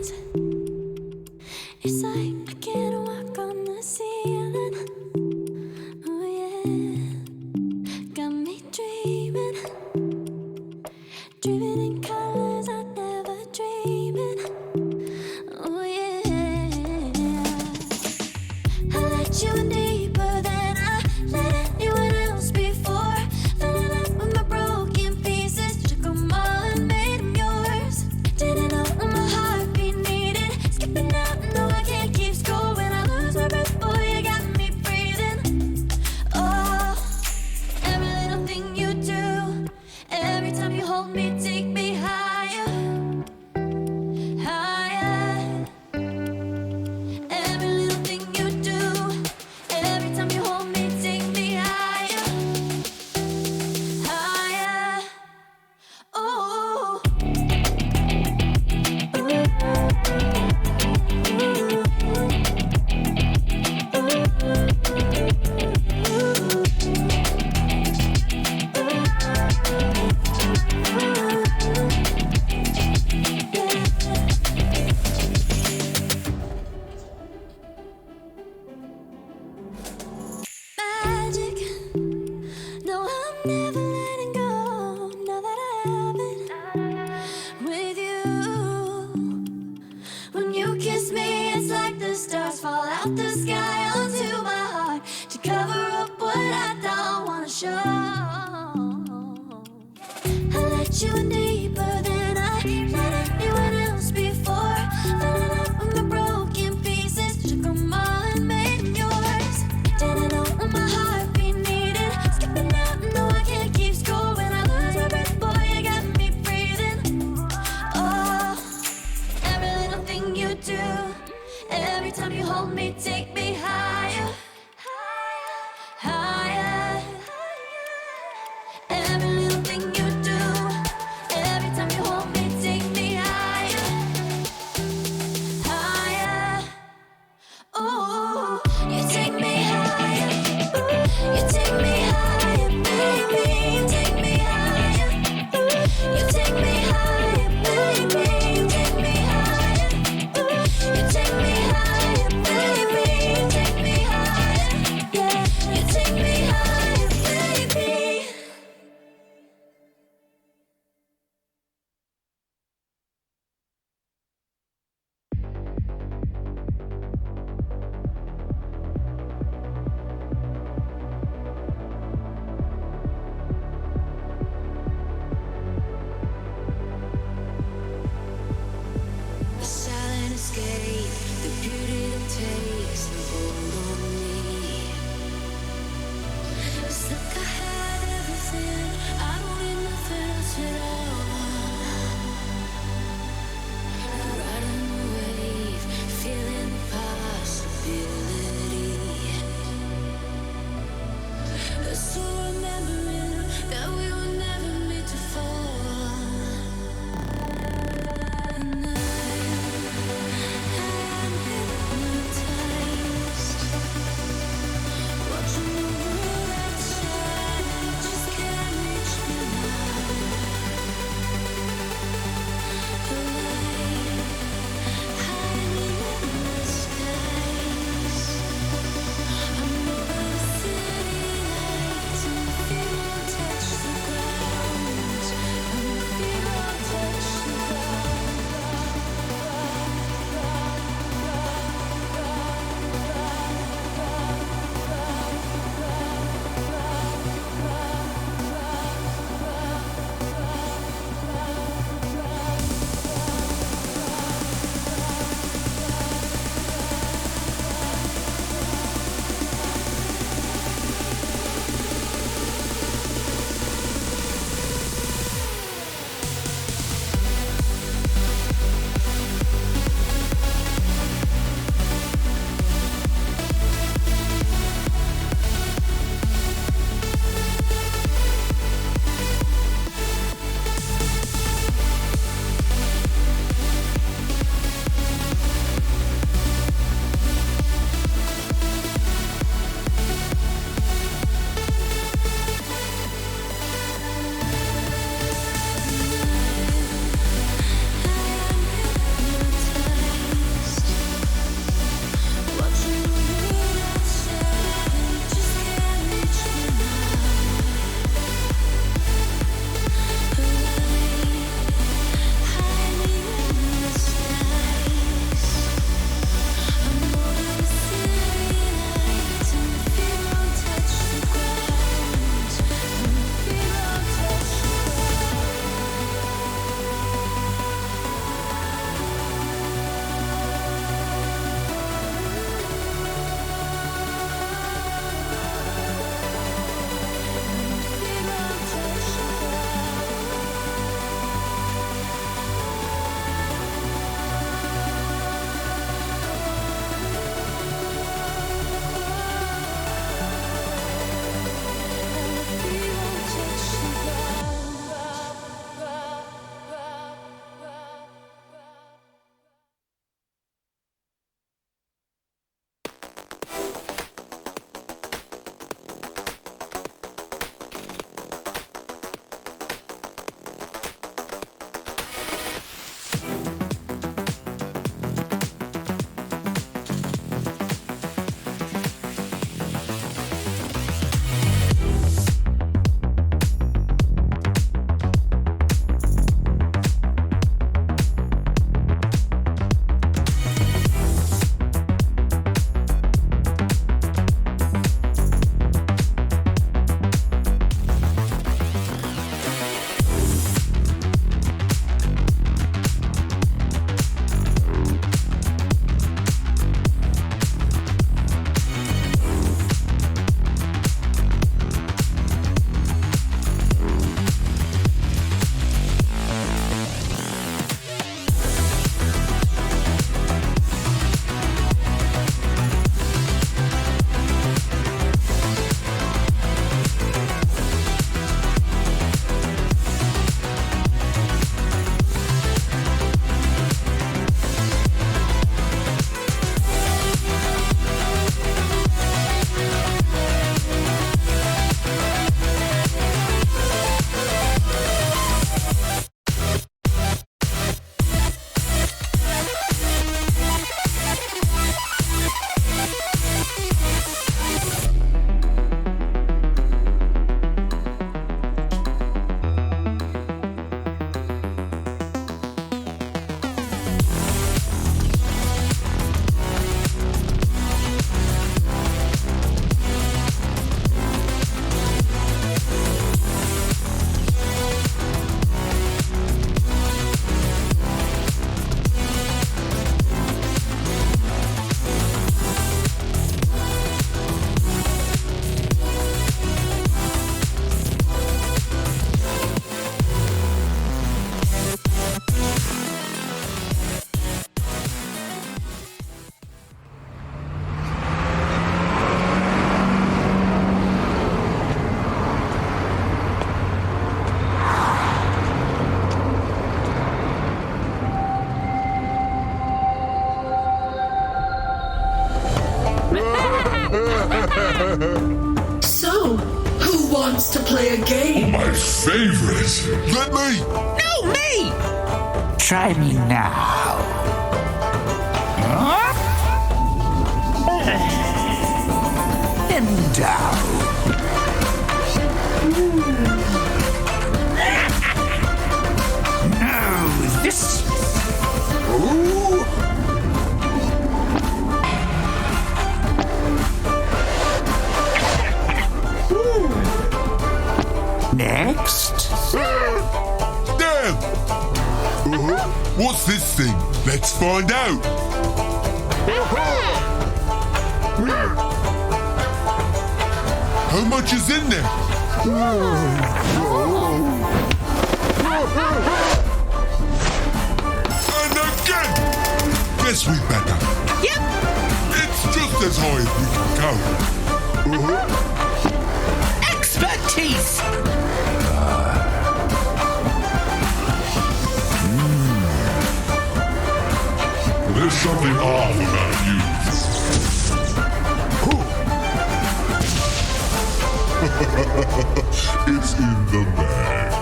nights. It's like I can't walk on the ceiling. Oh yeah, got me dreaming, dreaming in colors I never dreamed in. Oh yeah, I let you in deeper than I let anyone else before. Fell in love with my broken pieces, took them all and made them yours. Didn't know what my heartbeat needed, skipping out, no I can't keep score. When I lose my breath, boy, you got me breathing. Oh, every little thing you do, every time you hold me, take me higher, higher. Every little thing you do, every time you hold me, take me higher, higher. Oh, magic. No, I'm never letting go. Now that I have it with you. When you kiss me, it's like the stars fall out the sky onto my heart to cover up what I don't wanna show. I let you in deeper than I let anyone else before. Fell in love with my broken pieces, took them all and made them yours. Didn't know what my heartbeat needed, skipping out, no I can't keep score. When I lose my breath, boy, you got me breathing. Oh, every little thing you do, every time you hold me, take me higher, higher. Every little thing you do, every time you hold me, take me higher, higher. Oh, you take me higher, you take me higher, baby, you take me higher, you take me higher, baby, you take me higher, you take me higher, baby, you take me So, who wants to play a game? My favorite. Let me. No, me! Try me now. And down. No, this. Ooh. Next. Damn. What's this thing? Let's find out. How much is in there? And again! Guess we better. Yep. It's just as high as we can go. Expertise! There's something off about you. It's in the bag.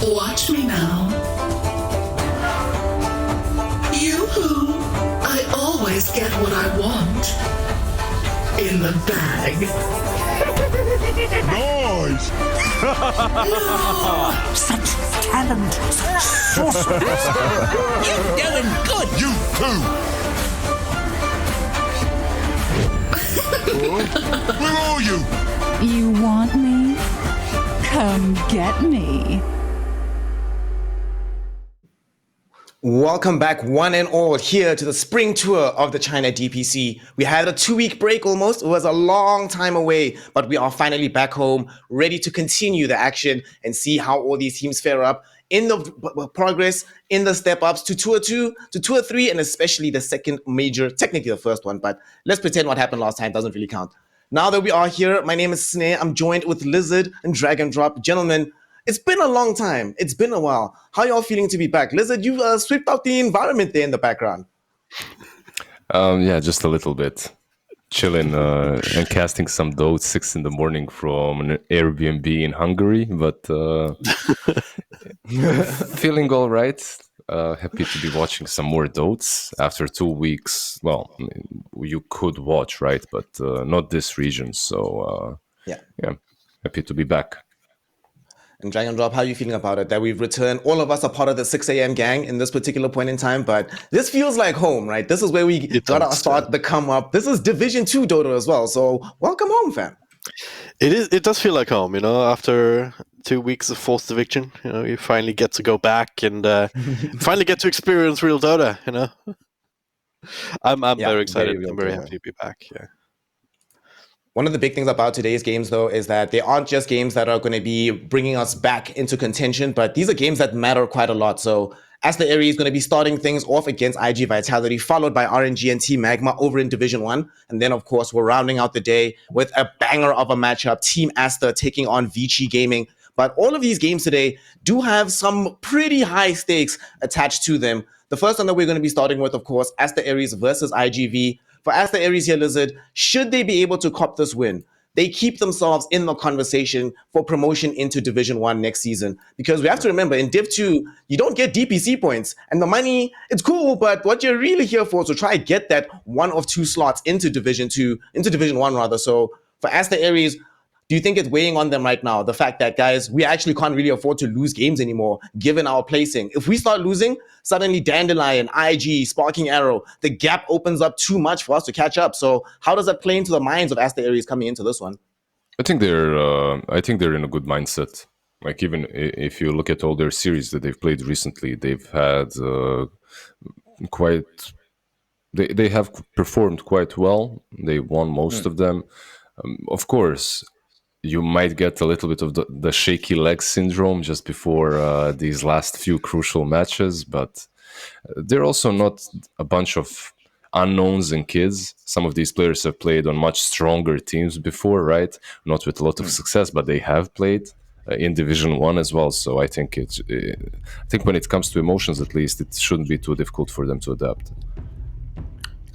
Watch me now. Yoo-hoo! I always get what I want. In the bag. Nice! Such talent, such sorceress. You're doing good! You too! Where are you? You want me? Come get me. Welcome back, one and all, here to the spring tour of the China DPC. We had a 2-week break almost. It was a long time away, but we are finally back home, ready to continue the action and see how all these teams fare up in the progress, in the step-ups to Tour 2, to Tour 3, and especially the second major, technically the first one, but let's pretend what happened last time doesn't really count. Now that we are here, my name is Snare. I'm joined with Lizard and Drag and Drop. Gentlemen, it's been a long time. It's been a while. How y'all feeling to be back? Lizard, you swept out the environment there in the background. Yeah, just a little bit. Chilling and casting some Dota 6 in the morning from an Airbnb in Hungary, but feeling all right. Happy to be watching some more Dots after 2 weeks. Well, I mean, you could watch, right? But not this region. So, Yeah. Happy to be back. And Dragon Drop, how are you feeling about it? That we've returned. All of us are part of the 6 a.m. gang in this particular point in time, but this feels like home, right? This is where we got our start, the come up. This is Division 2 Dota as well. So welcome home, fam. It does feel like home, after 2 weeks of forced eviction, you finally get to go back and finally get to experience real Dota, I'm very excited. I'm very happy to be back. Yeah. One of the big things about today's games, though, is that they aren't just games that are going to be bringing us back into contention, but these are games that matter quite a lot. So Aster.A is going to be starting things off against iG Vitality, followed by RNG and Team Magma over in Division 1. And then, of course, we're rounding out the day with a banger of a matchup, Team Aster taking on Vici Gaming. But all of these games today do have some pretty high stakes attached to them. The first one that we're going to be starting with, of course, Aster.A versus iG.V. For Aster.A here, Lizard, should they be able to cop this win, they keep themselves in the conversation for promotion into Division 1 next season. Because we have to remember, in Div 2, you don't get DPC points. And the money, it's cool, but what you're really here for is to try to get that one of two slots into Division 2, into Division 1 rather. So for Aster.A, do you think it's weighing on them right now? The fact that, guys, we actually can't really afford to lose games anymore, given our placing. If we start losing, suddenly Dandelion, IG, Sparking Arrow, the gap opens up too much for us to catch up. So how does that play into the minds of Aster.A coming into this one? I think they're in a good mindset. Like, even if you look at all their series that they've played recently, they've had they have performed quite well. They won most of them. Of course, you might get a little bit of the shaky leg syndrome just before these last few crucial matches, but they're also not a bunch of unknowns and kids. Some of these players have played on much stronger teams before, right? Not with a lot of success, but they have played in Division 1 as well. So I think when it comes to emotions, at least, it shouldn't be too difficult for them to adapt.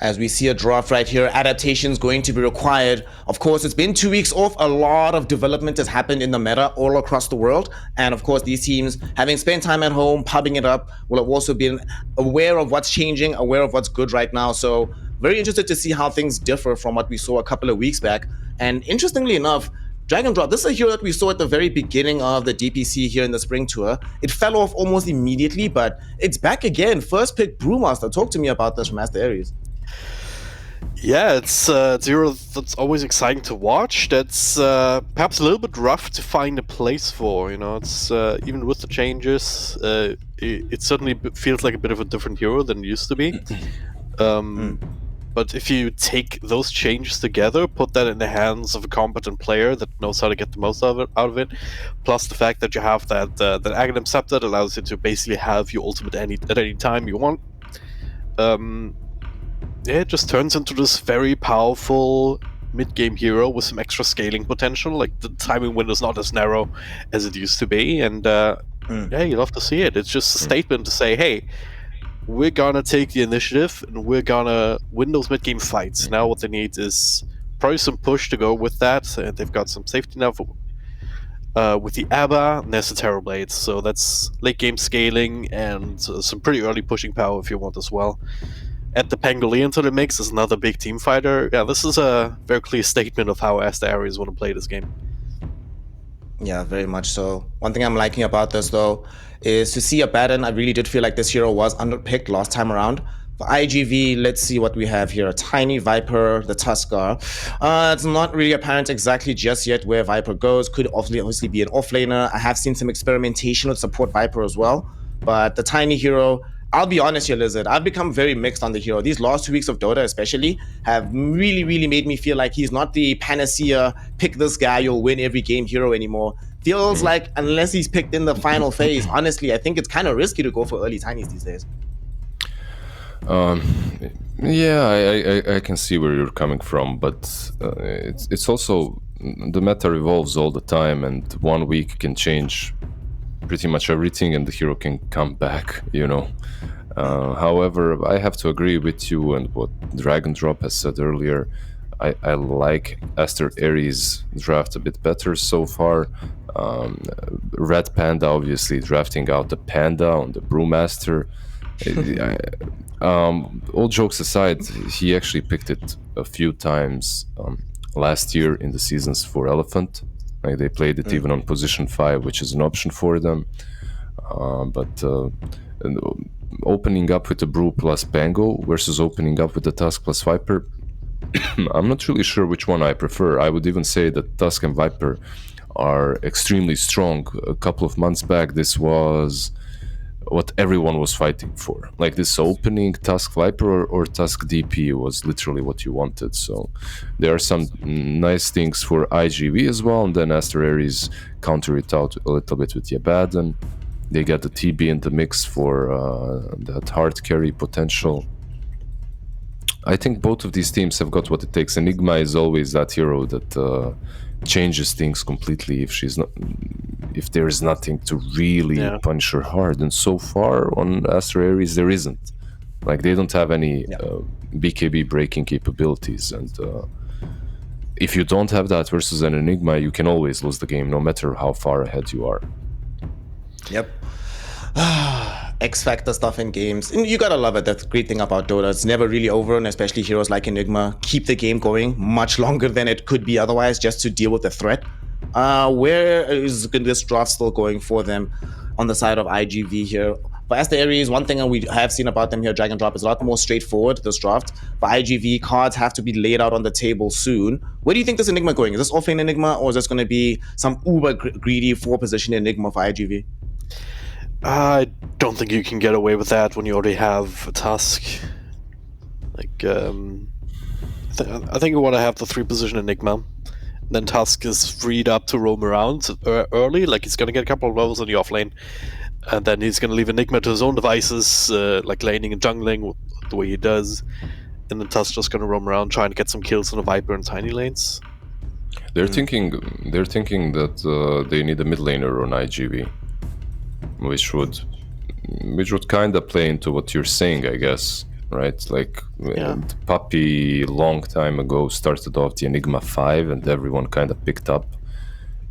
As we see a draft right here, adaptation is going to be required. Of course, it's been 2 weeks off. A lot of development has happened in the meta all across the world. And of course, these teams, having spent time at home, pubbing it up, will have also been aware of what's changing, aware of what's good right now. So very interested to see how things differ from what we saw a couple of weeks back. And interestingly enough, Drag and Drop, this is a hero that we saw at the very beginning of the DPC here in the spring tour. It fell off almost immediately, but it's back again. First pick Brewmaster. Talk to me about this from Aster.A. Yeah, it's a hero that's always exciting to watch. That's perhaps a little bit rough to find a place for. It's even with the changes, it certainly feels like a bit of a different hero than it used to be. But if you take those changes together, put that in the hands of a competent player that knows how to get the most out of it, plus the fact that you have that Aghanim Scepter that allows you to basically have your ultimate at any time you want, it just turns into this very powerful mid-game hero with some extra scaling potential. Like, the timing window's not as narrow as it used to be, and yeah, you love to see it. It's just a statement to say, hey, we're gonna take the initiative and we're gonna win those mid-game fights. Now what they need is probably some push to go with that, and they've got some safety now with the ABBA and there's the Terror Blades, so that's late-game scaling and some pretty early pushing power if you want as well. Add the Pangolian to the mix as another big team fighter. Yeah, this is a very clear statement of how Aster.A want to play this game. Yeah, very much so. One thing I'm liking about this, though, is to see a pattern. I really did feel like this hero was underpicked last time around. For iG.V, let's see what we have here. Tiny Viper, the Tusker. It's not really apparent exactly just yet where Viper goes. Could obviously be an offlaner. I have seen some experimentation with support Viper as well. But the Tiny hero, I'll be honest here, Lizard, I've become very mixed on the hero. These last 2 weeks of Dota especially have really, really made me feel like he's not the panacea, pick this guy, you'll win every game hero anymore. Feels like unless he's picked in the final phase, honestly, I think it's kind of risky to go for early Tinies these days. Yeah, I can see where you're coming from, but it's also, the meta evolves all the time, and 1 week can change pretty much everything and the hero can come back, However, I have to agree with you and what Drag and Drop has said earlier. I like Aster.A's draft a bit better so far. Red Panda, obviously, drafting out the Panda on the Brewmaster. All jokes aside, he actually picked it a few times last year in the seasons for Elephant. Like, they played it even on position 5, which is an option for them. But opening up with the Brew plus Pango versus opening up with the Tusk plus Viper, I'm not really sure which one I prefer. I would even say that Tusk and Viper are extremely strong. A couple of months back, this was what everyone was fighting for. Like, this opening Tusk Viper or Tusk DP was literally what you wanted. So there are some nice things for iG.V as well, and then Aster.A's counter it out a little bit with Yabadan. They get the TB in the mix for that hard carry potential. I think both of these teams have got what it takes. Enigma is always that hero that changes things completely if there is nothing to really punish her hard, and so far on Aster.A there isn't. Like, they don't have any BKB breaking capabilities, and if you don't have that versus an Enigma, you can always lose the game no matter how far ahead you are. Yep. X Factor stuff in games. And you gotta love it. That's the great thing about Dota. It's never really over, and especially heroes like Enigma keep the game going much longer than it could be otherwise, just to deal with the threat. Where is this draft still going for them on the side of iG.V here? For Aster.A, one thing we have seen about them here, Drag and Drop, is a lot more straightforward, this draft. For iG.V, cards have to be laid out on the table soon. Where do you think this Enigma going? Is this offlane Enigma, or is this going to be some uber greedy 4-position Enigma for iG.V? I don't think you can get away with that when you already have a Tusk. Like, I think you want to have the 3-position Enigma. Then Tusk is freed up to roam around early. Like, he's going to get a couple of levels on the offlane. And then he's going to leave Enigma to his own devices, like laning and jungling the way he does. And then Tusk's just going to roam around trying to get some kills on the Viper and tiny lanes. They're thinking that they need a mid laner on iG.V, which would kind of play into what you're saying, I guess. right? Like Yeah. Puppy long time ago started off the Enigma 5 and everyone kind of picked up.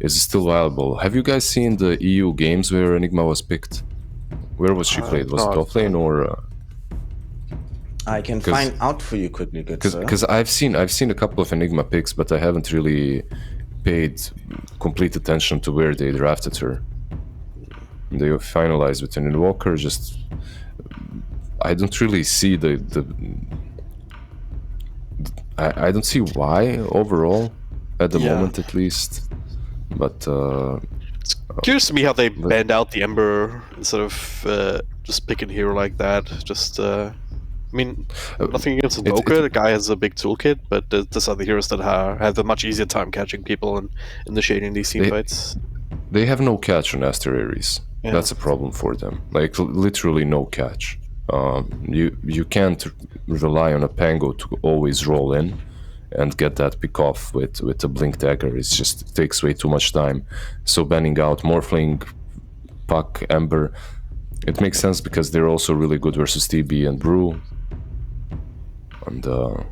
Is it still viable? Have you guys seen the EU games where Enigma was picked? Where was she played? Was it not, offlane or? I can find out for you quickly, good sir. Because I've seen a couple of Enigma picks, but I haven't really paid complete attention to where they drafted her. They finalized with an Invoker. Just I don't really see I don't see why overall at the moment at least. But Curious to me how they banned out the Ember instead of just picking a hero like that. Just, I mean, nothing against Invoker. The guy has a big toolkit, but there's other heroes that have a much easier time catching people and initiating these team fights. They have no catch on Aster.A. Yeah. That's a problem for them. Like literally no catch. You can't rely on a Pango to always roll in and get that pick off with a Blink Dagger. It takes way too much time. So banning out Morphling, Puck, Ember, it makes sense because they're also really good versus TB and Brew. And Oh,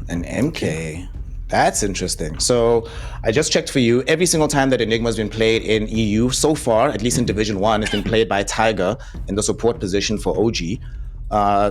an MK. That's interesting. So I just checked for you. Every single time that Enigma's been played in EU so far, at least in Division 1, it's been played by Tiger in the support position for OG.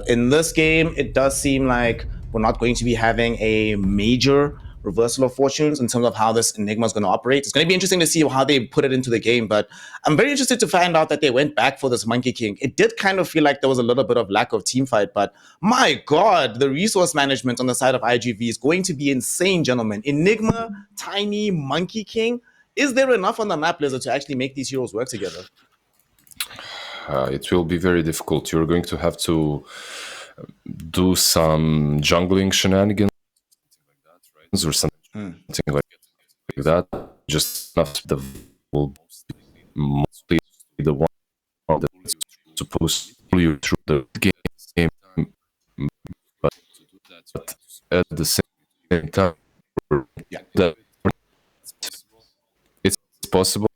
In this game, it does seem like we're not going to be having a major reversal of fortunes in terms of how this Enigma is going to operate. It's going to be interesting to see how they put it into the game, but I'm very interested to find out that they went back for this Monkey King. It did kind of feel like there was a little bit of lack of team fight, but my God, the resource management on the side of iG.V is going to be insane, gentlemen. Enigma, Tiny, Monkey King. Is there enough on the map, Lizard, to actually make these heroes work together? it will be very difficult. You're going to have to do some jungling shenanigans or something like that. Just enough that will mostly be the one that's supposed to pull you through the game, but at the same time, that it's possible.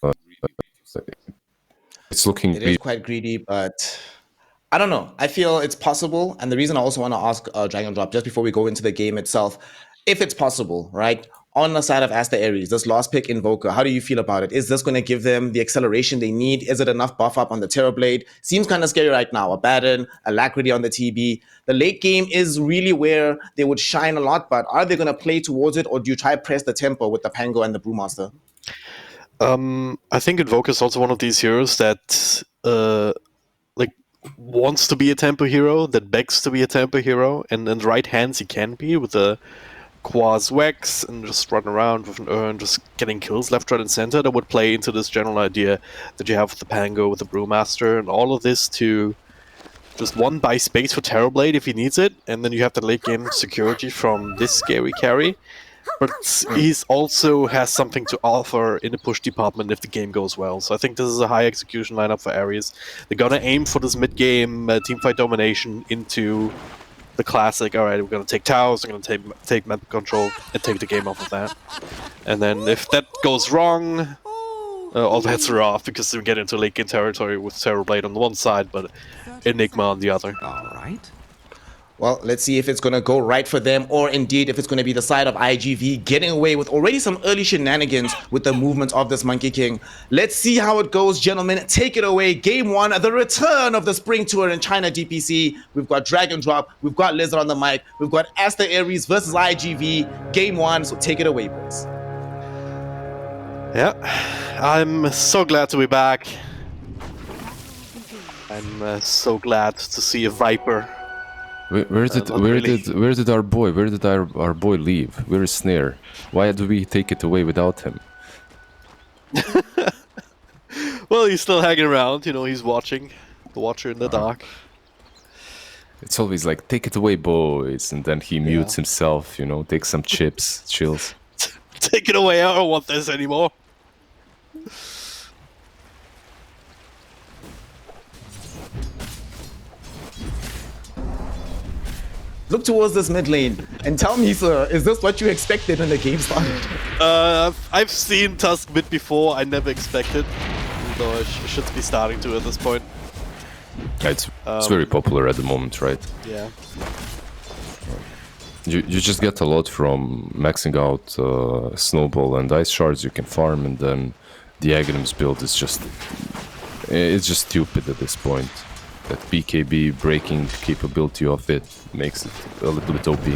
But it's looking. It is quite greedy, but I don't know. I feel it's possible. And the reason I also want to ask Dragon Drop, just before we go into the game itself, if it's possible, right? On the side of Aster.A, this last pick Invoker, how do you feel about it? Is this going to give them the acceleration they need? Is it enough buff up on the Terrorblade? Seems kind of scary right now. Abaddon, Alacrity on the TB. The late game is really where they would shine a lot, but are they going to play towards it, or do you try press the tempo with the Pango and the Brewmaster? I think Invoker is also one of these heroes that wants to be a tempo hero, that begs to be a tempo hero, and in the right hands he can be with the Quaz Wex and just run around with an Urn, just getting kills left, right, and center. That would play into this general idea that you have with the Pango, with the Brewmaster, and all of this to just one buy space for Terrorblade if he needs it, and then you have the late game security from this scary carry. But he's also has something to offer in the push department if the game goes well. So I think this is a high execution lineup for Ares. They're gonna aim for this mid-game teamfight domination into the classic. All right, we're gonna take towers, we're gonna take map control and take the game off of that. And then if that goes wrong, all bets are off because we get into late game territory with Terrorblade on the one side, but Enigma on the other. All right. Well, let's see if it's going to go right for them, or indeed if it's going to be the side of iG.V getting away with already some early shenanigans with the movement of this Monkey King. Let's see how it goes, gentlemen. Take it away. Game 1, the return of the Spring Tour in China DPC. We've got Dragon Drop, we've got Lizard on the mic, we've got Aster.A versus iG.V. Game 1, so take it away, boys. Yeah, I'm so glad to be back. I'm so glad to see a Viper. Where did our boy leave? Where is Snare? Why do we take it away without him? Well, he's still hanging around, you know, he's watching. The watcher in the dark. It's always like, take it away, boys, and then he mutes himself, you know, takes some chips, chills. Take it away, I don't want this anymore. Look towards this mid lane and tell me, sir, is this what you expected when the game started? I've seen Tusk mid before, I never expected. Though I should be starting to at this point. It's very popular at the moment, right? Yeah. You just get a lot from maxing out snowball and ice shards you can farm, and then the Aghanim's build is just stupid at this point. That BKB breaking capability of it makes it a little bit OP.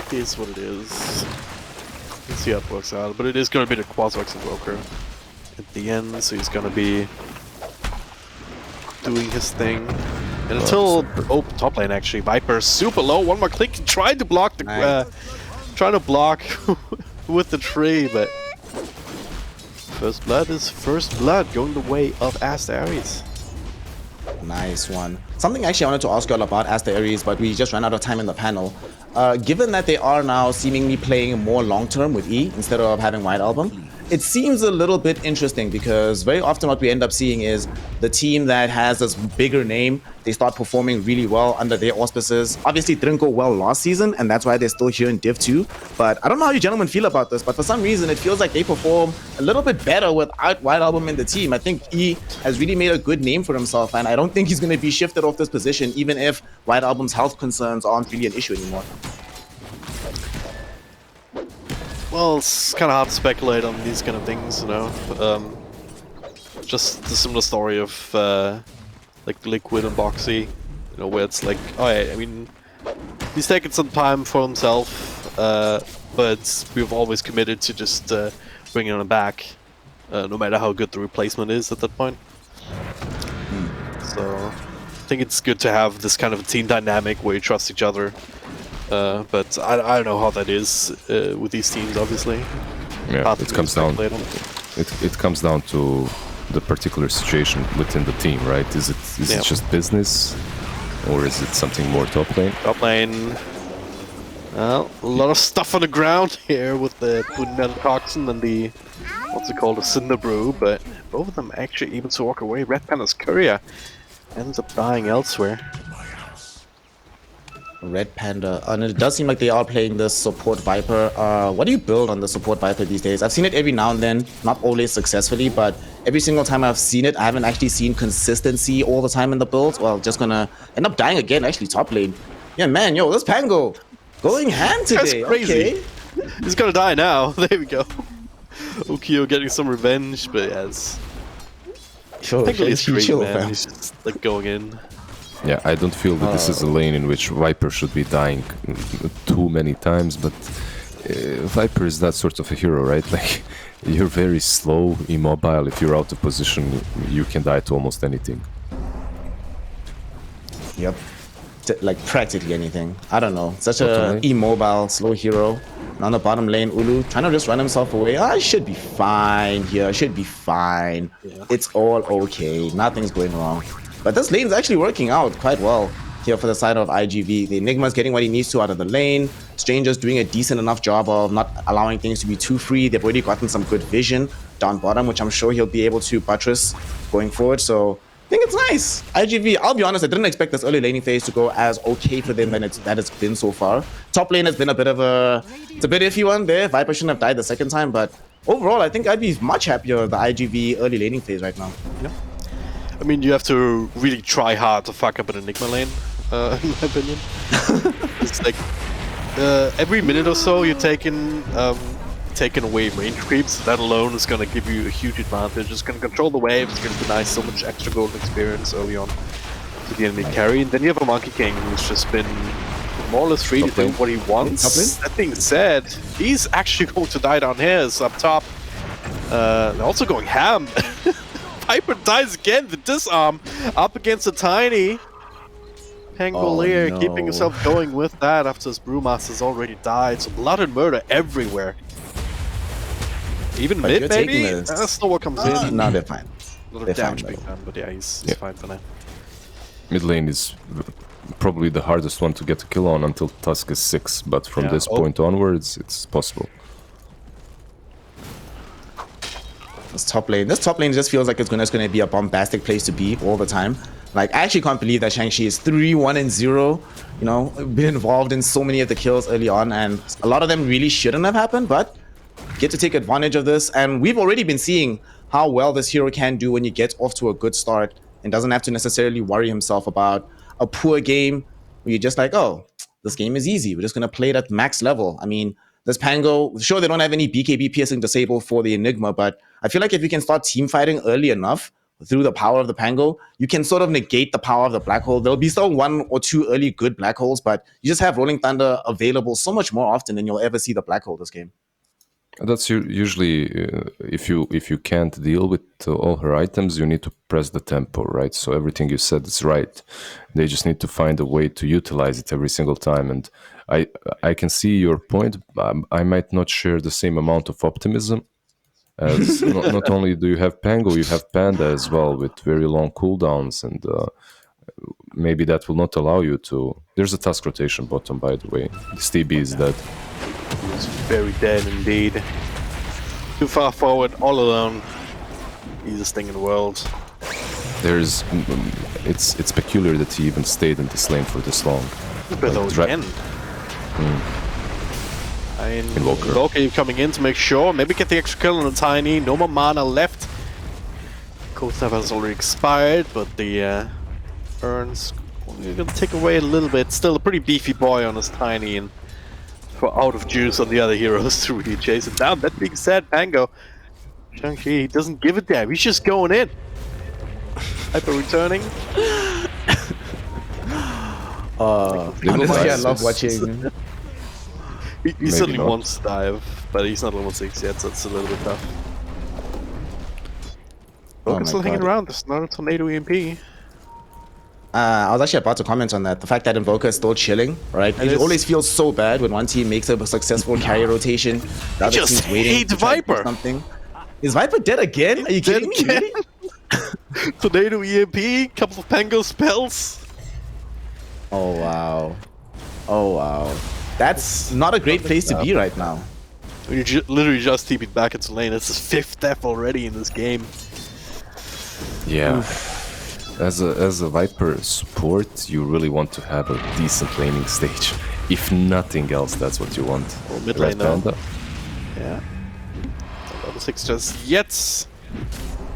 It is what it is. Let's see how it works out. But it is going to be the Quasarx Invoker at the end, so he's going to be doing his thing. And until top lane actually, Viper super low. One more click, trying to block the trying to block with the tree, but first blood is first blood, going the way of Aster.A. Nice one. Something actually I wanted to ask you all about Aster.A, but we just ran out of time in the panel. Given that they are now seemingly playing more long-term with E instead of having White Album, it seems a little bit interesting because very often what we end up seeing is the team that has this bigger name, they start performing really well under their auspices. Obviously, it didn't go well last season, and that's why they're still here in Div 2. But I don't know how you gentlemen feel about this, but for some reason, it feels like they perform a little bit better without White Album in the team. I think E has really made a good name for himself, and I don't think he's going to be shifted off this position, even if White Album's health concerns aren't really an issue anymore. Well, it's kind of hard to speculate on these kind of things, you know. Just the similar story of like Liquid and Boxy, you know, where it's like, oh yeah, I mean, he's taken some time for himself, but we've always committed to just bringing him back, no matter how good the replacement is at that point. So I think it's good to have this kind of a team dynamic where you trust each other. But I don't know how that is with these teams, obviously. Yeah, it comes down. It comes down to the particular situation within the team, right? Is it just business, or is it something more top lane? Top lane. Well, a lot of stuff on the ground here with the Punel Toxin and the what's it called, the Cinder Brew, but both of them actually able to walk away. Red Panda's Courier ends up dying elsewhere. Red Panda, and it does seem like they are playing the support Viper. What do you build on the support Viper these days? I've seen it every now and then, not always successfully, but every single time I've seen it, I haven't actually seen consistency all the time in the builds. Well, just gonna end up dying again, actually, top lane. Yeah, man, yo, this Pango going hand today. That's crazy. Okay. He's gonna die now. There we go. Okio getting some revenge, but yes. Sure, I think it's great, chill, man. fam. He's just like going in. Yeah, I don't feel that this is a lane in which Viper should be dying too many times, but Viper is that sort of a hero, right? Like, you're very slow, immobile. If you're out of position, you can die to almost anything. Yep. Like practically anything. I don't know. Such a immobile, slow hero. And on the bottom lane, Ulu trying to just run himself away. I should be fine here. Should be fine. Yeah. It's all okay. Nothing's going wrong. But this lane is actually working out quite well here for the side of iG.V. The Enigma's getting what he needs to out of the lane. Stranger's doing a decent enough job of not allowing things to be too free. They've already gotten some good vision down bottom, which I'm sure he'll be able to buttress going forward. So I think it's nice. iG.V, I'll be honest, I didn't expect this early laning phase to go as okay for them than that it's been so far. Top lane has been a bit of it's a bit iffy one there. Viper shouldn't have died the second time, but overall, I think I'd be much happier with the iG.V early laning phase right now. Yeah. I mean, you have to really try hard to fuck up an Enigma lane, in my opinion. It's like, every minute or so you're taking away range creeps. That alone is going to give you a huge advantage. It's going to control the wave, it's going to deny so much extra golden experience early on to the enemy carry. And then you have a Monkey King who's just been more or less free to do what he wants. That being said, he's actually going to die down here, so up top. They're also going ham. Viper dies again, the disarm up against a tiny Pangolier, keeping himself going with that after his Brewmaster's already died. So blood and murder everywhere. Even mid, maybe? Snowball comes in. No, they're fine. A lot of damage being done, but yeah, he's fine for now. Mid lane is probably the hardest one to get a kill on until Tusk is 6, but from this point onwards, it's possible. This top lane just feels like it's gonna be a bombastic place to be all the time. Like, I actually can't believe that Shang-Chi is 3-1-0. You know, been involved in so many of the kills early on, and a lot of them really shouldn't have happened, but get to take advantage of this. And we've already been seeing how well this hero can do when he gets off to a good start and doesn't have to necessarily worry himself about a poor game where you're just like, oh, this game is easy. We're just going to play it at max level. I mean, this Pango, sure, they don't have any BKB piercing disable for the Enigma, but I feel like if you can start team fighting early enough through the power of the Pango, you can sort of negate the power of the Black Hole. There'll be still 1 or 2 early good Black Holes, but you just have Rolling Thunder available so much more often than you'll ever see the Black Hole this game. That's usually if you can't deal with all her items, you need to press the tempo, right? So everything you said is right. They just need to find a way to utilize it every single time. And I can see your point. I might not share the same amount of optimism. As not only do you have Pango, you have Panda as well with very long cooldowns, and maybe that will not allow you to. There's a task rotation bottom, by the way. This TB is dead. He's very dead indeed. Too far forward, all alone. Easiest thing in the world. There's, it's peculiar that he even stayed in this lane for this long. But again. Invoker coming in to make sure. Maybe get the extra kill on the Tiny. No more mana left. Cold Snap has already expired, but the urns only gonna take away a little bit. Still a pretty beefy boy on his Tiny, and for out of juice on the other heroes to really chase him down. That being said, Pango, Shang-Chi, he doesn't give a damn. He's just going in. Hyper returning. Honestly, I love watching. He certainly wants to dive, but he's not level 6 yet, so it's a little bit tough. Logan's still hanging around. There's not a tornado EMP. I was actually about to comment on that. The fact that Invoker is still chilling, right? It always feels so bad when one team makes a successful carry rotation. The other team's waiting to try to do something. Is Viper dead again? Are you kidding me? Really? Tornado EMP, couple of Pango spells. Oh wow. Oh wow. That's not a great place to be right now. You literally just TP'd back into lane. It's his 5th death already in this game. Yeah. As a Viper support, you really want to have a decent laning stage. If nothing else, that's what you want. Well, mid lane though. Yeah. Level 6 just yet.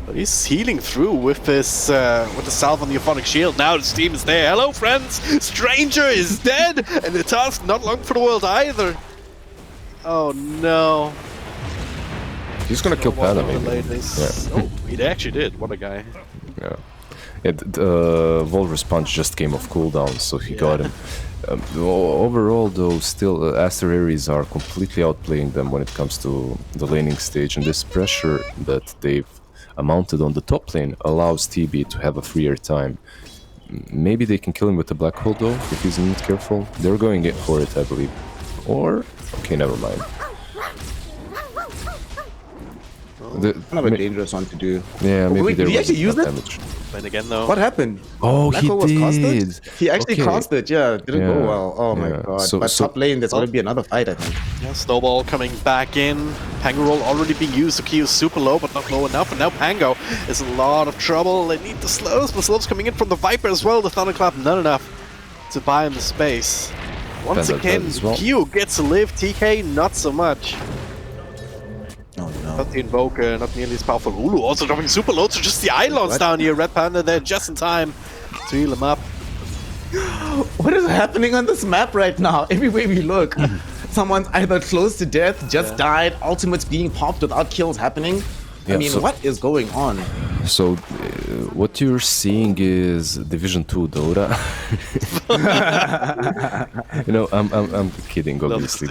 But he's healing through with this with the salve on the Euphonic Shield. Now the steam is there. Hello friends! Stranger is dead! And the task not long for the world either. Oh no. He's gonna kill Panda maybe. Yeah. Oh, he actually did. What a guy. Yeah. Volver's punch just came off cooldown, so he got him. Overall, though, still Aster.A are completely outplaying them when it comes to the laning stage, and this pressure that they've mounted on the top lane allows TB to have a freer time. Maybe they can kill him with the Black Hole, though, if he's not careful. They're going for it, I believe. Or... okay, never mind. Kind of a dangerous one to do. Yeah, maybe wait, did he actually use it? Damage. And again, though. What happened? Oh, Black he Hole was did. casted? He actually cast it, yeah. Didn't go well. Oh my god. So, but top lane, there's going to be another fight, I think. Yeah, Snowball coming back in. Pango roll already being used. The key is super low, but not low enough. And now Pango is in a lot of trouble. They need the slows, but slows coming in from the Viper as well. The Thunderclap, not enough to buy him the space. Once again, Q gets to live. TK, not so much. Oh no. Not the Invoker, not nearly as powerful. Ulu also dropping super low, so just the Eidolons down here. Red Panda there just in time to heal him up. What is happening on this map right now? Everywhere we look, someone's either close to death, just died, ultimates being popped without kills happening. I mean, what is going on? So, what you're seeing is Division 2 Dota. You know, I'm kidding. Obviously,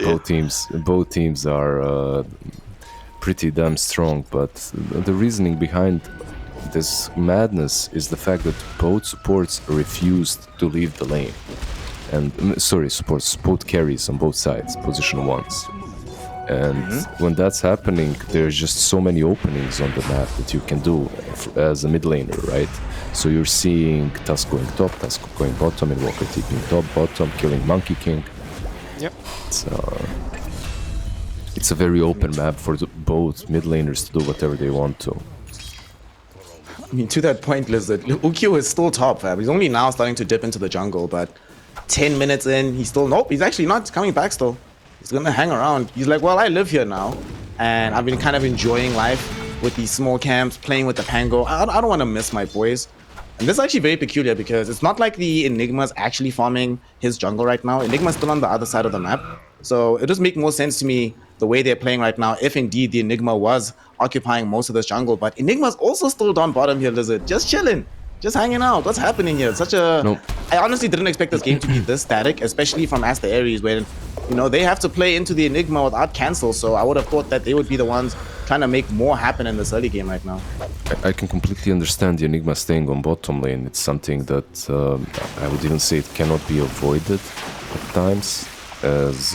both teams are pretty damn strong, but the reasoning behind this madness is the fact that both supports refused to leave the lane. And sorry, support carries on both sides, position ones. And when that's happening, there's just so many openings on the map that you can do as a mid laner, right? So you're seeing Tusk going top, Tusk going bottom, and Walker TPing top, bottom, killing Monkey King. Yep. It's a very open map for both mid laners to do whatever they want to. I mean, to that point, Lizard, Ukyu is still top, fam. He's only now starting to dip into the jungle, but 10 minutes in, he's still... Nope, he's actually not coming back still. He's gonna hang around. He's like, well, I live here now. and I've been kind of enjoying life with these small camps, playing with the Pango. I don't want to miss my boys. And this is actually very peculiar because it's not like the Enigma's actually farming his jungle right now. Enigma's still on the other side of the map. So it does make more sense to me the way they're playing right now, if indeed the Enigma was occupying most of this jungle. But Enigma's also still down bottom here, Lizard. Just chilling. Just hanging out. What's happening here? Such a... Nope. I honestly didn't expect this game to be this static, especially from Aster.A when, you know, they have to play into the Enigma without cancel. So I would have thought that they would be the ones trying to make more happen in this early game right now. I can completely understand the Enigma staying on bottom lane. It's something that I would even say it cannot be avoided at times, as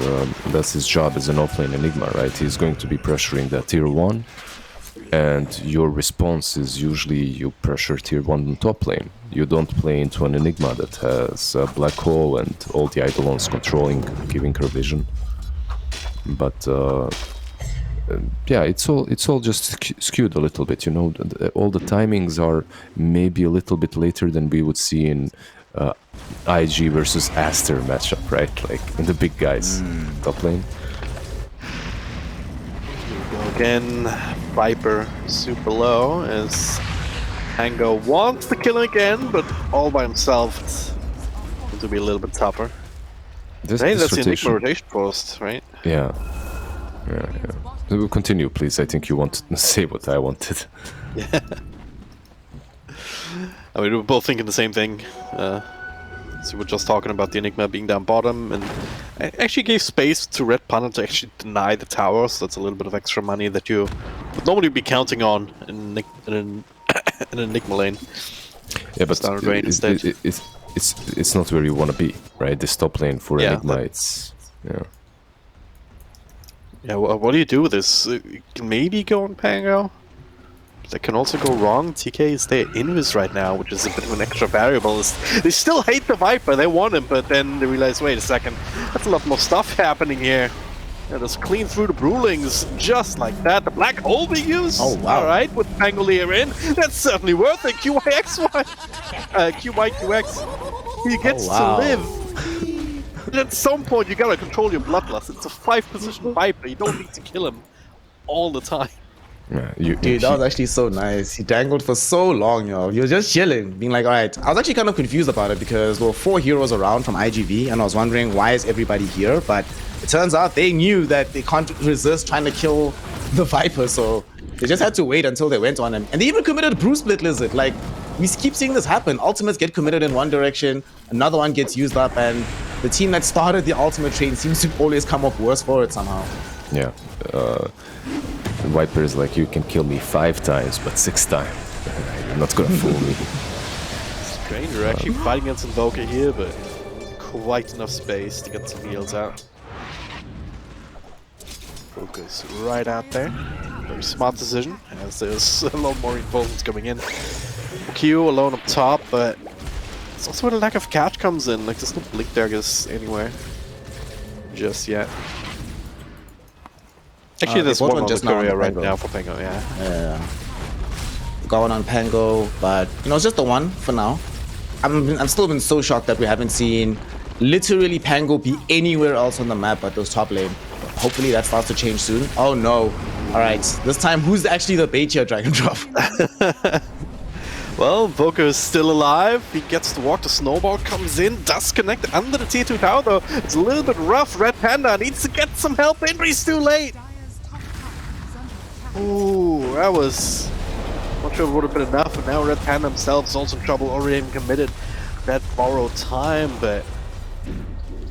that's his job as an offlane Enigma, right? He's going to be pressuring that tier 1, and your response is usually you pressure tier 1 on top lane. You don't play into an Enigma that has a black hole and all the Eidolons controlling, giving her vision. But yeah, it's all just skewed a little bit, you know. All the timings are maybe a little bit later than we would see in IG versus Aster matchup, right? Like in the big guys top lane. Again, Viper super low as Pango wants to kill him again, but all by himself. It's going to be a little bit tougher. This That's the rotation, Enigma rotation first, right? yeah. We'll continue, please. I think you wanted to say what I wanted. Yeah. I mean, we're both thinking the same thing. So we're just talking about the Enigma being down bottom, and I actually gave space to Red Panda to actually deny the towers. So that's a little bit of extra money that you would normally be counting on in an Enigma lane. Yeah, but it's not where you want to be, right? This top lane for Enigma, it's yeah. What do you do with this? You can maybe go on Pango. That can also go wrong. TK is their invis right now, which is a bit of an extra variable. They still hate the Viper, they want him, but then they realize, wait a second, that's a lot more stuff happening here. Yeah, just clean through the Brewlings, just like that. The black hole they use? Oh, wow. Alright, with Pangolier in, that's certainly worth it. QYXY, QYQX, he gets to live. At some point, you gotta control your bloodlust. It's a 5-position Viper, you don't need to kill him all the time. Yeah, Dude, that was actually so nice. He dangled for so long, yo. He was just chilling, being like, all right. I was actually kind of confused about it because there were 4 heroes around from iG.V, and I was wondering, why is everybody here? But it turns out they knew that they can't resist trying to kill the Viper, so they just had to wait until they went on him. And they even committed Brew Split Lizard. Like, we keep seeing this happen. Ultimates get committed in one direction, another one gets used up, and the team that started the ultimate train seems to always come off worse for it somehow. Yeah. Viper is like, you can kill me 5 times, but 6 times. You're not gonna fool me. Strange, we're actually fighting against Invoker here, but quite enough space to get some heals out. Focus right out there. Very smart decision, as there's a lot more reinforcements coming in. Q alone up top, but it's also where the lack of catch comes in. Like, there's no blink daggers anywhere just yet. Actually, there's one just courier right now for Pango, yeah. Going on Pango, but you know, it's just the one for now. I've still been so shocked that we haven't seen literally Pango be anywhere else on the map but those top lane. Hopefully that starts to change soon. Oh no. Alright, this time who's actually the bait here, Dragon Drop? Well, Invoker is still alive. He gets to walk. The snowball comes in, does connect under the tier 2 tower though. It's a little bit rough. Red Panda needs to get some help in, but he's too late. Ooh, that was... not sure it would have been enough, and now Red Panda himself is also in trouble, already even committed that borrowed time, but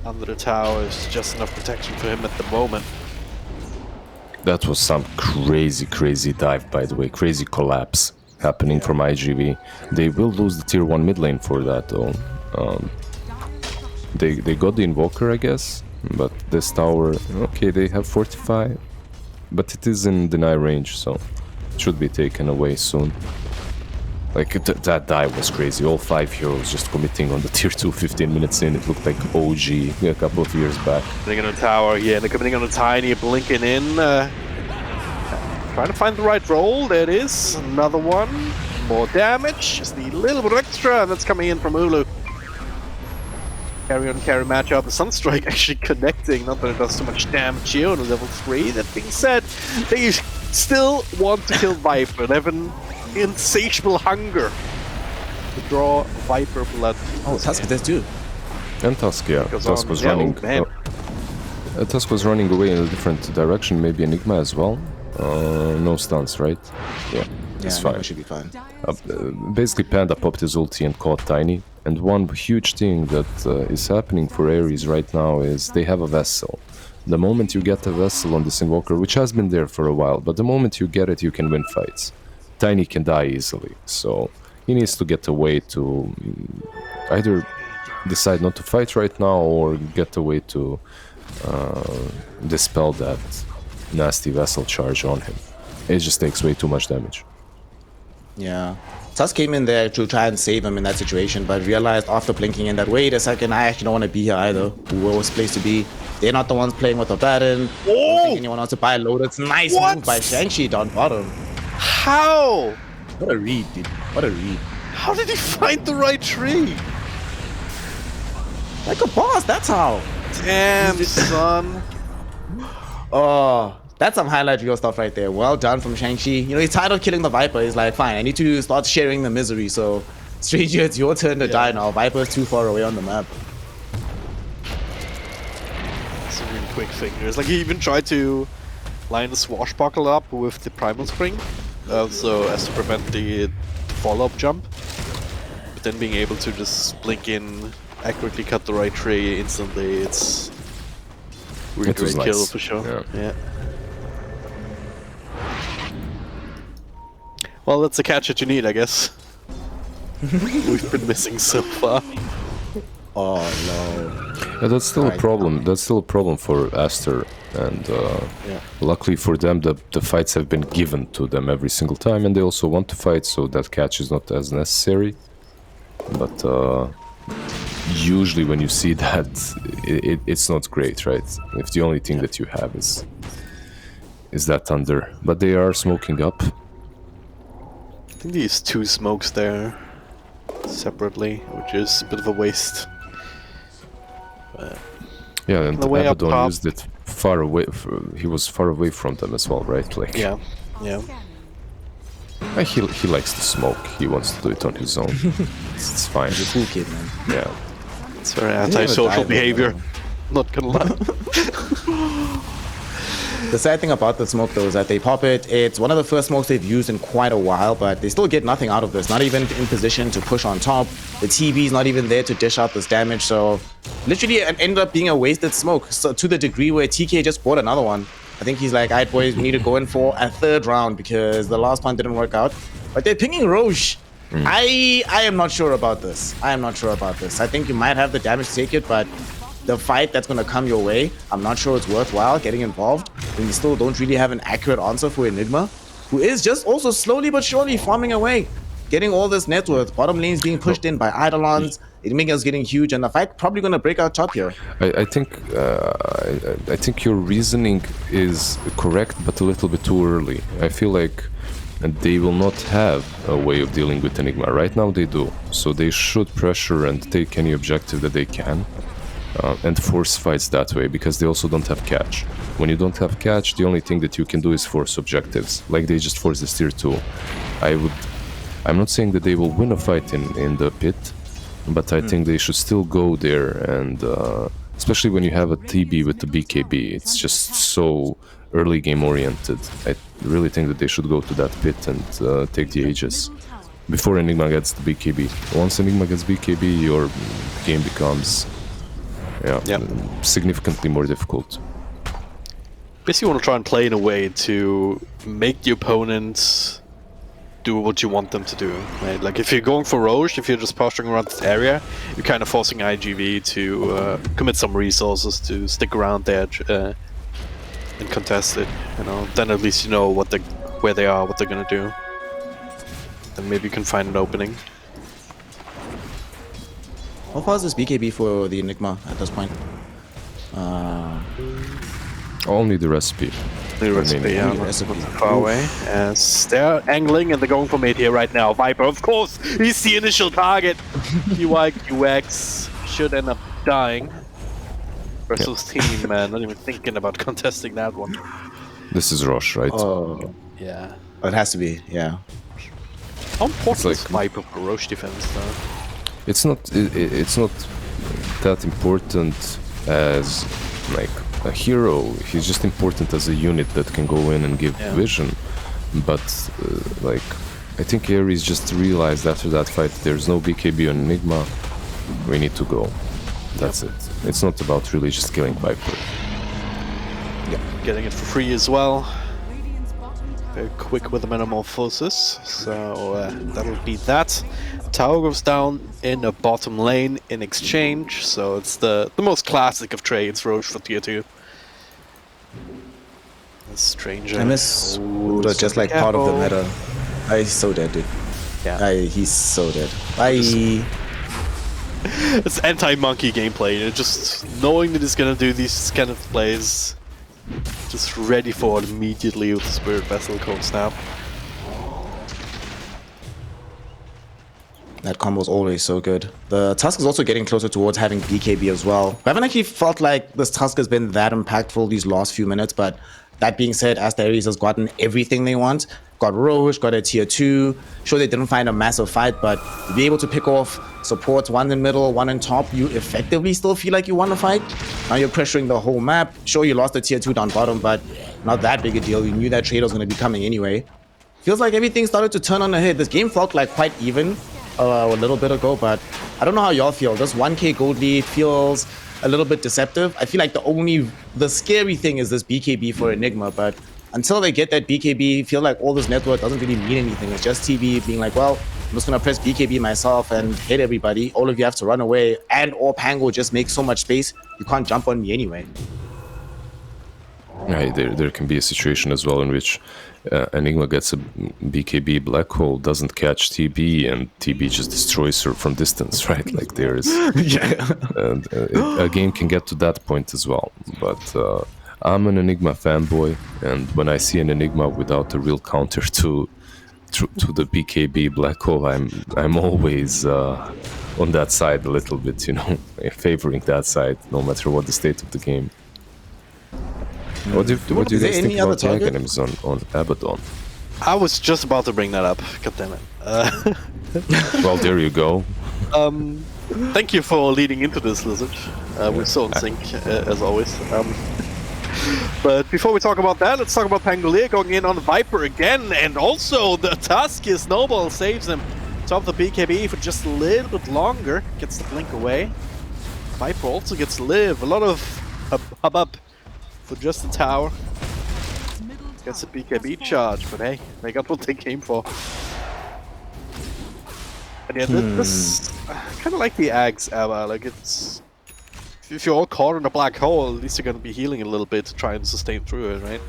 under the tower is just enough protection for him at the moment. That was some crazy dive, by the way, crazy collapse happening from iG.V. They will lose the tier 1 mid lane for that though. They got the Invoker, I guess, but this tower, okay, they have 45. But it is in deny range, so it should be taken away soon. Like, that dive was crazy. All 5 heroes just committing on the tier 2 15 minutes in. It looked like OG a couple of years back. Committing on the tower, yeah, they're committing on the tiny, blinking in. Trying to find the right roll. There it is. Another one. More damage. Just need a little bit extra, and that's coming in from Ulu. carry-on-carry matchup. The Sunstrike actually connecting, not that it does too much damage here on a level 3. That being said, they still want to kill Viper. They have an insatiable hunger to draw Viper blood. Oh, Tusk does too. And Tusk, yeah. Tusk was running. Tusk was running away in a different direction. Maybe Enigma as well. No stuns, right? Yeah, it's fine. Should be fine. Basically, Panda popped his ulti and caught Tiny. And one huge thing that is happening for Ares right now is they have a vessel. The moment you get a vessel on this Invoker, which has been there for a while, but the moment you get it, you can win fights. Tiny can die easily, so he needs to get a way to either decide not to fight right now or get a way to dispel that nasty vessel charge on him. It just takes way too much damage. Yeah. Tusk came in there to try and save him in that situation, but realized after blinking in that, wait a second, I actually don't want to be here either. Who was placed to be? They're not the ones playing with the Baron. I don't think anyone wants to buy loaded. Nice move by Shang-Chi down bottom. How? What a read, dude. What a read. How did he find the right tree? Like a boss, that's how. Damn, son. Oh, that's some highlight reel stuff right there. Well done from Shang-Chi. You know, he's tired of killing the Viper. He's like, fine, I need to start sharing the misery. So, Stranger, it's your turn to die now. Viper's too far away on the map. It's a really quick fingers. Like, he even tried to line the swashbuckle up with the Primal Spring. So, as to prevent the follow-up jump. But then being able to just blink in, accurately cut the right tree instantly, it's really great kill for sure. Yeah. Well, that's the catch that you need, I guess. We've been missing so far. Oh no. Yeah, that's still a problem. That's still a problem for Aster, and luckily for them, the fights have been given to them every single time, and they also want to fight, so that catch is not as necessary. But usually, when you see that, it's not great, right? If the only thing that you have is that under, but they are smoking up. I think these two smokes there separately, which is a bit of a waste. Yeah, and Abaddon used it far away. He was far away from them as well, right? Like, yeah. He likes to smoke. He wants to do it on his own. It's fine. He's a cool kid, man. Yeah. It's very antisocial behavior. Not gonna lie. The sad thing about the smoke though is that they pop it. It's one of the first smokes they've used in quite a while, but they still get nothing out of this. Not even in position to push on top. The TB's not even there to dish out this damage, so literally it ended up being a wasted smoke. So to the degree where TK just bought another one. I think he's like, alright boys, we need to go in for a third round because the last one didn't work out. But they're pinging Roche. I am not sure about this. I think you might have the damage to take it, but the fight that's going to come your way, I'm not sure it's worthwhile getting involved when you still don't really have an accurate answer for Enigma, who is just also slowly but surely farming away, getting all this net worth. Bottom lane's being pushed in by Eidolons, Enigma's getting huge, and the fight probably going to break out top here. I think your reasoning is correct, but a little bit too early. I feel like they will not have a way of dealing with Enigma. Right now they do, so they should pressure and take any objective that they can. And force fights that way, because they also don't have catch. When you don't have catch, the only thing that you can do is force objectives, like they just forced this tier 2. I'm not saying that they will win a fight in the pit, but I think they should still go there, and especially when you have a TB with the BKB, it's just so early game oriented. I really think that they should go to that pit and take the Aegis before Enigma gets the BKB. Once Enigma gets BKB, your game becomes significantly more difficult. Basically, you want to try and play in a way to make the opponents do what you want them to do. Right? Like if you're going for Roche, if you're just posturing around this area, you're kind of forcing iG.V to commit some resources to stick around there and contest it. You know, then at least you know where they are, what they're gonna do. Then maybe you can find an opening. How far is this BKB for the Enigma at this point? Only the recipe. The recipe, yeah, not far away. As they're angling and they're going for mid here right now. Viper, of course, he's the initial target. QI, QX should end up dying. Versus team, not even thinking about contesting that one. This is Roche, right? Oh, Yeah. it has to be. Yeah. How important like- is Viper for Roche defense, though? It's not. It's not that important as like a hero. He's just important as a unit that can go in and give vision. But like, I think Ares just realized after that fight, there's no BKB on Enigma. We need to go. That's it. It's not about really just killing Viper. Getting it for free as well. Very quick with the metamorphosis. So that'll be that. Tower goes down in the bottom lane in exchange. So it's the most classic of trades, Roche for tier 2. Stranger. I miss Ooh, was just like part of the meta. He's so dead, dude. Yeah. He's so dead. Bye. It's anti-monkey gameplay, you know, just knowing that he's gonna do these kind of plays, just ready for it immediately with the Spirit Vessel Cold Snap. That combo is always so good. The Tusk is also getting closer towards having BKB as well. I haven't actually felt like this Tusk has been that impactful these last few minutes, but that being said, Aster.A has gotten everything they want. Got Roche, got a tier 2. Sure, they didn't find a massive fight, but to be able to pick off supports, one in middle, one in top, you effectively still feel like you won a fight. Now you're pressuring the whole map. Sure, you lost a tier 2 down bottom, but not that big a deal. You knew that trade was going to be coming anyway. Feels like everything started to turn on the head. This game felt like quite even a little bit ago, but I don't know how y'all feel. This 1k gold lead feels a little bit deceptive. I feel like the scary thing is this BKB for Enigma, but until they get that BKB, I feel like all this network doesn't really mean anything. It's just TV being like, well, I'm just gonna press BKB myself and hit everybody. All of you have to run away, and or Pango just makes so much space, you can't jump on me anyway. Right, there can be a situation as well in which Enigma gets a BKB black hole, doesn't catch TB, and TB just destroys her from distance, right? Like there is, and a game can get to that point as well. But I'm an Enigma fanboy, and when I see an Enigma without a real counter to the BKB black hole, I'm always on that side a little bit, you know, favoring that side, no matter what the state of the game. What do you guys think about the mechanisms on Abaddon? I was just about to bring that up. God damn it. Well, there you go. Thank you for leading into this, Lizard. We're so in sync, as always. But before we talk about that, let's talk about Pangolier going in on Viper again, and also the Tusk Snowball saves him. Top the BKB for just a little bit longer, gets the blink away. Viper also gets live. A lot of hubbub for just the tower. Gets a BKB charge, but hey, they got what they came for. And yeah, this kind of like the Ags era. Like it's, if you're all caught in a black hole, at least you're gonna be healing a little bit to try and sustain through it,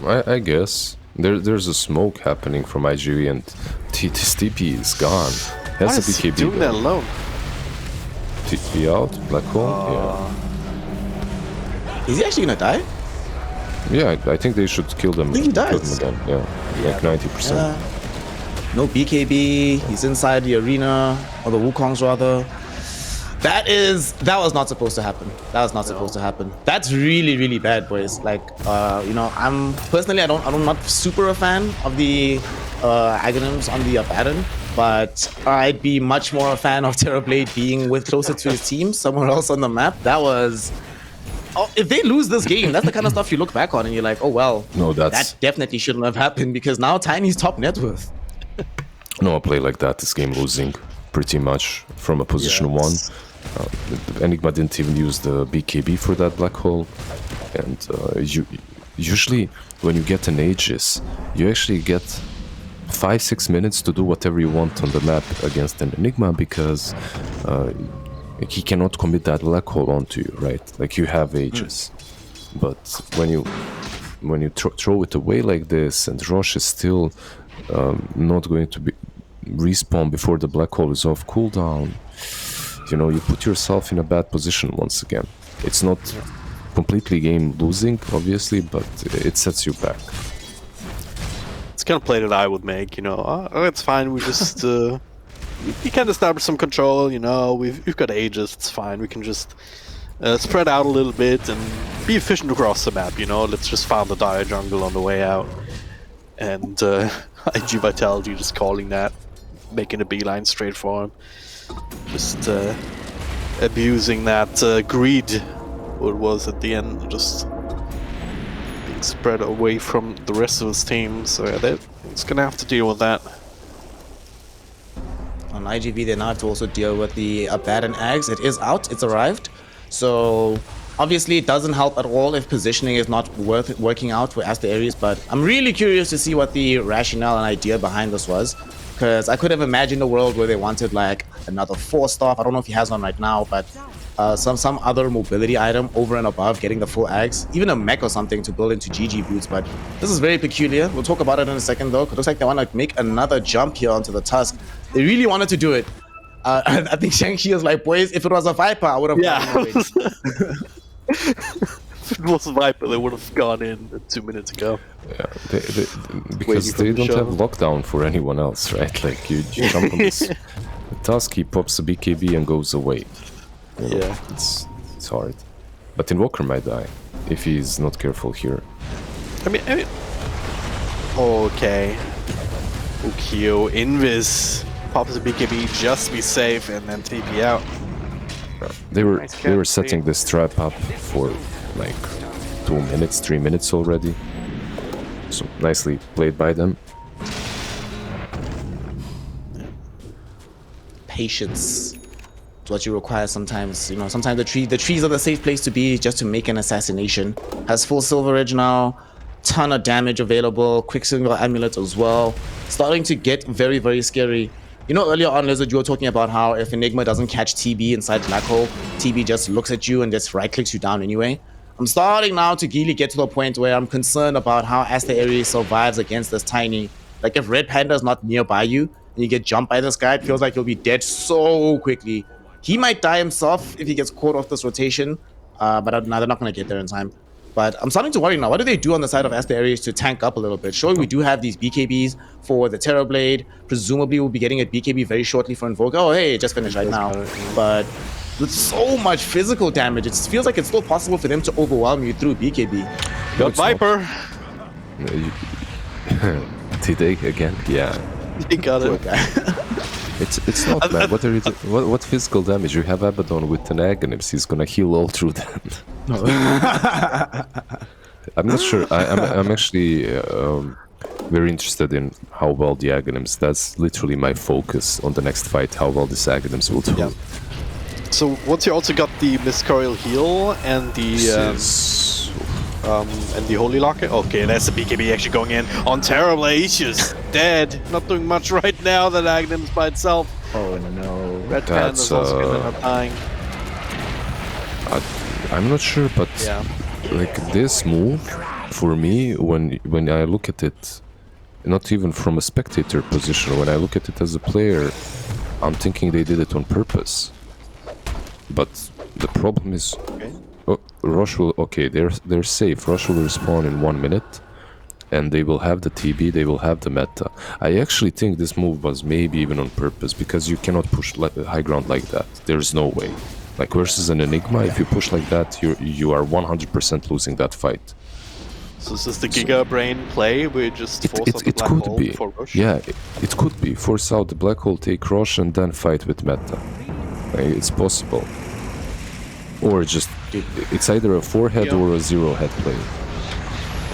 right? I guess there's a smoke happening from iG.V and TP is gone. Why Has a is he BKB doing that alone? TP out, black hole. Is he actually gonna die? Yeah, I think they should kill them. I think he kill dies. them again. Yeah, like 90%. No BKB, he's inside the arena, or the Wukongs rather. That was not supposed to happen. That was not supposed to happen. That's really, really bad, boys. Like, you know, I'm not super a fan of the agonyms on the Abaddon, but I'd be much more a fan of Terrorblade being with closer to his team, somewhere else on the map. That was... Oh, if they lose this game, that's the kind of stuff you look back on and you're like, oh well, No, that definitely shouldn't have happened, because now Tiny's top net worth. No, a play like that is game losing, pretty much, from a position 1. Enigma didn't even use the BKB for that black hole, and usually when you get an Aegis, you actually get 5-6 minutes to do whatever you want on the map against an Enigma, because he cannot commit that black hole onto you, right? Like, you have Aegis. But when you throw it away like this, and Roche is still not going to be respawn before the black hole is off cooldown, you know, you put yourself in a bad position once again. It's not completely game losing, obviously, but it sets you back. It's kind of play that I would make, you know. Oh, it's fine, we just we can establish some control. You know, we've got Aegis. It's fine. We can just spread out a little bit and be efficient across the map. You know, let's just farm the dire jungle on the way out. And iG Vitality just calling that, making a beeline straight for him, just abusing that greed. What it was at the end, just being spread away from the rest of his team. So yeah, it's gonna have to deal with that. On iG.V, they now have to also deal with the Abaddon Axe. It is out, it's arrived. So obviously it doesn't help at all if positioning is not working out for Aster.A, but I'm really curious to see what the rationale and idea behind this was. Because I could have imagined a world where they wanted like another 4-star. I don't know if he has one right now, but some other mobility item over and above getting the full axe, even a mech or something to build into GG boots. But this is very peculiar. We'll talk about it in a second though. It looks like they want to make another jump here onto the Tusk. They really wanted to do it. I think Shang-Chi is like, boys, if it was a Viper, I would have gone in. If it was a Viper, they would have gone in 2 minutes ago. Yeah, because they don't have lockdown for anyone else, right? Like you jump on this Tusk, he pops a BKB and goes away. You know, Yeah, it's hard. But Invoker might die if he's not careful here. I mean, okay. Ukyo, Invis pops a BKB just to be safe and then TP out. They were setting this trap up for like 2 minutes, 3 minutes already. So nicely played by them. Patience. It's what you require sometimes. You know, sometimes the trees are the safe place to be just to make an assassination. Has full Silver Edge now. Ton of damage available. Quicksilver Amulet as well. Starting to get very, very scary. You know, earlier on, Lizard, you were talking about how if Enigma doesn't catch TB inside Black Hole, TB just looks at you and just right-clicks you down anyway. I'm starting now to really get to the point where I'm concerned about how Aster.A survives against this tiny. Like, if Red Panda is not nearby you and you get jumped by this guy, it feels like you'll be dead so quickly. He might die himself if he gets caught off this rotation, but no, they're not going to get there in time. But I'm starting to worry now. What do they do on the side of Aster.A to tank up a little bit? Sure, we do have these BKBs for the Terrorblade. Presumably, we'll be getting a BKB very shortly for Invoker. Oh, hey, it just finished right now. But with so much physical damage, it feels like it's still possible for them to overwhelm you through BKB. Got Viper! Did they again? Yeah. He got it. It's not bad. What physical damage? You have Abaddon with an Aghanims. He's gonna heal all through that. I'm not sure. I'm actually very interested in how well the Aghanims. That's literally my focus on the next fight. How well this Aghanims will do. Yeah. So once you also got the Miscoil heal and the Holy Locket. Okay, that's the BKB actually going in on Terrorblade. He's just dead. Not doing much right now. That Aghanims by itself. Oh no. Red Panda's also gonna end up dying. I'm not sure, but Yeah. like this move, for me, when I look at it, not even from a spectator position, when I look at it as a player, I'm thinking they did it on purpose. But the problem is, Rosh will, okay, they're safe. Rosh will respawn in 1 minute, and they will have the TB, they will have the meta. I actually think this move was maybe even on purpose, because you cannot push high ground like that. There's no way. Like versus an Enigma, if you push like that, you are 100% losing that fight. So is this the Giga Brain play? We just force out the Black Hole for Rosh? Yeah, it could be. Force out the Black Hole, take Rosh, and then fight with meta. Like, it's possible. Or just, it's either a 4-head or a 0-head play.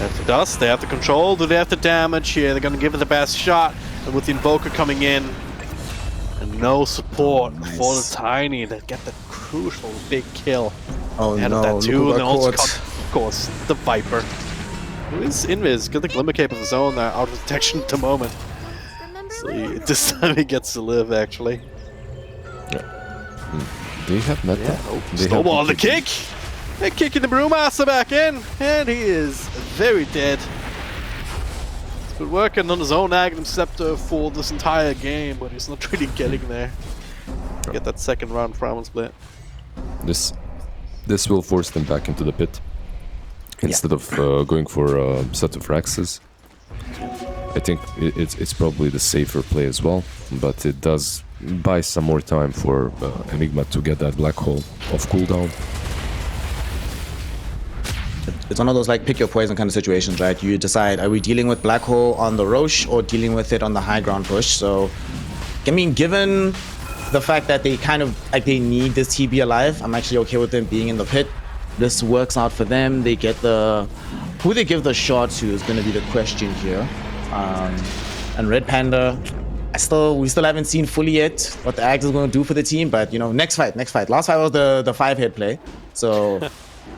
If it does, they have the control. Do they have the damage here? They're gonna give it the best shot. And with the Invoker coming in, and no support for the Tiny, they get the crucial big kill. Oh Ahead no, of that too, look and who also got got, caught. of course, the Viper. Who is Invis? Got the Glimmer Cape of his own there, out of detection at the moment. So this time he gets to live, actually. They have meta. Yeah, They snowball have the kick! They're kicking the Brewmaster back in, and he is very dead. He's been working on his own Aghanim Scepter for this entire game, but he's not really getting there. Get that second round Framen split. This will force them back into the pit instead of going for a set of Raxes. I think it's probably the safer play as well, but it does buy some more time for Enigma to get that black hole off cooldown. It's one of those like pick your poison kind of situations, right? You decide, are we dealing with black hole on the Roche or dealing with it on the high ground push? So, I mean, given the fact that they kind of like they need this TB alive, I'm actually okay with them being in the pit. This works out for them. They get the who they give the shot to is going to be the question here. And Red Panda, we still haven't seen fully yet what the Ags is going to do for the team. But you know, next fight. Last fight was the 5-head play, so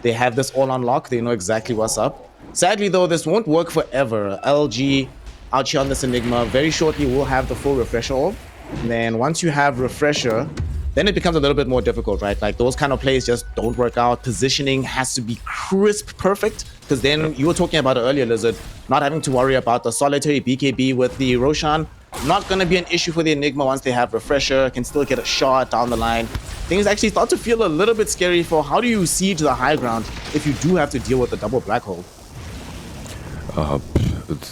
they have this all on lock. They know exactly what's up. Sadly though, this won't work forever. LG out here on this Enigma very shortly will have the full refresher orb. And then once you have refresher, then it becomes a little bit more difficult, right? Like those kind of plays just don't work out. Positioning has to be crisp, perfect, because then you were talking about it earlier, Lizard, not having to worry about the solitary BKB with the Roshan. Not going to be an issue for the Enigma once they have refresher, can still get a shot down the line. Things actually start to feel a little bit scary for how do you siege the high ground if you do have to deal with the double black hole.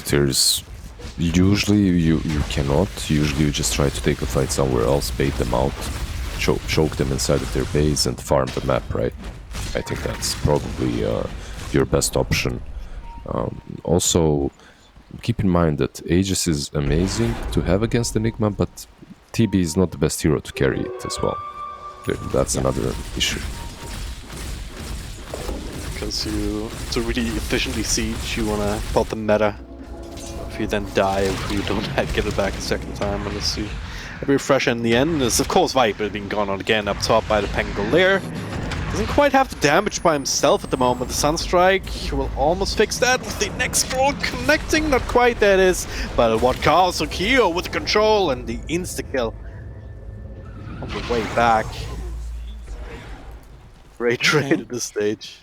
There's usually you cannot. Usually you just try to take a fight somewhere else, bait them out, choke them inside of their base and farm the map, right? I think that's probably your best option. Also, keep in mind that Aegis is amazing to have against Enigma, but TB is not the best hero to carry it as well. That's another issue. Because to really efficiently siege, you want to pop the meta. If you then die, if you don't get it back a second time, unless you refresh in the end. There's of course Viper being gone on again up top by the Pangolier. Doesn't quite have the damage by himself at the moment. The Sunstrike will almost fix that with the next scroll connecting. Not quite, that is. But what Castle Kyo with the control and the insta-kill on the way back. Great trade at this stage.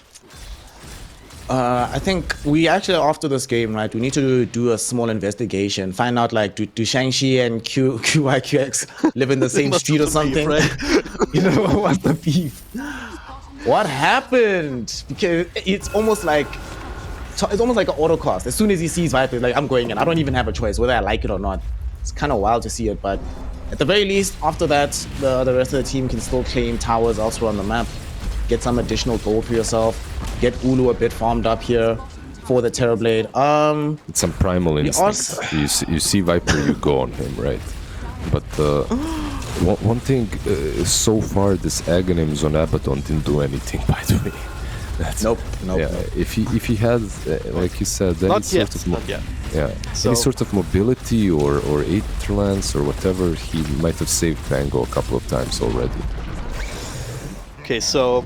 I think we actually, after this game, right, we need to do a small investigation. Find out, like, do Shang-Chi and QYQX live in the same street or something? Beef, right? You know, what's the beef? What happened? Because it's almost like an autocast. As soon as he sees Viper, like, I'm going in. I don't even have a choice, whether I like it or not. It's kind of wild to see it, but at the very least, after that, the rest of the team can still claim towers elsewhere on the map. Get some additional gold for yourself. Get Ulu a bit farmed up here for the Terrorblade. It's some primal instinct. You see Viper, you go on him, right? But one thing, so far this Aghanims on Abaddon didn't do anything, by the way. Nope. Yeah, if he had, like you said, any sort of any sort of mobility or Aether Lance or whatever, he might have saved Pango a couple of times already. Okay, so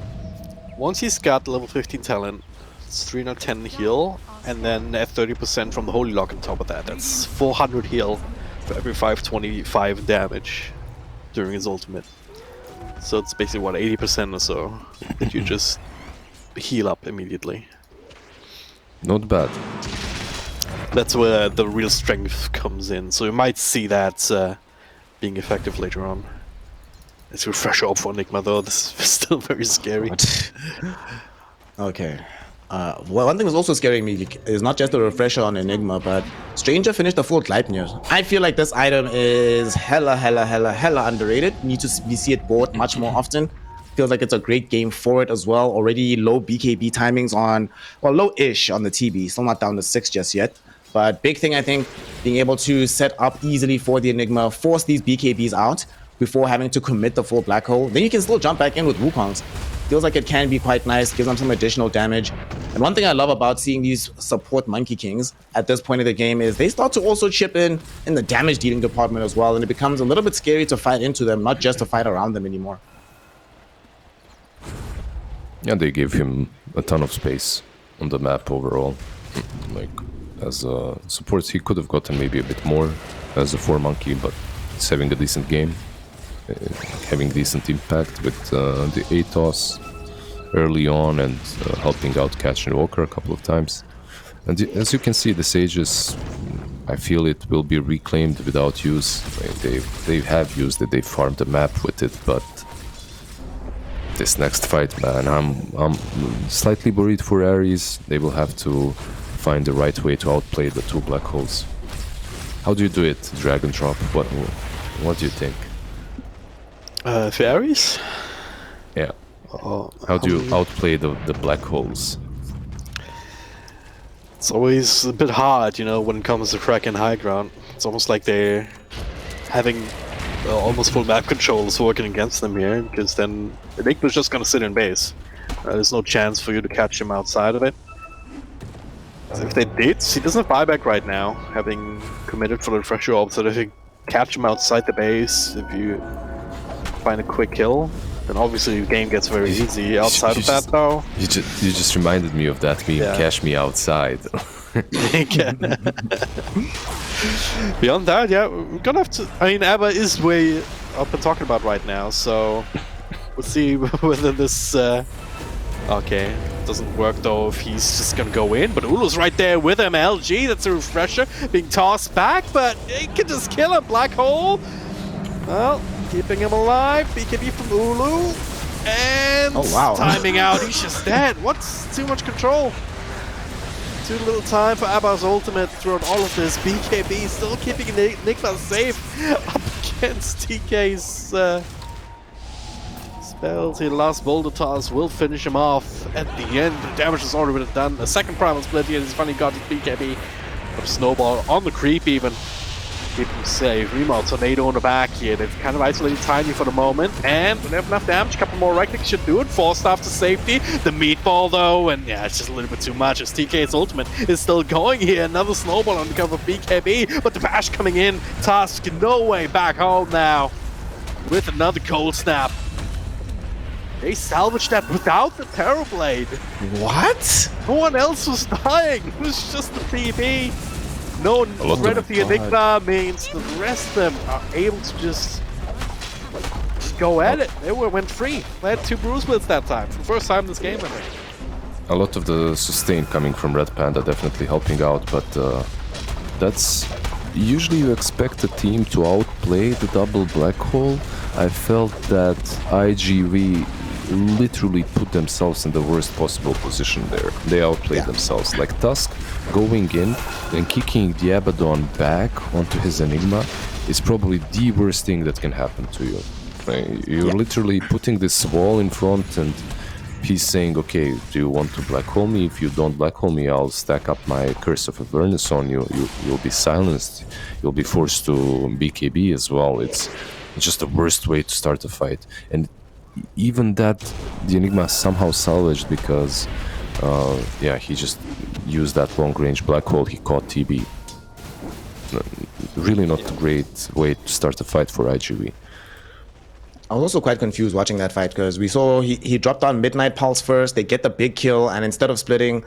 once he's got level 15 talent, it's 310 heal, and then at 30% from the Holy Lock on top of that. That's 400 heal for every 525 damage during his ultimate. So it's basically, what, 80% or so that you just heal up immediately. Not bad. That's where the real strength comes in, so you might see that being effective later on. It's refresh up for Enigma though, this is still very scary. Okay. Well, one thing that's also scaring me is not just the refresher on Enigma, but Stranger finished the full Gleipnir. I feel like this item is hella underrated. Need to see it bought much more often. Feels like it's a great game for it as well. Already low BKB timings on, well, low-ish on the TB. Still not down to 6 just yet. But big thing, I think, being able to set up easily for the Enigma, force these BKBs out before having to commit the full black hole. Then you can still jump back in with Wukongs. Feels like it can be quite nice, gives them some additional damage. And one thing I love about seeing these support Monkey Kings at this point of the game is they start to also chip in the damage dealing department as well, and it becomes a little bit scary to fight into them, not just to fight around them anymore. Yeah, they gave him a ton of space on the map overall. Like, as a support, he could have gotten maybe a bit more as a 4-monkey, but he's having a decent game. Having decent impact with the Atos early on and helping out Catch and Walker a couple of times. And as you can see, the Sages, I feel it will be reclaimed without use. They have used it, they farmed the map with it, but this next fight, man, I'm slightly worried for Ares. They will have to find the right way to outplay the two black holes. How do you do it, Dragon Drop? What do you think? Fairies? Yeah. Oh, How do you outplay the black holes? it's always a bit hard, you know, when it comes to cracking high ground. It's almost like they're having almost full map controls working against them here, because then Enigma's just gonna sit in base. There's no chance for you to catch him outside of it. So if they did, he doesn't have buyback right now, having committed for the refresher orb, so if you catch him outside the base, if you find a quick kill, then obviously the game gets very easy. Outside of that, though, you just reminded me of that meme. Yeah. Cash me outside. Beyond that, yeah, we're gonna have to. I mean, Abba is way up and talking about right now, so we'll see whether this. Okay, doesn't work though if he's just gonna go in. But Ulu's right there with him. LG, that's a refresher, being tossed back, but he can just kill him. Black hole. Well, keeping him alive. BKB from Ulu. And Oh, wow. timing out. He's just dead. What's too much control? Too little time for Abba's ultimate throughout all of this. BKB still keeping Enigma safe up against TK's spells. He last boulder toss will finish him off at the end. The damage has already been done. A second primal split here. He's finally got his BKB. From Snowball on the creep even. Keep him safe. Remote tornado in the back here. They've kind of isolated Tiny for the moment. And when they have enough damage, a couple more right clicks should do it. Force staff to safety. The meatball though, and yeah, it's just a little bit too much as TK's ultimate is still going here. Another snowball on the cover of BKB, but the bash coming in. Tusk, no way back home now. With another cold snap. They salvaged that without the Terrorblade. What? No one else was dying. It was just the PB. No threat of the Enigma means the rest of them are able to just go at it. They went free. They had 2 bruise splits that time. For the first time in this game, I think. A lot of the sustain coming from Red Panda definitely helping out, but that's usually you expect a team to outplay the double black hole. I felt that iG.V literally put themselves in the worst possible position there. They outplayed themselves. Like Tusk going in and kicking the Abaddon back onto his Enigma is probably the worst thing that can happen to you. You're literally putting this wall in front and he's saying, okay, do you want to black hole me? If you don't black hole me, I'll stack up my Curse of Avernus on you. You'll be silenced. You'll be forced to BKB as well. It's just the worst way to start a fight. And even that, the Enigma somehow salvaged because, he just used that long-range black hole. He caught TB. Really not a great way to start a fight for iG.V. I was also quite confused watching that fight because we saw he dropped down Midnight Pulse first, they get the big kill, and instead of splitting,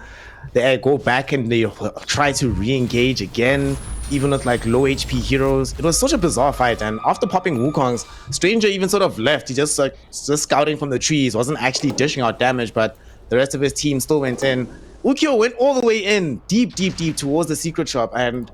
they go back and they try to re-engage again, even with like low HP heroes. It was such a bizarre fight, and after popping Wukong's, Stranger even sort of left. He just scouting from the trees, wasn't actually dishing out damage, but the rest of his team still went in. Ukyo went all the way in, deep towards the secret shop, and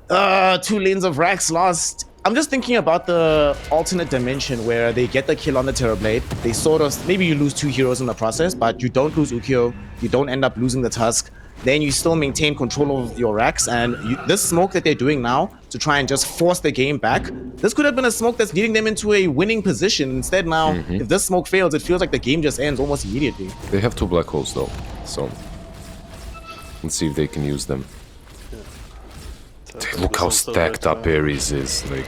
2 lanes of racks lost. I'm just thinking about the alternate dimension where they get the kill on the Terrorblade. They sort of, maybe you lose 2 heroes in the process, but you don't lose Ukyo, you don't end up losing the Tusk. Then you still maintain control of your racks, and this smoke that they're doing now to try and just force the game back, this could have been a smoke that's leading them into a winning position. Instead now, if this smoke fails, it feels like the game just ends almost immediately. They have 2 black holes though, so let's see if they can use them. Look how stacked up Ares is, like,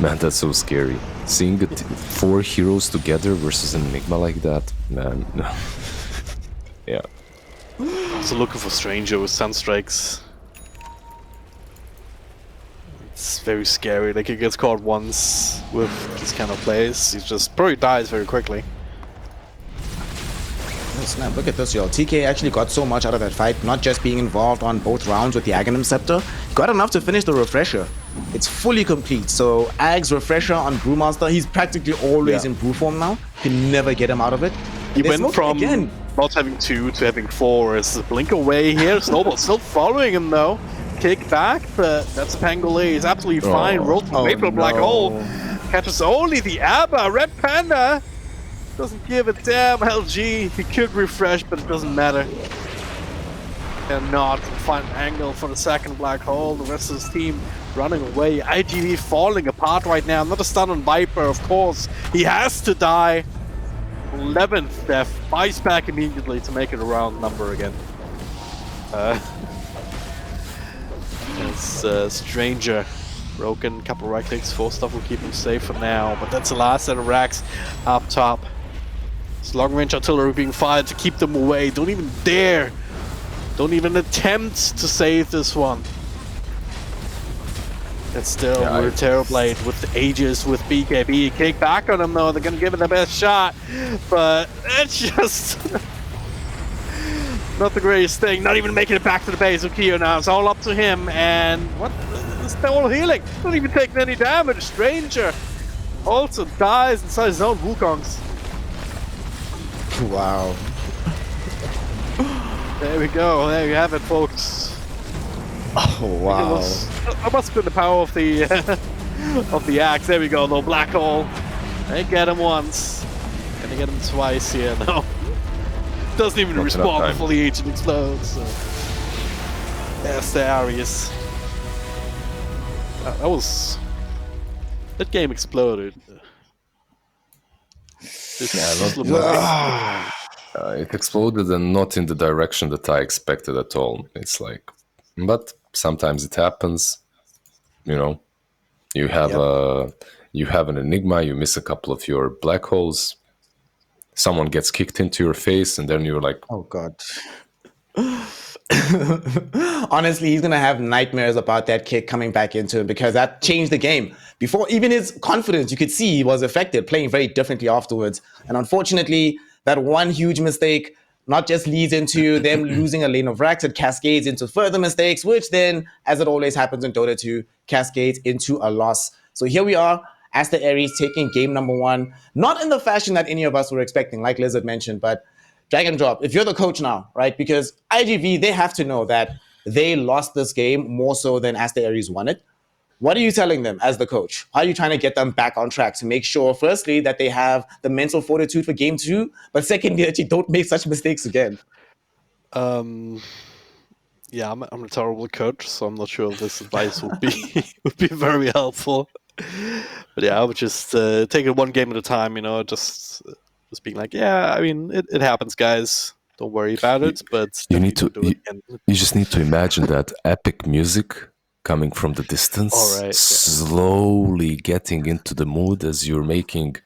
man, that's so scary. Seeing 4 heroes together versus an Enigma like that, man. Yeah. Also looking for Stranger with Sunstrikes. It's very scary, like he gets caught once with this kind of plays, he just probably dies very quickly. Oh snap, look at this, yo. TK actually got so much out of that fight, not just being involved on both rounds with the Aghanim Scepter, he got enough to finish the refresher. It's fully complete, so Ag's refresher on Brewmaster, he's practically always in brew form now. You can never get him out of it. He went from not having 2 to having 4 as the blink away here. Snowball still following him though. Kick back, but that's Pangolin. He's absolutely fine. Rolled away from Black Hole. Catches only the Abba. Red Panda doesn't give a damn. LG, he could refresh, but it doesn't matter. cannot find an angle for the second black hole. The rest of his team running away. iG.V falling apart right now. Not a stun on Viper, of course. He has to die. 11th death. Buys back immediately to make it a round number again. It's Stranger. Broken, couple right clicks, 4 stuff will keep him safe for now. But that's the last set of racks up top. It's long range artillery being fired to keep them away. Don't even dare. Don't even attempt to save this one. It's still Terrorblade with Aegis, with BKB. Kick back on them though, they're gonna give it the best shot. But it's just not the greatest thing. Not even making it back to the base of Kyo now. It's all up to him. And what? It's all healing. Not even taking any damage. Stranger also dies inside his own Wukongs. Wow. There we go. There you have it, folks. Oh wow. That must have been the power of the of the axe. There we go. Though black hole. They get him once. Gonna get him twice here. No. Doesn't even respond before the agent explodes. So. There's the Aries. That game exploded. It exploded and not in the direction that I expected at all. It's like, but sometimes it happens. You know, you have an enigma, you miss a couple of your black holes, someone gets kicked into your face, and then you're like, oh god. Honestly, he's gonna have nightmares about that kick coming back into him, because that changed the game. Before, even his confidence, you could see he was affected, playing very differently afterwards. And unfortunately, that one huge mistake not just leads into them losing a lane of racks, it cascades into further mistakes, which then, as it always happens in Dota 2, cascades into a loss. So here we are, Aster.A taking game number 1, not in the fashion that any of us were expecting, like Lizard mentioned, but drag and drop. If you're the coach now, right? Because iG.V, they have to know that they lost this game more so than Aster.A's won it. What are you telling them as the coach? How are you trying to get them back on track to make sure, firstly, that they have the mental fortitude for game 2, but secondly, that you don't make such mistakes again? Yeah, I'm a terrible coach, so I'm not sure if this advice would be very helpful. But yeah, I would just take it one game at a time, you know, just being like, yeah, I mean, it happens, guys. Don't worry about it. But you just need to imagine that epic music coming from the distance, slowly getting into the mood as you're making,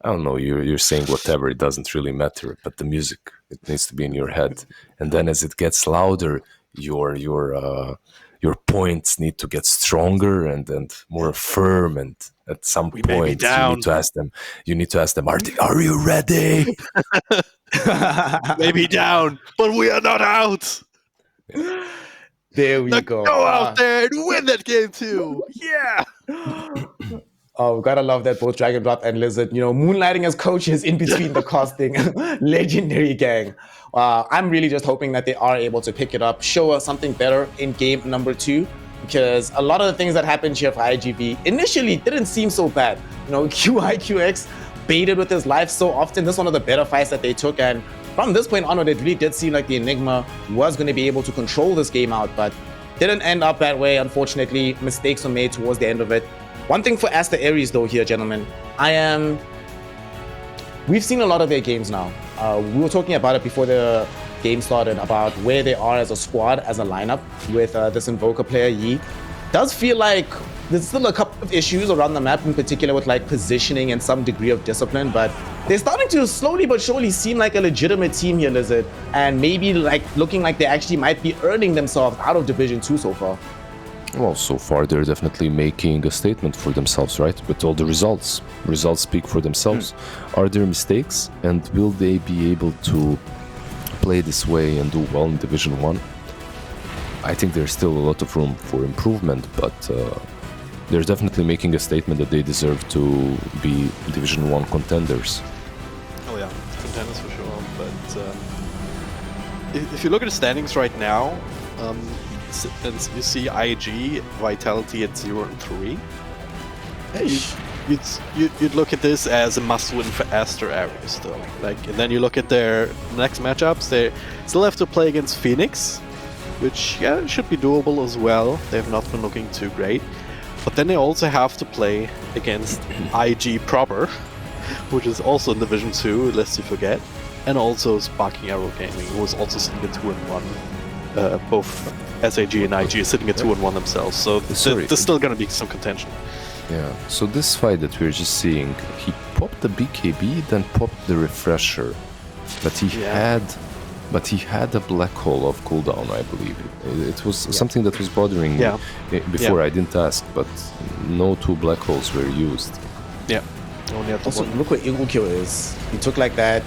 I don't know, you're saying whatever, it doesn't really matter, but the music, it needs to be in your head. And then as it gets louder, your points need to get stronger and more firm, and at some point you need to ask them, are you ready? Maybe down, but we are not out. There we go. Go out there and win that game too. Yeah. Oh, gotta love that both Dragon Drop and Lizard, you know, moonlighting as coaches in between the casting. Legendary gang. I'm really just hoping that they are able to pick it up, show us something better in game number 2, because a lot of the things that happened here for iG.V initially didn't seem so bad. You know, QIQX baited with his life so often. This is one of the better fights that they took, and from this point onward, it really did seem like the Enigma was going to be able to control this game out, but didn't end up that way. Unfortunately, mistakes were made towards the end of it. One thing for Aster.A though here, gentlemen, we've seen a lot of their games now. We were talking about it before the game started, about where they are as a squad, as a lineup with this Invoker player, Yi. Does feel like there's still a couple of issues around the map, in particular with like positioning and some degree of discipline, but they're starting to slowly but surely seem like a legitimate team here, Lizard, and maybe like looking like they actually might be earning themselves out of Division 2 so far. Well, so far they're definitely making a statement for themselves, right? With all the results. Results speak for themselves. Are there mistakes? And will they be able to play this way and do well in Division 1? I think there's still a lot of room for improvement, but they're definitely making a statement that they deserve to be Division 1 contenders. Oh yeah, contenders for sure. But if you look at the standings right now, and you see IG Vitality at 0 and 3, you'd look at this as a must-win for Aster.A still. Like, and then you look at their next matchups. They still have to play against Phoenix, which should be doable as well. They have not been looking too great. But then they also have to play against IG proper, which is also in Division 2, lest you forget, and also Sparking Arrow Gaming, who is also sitting at 2-1. Both SAG and IG are sitting at 2-1 themselves, so there's still going to be some contention. Yeah, so this fight that we're just seeing, he popped the BKB, then popped the refresher, but he had a black hole of cooldown, I believe. It was something that was bothering me before. I didn't ask, but no 2 black holes were used. Yeah. Also, look where Igukyo is. He took like that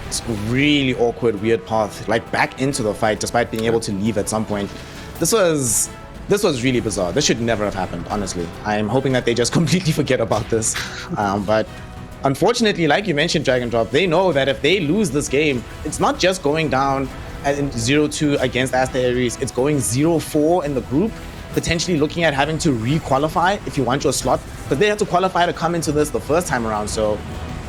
really awkward, weird path, like back into the fight, despite being able to leave at some point. This was really bizarre. This should never have happened, honestly. I'm hoping that they just completely forget about this. But unfortunately, like you mentioned, Dragon Drop, they know that if they lose this game, it's not just going down in 0-2 against Aster.A. It's going 0-4 in the group, potentially looking at having to re-qualify if you want your slot, but they had to qualify to come into this the first time around. So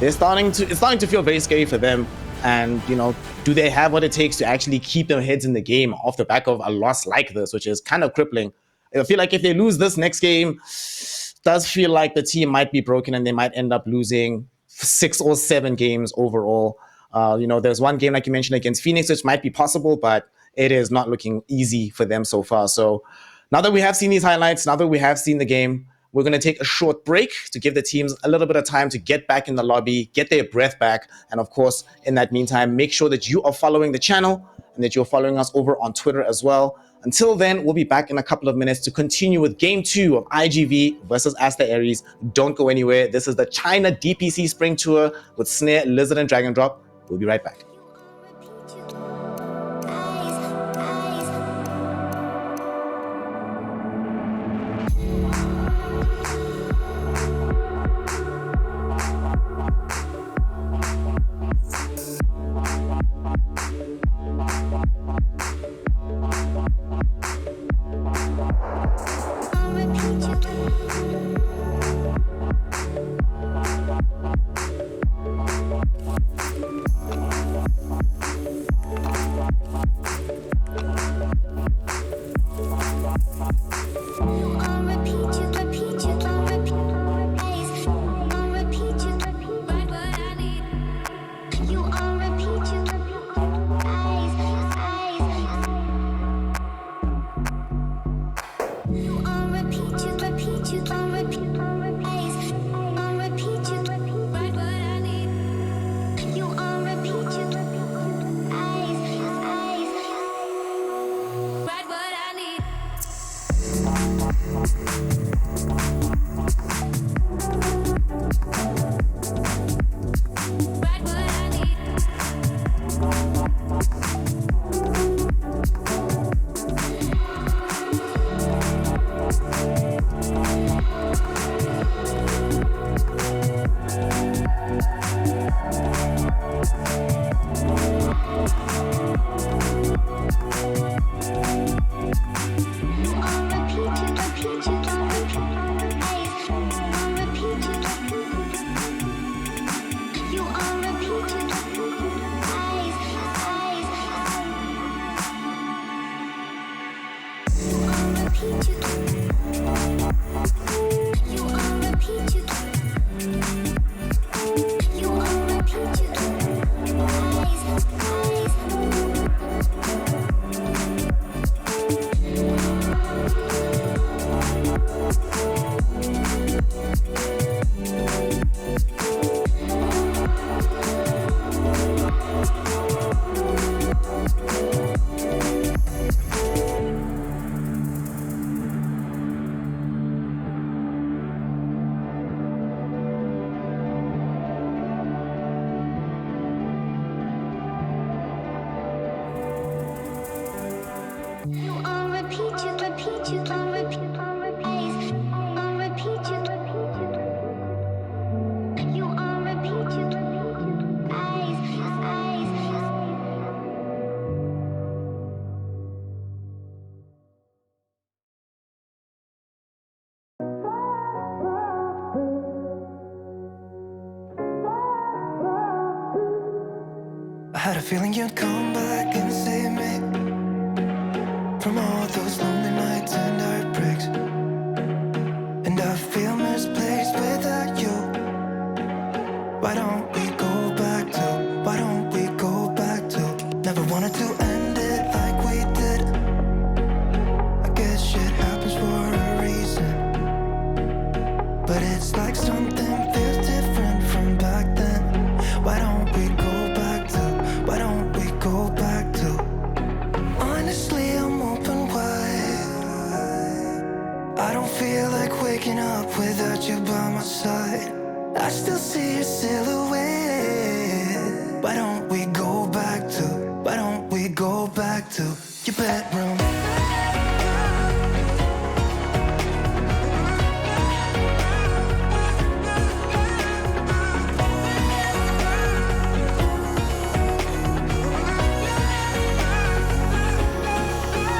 it's starting to feel very scary for them. And, you know, do they have what it takes to actually keep their heads in the game off the back of a loss like this, which is kind of crippling? I feel like if they lose this next game, it does feel like the team might be broken and they might end up losing 6 or 7 games overall. You know, there's one game, like you mentioned, against Phoenix, which might be possible, but it is not looking easy for them so far. So now that we have seen these highlights, now that we have seen the game, we're going to take a short break to give the teams a little bit of time to get back in the lobby, get their breath back. And of course, in that meantime, make sure that you are following the channel and that you're following us over on Twitter as well. Until then, we'll be back in a couple of minutes to continue with Game 2 of iG.V versus Aster.A. Don't go anywhere. This is the China DPC Spring Tour with Snare, Lizard, and Dragon Drop. We'll be right back. I had a feeling you'd come back and save me from all the but it's like something feels different from back then. Why don't we go back to? Why don't we go back to? Honestly, I'm open wide. I don't feel like waking up without you by my side. I still see your silhouette. Why don't we go back to? Why don't we go back to your bedroom?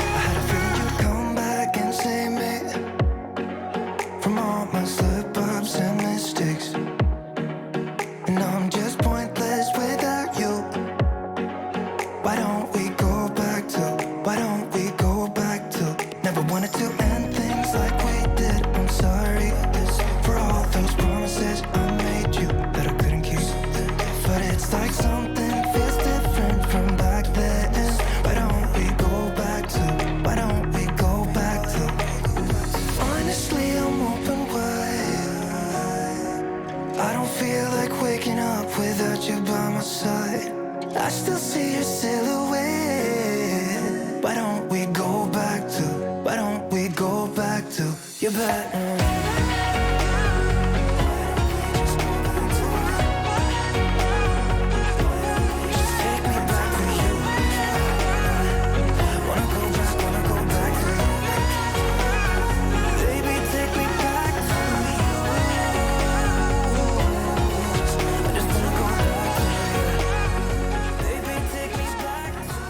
I had a feeling you'd come back and save me from all my slip-ups and mistakes. And I'm just pointless without you. Why don't we go back to? Why don't we go back to? Never wanted to end things like we did. I'm sorry for all those promises I made you that I couldn't keep. But it's like something feels different from back then. Why don't we go back to? Why don't we go back to? Honestly, I'm open wide. I don't feel like waking up without you by my side. I still see your silhouette. Why don't we go back to? Why don't we go back to your bedroom? Just take me back to you. Wanna go back to you. Baby, take me back to you. I just wanna go back to you. Baby, take me back to you.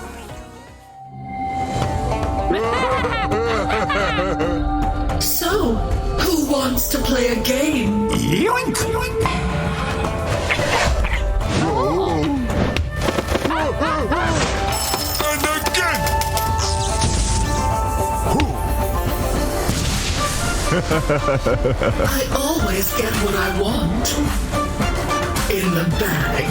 So, who wants to play a game? Yoink! And again! I always get what I want. In the bag.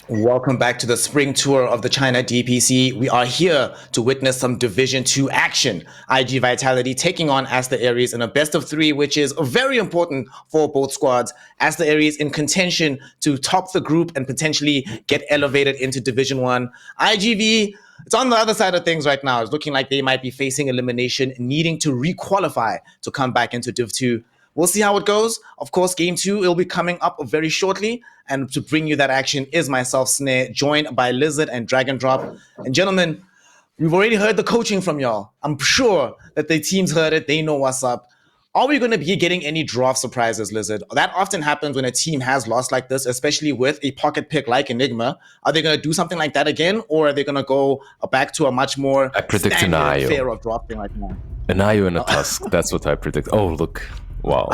Welcome back to the spring tour of the China DPC. We are here to witness some Division 2 action. IG Vitality taking on Aster.A in a best of 3, which is very important for both squads. Aster.A in contention to top the group and potentially get elevated into Division 1. iG.V, it's on the other side of things right now. It's looking like they might be facing elimination, needing to re-qualify to come back into Div 2. We'll see how it goes. Of course, Game 2 will be coming up very shortly. And to bring you that action is myself, Snare, joined by Lizard and Dragon Drop. And gentlemen, we've already heard the coaching from y'all. I'm sure that the teams heard it. They know what's up. Are we going to be getting any draft surprises, Lizard? That often happens when a team has lost like this, especially with a pocket pick like Enigma. Are they going to do something like that again? Or are they going to go back to a much more I predict an standard IO. fare of drafting like that? An IO and a Tusk. That's what I predict. Oh, look. Wow.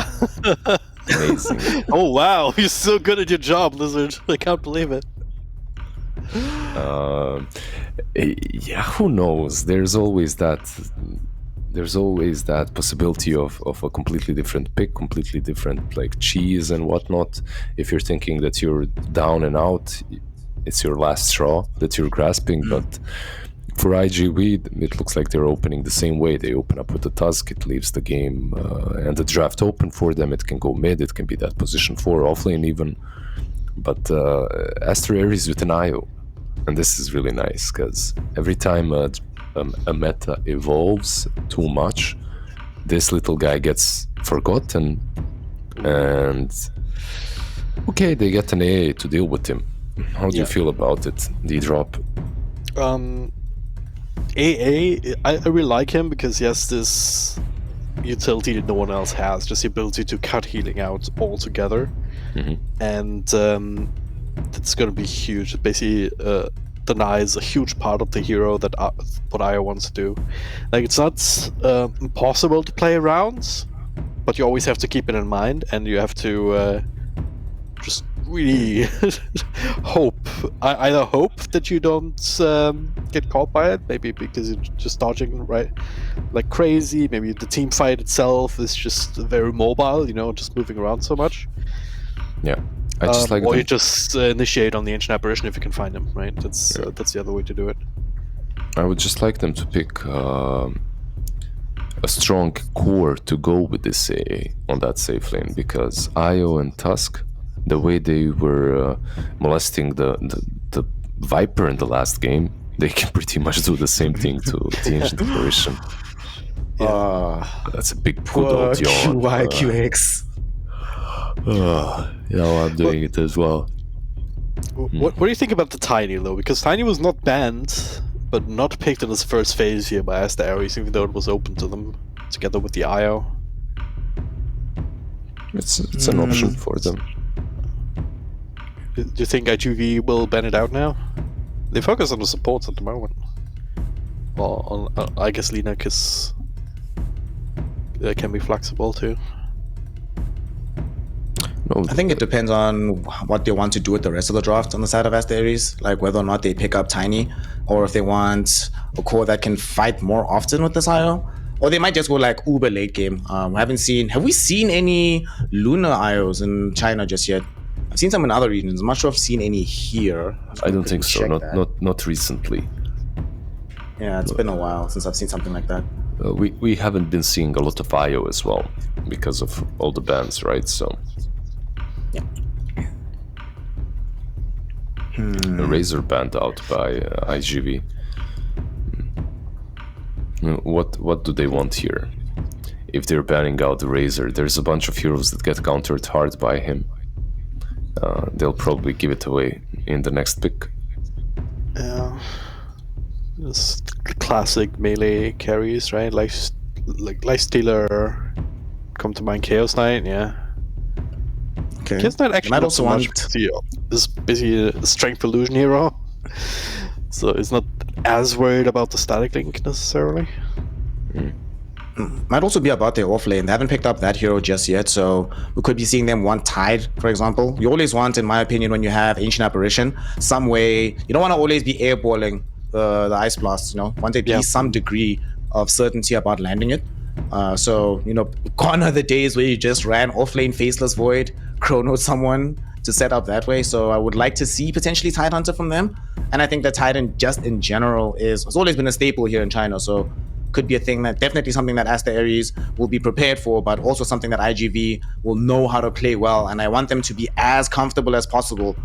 Amazing. Oh wow, you're so good at your job, Lizard. I can't believe it. Yeah, who knows? There's always that possibility of a completely different pick, completely different like cheese and whatnot. If you're thinking that you're down and out, it's your last straw that you're grasping. But for iG.V, it looks like they're opening the same way. They open up with the Tusk, it leaves the game and the draft open for them. It can go mid, it can be that position 4, offlane even. But Aster.A is with an IO. And this is really nice, because every time a meta evolves too much, this little guy gets forgotten. And okay, they get an AA to deal with him. How do you feel about it, D-Drop? AA, I really like him because he has this utility that no one else has, just the ability to cut healing out altogether. And that's going to be huge. It basically denies a huge part of the hero that what I wants to do. Like, it's not impossible to play around, but you always have to keep it in mind, and you have to just really either hope that you don't get caught by it, maybe because you're just dodging like crazy, maybe the team fight itself is just very mobile, just moving around so much. Yeah, I just like or you just initiate on the Ancient Apparition if you can find him, right? That's the other way to do it. I would just like them to pick a strong core to go with this AA on that safe lane, because IO and Tusk, the way they were molesting the Viper in the last game, they can pretty much do the same thing to the Ancient Apparition. That's a big Poor kudo, Dion. QIQX. Yeah, I'm doing it as well. What do you think about the Tiny, though? Because Tiny was not banned, but not picked in his first phase here by Aster.A, even though it was open to them, together with the IO. It's an option for them. Do you think iG.V will ban it out now? They focus on the supports at the moment. Well, I guess Linux can be flexible too. No, I think it depends on what they want to do with the rest of the draft on the side of Aster.A, like whether or not they pick up Tiny, or if they want a core that can fight more often with this IO, or they might just go like uber late game. Have we seen any Lunar IOs in China just yet? I've seen some in other regions. I'm not sure if I've seen any here. I don't think so. Not recently. Yeah, it's been a while since I've seen something like that. We haven't been seeing a lot of IO as well because of all the bans, right? So yeah. A Razor banned out by iG.V. What do they want here? If they're banning out the Razor, there's a bunch of heroes that get countered hard by him. They'll probably give it away in the next pick. Yeah, it's classic melee carries, right? Like Lifestealer, come to mind. Chaos Knight, yeah. Okay. Chaos Knight actually might not also so much want is busy a strength illusion hero, so it's not as worried about the static link necessarily. Might also be about their off lane. They haven't picked up that hero just yet, so we could be seeing them want Tide, for example. You always want, in my opinion, when you have Ancient Apparition, some way, you don't want to always be airballing the Ice Blast, you know? Want at least some degree of certainty about landing it. So, you know, gone are the days where you just ran off lane Faceless Void, chronoed someone to set up that way. So I would like to see potentially Tide Hunter from them. And I think that Titan just in general has always been a staple here in China, so could be a thing that definitely something that Aster.A will be prepared for, but also something that iG.V will know how to play well. And I want them to be as comfortable as possible,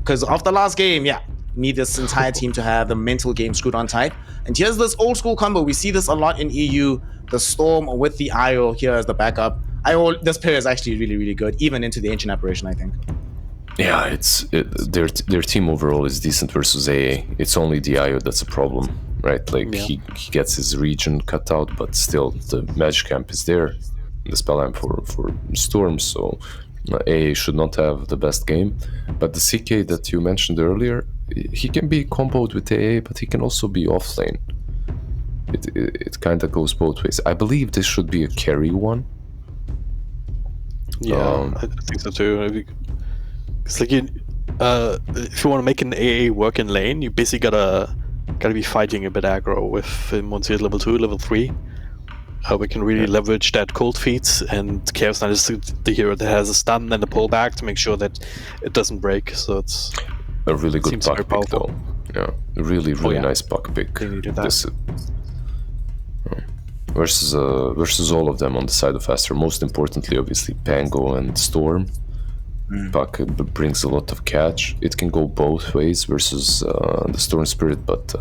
because after the last game, need this entire team to have the mental game screwed on tight. And here's this old school combo. We see this a lot in EU, the Storm with the IO here as the backup. This pair is actually really, really good, even into the Ancient Apparition, I think. Yeah, their team overall is decent versus AA. It's only the IO that's a problem, right? Like he gets his region cut out, but still the magic camp is there, the spell amp for Storm. So AA should not have the best game. But the CK that you mentioned earlier, he can be comboed with AA, but he can also be off lane. It kind of goes both ways. I believe this should be a carry one. Yeah, I think so too. It's like if you want to make an AA work in lane, you basically gotta be fighting a bit aggro with him once he's level 2, level 3. We can really leverage that cold feet, and Chaos Knight is the hero that has a stun and a pullback to make sure that it doesn't break. So it's a really good puck pick, though. Yeah, really nice puck pick. They needed that. Versus all of them on the side of Aster. Most importantly, obviously, Pango and Storm. Puck brings a lot of catch. It can go both ways versus the Storm Spirit, but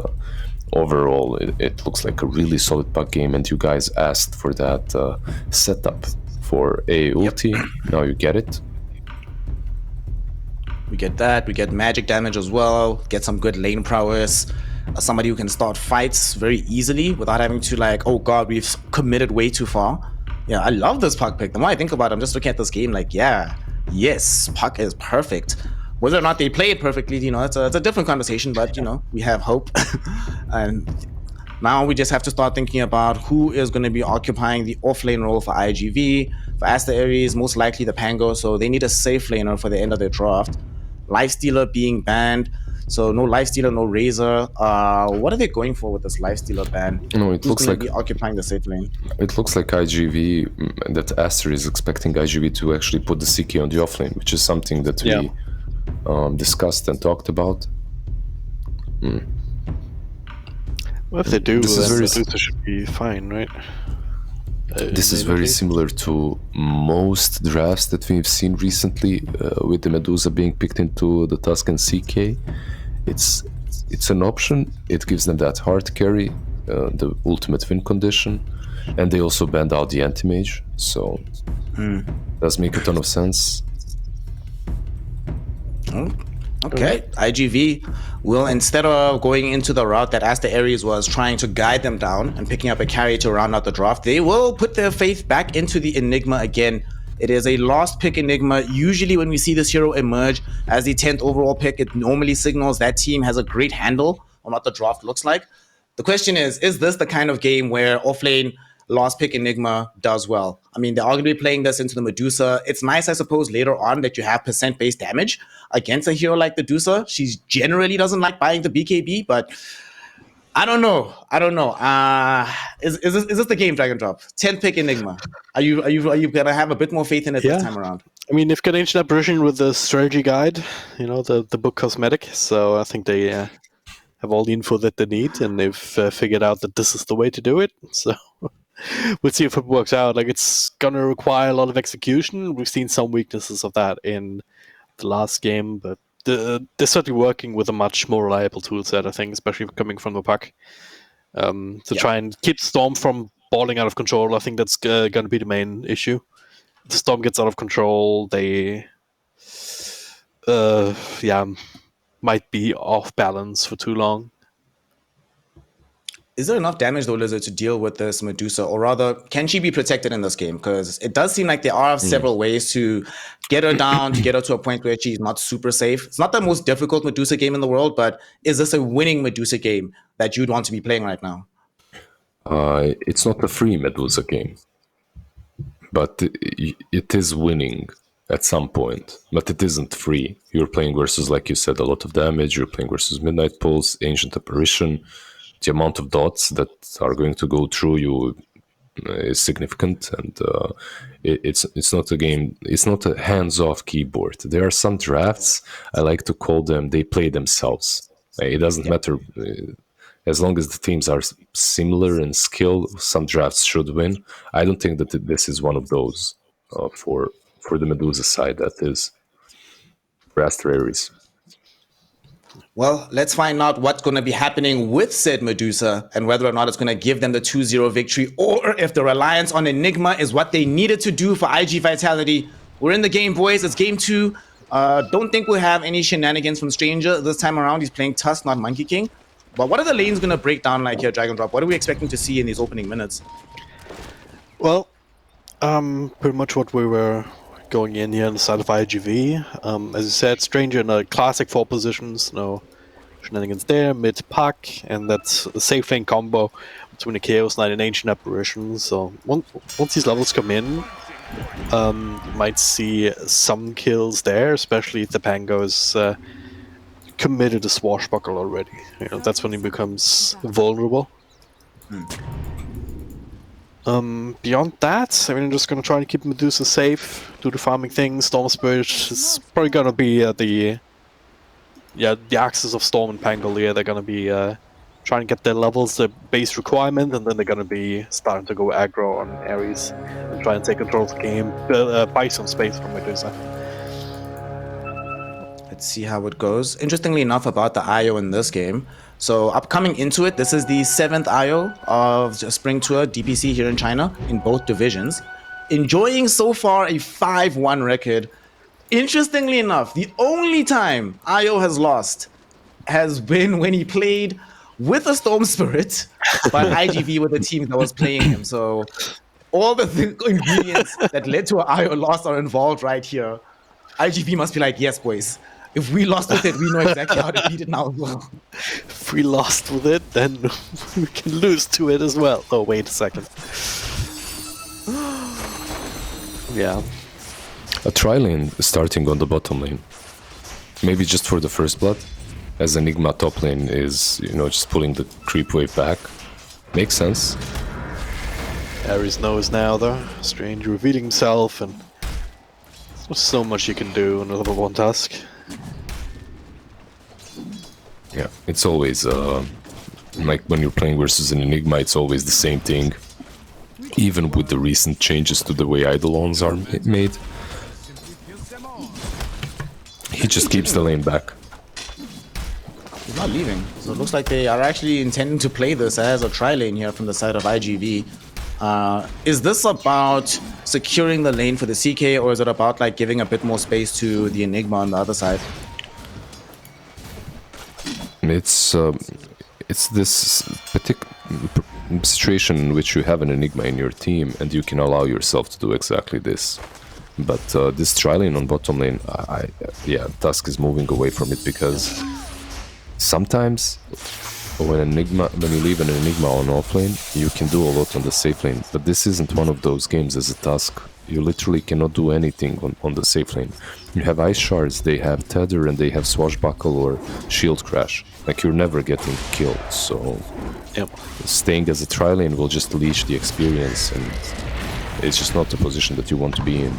overall, it looks like a really solid puck game. And you guys asked for that setup for a ulti. Now you get it. We get that. We get magic damage as well. Get some good lane prowess. Somebody who can start fights very easily without having to like, oh god, we've committed way too far. Yeah, I love this puck pick. The more I think about it, I'm just looking at this game like, yes, puck is perfect. Whether or not they play it perfectly, you know, it's a different conversation, but, you know, we have hope. And now we just have to start thinking about who is going to be occupying the off-lane role for iG.V. For Aster.A is most likely the Pango, so they need a safe laner for the end of their draft. Lifestealer being banned, so no Lifestealer, no Razor. What are they going for with this Lifestealer ban? No, it looks like be occupying the safe lane. It looks like iG.V, that Aster is expecting iG.V to actually put the CK on the offlane, which is something that we discussed and talked about. Well, if they do, then the Luther should be fine, right? This is very similar to most drafts that we've seen recently, with the Medusa being picked into the Tusk and CK. It's an option. It gives them that hard carry, the ultimate win condition, and they also banned out the anti-mage, so does make a ton of sense. Okay, iG.V will, instead of going into the route that Aster.A was trying to guide them down and picking up a carry to round out the draft, they will put their faith back into the Enigma again. It is a last pick Enigma. Usually when we see this hero emerge as the 10th overall pick, it normally signals that team has a great handle on what the draft looks like. The question is this the kind of game where offlane last pick Enigma does well? I mean, they're arguably playing this into the Medusa. It's nice, I suppose, later on that you have percent-based damage against a hero like Medusa. She generally doesn't like buying the BKB, but I don't know. Is this the game, Dragon Drop? 10th pick Enigma. Are you gonna have a bit more faith in it this time around? I mean, they've got Ancient Apparition with the strategy guide, the book cosmetic. So I think they have all the info that they need, and they've figured out that this is the way to do it. So we'll see if it works out. Like, it's gonna require a lot of execution. We've seen some weaknesses of that in the last game, but they're certainly working with a much more reliable tool set, I think, especially coming from the puck. To try and keep Storm from balling out of control. I think that's going to be the main issue. If the Storm gets out of control, they might be off balance for too long. Is there enough damage, though, Lizard, to deal with this Medusa? Or rather, can she be protected in this game? Because it does seem like there are several ways to get her down, to get her to a point where she's not super safe. It's not the most difficult Medusa game in the world, but is this a winning Medusa game that you'd want to be playing right now? It's not a free Medusa game, but it is winning at some point. But it isn't free. You're playing versus, like you said, a lot of damage. You're playing versus Midnight Pulse, Ancient Apparition. The amount of dots that are going to go through you is significant, and it's not a game. It's not a hands-off keyboard. There are some drafts, I like to call them, they play themselves. It doesn't matter as long as the teams are similar in skill. Some drafts should win. I don't think that this is one of those for the Medusa side. That is for Aster.A. Well, let's find out what's going to be happening with said Medusa and whether or not it's going to give them the 2-0 victory, or if the reliance on Enigma is what they needed to do for IG Vitality. We're in the game, boys. It's game 2. Don't think we'll have any shenanigans from Stranger this time around. He's playing Tusk, not Monkey King. But what are the lanes going to break down like here, Dragon Drop? What are we expecting to see in these opening minutes? Well, pretty much what we were going in here on the side of iG.V. As you said, Stranger in a classic 4 positions, no shenanigans there, mid puck, and that's a safe lane combo between the Chaos Knight and Ancient Apparition. So once these levels come in, you might see some kills there, especially if the Pango is committed to Swashbuckle already. That's when he becomes vulnerable. Beyond that, I mean, I'm just going to try and keep Medusa safe, do the farming thing. Storm Spirit is probably going to be the axis of Storm and Pangolier. They're going to be trying to get their levels, the base requirement, and then they're going to be starting to go aggro on Ares and try and take control of the game, buy some space from Medusa. Let's see how it goes. Interestingly enough about the IO in this game, so upcoming into it, this is the 7th IO of Spring Tour DPC here in China in both divisions. Enjoying so far a 5-1 record. Interestingly enough, the only time IO has lost has been when he played with a Storm Spirit, but iG.V with the team that was playing him. So all the ingredients that led to an IO loss are involved right here. iG.V must be like, yes, boys. If we lost with it, we know exactly how to beat it now as well. If we lost with it, then we can lose to it as well. Oh, wait a second. Yeah. A tri-lane starting on the bottom lane. Maybe just for the first blood, as Enigma top lane is, just pulling the creep wave back. Makes sense. Ares knows now, though. Strange revealing himself, and there's not so much you can do on a level 1 task. Yeah, it's always like when you're playing versus an Enigma, it's always the same thing. even with the recent changes to the way Eidolons are made. He just keeps the lane back. He's not leaving. So it looks like they are actually intending to play this as a tri-lane here from the side of iG.V. Is this about securing the lane for the CK, or is it about like giving a bit more space to the Enigma on the other side? It's this particular situation in which you have an Enigma in your team and you can allow yourself to do exactly this. But this tri-lane on bottom lane, Tusk is moving away from it because sometimes when you leave an Enigma on offlane, you can do a lot on the safe lane. But this isn't one of those games as a Tusk. You literally cannot do anything on the safe lane. You have Ice Shards, they have Tether, and they have Swashbuckle or Shield Crash. Like, you're never getting killed, so staying as a tri-lane will just leash the experience, and it's just not the position that you want to be in.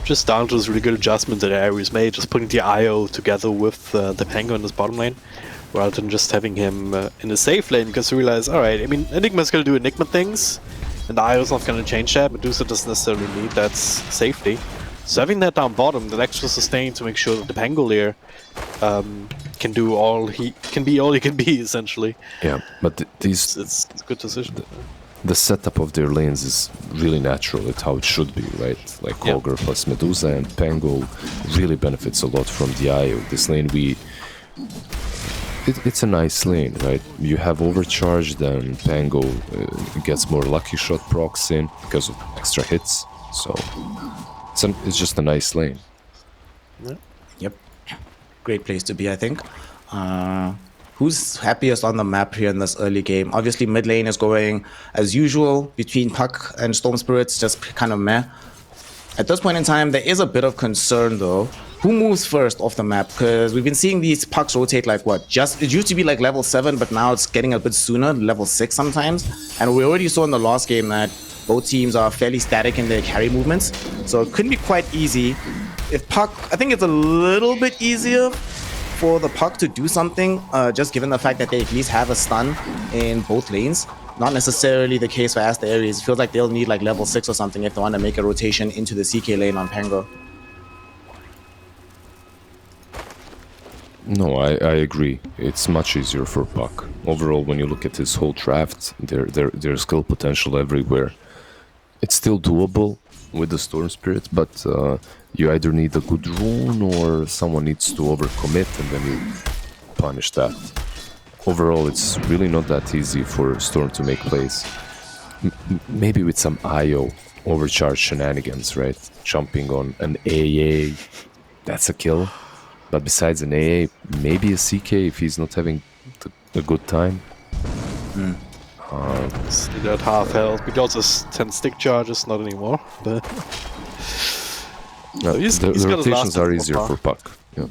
Just down to this really good adjustment that Ares made, just putting the IO together with the Pango in his bottom lane, rather than just having him in the safe lane, because you realize, alright, I mean, Enigma's gonna do Enigma things, and the IO's not gonna change that. Medusa doesn't necessarily need that safety. So having that down bottom, that extra sustain to make sure that the Pangolier can do all he can be, essentially. Yeah, but it's a good decision. The setup of their lanes is really natural. It's how it should be, right? Like Ogre plus Medusa and Pango really benefits a lot from the IO. This lane it's a nice lane, right? You have Overcharge, then Pango gets more Lucky Shot procs in because of extra hits. So it's just a nice lane. Yep. Great place to be, I think. Who's happiest on the map here in this early game? Obviously, mid lane is going as usual between Puck and Storm Spirits, just kind of meh. At this point in time, there is a bit of concern though. Who moves first off the map? Because we've been seeing these Pucks rotate like what? It used to be like level 7, but now it's getting a bit sooner, level 6 sometimes. And we already saw in the last game that both teams are fairly static in their carry movements. So it couldn't be quite easy. If Puck, I think it's a little bit easier for the Puck to do something, just given the fact that they at least have a stun in both lanes. Not necessarily the case for Aster.A. It feels like they'll need like level 6 or something if they want to make a rotation into the CK lane on Pango. No, I agree. It's much easier for Puck. Overall, when you look at this whole draft, there's skill potential everywhere. It's still doable with the Storm Spirit, but you either need a good rune or someone needs to overcommit and then you punish that. Overall, it's really not that easy for Storm to make plays. Maybe with some IO overcharge shenanigans, right? Jumping on an AA, that's a kill. But besides an AA, maybe a CK if he's not having a good time. Still at half health, but also 10 stick charges, not anymore. But so the rotations are easier for Puck. Yeah.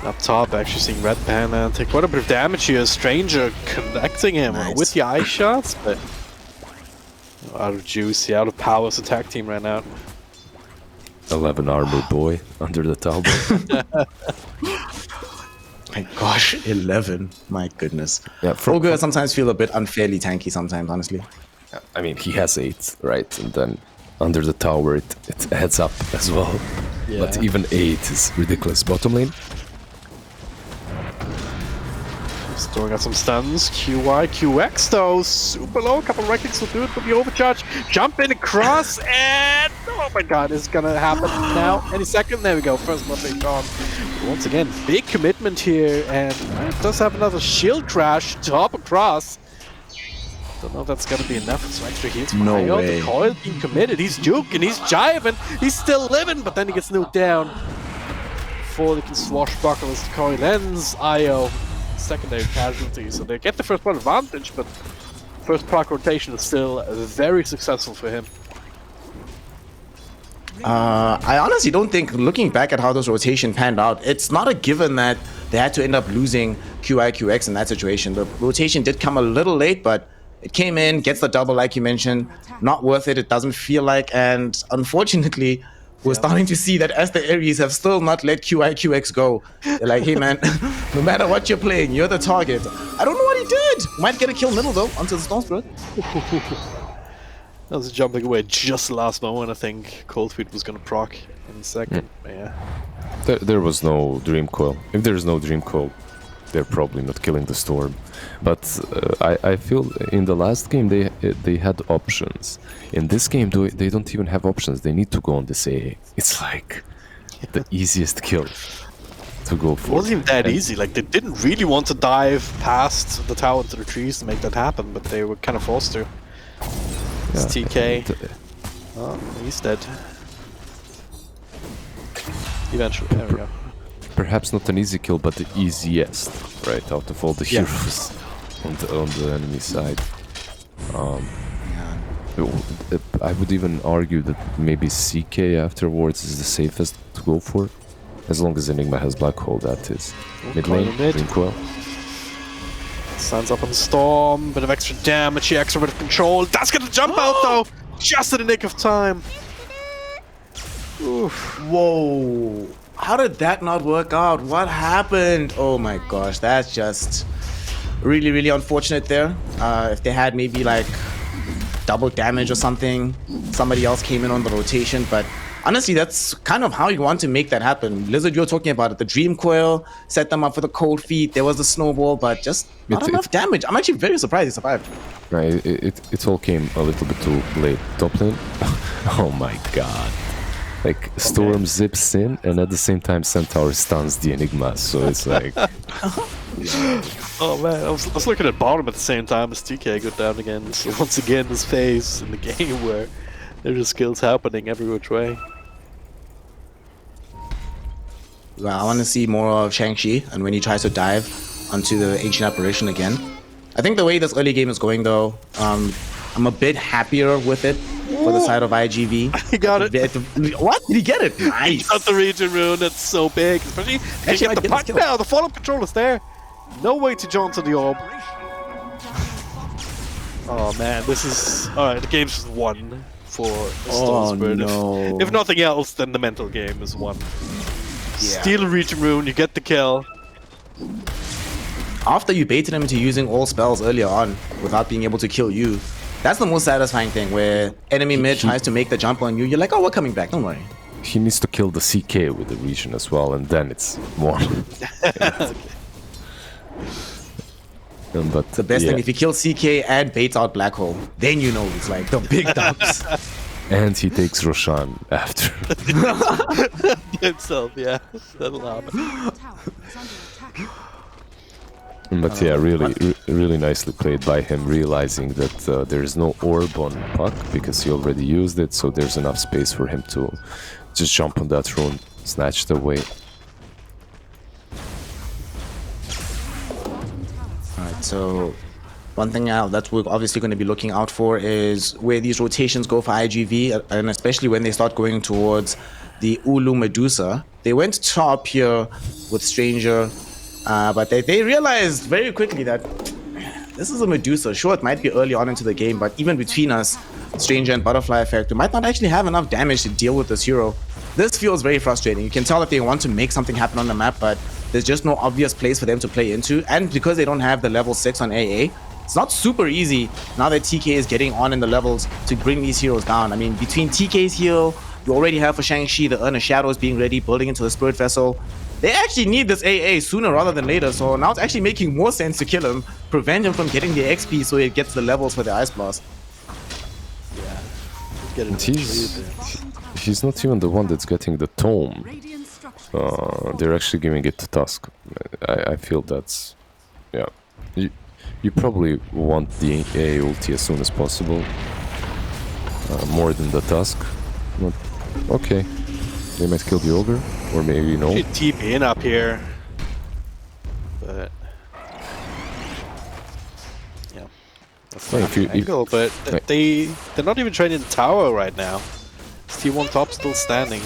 Up top, actually seeing Red Panda take quite a bit of damage here. Stranger connecting him with the eye shots, but out of juice, out of powers attack team right now. 11 armor boy under the towel. My gosh, 11. My goodness. Yeah, Ogre sometimes feel a bit unfairly tanky sometimes, honestly. I mean, he has 8, right? And then under the tower, it adds up as well. Yeah. But even 8 is ridiculous. Bottom lane. Throwing out some stuns. QY, QX though, super low. A couple of right clicks will do it, but the overcharge. Jump in across, and oh my god, it's gonna happen now. Any second. There we go. First blood being gone. Once again, big commitment here, and it does have another shield crash to hop across. Don't know if that's gonna be enough. Some extra heals from IO. The coil being committed. He's juking, he's jiving, he's still living, but then he gets nuked down. Before they can swashbuckle as the coil ends, IO. Secondary casualty, so they get the first one advantage, but first proc rotation is still very successful for him. I honestly don't think, looking back at how this rotation panned out, it's not a given that they had to end up losing QX in that situation. The rotation did come a little late, but it came in, gets the double like you mentioned. Not worth it, it doesn't feel like, and unfortunately, we're starting to see that Aster.A have still not let QX go. They're like, hey man, no matter what you're playing, you're the target. I don't know what he good. Might get a kill middle though onto the Storm Spirit. That was jumping away just the last moment. I think Cold Feet was gonna proc in a second. Yeah. There was no Dream Coil. If there's no Dream Coil, they're probably not killing the Storm. But I feel in the last game they had options. In this game, they don't even have options. They need to go on this AA. It's like the easiest kill to go for. It wasn't even that easy. Like, they didn't really want to dive past the tower into the trees to make that happen, but they were kind of forced to. It's TK. Oh, he's dead. Eventually, there we go. Perhaps not an easy kill, but the easiest, right, out of all the heroes on the enemy side. I would even argue that maybe CK afterwards is the safest to go for, as long as Enigma has Black Hole, that is. Mid lane, Dream Coil. Stands up on the Storm, bit of extra damage, extra bit of control. That's gonna jump out though! Just in the nick of time. Oof. Whoa. How did that not work out? What happened? Oh my gosh, that's just really, really unfortunate there. If they had maybe like double damage or something, somebody else came in on the rotation, but honestly, that's kind of how you want to make that happen. Lizard, you're talking about it. The Dream Coil set them up for the Cold Feet. There was the snowball, but just not enough damage. I'm actually very surprised he survived. Right, it all came a little bit too late. Top lane? Oh my god. Like, Storm zips in, and at the same time Centaur stuns the Enigma, so it's like... Oh man, I was looking at bottom at the same time as TK got down again. So once again, this phase in the game where there's just skills happening every which way. Well, I want to see more of Shang-Chi and when he tries to dive onto the Ancient Apparition again. I think the way this early game is going though, I'm a bit happier with it for the side of iG.V. He got it. What? Did he get it? Nice. He got the region rune, that's so big. Especially if you get the puck now, the follow-up control is there. No way to jaunt to the orb. Oh man, this is... Alright, the game's just won for the Storm Spirit. No. If nothing else, then the mental game is won. Yeah. Steal a region rune, you get the kill. After you baited him into using all spells earlier on without being able to kill you, that's the most satisfying thing, where enemy mid tries to make the jump on you, you're like, oh, we're coming back, don't worry. He needs to kill the CK with the region as well, and then it's won. But the best thing, if you kill CK and baits out Black Hole, then you know it's like the big dubs. And he takes Roshan after. Himself, yeah. That'll happen. But yeah, really nicely played by him, realizing that there is no orb on Puck because he already used it, so there's enough space for him to just jump on that rune, snatch it away. Alright, so one thing that we're obviously going to be looking out for is where these rotations go for iG.V, and especially when they start going towards the Ulu Medusa. They went top here with Stranger, but they realized very quickly that this is a Medusa. Sure, it might be early on into the game, but even between us, Stranger and Butterfly Effect, we might not actually have enough damage to deal with this hero. This feels very frustrating. You can tell that they want to make something happen on the map, but there's just no obvious place for them to play into. And because they don't have the level 6 on AA, it's not super easy now that TK is getting on in the levels to bring these heroes down. I mean, between TK's heal, you already have for Shang-Chi the Urn of Shadows being ready, building into the Spirit Vessel. They actually need this AA sooner rather than later, so now it's actually making more sense to kill him, prevent him from getting the XP so he gets the levels for the Ice Blast. Yeah. He's not even the one that's getting the tome. They're actually giving it to Tusk. I feel that's... yeah. You probably want the AA ulti as soon as possible. More than the Tusk. But, okay. They might kill the Ogre, or maybe no. TP in up here. But... yeah. That's angle, but they're not even training the tower right now. T1 top still standing.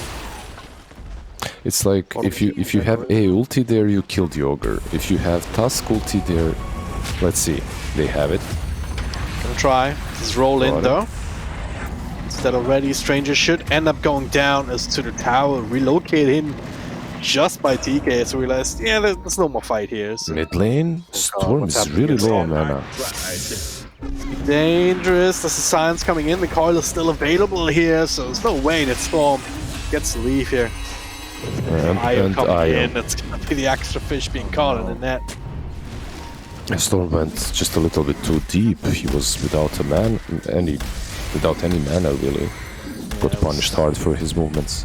It's like if you have A ulti there, you kill the Ogre. If you have Tusk ulti there, let's see, they have it. Gonna try. Just roll in though. Instead already, Stranger should end up going down as to the tower, relocate him just by TK, so realized, yeah, there's no more fight here. So Mid lane, Storm what's is happening really here? low on mana. dangerous. There's a silence coming in. The coil is still available here, so there's no way that Storm gets to leave here. Io coming in. That's gonna be the extra fish being caught in the net. Storm went just a little bit too deep. He was without any mana really. Got punished hard for his movements.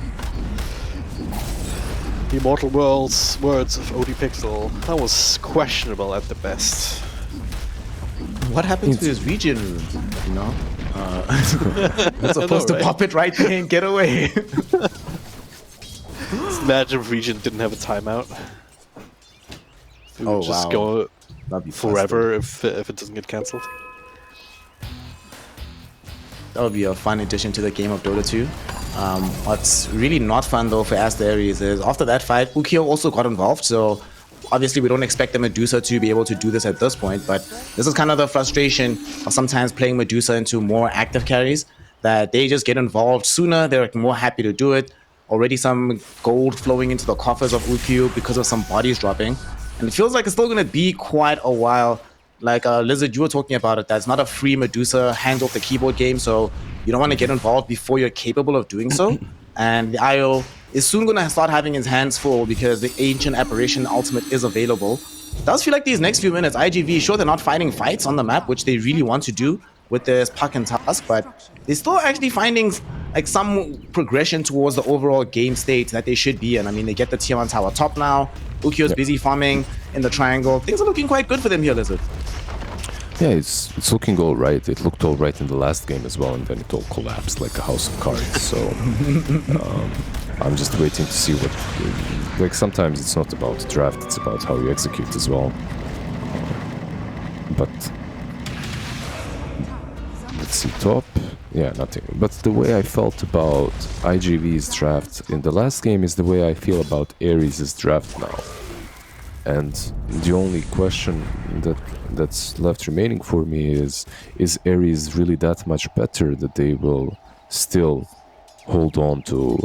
The Immortal World's words of OD Pixel. That was questionable at the best. What happened to his region? You know, it's supposed to pop it right there and get away. Just imagine if Region didn't have a timeout. It would just go forever if it doesn't get cancelled. That would be a fun addition to the game of Dota 2. What's really not fun though for Aster.A is after that fight, Ukio also got involved, so obviously we don't expect the Medusa to be able to do this at this point, but this is kind of the frustration of sometimes playing Medusa into more active carries, that they just get involved sooner, they're more happy to do it. Already some gold flowing into the coffers of Ukio because of some bodies dropping, and it feels like it's still going to be quite a while. Like Lizard, you were talking about it, that's not a free Medusa hands off the keyboard game, so you don't want to get involved before you're capable of doing so. And the IO is soon going to start having his hands full because the Ancient Apparition Ultimate is available. It does feel like these next few minutes, iG.V, sure they're not fighting fights on the map, which they really want to do with this Puck and Tusk, but they're still actually finding like some progression towards the overall game state that they should be in. I mean, they get the tier 1 tower top now, Ukio's busy farming in the triangle. Things are looking quite good for them here, Lizard. Yeah, it's looking all right. It looked all right in the last game as well, and then it all collapsed like a house of cards. So I'm just waiting to see what. Like sometimes it's not about the draft; it's about how you execute as well. But let's see, top. Yeah, nothing. But the way I felt about iG.V's draft in the last game is the way I feel about Ares' draft now. And the only question that's left remaining for me is Ares really that much better that they will still hold on to,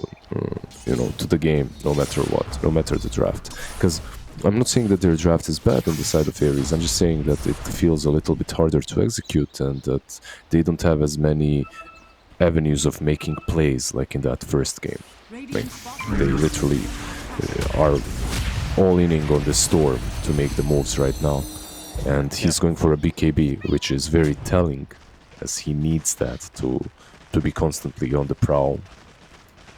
to the game no matter what, no matter the draft? Because I'm not saying that their draft is bad on the side of Ares. I'm just saying that it feels a little bit harder to execute and that they don't have as many avenues of making plays like in that first game. Like they literally are all-inning on the Storm to make the moves right now, and he's going for a BKB, which is very telling, as he needs that to be constantly on the prowl,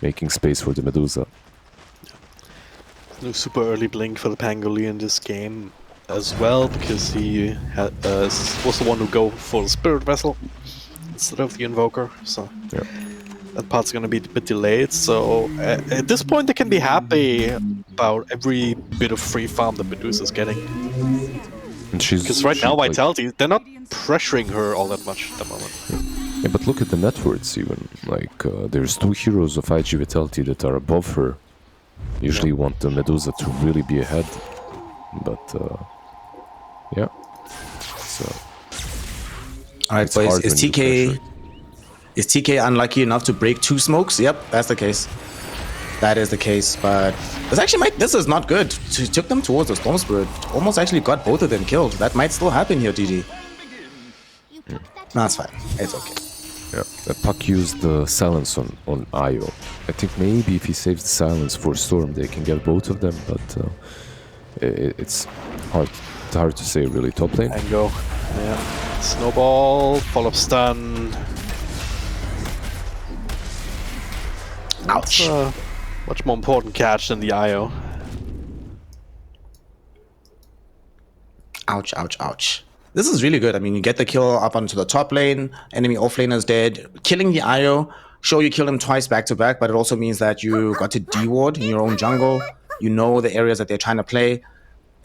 making space for the Medusa. No super early blink for the Pangoli in this game as well, because he was the one who go for the Spirit Vessel instead of the Invoker, so yeah. That part's gonna be a bit delayed, so at this point they can be happy about every bit of free farm that Medusa's getting. Because right now Vitality, they're not pressuring her all that much at the moment. Yeah, but look at the net worths even. Like, there's 2 heroes of IG Vitality that are above her. Usually you want the Medusa to really be ahead. But, yeah. So... Alright, boys, is TK unlucky enough to break 2 smokes? Yep, that's the case. That is the case, but this is not good. Took them towards the Storm Spirit. Almost actually got both of them killed. That might still happen here, GG. No, it's fine. It's okay. Yeah, Puck used the silence on Io. I think maybe if he saves the silence for Storm, they can get both of them, but it's hard to say really. Top lane? And go. Yeah. Snowball, follow-up stun. Ouch. Much more important catch than the IO. Ouch, ouch, ouch. This is really good. I mean, you get the kill up onto the top lane, enemy offlane is dead. Killing the IO, sure you killed him twice back to back, but it also means that you got to de-ward in your own jungle. You know the areas that they're trying to play.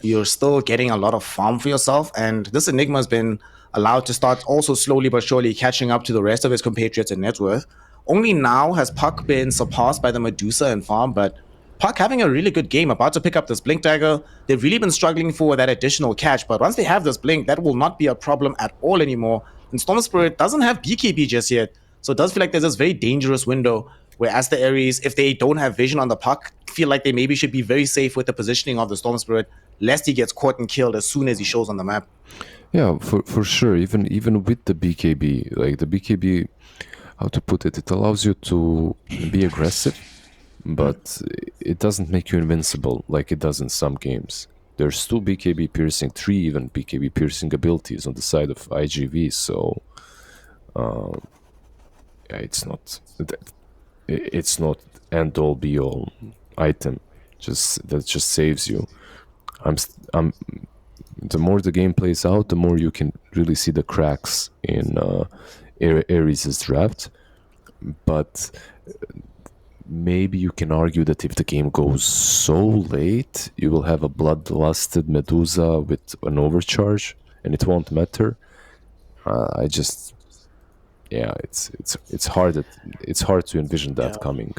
You're still getting a lot of farm for yourself, and this Enigma has been allowed to start also slowly but surely catching up to the rest of his compatriots in net worth. Only now has Puck been surpassed by the Medusa in farm, but Puck having a really good game, about to pick up this Blink Dagger. They've really been struggling for that additional catch, but once they have this Blink, that will not be a problem at all anymore. And Storm Spirit doesn't have BKB just yet, so it does feel like there's this very dangerous window Whereas the Ares, if they don't have vision on the puck, feel like they maybe should be very safe with the positioning of the Storm Spirit, lest he gets caught and killed as soon as he shows on the map. Yeah, for sure. Even with the BKB, like the BKB, how to put it? It allows you to be aggressive, but it doesn't make you invincible like it does in some games. There's 2 BKB piercing, 3 even BKB piercing abilities on the side of iG.V. So, yeah, it's not end all be all item. That just saves you. The more the game plays out, the more you can really see the cracks in Ares' draft. But maybe you can argue that if the game goes so late, you will have a bloodlusted Medusa with an overcharge, and it won't matter. It's hard. It's hard to envision that coming.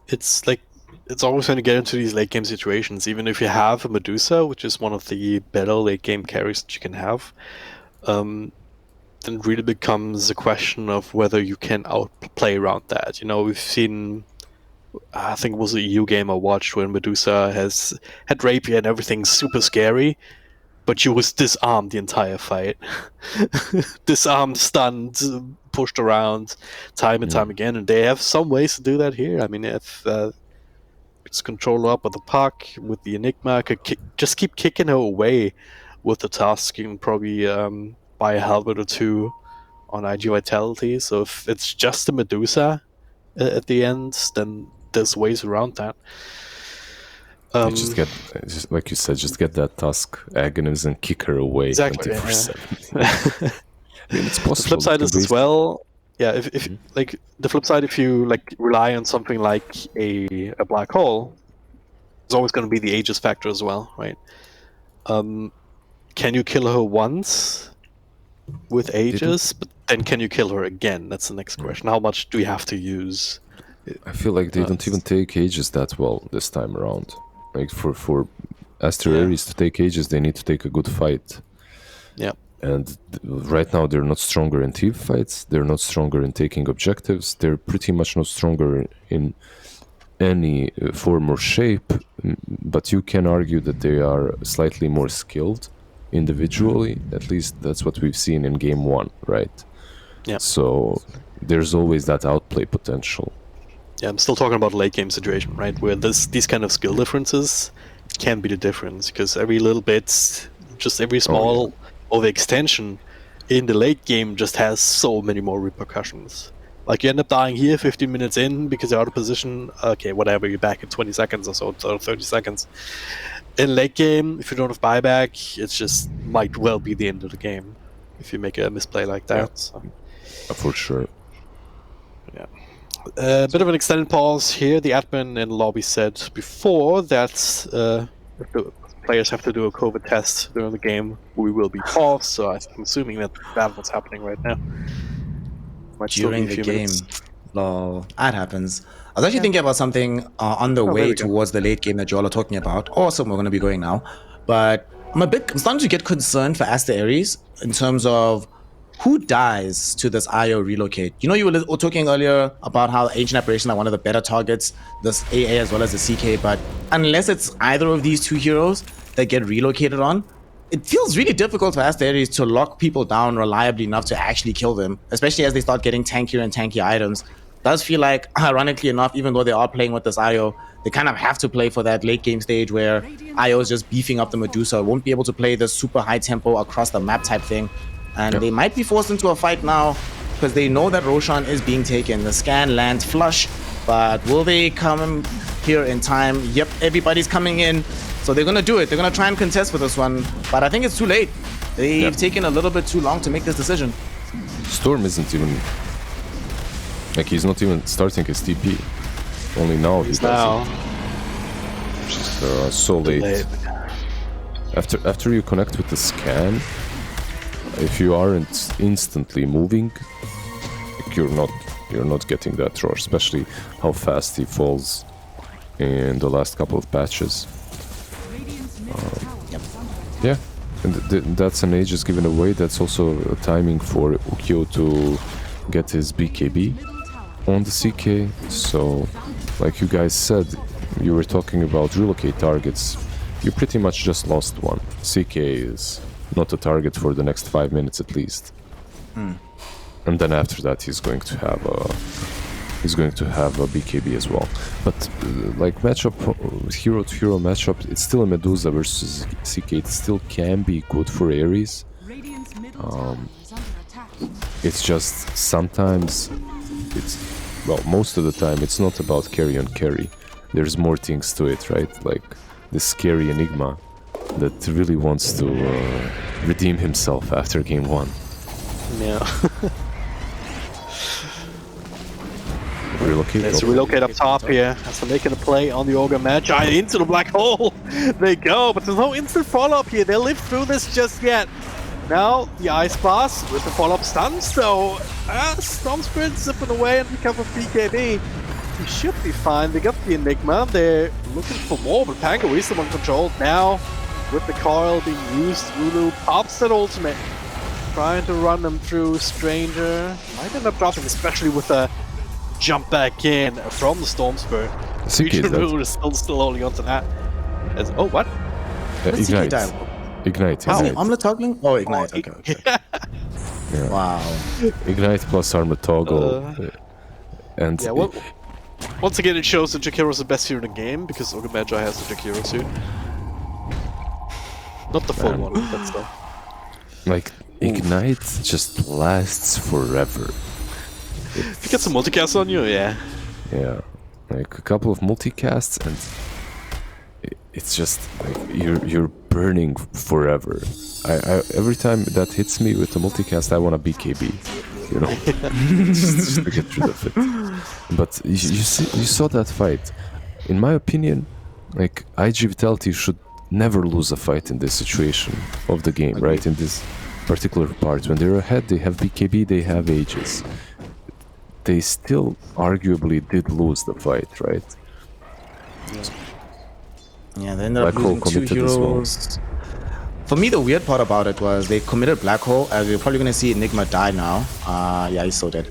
It's like it's always going to get into these late game situations. Even if you have a Medusa, which is one of the better late game carries that you can have, then it really becomes a question of whether you can outplay around that. You know, we've seen, I think it was a EU game I watched where Medusa had rapier and everything's super scary, but she was disarmed the entire fight. Disarmed, stunned, pushed around time and time again, and they have some ways to do that here. I mean, if it's controller up with the puck, with the Enigma, could just keep kicking her away with the Tusk. You can probably buy a helmet or 2 on IG Vitality. So if it's just a Medusa at the end, then there's ways around that. Just like you said, just get that Tusk Agonist and kick her away. Exactly. 24/7. I mean, it's possible. The flip side is as well. Yeah, if like the flip side, if you like rely on something like a black hole, there's always going to be the Aegis factor as well, right? Can you kill her once with Aegis, but then can you kill her again? That's the next question. How much do you have to use? I feel like they don't even take Aegis that well this time around. Like for Aster.A to take Aegis, they need to take a good fight. Yeah. And right now they're not stronger in team fights. They're not stronger in taking objectives. They're pretty much not stronger in any form or shape. But you can argue that they are slightly more skilled individually. At least that's what we've seen in game 1, right? Yeah. So there's always that outplay potential. Yeah, I'm still talking about a late game situation, right? Where these kind of skill differences can be the difference, because every little bit, just every small overextension in the late game just has so many more repercussions. Like you end up dying here 15 minutes in because you're out of position. Okay, whatever, you're back in 20 seconds or so, or 30 seconds. In late game, if you don't have buyback, it just might well be the end of the game if you make a misplay like that. Yeah. So. For sure. Yeah. A bit of an extended pause here. The admin in lobby said before that if the players have to do a COVID test during the game, we will be paused. So I'm assuming that that's what's happening right now. Might During the game. Lol. That happens. I was actually thinking about something on the way towards the late game that you all are talking about. Awesome, we're going to be going now. But I'm starting to get concerned for Aster.A in terms of who dies to this IO relocate. You know, you were talking earlier about how Ancient Apparition are one of the better targets, this AA as well as the CK, but unless it's either of these 2 heroes that get relocated on, it feels really difficult for Aster.A to lock people down reliably enough to actually kill them, especially as they start getting tankier and tankier items. It does feel like, ironically enough, even though they are playing with this IO, they kind of have to play for that late game stage where IO is just beefing up the Medusa, won't be able to play this super high tempo across the map type thing. And they might be forced into a fight now because they know that Roshan is being taken. The scan lands flush, but will they come here in time? Yep, everybody's coming in. So they're going to do it. They're going to try and contest for this one. But I think it's too late. They've taken a little bit too long to make this decision. Storm isn't even... Like, he's not even starting his TP. Only now he does it. Which is so late. After you connect with the scan, if you aren't instantly moving, like you're not getting that rush, especially how fast he falls in the last couple of patches. Yeah, and that's an Aegis given away. That's also a timing for Ukyo to get his BKB. on the CK. So, like you guys said, you were talking about relocate targets. You pretty much just lost one. CK is not a target for the next 5 minutes at least. And then after that, he's going to have a BKB as well. But like matchup, hero to hero matchup, it's still a Medusa versus CK. It still can be good for Ares. It's just sometimes most of the time it's not about carry on carry. There's more things to it, right? Like this scary Enigma that really wants to redeem himself after game 1. Yeah. Relocate. Let's relocate up top here. As they're making a play on the Ogre Magi into the black hole. They go, but there's no instant follow-up here. They live through this just yet. Now the Ice Blast with the follow-up stuns, though. Storm Spirit zipping away and recover BKB. He should be fine. They got the Enigma. They're looking for more, but Pango is the one controlled now. With the coil being used, Lulu pops that ultimate. Trying to run them through. Stranger might end up dropping, especially with a jump back in from the Storm Spirit. Future Lulu is still holding on to that. Oh, what? Ignite. Ignite. Wow, omelet toggling? Oh, Ignite. Okay. Yeah. Wow. Ignite plus armor toggle. And yeah, well, once again, it shows that Jakiro's the best hero in the game because Ogre Magi has the Jakiro suit. Not the full one, but still. Like, Ignite just lasts forever. If you get some multicast on you, yeah. Yeah. Like, a couple of multicasts and it's just like you're burning forever. I every time that hits me with a multicast, I want a BKB, you know, just to get rid of it. But you saw that fight. In my opinion, like IG Vitality should never lose a fight in this situation of the game, right? In this particular part, when they're ahead, they have BKB, they have Aegis. They still arguably did lose the fight, right? Yeah, they ended up losing 2 heroes. For me, the weird part about it was they committed Black Hole. We're probably going to see Enigma die now. Yeah, he's so dead.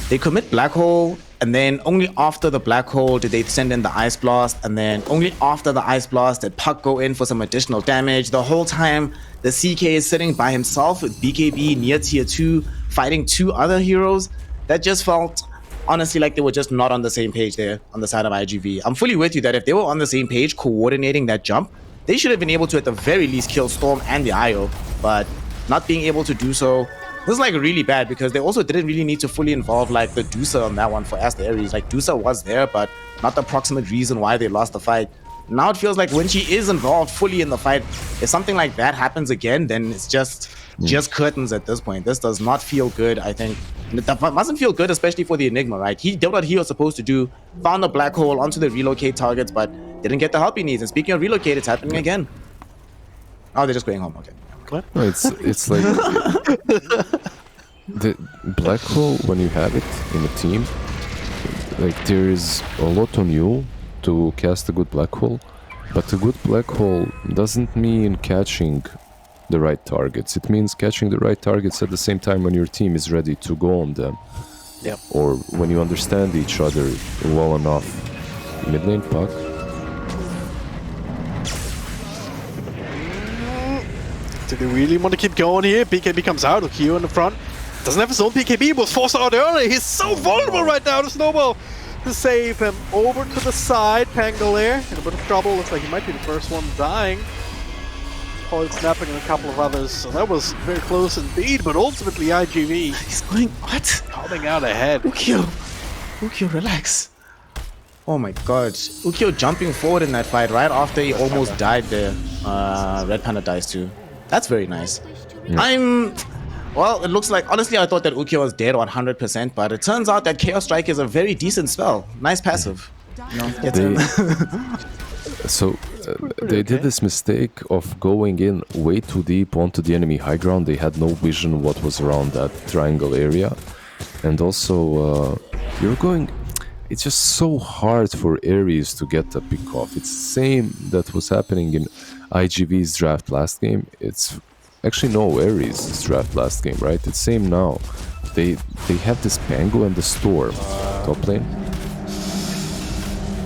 They commit Black Hole, and then only after the Black Hole did they send in the Ice Blast, and then only after the Ice Blast did Puck go in for some additional damage. The whole time, the CK is sitting by himself with BKB near tier 2, fighting 2 other heroes. That just felt, honestly, like they were just not on the same page there on the side of iG.V. I'm fully with you that if they were on the same page coordinating that jump, they should have been able to at the very least kill Storm and the IO, but not being able to do so, this is like really bad because they also didn't really need to fully involve like the Dusa on that one for Aster.A. Like Dusa was there, but not the proximate reason why they lost the fight. Now it feels like when she is involved fully in the fight, if something like that happens again, then it's just curtains at this point. This does not feel good, I think. That mustn't feel good, especially for the Enigma, right? He did what he was supposed to do, found the Black Hole onto the relocate targets, but didn't get the help he needs. And speaking of relocate, it's happening again. Oh, they're just going home, okay. No, it's like the Black Hole, when you have it in a team, like there is a lot on you to cast a good Black Hole, but a good Black Hole doesn't mean catching the right targets. It means catching the right targets at the same time when your team is ready to go on them. Yep. Or when you understand each other well enough. Mid lane Puck. Do they really want to keep going here? BKB comes out, Ukio in the front. Doesn't have his own BKB, was forced out early. He's so vulnerable right now, the Snowball to save him. Over to the side, Pangolier in a bit of trouble. Looks like he might be the first one dying. Coil snapping and a couple of others. So that was very close indeed, but ultimately iG.V. He's going, what? Coming out ahead. Ukio, relax. Oh my god. Ukio jumping forward in that fight right after he almost died there. Red Panda dies too. That's very nice. Well, it looks like, honestly, I thought that Ukio was dead 100%, but it turns out that Chaos Strike is a very decent spell. Nice passive. You know, gets in. So, they did this mistake of going in way too deep onto the enemy high ground. They had no vision what was around that triangle area. And also, you're going... It's just so hard for Ares to get a pick off. It's the same that was happening in iG.V's draft last game. It's... Actually, no, Ares' draft last game, right? It's same now. They have this Pango and the Storm to top lane.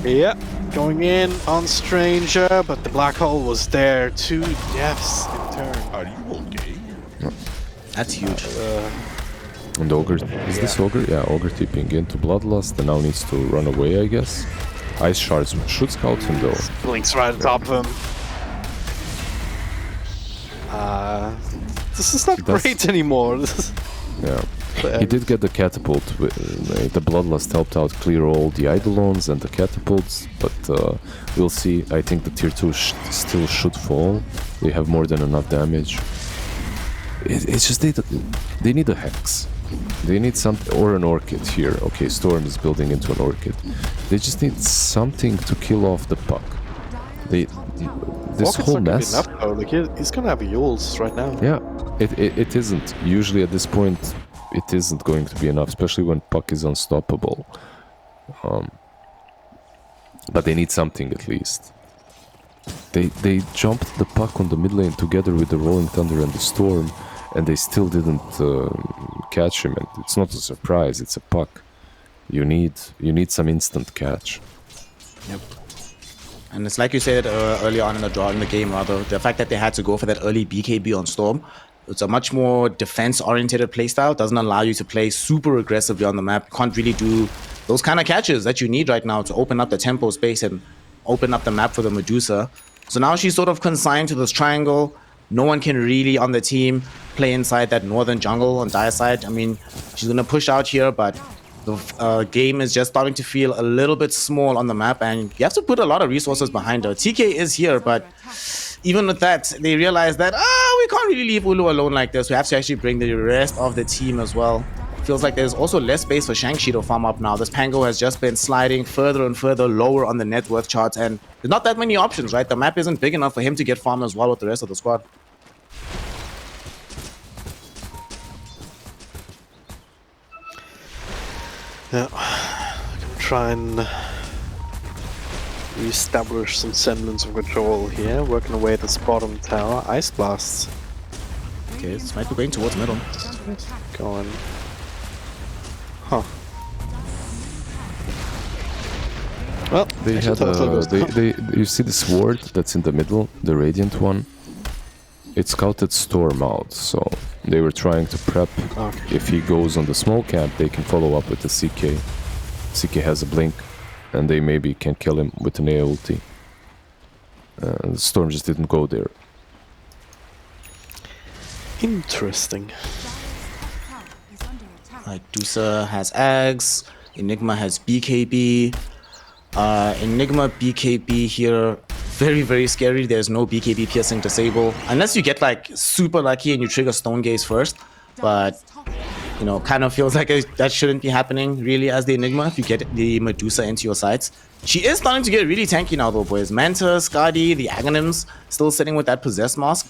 Yeah, going in on Stranger, but the black hole was there. 2 deaths in turn. Are you okay? That's huge. And Ogre, is this Ogre? Yeah, Ogre TPing into Bloodlust and now needs to run away, I guess. Ice Shards should scout him though. Blinks right on top of him. This is not great anymore. Yeah. He did get the catapult. The Bloodlust helped out clear all the Eidolons and the catapults, but we'll see. I think the tier 2 still should fall. They have more than enough damage. It's just they need a Hex. They need something, or an Orchid here. Okay, Storm is building into an Orchid. They just need something to kill off the puck. This Orchid's whole not gonna be mess. enough, though. Like, he's gonna have Yules right now. Yeah, it isn't. Usually at this point, it isn't going to be enough, especially when puck is unstoppable. But they need something at least. They jumped the puck on the mid lane together with the Rolling Thunder and the Storm, and they still didn't catch him. And it's not a surprise; it's a puck. You need some instant catch. Yep. And it's like you said earlier on in the game, rather, the fact that they had to go for that early BKB on Storm. It's a much more defense-oriented playstyle. Doesn't allow you to play super aggressively on the map. Can't really do those kind of catches that you need right now to open up the tempo space and open up the map for the Medusa. So now she's sort of consigned to this triangle. No one can really on the team play inside that northern jungle on Dire side. I mean, she's gonna push out here, but the game is just starting to feel a little bit small on the map, and you have to put a lot of resources behind her. TK is here, but even with that, they realize that we can't really leave Ulu alone like this. We have to actually bring the rest of the team as well. Feels like there's also less space for Shang-Chi to farm up now. This Pango has just been sliding further and further lower on the net worth charts, and there's not that many options, right? The map isn't big enough for him to get farmed as well with the rest of the squad. Yeah, I'm gonna try and re-establish some semblance of control here. Working away at this bottom tower. Ice Blasts. Okay, this might be going towards middle. Going. Huh. Well, They had you see this ward that's in the middle, the Radiant one? It scouted Storm out, so they were trying to prep. Okay. If he goes on the small camp, they can follow up with the CK. CK has a blink, and they maybe can kill him with an A ulti. Storm just didn't go there. Interesting. Medusa has Ags, Enigma has BKB. Enigma BKB here, very, very scary. There's no BKB piercing disable, unless you get like super lucky and you trigger Stone Gaze first. But, you know, kind of feels like that shouldn't be happening really as the Enigma if you get the Medusa into your sights. She is starting to get really tanky now though, boys. Manta, Skadi, the Aghanims still sitting with that Possess Mask.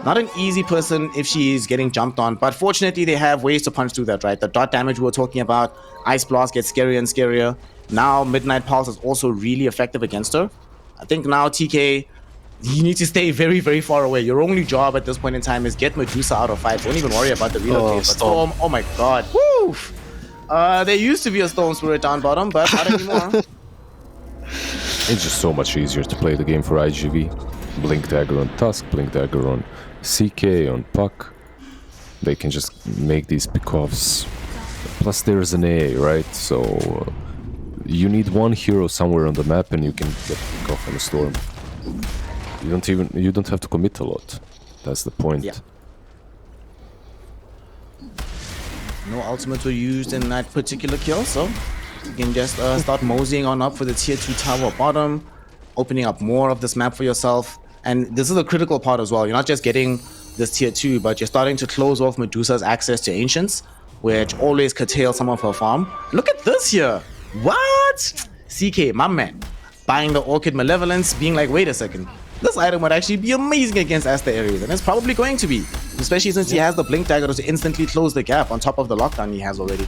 Not an easy person if she's getting jumped on, but fortunately they have ways to punch through that, right? The dot damage we were talking about, Ice Blast gets scarier and scarier. Now Midnight Pulse is also really effective against her. I think now TK, you need to stay very, very far away. Your only job at this point in time is get Medusa out of fight. Don't even worry about the relocate. But Storm, oh my god. Woo! There used to be a Storm Spirit down bottom, but not anymore. It's just so much easier to play the game for iG.V. Blink Dagger on Tusk, Blink Dagger on CK, on Puck. They can just make these pickoffs. Plus there's an A, right? So you need one hero somewhere on the map and you can get pickoff on a Storm. You don't have to commit a lot. That's the point. Yeah. No ultimates were used in that particular kill, so you can just start moseying on up for the tier 2 tower bottom, opening up more of this map for yourself. And this is a critical part as well. You're not just getting this tier 2, but you're starting to close off Medusa's access to Ancients, which always curtail some of her farm. Look at this here. What? CK, my man, buying the Orchid Malevolence, being like, wait a second. This item would actually be amazing against Aster.A, and it's probably going to be, especially since he has the Blink Dagger to instantly close the gap on top of the lockdown he has already.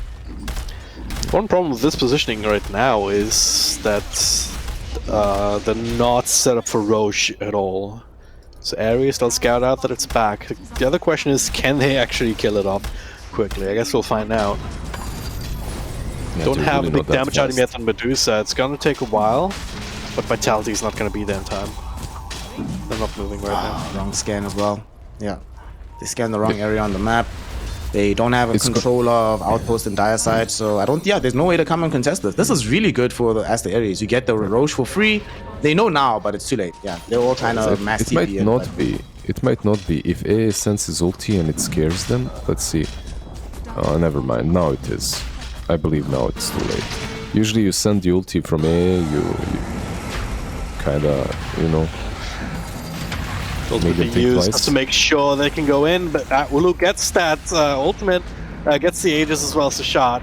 One problem with this positioning right now is that they're not set up for Roche at all. So Ares, they'll scout out that it's back. The other question is, can they actually kill it off quickly? I guess we'll find out. Yeah, Don't they're have really a big not that damage item fast. yet on Medusa. It's gonna take a while, but Vitality is not gonna be there in time. They're not moving right now. Wrong scan as well. Yeah. They scanned the wrong area on the map. They don't have a control of Outpost and Dire side, so I don't. Yeah, there's no way to come and contest this. This is really good for the Aster.A. You get the Roche for free. They know now, but it's too late. Yeah, they're all trying to mass It TP might in, not but- be. It might not be. If A senses ulti and it scares them, let's see. Never mind. Now it is. I believe now it's too late. Usually you send the ulti from A, you kinda, you know. Ultimate being used just to make sure they can go in, but Ulu gets that ultimate, gets the Aegis as well as the shot.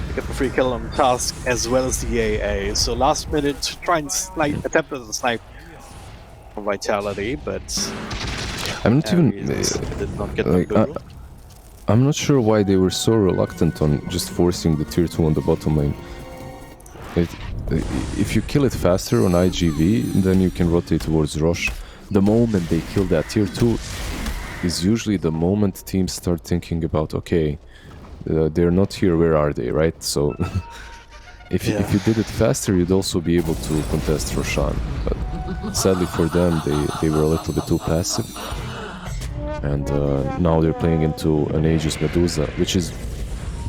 They get the free kill on Tusk as well as the AA. So last minute to try and attempt to snipe from Vitality, but I'm not even. did not get Like, the I'm not sure why they were so reluctant on just forcing the tier 2 on the bottom lane. If you kill it faster on iG.V, then you can rotate towards Roche. The moment they kill that tier 2 is usually the moment teams start thinking about, okay, they're not here, where are they, right? So if you did it faster, you'd also be able to contest Roshan. But sadly for them, they were a little bit too passive. And now they're playing into an Aegis Medusa, which is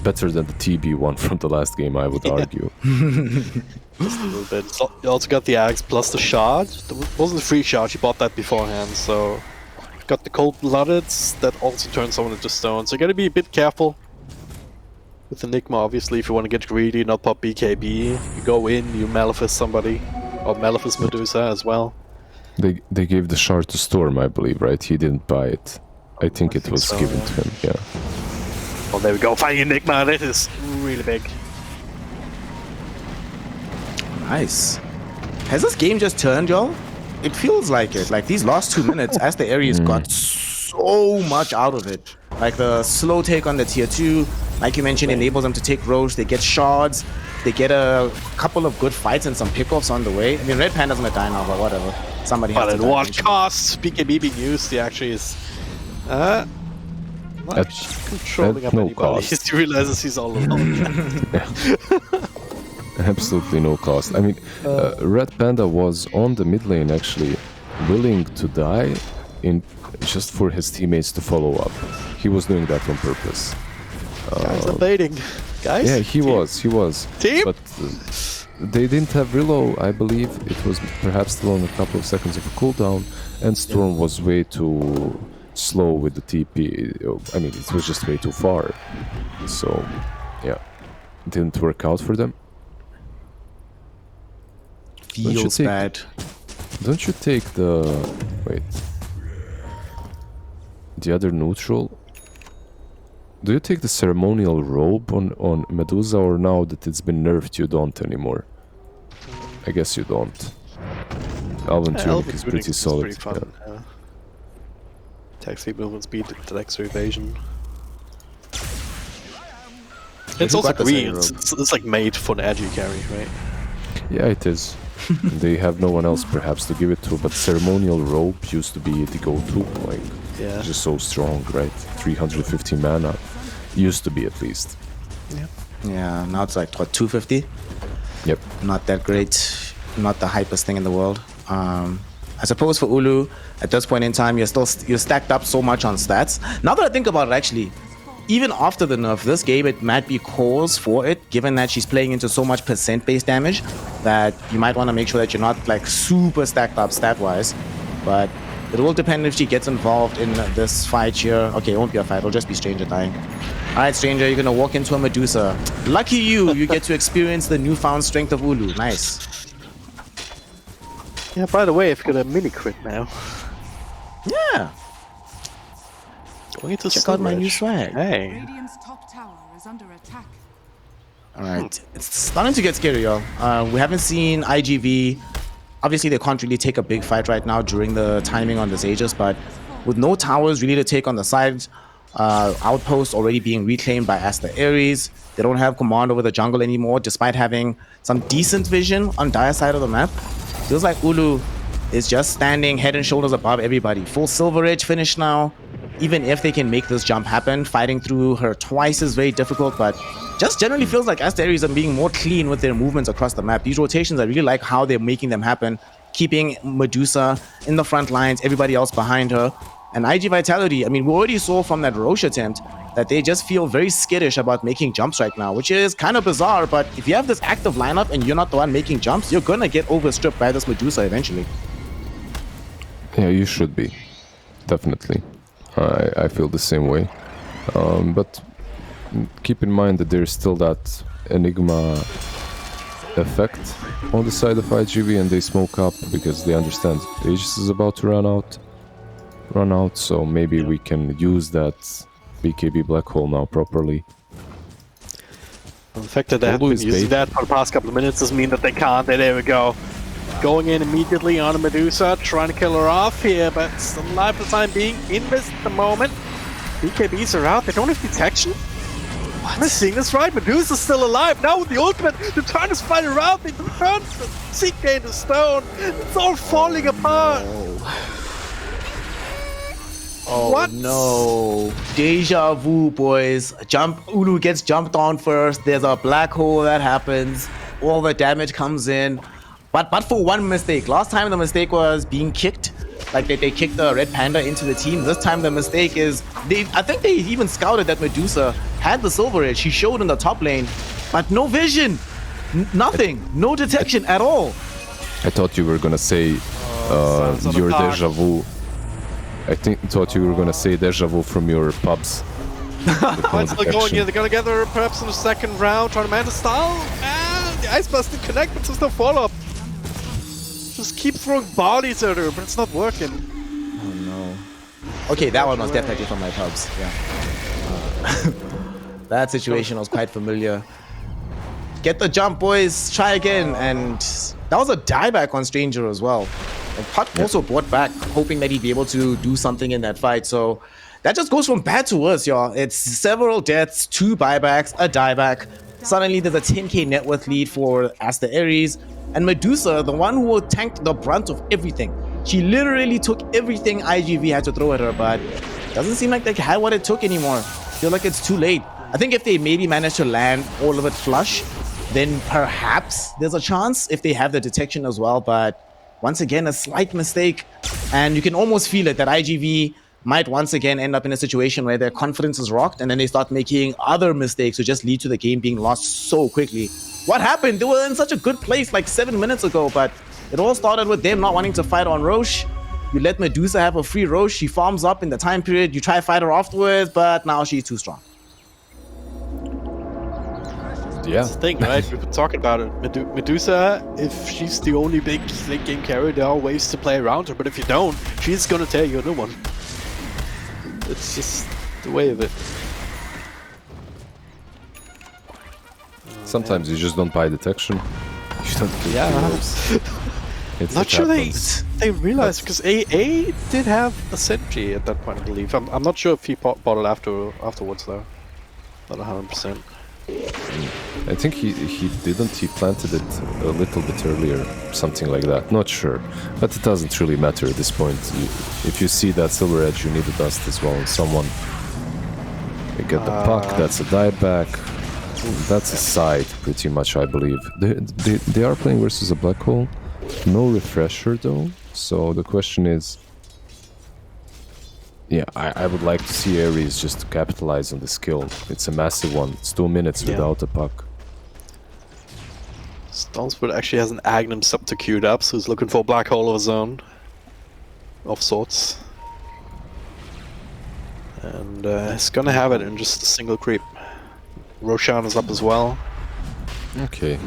better than the TB one from the last game, I would argue. Just a little bit. You also got the Axe plus the shard. It wasn't a free shard, she bought that beforehand, so... Got the Cold-Blooded, that also turns someone into stone, so you gotta be a bit careful. With Enigma, obviously, if you want to get greedy, not pop BKB, you go in, you Malefice somebody, or Malefice Medusa as well. They gave the shard to Storm, I believe, right? He didn't buy it. I think it was so, given to him, yeah. Well, there we go, finding Enigma, that is really big. Nice. Has this game just turned, y'all? It feels like it. Like these last 2 minutes, Aster.A got so much out of it. Like the slow take on the tier 2, like you mentioned, enables them to take Roche. They get shards. They get a couple of good fights and some pickoffs on the way. I mean, Red Panda's gonna die now, but whatever. Somebody has But to at die what eventually. cost? BKB being used, he actually is... not controlling up no anybody. cost. He realizes he's all alone. Absolutely no cost. I mean, Red Panda was on the mid lane actually willing to die just for his teammates to follow up. He was doing that on purpose. Guys are baiting. Guys? Yeah, he was. Team? But they didn't have reload, I believe. It was perhaps still on a couple of seconds of a cooldown, and Storm was way too slow with the TP. I mean, it was just way too far. So, yeah, it didn't work out for them. Feels bad. Don't you take the... wait. The other neutral? Do you take the ceremonial robe on Medusa, or now that it's been nerfed you don't anymore? I guess you don't. Elven Tunic is pretty solid. Pretty fun. Attack speed, movement speed, extra evasion. It's also green. It's like made for an AG carry, right? Yeah, it is. They have no one else perhaps to give it to, but ceremonial robe used to be the go-to, like, just so strong, right? 350 mana, used to be at least. Yeah, now it's like, what, 250? Yep. Not that great, not the hypest thing in the world. I suppose for Ulu, at this point in time, you're stacked up so much on stats. Now that I think about it, actually, even after the nerf, this game, it might be cause for it, given that she's playing into so much percent-based damage, that you might want to make sure that you're not like super stacked up stat-wise. But it will depend if she gets involved in this fight here. Okay, it won't be a fight, it'll just be Stranger dying. Alright, Stranger, you're gonna walk into a Medusa. Lucky you, you get to experience the newfound strength of Ulu. Nice. Yeah, by the way, I've got a mini crit now. Yeah. Going into Check out my new swag. Hey. Radiant's top tower is under attack. Alright, it's starting to get scary, y'all. We haven't seen iG.V. Obviously, they can't really take a big fight right now during the timing on this Aegis, but with no towers really to take on the side, outposts already being reclaimed by Aster.A, they don't have command over the jungle anymore, despite having some decent vision on Dire side of the map. Feels like Ulu is just standing head and shoulders above everybody. Full Silver Edge finish now. even if they can make this jump happen, fighting through her twice is very difficult, but just generally feels like Aster.A are being more clean with their movements across the map. These rotations, I really like how they're making them happen, keeping Medusa in the front lines, everybody else behind her. And IG Vitality, I mean, we already saw from that Roche attempt that they just feel very skittish about making jumps right now, which is kind of bizarre, but if you have this active lineup and you're not the one making jumps, you're gonna get overstripped by this Medusa eventually. Yeah, you should be. Definitely. I feel the same way. But keep in mind that there's still that Enigma effect on the side of iG.V, and they smoke up because they understand Aegis is about to run out, so maybe we can use that BKB black hole now properly. The fact that they have been using that for the past couple of minutes doesn't mean that they can't. There we go. Going in immediately on a Medusa, trying to kill her off here, but still alive for the time being. In this at the moment. BKBs are out, they don't have detection. Am I seeing this right? Medusa's still alive. Now with the ultimate, they're trying to spite around. They turn the CK into stone. It's all falling apart. Oh what? No. Deja vu, boys. Ulu gets jumped on first. There's a black hole that happens. All the damage comes in. But for one mistake. Last time the mistake was being kicked. Like they kicked the Red Panda into the team. This time the mistake is I think they even scouted that Medusa had the silver edge. She showed in the top lane, but no vision. Nothing. No detection at all. I thought you were gonna say your deja vu. Thought you were gonna say deja vu from your pubs. It's still going here. They're gonna gather perhaps in the second round, trying to man the style, and the Ice Blast did connect, but there's no follow-up. Just keep throwing bodies at her, but it's not working. Oh no. Okay, that one was definitely from my pubs. Yeah. That situation was quite familiar. Get the jump, boys. Try again. And that was a dieback on Stranger as well. And Puck also brought back, hoping that he'd be able to do something in that fight. So that just goes from bad to worse, y'all. It's several deaths, 2 buybacks, a dieback. Suddenly there's a 10k net worth lead for Aster.A. And Medusa, the one who tanked the brunt of everything. She literally took everything iG.V had to throw at her, but doesn't seem like they had what it took anymore. Feel like it's too late. I think if they maybe manage to land all of it flush, then perhaps there's a chance if they have the detection as well. But once again, a slight mistake. And you can almost feel it that iG.V might once again end up in a situation where their confidence is rocked and then they start making other mistakes which just lead to the game being lost so quickly. What happened? They were in such a good place like 7 minutes ago, but it all started with them not wanting to fight on Roche. You let Medusa have a free Roche, she farms up in the time period, you try to fight her afterwards, but now she's too strong. Yeah. That's the thing, right? We've been talking about it. Medusa, if she's the only big late game carry, there are ways to play around her, but if you don't, she's gonna tear you a new one. It's just the way of it. Sometimes you just don't buy detection. You don't kill heroes. Not sure they realized, because AA did have a sentry at that point, I believe. I'm not sure if he bought it afterwards though. Not 100%. I think he didn't. He planted it a little bit earlier, something like that. Not sure, but it doesn't really matter at this point. If you see that silver edge, you need a dust as well. And someone, you get the puck. That's a dieback. That's a side, pretty much, I believe. They are playing versus a black hole. No refresher though. So the question is, yeah, I would like to see Ares just to capitalize on the skill. It's a massive one. It's 2 minutes without a puck. Stonesford actually has an Agnum Scepter queued up, so he's looking for a black hole of his own. Of sorts. And he's gonna have it in just a single creep. Roshan is up as well. Okay.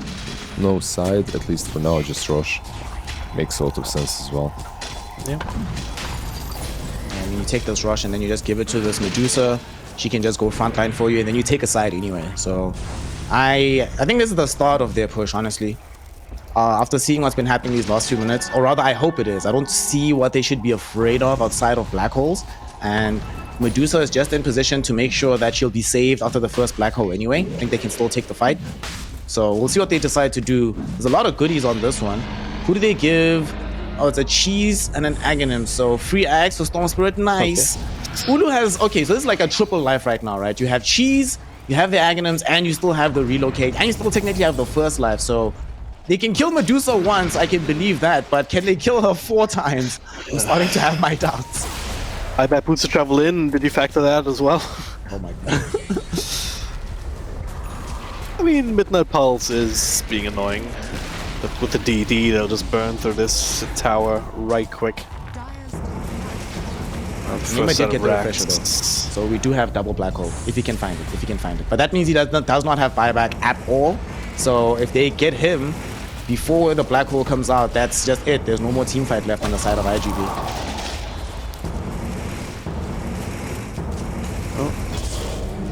No side, at least for now, just Roche. Makes a lot of sense as well. Yeah. And you take this rush and then you just give it to this Medusa. She can just go frontline for you, and then you take a side anyway. So I think this is the start of their push, honestly. After seeing what's been happening these last few minutes, or rather I hope it is. I don't see what they should be afraid of outside of black holes. And Medusa is just in position to make sure that she'll be saved after the first black hole anyway. I think they can still take the fight. So we'll see what they decide to do. There's a lot of goodies on this one. Who do they give? Oh, it's a cheese and an Aghanim. So free Ags for Storm Spirit. Nice. Okay. Ulu has, okay, so this is like a triple life right now, right? You have cheese, you have the Aghanims, and you still have the relocate, and you still technically have the first life. So they can kill Medusa once, I can believe that, but can they kill her 4 times? I'm starting to have my doubts. I bet boots to travel in. Did you factor that as well? Oh my god. I mean, Midnight Pulse is being annoying. But with the DD, they'll just burn through this tower right quick. Magma did get the refresher though. So we do have double black hole, if he can find it, But that means he does not have buyback at all. So if they get him before the black hole comes out, that's just it. There's no more team fight left on the side of iG.V.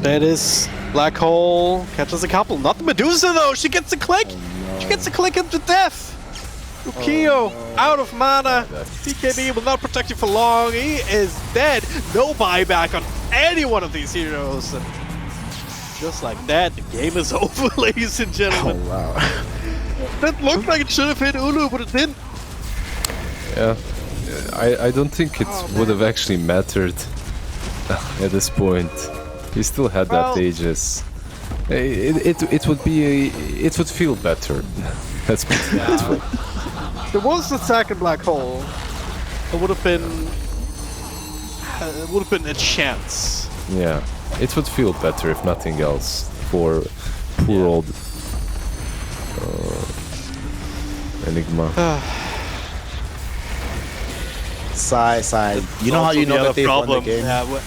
There it is. Black hole catches a couple. Not the Medusa though. She gets a click. Oh, no. She gets a click into death. Ukio out of mana. BKB will not protect you for long. He is dead. No buyback on any one of these heroes. And just like that, the game is over, ladies and gentlemen. Oh wow. That looked like it should have hit Ulu, but it didn't. Yeah, I don't think it would have actually mattered at this point. He still had that Aegis. It would feel better. That's what. There was the second black hole. It would have been a chance. Yeah, it would feel better if nothing else for poor old Enigma. Sigh. You know how you know that they've won the game? Yeah,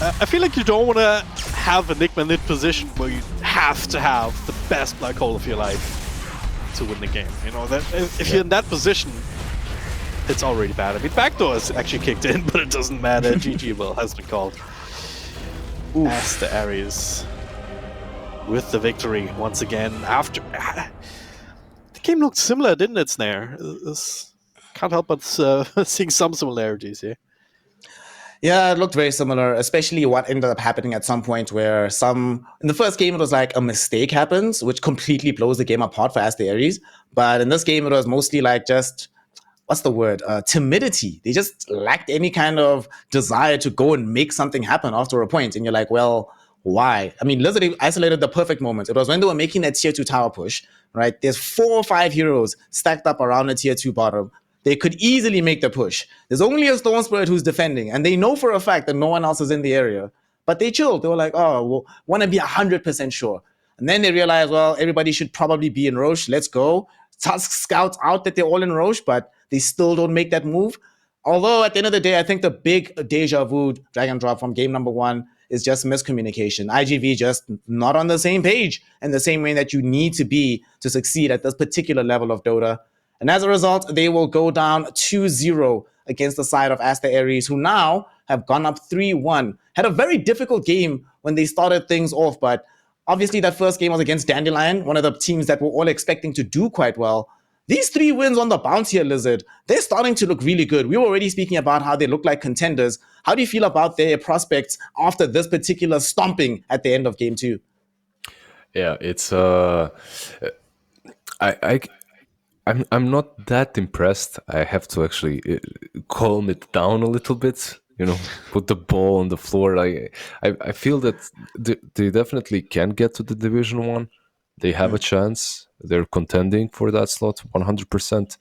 I feel like you don't want to have Enigma in that position where you have to have the best black hole of your life to win the game. You know, that if you're in that position, it's already bad. I mean, backdoor is actually kicked in, but it doesn't matter. GG will has been called. Aster.A with the victory once again. After the game looked similar, didn't it, Snare? Can't help but seeing some similarities here. Yeah, it looked very similar, especially what ended up happening at some point where in the first game it was like a mistake happens, which completely blows the game apart for Aster.A. But in this game it was mostly like just, what's the word? Timidity. They just lacked any kind of desire to go and make something happen after a point. And you're like, well, why? I mean, Lizard isolated the perfect moment. It was when they were making that tier 2 tower push, right? There's 4 or 5 heroes stacked up around the tier 2 bottom. They could easily make the push. There's only a Storm Spirit who's defending, and they know for a fact that no one else is in the area. But they chilled. They were like, oh, we'll want to be 100% sure. And then they realized, well, everybody should probably be in Roche. Let's go. Tusk scouts out that they're all in Roche, but they still don't make that move. Although at the end of the day, I think the big deja vu drag and drop from game number 1 is just miscommunication. iG.V just not on the same page in the same way that you need to be to succeed at this particular level of Dota. And as a result, they will go down 2-0 against the side of Aster.A, who now have gone up 3-1. Had a very difficult game when they started things off, but obviously that first game was against Dandelion, one of the teams that we're all expecting to do quite well. These 3 wins on the bounce here, Lizard, they're starting to look really good. We were already speaking about how they look like contenders. How do you feel about their prospects after this particular stomping at the end of game 2? Yeah, it's I'm not that impressed. I have to actually calm it down a little bit. You know, put the ball on the floor. I feel that they definitely can get to the Division 1. They have a chance. They're contending for that slot 100%.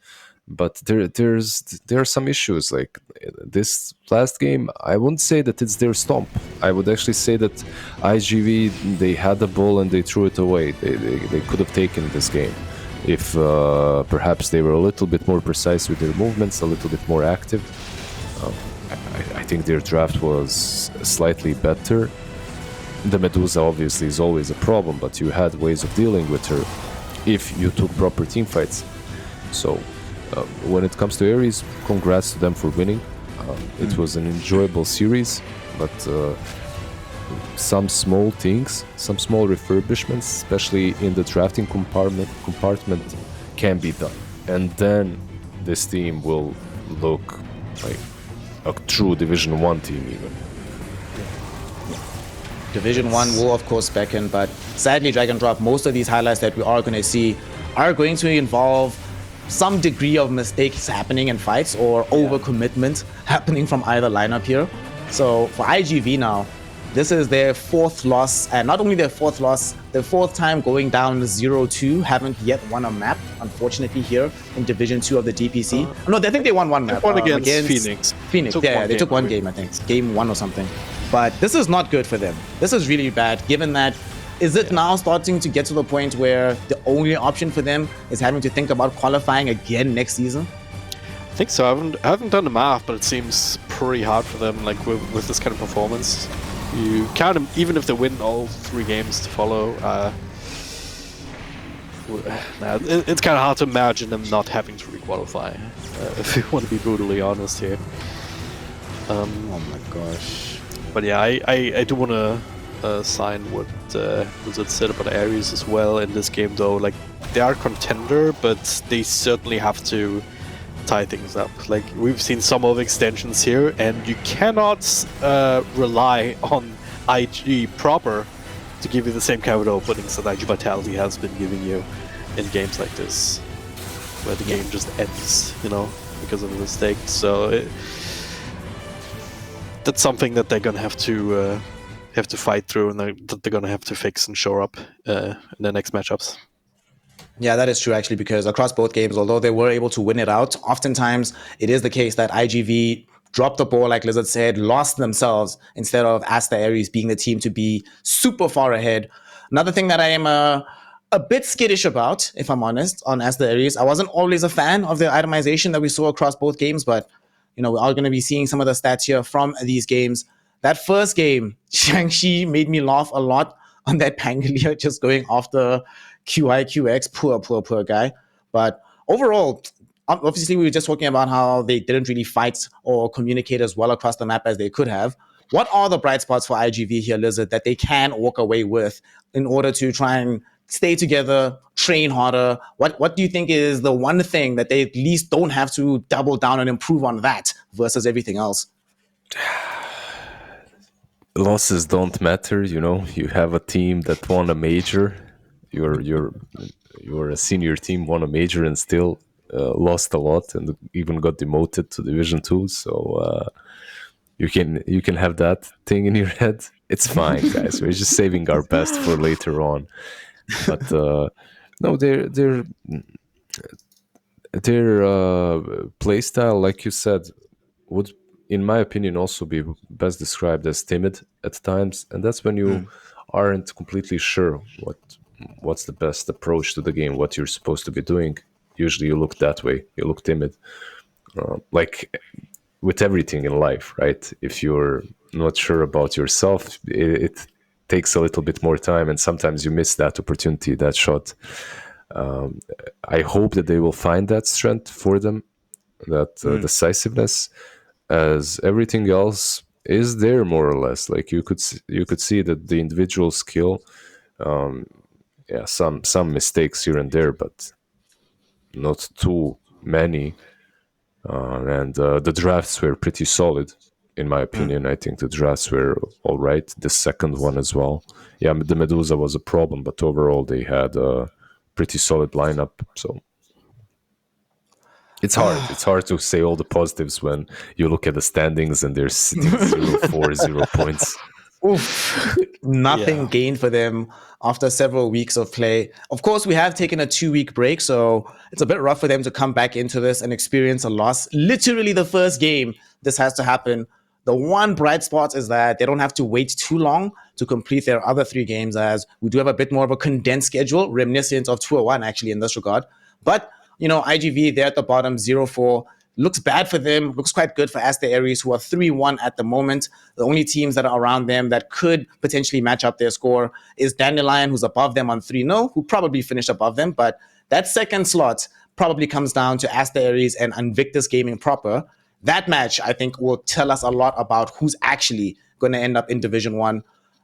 But there are some issues. Like this last game, I wouldn't say that it's their stomp. I would actually say that iG.V, they had the ball and they threw it away. They could have taken this game if perhaps they were a little bit more precise with their movements, a little bit more active. I think their draft was slightly better. The Medusa obviously is always a problem, but you had ways of dealing with her if you took proper team fights. So when it comes to Ares, congrats to them for winning. It was an enjoyable series, but some small things, some small refurbishments, especially in the drafting compartment can be done. And then this team will look like a true Division 1 team even. Division 1 will of course beckon, but sadly drag and drop, most of these highlights that we are going to see are going to involve some degree of mistakes happening in fights or overcommitment happening from either lineup here. So for iG.V now, this is their fourth loss, and not only their fourth loss, their fourth time going down 0-2, haven't yet won a map, unfortunately, here in Division 2 of the DPC. No, I think they won one map. One against Phoenix. Phoenix, they took one game, I think. Game 1 or something. But this is not good for them. This is really bad, given that is it now starting to get to the point where the only option for them is having to think about qualifying again next season? I think so. I haven't done the math, but it seems pretty hard for them, like with this kind of performance. You count them, even if they win all 3 games to follow. It's kind of hard to imagine them not having to requalify, if you want to be brutally honest here. Oh my gosh. But yeah, I do want to sign what Blizzard said about Ares as well in this game, though. Like, they are a contender, but they certainly have to tie things up. Like, we've seen some of extensions here, and you cannot rely on IG proper to give you the same kind of openings that IG Vitality has been giving you in games like this, where the game just ends, you know, because of a mistake. So that's something that they're gonna have to fight through, and that they're gonna have to fix and shore up in the next matchups. Yeah, that is true, actually, because across both games, although they were able to win it out, oftentimes it is the case that iG.V dropped the ball, like Lizard said, lost themselves, instead of Aster.A being the team to be super far ahead. Another thing that I am a bit skittish about, if I'm honest, on Aster.A, I wasn't always a fan of the itemization that we saw across both games, but we are going to be seeing some of the stats here from these games. That first game, Shang-Chi made me laugh a lot on that Pangolier just going after QIQX, poor guy. But overall, obviously, we were just talking about how they didn't really fight or communicate as well across the map as they could have. What are the bright spots for iG.V here, Lizard, that they can walk away with in order to try and stay together, train harder? What do you think is the one thing that they at least don't have to double down and improve on that versus everything else? Losses don't matter, You have a team that won a major. You're a senior team, won a major, and still lost a lot, and even got demoted to Division 2. So you can have that thing in your head. It's fine, guys. We're just saving our best for later on. But no, their playstyle, like you said, would, in my opinion, also be best described as timid at times, and that's when you aren't completely sure what's the best approach to the game, what you're supposed to be doing. Usually you look that way, you look timid, like with everything in life, right? If you're not sure about yourself, it takes a little bit more time, and sometimes you miss that opportunity, that shot. I hope that they will find that strength for them, that decisiveness, as everything else is there more or less. Like you could see that the individual skill, some mistakes here and there, but not too many. And the drafts were pretty solid, in my opinion. I think the drafts were all right. The second one as well. Yeah, the Medusa was a problem, but overall they had a pretty solid lineup. So it's hard. It's hard to say all the positives when you look at the standings and they're sitting 0-4, 0 points. Oof. Nothing gained for them after several weeks of play. Of course, we have taken a 2-week break, so it's a bit rough for them to come back into this and experience a loss. Literally the first game this has to happen. The one bright spot is that they don't have to wait too long to complete their other 3 games, as we do have a bit more of a condensed schedule, reminiscent of 201 actually in this regard. But, iG.V, they're at the bottom, 0-4. Looks bad for them. Looks quite good for Aster.A, who are 3-1 at the moment. The only teams that are around them that could potentially match up their score is Dandelion, who's above them on 3-0, who probably finished above them. But that second slot probably comes down to Aster.A and Invictus Gaming proper. That match, I think, will tell us a lot about who's actually going to end up in Division 1.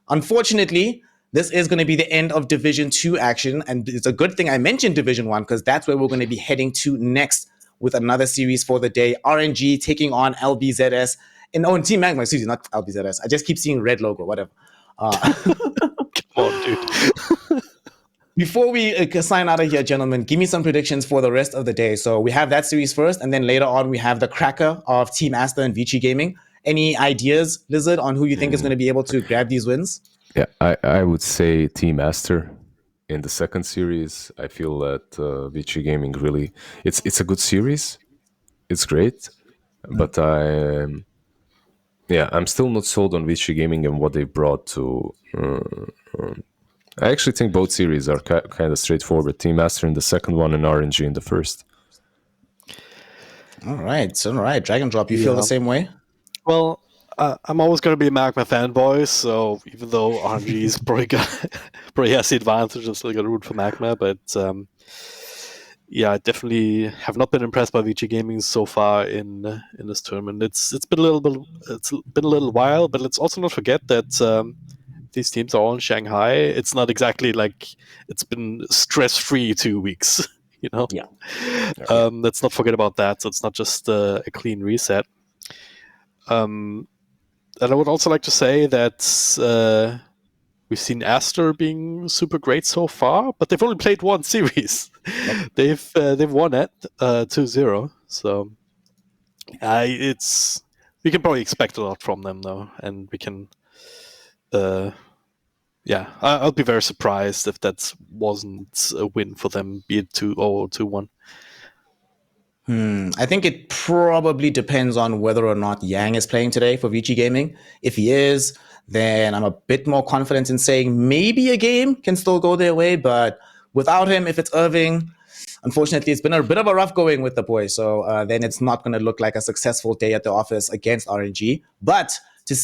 Unfortunately, this is going to be the end of Division 2 action. And it's a good thing I mentioned Division 1, because that's where we're going to be heading to next, with another series for the day. RNG taking on LBZS. And Team Magma, excuse me, not LBZS. I just keep seeing red logo, whatever. Come on, dude. Before we sign out of here, gentlemen, give me some predictions for the rest of the day. So we have that series first, and then later on we have the cracker of Team Aster and Vici Gaming. Any ideas, Lizard, on who you think is going to be able to grab these wins? Yeah, I would say Team Aster in the second series. I feel that Vici Gaming really it's a good series. It's great, but I'm still not sold on Vici Gaming and what they brought to. I actually think both series are kind of straightforward. Team Aster in the second one and RNG in the first. All right. Dragon Drop, you feel the same way? Well, I'm always going to be a Magma fanboy, so even though RNG's probably has the advantage, I'm still going to root for Magma. But I definitely have not been impressed by VG Gaming so far in this tournament. It's been a little while, but let's also not forget that these teams are all in Shanghai. It's not exactly like it's been stress-free 2 weeks. Yeah. Let's not forget about that. So it's not just a clean reset. And I would also like to say that we've seen Aster being super great so far, but they've only played one series. They've won it 2-0. So we can probably expect a lot from them though, and we can. I'll be very surprised if that wasn't a win for them, be it 2-0 or 2-1. I think it probably depends on whether or not Yang is playing today for VG Gaming. If he is, then I'm a bit more confident in saying maybe a game can still go their way. But without him, if it's Irving, unfortunately, it's been a bit of a rough going with the boys. So then it's not going to look like a successful day at the office against RNG. But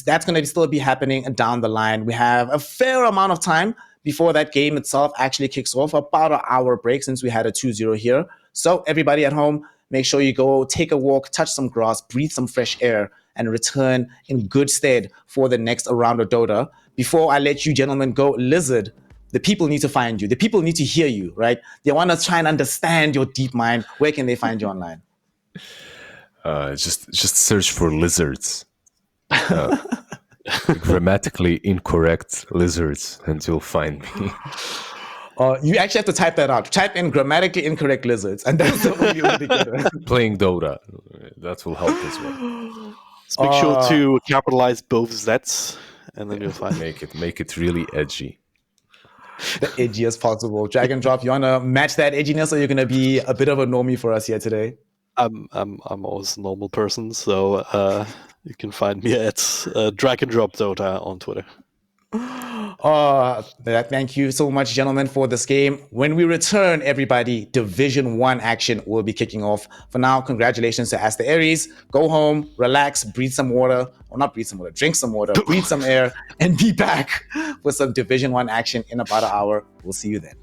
that's going to still be happening down the line. We have a fair amount of time before that game itself actually kicks off, about an hour break since we had a 2-0 here. So everybody at home, make sure you go take a walk, touch some grass, breathe some fresh air, and return in good stead for the next round of Dota. Before I let you gentlemen go, Lizard, the people need to find you. The people need to hear you, right? They want to try and understand your deep mind. Where can they find you online? Just search for lizards. Grammatically incorrect lizards, and you'll find me. You actually have to type that out. Type in grammatically incorrect lizards, and that's the way you'll be good. Playing Dota, that will help as well. Just make sure to capitalize both Zs, and then you'll find make it really edgy. The edgiest possible. Dragon Drop, you wanna match that edginess, or you're gonna be a bit of a normie for us here today? I'm always a normal person, so you can find me at Dragon Drop Dota on Twitter. Thank you so much, gentlemen, for this game. When we return, everybody, Division 1 action will be kicking off. For now, congratulations to Aster.A. Go home, relax, breathe some water. Or not breathe some water, drink some water, breathe some air, and be back with some Division 1 action in about an hour. We'll see you then.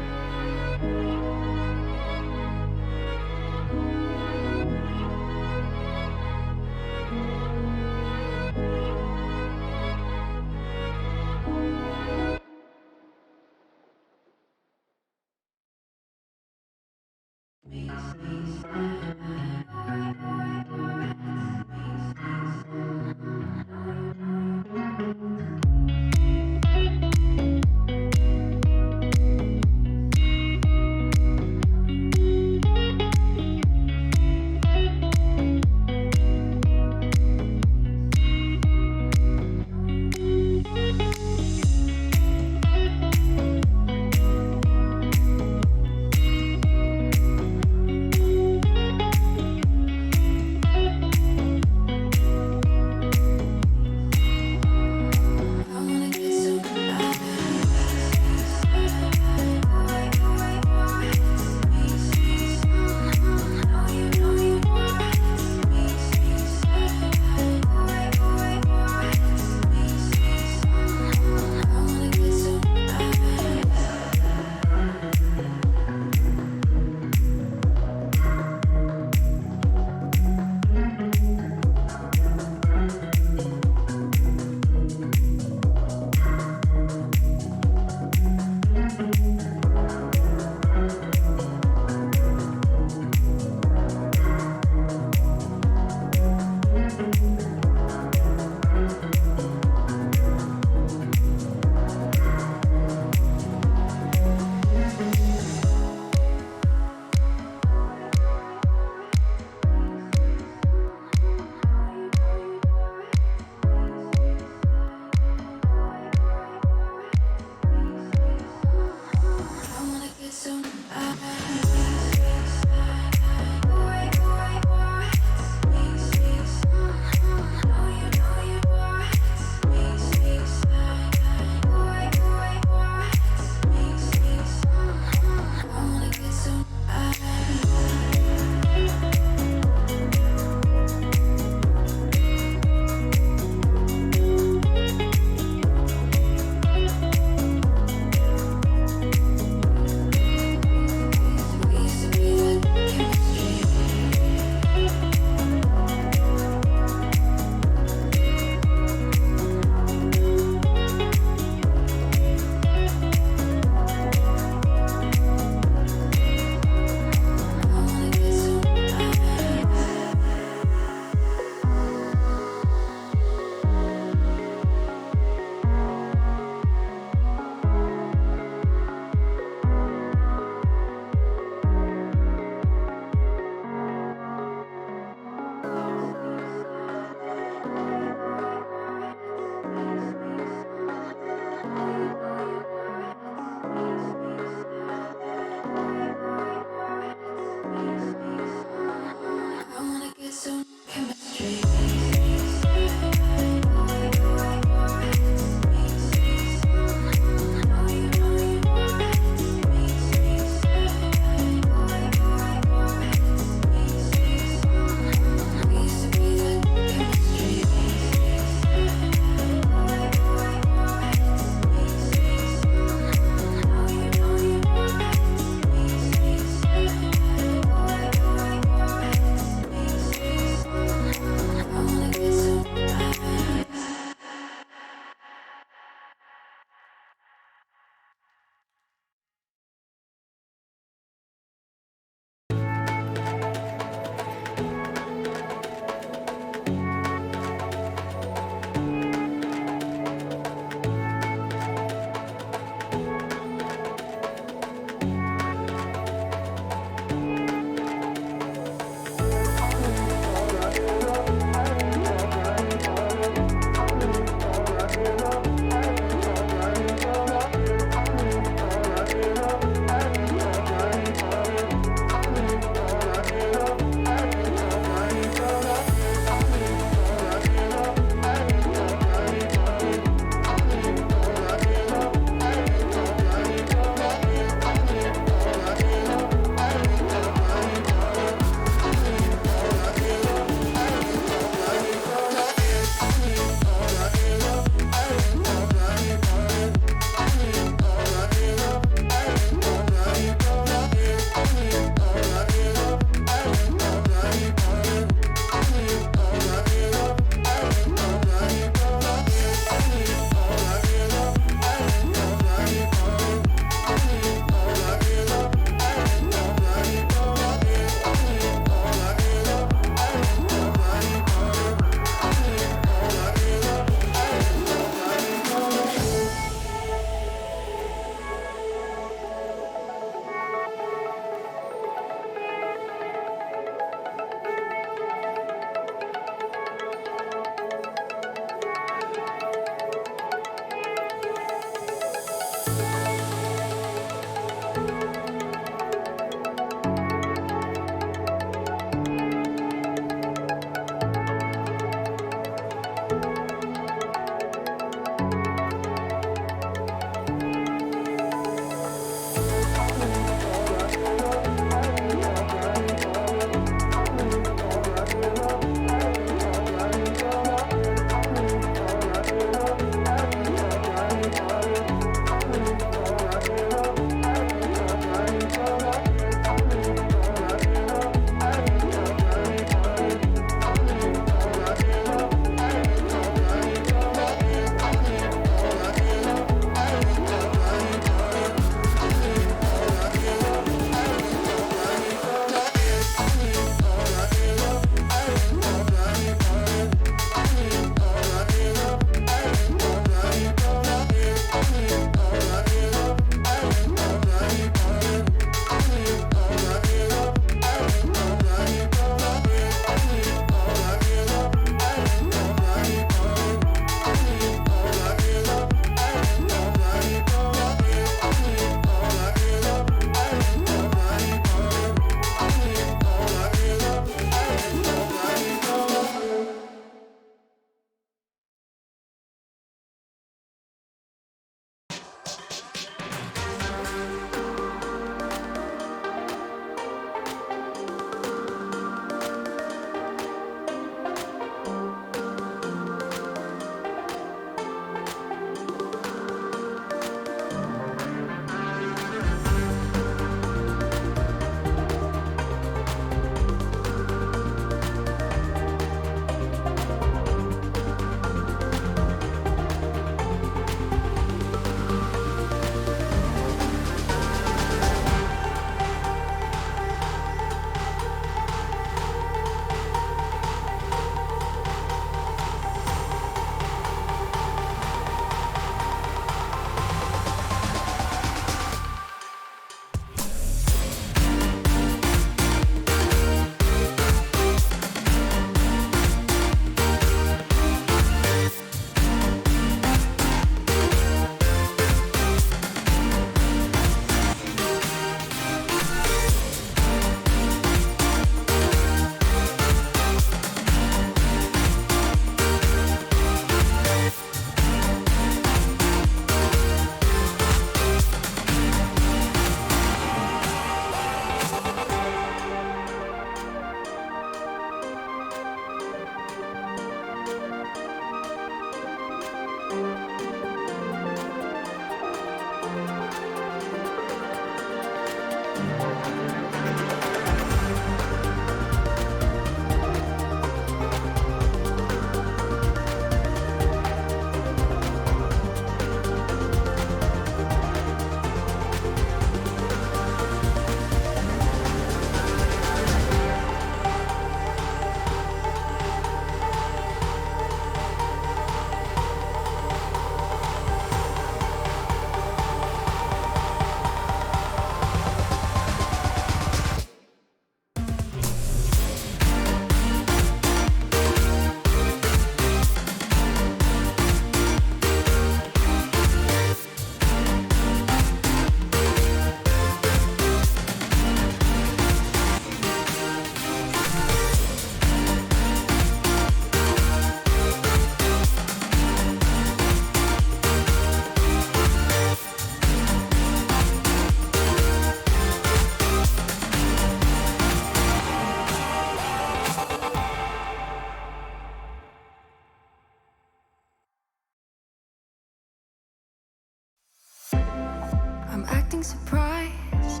acting surprised,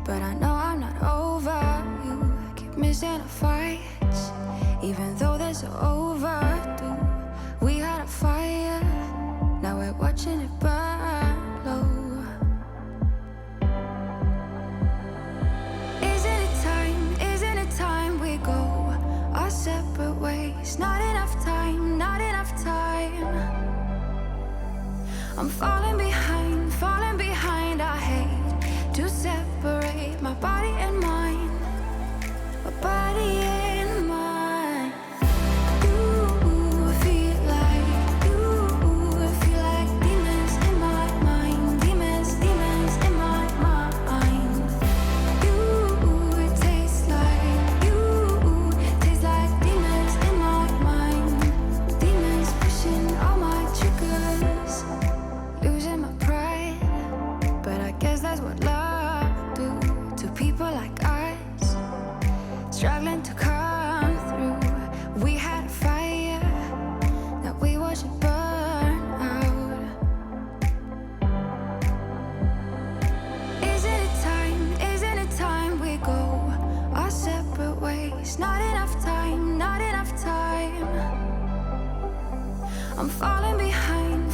but I know I'm not over you. Keep missing our fights, even though they're so overdue. We had a fire, now we're watching it burn low. Isn't it time we go our separate ways? Not enough time, not enough time. I'm falling behind, I hate to separate my body and mind, my body and mind. You feel like demons in my mind, demons in my mind. It tastes like demons in my mind, demons pushing all my triggers. Losing my pride, but I guess that's what love do to people like us, struggling to come through. We had a fire that we watched it burn out. Isn't it time we go our separate ways? Not enough time, not enough time. I'm falling behind,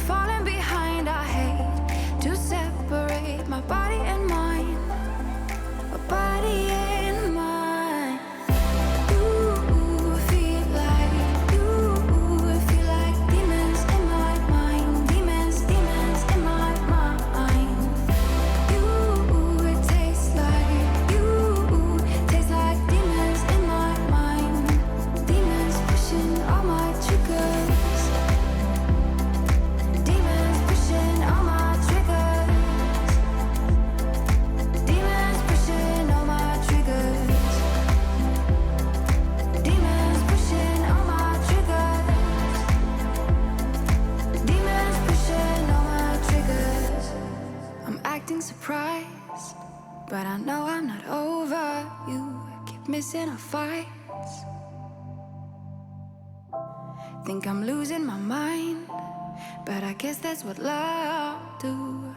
I hate to separate my body and mind, my body and mind. You feel like demons in my mind, demons in my mind. It tastes like demons in my mind, demons pushing all my triggers. Demons pushing all my triggers. Demons pushing all my triggers. Demons pushing all my triggers. Demons pushing all my triggers. I'm acting surprised, but I know I'm not over you. Keep missing our fights. Think I'm losing my mind, but I guess that's what love do.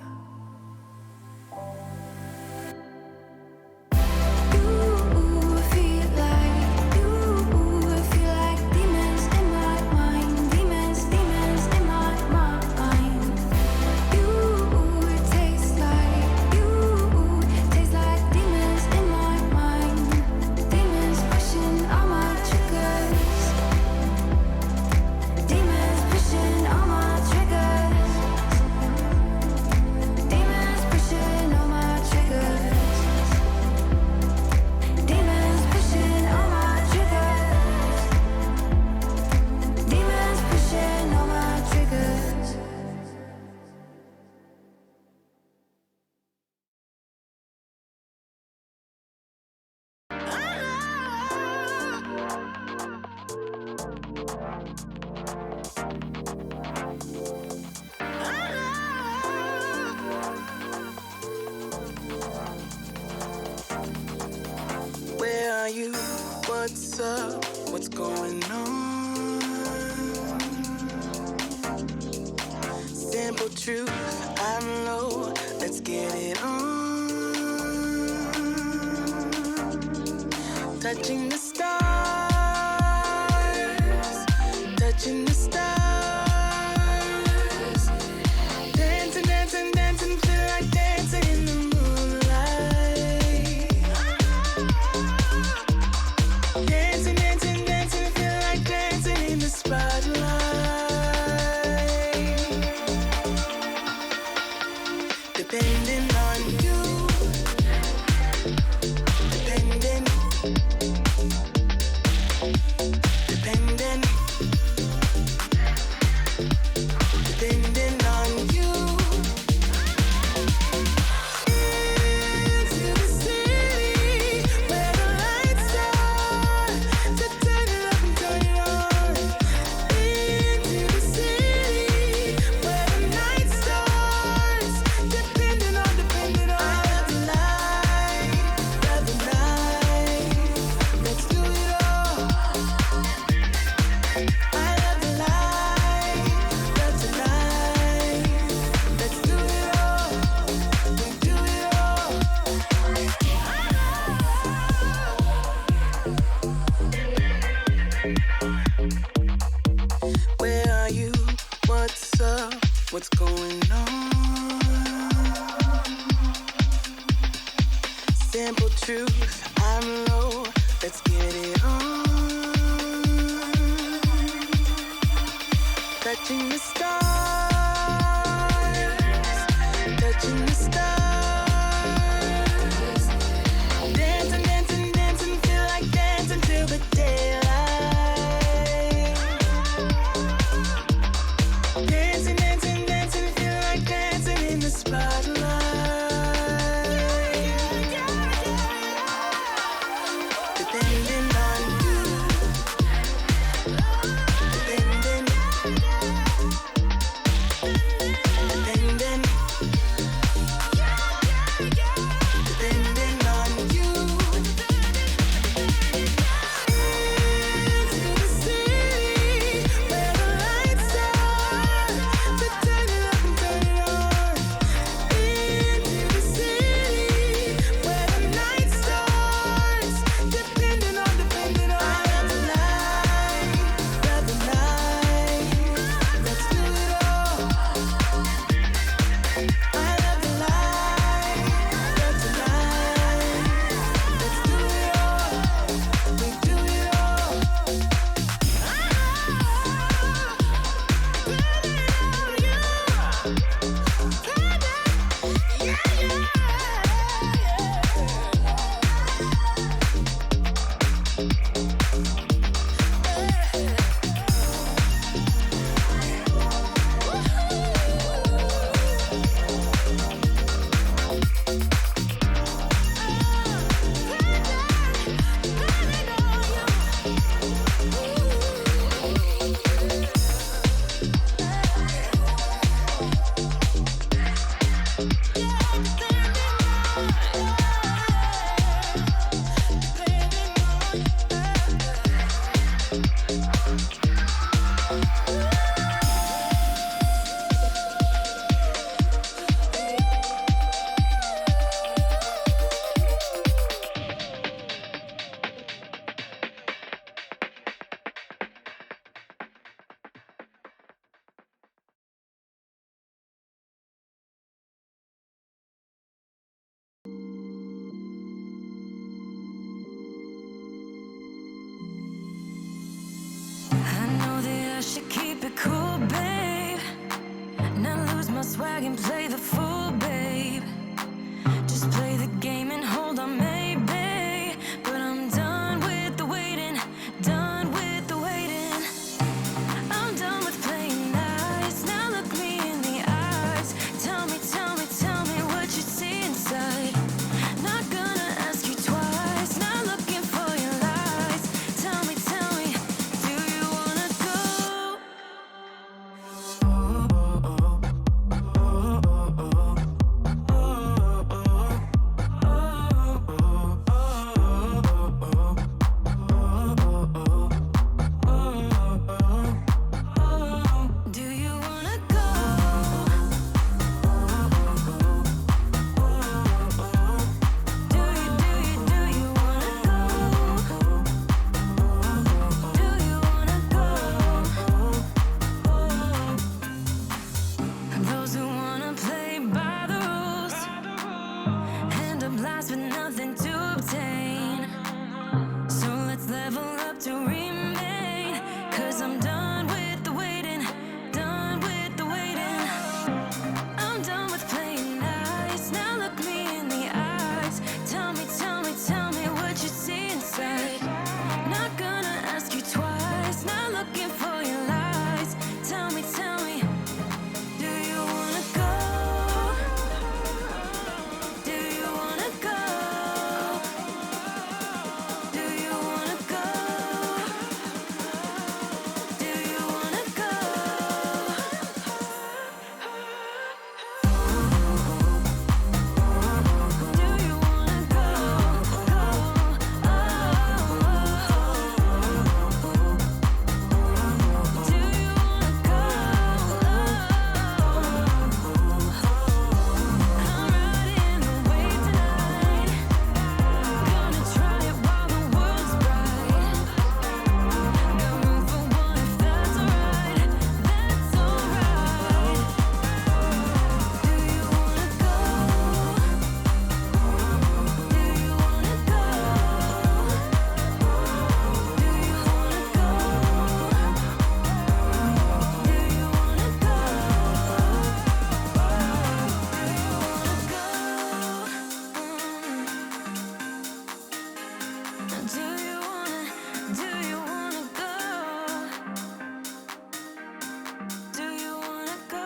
You feel like demons in my mind, demons in my mind. It tastes like demons in my mind, demons pushing all my triggers. Demons pushing all my triggers. Demons pushing all my triggers. Demons pushing all my triggers. Demons pushing all my triggers. Where are you? What's up? What's going on? Simple truth, I'm low. Let's get it on. Touching the stars, touching the stars. Dancing, dancing, dancing, feel like dancing in the moonlight. Dancing, dancing, dancing, feel like dancing in the spotlight. Depending on you, depending. true. I'm low, let's get it on. Touching the stars, touching the stars. Dancing, dancing, dancing, feel like dancing till the daylight. Dancing, dancing, dancing, feel like dancing in the spotlight. Depending on you, depending, depending, depending on you. Into the city where the lights are, to turn it up and turn it on. Into the city where the night starts, depending on, depending on. I love the night, love the night. Let's do it all. I love the light, love the night. Let's do it all. We do it all. I know that I should keep it cool, babe. Not lose my swag and play the fool, babe. Just play the game and hold on, maybe. But I'm done with the waiting, done with the waiting. I'm done with playing nice. Now look me in the eyes. Tell me, tell me, tell me what you see inside. Not gonna ask you twice. Not looking for your lies. Tell me, do you wanna go? Oh, oh, oh. Do you wanna go? Do you wanna go?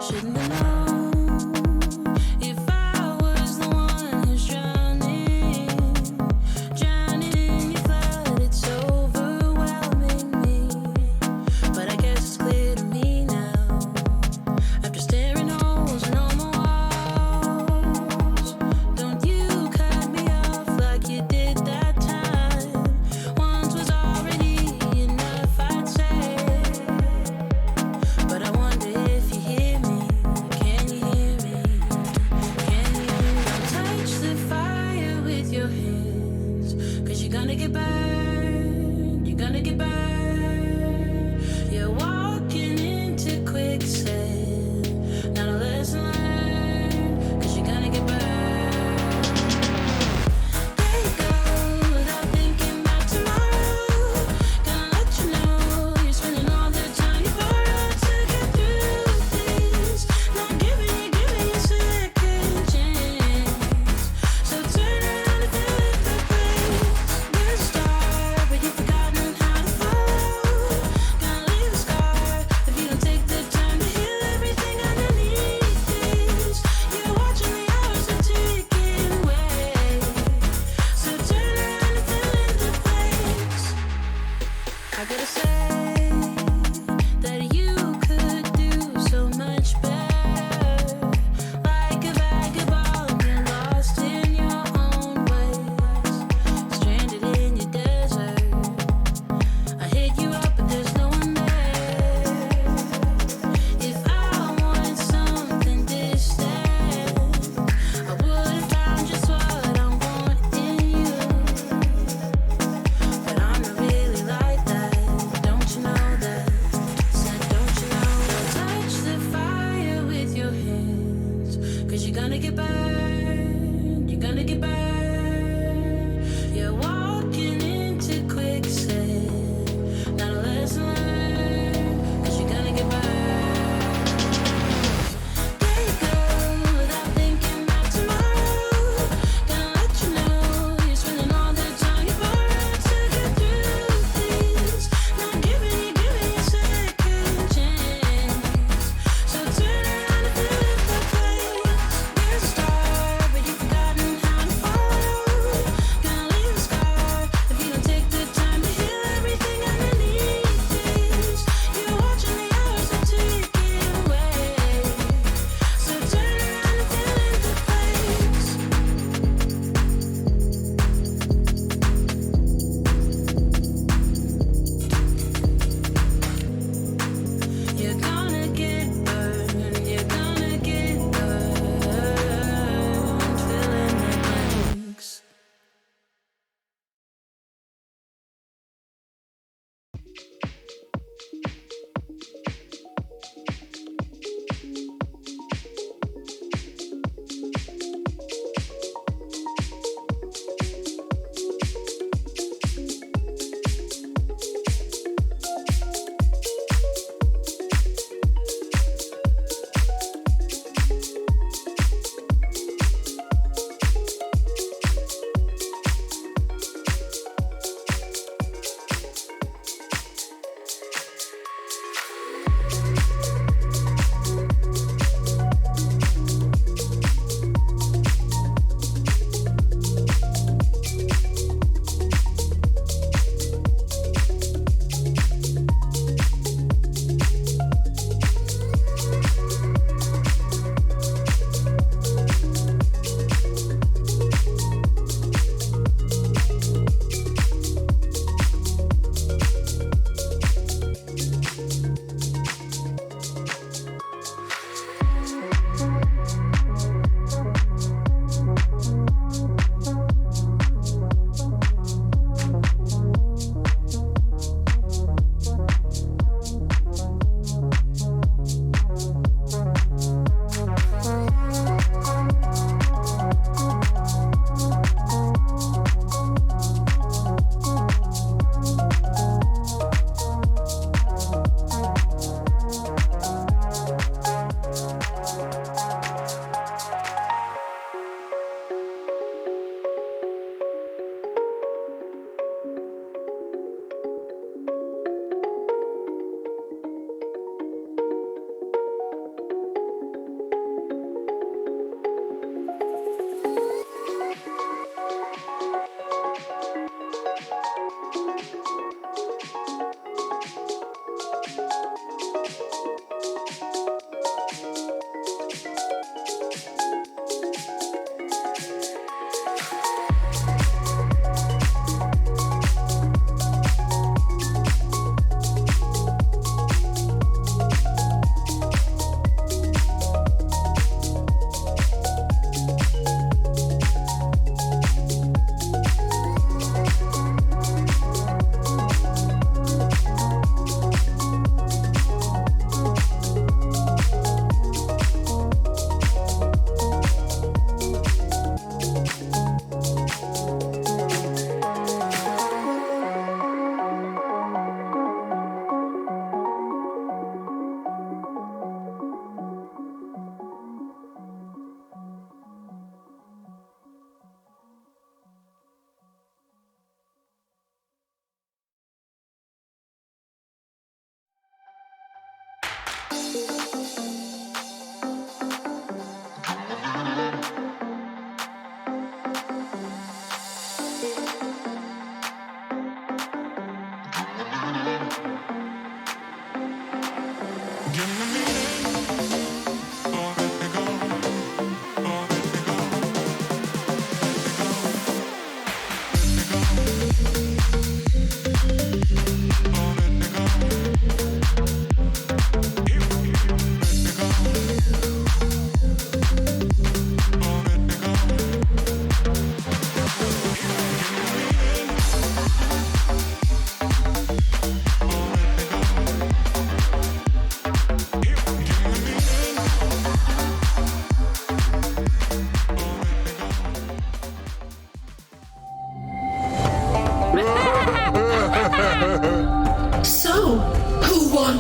Shouldn't have known if I was the one who's drowning in your flood. It's overwhelming me, but I guess it's clear to me now. After staring holes in all my walls, don't you cut me off like you did that time. Once was already enough, I'd say. But I wonder if you hear me. Can you hear me? Can you hear me? Touch the fire with your hands, 'cause you're gonna get burned. You're gonna get burned. You're walking into quicksand. Not a lesson learned, 'cause you're gonna get burned. Let it go without thinking about tomorrow. Gonna let you know you're spending all the time you borrowed to get through this. Not giving you a second chance. So turn around and fill in the blanks. You're a star, but you've forgotten how to follow. Gonna leave a scar if you don't take the time to heal everything underneath this. You're watching the hours are ticking away. So turn around and fill in the blanks. I gotta say that you could do so much better. Like a vagabond, you're lost in your own ways, stranded in your desert. I hit you up, but there's no one there. If I wanted something distant, I would have found just what I want in you. But I'm not really like that. Don't you know that? Said, don't you know that? Touch the fire with your hands, 'cause you're gonna get burned. You're gonna get burned. You're walking into quicksand. Not a lesson learned, 'cause you're gonna get burned. Let it go without thinking about tomorrow. Gonna let you know you're spending all the time you borrowed to get through this. Not giving you a second chance. So turn around and fill in the blanks. You're a star, but you've forgotten how to follow. Gonna leave a scar if you don't take the time to heal everything underneath this. You're watching the hours are ticking away. So turn around and fill in the blanks. You're gonna get burned. You're gonna get burned. Fill in the blanks.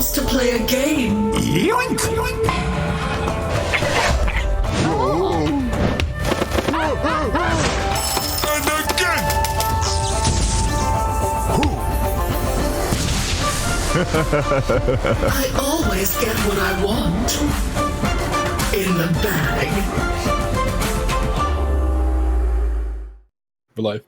wants to play a game. Yoink! And again! I always get what I want. In the bag. For life.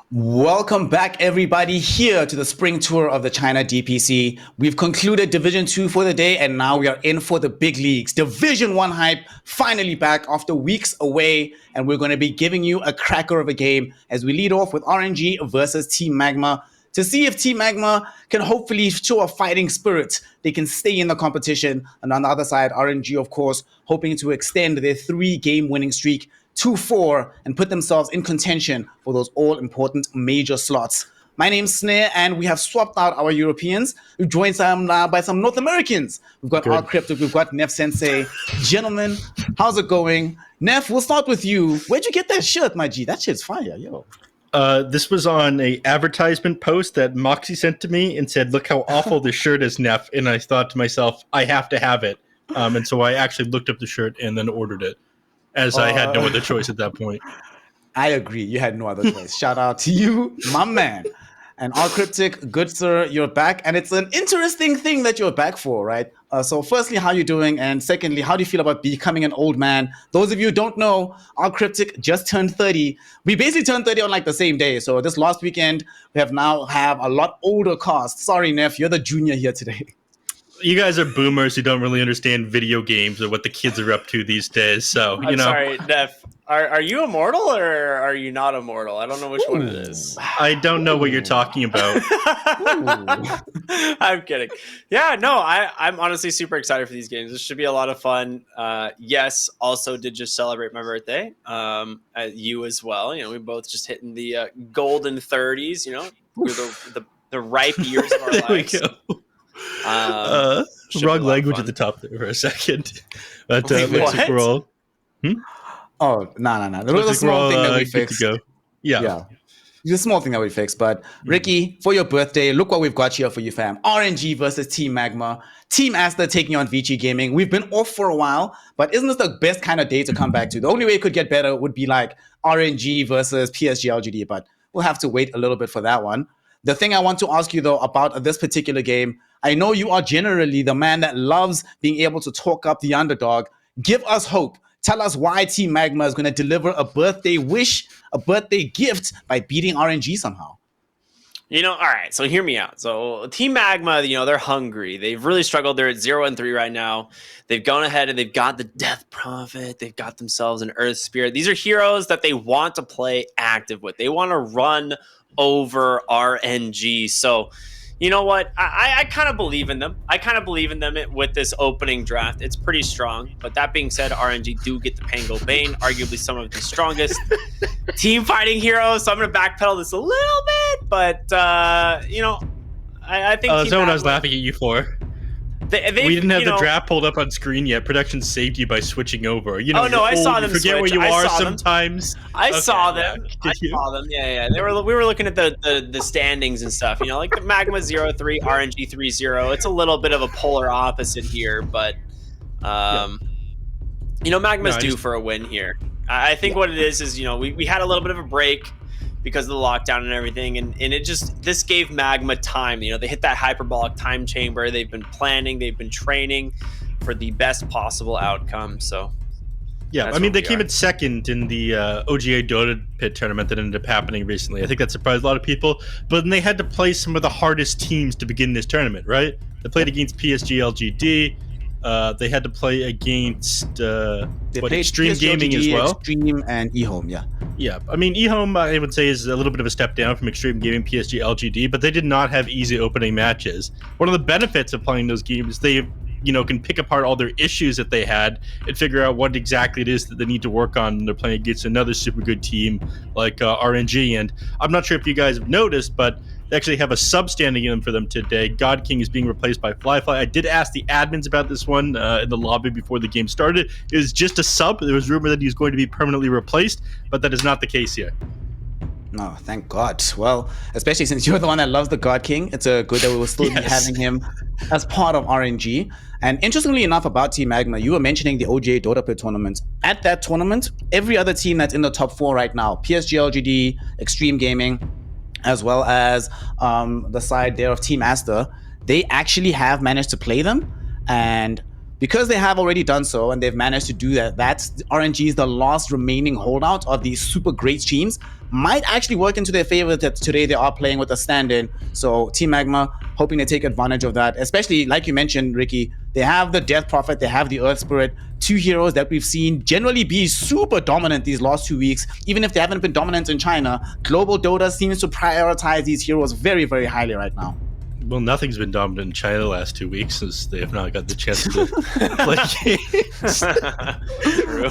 Welcome back, everybody, here to the spring tour of the China DPC. We've concluded Division 2 for the day, and now we are in for the big leagues. Division 1 hype finally back after weeks away, and we're going to be giving you a cracker of a game as we lead off with RNG versus Team Magma to see if Team Magma can hopefully show a fighting spirit. They can stay in the competition. And on the other side, RNG, of course, hoping to extend their 3-game winning streak to 4 and put themselves in contention for those all-important major slots. My name's Snare, and we have swapped out our Europeans. We're joined by some North Americans. We've got our Cryptic, we've got Neff Sensei. Gentlemen, how's it going? Neff, we'll start with you. Where'd you get that shirt, my G? That shit's fire, yo. This was on a advertisement post that Moxie sent to me and said, look how awful this shirt is, Neff. And I thought to myself, I have to have it. And so I actually looked up the shirt and then ordered it, as I had no other choice at that point. I agree. You had no other choice. Shout out to you, my man. And our Cryptic, good sir, you're back. And it's an interesting thing that you're back for, right? So firstly, how are you doing? And secondly, how do you feel about becoming an old man? Those of you who don't know, our Cryptic just turned 30. We basically turned 30 on like the same day. So this last weekend, we have a lot older cast. Sorry, Neff, you're the junior here today. You guys are boomers who don't really understand video games or what the kids are up to these days. So, I'm sorry, Neff. Are you immortal or are you not immortal? I don't know which one it is. I don't know what you're talking about. I'm kidding. Yeah, no, I'm honestly super excited for these games. This should be a lot of fun. Yes, also did just celebrate my birthday. You as well. You know, we both just hitting the golden 30s. You know, the ripe years of our lives. There we go. Wrong language at the top there for a second. But looks like we're all... Oh, no. There was a small thing that we fixed. Yeah. It's a small thing that we fixed. But Ricky, for your birthday, look what we've got here for you, fam. RNG versus Team Magma. Team Aster taking on VG Gaming. We've been off for a while, but isn't this the best kind of day to come back to? The only way it could get better would be like RNG versus PSG LGD, but we'll have to wait a little bit for that one. The thing I want to ask you, though, about this particular game, I know you are generally the man that loves being able to talk up the underdog. Give us hope. Tell us why Team Magma is going to deliver a birthday wish, a birthday gift by beating RNG somehow. You know, all right, so hear me out. So Team Magma, you know, they're hungry. They've really struggled. They're at 0-3 right now. They've gone ahead and they've got the Death Prophet. They've got themselves an Earth Spirit. These are heroes that they want to play active with. They want to run over RNG. So, you know what? I kind of believe in them. I kind of believe in them with this opening draft. It's pretty strong. But that being said, RNG do get the Pango Bane, arguably some of the strongest team fighting heroes. So I'm going to backpedal this a little bit. But, you know, I think... that's what I was laughing at you for. We didn't have the draft pulled up on screen yet. Production saved you by switching over. You know, I saw them. You forget where you are sometimes. I saw them. Yeah. We were looking at the standings and stuff. You know, like the Magma 0-3, RNG 3-0. It's a little bit of a polar opposite here, but you know, Magma's due for a win here. I think what it is you know, we had a little bit of a break because of the lockdown and everything, and this gave Magma time. You know, they hit that hyperbolic time chamber. They've been planning, they've been training for the best possible outcome. So yeah, I mean, they came in second in the OGA Dota Pit tournament that ended up happening recently. I think that surprised a lot of people. But then they had to play some of the hardest teams to begin this tournament, right? They played against PSG LGD. They had to play against Extreme PSG, Gaming LGD, as well. Extreme and eHome, yeah. Yeah, I mean, eHome, I would say, is a little bit of a step down from Extreme Gaming, PSG, LGD, but they did not have easy opening matches. One of the benefits of playing those games, they, you know, can pick apart all their issues that they had and figure out what exactly it is that they need to work on when they're playing against another super good team like RNG. And I'm not sure if you guys have noticed, but they actually have a sub standing in for them today. God King is being replaced by Flyfly. I did ask the admins about this one in the lobby before the game started. It was just a sub. There was rumor that he's going to be permanently replaced, but that is not the case here. No, thank God. Well, especially since you're the one that loves the God King, it's a good that we will still be Yes. having him as part of RNG. And interestingly enough, about Team Magma, you were mentioning the OGA Dota Pit tournament. At that tournament, every other team that's in the top 4 right now, PSG LGD, Extreme Gaming, as well as the side there of Team Aster, they actually have managed to play them. And because they have already done so and they've managed to do that, that's RNG is the last remaining holdout of these super great teams. Might actually work into their favor that today they are playing with a stand-in. So Team Magma hoping to take advantage of that, especially like you mentioned, Ricky, they have the Death Prophet, they have the Earth Spirit, 2 heroes that we've seen generally be super dominant these last 2 weeks. Even if they haven't been dominant in China, global Dota seems to prioritize these heroes very, very highly right now. Well, nothing's been dominant in China the last 2 weeks since they have not got the chance to play games. True.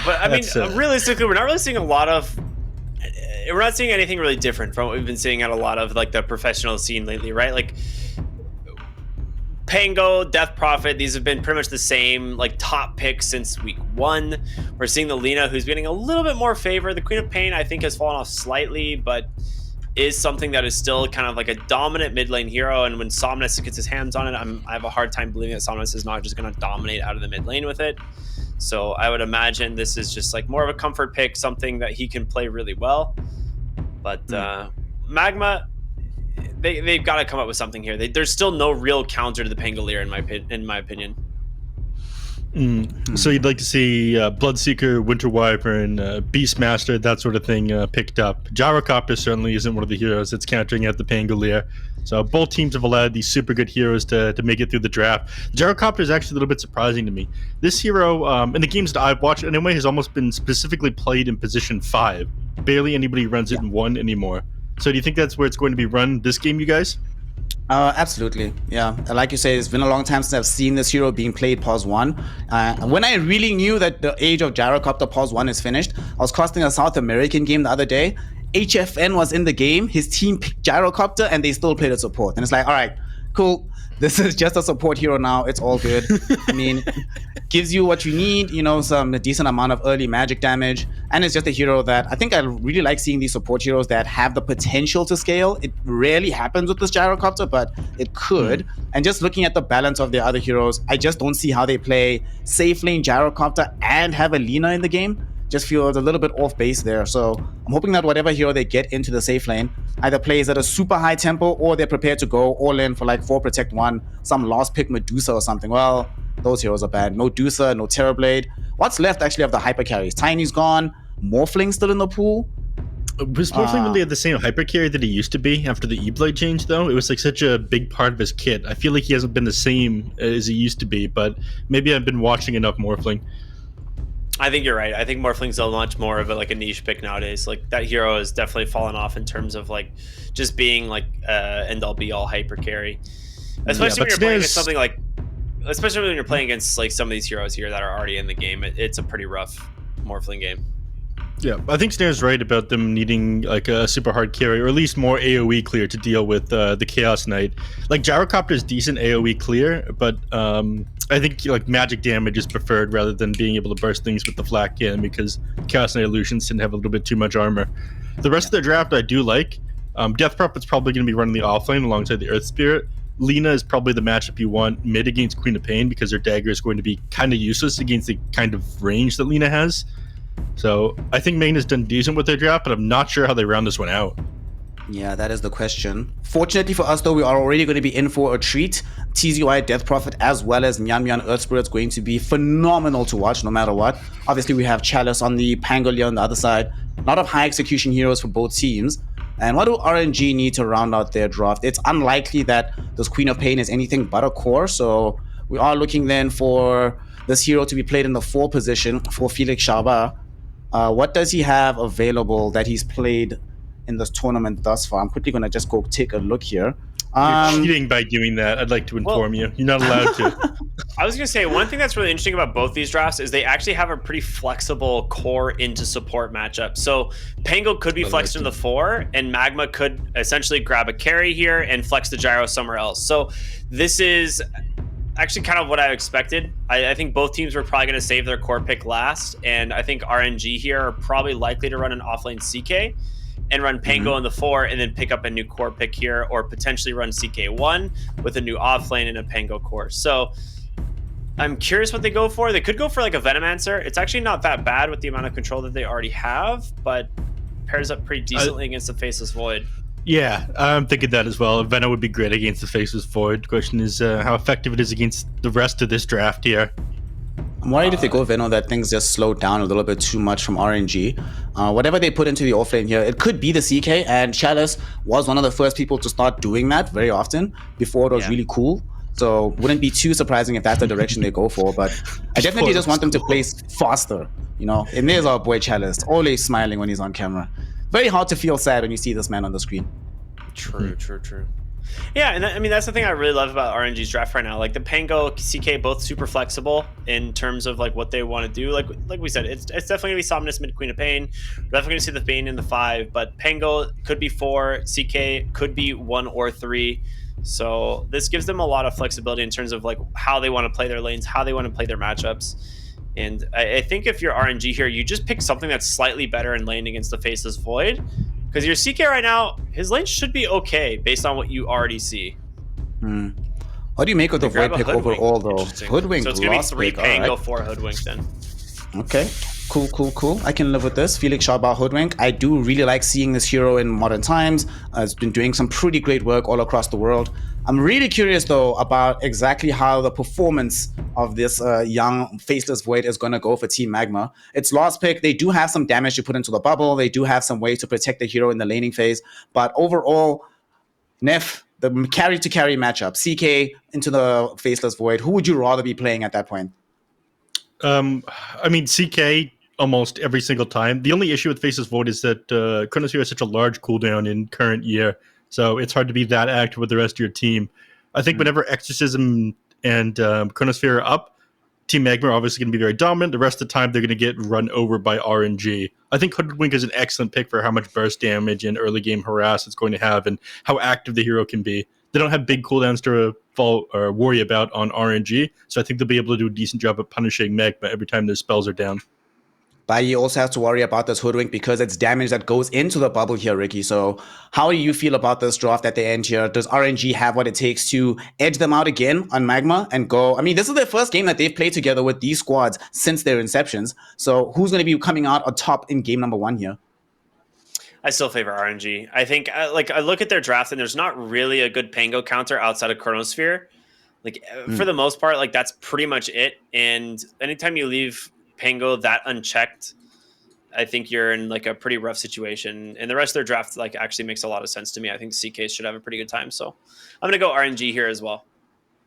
But I mean, realistically, we're not really seeing a lot of. We're not seeing anything really different from what we've been seeing at a lot of like the professional scene lately, right? Like Pango, Death Prophet, these have been pretty much the same like top picks since week 1. We're seeing the Lina, who's getting a little bit more favor. The Queen of Pain, I think, has fallen off slightly, but is something that is still kind of like a dominant mid lane hero. And when Somnus gets his hands on it, I have a hard time believing that Somnus is not just going to dominate out of the mid lane with it. So I would imagine this is just like more of a comfort pick, something that he can play really well. But Magma, they've got to come up with something here. There's still no real counter to the Pangolier in my opinion. So you'd like to see Bloodseeker, Winter Wyvern, Beastmaster, that sort of thing picked up. Gyrocopter certainly isn't one of the heroes that's countering at the Pangolier. So both teams have allowed these super good heroes to make it through the draft. Gyrocopter is actually a little bit surprising to me. This hero, in the games that I've watched anyway, has almost been specifically played in position 5. Barely anybody runs it in 1 anymore. So do you think that's where it's going to be run this game, you guys? Absolutely, yeah. Like you say, it's been a long time since I've seen this hero being played pos 1. When I really knew that the age of Gyrocopter pos 1 is finished, I was casting a South American game the other day. HFN was in the game, his team picked Gyrocopter, and they still played a support. And it's like, all right, cool. This is just a support hero now. It's all good. I mean, gives you what you need, a decent amount of early magic damage. And it's just a hero that I think I really like seeing these support heroes that have the potential to scale. It rarely happens with this Gyrocopter, but it could. And just looking at the balance of their other heroes, I just don't see how they play safe lane Gyrocopter and have a Lina in the game. Just feels a little bit off base there. So I'm hoping that whatever hero they get into the safe lane either plays at a super high tempo or they're prepared to go all in for like 4 Protect 1, some last pick Medusa or something. Well, those heroes are bad. No Medusa, no Terrorblade. What's left actually of the hyper carries? Tiny's gone. Morphling still in the pool. Was Morphling really at the same hyper carry that he used to be after the E-Blade change, though? It was like such a big part of his kit. I feel like he hasn't been the same as he used to be, but maybe I've been watching enough Morphling. I think you're right. I think Morphling's a much more of a niche pick nowadays. Like that hero has definitely fallen off in terms of like just being like end all be all hyper carry. Especially when you're playing against something like especially when you're playing against like some of these heroes here that are already in the game. It's a pretty rough Morphling game. Yeah, I think Snare's right about them needing like a super hard carry, or at least more AoE clear to deal with the Chaos Knight. Like Gyrocopter is decent AoE clear, but I think like magic damage is preferred rather than being able to burst things with the flat cannon because Chaos Knight Illusions tend to have a little bit too much armor. The rest of the draft I do like. Death Prophet's probably going to be running the offlane alongside the Earth Spirit. Lina is probably the matchup you want mid against Queen of Pain because her dagger is going to be kind of useless against the kind of range that Lina has. So I think Magna's done decent with their draft, but I'm not sure how they round this one out. Yeah, that is the question. Fortunately for us, though, we are already going to be in for a treat. TZY Death Prophet as well as Mian Mian Earth Spirit's going to be phenomenal to watch no matter what. Obviously, we have Chalice on the Pangolier on the other side. A lot of high execution heroes for both teams. And what do RNG need to round out their draft? It's unlikely that this Queen of Pain is anything but a core, so we are looking then for this hero to be played in the 4 position for Felix Shaba. What does he have available that he's played in this tournament thus far? I'm quickly going to just go take a look here. You're cheating by doing that. I'd like to inform you. You're not allowed to. I was going to say, one thing that's really interesting about both these drafts is they actually have a pretty flexible core into support matchup. So Pango could be flexed into the 4, and Magma could essentially grab a carry here and flex the gyro somewhere else. So this is actually kind of what I expected. I think both teams were probably going to save their core pick last, and I think RNG here are probably likely to run an offlane CK and run Pango in the 4 and then pick up a new core pick here, or potentially run CK1 with a new offlane and a Pango core. So I'm curious what they go for. They could go for like a Venomancer. It's actually not that bad with the amount of control that they already have, but pairs up pretty decently against the Faceless Void. Yeah, I'm thinking that as well. Venom would be great against the Faceless Void. The question is how effective it is against the rest of this draft here. I'm worried if they go Venom that things just slow down a little bit too much from RNG. Whatever they put into the offlane here, it could be the CK, and Chalice was one of the first people to start doing that very often before it was really cool. So wouldn't be too surprising if that's the direction they go for, but I definitely just want them to play faster, you know. And there's our boy Chalice, always smiling when he's on camera. Very hard to feel sad when you see this man on the screen. True. Yeah, and I mean, that's the thing I really love about RNG's draft right now. Like the Pango, CK, both super flexible in terms of like what they want to do. Like we said, it's definitely gonna be Somnus mid Queen of Pain. We're definitely gonna see the Bane in the 5, but Pango could be 4, CK could be 1 or 3. So this gives them a lot of flexibility in terms of like how they want to play their lanes, how they want to play their matchups. And I think if you're RNG here, you just pick something that's slightly better in lane against the Faceless Void. Because your CK right now, his lane should be okay based on what you already see. What do you make of the Void pick overall, though? Hoodwink. So it's going to be 3 Pango, 4 Hoodwink then. Okay. Cool. I can live with this. Felix Sharba Hoodwink. I do really like seeing this hero in modern times. It's been doing some pretty great work all across the world. I'm really curious, though, about exactly how the performance of this young Faceless Void is going to go for Team Magma. It's last pick. They do have some damage to put into the bubble. They do have some ways to protect the hero in the laning phase. But overall, Neff, the carry-to-carry matchup, CK into the Faceless Void, who would you rather be playing at that point? I mean, CK almost every single time. The only issue with Faceless Void is that Chronosphere has such a large cooldown in current year, so it's hard to be that active with the rest of your team. I think whenever Exorcism and Chronosphere are up, Team Magma are obviously going to be very dominant. The rest of the time, they're going to get run over by RNG. I think Hoodwink is an excellent pick for how much burst damage and early game harass it's going to have and how active the hero can be. They don't have big cooldowns to fall or worry about on RNG, so I think they'll be able to do a decent job of punishing Magma every time their spells are down. But you also have to worry about this Hoodwink because it's damage that goes into the bubble here, Ricky. So how do you feel about this draft at the end here? Does RNG have what it takes to edge them out again on Magma and go? I mean, this is their first game that they've played together with these squads since their inceptions. So who's going to be coming out on top in game number 1 here? I still favor RNG. I think, I look at their draft and there's not really a good Pango counter outside of Chronosphere. For the most part, that's pretty much it. And anytime you leave Pango that unchecked, I think you're in a pretty rough situation. And the rest of their draft actually makes a lot of sense to me. I think CK should have a pretty good time. So I'm going to go RNG here as well.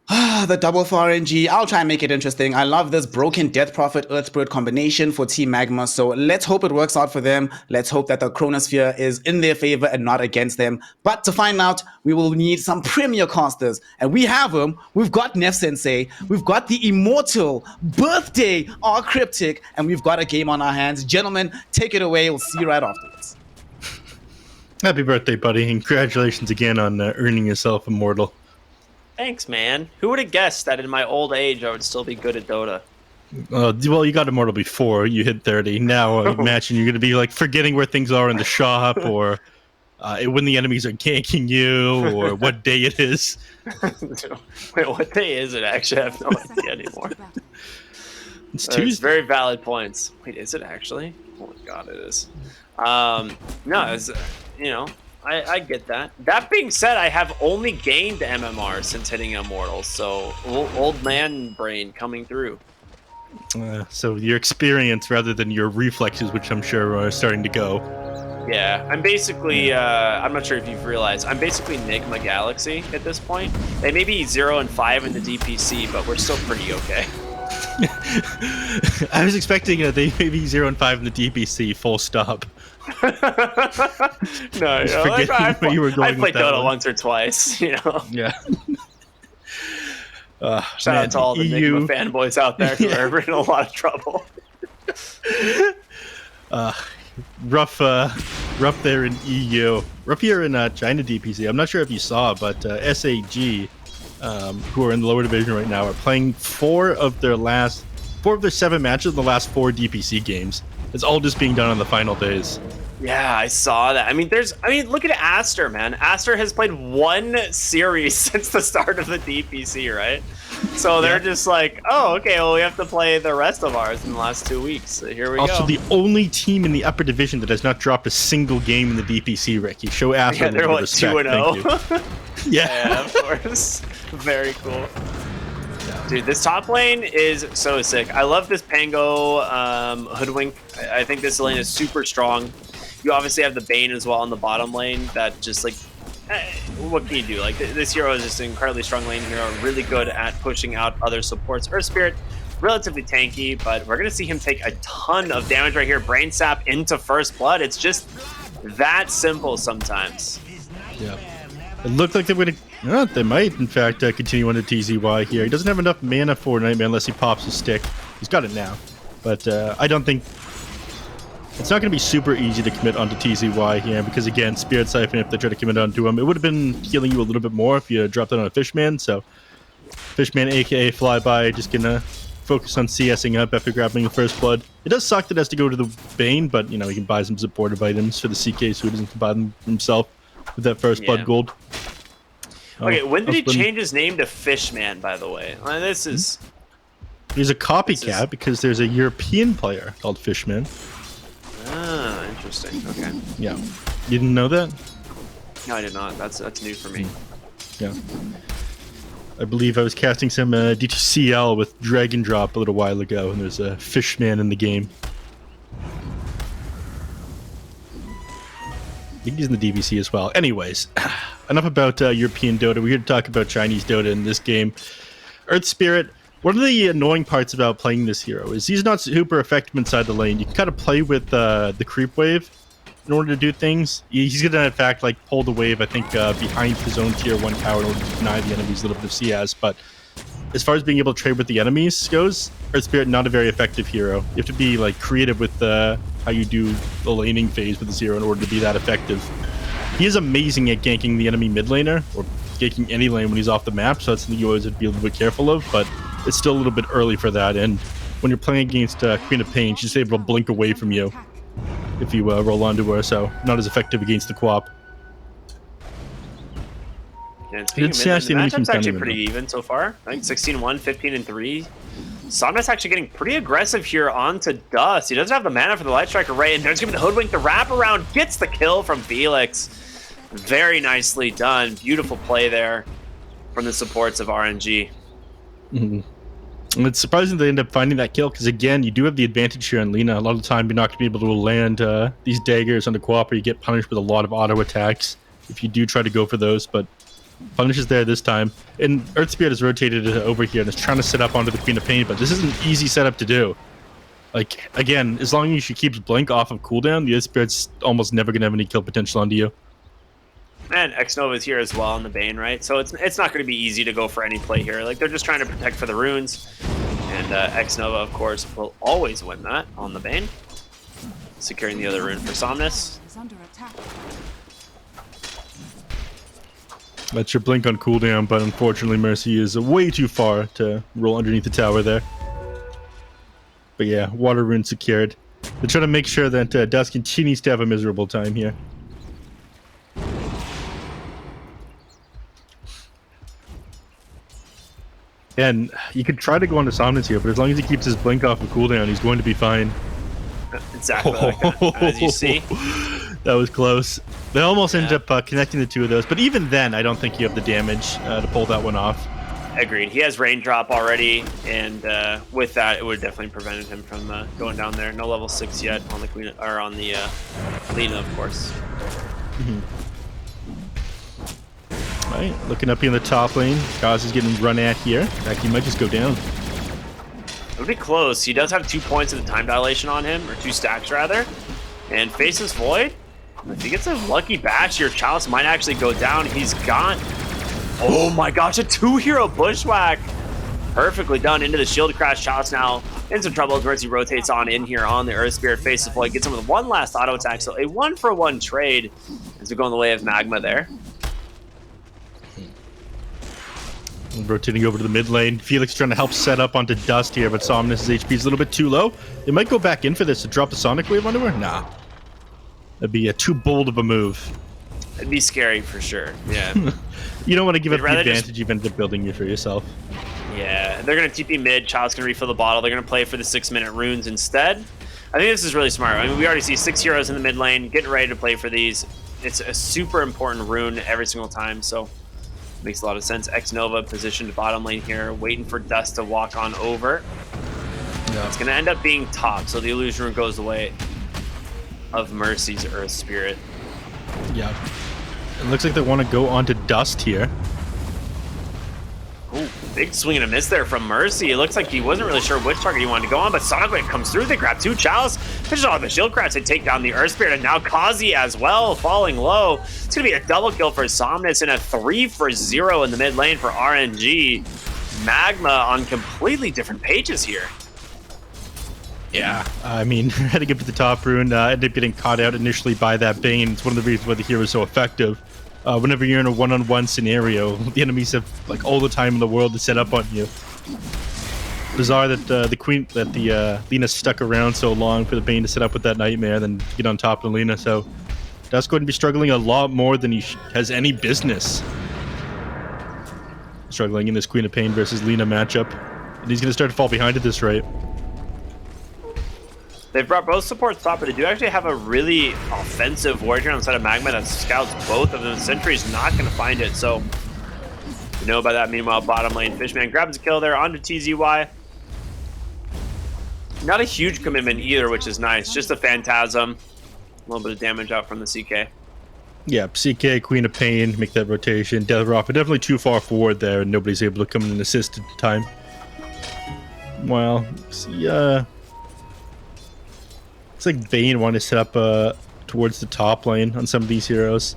The double for RNG. I'll try and make it interesting. I love this Broken Death Prophet Earth Spirit combination for Team Magma. So let's hope it works out for them. Let's hope that the Chronosphere is in their favor and not against them. But to find out, we will need some premier casters. And we have them. We've got Neff Sensei. We've got the immortal birthday R Cryptic. And we've got a game on our hands. Gentlemen, take it away. We'll see you right afterwards. Happy birthday, buddy. And congratulations again on earning yourself Immortal. Thanks, man. Who would have guessed that in my old age I would still be good at Dota? Well, you got Immortal before you hit 30. Now I imagine you're going to be forgetting where things are in the shop, or when the enemies are ganking you, or what day it is. Wait, what day is it? Actually, I have no idea anymore. It's Tuesday. It's very valid points. Wait, is it actually? Oh my god, it is. No, it's I get that. That being said, I have only gained MMR since hitting Immortal, so old man brain coming through. So your experience rather than your reflexes, which I'm sure are starting to go. Yeah, I'm basically, I'm not sure if you've realized, I'm basically Magma Galaxy at this point. They may be 0 and 5 in the DPC, but we're still pretty okay. I was expecting they may be 0 and 5 in the DPC, full stop. No, I played Dota once or twice, Yeah. Shout out to all the EU Magma fanboys out there who are in a lot of trouble. Rough there in EU. Rough here in China DPC. I'm not sure if you saw, but SAG who are in the lower division right now, are playing 4 of their 7 matches in the last 4 DPC games. It's all just being done on the final days. Yeah, I saw that. I mean, look at Aster, man. Aster has played 1 series since the start of the DPC, right? So they're just like, oh, okay, well, we have to play the rest of ours in the last 2 weeks. So here we Also, go. the only team in the upper division that has not dropped a single game in the DPC, Ricky. Show Aster a little bit of respect. 2-0. Yeah, of course. Very cool. Dude, this top lane is so sick. I love this Pango Hoodwink. I think this lane is super strong. You obviously have the Bane as well on the bottom lane that just like, what can you do? Like this hero is just an incredibly strong lane hero, really good at pushing out other supports. Earth Spirit, relatively tanky, but we're gonna see him take a ton of damage right here. Brain Sap into First Blood. It's just that simple sometimes. yeah. It looked like they would. They might, in fact, continue on to TZY here. He doesn't have enough mana for Nightmare unless he pops his stick. He's got it now, but I don't think it's not going to be super easy to commit onto TZY here because, again, Spirit Siphon, if they try to commit onto him, it would have been healing you a little bit more if you dropped it on a Fishman. So, Fishman, aka Flyby, just going to focus on CSing up after grabbing the First Blood. It does suck that it has to go to the Bane, but, you know, he can buy some supportive items for the CK so he doesn't buy them himself with that First Blood gold. Okay, when did he change his name to Fishman, by the way? This is... He's a copycat because there's a European player called Fishman. Ah, interesting. Okay. Yeah. You didn't know that? No, I did not. That's new for me. Yeah. I believe I was casting some DTCL with Drag and Drop a little while ago, and there's a Fishman in the game. I think he's in the DPC as well. Anyways, enough about European Dota. We're here to talk about Chinese Dota in this game. Earth Spirit, one of the annoying parts about playing this hero is he's not super effective inside the lane. You can kind of play with the creep wave in order to do things. He's going to, in fact, like pull the wave, I think, behind his own tier 1 tower in order to deny the enemies a little bit of CS. But as far as being able to trade with the enemies goes, Earth Spirit, not a very effective hero. You have to be like creative with how you do the laning phase with this hero in order to be that effective. He is amazing at ganking the enemy mid laner, or ganking any lane when he's off the map, so that's something you always have to be a little bit careful of, but it's still a little bit early for that, and when you're playing against Queen of Pain, she's able to blink away from you if you roll onto her, so not as effective against the Quap. And speaking of mid, the matchup's actually pretty even so far. I think 16-1, 15-3. Somnus actually getting pretty aggressive here onto Dust. He doesn't have the mana for the Light Striker Ray, and there's going to be the Hoodwink. The wraparound gets the kill from Felix. Very nicely done. Beautiful play there from the supports of RNG. Mm-hmm. And it's surprising they end up finding that kill, because again, you do have the advantage here on Lina. A lot of the time, you're not going to be able to land these daggers on the Quap, or you get punished with a lot of auto attacks if you do try to go for those, but Punish is there this time. And Earth Spirit has rotated over here and is trying to set up onto the Queen of Pain, but this is an easy setup to do. Like, again, as long as she keeps Blink off of cooldown, the Earth Spirit's almost never going to have any kill potential onto you. And X-Nova is here as well on the Bane, right? So it's not going to be easy to go for any play here. Like, they're just trying to protect for the runes. And X-Nova, of course, will always win that on the Bane. Securing the other rune for Somnus. Is under attack. That's your Blink on cooldown, but unfortunately Mercy is way too far to roll underneath the tower there. But yeah, water rune secured. They're trying to make sure that Dust continues to have a miserable time here. And you could try to go onto Somnus here, but as long as he keeps his Blink off of cooldown, he's going to be fine. Exactly like that, as you see. That was close. They almost ended up connecting the two of those, but even then, I don't think you have the damage to pull that one off. Agreed. He has Raindrop already, and with that, it would definitely prevented him from going down there. No level 6 yet on the Queen, or on the Lina, of course. Mm-hmm. All right, looking up here in the top lane. Kaz is getting run at here. In fact, he might just go down. It would be close. He does have 2 points of the time dilation on him, or 2 stacks rather. And Faceless Void, if he gets a lucky bash here, Chalice might actually go down. He's got, oh my gosh, a 2-hero bushwhack. Perfectly done into the shield crash. Chalice now in some trouble as he rotates on in here on the Earth Spirit. Faceless Void gets him with one last auto attack. So a 1-for-1 trade as we go in the way of Magma there. Rotating over to the mid lane. Felix trying to help set up onto Dust here, but Somnus' HP is a little bit too low. They might go back in for this to drop the Sonic Wave onto her. Nah. That'd be too bold of a move. It'd be scary for sure. Yeah. You don't want to give up the rather advantage you've ended up building for yourself. Yeah, they're going to TP mid. Child's going to refill the bottle. They're going to play for the 6-minute runes instead. I think this is really smart. I mean, we already see 6 heroes in the mid lane getting ready to play for these. It's a super important rune every single time, so makes a lot of sense. X-Nova positioned bottom lane here, waiting for Dust to walk on over. Yeah. It's going to end up being top, so the illusion rune goes away of Mercy's Earth Spirit. Yeah. It looks like they want to go onto Dust here. Ooh, big swing and a miss there from Mercy. It looks like he wasn't really sure which target he wanted to go on, but Sonic Wave comes through. They grab 2 Chalice, finishes off the Shield Crash to take down the Earth Spirit, and now Kazi as well, falling low. It's going to be a double kill for Somnus and a 3-for-0 in the mid lane for RNG. Magma on completely different pages here. Yeah, I mean, heading up to the top rune, ended up getting caught out initially by that Bane. It's one of the reasons why the hero is so effective. Whenever you're in a one-on-one scenario, the enemies have like all the time in the world to set up on you. Bizarre that the Lina stuck around so long for the Bane to set up with that Nightmare, then get on top of Lina. So that's going to be struggling a lot more than he has any business. Struggling in this Queen of Pain versus Lina matchup, and he's going to start to fall behind at this rate. They've brought both supports top, but they do actually have a really offensive warrior on the side of Magma that scouts both of them. Sentry's not going to find it, so you know about that. Meanwhile, bottom lane, Fishman grabs a kill there onto TZY. Not a huge commitment either, which is nice. Just a Phantasm. A little bit of damage out from the CK. Yeah, CK, Queen of Pain, make that rotation. Death Rock, but definitely too far forward there, and nobody's able to come in and assist at the time. Well, see, looks like Bane wanted to set up towards the top lane on some of these heroes.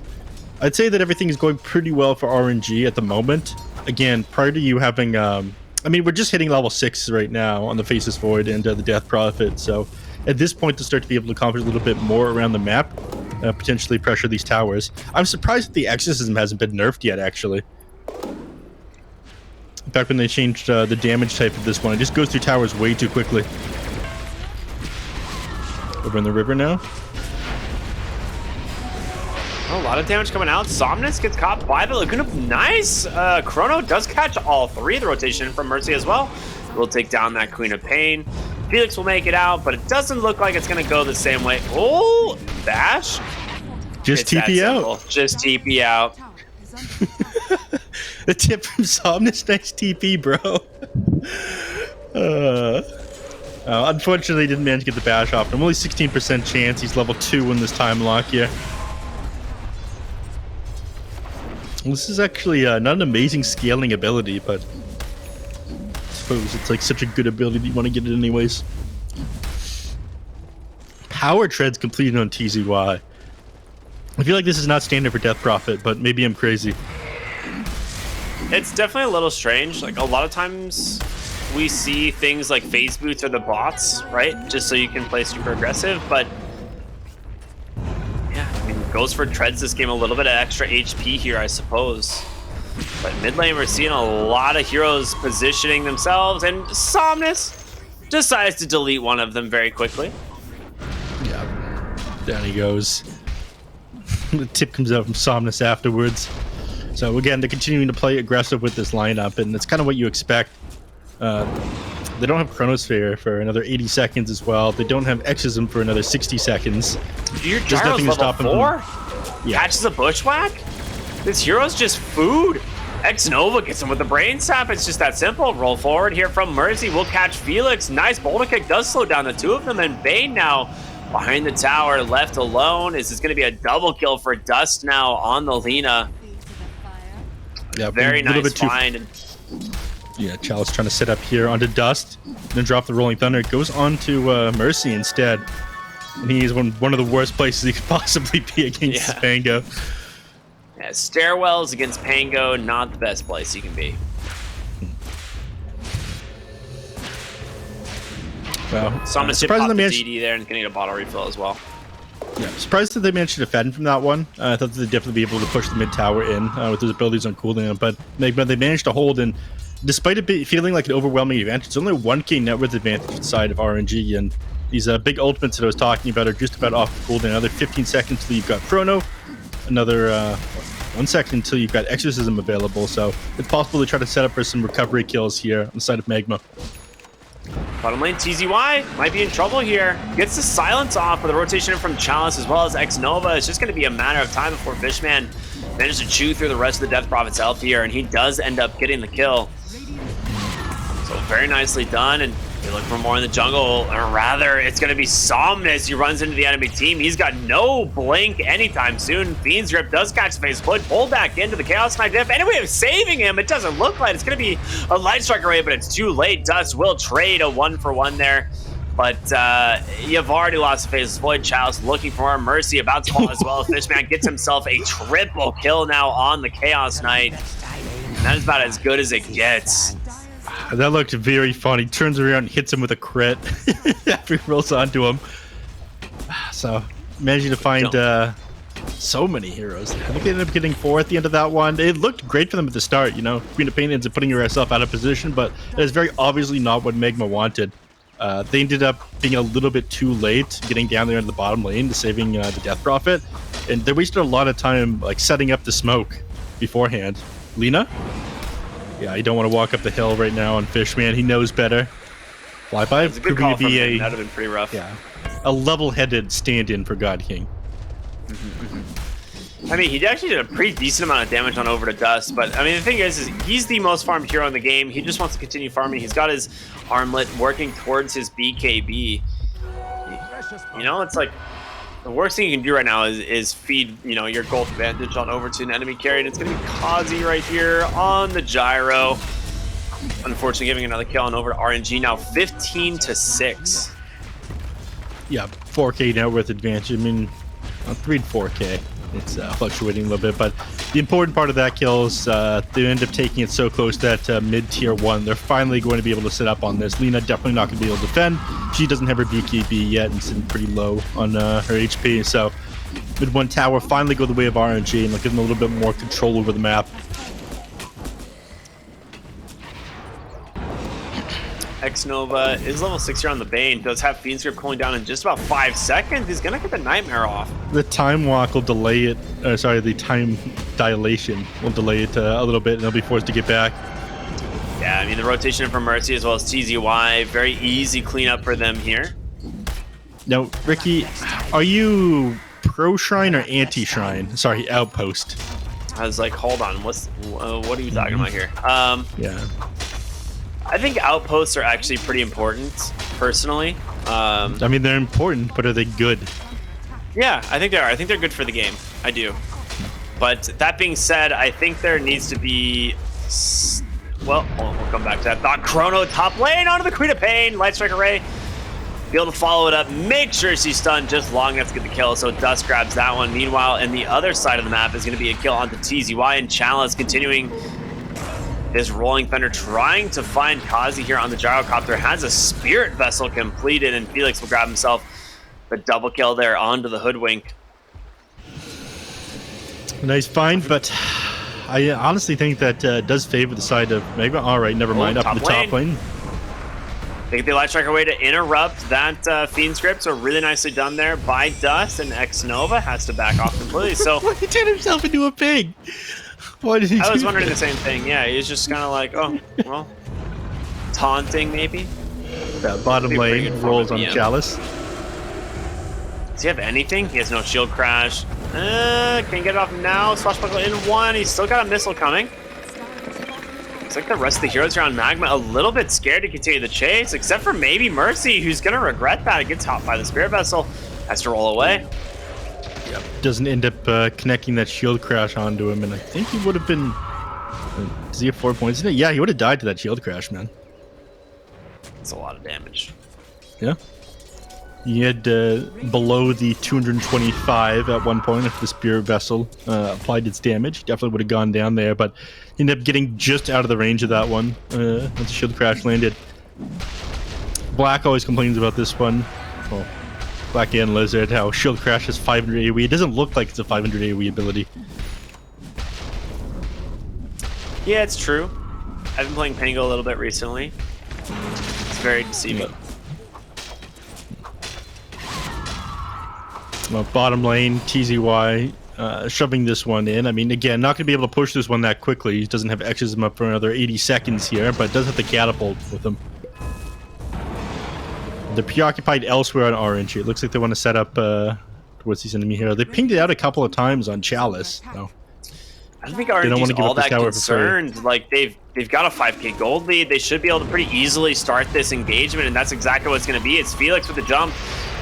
I'd say that everything is going pretty well for RNG at the moment. Again, prior to you having... I mean, we're just hitting level 6 right now on the Faceless Void and the Death Prophet, so at this point to start to be able to accomplish a little bit more around the map, potentially pressure these towers. I'm surprised that the Exorcism hasn't been nerfed yet, actually. In fact, when they changed the damage type of this one, it just goes through towers way too quickly. Over in the river now. Oh, a lot of damage coming out. Somnus gets caught by the Laguna. Nice! Chrono does catch all 3 of the rotation from Mercy as well. We'll take down that Queen of Pain. Felix will make it out, but it doesn't look like it's going to go the same way. Oh, Bash? Just TP out. Just TP out. The tip from Somnus, nice TP, bro. Unfortunately, didn't manage to get the bash off. I'm only 16% chance he's level 2 in this time lock here. Well, this is actually not an amazing scaling ability, but I suppose it's like such a good ability that you want to get it anyways. Power Tread's completed on TZY. I feel like this is not standard for Death Prophet, but maybe I'm crazy. It's definitely a little strange. Like, a lot of times we see things like phase boots or the bots, right? Just so you can play super aggressive, but yeah, I mean, goes for treads this game a little bit of extra HP here, I suppose. But mid lane, we're seeing a lot of heroes positioning themselves, and Somnus decides to delete one of them very quickly. Yeah, down he goes. The tip comes out from Somnus afterwards. So again, they're continuing to play aggressive with this lineup, and that's kind of what you expect. They don't have Chronosphere for another 80 seconds as well. They don't have Exorcism for another 60 seconds. Your Gyro's level 4? Yeah. Catches a bushwhack? This hero's just food. X-Nova gets him with the brain sap. It's just that simple. Roll forward here from Mercy. We'll catch Felix. Nice boulder kick. Does slow down the 2 of them. And Bane now behind the tower, left alone. Is this going to be a double kill for Dust now on the Lina? Yeah, very nice find. Yeah, Chalice trying to set up here onto Dust, then drop the Rolling Thunder. It goes on to Mercy instead. And he is one of the worst places he could possibly be against Pango. Yeah, stairwells against Pango, not the best place you can be. Well, so I'm going to pop the DD there and going to get a bottle refill as well. Yeah, surprised that they managed to defend from that one. I thought that they'd definitely be able to push the mid tower in with those abilities on cooldown, but they managed to hold, and despite it feeling like an overwhelming advantage, it's only a 1k net worth advantage to the side of RNG, and these big ultimates that I was talking about are just about off the cooldown. Another 15 seconds until you've got Chrono, another 1 second until you've got Exorcism available, so it's possible to try to set up for some recovery kills here on the side of Magma. Bottom lane, TZY might be in trouble here. Gets the silence off with a rotation in from Chalice as well as X-Nova. It's just going to be a matter of time before Fishman manages to chew through the rest of the Death Prophet's health here, and he does end up getting the kill. So very nicely done, and you look for more in the jungle, or rather, it's going to be Somnus who runs into the enemy team. He's got no blink anytime soon. Fiend's Grip does catch the face, pulled back into the Chaos Knight. If any way of saving him, it doesn't look like it's going to be a Light Strike array, but it's too late. Dust will trade a 1-for-1 there, but you've already lost the Faceless Void. Chalice looking for more Mercy, about to fall as well. Fishman gets himself a triple kill now on the Chaos Knight. And that is about as good as it gets. That looked very funny. Turns around and hits him with a crit after he rolls onto him. So, managing to find so many heroes. I think they ended up getting 4 at the end of that one. It looked great for them at the start, you know. Queen of Pain ends up putting herself out of position, but it is very obviously not what Magma wanted. They ended up being a little bit too late, getting down there into the bottom lane to saving the Death Prophet. And they wasted a lot of time like setting up the smoke beforehand. Lina? Yeah, you don't want to walk up the hill right now on Fishman. He knows better. Flyby proving to be that'd have been pretty rough. Yeah, a level-headed stand-in for God King. I mean, he actually did a pretty decent amount of damage on Over to Dust, but I mean, the thing is he's the most farmed hero in the game. He just wants to continue farming. He's got his armlet working towards his BKB. You know, it's like the worst thing you can do right now is feed, you know, your gold advantage on over to an enemy carry, and it's going to be Kazi right here on the gyro. Unfortunately, giving another kill on over to RNG now, 15-6. Yeah, 4K net worth advantage. I mean, 3 to 4K. It's fluctuating a little bit, but the important part of that kill is they end up taking it so close that mid-tier 1, they're finally going to be able to sit up on this. Lina definitely not going to be able to defend. She doesn't have her BKB yet and sitting pretty low on her HP, so mid-1 tower finally go the way of RNG and give them a little bit more control over the map. X-Nova is level 6 here on the Bane, does have Fiend's Grip cooling down in just about 5 seconds. He's going to get the Nightmare off. The time walk will delay it, the time dilation will delay it a little bit, and they'll be forced to get back. Yeah, I mean, the rotation in from Mercy as well as TZY, very easy cleanup for them here. Now, Ricky, are you pro-Shrine or anti-Shrine? Sorry, Outpost. I was like, hold on, what are you talking about here? Yeah. I think outposts are actually pretty important, personally. I mean, they're important, but are they good? Yeah, I think they are. I think they're good for the game. I do. But that being said, I think there needs to be... Well, we'll come back to that thought. Chrono top lane onto the Queen of Pain. Light Strike Array. Be able to follow it up. Make sure she's stunned just long enough to get the kill. So Dust grabs that one. Meanwhile, in the other side of the map is going to be a kill onto TZY. And Chalice continuing his Rolling Thunder, trying to find Kazi here on the Gyrocopter. Has a Spirit Vessel completed, and Felix will grab himself the double kill there onto the Hoodwink. Nice find, but I honestly think that does favor the side of Magma. All right, never mind. Up in the top lane. They get the Light Strike away to interrupt that Fiend's Grip, so really nicely done there by Dust, and X-Nova has to back off completely. So he turned himself into a pig. Why did he I was wondering the same thing. Yeah, he was just kind of like, oh, well, taunting maybe. That bottom lane rolls on Chalice. Does he have anything? He has no shield crash. Can't get it off now. Swashbuckle in 1. He's still got a missile coming. Looks like the rest of the heroes around Magma a little bit scared to continue the chase, except for maybe Mercy, who's going to regret that. It gets hot by the Spirit Vessel. Has to roll away. Yep. Doesn't end up connecting that shield crash onto him, and I think he would have been... Does he have 4 points in it? Yeah, he would have died to that shield crash, man. That's a lot of damage. Yeah. He had below the 225 at one point if the Spirit Vessel applied its damage. He definitely would have gone down there, but he ended up getting just out of the range of that one once the shield crash landed. Black always complains about this one. Well, Black and Lizard, how Shield Crash has 500 AoE. It doesn't look like it's a 500 AoE ability. Yeah, it's true. I've been playing Pango a little bit recently. It's very deceiving. Well, bottom lane, TZY shoving this one in. I mean, again, not going to be able to push this one that quickly. He doesn't have Exorcism up for another 80 seconds here, but does have the catapult with him. They're preoccupied elsewhere on RNG. It looks like they want to set up towards these enemy here. They pinged it out a couple of times on Chalice. So I don't think don't wanna RNG's give all up this that tower for free. concerned. Like they've got a 5k gold lead. They should be able to pretty easily start this engagement, and that's exactly what it's going to be. It's Felix with the jump,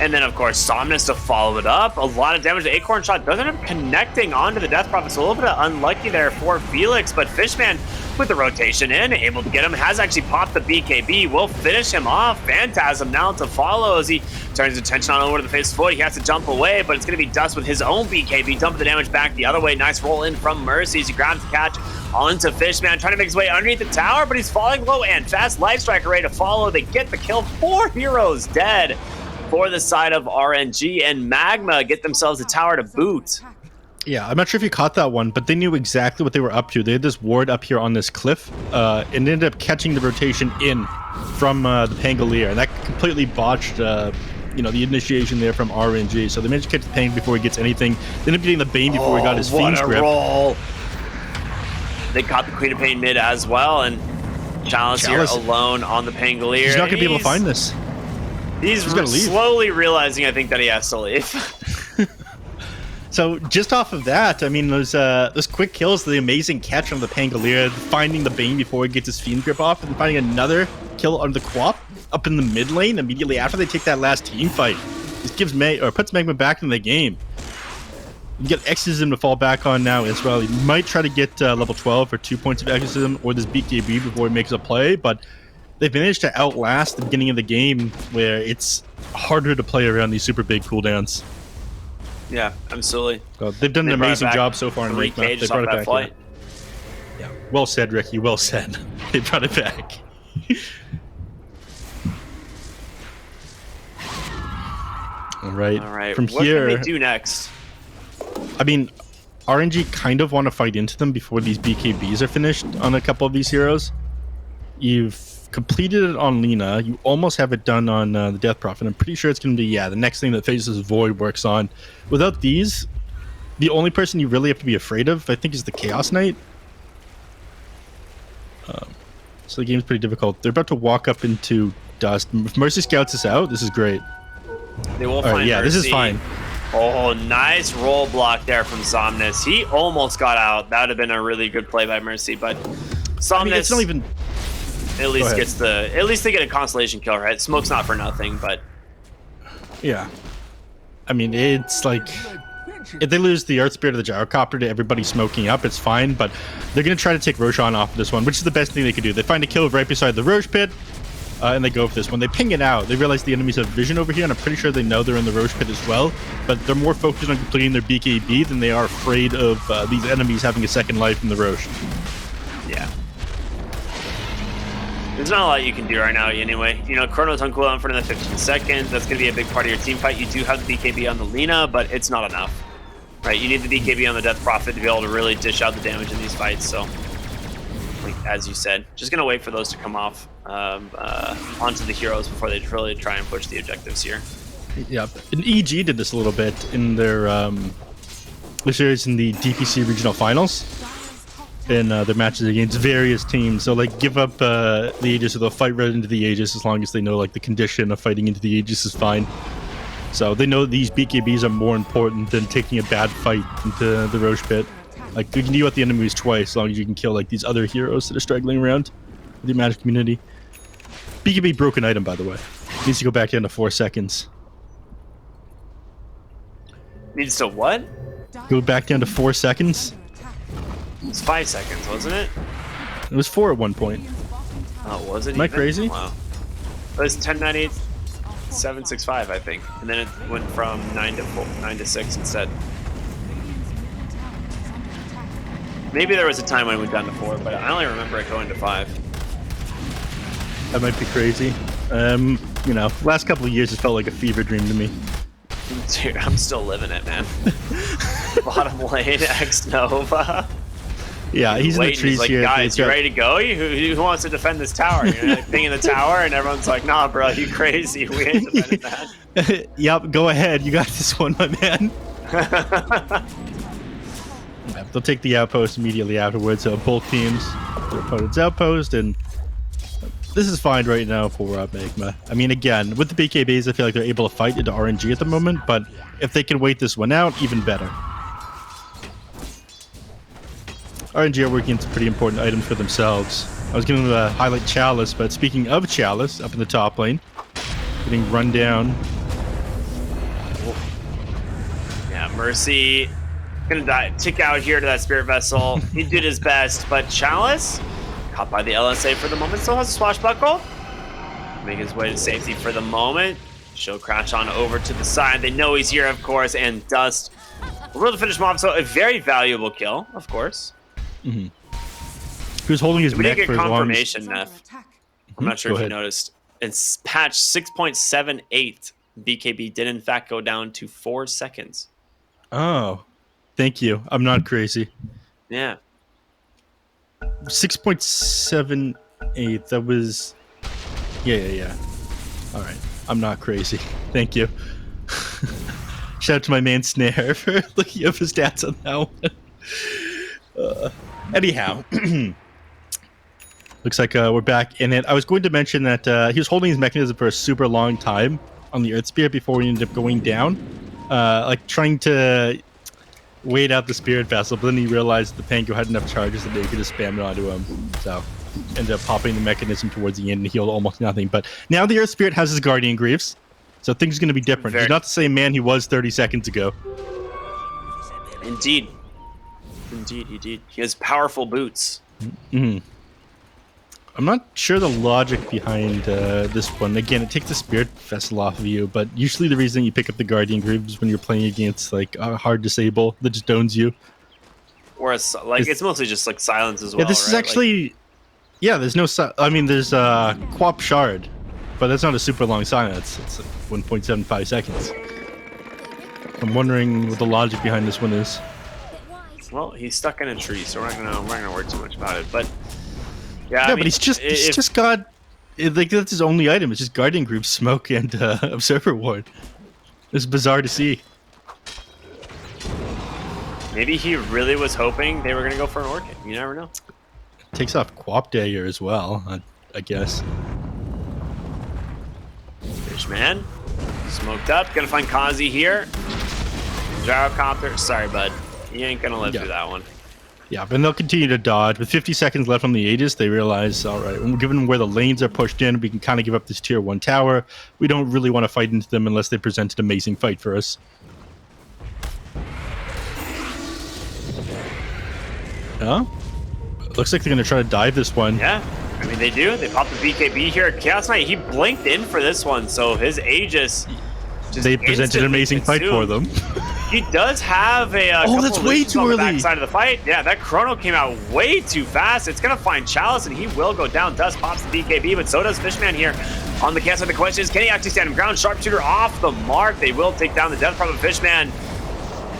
and then of course Somnus to follow it up. A lot of damage. The Acorn shot doesn't end up connecting onto the Death Prophet, so a little bit of unlucky there for Felix, but Fishman with the rotation in, able to get him, has actually popped the BKB, will finish him off. Phantasm now to follow as he turns attention on over to the face foot. He has to jump away, but it's going to be Dust with his own BKB, dumping the damage back the other way. Nice roll in from Mercy as he grabs the catch onto Fishman, trying to make his way underneath the tower, but he's falling low, and fast Life Strike Array to follow. They get the kill. 4 heroes dead for the side of RNG, and Magma get themselves a tower to boot. yeah, I'm not sure if you caught that one, but they knew exactly what they were up to. They had this ward up here on this cliff, and ended up catching the rotation in from the Pangolier, and that completely botched the initiation there from RNG. So they managed to catch the Pang before he gets anything. They ended up getting the Bane before he got his Fiend's grip. Roll. They caught the Queen of Pain mid as well, and Chalice here alone on the Pangolier. He's not going to be able to find this. He's slowly realizing, I think, that he has to leave. So just off of that, I mean, those quick kills, the amazing catch on the Pangolier, finding the Bane before he gets his Fiend grip off, and finding another kill on the Quap up in the mid lane immediately after they take that last team fight. This gives puts Magma back in the game. You get Exorcism to fall back on now as well. He might try to get level 12 for 2 points of Exorcism or this BKB before he makes a play, but they've managed to outlast the beginning of the game where it's harder to play around these super big cooldowns. Yeah, absolutely. So they've done an amazing job so far in Magma. They brought it back. Yeah. Well said, Ricky. Well said. They brought it back. All right. From what here, can they do next? I mean, RNG kind of want to fight into them before these BKBs are finished on a couple of these heroes. You've completed it on Lina. You almost have it done on the Death Prophet. I'm pretty sure it's going to be, the next thing that Phases Void works on. Without these, the only person you really have to be afraid of, I think, is the Chaos Knight. So the game's pretty difficult. They're about to walk up into Dust. If Mercy scouts this out, this is great. They will find yeah, Mercy. this is fine. Oh, nice roll block there from Somnus. He almost got out. That would have been a really good play by Mercy, but Somnus, I mean, it's not even... at least they get a constellation kill, right? Smoke's not for nothing, but yeah. I mean, it's like if they lose the Earth Spirit of the Gyrocopter to everybody smoking up, it's fine, but they're going to try to take Roshan off of this one, which is the best thing they could do. They find a kill right beside the Roche Pit, and they go for this one. They ping it out. They realize the enemies have vision over here, and I'm pretty sure they know they're in the Roche Pit as well, but they're more focused on completing their BKB than they are afraid of these enemies having a second life in the Roche. Yeah. There's not a lot you can do right now anyway. Chrono's on cooldown for another 15 seconds. That's going to be a big part of your team fight. You do have the BKB on the Lina, but it's not enough. Right? You need the BKB on the Death Prophet to be able to really dish out the damage in these fights. So, like, as you said, just going to wait for those to come off onto the heroes before they really try and push the objectives here. Yeah, and EG did this a little bit in their series in the DPC regional finals. In their matches against various teams, so like give up the Aegis, or they'll fight right into the Aegis as long as they know like the condition of fighting into the Aegis is fine. So they know these BKBs are more important than taking a bad fight into the Roche Pit. Like you can deal with the enemies twice as long as you can kill like these other heroes that are struggling around with the magic community. BKB broken item, by the way. Needs to go back down to 4 seconds. Needs to what? Go back down to 4 seconds. It was 5 seconds, wasn't it? It was 4 at one point. Oh, was it? Am I crazy? Wow. It was 1098, 765, I think, and then it went from 9 to 6 instead. Maybe there was a time when it went down to 4, but I only remember it going to 5. That might be crazy. Last couple of years it felt like a fever dream to me. Dude, I'm still living it, man. Bottom lane, X Nova. Yeah, he's in the Waiting, trees he's like, here. guys, you ready to go? Who wants to defend this tower? You're like pinging the tower, and everyone's like, nah, bro, you crazy. We ain't defending that. Yep, go ahead. You got this one, my man. Yep, they'll take the outpost immediately afterwards. So both teams, their opponent's outpost, and this is fine right now for Magma. I mean, again, with the BKBs, I feel like they're able to fight into RNG at the moment, but if they can wait this one out, even better. RNG are working into pretty important items for themselves. I was going to highlight Chalice, but speaking of Chalice, up in the top lane, getting run down. Yeah, Mercy gonna die, tick out here to that Spirit Vessel. He did his best, but Chalice, caught by the LSA for the moment, still has a swashbuckle. Make his way to safety for the moment. She'll crash on over to the side. They know he's here, of course, and Dust will be able to finish him off. So a very valuable kill, of course. Mm-hmm. He was holding his We neck did for get as long confirmation, Neff. I'm not sure Go if you ahead. noticed. It's patch 6.78. BKB did in fact go down to 4 seconds. Oh, thank you. I'm not crazy. Yeah. 6.78. That was. Yeah. All right. I'm not crazy. Thank you. Shout out to my man Snare for looking up his stats on that one. Anyhow. Looks like we're back in it. I was going to mention that he was holding his mechanism for a super long time on the Earth Spear before he ended up going down. Like trying to wait out the Spirit Vessel, but then he realized the Pango had enough charges that they could just spam it onto him. So ended up popping the mechanism towards the end and healed almost nothing. But now the Earth Spirit has his Guardian Greaves, so things are going to be different. He's not the same man he was 30 seconds ago. Indeed. He has powerful boots. Mm-hmm. I'm not sure the logic behind this one. Again, it takes the Spirit Vessel off of you, but usually the reason you pick up the Guardian Greaves is when you're playing against like a hard disable that just owns you. Or it's mostly just like silence as well. Yeah, this is right? actually... Yeah, there's no... I mean, there's Quap Shard, but that's not a super long silence. It's like 1.75 seconds. I'm wondering what the logic behind this one is. Well, he's stuck in a tree, so we're not gonna worry too much about it. But yeah, But he's just got like that's his only item. It's just Guardian Group, Smoke, and Observer Ward. It's bizarre to see. Maybe he really was hoping they were gonna go for an Orchid. You never know. Takes off Quap Dagger as well, I guess. Fishman, smoked up. Gonna find Kazi here. Gyrocopter. Sorry, bud. You ain't gonna live through that one. Yeah, but they'll continue to dodge. With 50 seconds left on the Aegis, they realize, all right, given where the lanes are pushed in, we can kind of give up this tier 1 tower. We don't really want to fight into them unless they present an amazing fight for us. Huh? Looks like they're going to try to dive this one. Yeah, I mean, they do. They pop the BKB here. Chaos Knight, he blinked in for this one, so his Aegis just they presented an amazing fight for them. He does have a couple that's of way leashes too on the early. backside of the fight. Yeah, that Chrono came out way too fast. It's going to find Chalice, and he will go down. Dust pops the BKB, but so does Fishman here on the cast. The question is, can he actually stand him ground? Sharpshooter off the mark. They will take down the Death Prop of Fishman.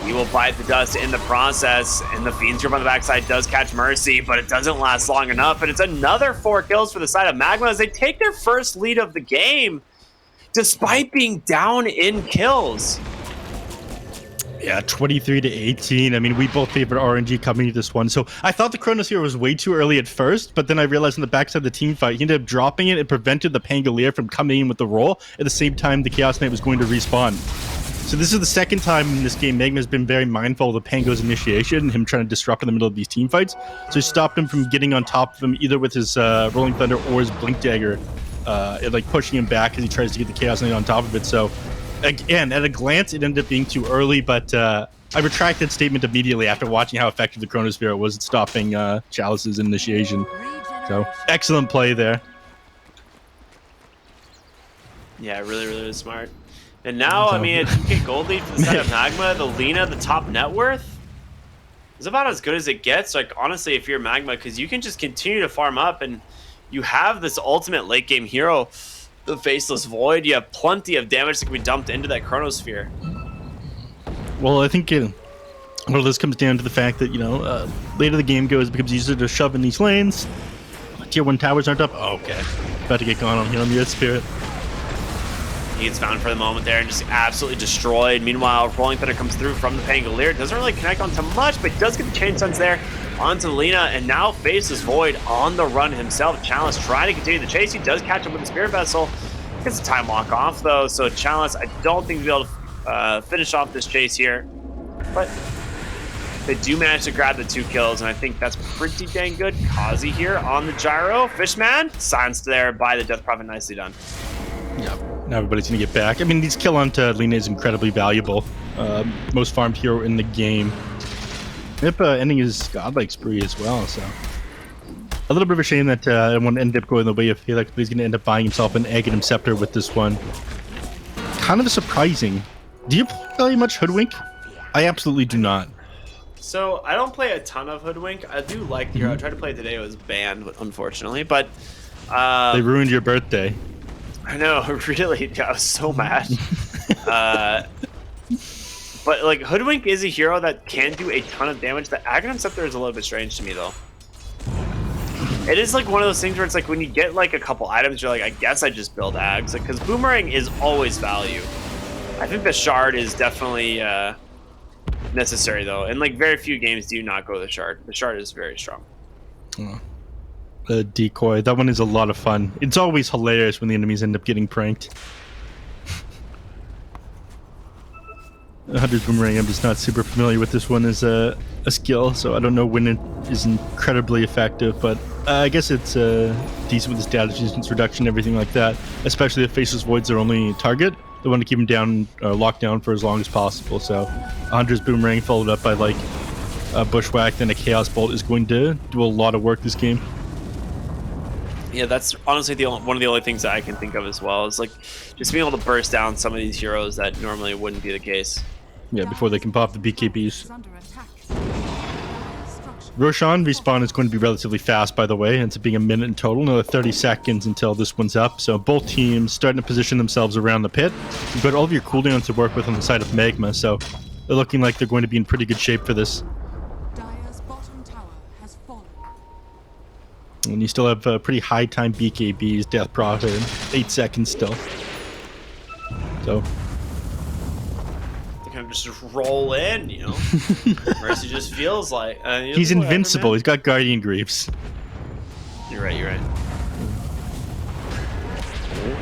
He will bite the dust in the process, and the Fiend's Grip on the backside does catch Mercy, but it doesn't last long enough, and it's another 4 kills for the side of Magma as they take their first lead of the game, despite being down in kills. Yeah, 23 to 18. I mean, we both favored RNG coming to this one. So I thought the Chronosphere was way too early at first, but then I realized on the backside of the team fight, he ended up dropping it. It prevented the Pangolier from coming in with the roll. At the same time, the Chaos Knight was going to respawn. So this is the second time in this game Magma's been very mindful of the Pango's initiation and him trying to disrupt in the middle of these team fights. So he stopped him from getting on top of him either with his Rolling Thunder or his Blink Dagger, like pushing him back as he tries to get the Chaos Knight on top of it. So again, at a glance, it ended up being too early, but I retract that statement immediately after watching how effective the Chronosphere was at stopping Chalice's initiation. So excellent play there. Yeah, really, really smart. And now, I mean, a 2K gold lead for the side of Magma. The Lina, the top net worth, is about as good as it gets. Like, honestly, if you're Magma, because you can just continue to farm up, and you have this ultimate late game hero, the Faceless Void. You have plenty of damage that can be dumped into that Chronosphere. Well, I think well, this comes down to the fact that, later the game goes, it becomes easier to shove in these lanes. Tier 1 towers aren't up. Oh, okay. About to get gone on here on the Earth Spirit. He gets found for the moment there and just absolutely destroyed. Meanwhile, Rolling Thunder comes through from the Pangolier. Doesn't really connect onto much, but does get the Chain Suns there onto Lina, and now faces Void on the run himself. Chalice trying to continue the chase. He does catch him with the Spirit Vessel. Gets a time walk off, though, so Chalice, I don't think he'll be able to finish off this chase here. But they do manage to grab the 2 kills, and I think that's pretty dang good. Kazi here on the gyro. Fishman, silenced there by the Death Prophet. Nicely done. Yep. Now everybody's going to get back. I mean, these kill onto Lina is incredibly valuable. Most farmed hero in the game. Yep, ending his godlike spree as well, so. A little bit of a shame that one ended up going the way of Felix, but he's going to end up buying himself an Aghanim Scepter with this one. Kind of surprising. Do you play much Hoodwink? I absolutely do not. So I don't play a ton of Hoodwink. I do like the hero. I tried to play it today. It was banned, unfortunately. But they ruined your birthday. I know, really. I was so mad. But like Hoodwink is a hero that can do a ton of damage. The Aghanim Scepter is a little bit strange to me, though. It is like one of those things where it's like when you get like a couple items, you're like, I guess I just build Ags. Like, because Boomerang is always value. I think the Shard is definitely necessary, though. And like very few games do not go to the Shard. The Shard is very strong. The decoy, that one is a lot of fun. It's always hilarious when the enemies end up getting pranked. Hunter's Boomerang, I'm just not super familiar with this one as a skill, so I don't know when it is incredibly effective, but I guess it's decent with the status resistance reduction, everything like that, especially if Faceless Void's their only target. They want to keep him down, locked down for as long as possible, so Hunter's Boomerang followed up by like a Bushwhack, then a Chaos Bolt is going to do a lot of work this game. Yeah, that's honestly one of the only things that I can think of as well, is like just being able to burst down some of these heroes that normally wouldn't be the case. Yeah, before they can pop the BKBs. Roshan respawn is going to be relatively fast, by the way. Ends up being a minute in total, another 30 seconds until this one's up. So both teams starting to position themselves around the pit. You've got all of your cooldowns to work with on the side of Magma, so they're looking like they're going to be in pretty good shape for this. Dire's bottom tower has fallen. And you still have pretty high time BKBs, Death Prophet, 8 seconds still. So They kind of just roll in, you know. Mercy just feels like he's invincible. He's got Guardian Greaves. You're right. You're right.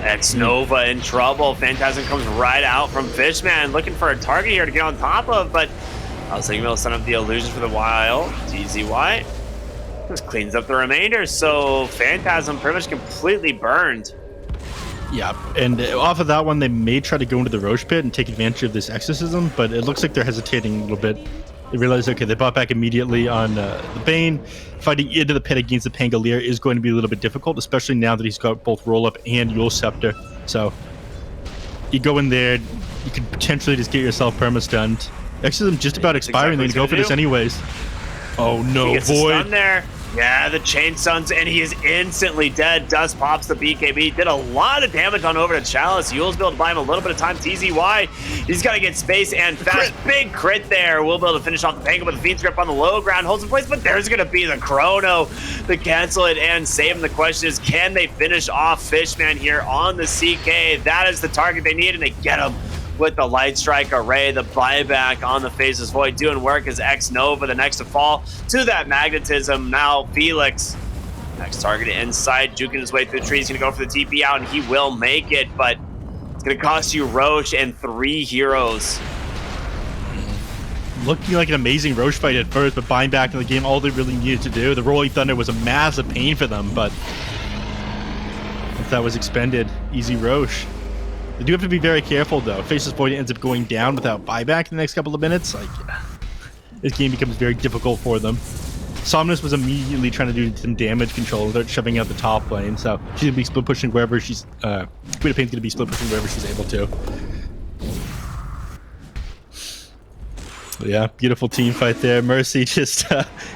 X-Nova in trouble. Phantasm comes right out from Fishman, looking for a target here to get on top of, but Signal will send up the illusion for the while. TZY just cleans up the remainder, so Phantasm pretty much completely burned. Yeah, and off of that one, they may try to go into the Roche pit and take advantage of this exorcism, but it looks like they're hesitating a little bit. They realize, okay, they bought back immediately on the Bane. Fighting into the pit against the Pangolier is going to be a little bit difficult, especially now that he's got both Roll-Up and Yule Scepter. So you go in there, you could potentially just get yourself perma-stunned. Exorcism just about expiring, they're going to go for this anyways. Oh no, He gets Void. a stun there. Yeah, the Chain Suns, and he is instantly dead. Dust pops the BKB. Did a lot of damage on over to Chalice. Yule's be able to buy him a little bit of time. TZY, he's got to get space and fast. Big crit there. We'll be able to finish off the Pango with the Fiend's Grip on the low ground. Holds in place, but there's going to be the Chrono to cancel it and save him. The question is, can they finish off Fishman here on the CK? That is the target they need, and they get him with the Light Strike Array. The buyback on the Faceless Void doing work as X-Nova, the next to fall to that magnetism. Now Felix, next target inside, juking his way through the tree. He's going to go for the TP out, and he will make it, but it's going to cost you Roche and 3 heroes. Looking like an amazing Roche fight at first, but buying back in the game, all they really needed to do. The Rolling Thunder was a massive pain for them, but if that was expended, easy Roche. They do have to be very careful, though. Faceless Void ends up going down without buyback in the next couple of minutes. Like, this game becomes very difficult for them. Somnus was immediately trying to do some damage control without shoving out the top lane, so she's going to be split pushing wherever she's... Queen of Pain's going to be split pushing wherever she's able to. Yeah, beautiful team fight there. Mercy just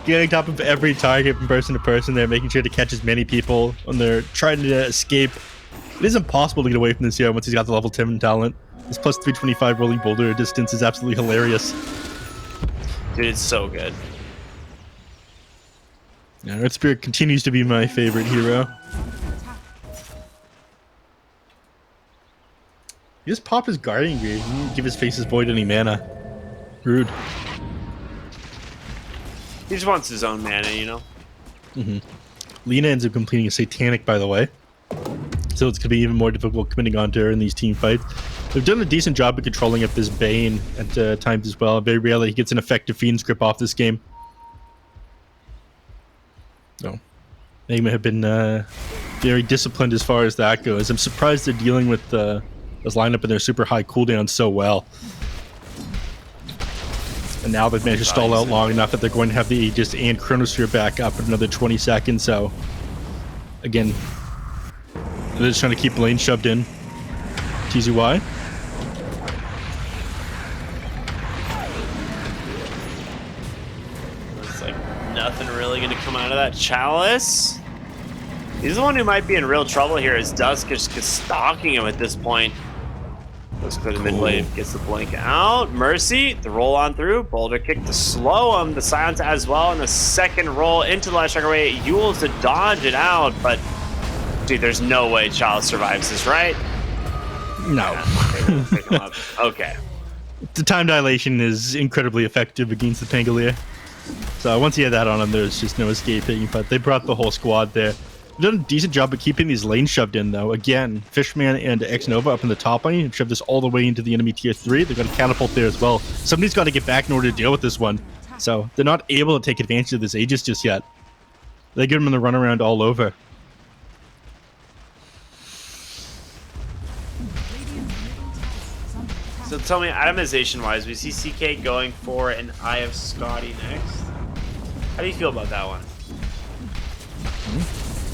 getting top of every target from person to person there, making sure to catch as many people when they're trying to escape. It is impossible to get away from this hero once he's got the level 10 talent. This plus 325 rolling boulder distance is absolutely hilarious. Dude, it's so good. Yeah, Earth Spirit continues to be my favorite hero. He just pop his Guardian Greaves. He didn't give his Faceless Void any mana. Rude. He just wants his own mana, you know? Lina ends up completing a Satanic, by the way. So it's going to be even more difficult committing onto her in these team fights. They've done a decent job of controlling up this Bane at times as well. Very rarely he gets an effective Fiend's Grip off this game. So, Magma have been very disciplined as far as that goes. I'm surprised they're dealing with this lineup and their super high cooldown so well. And now they've managed to stall out long enough that they're going to have the Aegis and Chronosphere back up in another 20 seconds. So, again, they're just trying to keep lane shoved in. TZY. Looks like nothing really going to come out of that Chalice. He's the one who might be in real trouble here as Dusk is stalking him at this point. Let's go to mid wave, gets the blink out. Mercy, the roll on through. Boulder kick to slow him. The silence as well. And the second roll into the last tracker away. Yule's to dodge it out, but dude, there's no way Chalice survives this, right? No. Yeah, pick him up. Okay. The time dilation is incredibly effective against the Pangolier. So once you had that on him, there's just no escaping. But they brought the whole squad there. They've done a decent job of keeping these lanes shoved in, though. Again, Fishman and X-Nova up in the top lane and shove this all the way into the enemy tier 3. They've got a catapult there as well. Somebody's got to get back in order to deal with this one. So they're not able to take advantage of this Aegis just yet. They give them the runaround all over. So tell me, itemization-wise, we see CK going for an Eye of Scotty next. How do you feel about that one?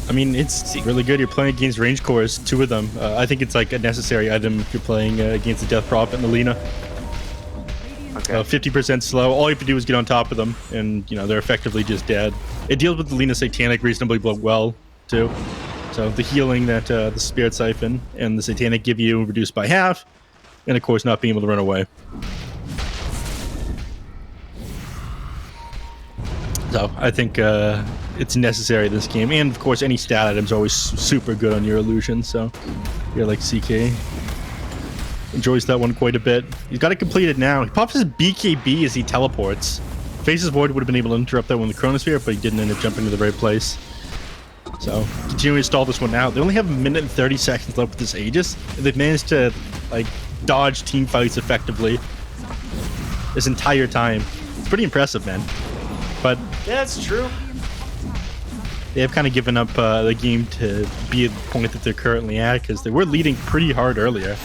I mean, it's really good. You're playing against range cores, 2 of them. I think it's like a necessary item if you're playing against the Death Prophet and the Lina. Okay. 50% slow. All you have to do is get on top of them, and you know they're effectively just dead. It deals with the Lina Satanic reasonably well, too. So the healing that the Spirit Siphon and the Satanic give you reduced by half, and of course not being able to run away. So I think it's necessary this game, and of course any stat items are always super good on your illusion. So you're like CK enjoys that one quite a bit. He's got it completed now. He pops his BKB as he teleports. Faceless Void would have been able to interrupt that one with the Chronosphere, but he didn't end up jumping to the right place. So continuing to stall this one out. They only have a minute and 30 seconds left with this Aegis. They've managed to like dodge team fights effectively this entire time. It's pretty impressive, man. But yeah, that's true. They have kind of given up the game to be at the point that they're currently at because they were leading pretty hard earlier.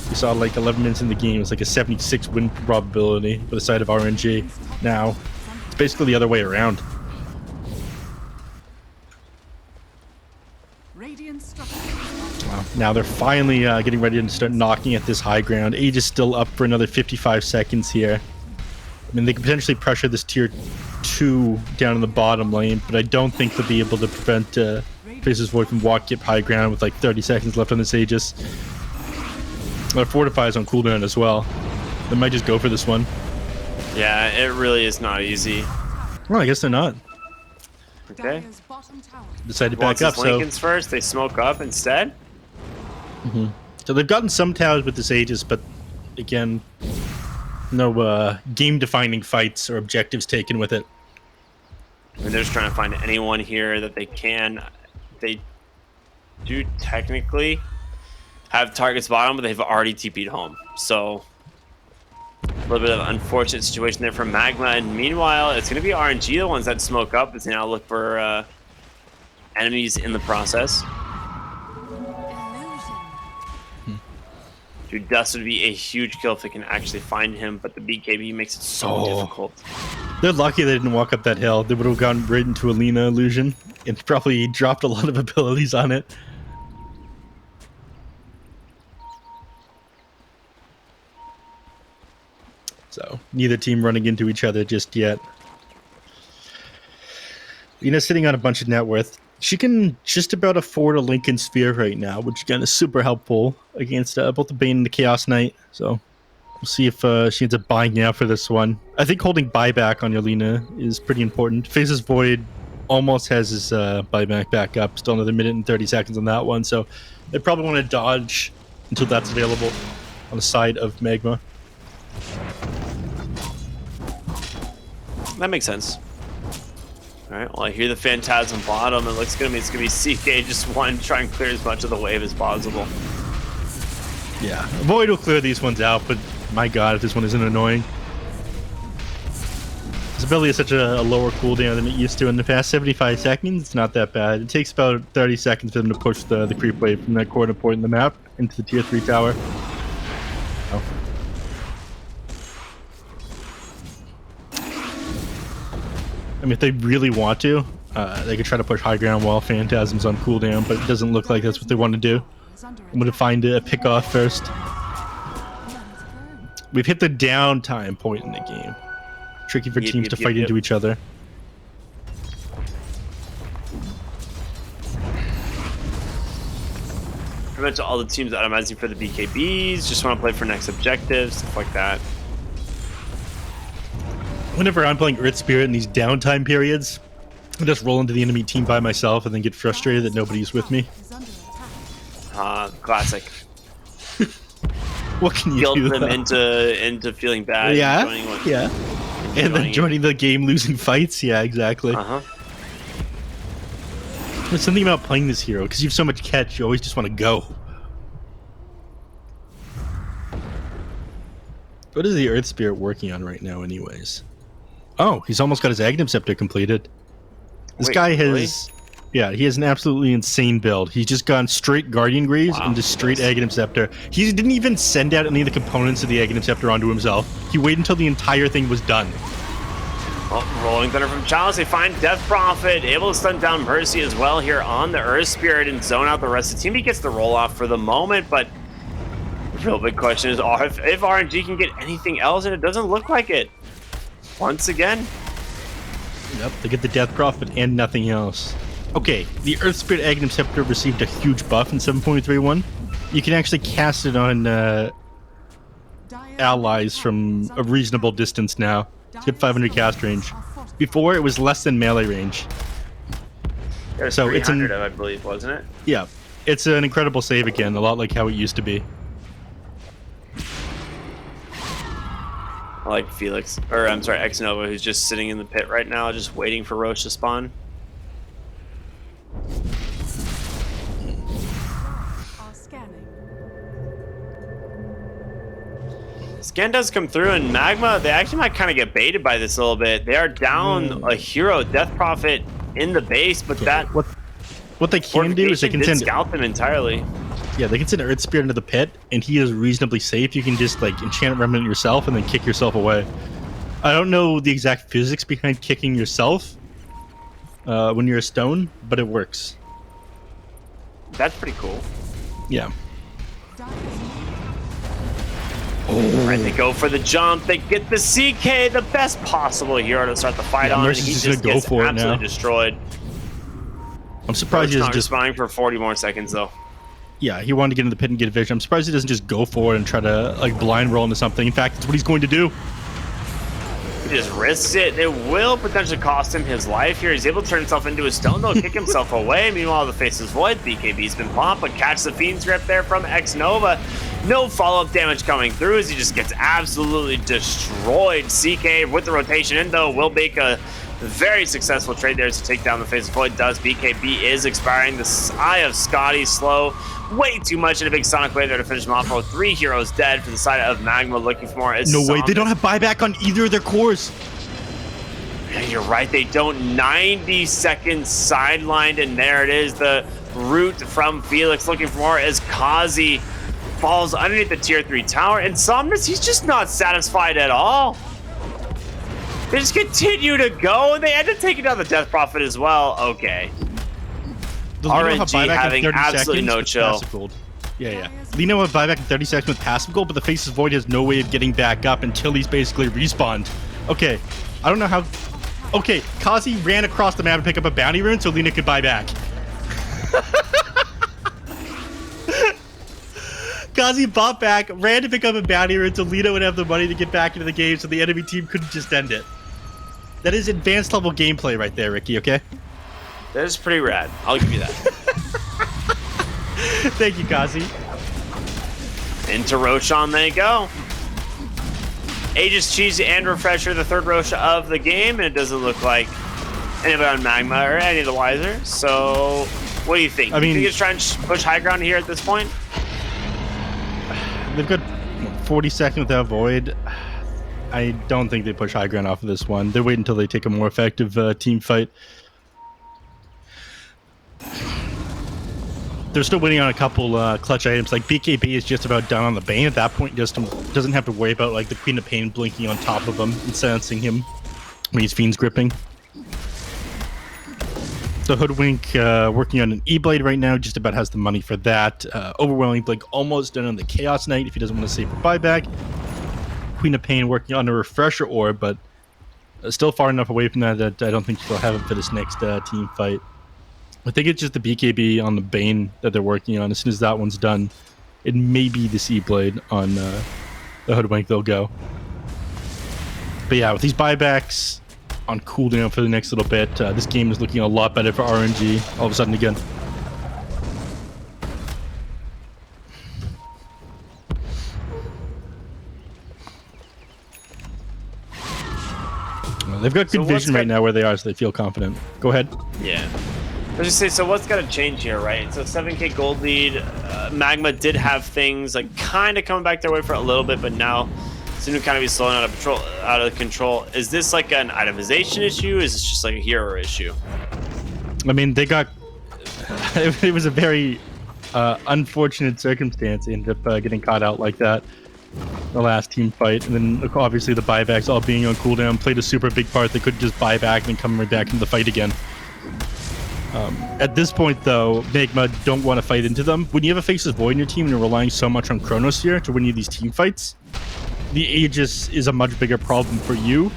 We saw like 11 minutes in the game. It was like a 76 win probability for the side of RNG. Now, it's basically the other way around. Wow. Now they're finally getting ready to start knocking at this high ground. Age is still up for another 55 seconds here. I mean, they could potentially pressure this tier 2 down in the bottom lane, but I don't think they'll be able to prevent Faceless Void from walking up high ground with like 30 seconds left on this Aegis. Fortifies on cooldown as well. They might just go for this one. Yeah, it really is not easy. Well, I guess they're not. Okay. Decided to back up. So Lincolns first, they smoke up instead. So they've gotten some towers with this Aegis, but again, no game-defining fights or objectives taken with it. And they're just trying to find anyone here that they can. They do technically have targets bottom, but they've already TP'd home. So a little bit of an unfortunate situation there for Magma. And meanwhile, it's going to be RNG, the ones that smoke up, as they now look for enemies in the process. Dude, Dust would be a huge kill if they can actually find him, but the BKB makes it so difficult. They're lucky they didn't walk up that hill. They would have gone right into a Lina illusion and probably dropped a lot of abilities on it. So neither team running into each other just yet. Lina's sitting on a bunch of net worth. She can just about afford a Lincoln Sphere right now, which again is super helpful against both the Bane and the Chaos Knight. So we'll see if she ends up buying out for this one. I think holding buyback on Yelena is pretty important. Faces Void almost has his buyback back up. Still another minute and 30 seconds on that one. So they probably want to dodge until that's available on the side of Magma. That makes sense. All right, well, I hear the Phantasm bottom. It looks it's gonna be CK just wanting to try and clear as much of the wave as possible. Yeah, Void will clear these ones out, but my god, if this one isn't annoying. His ability is such a lower cooldown than it used to in the past 75 seconds. It's not that bad. It takes about 30 seconds for them to push the creep wave from that corner point in the map into the tier 3 tower. Oh. I mean, if they really want to, they could try to push high ground while Phantasm's on cooldown, but it doesn't look like that's what they want to do. I'm going to find a pick off first. We've hit the downtime point in the game. Tricky for teams to fight into each other. Pretty much all the teams itemizing for the BKBs, just want to play for next objectives, stuff like that. Whenever I'm playing Earth Spirit in these downtime periods, I just roll into the enemy team by myself and then get frustrated that nobody's with me. Classic. What can you Guilt do? them into feeling bad. Yeah, And yeah. And then joining the game, losing fights. Yeah, exactly. There's something about playing this hero because you have so much catch. You always just want to go. What is the Earth Spirit working on right now, anyways? Oh, he's almost got his Aghanim Scepter completed. This guy has, really? Yeah, he has an absolutely insane build. He's just gone straight Guardian Greaves into straight Aghanim Scepter. He didn't even send out any of the components of the Aghanim Scepter onto himself. He waited until the entire thing was done. Well, Rolling Thunder from Chalice. They find Death Prophet, able to stun down Mercy as well here on the Earth Spirit and zone out the rest of the team. He gets the roll off for the moment, but the real big question is if RNG can get anything else, and it doesn't look like it. Once again. Yep, they get the Death Prophet and nothing else. Okay, the Earth Spirit Aghanim Scepter received a huge buff in 7.31. You can actually cast it on allies from a reasonable distance now. It's got 500 cast range. Before, it was less than melee range. There's so it's an, I believe, wasn't it? Yeah, it's an incredible save again, a lot like how it used to be. I like Felix, or I'm sorry, Xnova, who's just sitting in the pit right now, just waiting for Roche to spawn. Scan does come through, and Magma, they actually might kind of get baited by this a little bit. They are down a hero, Death Prophet, in the base, but that... What they can do is they can send... scout them entirely. Yeah, they can send Earth Spirit into the pit, and he is reasonably safe. You can just, like, enchant Remnant yourself and then kick yourself away. I don't know the exact physics behind kicking yourself when you're a stone, but it works. That's pretty cool. Yeah. Right, they go for the jump. They get the CK, the best possible hero to start the fight on. Mercy's just gonna go for it now. Destroyed. I'm surprised he doesn't just responding for 40 more seconds though. Yeah, he wanted to get in the pit and get a vision. I'm surprised he doesn't just go for it and try to like blind roll into something. In fact, that's what he's going to do. He just risks it. It will potentially cost him his life here. He's able to turn himself into a stone, though, kick himself away. Meanwhile, the face is void. BKB's been popped, but catch the Fiend's Grip there from Xnova. No follow-up damage coming through as he just gets absolutely destroyed. CK with the rotation in, though, will make a very successful trade there to take down the face of void. Does BKB is expiring. The Eye of Scotty slow. Way too much in a big Sonic Wave there to finish him off. 3 heroes dead for the side of Magma, looking for more. No way, they don't have buyback on either of their cores. Yeah, you're right, they don't. 90 seconds sidelined, and there it is. The root from Felix looking for more as Kazi falls underneath the tier 3 tower. And Somnus, he's just not satisfied at all. They just continue to go, and they end up taking down the Death Prophet as well. Okay. RNG having absolutely no chill. Yeah. Lino have buyback in 30 seconds with passive gold, but the Faceless Void has no way of getting back up until he's basically respawned. Okay, I don't know how... Okay, Kazi ran across the map to pick up a bounty rune so Lina could buy back. Kazi bought back, ran to pick up a bounty rune so Lito would have the money to get back into the game so the enemy team couldn't just end it. That is advanced level gameplay right there, Ricky, okay? That is pretty rad. I'll give you that. Thank you, Kazi. Into Roshan they go. Aegis, Cheesy, and Refresher, the third Roshan of the game, and it doesn't look like anybody on Magma or any of the wiser. So, what do you think? I mean, you think it's trying to push high ground here at this point? They've got 40 seconds without Void. I don't think they push high ground off of this one. They're waiting until they take a more effective team fight. They're still waiting on a couple clutch items. Like BKB is just about done on the Bane. At that point, just doesn't have to worry about like the Queen of Pain blinking on top of him and silencing him when he's Fiend's gripping. So Hoodwink working on an E-Blade right now, just about has the money for that. Overwhelming Blink almost done on the Chaos Knight if he doesn't want to save for buyback. Queen of Pain working on a Refresher Orb, but still far enough away from that I don't think she'll have it for this next team fight. I think it's just the BKB on the Bane that they're working on. As soon as that one's done, it may be the C-Blade on the Hoodwink they'll go. But yeah, with these buybacks on cooldown for the next little bit, this game is looking a lot better for RNG all of a sudden again. Well, they've got good vision right now where they are, so they feel confident. Go ahead. Yeah. I was just saying, so what's got to change here, right? So 7k gold lead. Magma did have things like kind of coming back their way for a little bit, but now seem to kind of be slowing out of control. Is this like an itemization issue? Is this just like a hero issue? I mean, they got... it was a very unfortunate circumstance. They ended up getting caught out like that the last team fight. And then obviously the buybacks all being on cooldown played a super big part. They couldn't just buy back and then come right back into the fight again. At this point, though, Magma don't want to fight into them. When you have a Faceless Void in your team and you're relying so much on Chronosphere to win you these team fights, the Aegis is a much bigger problem for you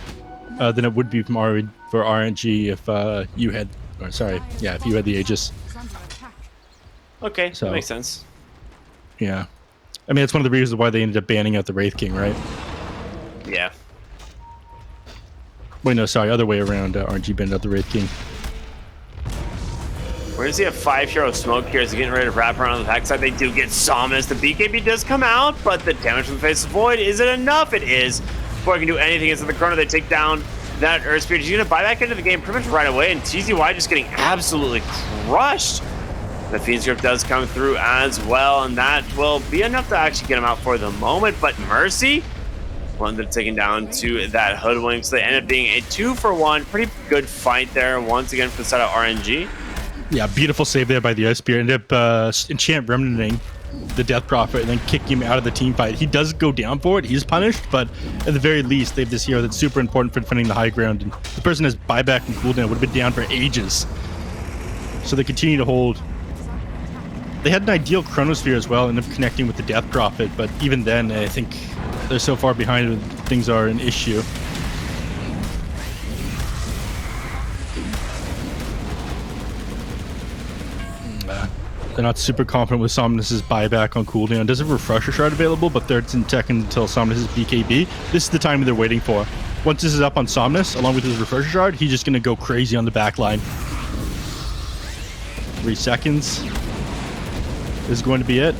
than it would be for RNG if you had... Or sorry, yeah, if you had the Aegis. Okay, So, that makes sense. Yeah. I mean, it's one of the reasons why they ended up banning out the Wraith King, right? Yeah. Wait, no, sorry, other way around. RNG banned out the Wraith King. Where does he have 5 hero smoke here? Is he getting ready to wrap around on the backside? They do get Somnus. The BKB does come out, but the damage from the Faceless Void, is it enough? It is. Before I can do anything, it's in the corner. They take down that Earth Spirit. He's going to buy back into the game pretty much right away, and TZY just getting absolutely crushed. The Fiend's Grip does come through as well, and that will be enough to actually get him out for the moment, but Mercy will end up taking down to that Hoodwink, so they end up being a 2-for-1. Pretty good fight there once again for the side of RNG. Yeah, beautiful save there by the Ice Spear. Ended up enchant remnanting the Death Prophet and then kicking him out of the team fight. He does go down for it. He's punished, but at the very least, they have this hero that's super important for defending the high ground. And the person has buyback and cooldown would have been down for ages. So they continue to hold. They had an ideal Chronosphere as well, ended up connecting with the Death Prophet, but even then, I think they're so far behind when things are an issue. They're not super confident with Somnus' buyback on cooldown. Does have a Refresher Shard available, but 13 seconds until Somnus' BKB. This is the time they're waiting for. Once this is up on Somnus, along with his Refresher Shard, he's just going to go crazy on the back line. 3 seconds is going to be it.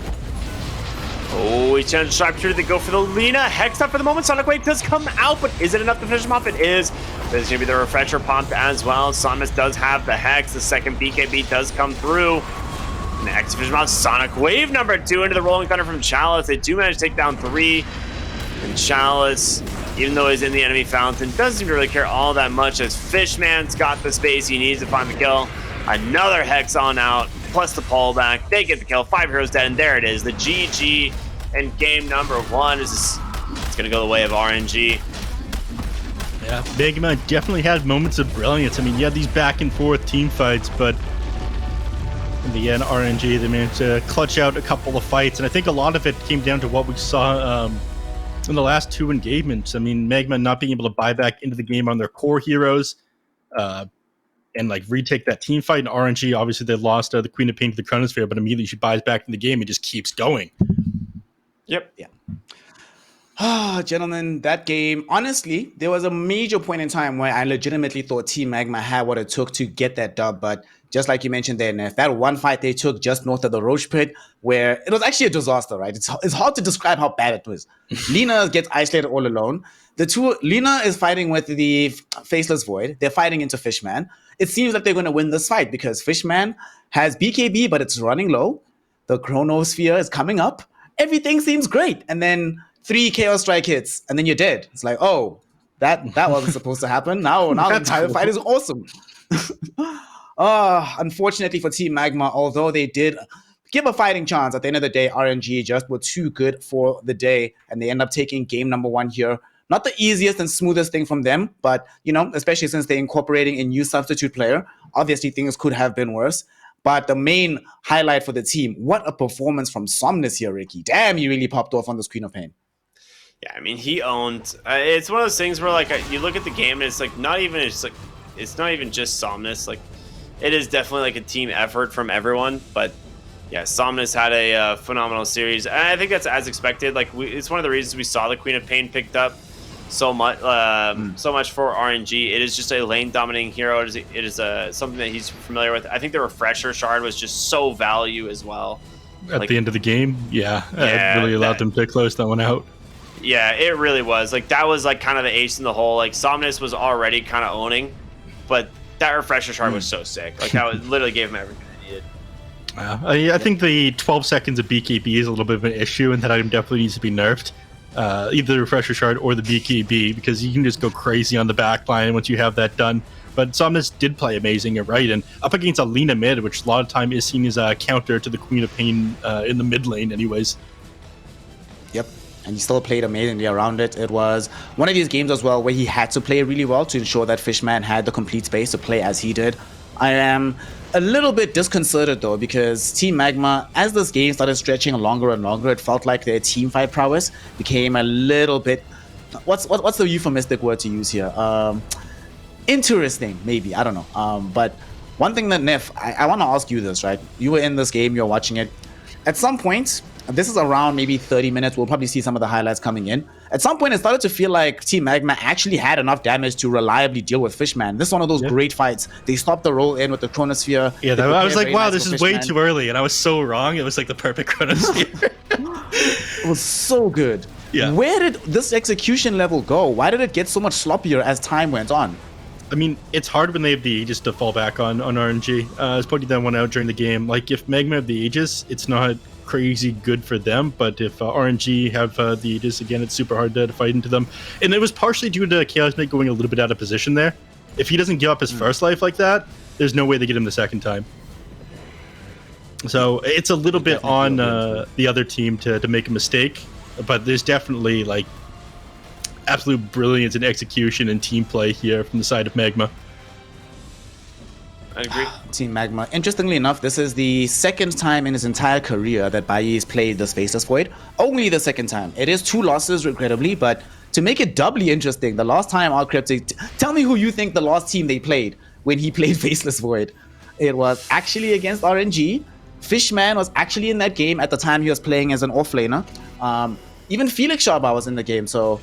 Oh, he's trying to Sharpshooter. They go for the Lina. Hex up for the moment. Sonic Wave does come out, but is it enough to finish him off? It is. There's going to be the Refresher pumped as well. Somnus does have the Hex. The second BKB does come through. Next, finish him off. Sonic Wave number 2 into the Rolling Thunder from Chalice. They do manage to take down 3. And Chalice, even though he's in the enemy fountain, doesn't seem to really care all that much as Fishman's got the space he needs to find the kill. Another Hex on out, plus the pullback. They get the kill. 5 heroes dead, and there it is. The GG in game number 1. It's going to go the way of RNG. Yeah, Magma definitely had moments of brilliance. I mean, you had these back and forth team fights, but in the end, RNG, they managed to clutch out a couple of fights, and I think a lot of it came down to what we saw in the last 2 engagements. I mean, Magma not being able to buy back into the game on their core heroes, and like retake that team fight. And RNG, obviously they lost the Queen of Pain to the Chronosphere, but immediately she buys back in the game and just keeps going. Yep. Yeah. Ah, gentlemen, that game, honestly, there was a major point in time where I legitimately thought Team Magma had what it took to get that dub. But just like you mentioned there, Neff, that one fight they took just north of the Roche Pit, where it was actually a disaster, right? It's hard to describe how bad it was. Lina gets isolated all alone. Lina is fighting with the Faceless Void. They're fighting into Fishman. It seems like they're going to win this fight because Fishman has BKB, but it's running low. The Chronosphere is coming up. Everything seems great. And then 3 Chaos Strike hits, and then you're dead. It's like, oh, that wasn't supposed to happen. Now the entire fight is awesome. Unfortunately for Team Magma, although they did give a fighting chance, at the end of the day, RNG just were too good for the day, and they end up taking game number 1 here. Not the easiest and smoothest thing from them, but, especially since they're incorporating a new substitute player, obviously things could have been worse. But the main highlight for the team, what a performance from Somnus here, Ricky. Damn, he really popped off on this Queen of Pain. Yeah, I mean, he owned. It's one of those things where, like, you look at the game and it's like not even just Somnus. Like, it is definitely like a team effort from everyone. But yeah, Somnus had a phenomenal series, and I think that's as expected. Like, it's one of the reasons we saw the Queen of Pain picked up so much for RNG. It is just a lane dominating hero. It is something that he's familiar with. I think the refresher shard was just so value as well. At the end of the game, it really allowed them to close that one out. Yeah, it really was. Like, that was like kind of the ace in the hole. Like, Somnus was already kind of owning, but that refresher shard was so sick. Like, that was literally gave him everything they needed. I think the 12 seconds of BKB is a little bit of an issue, and that item definitely needs to be nerfed. Either the refresher shard or the BKB, because you can just go crazy on the back line once you have that done. But Somnus did play amazing, right? And up against a Lina mid, which a lot of time is seen as a counter to the Queen of Pain in the mid lane anyways. Yep. And he still played amazingly around it. It was one of these games as well where he had to play really well to ensure that Fishman had the complete space to play as he did. I am a little bit disconcerted though, because Team Magma, as this game started stretching longer and longer, it felt like their team fight prowess became a little bit, what's the euphemistic word to use here? Interesting, maybe, I don't know. But one thing that Neff, I want to ask you this, right? You were in this game, you're watching it. At some point, this is around maybe 30 minutes, we'll probably see some of the highlights coming in. At some point, it started to feel like Team Magma actually had enough damage to reliably deal with Fishman. This is one of those great fights. They stopped the roll in with the Chronosphere. Yeah, I was like, wow, this is way too early, and I was so wrong. It was like the perfect Chronosphere. It was so good. Yeah. Where did this execution level go? Why did it get so much sloppier as time went on? I mean, it's hard when they have the Aegis to fall back on RNG. I was pointing that one out during the game. Like, if Magma have the Aegis, it's not crazy good for them, but if RNG have the Aegis, again, it's super hard to fight into them. And it was partially due to Chaos Knight going a little bit out of position there. If he doesn't give up his first life like that, there's no way they get him the second time. So it's a little bit on the other team to make a mistake, but there's definitely like absolute brilliance in execution and team play here from the side of Magma. I agree. Team Magma. Interestingly enough, this is the second time in his entire career that Bayi's played the Faceless Void. Only the second time. It is 2 losses, regrettably, but to make it doubly interesting, the last time our Cryptic... Tell me who you think the last team they played when he played Faceless Void. It was actually against RNG. Fishman was actually in that game at the time he was playing as an offlaner. Even Felix Sharba was in the game, so...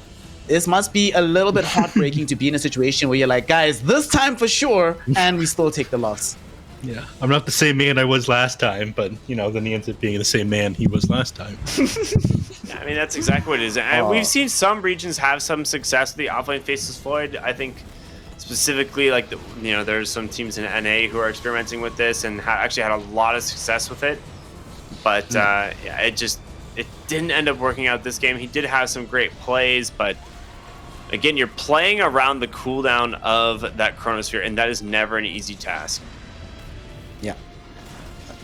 This must be a little bit heartbreaking to be in a situation where you're like, guys, this time for sure, and we still take the loss. Yeah, I'm not the same man I was last time, but, then he ends up being the same man he was last time. Yeah, I mean, that's exactly what it is. And we've seen some regions have some success with the offlane Faceless Void. I think specifically, like, there's some teams in NA who are experimenting with this and actually had a lot of success with it. But, it didn't end up working out this game. He did have some great plays, but... Again, you're playing around the cooldown of that Chronosphere, and that is never an easy task. Yeah.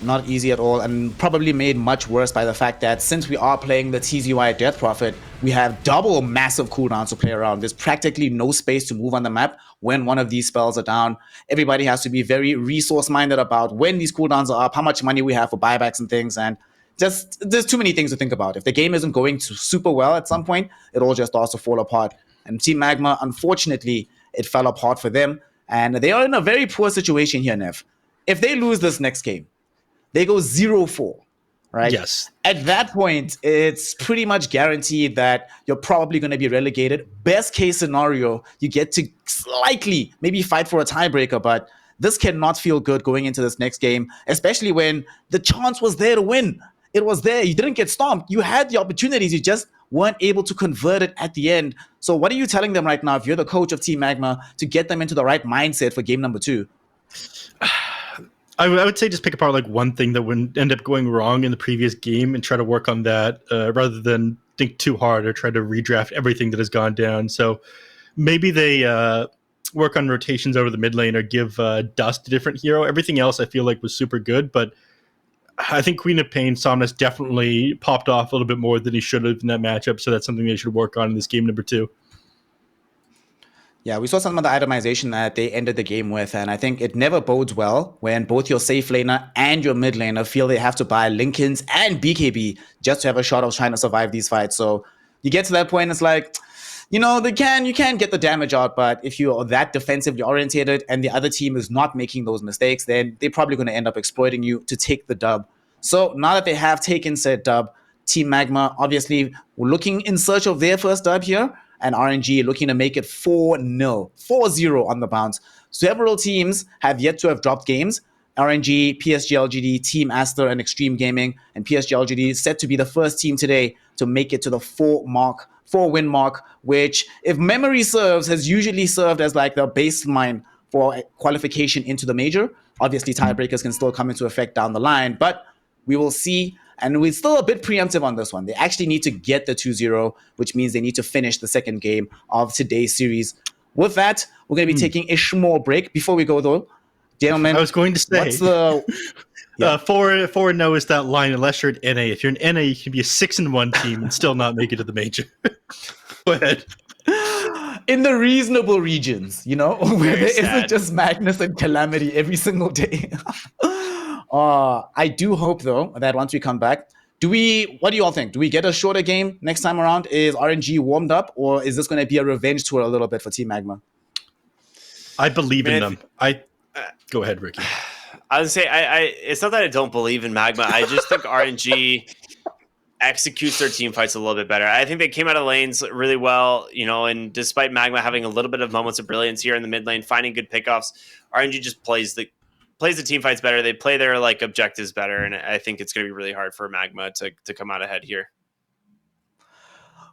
Not easy at all, and probably made much worse by the fact that since we are playing the TZY Death Prophet, we have double massive cooldowns to play around. There's practically no space to move on the map when one of these spells are down. Everybody has to be very resource-minded about when these cooldowns are up, how much money we have for buybacks and things, and there's too many things to think about. If the game isn't going super well at some point, it all just starts to fall apart. And Team Magma, unfortunately, it fell apart for them. And they are in a very poor situation here, Nev. If they lose this next game, they go 0-4, right? Yes. At that point, it's pretty much guaranteed that you're probably going to be relegated. Best case scenario, you get to slightly maybe fight for a tiebreaker, but this cannot feel good going into this next game, especially when the chance was there to win. It was there. You didn't get stomped. You had the opportunities. You just weren't able to convert it at the end. So what are you telling them right now, if you're the coach of Team Magma, to get them into the right mindset for game number 2? I would say just pick apart like one thing that would end up going wrong in the previous game and try to work on that rather than think too hard or try to redraft everything that has gone down. So maybe they work on rotations over the mid lane or give Dust a different hero. Everything else I feel like was super good, but I think Queen of Pain, Somnus definitely popped off a little bit more than he should have in that matchup. So that's something they should work on in this game number 2. Yeah, we saw some of the itemization that they ended the game with, and I think it never bodes well when both your safe laner and your mid laner feel they have to buy Linken's and BKB just to have a shot of trying to survive these fights. So you get to that point, it's like, you can get the damage out, but if you are that defensively orientated and the other team is not making those mistakes, then they're probably going to end up exploiting you to take the dub. So now that they have taken said dub, Team Magma obviously looking in search of their first dub here, and RNG looking to make it 4-0 on the bounce. Several teams have yet to have dropped games. RNG, PSG LGD, Team Aster, and Extreme Gaming, and PSG LGD is set to be the first team today to make it to the 4-win mark, which, if memory serves, has usually served as like the baseline for qualification into the major. Obviously, tiebreakers can still come into effect down the line, but we will see. And we're still a bit preemptive on this one. They actually need to get the 2-0, which means they need to finish the second game of today's series. With that, we're going to be taking a small break. Before we go, though, gentlemen, I was going to say, what's the... Yeah. 4-0 is that line unless you're an NA. If you're an NA, you can be a 6-1 team and still not make it to the major. Go ahead. In the reasonable regions, where there isn't just madness and calamity every single day. I do hope, though, that once we come back, what do you all think? Do we get a shorter game next time around? Is RNG warmed up, or is this going to be a revenge tour a little bit for Team Magma? I believe in them. Go ahead, Ricky. I would say it's not that I don't believe in Magma. I just think RNG executes their team fights a little bit better. I think they came out of lanes really well, and despite Magma having a little bit of moments of brilliance here in the mid lane, finding good pickoffs, RNG just plays the team fights better. They play their objectives better, and I think it's going to be really hard for Magma to come out ahead here.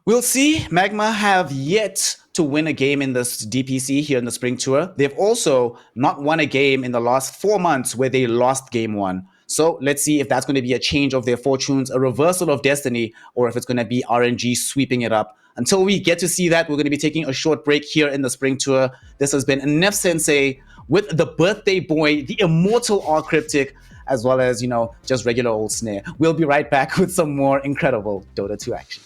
We'll see. Magma have yet to win a game in this DPC here in the Spring Tour. They've also not won a game in the last 4 months where they lost game 1. So let's see if that's going to be a change of their fortunes, a reversal of destiny, or if it's going to be RNG sweeping it up. Until we get to see that, we're going to be taking a short break here in the Spring Tour. This has been Nef Sensei with the birthday boy, the immortal R Cryptic, as well as, just regular old Snare. We'll be right back with some more incredible Dota 2 action.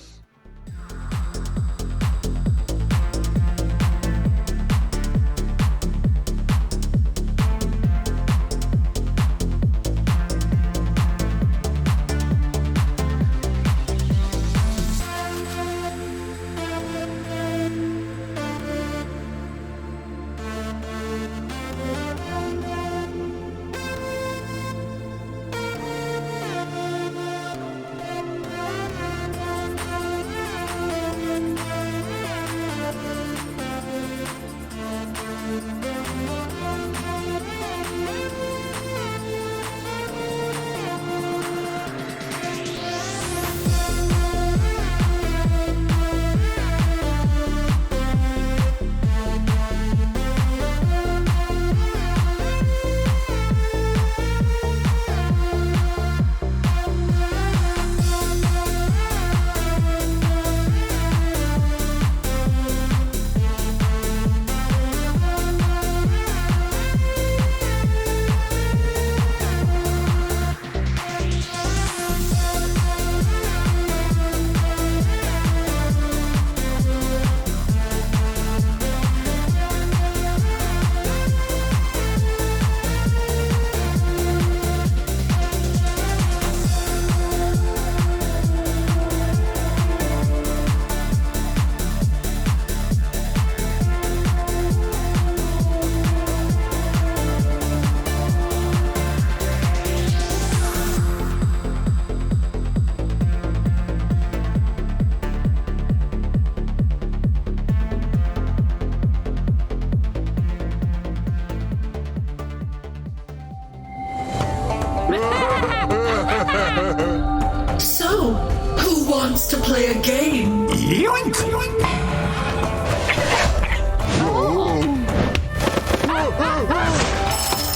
So, who wants to play a game? Yoink!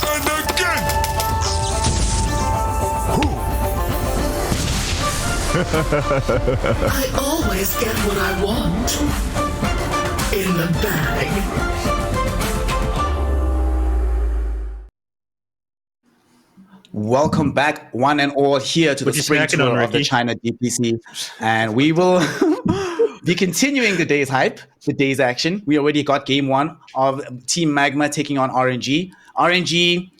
And again! I always get what I want. In the bag. Welcome back, one and all, here to the What you spring snacking tour on, of the Ricky? China DPC. And we will be continuing the day's hype, the day's action. We already got game one of Team Magma taking on RNG. RNG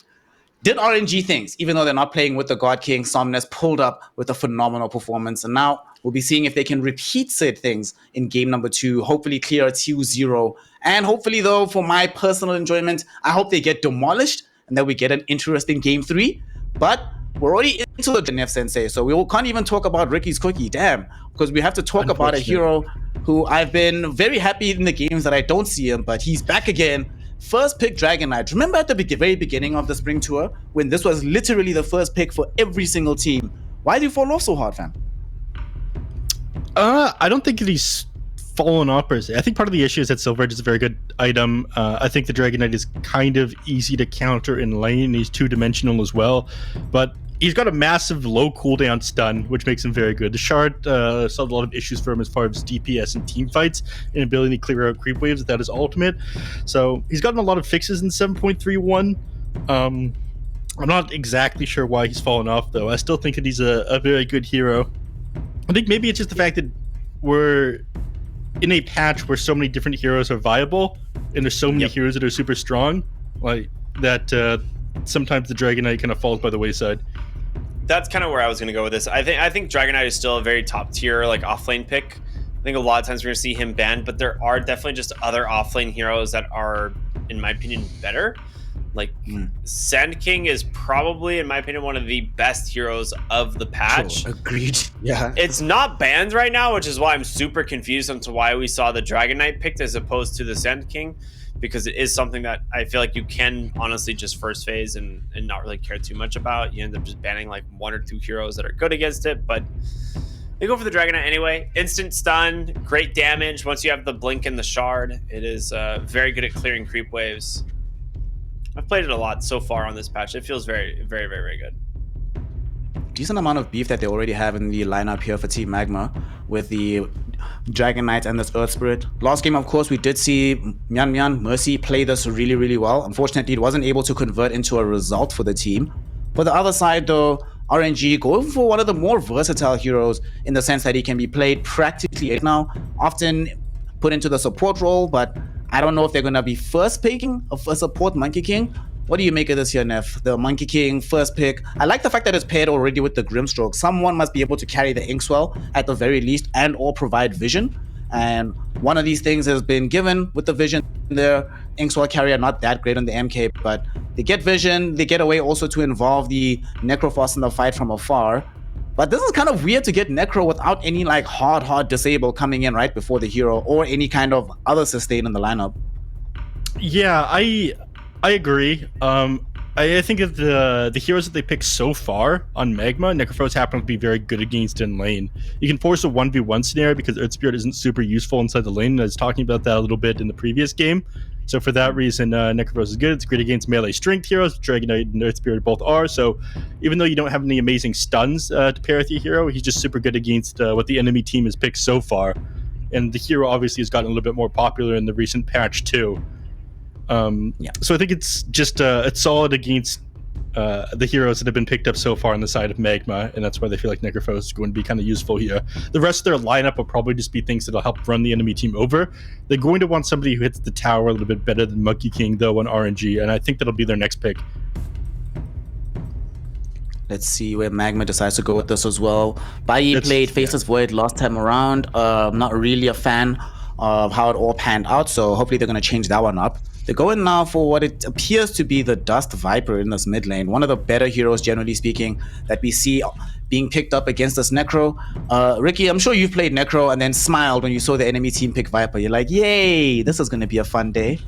did RNG things, even though they're not playing with the God King. Somnus pulled up with a phenomenal performance. And now we'll be seeing if they can repeat said things in game number 2, hopefully clear a 2-0. And hopefully, though, for my personal enjoyment, I hope they get demolished and that we get an interesting game 3. But we're already into the NF Sensei, so we can't even talk about Ricky's cookie, damn, because we have to talk about a hero who I've been very happy in the games that I don't see him, but he's back again. First pick Dragon Knight. Remember at the very beginning of the spring tour when this was literally the first pick for every single team? Why do you fall off so hard, fam? I don't think that he's fallen off per se. I think part of the issue is that Silver Edge is a very good item. I think the Dragon Knight is kind of easy to counter in lane. He's two-dimensional as well, but he's got a massive low cooldown stun, which makes him very good. The Shard solved a lot of issues for him as far as DPS and team fights and ability to clear out creep waves without his ultimate. So he's gotten a lot of fixes in 7.31. I'm not exactly sure why he's fallen off, though. I still think that he's a very good hero. I think maybe it's just the fact that we're in a patch where so many different heroes are viable and there's so many heroes that are super strong, like that sometimes the Dragon Knight kind of falls by the wayside. That's kind of where I was going to go with this. I think Dragon Knight is still a very top tier like offlane pick. I think a lot of times we're going to see him banned, but there are definitely just other offlane heroes that are, in my opinion, better. Like Sand King is probably, in my opinion, one of the best heroes of the patch. Sure, agreed. Yeah. It's not banned right now, which is why I'm super confused as to why we saw the Dragon Knight picked as opposed to the Sand King, because it is something that I feel like you can honestly just first phase and not really care too much about. You end up just banning like 1 or 2 heroes that are good against it, but they go for the Dragon Knight anyway. Instant stun, great damage. Once you have the blink and the shard, it is very good at clearing creep waves. I've played it a lot so far on this patch. It feels very, very, very, very good. Decent amount of beef that they already have in the lineup here for Team Magma with the Dragon Knight and this Earth Spirit. Last game, of course, we did see Mian Mercy play this really, really well. Unfortunately, it wasn't able to convert into a result for the team. For the other side, though, RNG going for one of the more versatile heroes in the sense that he can be played practically now, often put into the support role, but I don't know if they're going to be first picking a support Monkey King. What do you make of this here, Neff? The Monkey King first pick. I like the fact that it's paired already with the Grimstroke. Someone must be able to carry the Inkswell at the very least and or provide vision. And one of these things has been given with the vision there. Inkswell carrier not that great on the MK, but they get vision. They get a way also to involve the Necrophos in the fight from afar. But this is kind of weird to get Necro without any like hard disable coming in right before the hero or any kind of other sustain in the lineup. Yeah, I agree. I think that the heroes that they picked so far on Magma, Necrophos happen to be very good against in lane. You can force a 1v1 scenario because Earth Spirit isn't super useful inside the lane. I was talking about that a little bit in the previous game. So for that reason, Necrophos is good. It's great against melee strength heroes. Dragon Knight and Earth Spirit both are. So even though you don't have any amazing stuns to pair with your hero, he's just super good against what the enemy team has picked so far. And the hero obviously has gotten a little bit more popular in the recent patch too. So I think it's just it's solid against the heroes that have been picked up so far on the side of Magma, and that's why they feel like Necrophos is going to be kind of useful here. The rest of their lineup will probably just be things that'll help run the enemy team over. They're going to want somebody who hits the tower a little bit better than Monkey King, though, on RNG, and I think that'll be their next pick. Let's see where Magma decides to go with this as well. Bai played Faceless Void last time around. Not really a fan of how it all panned out, so hopefully they're going to change that one up. They're going now for what it appears to be the Dust Viper in this mid lane. One of the better heroes, generally speaking, that we see being picked up against this Necro. Ricky, I'm sure you've played Necro and then smiled when you saw the enemy team pick Viper. You're like, yay, this is going to be a fun day.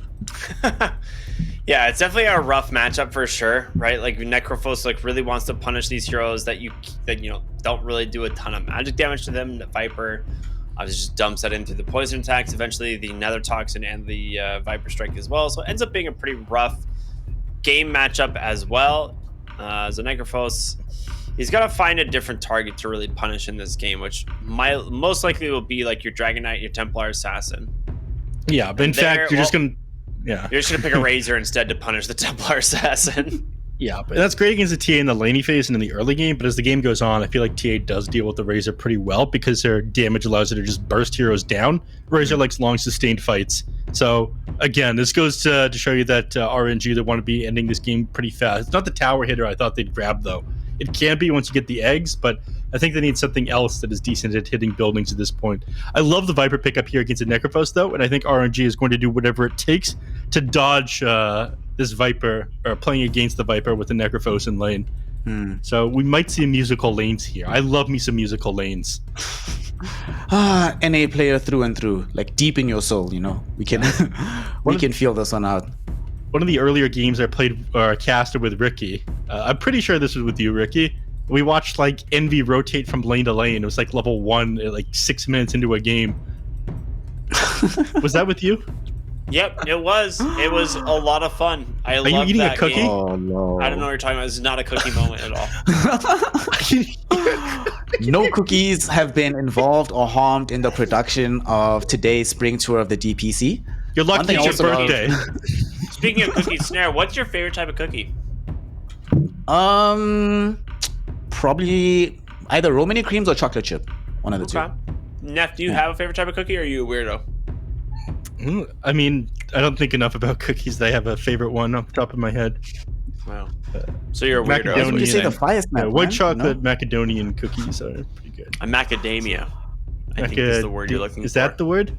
Yeah, it's definitely a rough matchup for sure, right? Like Necrophos like really wants to punish these heroes that you know don't really do a ton of magic damage to them. The Viper obviously just dumps that into the poison attacks. Eventually, the Nether Toxin and the Viper Strike as well. So it ends up being a pretty rough game matchup as well. So Necrophos, he's got to find a different target to really punish in this game, which most likely will be like your Dragon Knight, your Templar Assassin. Yeah, but in fact, you're just gonna. Yeah. You're just going to pick a Razor instead to punish the Templar Assassin. Yeah, but that's great against the TA in the laney phase and in the early game, but as the game goes on, I feel like TA does deal with the Razor pretty well because their damage allows it to just burst heroes down. Razor likes long sustained fights. So, again, this goes to show you that RNG, they want to be ending this game pretty fast. It's not the tower hitter I thought they'd grab, though. It can be once you get the eggs, but I think they need something else that is decent at hitting buildings at this point. I love the Viper pickup here against the Necrophos, though, and I think RNG is going to do whatever it takes to dodge this Viper, or playing against the Viper with the Necrophos in lane. So we might see musical lanes here. I love me some musical lanes. NA player through and through, like deep in your soul, you know. We can we can feel this one out. One of the earlier games I played casted with Ricky. I'm pretty sure this was with you, Ricky. We watched like Envy rotate from lane to lane. It was like level 1 at like 6 minutes into a game. Was that with you? Yep, it was. It was a lot of fun. I Are you loved eating that a cookie? game. Oh no! I don't know what you're talking about. This is not a cookie moment at all. No cookies have been involved or harmed in the production of today's spring tour of the DPC. You're One lucky thing it's your also birthday. Speaking of cookies, Snare, what's your favorite type of cookie? Probably either Romani creams or chocolate chip. One of the two. Neff, do you have a favorite type of cookie, or are you a weirdo? I mean, I don't think enough about cookies that I have a favorite one off the top of my head. Wow. So you're a weirdo. Macadonian. You say the fire snap, white man, chocolate no? Macadonian cookies are pretty good. A macadamia. I think is the word you're looking for. Is that the word?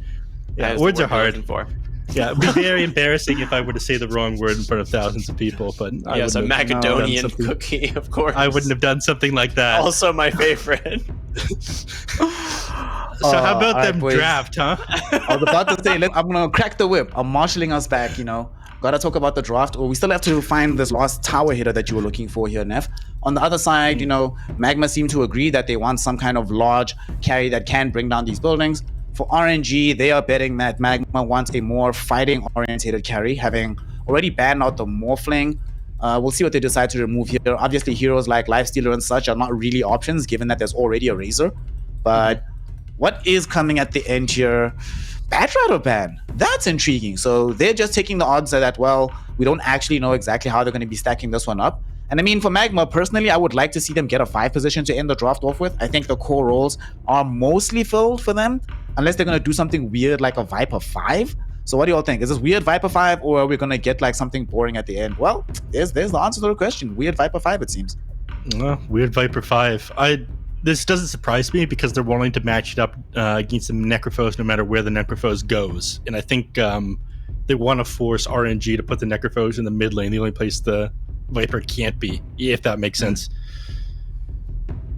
That Yeah, is the words word are hard. you're looking for. Yeah, it'd be very embarrassing if I were to say the wrong word in front of thousands of people. But Yes, a wouldn't have done Macedonian something- cookie, of course. I wouldn't have done something like that. Also my favorite. So how about all right, them boys. draft, huh? I was about to say, I'm gonna crack the whip. I'm marshalling us back, you know. Gotta talk about the draft. Well, we still have to find this last tower hitter that you were looking for here, Neff. On the other side, you know, Magma seem to agree that they want some kind of large carry that can bring down these buildings. For RNG, they are betting that Magma wants a more fighting-oriented carry, having already banned out the Morphling. We'll see what they decide to remove here. Obviously, heroes like Lifestealer and such are not really options, given that there's already a Razor. But what is coming at the end here? Batrider ban. That's intriguing. So they're just taking the odds that, well, we don't actually know exactly how they're going to be stacking this one up. And I mean, for Magma, personally, I would like to see them get a 5 position to end the draft off with. I think the core roles are mostly filled for them, unless they're going to do something weird like a Viper 5. So what do you all think? Is this weird Viper 5, or are we going to get like something boring at the end? Well, there's the answer to the question. Weird Viper 5, it seems. Weird Viper 5. This doesn't surprise me because they're wanting to match it up against the Necrophos no matter where the Necrophos goes. And I think they want to force RNG to put the Necrophos in the mid lane, the only place the Viper can't be, if that makes sense.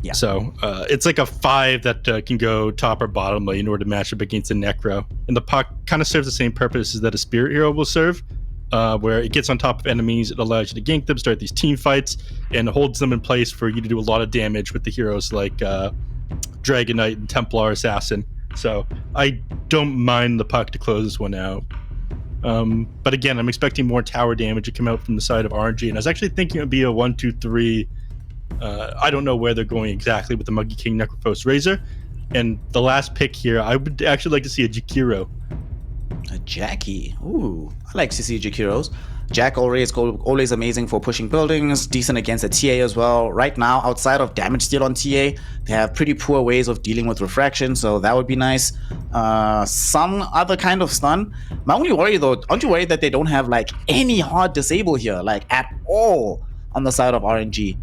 Yeah. So it's like a 5 that can go top or bottom lane in order to match up against a Necro. And the puck kind of serves the same purpose as that a Spirit Hero will serve, where it gets on top of enemies, it allows you to gank them, start these team fights, and holds them in place for you to do a lot of damage with the heroes like Dragon Knight and Templar Assassin. So I don't mind the puck to close this one out. But again, I'm expecting more tower damage to come out from the side of RNG, and I was actually thinking it would be a 1-2-3. I don't know where they're going exactly with the Monkey King Necrophos Razor. And the last pick here, I would actually like to see a Jakiro. A Jackie. Ooh, I like to see Jakiros. Jack always amazing for pushing buildings, decent against a TA as well. Right now, outside of damage steal on TA, they have pretty poor ways of dealing with refraction, so that would be nice. Some other kind of stun. My only worry though, aren't you worried that they don't have like any hard disable here, like at all on the side of RNG?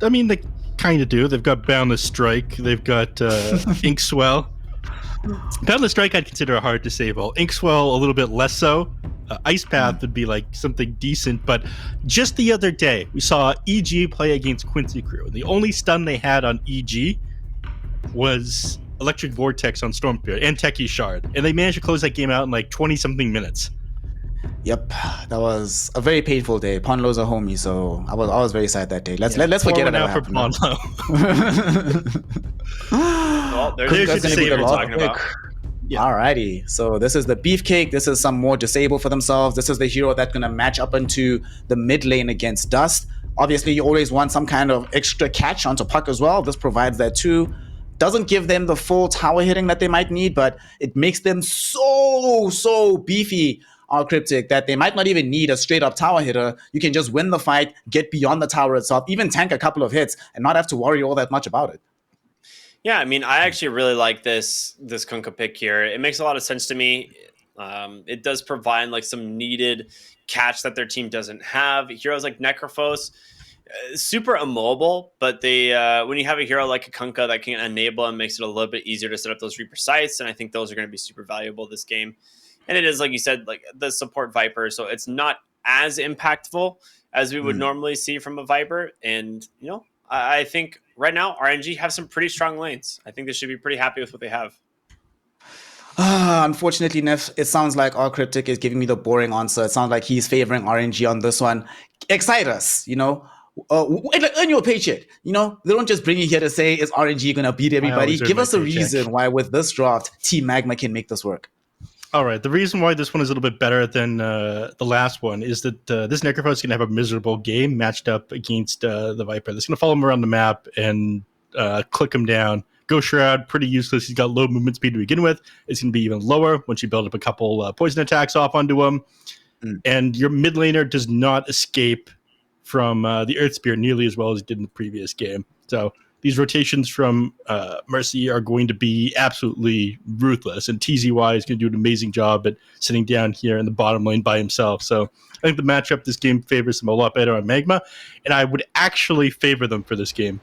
I mean, they kind of do. They've got Boundless Strike. They've got Inkswell. Boundless Strike I'd consider a hard disable. Inkswell a little bit less so. Ice Path would be like something decent, but just the other day we saw iG play against Quincy Crew. The only stun they had on iG was Electric Vortex on Stormbeard and Techie Shard, and they managed to close that game out in like 20 something minutes. Yep, that was a very painful day. Ponlo's a homie, so I was very sad that day. Let's Pour forget one about out for happened. Ponlo. Well, there's There's the your decision we were disabled talking pick. about. Alrighty, so this is the beefcake. This is some more disable for themselves. This is the hero that's gonna match up into the mid lane against Dust. Obviously, you always want some kind of extra catch onto Puck as well. This provides that too. Doesn't give them the full tower hitting that they might need, but it makes them so beefy, our Cryptic, that they might not even need a straight up tower hitter. You can just win the fight, get beyond the tower itself, even tank a couple of hits, and not have to worry all that much about it. Yeah, I mean, I actually really like this Kunkka pick here. It makes a lot of sense to me. It does provide like some needed catch that their team doesn't have. Heroes like Necrophos, super immobile, but they when you have a hero like a Kunkka that can enable and makes it a little bit easier to set up those Reaper sites, and I think those are going to be super valuable this game. And it is, like you said, like the support Viper, so it's not as impactful as we would normally see from a Viper. And you know, I think right now RNG have some pretty strong lanes. I think they should be pretty happy with what they have. Unfortunately, Neff, it sounds like our Cryptic is giving me the boring answer. It sounds like he's favoring RNG on this one. Excite us, you know. Earn your paycheck. You know, they don't just bring you here to say, is RNG going to beat everybody? always earn Give my us a paycheck. reason why with this draft, Team Magma can make this work. All right. The reason why this one is a little bit better than the last one is that this Necrophos is going to have a miserable game matched up against the Viper. That's going to follow him around the map and click him down. Ghost Shroud, pretty useless. He's got low movement speed to begin with. It's going to be even lower once you build up a couple poison attacks off onto him. And your mid laner does not escape from the Earth Spear nearly as well as he did in the previous game. So these rotations from Mercy are going to be absolutely ruthless, and TZY is going to do an amazing job at sitting down here in the bottom lane by himself. So I think the matchup this game favors him a lot better on Magma, and I would actually favor them for this game.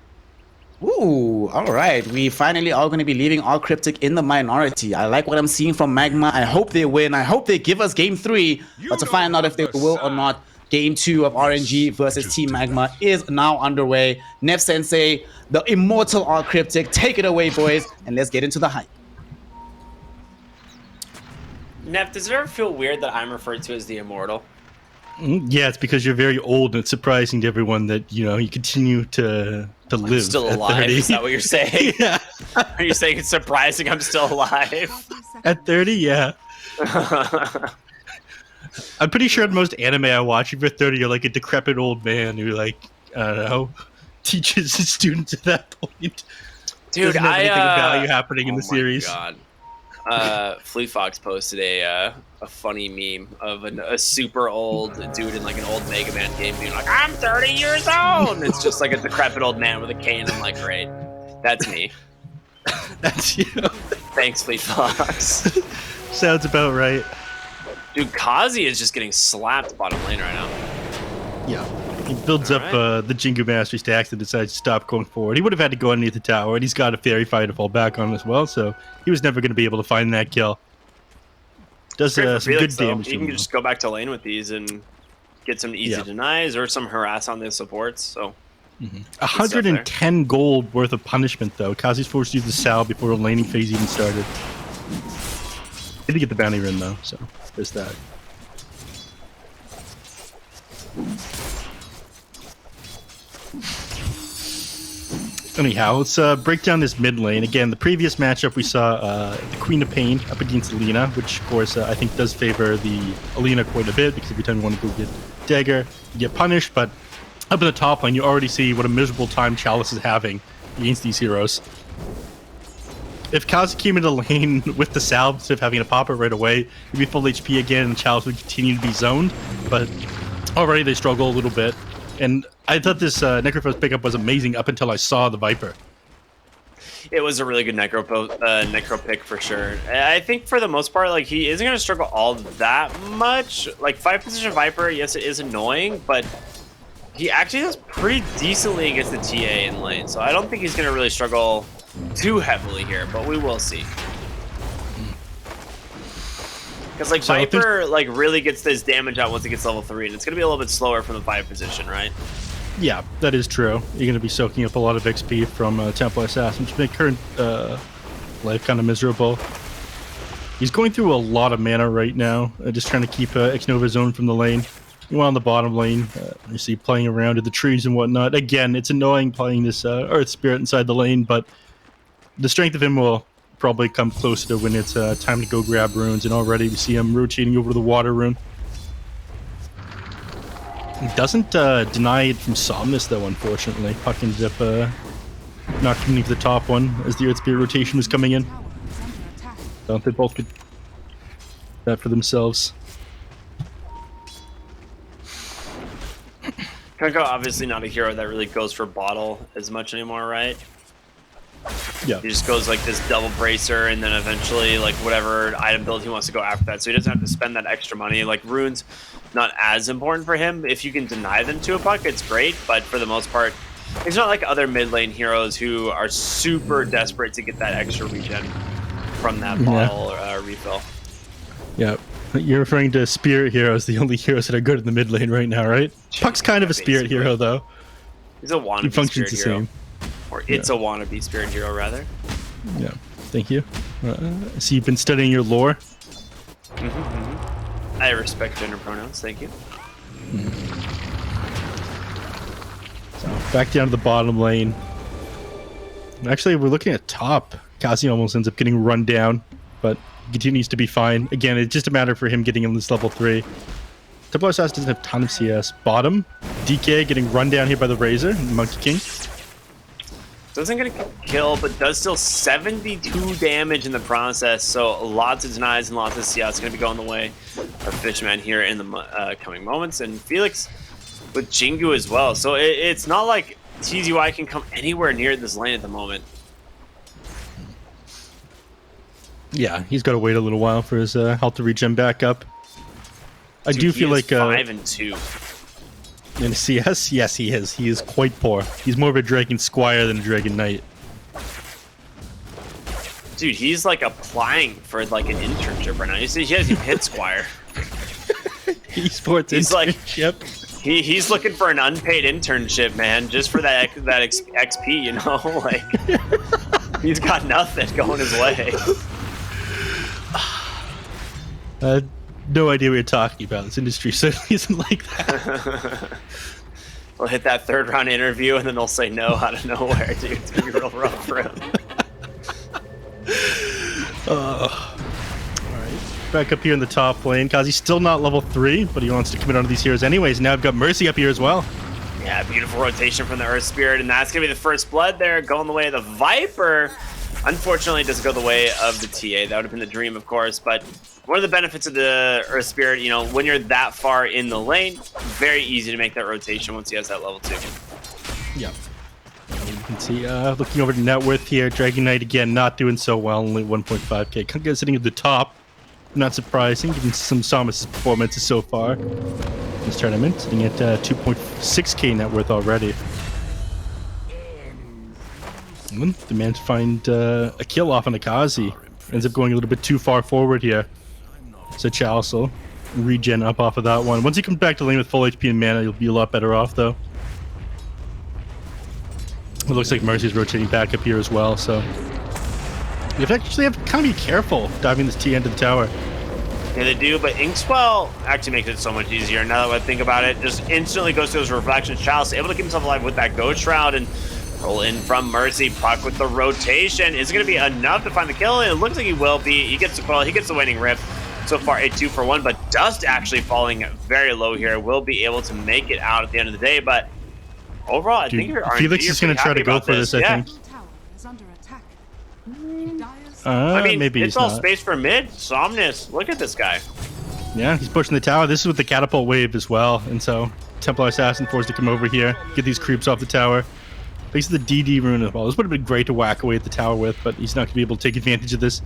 Ooh, all right. We finally are going to be leaving our Cryptic in the minority. I like what I'm seeing from Magma. I hope they win. I hope they give us game 3. But to find out if they will or not, game 2 of RNG versus Team Magma is now underway. Neff Sensei, the immortal R Cryptic, take it away, boys, and let's get into the hype. Neff, does it ever feel weird that I'm referred to as the Immortal? Yeah, it's because you're very old, and it's surprising to everyone that you continue to live. I'm still at alive. 30. Is that what you're saying? Yeah. Are you saying it's surprising I'm still alive? At 30, yeah. I'm pretty sure in most anime I watch, if you're 30, you're like a decrepit old man who, like, I don't know, teaches his students at that point. Dude, Doesn't have anything of value happening in the series. God. Fleet Fox posted a funny meme of a super old dude in like an old Mega Man game being like, I'm 30 years old! And it's just like a decrepit old man with a cane. I'm like, great. That's me. That's you. Thanks, Fleet Fox. Sounds about right. Dude, Kazi is just getting slapped bottom lane right now. Yeah. He builds up the Jingu Mastery stacks and decides to stop going forward. He would have had to go underneath the tower, and he's got a Fairy Fire to fall back on as well, so he was never going to be able to find that kill. Does Great for some Felix, good though. damage. You to can him, just go back to lane with these and get some easy denies or some harass on the supports. So 110 gold worth of punishment, though. Kazi's forced to use the Sal before the laning phase even started. He did get the bounty run, though, so there's that. Anyhow, let's break down this mid lane. Again, the previous matchup we saw the Queen of Pain up against Alina, which, of course, I think does favor the Alina quite a bit, because every time you want to go get Dagger, you get punished. But up in the top lane, you already see what a miserable time Chalice is having against these heroes. If Kazi came into lane with the salve instead of having to pop it right away, he'd be full HP again, and Chalice would continue to be zoned. But already they struggle a little bit. And I thought this Necrophos pickup was amazing up until I saw the Viper. it was a really good necro pick for sure. I think for the most part, like, he isn't going to struggle all that much. Like, 5-position Viper, yes, it is annoying, but he actually does pretty decently against the TA in lane. So I don't think he's going to really struggle too heavily here, but we will see. Because, like, Viper, like, really gets this damage out once it gets level 3, and it's going to be a little bit slower from the 5 position, right? Yeah, that is true. You're going to be soaking up a lot of XP from Temple Assassin, which make current life kind of miserable. He's going through a lot of mana right now, just trying to keep X-Nova's zone from the lane. You want on the bottom lane, you see playing around in the trees and whatnot. Again, it's annoying playing this Earth Spirit inside the lane, but the strength of him will probably come closer to when it's time to go grab runes, and already we see him rotating over to the water rune. He doesn't deny it from Somnus, though, unfortunately. Puck ended up not coming to the top one as the Earth Spirit rotation was coming in. So they both could that for themselves. Kunko obviously not a hero that really goes for bottle as much anymore, right? Yeah. He just goes like this double bracer and then eventually like whatever item build he wants to go after that. So he doesn't have to spend that extra money. Like runes, not as important for him. If you can deny them to a puck, it's great. But for the most part, it's not like other mid lane heroes who are super desperate to get that extra regen from that bottle refill. Yeah. You're referring to spirit heroes, the only heroes that are good in the mid lane right now, right? Puck's kind of a spirit hero, though. He's a wannabe He functions spirit the hero. same. Or it's a wannabe spirit hero, rather. Yeah, thank you. I see you've been studying your lore. I respect gender pronouns, thank you. So back down to the bottom lane. Actually, we're looking at top. Cassie almost ends up getting run down, but continues to be fine. Again, it's just a matter for him getting in this level 3. Templar Assassin doesn't have a ton of CS. Bottom, DK getting run down here by the Razor, Monkey King. Doesn't get a kill, but does still 72 damage in the process. So lots of denies and lots of CS going to be going the way of Fishman here in the coming moments. And Felix with Jingu as well. So it's not like TZY can come anywhere near this lane at the moment. Yeah, he's got to wait a little while for his health to regen back up. I do feel like 5 and 2. In CS, yes, he is. He is quite poor. He's more of a Dragon Squire than a Dragon Knight. Dude, he's like applying for like an internship right now. You see, he hasn't even hit Squire. Esports internship. Like, he's looking for an unpaid internship, man, just for that XP, you know? Like, he's got nothing going his way. No idea what you're talking about. This industry certainly isn't like that. We'll hit that 3rd round interview and then they'll say no out of nowhere, dude. It's gonna be real rough for him. Alright. Back up here in the top lane. Kazi's still not level 3, but he wants to commit onto these heroes anyways. Now I've got Mercy up here as well. Yeah, beautiful rotation from the Earth Spirit, and that's gonna be the first blood there, going the way of the Viper. Unfortunately, it doesn't go the way of the TA. That would have been the dream, of course, but one of the benefits of the Earth Spirit, you know, when you're that far in the lane, very easy to make that rotation once he has that level 2. Yeah. You can see, looking over to net worth here, Dragon Knight again not doing so well, only 1.5k. Kunka sitting at the top, not surprising, given some Samus' performances so far in this tournament, sitting at 2.6k net worth already. The man to find a kill off on Akazi. Ends up going a little bit too far forward here. So Chalice will regen up off of that one. Once he comes back to lane with full HP and mana, he'll be a lot better off, though. It looks like Mercy's rotating back up here as well, so you actually have to kind of be careful diving this T into the tower. Yeah, they do, but Inkswell actually makes it so much easier. Now that I think about it, just instantly goes to those reflections. Chalice able to keep himself alive with that Ghost Shroud and roll in from Mercy. Puck with the rotation. Is it going to be enough to find the kill? It looks like he will be. He gets the coil. He gets the waning rip. So far, a 2 for 1, but Dust actually falling very low here. Will be able to make it out at the end of the day, but overall, I think Felix is going to try to go for this, I think. I mean, maybe it's all space for mid. Somnus, look at this guy. Yeah, he's pushing the tower. This is with the catapult wave as well, and so Templar Assassin forced to come over here, get these creeps off the tower. Places the DD rune as well. This would have been great to whack away at the tower with, but he's not going to be able to take advantage of this.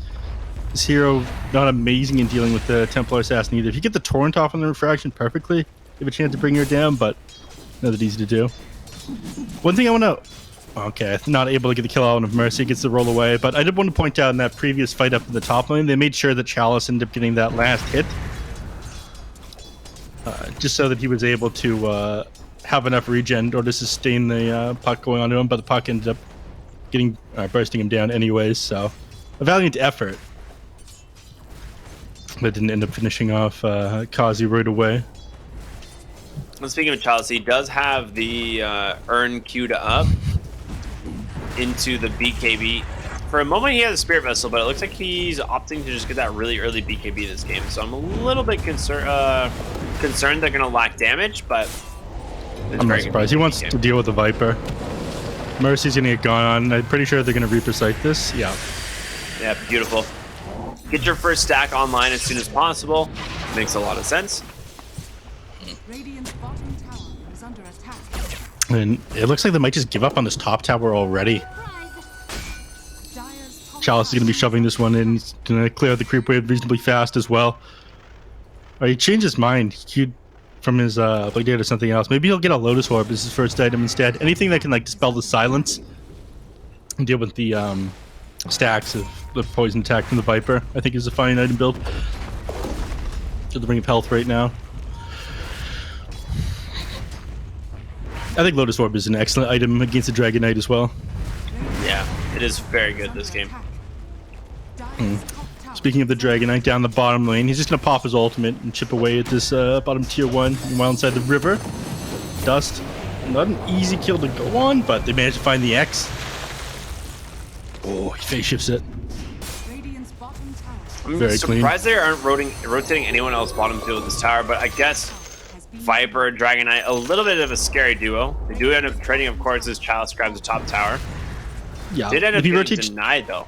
This hero, not amazing in dealing with the Templar Assassin either. If you get the Torrent off on the refraction perfectly, you have a chance to bring her down, but not that easy to do. One thing I want to... Okay, not able to get the kill out of Mercy, gets the roll away, but I did want to point out in that previous fight up in the top lane, they made sure that Chalice ended up getting that last hit. Just so that he was able to have enough regen or to sustain the puck going onto him, but the puck ended up getting bursting him down anyways, so a valiant effort. But didn't end up finishing off Kazi right away. Well, speaking of Chalice, he does have the urn queued up into the BKB. For a moment, he has a Spirit Vessel, but it looks like he's opting to just get that really early BKB this game. So I'm a little bit concerned they're going to lack damage, but I'm not surprised. He wants to deal with the Viper. Mercy's going to get gone on. I'm pretty sure they're going to Reaper Sight this. Yeah. Yeah, beautiful. Get your first stack online as soon as possible. Makes a lot of sense. Radiant's bottom tower is under attack. And it looks like they might just give up on this top tower already. Chalice is going to be shoving this one in. He's going to clear out the creep wave reasonably fast as well. He changed his mind. He queued from his Blade Dagger to something else. Maybe he'll get a Lotus Orb as his first item instead. Anything that can like dispel the silence and deal with the stacks of the poison attack from the Viper, I think is a fine item build. To the Ring of Health right now. I think Lotus Orb is an excellent item against the Dragon Knight as well. Yeah, it is very good this game. Speaking of the Dragon Knight down the bottom lane, he's just going to pop his ultimate and chip away at this bottom tier 1 while inside the river. Dust. Not an easy kill to go on, but they managed to find the X. Oh, he phase shifts it. I'm Very surprised they aren't rotating anyone else bottom field with this tower, but I guess Viper, Dragon Knight, a little bit of a scary duo. They do end up trading, of course, as Chalice grabs the top tower. Yeah, Did end up getting denied, though.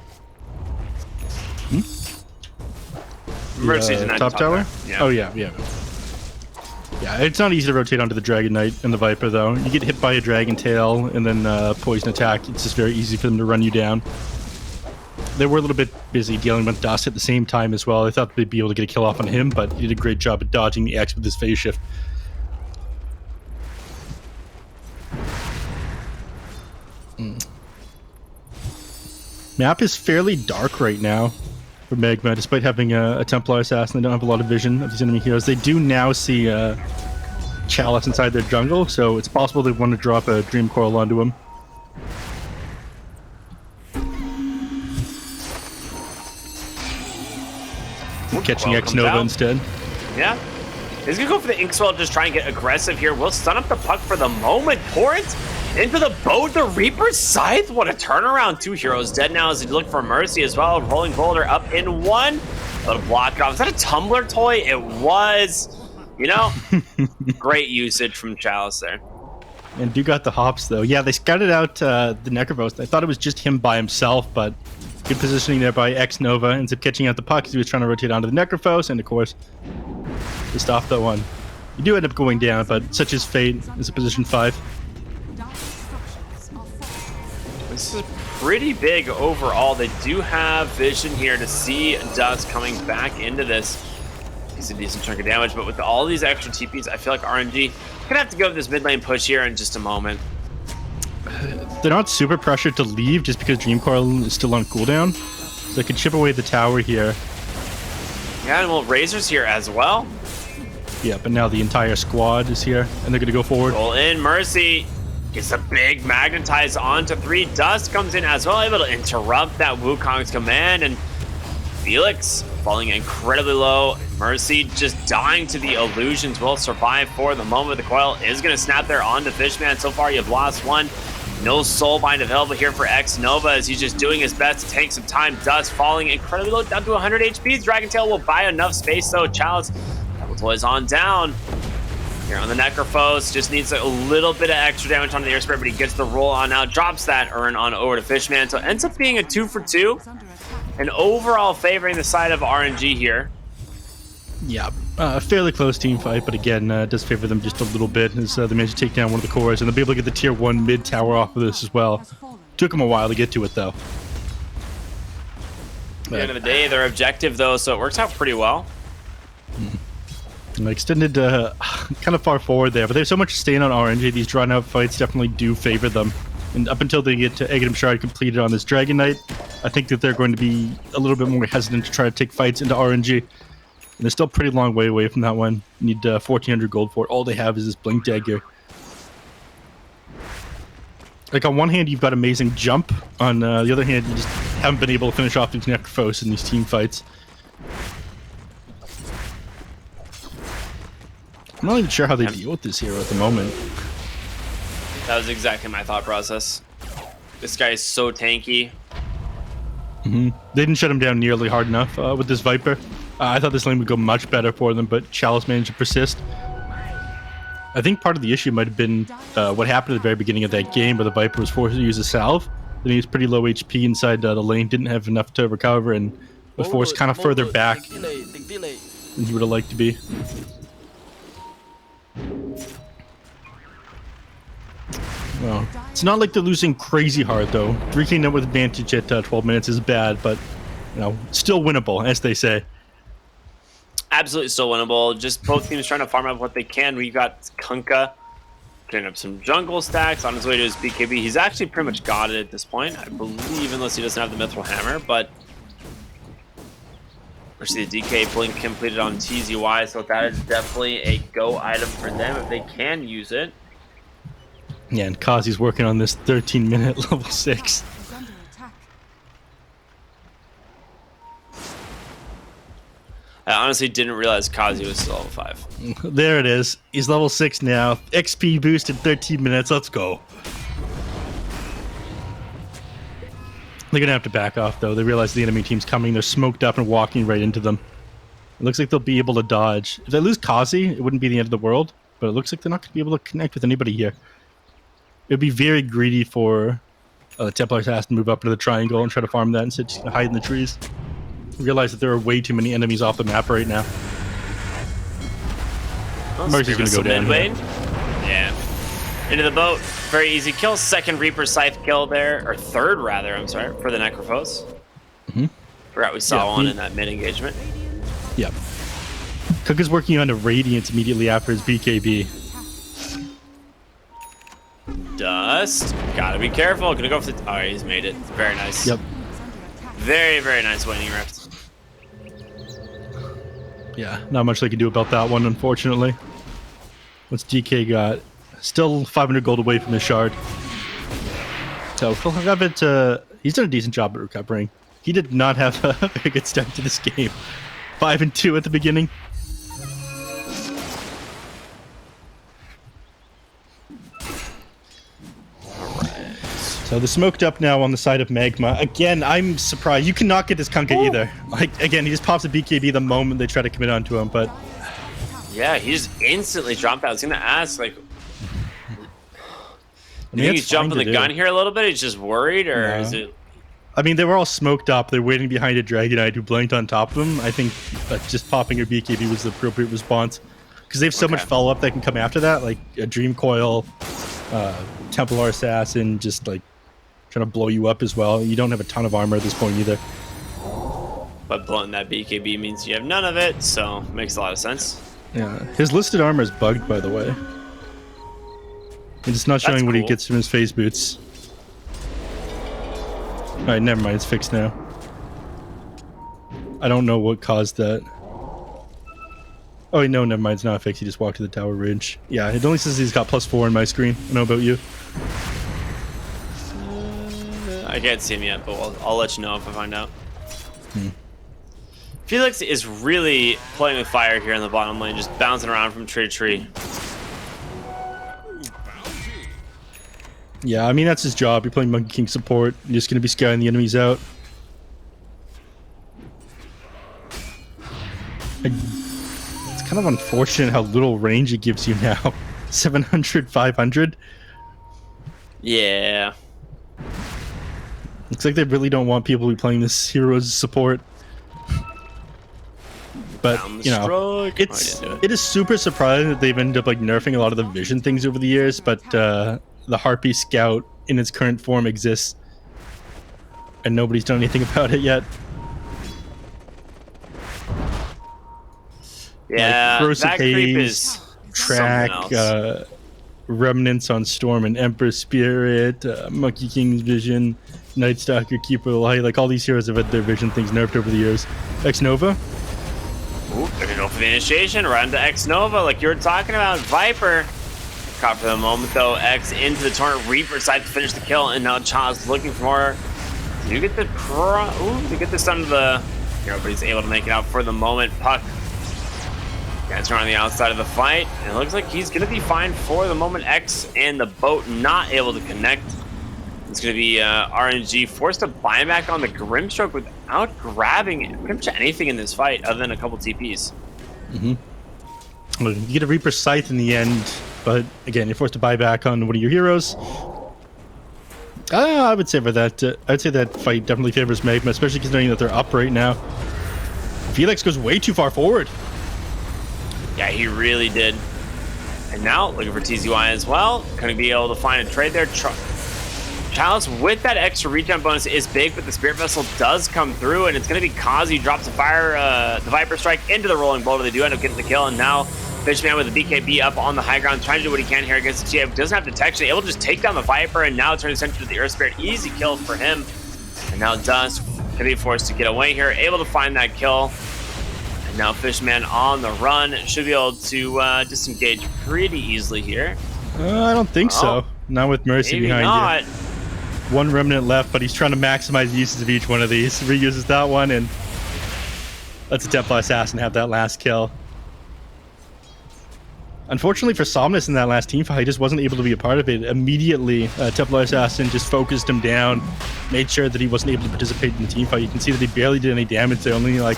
Mercy denied top the tower? Yeah. Oh, yeah. Yeah, it's not easy to rotate onto the Dragon Knight and the Viper, though. You get hit by a Dragon Tail and then Poison Attack. It's just very easy for them to run you down. They were a little bit busy dealing with Dust at the same time as well. I thought they'd be able to get a kill off on him, but he did a great job at dodging the X with his phase shift. Map is fairly dark right now for Magma, despite having a Templar Assassin. They don't have a lot of vision of these enemy heroes. They do now see Chalice inside their jungle, so it's possible they want to drop a Dream Coral onto him. Catching X Nova instead. Yeah. He's going to go for the Inkswell, just try and get aggressive here. We'll stun up the puck for the moment. Pour it into the boat. The Reaper's Scythe. What a turnaround. 2 heroes dead now as he look for Mercy as well. Rolling Boulder up in 1. A little block off. Is that a Tumbler toy? It was. You know, great usage from Chalice there. And do got the hops, though. Yeah, they scouted out the Necrovos. I thought it was just him by himself, but good positioning there by X Nova. Ends up catching out the puck as he was trying to rotate onto the Necrophos, and of course, they stopped that one. You do end up going down, but such is fate as a position 5. This is pretty big overall. They do have vision here to see Dust coming back into this. He's a decent chunk of damage, but with all these extra TPs, I feel like RNG gonna have to go with this mid lane push here in just a moment. They're not super pressured to leave just because Dream Coral is still on cooldown. So they could chip away the tower here. Yeah, and well, Razor's here as well. Yeah, but now the entire squad is here, and they're going to go forward. Roll in, Mercy gets a big magnetize onto 3. Dust comes in as well, able to interrupt that Wukong's command, and Felix falling incredibly low. Mercy just dying to the illusions, will survive for the moment. The coil is going to snap there onto Fishman. So far, you've lost 1. No soulbind available here for X Nova as he's just doing his best to take some time. Dust falling incredibly low, down to 100 HP. Dragon Tail will buy enough space though. Chalice, double toys on down. Here on the Necrophos, just needs a little bit of extra damage on the air spirit, but he gets the roll on out, drops that urn on over to Fishman. So it ends up being a 2 for 2. And overall favoring the side of RNG here. Yeah, fairly close team fight, but again, does favor them just a little bit as they manage to take down one of the cores, and they'll be able to get the tier 1 mid tower off of this as well. Took them a while to get to it, though. At the end of the day, their objective, though, so it works out pretty well. Extended kind of far forward there, but there's so much staying on RNG. These drawn-out fights definitely do favor them. And up until they get to Aghanim Shard completed on this Dragon Knight, I think that they're going to be a little bit more hesitant to try to take fights into RNG. And they're still a pretty long way away from that one. You need 1,400 gold for it. All they have is this Blink Dagger. Like, on one hand, you've got amazing jump. On the other hand, you just haven't been able to finish off these Necrophos in these team fights. I'm not even sure how they deal with this hero at the moment. That was exactly my thought process. This guy is so tanky. They didn't shut him down nearly hard enough with this Viper. I thought this lane would go much better for them, but Chalice managed to persist. I think part of the issue might have been what happened at the very beginning of that game, where the Viper was forced to use a salve. Then he was pretty low HP inside the lane, didn't have enough to recover, and was forced kind of further back than he would have liked to be. Well, it's not like they're losing crazy hard, though. 3K net with advantage at 12 minutes is bad, but, you know, still winnable, as they say. Absolutely still winnable. Just both teams trying to farm up what they can. We got Kunkka getting up some jungle stacks on his way to his BKB. He's actually pretty much got it at this point, I believe, unless he doesn't have the Mithril Hammer, but we see the DK blink completed on TZY, so that is definitely a go item for them if they can use it. Yeah, and Kazi's working on this 13-minute level 6. I honestly didn't realize Kazi was still level 5. There it is. He's level 6 now. XP boosted 13 minutes. Let's go. They're going to have to back off, though. They realize the enemy team's coming. They're smoked up and walking right into them. It looks like they'll be able to dodge. If they lose Kazi, it wouldn't be the end of the world, but it looks like they're not going to be able to connect with anybody here. It would be very greedy for the Templar Assassin to move up into the triangle and try to farm that instead of just hide in the trees. Realize that there are way too many enemies off the map right now. Well, Mercy's going to go down. Yeah. Into the boat. Very easy kill. Second Reaper Scythe kill there. Or third, rather, I'm sorry, for the Necrophos. Forgot we saw one in that mid-engagement. Yep. Cook is working on a Radiance immediately after his BKB. Dust. Gotta be careful. Gonna go for the... Oh, he's made it. Very nice. Yep. Very, very nice Waning Rift. Yeah, not much they can do about that one, unfortunately. What's DK got? Still 500 gold away from his shard. So he'll have it. He's done a decent job at recovering. He did not have a very good start to this game. 5-2 at the beginning. So they're smoked up now on the side of Magma. Again, I'm surprised. You cannot get this Kunkka either. Like, again, he just pops a BKB the moment they try to commit onto him, but... Yeah, he just instantly dropped out. I was going to ask, like... I Do you think he's jumping the gun here a little bit? He's just worried, or is it... I mean, they were all smoked up. They're waiting behind a Dragonite who blanked on top of them. I think just popping your BKB was the appropriate response. Because they have so much follow-up that can come after that, like a Dream Coil, Templar Assassin, just like trying to blow you up as well. You don't have a ton of armor at this point either. But blowing that BKB means you have none of it, so makes a lot of sense. Yeah, his listed armor is bugged, by the way. It's not showing what he gets from his phase boots. Alright, never mind, it's fixed now. I don't know what caused that. Oh, no, never mind, it's not fixed. He just walked to the tower ridge. Yeah, it only says he's got +4 on my screen. I don't know about you. I can't see him yet, but I'll let you know if I find out. Felix is really playing with fire here in the bottom lane, just bouncing around from tree to tree. Yeah, I mean, that's his job. You're playing Monkey King support. You're just going to be scouting the enemies out. It's kind of unfortunate how little range it gives you now. 700, 500. Yeah. Looks like they really don't want people to be playing this hero as support. But, you know, it is super surprising that they've ended up like nerfing a lot of the vision things over the years, but the Harpy Scout in its current form exists, and nobody's done anything about it yet. Yeah, like, that creep is track, Remnants on Storm and Emperor Spirit, Monkey King's Vision, Night Stalker, Keeper of the Light. Like, all these heroes have had their vision things nerfed over the years. X Nova. Ooh, they're gonna go for the initiation, run to X Nova, like you were talking about. Viper caught for the moment though. X into the Torrent Reaper side to finish the kill, and now Child's looking for more. Do you get the to get this under the hero, but he's able to make it out for the moment. Puck Guys are on the outside of the fight, and it looks like he's going to be fine for the moment. X and the boat not able to connect. It's going to be RNG forced to buy back on the Grimstroke without grabbing pretty much anything in this fight other than a couple TPs. Well, you get a Reaper Scythe in the end, but again, you're forced to buy back on one of your heroes. I would say for that, I'd say that fight definitely favors Magma, especially considering that they're up right now. Felix goes way too far forward. Yeah, he really did. And now looking for TZY as well. Going to be able to find a trade there. Chalice with that extra regen bonus is big, but the Spirit Vessel does come through, and it's going to be Kazi drops the Viper Strike into the Rolling Boulder. They do end up getting the kill, and now Fishman with the BKB up on the high ground, trying to do what he can here against the GF. Doesn't have detection, able to just take down the Viper, and now turn his attention to the Earth Spirit. Easy kill for him. And now Dust going to be forced to get away here, able to find that kill. And now Fishman on the run, should be able to disengage pretty easily here. I don't think so. Not with Mercy Maybe behind not. you. One remnant left, but he's trying to maximize the uses of each one of these. Reuses that one and lets a Templar Assassin have that last kill. Unfortunately for Somnus in that last team fight, he just wasn't able to be a part of it. Immediately, Templar Assassin just focused him down, made sure that he wasn't able to participate in the team fight. You can see that he barely did any damage. They only like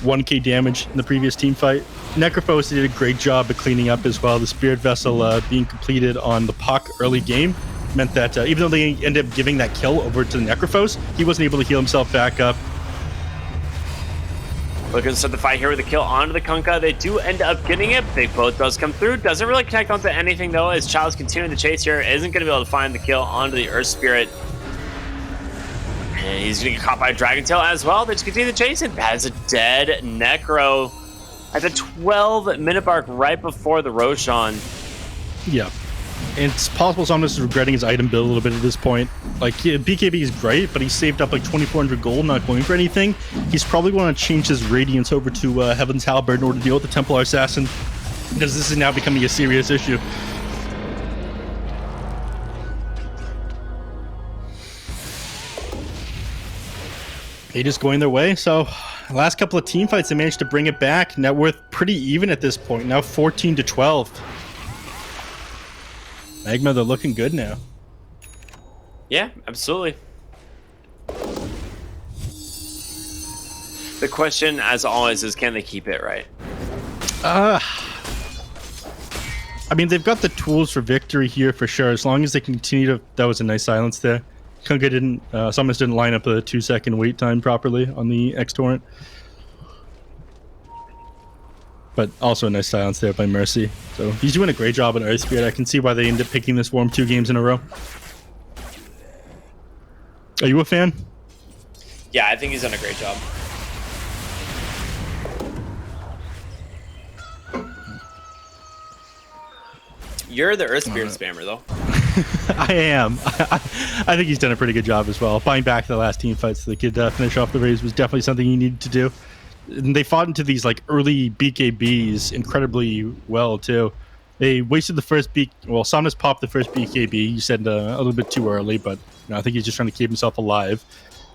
1k damage in the previous team fight. Necrophos did a great job of cleaning up as well. The Spirit Vessel being completed on the puck early game meant that even though they ended up giving that kill over to the Necrophos, he wasn't able to heal himself back up. Looking to start the fight here with a kill onto the Kunkka. They do end up getting it. Big boat does come through. Doesn't really connect onto anything though, as Child's continuing the chase here. Isn't going to be able to find the kill onto the Earth Spirit. And he's going to get caught by a Dragon Tail as well. They just continue the chase, and that is a dead Necro at the 12-minute mark right before the Roshan. Yeah. And it's possible Somnus is regretting his item build a little bit at this point. Like, yeah, BKB is great, but he saved up like 2,400 gold, not going for anything. He's probably going to change his Radiance over to Heaven's Halberd in order to deal with the Templar Assassin, because this is now becoming a serious issue. They just going their way. So, last couple of team fights, they managed to bring it back. Net worth pretty even at this point. Now 14-12. Magma, they're looking good now. Yeah, absolutely. The question, as always, is can they keep it right? I mean, they've got the tools for victory here for sure, as long as they continue to... That was a nice silence there. Kunkka didn't... Somnus didn't line up a 2-second wait time properly on the X-Torrent. But also a nice silence there by Mercy. So he's doing a great job on Earth Spirit. I can see why they end up picking this for him 2 games in a row. Are you a fan? Yeah, I think he's done a great job. You're the Earth Spirit spammer, though. I am. I think he's done a pretty good job as well. Buying back the last team fight so they could finish off the raise was definitely something he needed to do. And they fought into these like early BKBs incredibly well too. They wasted the first well, Somnus popped the first BKB. You said a little bit too early, but you know, I think he's just trying to keep himself alive.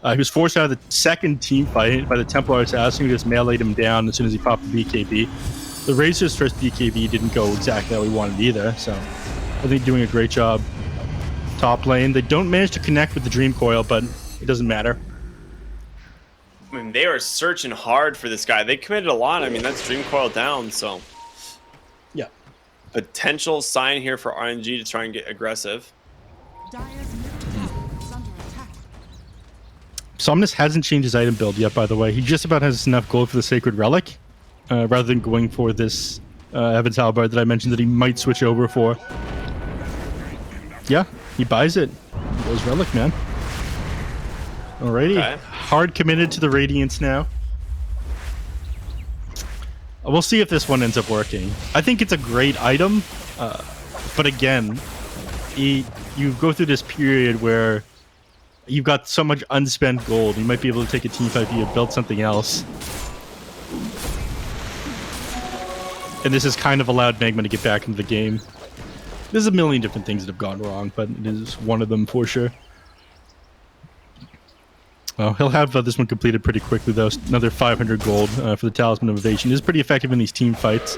He was forced out of the second team fight by the Templar Assassin, who just meleeed him down as soon as he popped the BKB. The Razor's first BKB didn't go exactly how we wanted either, so I think doing a great job top lane. They don't manage to connect with the Dream Coil, but it doesn't matter. I mean, they are searching hard for this guy. They committed a lot. I mean, that's Dream Coil down, so... Yeah. Potential sign here for RNG to try and get aggressive. Somnus hasn't changed his item build yet, by the way. He just about has enough gold for the Sacred Relic, rather than going for this Heaven's Halberd that I mentioned that he might switch over for. Yeah, he buys it. He goes Relic, man. Alrighty. Okay. Hard committed to the Radiance now. We'll see if this one ends up working. I think it's a great item, but again, you go through this period where you've got so much unspent gold. You might be able to take a team fight if you build something else. And this has kind of allowed Magma to get back into the game. There's a million different things that have gone wrong, but it is one of them for sure. Well, he'll have this one completed pretty quickly, though. Another 500 gold for the Talisman of Evasion. It is pretty effective in these team fights.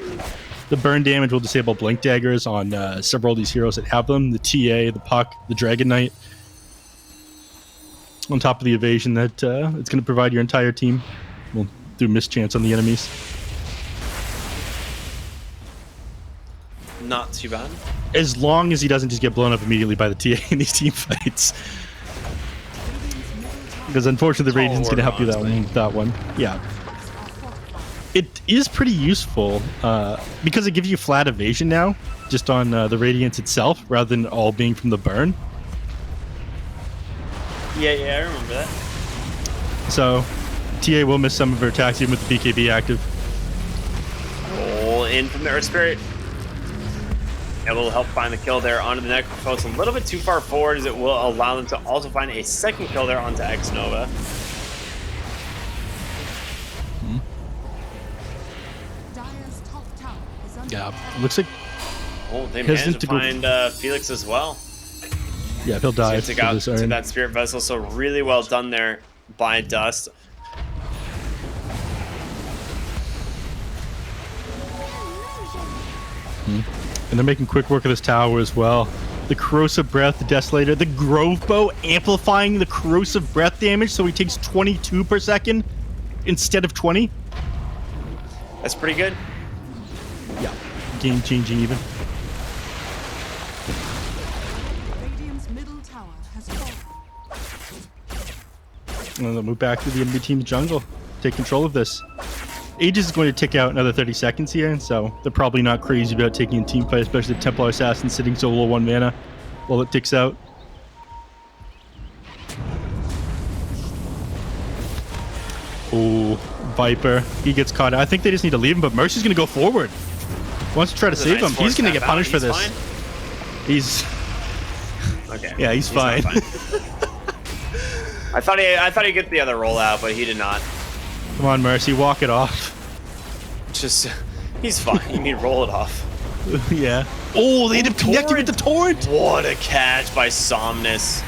The burn damage will disable Blink Daggers on several of these heroes that have them. The TA, the Puck, the Dragon Knight. On top of the evasion that it's going to provide your entire team. We'll do mischance on the enemies. Not too bad. As long as he doesn't just get blown up immediately by the TA in these team fights. Because unfortunately the Radiant's going to help you that one. Yeah. It is pretty useful because it gives you flat evasion now, just on the Radiance itself, rather than all being from the burn. Yeah, I remember that. So, TA will miss some of her attacks even with the BKB active. Roll in from the Earth Spirit. It will help find the kill there onto the Necrophos. A little bit too far forward as it will allow them to also find a second kill there onto X-Nova. Dire's top tower is under Yeah, looks like... Oh, they Hesitant managed to to go- find Felix as well. Yeah, he'll die. Took for out this to Iron. that Spirit Vessel, so really well done there by Dust. And they're making quick work of this tower as well. The Corrosive Breath, the Desolator, the Grove Bow amplifying the Corrosive Breath damage so he takes 22 per second instead of 20. That's pretty good. Yeah, game changing even. Radiant's middle tower has fallen. And then they'll move back to the enemy team's jungle. Take control of this. Aegis is going to tick out another 30 seconds here, so they're probably not crazy about taking a team fight, especially the Templar Assassin sitting so low 1 mana while it ticks out. Oh, Viper. He gets caught. I think they just need to leave him, but Mercy's going to go forward. Wants to try to save him. He's going to get punished for this. He's... Okay. Yeah, he's fine. not fine. I thought he'd get the other rollout, but he did not. Come on, Mercy, walk it off. Just, he's fine. You mean roll it off. Yeah. Oh, they end up connecting with the torrent. What a catch by Somnus.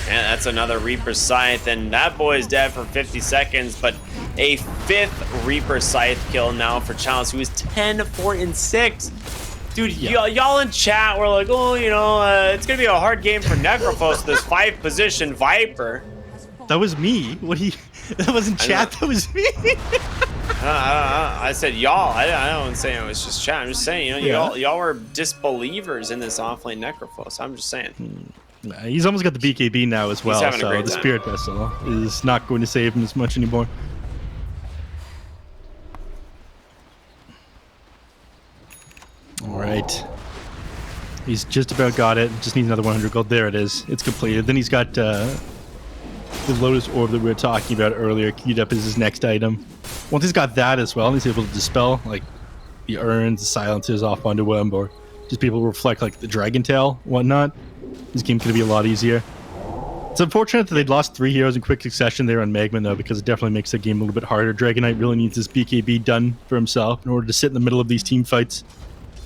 And that's another Reaper Scythe, and that boy is dead for 50 seconds, but a 5th Reaper Scythe kill now for Chalice, who is 10-4-6. Dude, y'all in chat were like, oh, you know, it's going to be a hard game for Necrophos, this 5th-position Viper. That was me. What he? That wasn't chat. That was me. I said y'all. I don't say it was just chat. I'm just saying, you know, y'all were disbelievers in this offlane Necrophos. I'm just saying. He's almost got the BKB now as well, having a so great the time. Spirit Vessel is not going to save him as much anymore. All right. He's just about got it. Just needs another 100 gold. There it is. It's completed. Then he's got the Lotus Orb that we were talking about earlier queued up as his next item. Once he's got that as well, he's able to dispel like the urns, the silencers off onto him, or just be able to reflect like the Dragon Tail, whatnot. This game's going to be a lot easier. It's unfortunate that they'd lost 3 heroes in quick succession there on Magma, though, because it definitely makes the game a little bit harder. Dragon Knight really needs his BKB done for himself in order to sit in the middle of these team fights.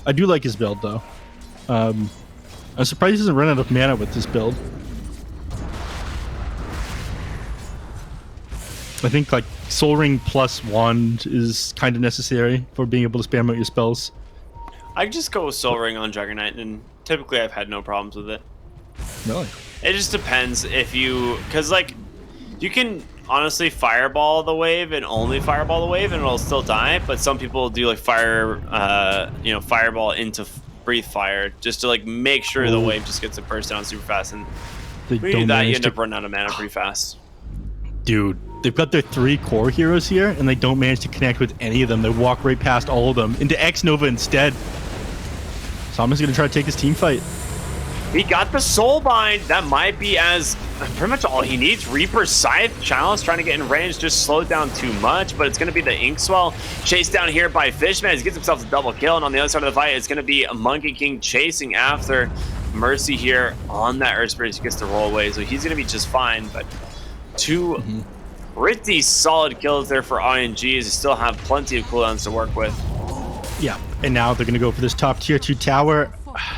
I do like his build, though. I'm surprised he doesn't run out of mana with this build. I think like Soul Ring plus Wand is kind of necessary for being able to spam out your spells. I just go with Soul Ring on Dragon Knight, and typically I've had no problems with it. Really? It just depends if you, because like, you can honestly fireball the wave and only fireball the wave and it'll still die, but some people do like fireball into breathe fire just to like make sure the wave just gets it burst down super fast, and when you do that you end up running out of mana pretty fast. Dude, they've got their 3 core heroes here and they don't manage to connect with any of them. They walk right past all of them into X-Nova instead. So I'm just going to try to take this team fight. He got the soul bind. That might be as pretty much all he needs. Reaper Scythe Chalice trying to get in range just slowed down too much, but it's going to be the Inkswell chased down here by Fishman. He gets himself a double kill, and on the other side of the fight, it's going to be a Monkey King chasing after Mercy here on that Earth Spirit. He gets to roll away, so he's going to be just fine. But 2 pretty solid kills there for RNG, as they still have plenty of cooldowns to work with. Yeah, and now they're going to go for this top tier 2 tower.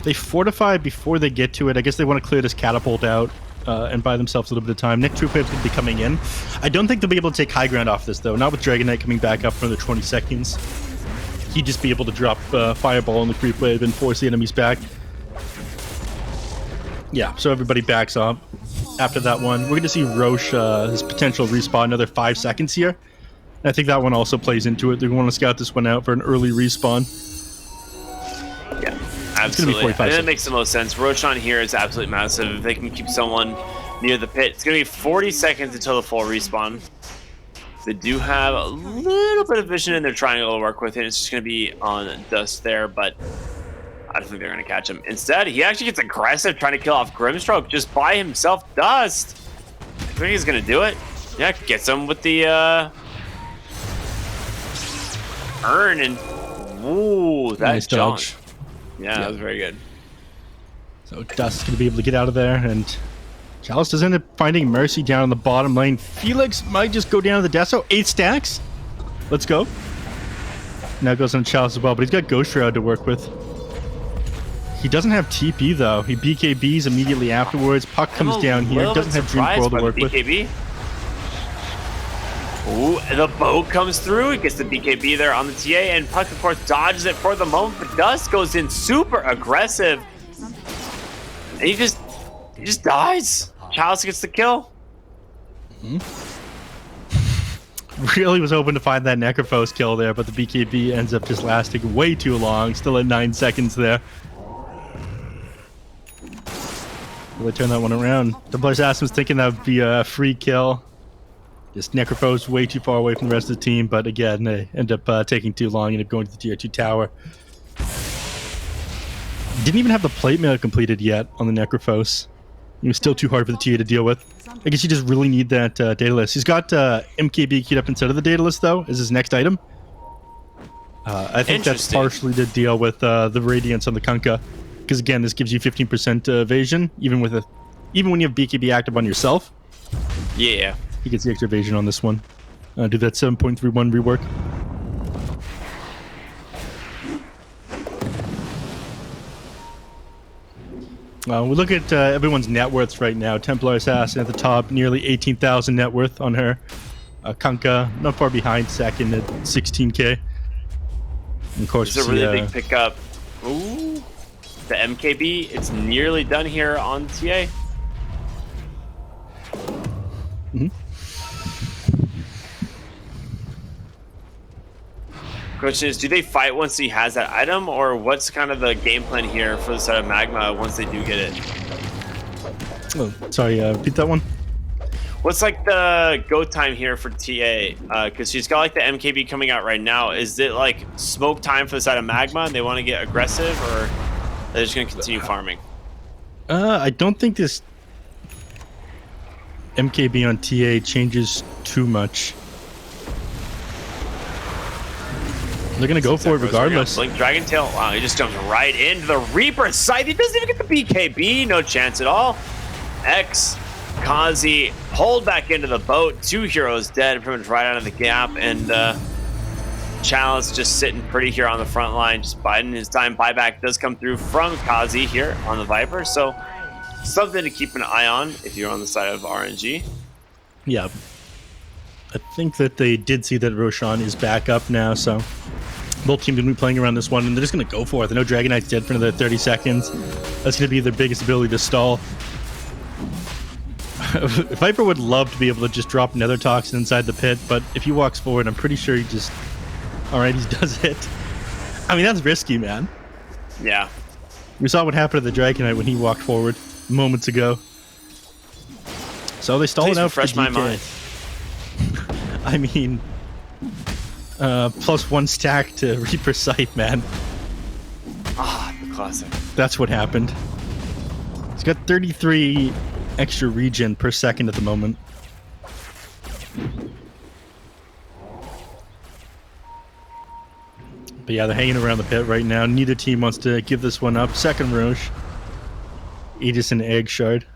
They fortify before they get to it. I guess they want to clear this catapult out and buy themselves a little bit of time. Next troop wave's going to be coming in. I don't think they'll be able to take high ground off this, though. Not with Dragon Knight coming back up for another 20 seconds. He'd just be able to drop Fireball on the creep wave and force the enemies back. Yeah, so everybody backs up. After that one, we're going to see Roche, his potential respawn another 5 seconds here. And I think that one also plays into it. They're going to scout this one out for an early respawn. Yeah, absolutely. I think that makes the most sense. Roshan here is absolutely massive. If they can keep someone near the pit, it's going to be 40 seconds until the full respawn. They do have a little bit of vision in their triangle to work with, and it's just going to be on Dust there, but I don't think they're going to catch him. Instead, he actually gets aggressive trying to kill off Grimstroke just by himself. Dust! I think he's going to do it. Yeah, gets him with the urn, and ooh, that nice jump. dodge. Yeah, that was very good. So Dust's going to be able to get out of there, and Chalice does end up finding Mercy down in the bottom lane. Felix might just go down to the Deso. 8 stacks. Let's go. Now goes on Chalice as well, but he's got Ghost Shroud to work with. He doesn't have TP, though. He BKBs immediately afterwards. Puck comes down here. Doesn't have Dream Coil to work with. BKB. Ooh, the boat comes through. He gets the BKB there on the TA, and Puck, of course, dodges it for the moment, but Dust goes in super aggressive. And he just dies. Chalice gets the kill. Really was hoping to find that Necrophos kill there, but the BKB ends up just lasting way too long. Still at 9 seconds there. Will they turn that one around? Double Assassin's thinking that would be a free kill. Just Necrophos way too far away from the rest of the team, but again, they end up taking too long, end up going to the tier 2 tower. Didn't even have the plate mail completed yet on the Necrophos. It was still too hard for the TA to deal with. I guess you just really need that data list. He's got MKB queued up instead of the data list, though, as his next item. I think that's partially to deal with the Radiance on the Kunkka. Because again, this gives you 15% evasion, even when you have BKB active on yourself. Yeah. He gets the extra evasion on this one. Do that 7.31 rework. We look at everyone's net worths right now. Templar Assassin at the top, nearly 18,000 net worth on her. Kunkka, not far behind, second at 16k. And of course, it's a really big pickup. Ooh, the MKB, it's nearly done here on TA. Question is, do they fight once he has that item, or what's kind of the game plan here for the side of Magma once they do get it? Oh, sorry, repeat that one. What's like the go time here for TA? Because she's got like the MKB coming out right now. Is it like smoke time for the side of Magma and they want to get aggressive, or they're just going to continue farming? I don't think this MKB on TA changes too much. They're going to go for it regardless. Blink Dragon Tail. Wow, he just jumps right into the Reaper side. He doesn't even get the BKB. No chance at all. X, Kazi pulled back into the boat. 2 heroes dead, pretty much right out of the gap. And Chalice just sitting pretty here on the front line, just biding his time. Buyback does come through from Kazi here on the Viper. So something to keep an eye on if you're on the side of RNG. Yeah. I think that they did see that Roshan is back up now, so both teams are going to be playing around this one, and they're just going to go for it. I know Dragon Knight's dead for another 30 seconds. That's going to be their biggest ability to stall. Viper would love to be able to just drop Nether Toxin inside the pit, but if he walks forward, I'm pretty sure he just... Alright, he does it. I mean, that's risky, man. Yeah. We saw what happened to the Dragon Knight when he walked forward moments ago. So they stalled out for refresh my mind. I mean... +1 stack to Reaper Sight, man. Ah, the classic. That's what happened. He's got 33 extra regen per second at the moment. But yeah, they're hanging around the pit right now. Neither team wants to give this one up. Second Roche. Aegis and Egg Shard.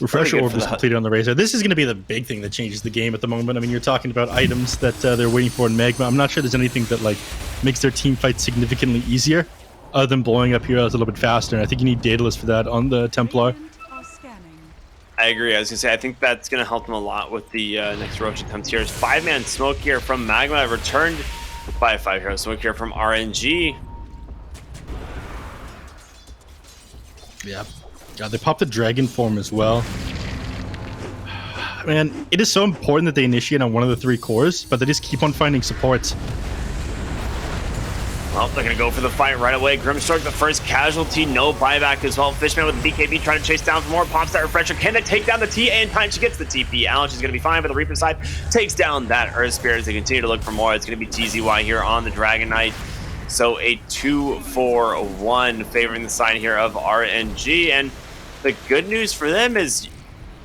Refresher Orb is completed on the Razor. This is going to be the big thing that changes the game at the moment. I mean, you're talking about items that they're waiting for in Magma. I'm not sure there's anything that like makes their team fight significantly easier other than blowing up heroes a little bit faster. And I think you need Daedalus for that on the Templar. I agree. I was gonna say I think that's gonna help them a lot with the next Roach attempt here. 5-man smoke here from Magma, returned by a 5-hero smoke here from RNG. Yeah. God, they popped the dragon form as well. Man, it is so important that they initiate on one of the 3 cores, but they just keep on finding supports. Well, they're going to go for the fight right away. Grimstroke, the first casualty, no buyback as well. Fishman with the BKB trying to chase down for more. Pops that refresher. Can they take down the TA in time? She gets the TP. Alex is going to be fine, but the Reaper side takes down that Earth Spirit as they continue to look for more. It's going to be TZY here on the Dragon Knight. So a 2-4-1 favoring the side here of RNG. And the good news for them is,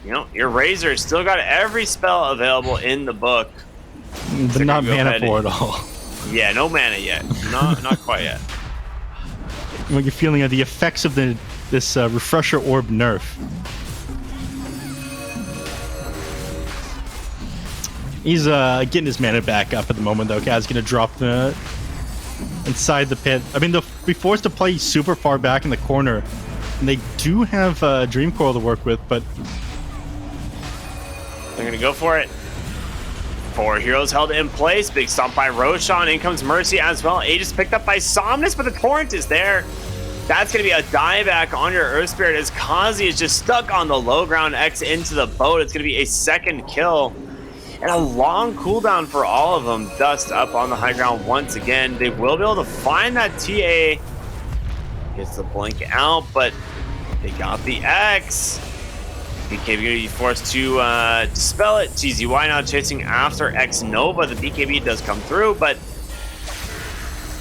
you know, your Razor still got every spell available in the book. But not mana for it all. Yeah, no mana yet. Not quite yet. What you're feeling are the effects of this refresher orb nerf. He's getting his mana back up at the moment, though. Kaz's gonna drop the inside the pit. I mean, they'll be forced to play super far back in the corner, and they do have Dream Coil to work with, but they're gonna go for it. 4 heroes held in place. Big stomp by Roshan. In comes Mercy as well. Aegis picked up by Somnus, but the Torrent is there. That's going to be a dieback on your Earth Spirit as Kazi is just stuck on the low ground X into the boat. It's going to be a 2nd kill. And a long cooldown for all of them. Dust up on the high ground once again. They will be able to find that TA. Gets the blink out, but they got the X. BKB going to be forced to dispel it. TZY now chasing after X Nova. The BKB does come through, but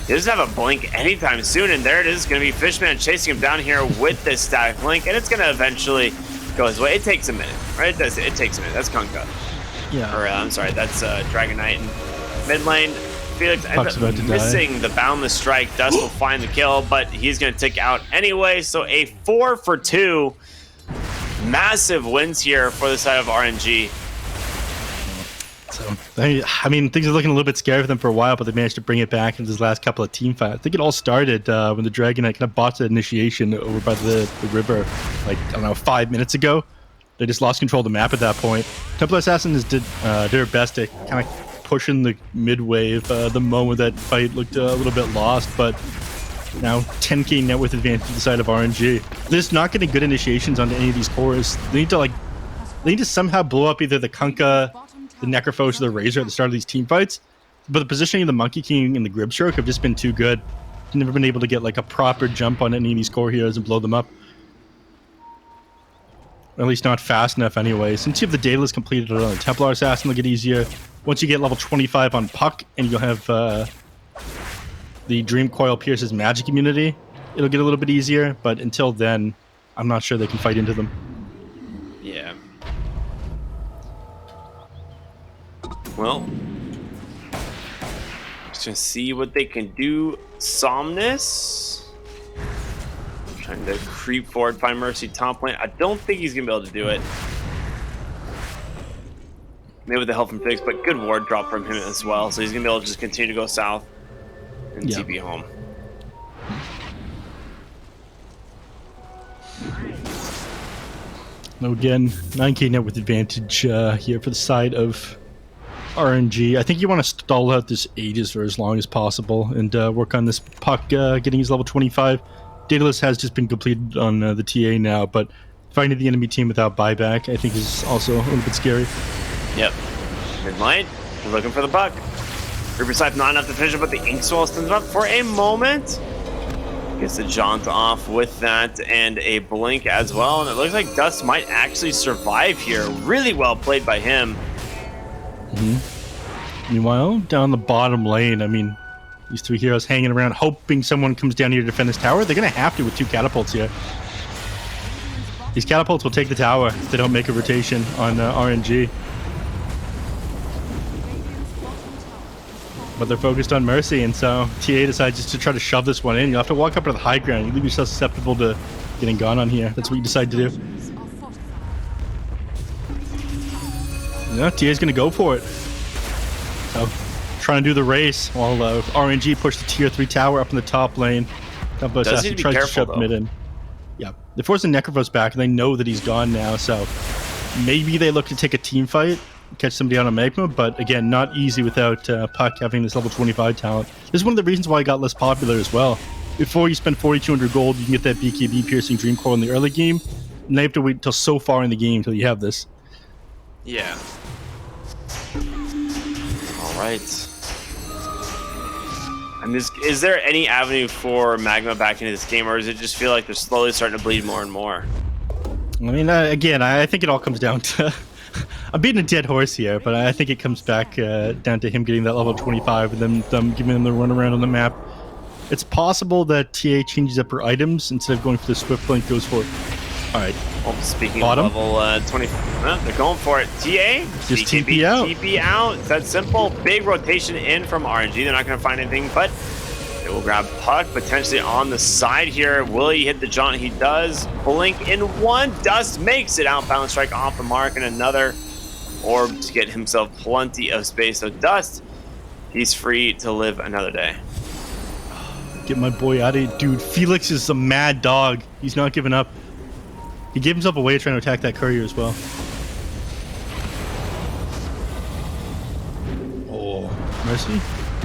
he doesn't have a blink anytime soon. And there it is, going to be Fishman chasing him down here with this static blink, and it's going to eventually go his way. It takes a minute, right? It takes a minute. That's Kunkka. Yeah. Or I'm sorry, that's Dragon Knight. And mid lane, Felix ends Puck's up missing the Boundless Strike. Dust will find the kill, but he's going to take out anyway. So a 4-for-2. Massive wins here for the side of RNG. So, I mean, things are looking a little bit scary for them for a while, but they managed to bring it back in this last couple of team fights. I think it all started when the Dragon Knight kind of bought the initiation over by the river, like, I don't know, 5 minutes ago. They just lost control of the map at that point. Templar Assassins did their best to kind of push in the mid wave the moment that fight looked a little bit lost, but now 10k net worth advantage to the side of RNG. They're just not getting good initiations onto any of these cores. They need to somehow blow up either the Kunkka, the Necrophos, or the Razor at the start of these team fights. But the positioning of the Monkey King and the Grimstroke have just been too good. Never been able to get like a proper jump on any of these core heroes and blow them up. Or at least not fast enough anyway. Since you have the Daedalus completed on the Templar Assassin, it'll get easier. Once you get level 25 on Puck and you'll have the Dream Coil Pierce's magic immunity, it'll get a little bit easier, but until then, I'm not sure they can fight into them. Yeah. Well, just gonna see what they can do. Somnus trying to creep forward, find Mercy top lane. I don't think he's gonna be able to do it. Maybe with the help from Fix, but good ward drop from him as well, so he's gonna be able to just continue to go south and TP home. Now again, 9k net with advantage here for the side of RNG. I think you want to stall out this Aegis for as long as possible and work on this Puck getting his level 25. Daedalus has just been completed on the TA now, but finding the enemy team without buyback I think is also a little bit scary. Yep. Mid lane, looking for the Puck. Reaper Scythe not enough to finish it, but the Ink Swell stands up for a moment. Gets the jaunt off with that and a blink as well. And it looks like Dust might actually survive here. Really well played by him. Meanwhile, down the bottom lane, I mean, these 3 heroes hanging around, hoping someone comes down here to defend this tower. They're going to have to with 2 catapults here. These catapults will take the tower if they don't make a rotation on RNG. But they're focused on Mercy, and so TA decides just to try to shove this one in. You'll have to walk up to the high ground. You leave yourself susceptible to getting gone on here. That's what you decide to do. Yeah, TA's going to go for it. So, trying to do the race while RNG push the tier 3 tower up in the top lane. Templar Assassin tries to shove mid in. Yeah, they force the Necrophos back, and they know that he's gone now, so Maybe they look to take a team fight, catch somebody out on Magma, but again, not easy without Puck having this level 25 talent. This is one of the reasons why it got less popular as well. Before you spend 4,200 gold, you can get that BKB piercing Dream Coil in the early game, and then you have to wait until so far in the game until you have this. Yeah. All right. And is there any avenue for Magma back into this game, or does it just feel like they're slowly starting to bleed more and more? I mean, again, I think it all comes down to... I'm beating a dead horse here, but I think it comes back down to him getting that level 25 and then them giving him the run around on the map. It's possible that TA changes up her items. Instead of going for the Swift Blink, goes for... Alright. Well, speaking Bottom. of level 20, they're going for it. TA, Just TP out. TP out. It's that simple. Big rotation in from RNG. They're not going to find anything, but they will grab Puck potentially on the side here. Will he hit the jaunt? He does. Blink in one. Dust makes it. Outbound strike off the mark, and another orb to get himself plenty of space. So Dust, he's free to live another day. Get my boy out of here. Dude, Felix is a mad dog. He's not giving up. He gave himself away trying to attack that courier as well. Oh, Mercy?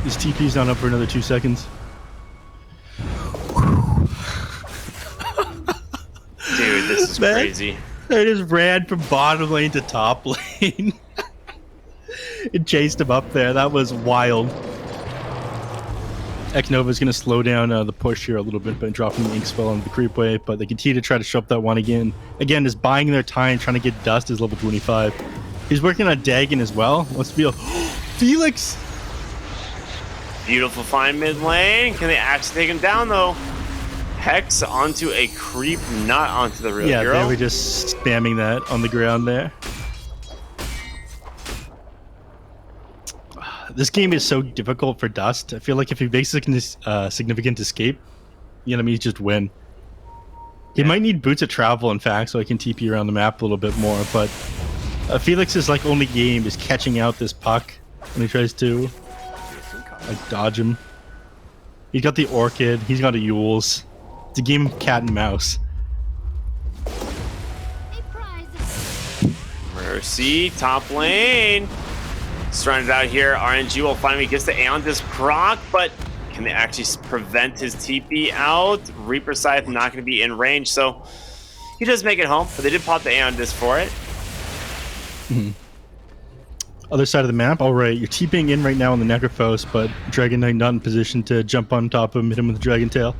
His TP's not up for another 2 seconds. Dude, this is crazy. I just ran from bottom lane to top lane. It chased him up there. That was wild. X-Nova's going to slow down the push here a little bit by dropping the Ink Spell on the creep wave, but they continue to try to show up that one again. Again, just buying their time, trying to get Dust as level 25. He's working on Dagon as well. Wants to be a... Felix! Beautiful find mid lane. Can they actually take him down, though? Hex onto a creep, not onto the real hero. Yeah, they were just spamming that on the ground there. This game is so difficult for Dust. I feel like if he makes a significant escape, the enemies just win. He might need boots of travel, in fact, so I can TP around the map a little bit more, but Felix's like only game is catching out this Puck when he tries to like dodge him. He's got the Orchid, he's got a Yules. It's a game of cat and mouse. Mercy, top lane. Surrounded out here. RNG will finally gets the Aeon Disc proc, but can they actually prevent his TP out? Reaper Scythe not going to be in range, so he does make it home, but they did pop the Aeon Disc for it. Other side of the map. All right, you're TPing in right now on the Necrophos, but Dragon Knight not in position to jump on top of him, hit him with the Dragon Tail.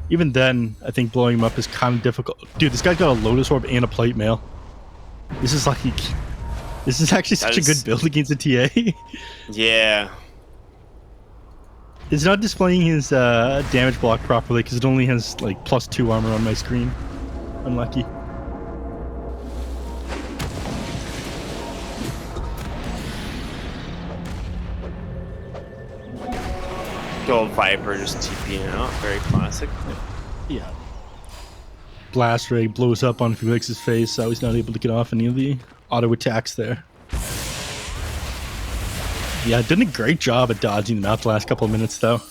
Even then, I think blowing him up is kind of difficult. Dude, this guy's got a Lotus Orb and a Plate Mail. This is like... This is actually such a good build against the TA. Yeah. It's not displaying his damage block properly because it only has like +2 armor on my screen. Unlucky. Gold Viper just TPing out. Very classic. Yeah. Blast Ray blows up on Felix's face, so he's not able to get off any of the auto attacks there. Yeah, did a great job at dodging them out the last couple of minutes, though.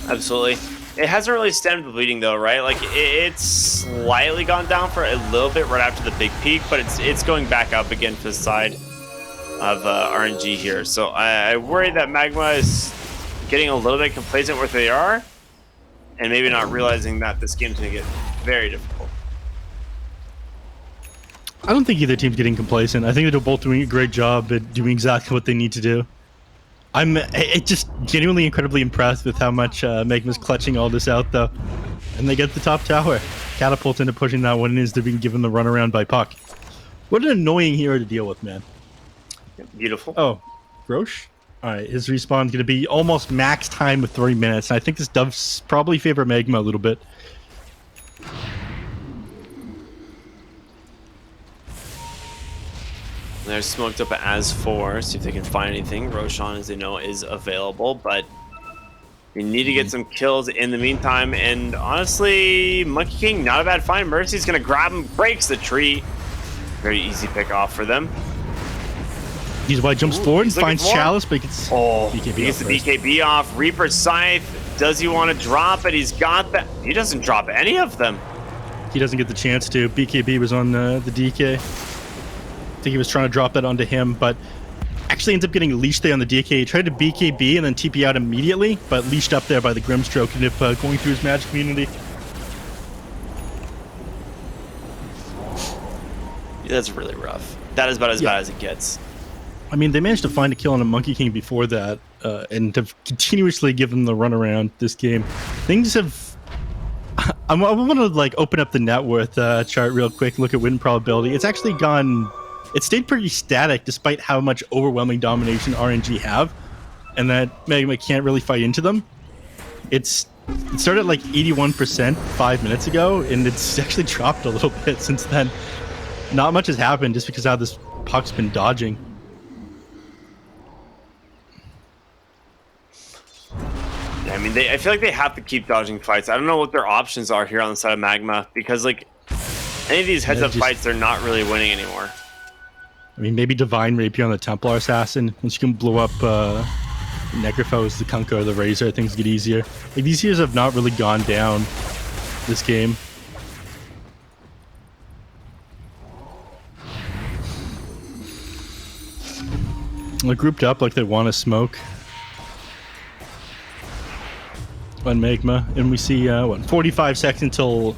Absolutely. It hasn't really stemmed the bleeding, though, right? Like, it's slightly gone down for a little bit right after the big peak, but it's going back up again for the side of RNG here. So I worry that Magma is getting a little bit complacent where they are, and maybe not realizing that this game's going to get very difficult. I don't think either team's getting complacent. I think they're both doing a great job at doing exactly what they need to do. I'm just genuinely incredibly impressed with how much Magma's clutching all this out, though. And they get the top tower. Catapult into pushing that one is they're being given the runaround by Puck. What an annoying hero to deal with, man. Beautiful. Oh, Roche? Alright, his respawn's going to be almost max time with 3 minutes. And I think this does probably favor Magma a little bit. They're smoked up as 4, see if they can find anything. Roshan, as they know, is available, but they need to get some kills in the meantime. And honestly, Monkey King, not a bad find. Mercy's going to grab him, breaks the tree. Very easy pick off for them. He's why jumps forward and finds Chalice, but he gets BKB he gets the BKB off. Reaper Scythe, does he want to drop it? He's got that. He doesn't drop any of them. He doesn't get the chance to. BKB was on the DK. I think he was trying to drop that onto him, but actually ends up getting leashed there on the DK. He tried to BKB and then TP out immediately, but leashed up there by the Grimstroke and if going through his magic community. Yeah, that's really rough. That is about as bad as it gets. I mean, they managed to find a kill on a Monkey King before that, and have continuously given the runaround this game. Things have... I want to like open up the net worth chart real quick, look at win probability. It's actually gone... It stayed pretty static despite how much overwhelming domination RNG have, and that Magma can't really fight into them. It started at like 81% 5 minutes ago, and it's actually dropped a little bit since then. Not much has happened just because how this puck's been dodging. I mean, I feel like they have to keep dodging fights. I don't know what their options are here on the side of Magma, because like any of these heads-up fights, they're not really winning anymore. I mean, maybe Divine Rapier on the Templar Assassin. Once you can blow up Necrophos, the Kunkka, or the Razor, things get easier. Like, these heroes have not really gone down this game. They're grouped up like they want to smoke on Magma, and we see 45 seconds until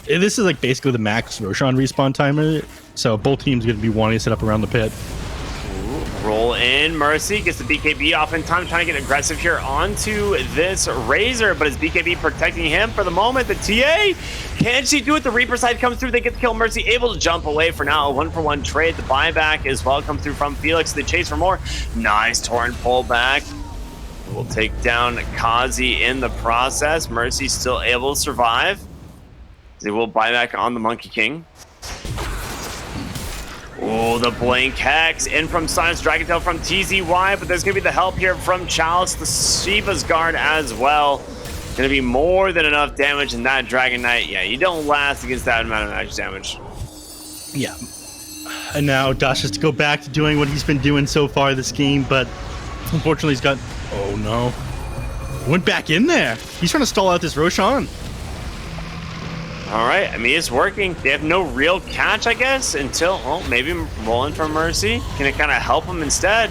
this is like basically the max Roshan respawn timer, so both teams are going to be wanting to set up around the pit. Roll in. Mercy gets the BKB off in time, trying to get aggressive here onto this Razor, but is BKB protecting him for the moment? The TA, can she do it? The Reaper side comes through, they get the kill. Mercy able to jump away for now. A 1-for-1 trade. The buyback as well comes through from Felix. They chase for more. Nice torrent pullback. We'll take down Kazi in the process. Mercy still able to survive. They will buy back on the Monkey King. Oh, the Blink Hex in from Sinus, Dragon Tail from TZY, but there's going to be the help here from Chalice, the Shiva's Guard as well. Going to be more than enough damage in that Dragon Knight. Yeah, you don't last against that amount of magic damage. Yeah. And now Dash has to go back to doing what he's been doing so far this game, but unfortunately he's got... Oh, no. Went back in there. He's trying to stall out this Roshan. All right, I mean, it's working. They have no real catch, I guess, until, oh, maybe rolling for Mercy. Can it kind of help him instead?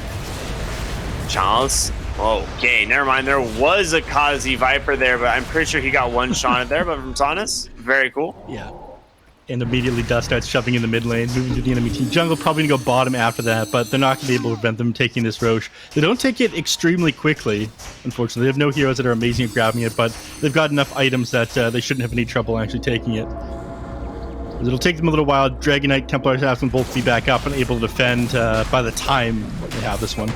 Chalice. Okay, never mind. There was a Kazi Viper there, but I'm pretty sure he got one shot at there, but from Sinus. Very cool. Yeah. And immediately Dust starts shoving in the mid lane, moving to the enemy team jungle, probably going to go bottom after that, but they're not going to be able to prevent them taking this Roche. They don't take it extremely quickly, unfortunately. They have no heroes that are amazing at grabbing it, but they've got enough items that they shouldn't have any trouble actually taking it. It'll take them a little while. Dragon Knight, Templar Assassin will both be back up and able to defend by the time they have this one.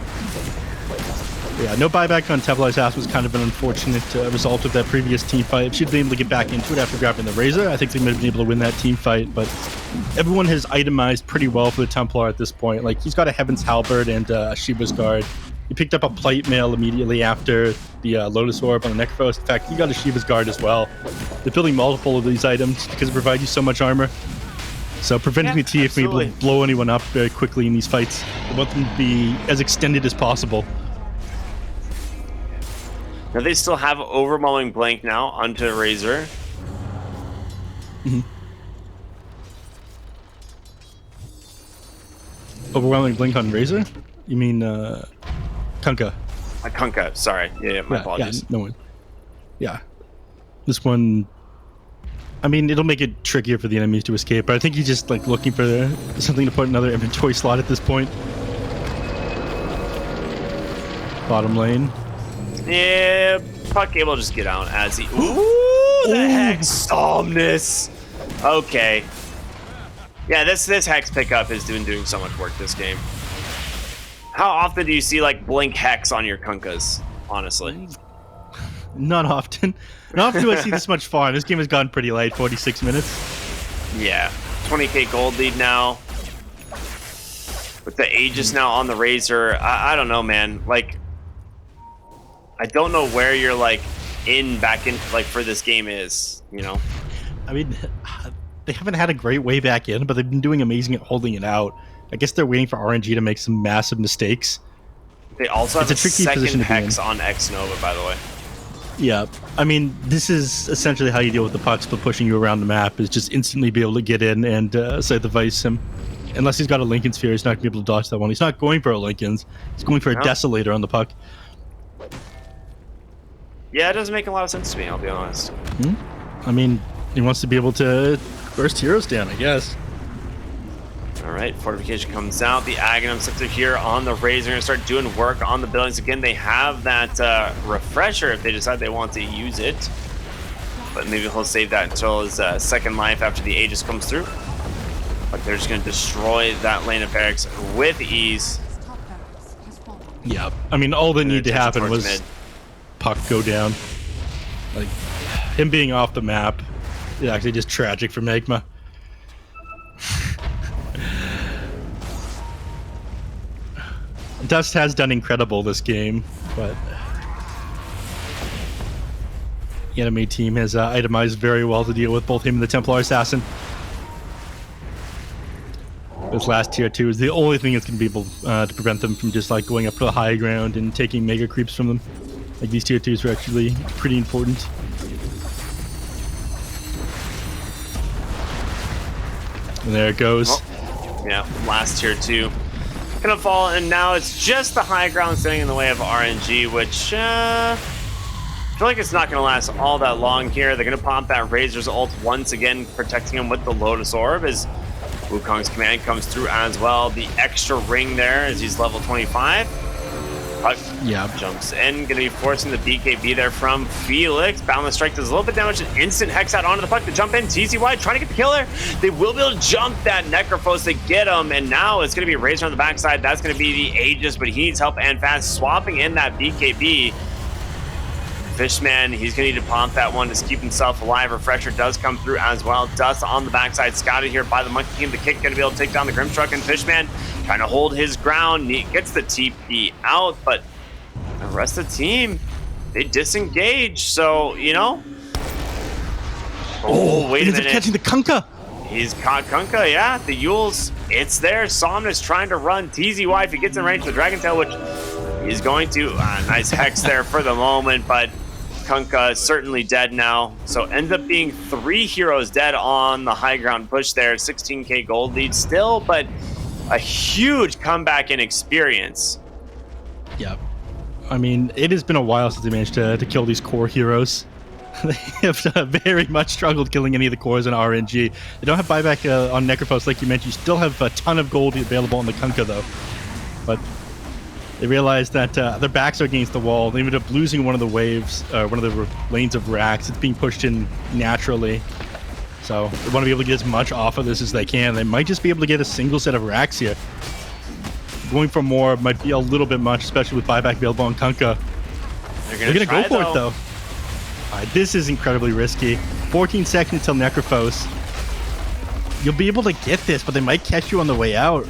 Yeah, no buyback on Templar Assassin was kind of an unfortunate result of that previous team fight. If she'd been able to get back into it after grabbing the Razor, I think they might have been able to win that team fight, but everyone has itemized pretty well for the Templar at this point. Like, he's got a Heaven's Halberd and a Shiva's Guard. He picked up a Plate Mail immediately after the Lotus Orb on the Necrophos. In fact, he got a Shiva's Guard as well. They're building multiple of these items because it provides you so much armor. So preventing the TF from able to blow anyone up very quickly in these fights. They want them to be as extended as possible. Now they still have overwhelming blank now onto Razor. Overwhelming blink on Razor? You mean Kunkka? Kunkka, sorry. Yeah, my apologies. Yeah, no one. Yeah. This one, I mean, it'll make it trickier for the enemies to escape, but I think he's just like looking for something to put in another inventory slot at this point. Bottom lane. Yeah, Puck able to just get out as he... Ooh, the Hex Somnus. Okay. Yeah, this Hex pickup is doing so much work this game. How often do you see, like, Blink Hex on your Kunkkas, honestly? Not often. Not often do I see this much farm. This game has gone pretty late, 46 minutes. Yeah. 20k gold lead now. With the Aegis now on the Razor, I don't know, man. Like... I don't know where you're like back in like for this game is, you know. I mean, they haven't had a great way back in, but they've been doing amazing at holding it out. I guess they're waiting for RNG to make some massive mistakes. They also have a tricky second position to be Hex in. on X Nova, by the way. Yeah, I mean, this is essentially how you deal with the puck split pushing you around the map, is just instantly be able to get in and side the vice him. Unless he's got a Lincoln Sphere, he's not going to be able to dodge that one. He's not going for a Lincoln's. He's going for a No. Desolator on the puck. Yeah, it doesn't make a lot of sense to me, I'll be honest. I mean, he wants to be able to burst heroes down, I guess. All right, fortification comes out. The Aghanim Scepter here on the Razor going to start doing work on the buildings. Again, they have that refresher if they decide they want to use it. But maybe he'll save that until his second life after the Aegis comes through. But they're just going to destroy that lane of barracks with ease. Top barracks has fallen. Yeah, I mean, all that And needed to attention happen towards was mid. puck go down. Like, him being off the map is actually just tragic for Magma. Dust has done incredible this game, but the enemy team has itemized very well to deal with both him and the Templar Assassin. This last tier 2 is the only thing that's going to be able to prevent them from just like going up to the high ground and taking mega creeps from them. Like, these tier 2s are actually pretty important. And there it goes. Oh, yeah, last tier 2 gonna fall, and now it's just the high ground standing in the way of RNG, which I feel like it's not gonna last all that long here. They're gonna pop that Razor's ult once again, protecting him with the Lotus Orb as Wukong's command comes through as well. The extra ring there as he's level 25. Puck jumps in, gonna be forcing the BKB there from Felix. Boundless Strike does a little bit of damage, an instant hex out onto the puck to jump in. TCY trying to get the killer. They will be able to jump that Necrophos to get him, and now it's gonna be Razor on the backside. That's gonna be the Aegis, but he needs help and fast. Swapping in that BKB. Fishman, he's gonna need to pump that one to keep himself alive. Refresher does come through as well. Dust on the backside, scouted here by the Monkey King. The kick gonna be able to take down the Grimstruck, and Fishman trying to hold his ground. He gets the TP out, but the rest of the team, they disengage. So, you know. Oh, wait a ends up minute. catching the Kunkka. He's caught Kunkka, yeah. The Yules, it's there. Somnus trying to run. TZY, if he gets in range with Dragon Tail, which he's going to. Nice hex there for the moment, but Kunkka is certainly dead now. So ends up being 3 heroes dead on the high ground push there. 16k gold lead still, but a huge comeback in experience. Yep. I mean, it has been a while since they managed to kill these core heroes. They have very much struggled killing any of the cores in RNG. They don't have buyback on Necrophos, like you mentioned. You still have a ton of gold available on the Kunkka, though. But they realized that their backs are against the wall. They ended up losing one of the waves, one of the lanes of racks. It's being pushed in naturally. So they want to be able to get as much off of this as they can. They might just be able to get a single set of racks here. Going for more might be a little bit much, especially with buyback available on Kunkka. They're gonna go for it, though. This is incredibly risky. 14 seconds till Necrophos. You'll be able to get this, but they might catch you on the way out.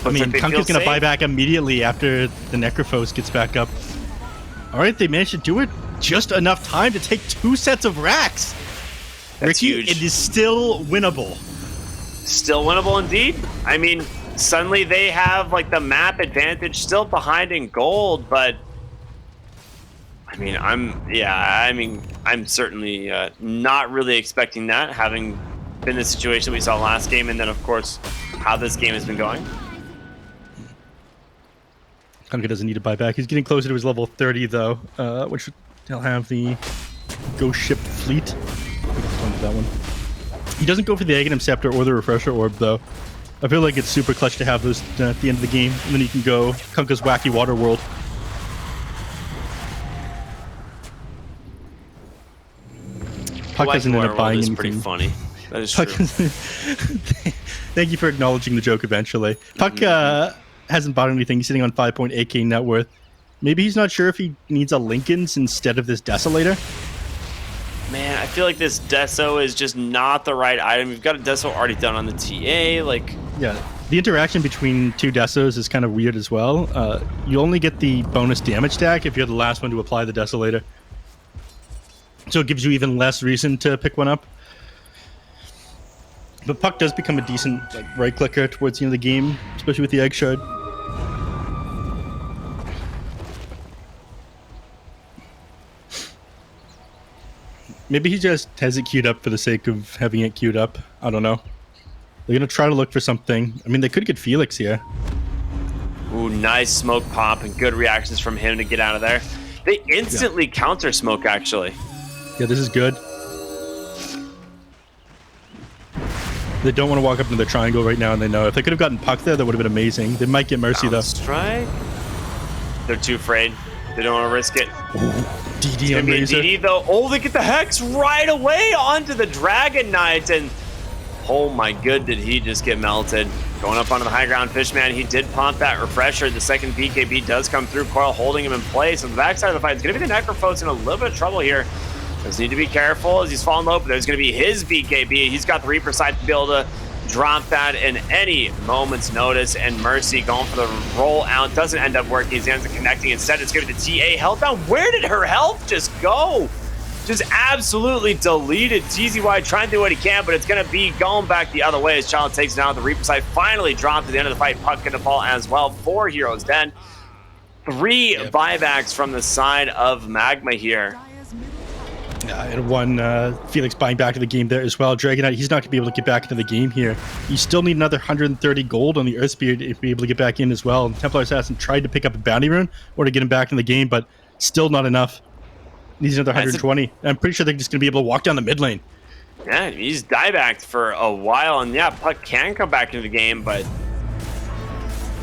I mean, Kunkka's gonna buy back immediately after the Necrophos gets back up. Alright, they managed to do it. Just enough time to take 2 sets of racks. That's Ricky, huge. it is still winnable. Still winnable indeed. I mean, suddenly they have like the map advantage still behind in gold, but I mean, I'm certainly not really expecting that, having been the situation we saw last game, and then of course how this game has been going. Kunkka doesn't need to buy back. He's getting closer to his level 30 though, which he'll have the Ghost Ship Fleet. That one. He doesn't go for the Aghanim Scepter or the Refresher Orb, though. I feel like it's super clutch to have those at the end of the game, and then you can go Kunkka's Wacky Water World. Puck doesn't end up buying anything. Pretty funny. That is Puck true. Thank you for acknowledging the joke eventually. Puck hasn't bought anything. He's sitting on 5.8k net worth. Maybe he's not sure if he needs a Lincoln's instead of this Desolator. Man, I feel like this Deso is just not the right item. You've got a Deso already done on the TA, like... Yeah, the interaction between 2 Desos is kind of weird as well. You only get the bonus damage stack if you're the last one to apply the Desolator. So it gives you even less reason to pick one up. But Puck does become a decent right clicker towards the end of the game, especially with the Egg Shard. Maybe he just has it queued up for the sake of having it queued up. I don't know. They're going to try to look for something. I mean, they could get Felix here. Ooh, nice smoke pop and good reactions from him to get out of there. They instantly counter smoke, actually. Yeah, this is good. They don't want to walk up into the triangle right now, and they know if they could have gotten Puck there, that would have been amazing. They might get Mercy, though. Strike. They're too afraid. They don't want to risk it. DD on Razor. DD, though. Oh, they get the Hex right away onto the Dragon Knight, and oh my good, did he just get melted. Going up onto the high ground, Fishman, he did pump that refresher. The second BKB does come through. Coil holding him in place. On the backside of the fight, it's going to be the Necrophos in a little bit of trouble here. Does need to be careful as he's falling low, but there's going to be his BKB. He's got the Reaper side to be able to drop that in any moment's notice, and Mercy going for the roll out. Doesn't end up working. He ends up connecting. Instead, it's going to be the TA health down. Where did her health just go? Just absolutely deleted. TZY trying to do what he can, but it's going to be going back the other way as Child takes it down. The Reaper side finally dropped at the end of the fight. Puck going to fall as well. 4 heroes dead. 3 buybacks from the side of Magma here. And one Felix buying back to the game there as well. Dragon Knight, he's not going to be able to get back into the game here. You still need another 130 gold on the Earth Spear to be able to get back in as well. And Templar Assassin tried to pick up a bounty rune or to get him back in the game, but still not enough. Needs another 120. I'm pretty sure they're just going to be able to walk down the mid lane. Yeah, he's diebacked for a while, and yeah, Puck can come back into the game, but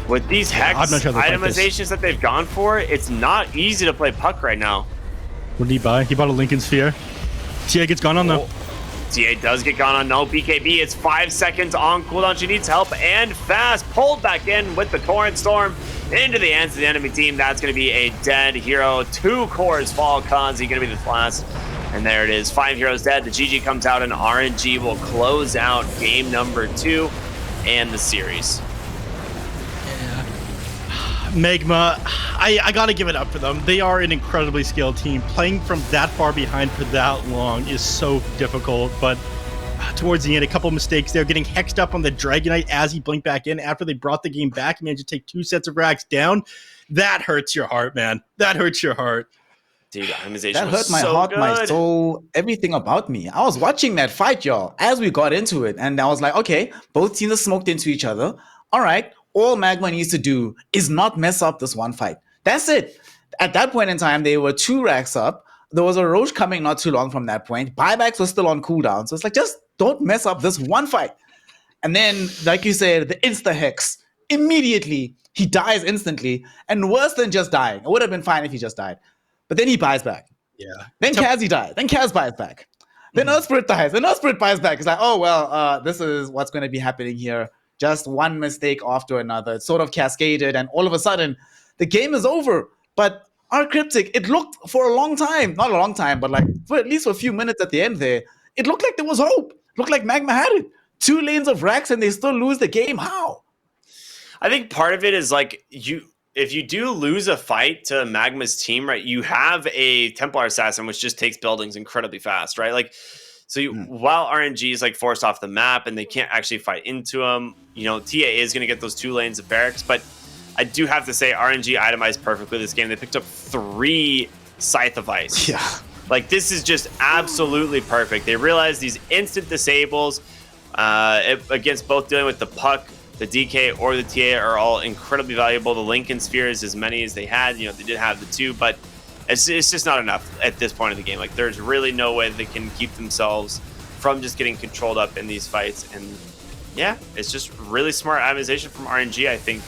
with these Hex itemizations that they've gone for, it's not easy to play Puck right now. What did he buy? He bought a Lincoln Sphere. TA gets gone on though. TA does get gone on no BKB. It's 5 seconds on cooldown. She needs help and fast. Pulled back in with the Torrent Storm into the hands of the enemy team. That's going to be a dead hero. 2 cores fall. Kazi going to be the last. And there it is. 5 heroes dead. The GG comes out and RNG will close out game number 2 and the series. Magma, I gotta give it up for them. They are an incredibly skilled team. Playing from that far behind for that long is so difficult, but towards the end, a couple of mistakes there. Getting hexed up on the Dragon Knight as he blinked back in after they brought the game back. He managed to take 2 sets of racks down. That hurts your heart, man. That hurts your heart. Dude, that hurt my heart, my soul, everything about me. I was watching that fight, y'all, as we got into it, and I was like, okay, both teams are smoked into each other. All right. All Magma needs to do is not mess up this one fight. That's it. At that point in time, they were 2 racks up. There was a Roche coming not too long from that point. Buybacks were still on cooldown. So it's like, just don't mess up this one fight. And then, like you said, the insta-hex. Immediately, he dies instantly. And worse than just dying. It would have been fine if he just died. But then he buys back. Yeah. Then Kazi died. Then Kaz buys back. Then Earth Spirit dies. Then Earth Spirit buys back. It's like, oh, well, this is what's going to be happening here. Just one mistake after another. It's sort of cascaded, and all of a sudden, the game is over. But our Cryptic, it looked for a long time, not a long time, but like for at least a few minutes at the end there, it looked like there was hope. It looked like Magma had it. 2 lanes of racks, and they still lose the game. How? I think part of it is like if you do lose a fight to Magma's team, right, you have a Templar Assassin, which just takes buildings incredibly fast, right? Like, so while RNG is like forced off the map and they can't actually fight into them, you know, TA is going to get those 2 lanes of barracks. But I do have to say RNG itemized perfectly this game. They picked up 3 Scythe of Ice. Yeah. Like, this is just absolutely perfect. They realized these instant disables against both dealing with the Puck, the DK, or the TA are all incredibly valuable. The Lincoln Spheres, as many as they had, you know, they did have the 2, but it's just not enough at this point in the game. Like, there's really no way they can keep themselves from just getting controlled up in these fights. And yeah, it's just really smart itemization from RNG, I think.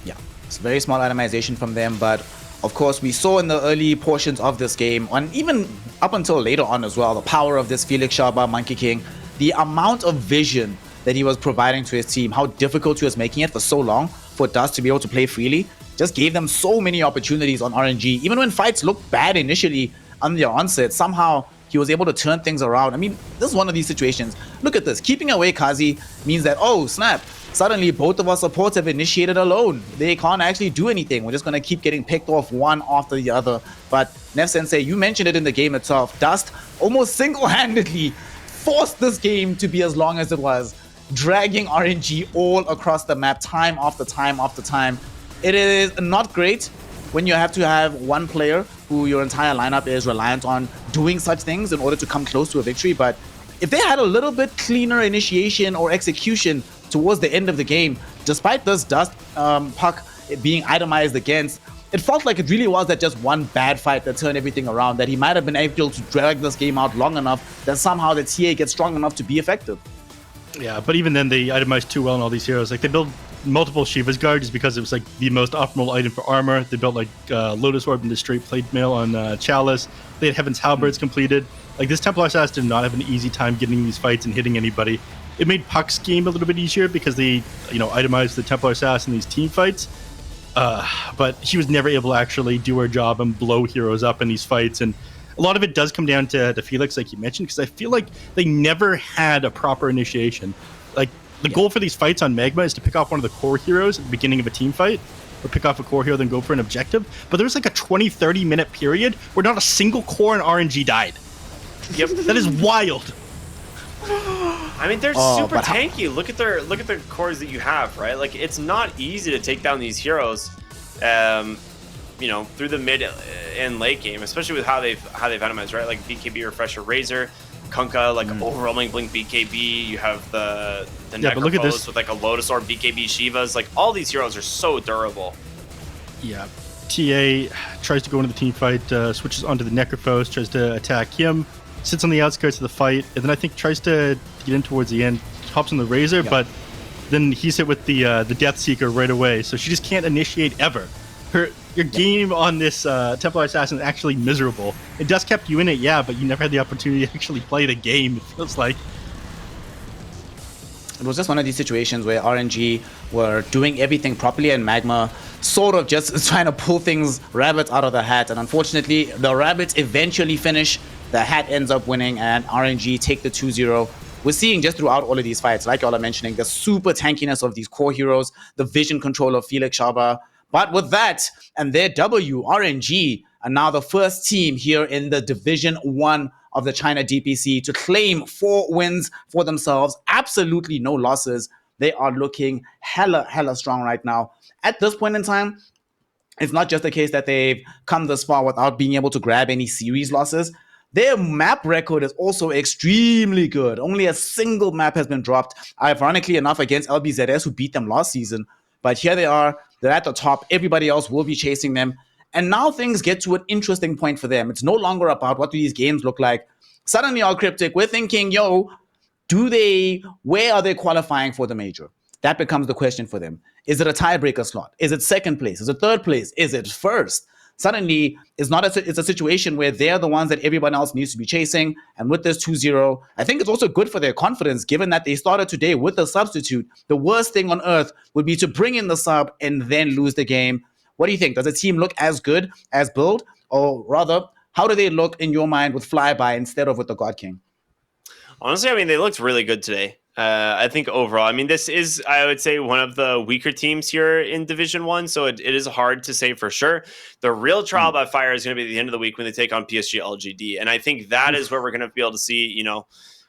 Yeah, it's very small itemization from them, but of course we saw in the early portions of this game, and even up until later on as well, the power of this Felix Sharba Monkey King, the amount of vision that he was providing to his team, how difficult he was making it for so long for Dust to be able to play freely, just gave them so many opportunities on RNG. Even when fights looked bad initially on the onset, somehow he was able to turn things around. I mean, this is one of these situations. Look at this. Keeping away Kazi means that, oh, snap, suddenly both of our supports have initiated alone. They can't actually do anything. We're just going to keep getting picked off one after the other. But Nev Sensei, you mentioned it in the game itself. Dust almost single-handedly forced this game to be as long as it was, dragging RNG all across the map time after time after time. It is not great when you have to have one player who your entire lineup is reliant on doing such things in order to come close to a victory. But if they had a little bit cleaner initiation or execution towards the end of the game, despite this dust puck being itemized against, it felt like it really was that just one bad fight that turned everything around, that he might have been able to drag this game out long enough that somehow the TA gets strong enough to be effective. Yeah, but even then, they itemized too well in all these heroes. Like, they built multiple Shiva's Guard just because it was, like, the most optimal item for armor. They built, like, Lotus Orb into straight plate mail on Chalice. They had Heaven's Halberds completed. Like, this Templar Assassin did not have an easy time getting these fights and hitting anybody. It made Puck's game a little bit easier because they, itemized the Templar Assassin in these team fights. But she was never able to actually do her job and blow heroes up in these fights. And a lot of it does come down to Felix, like you mentioned, because I feel like they never had a proper initiation. Like, the goal for these fights on Magma is to pick off one of the core heroes at the beginning of a team fight, or pick off a core hero, then go for an objective. But there was like a 20-30 minute period where not a single core in RNG died. Yep. That is wild. I mean, they're super tanky. Look at their cores that you have, right? Like, it's not easy to take down these heroes, through the mid and late game, especially with how they've itemized, right? Like BKB Refresher Razor, Kunkka, like overwhelming Blink BKB. You have the but look at this with like a Lotus Orb BKB Shivas. Like, all these heroes are so durable. Yeah. TA tries to go into the team fight, switches onto the Necrophos, tries to attack him, sits on the outskirts of the fight, and then I think tries to get in towards the end, hops on the Razor, but then he's hit with the Death Seeker right away, so she just can't initiate ever. Your game on this Templar Assassin is actually miserable. It just kept you in it, yeah, but you never had the opportunity to actually play the game, it feels like. It was just one of these situations where RNG were doing everything properly and Magma sort of just trying to pull things rabbits out of the hat. And unfortunately, the rabbits eventually finish. The hat ends up winning and RNG take the 2-0. We're seeing just throughout all of these fights, like y'all are mentioning, the super tankiness of these core heroes, the vision control of Felix Shaba. But with that and their W, RNG are now the first team here in the Division 1 of the China DPC to claim 4 wins for themselves. Absolutely no losses. They are looking hella strong right now. At this point in time, it's not just the case that they've come this far without being able to grab any series losses. Their map record is also extremely good. Only a single map has been dropped, ironically enough, against LBZS, who beat them last season. But here they are. They're at the top. Everybody else will be chasing them. And now things get to an interesting point for them. It's no longer about what do these games look like. Suddenly, our Cryptic, we're thinking, where are they qualifying for the major? That becomes the question for them. Is it a tiebreaker slot? Is it second place? Is it third place? Is it first? Suddenly, it's a situation where they're the ones that everyone else needs to be chasing. And with this 2-0, I think it's also good for their confidence, given that they started today with a substitute. The worst thing on earth would be to bring in the sub and then lose the game. What do you think? Does the team look as good as Build? Or rather, how do they look in your mind with Flyby instead of with the God King? Honestly, I mean, they looked really good today. I think overall, I mean, this is, I would say, one of the weaker teams here in Division 1, so it is hard to say for sure. The real trial by fire is going to be at the end of the week when they take on PSG LGD, and I think that is where we're going to be able to see,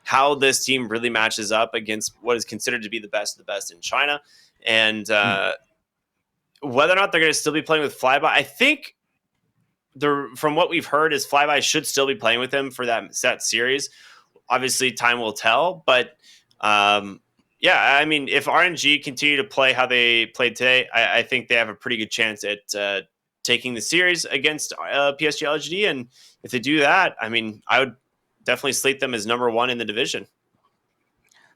how this team really matches up against what is considered to be the best of the best in China, and whether or not they're going to still be playing with Flyby. I think from what we've heard is Flyby should still be playing with him for that set series. Obviously, time will tell, but I mean, if RNG continue to play how they played today, I think they have a pretty good chance at taking the series against PSG LGD. And if they do that, I mean, I would definitely slate them as number 1 in the division.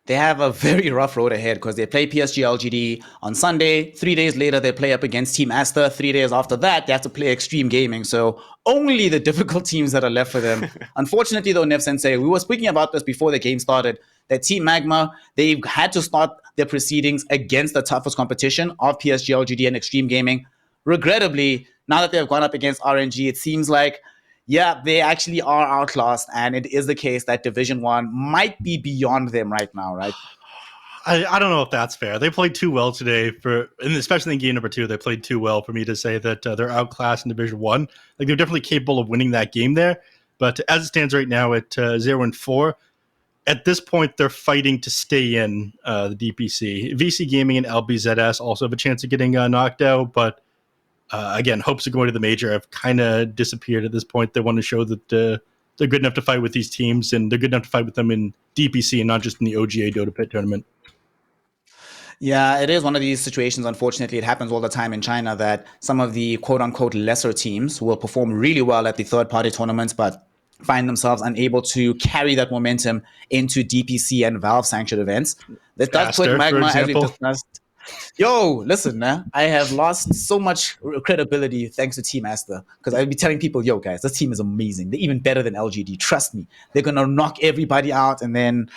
They have a very rough road ahead because they play PSG LGD on Sunday. 3 days later, they play up against Team Aster. 3 days after that, they have to play Extreme Gaming. So only the difficult teams that are left for them. Unfortunately, though, Nev Sensei, we were speaking about this before the game started, that Team Magma, they've had to start their proceedings against the toughest competition of PSG LGD and Extreme Gaming. Regrettably, now that they've gone up against RNG, it seems like they actually are outclassed, and it is the case that Division 1 might be beyond them right now, right? I don't know if that's fair. They played too well today, and especially in game number 2, they played too well for me to say that they're outclassed in Division 1. Like, they're definitely capable of winning that game there, but as it stands right now at 0-4, at this point, they're fighting to stay in the DPC. VC Gaming and LBZS also have a chance of getting knocked out, but again, hopes of going to the major have kind of disappeared at this point. They want to show that they're good enough to fight with these teams, and they're good enough to fight with them in DPC and not just in the OGA Dota Pit tournament. Yeah, it is one of these situations. Unfortunately, it happens all the time in China that some of the quote unquote lesser teams will perform really well at the third party tournaments, but find themselves unable to carry that momentum into DPC and Valve sanctioned events. That does put Aster, for Magma, as we've example. discussed. Yo, listen, man, I have lost so much credibility thanks to Team Aster because I'd be telling people, yo, guys, this team is amazing. They're even better than LGD. Trust me. They're going to knock everybody out and then.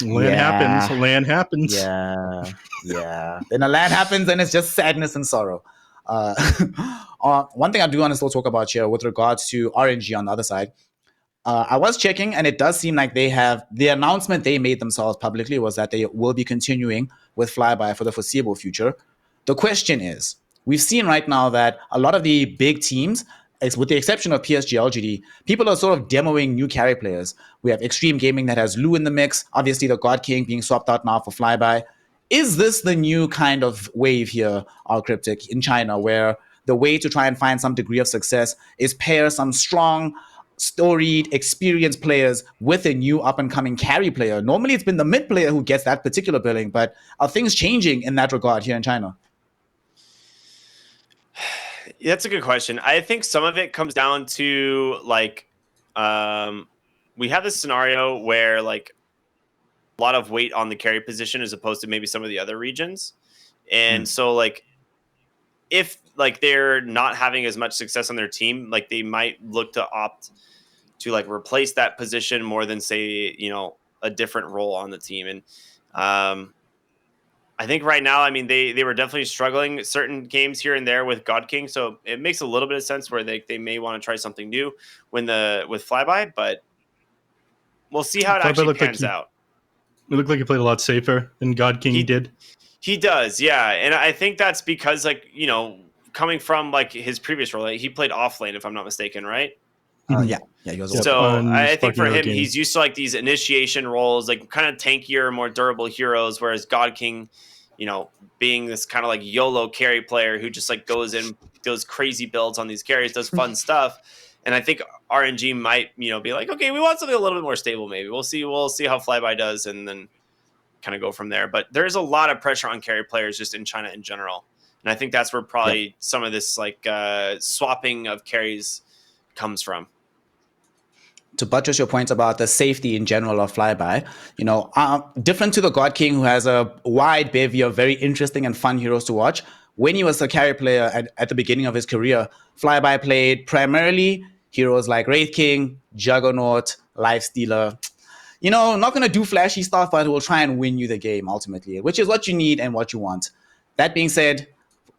LAN happens. Yeah. Then a LAN happens and it's just sadness and sorrow. One thing I do want to still talk about here with regards to RNG on the other side. I was checking, and it does seem like they have the announcement they made themselves publicly was that they will be continuing with Flyby for the foreseeable future. The question is, we've seen right now that a lot of the big teams, with the exception of PSG LGD, people are sort of demoing new carry players. We have Extreme Gaming that has Lou in the mix. Obviously, the God King being swapped out now for Flyby. Is this the new kind of wave here, our Cryptic, in China, where the way to try and find some degree of success is pair some strong, storied, experienced players with a new up-and-coming carry player? Normally, it's been the mid player who gets that particular billing, but are things changing in that regard here in China? That's a good question. I think some of it comes down to we have this scenario where like a lot of weight on the carry position as opposed to maybe some of the other regions, and so like if like they're not having as much success on their team, like they might look to opt to like replace that position more than say, a different role on the team. And I think right now, I mean, they were definitely struggling certain games here and there with God King. So it makes a little bit of sense where they may want to try something new with Flyby, but we'll see how it actually pans out. It looked like he played a lot safer than God King did. He does, yeah. And I think that's because, like, coming from like his previous role, he played off lane, if I'm not mistaken, right? Yeah, he was. So I think for him, he's used to like these initiation roles, like kind of tankier, more durable heroes. Whereas God King, being this kind of like YOLO carry player who just like goes in, does crazy builds on these carries, does fun stuff. And I think RNG might, be like, okay, we want something a little bit more stable. Maybe we'll see how Flyby does, and then kind of go from there. But there's a lot of pressure on carry players just in China in general. And I think that's where probably some of this like swapping of carries comes from. To buttress your point about the safety in general of Flyby, different to the God King, who has a wide bevy of very interesting and fun heroes to watch. When he was a carry player at the beginning of his career, Flyby played primarily heroes like Wraith King, Juggernaut, Lifestealer. Not going to do flashy stuff, but will try and win you the game ultimately, which is what you need and what you want. That being said,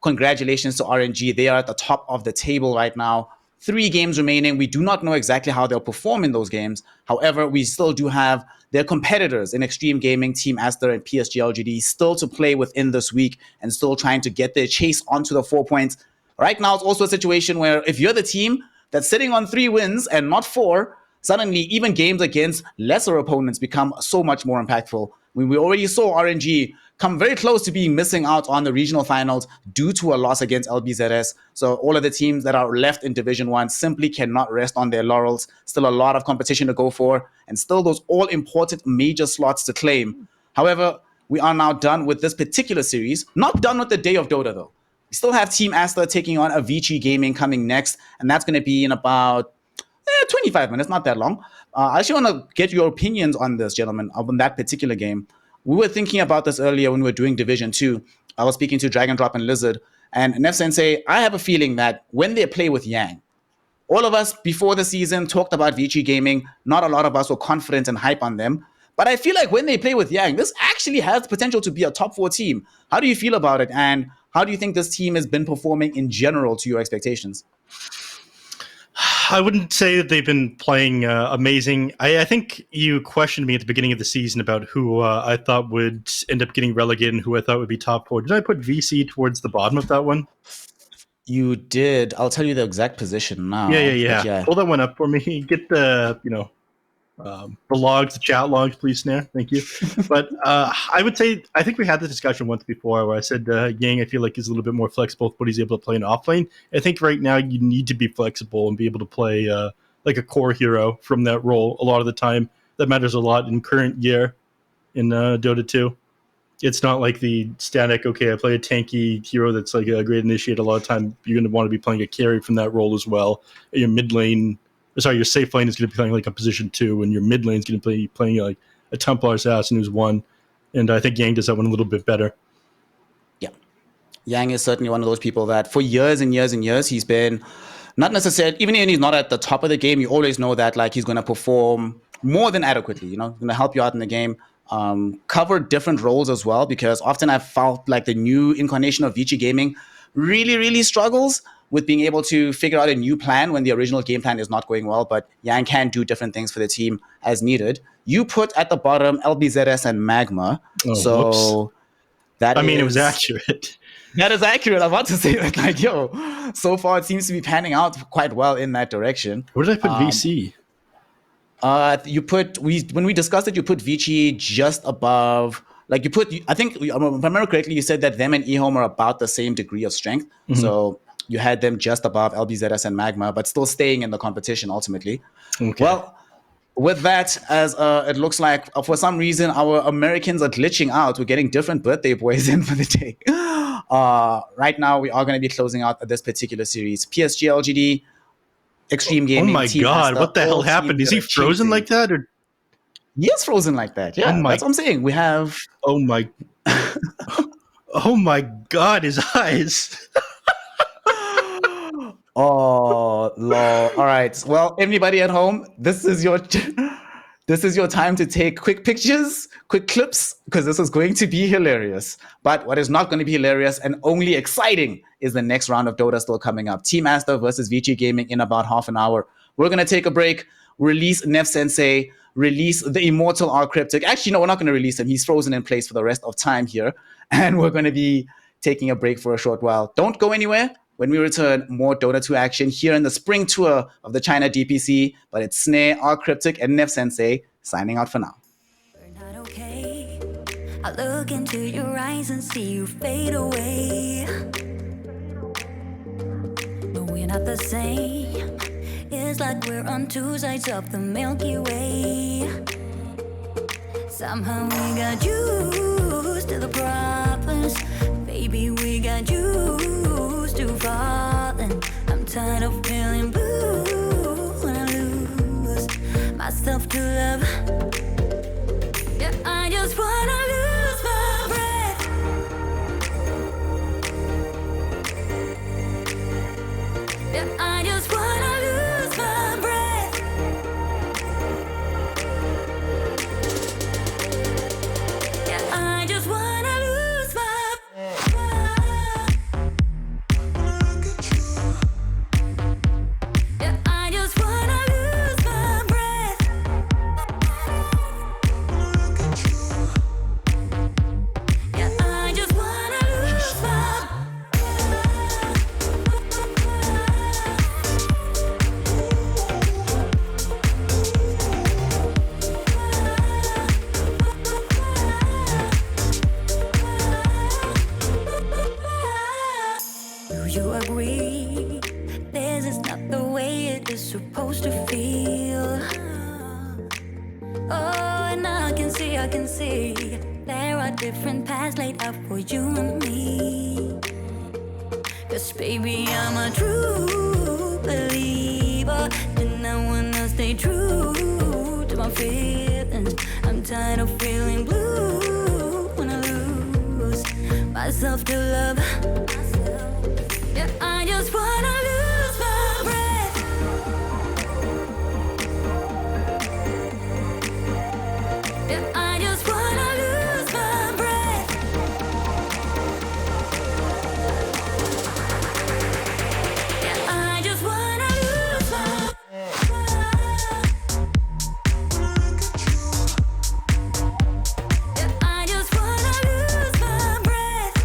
congratulations to RNG. They are at the top of the table right now. 3 games remaining. We do not know exactly how they'll perform in those games. However, we still do have their competitors in Extreme Gaming, Team Aster, and PSG LGD still to play within this week and still trying to get their chase onto the 4 points. Right now, it's also a situation where if you're the team that's sitting on 3 wins and not 4, suddenly even games against lesser opponents become so much more impactful. We already saw RNG come very close to being missing out on the regional finals due to a loss against LBZS. So all of the teams that are left in Division 1 simply cannot rest on their laurels. Still a lot of competition to go for, and still those all-important major slots to claim. However, we are now done with this particular series. Not done with the Day of Dota, though. We still have Team Aster taking on iG.V Gaming coming next, and that's going to be in about 25 minutes, not that long. I actually want to get your opinions on this, gentlemen, on that particular game. We were thinking about this earlier when we were doing Division 2. I was speaking to Dragon Drop and Lizard, and Nef Sensei, I have a feeling that when they play with Yang, all of us before the season talked about iG.V Gaming. Not a lot of us were confident and hype on them. But I feel like when they play with Yang, this actually has potential to be a top 4 team. How do you feel about it? And how do you think this team has been performing in general to your expectations? I wouldn't say that they've been playing amazing. I think you questioned me at the beginning of the season about who I thought would end up getting relegated and who I thought would be top 4. Did I put VC towards the bottom of that one? You did. I'll tell you the exact position now. Yeah. Pull that one up for me. Get the, The logs, the chat logs, please, Snare. Thank you. But I would say, I think we had this discussion once before where I said Yang, I feel like, is a little bit more flexible with what he's able to play in off lane. I think right now you need to be flexible and be able to play like a core hero from that role a lot of the time. That matters a lot in current year in Dota 2. It's not like the static, okay, I play a tanky hero that's like a great initiate. A lot of time you're going to want to be playing a carry from that role as well. Your mid lane, your safe lane is going to be playing like a position 2, and your mid lane is going to be playing like a Templar assassin who's 1. And I think Yang does that one a little bit better. Yeah. Yang is certainly one of those people that for years and years and years, he's been not necessarily, even when he's not at the top of the game, you always know that like he's going to perform more than adequately, going to help you out in the game. Cover different roles as well, because often I've felt like the new incarnation of Vici Gaming really, really struggles with being able to figure out a new plan when the original game plan is not going well, but Yang can do different things for the team as needed. You put at the bottom LBZS and Magma, whoops. That it was accurate. That is accurate. I'm about to say that, like, so far it seems to be panning out quite well in that direction. Where did I put VC? When we discussed it, you put Vici just above. Like you put, I think, if I remember correctly, you said that them and eHome are about the same degree of strength. Mm-hmm. So you had them just above LBZS and Magma, but still staying in the competition ultimately. Okay. Well, with that, as it looks like for some reason our Americans are glitching out. We're getting different birthday boys in for the day. Right now, we are going to be closing out this particular series. PSG LGD, Extreme Gaming. Oh my Team God! Aster, what the hell happened? Is he frozen like that, or? He is frozen like that. Yeah, that's what I'm saying. We have. Oh my. Oh my God! His eyes. Oh, lol. All right. Well, everybody at home, this is your time to take quick pictures, quick clips, because this is going to be hilarious. But what is not going to be hilarious and only exciting is the next round of Dota still coming up. Team Aster versus Vici Gaming in about half an hour. We're going to take a break, release Nef Sensei, release the immortal R Cryptic. Actually, no, we're not going to release him. He's frozen in place for the rest of time here. And we're going to be taking a break for a short while. Don't go anywhere. When we return, more Dota 2 action here in the spring tour of the China DPC. But it's Snare, R Cryptic, and Nef Sensei signing out for now. We're not okay. I look into your eyes and see you fade away. But we're not the same. It's like we're on two sides of the Milky Way. Somehow we got used to the problems. Baby, we got used to falling. I'm tired of feeling blue when I lose myself to love. Yeah, I just wanna lose my breath. Yeah, I just wanna lose my breath. Yeah, I just wanna lose my Yeah, I just wanna lose my breath. Yeah, I just wanna lose my Do you agree? This is not the way it is supposed to feel. Oh, and I can see there are different paths laid out for you and me. 'Cause baby, I'm a true believer, and I wanna stay true to my feelings. I'm tired of feeling blue when I lose myself to love. Yeah, I just wanna lose my breath. Yeah, I just wanna lose my breath. Yeah, I just wanna lose my Yeah, I just wanna lose my breath.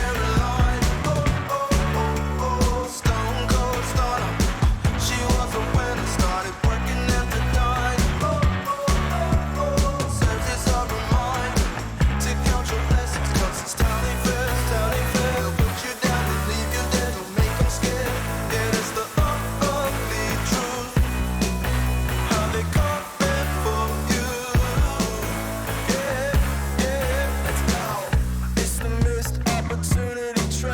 Caroline. Stone cold stunner. She was a winner, started working at the dime. Serves as a reminder to count your blessings, 'cause it's tiny fast, tiny fast. They'll put you down and leave you dead, don't make them scared. Yeah, it's the ugly truth. How they coming for you. Yeah, yeah, let's go. It's the missed opportunity trap.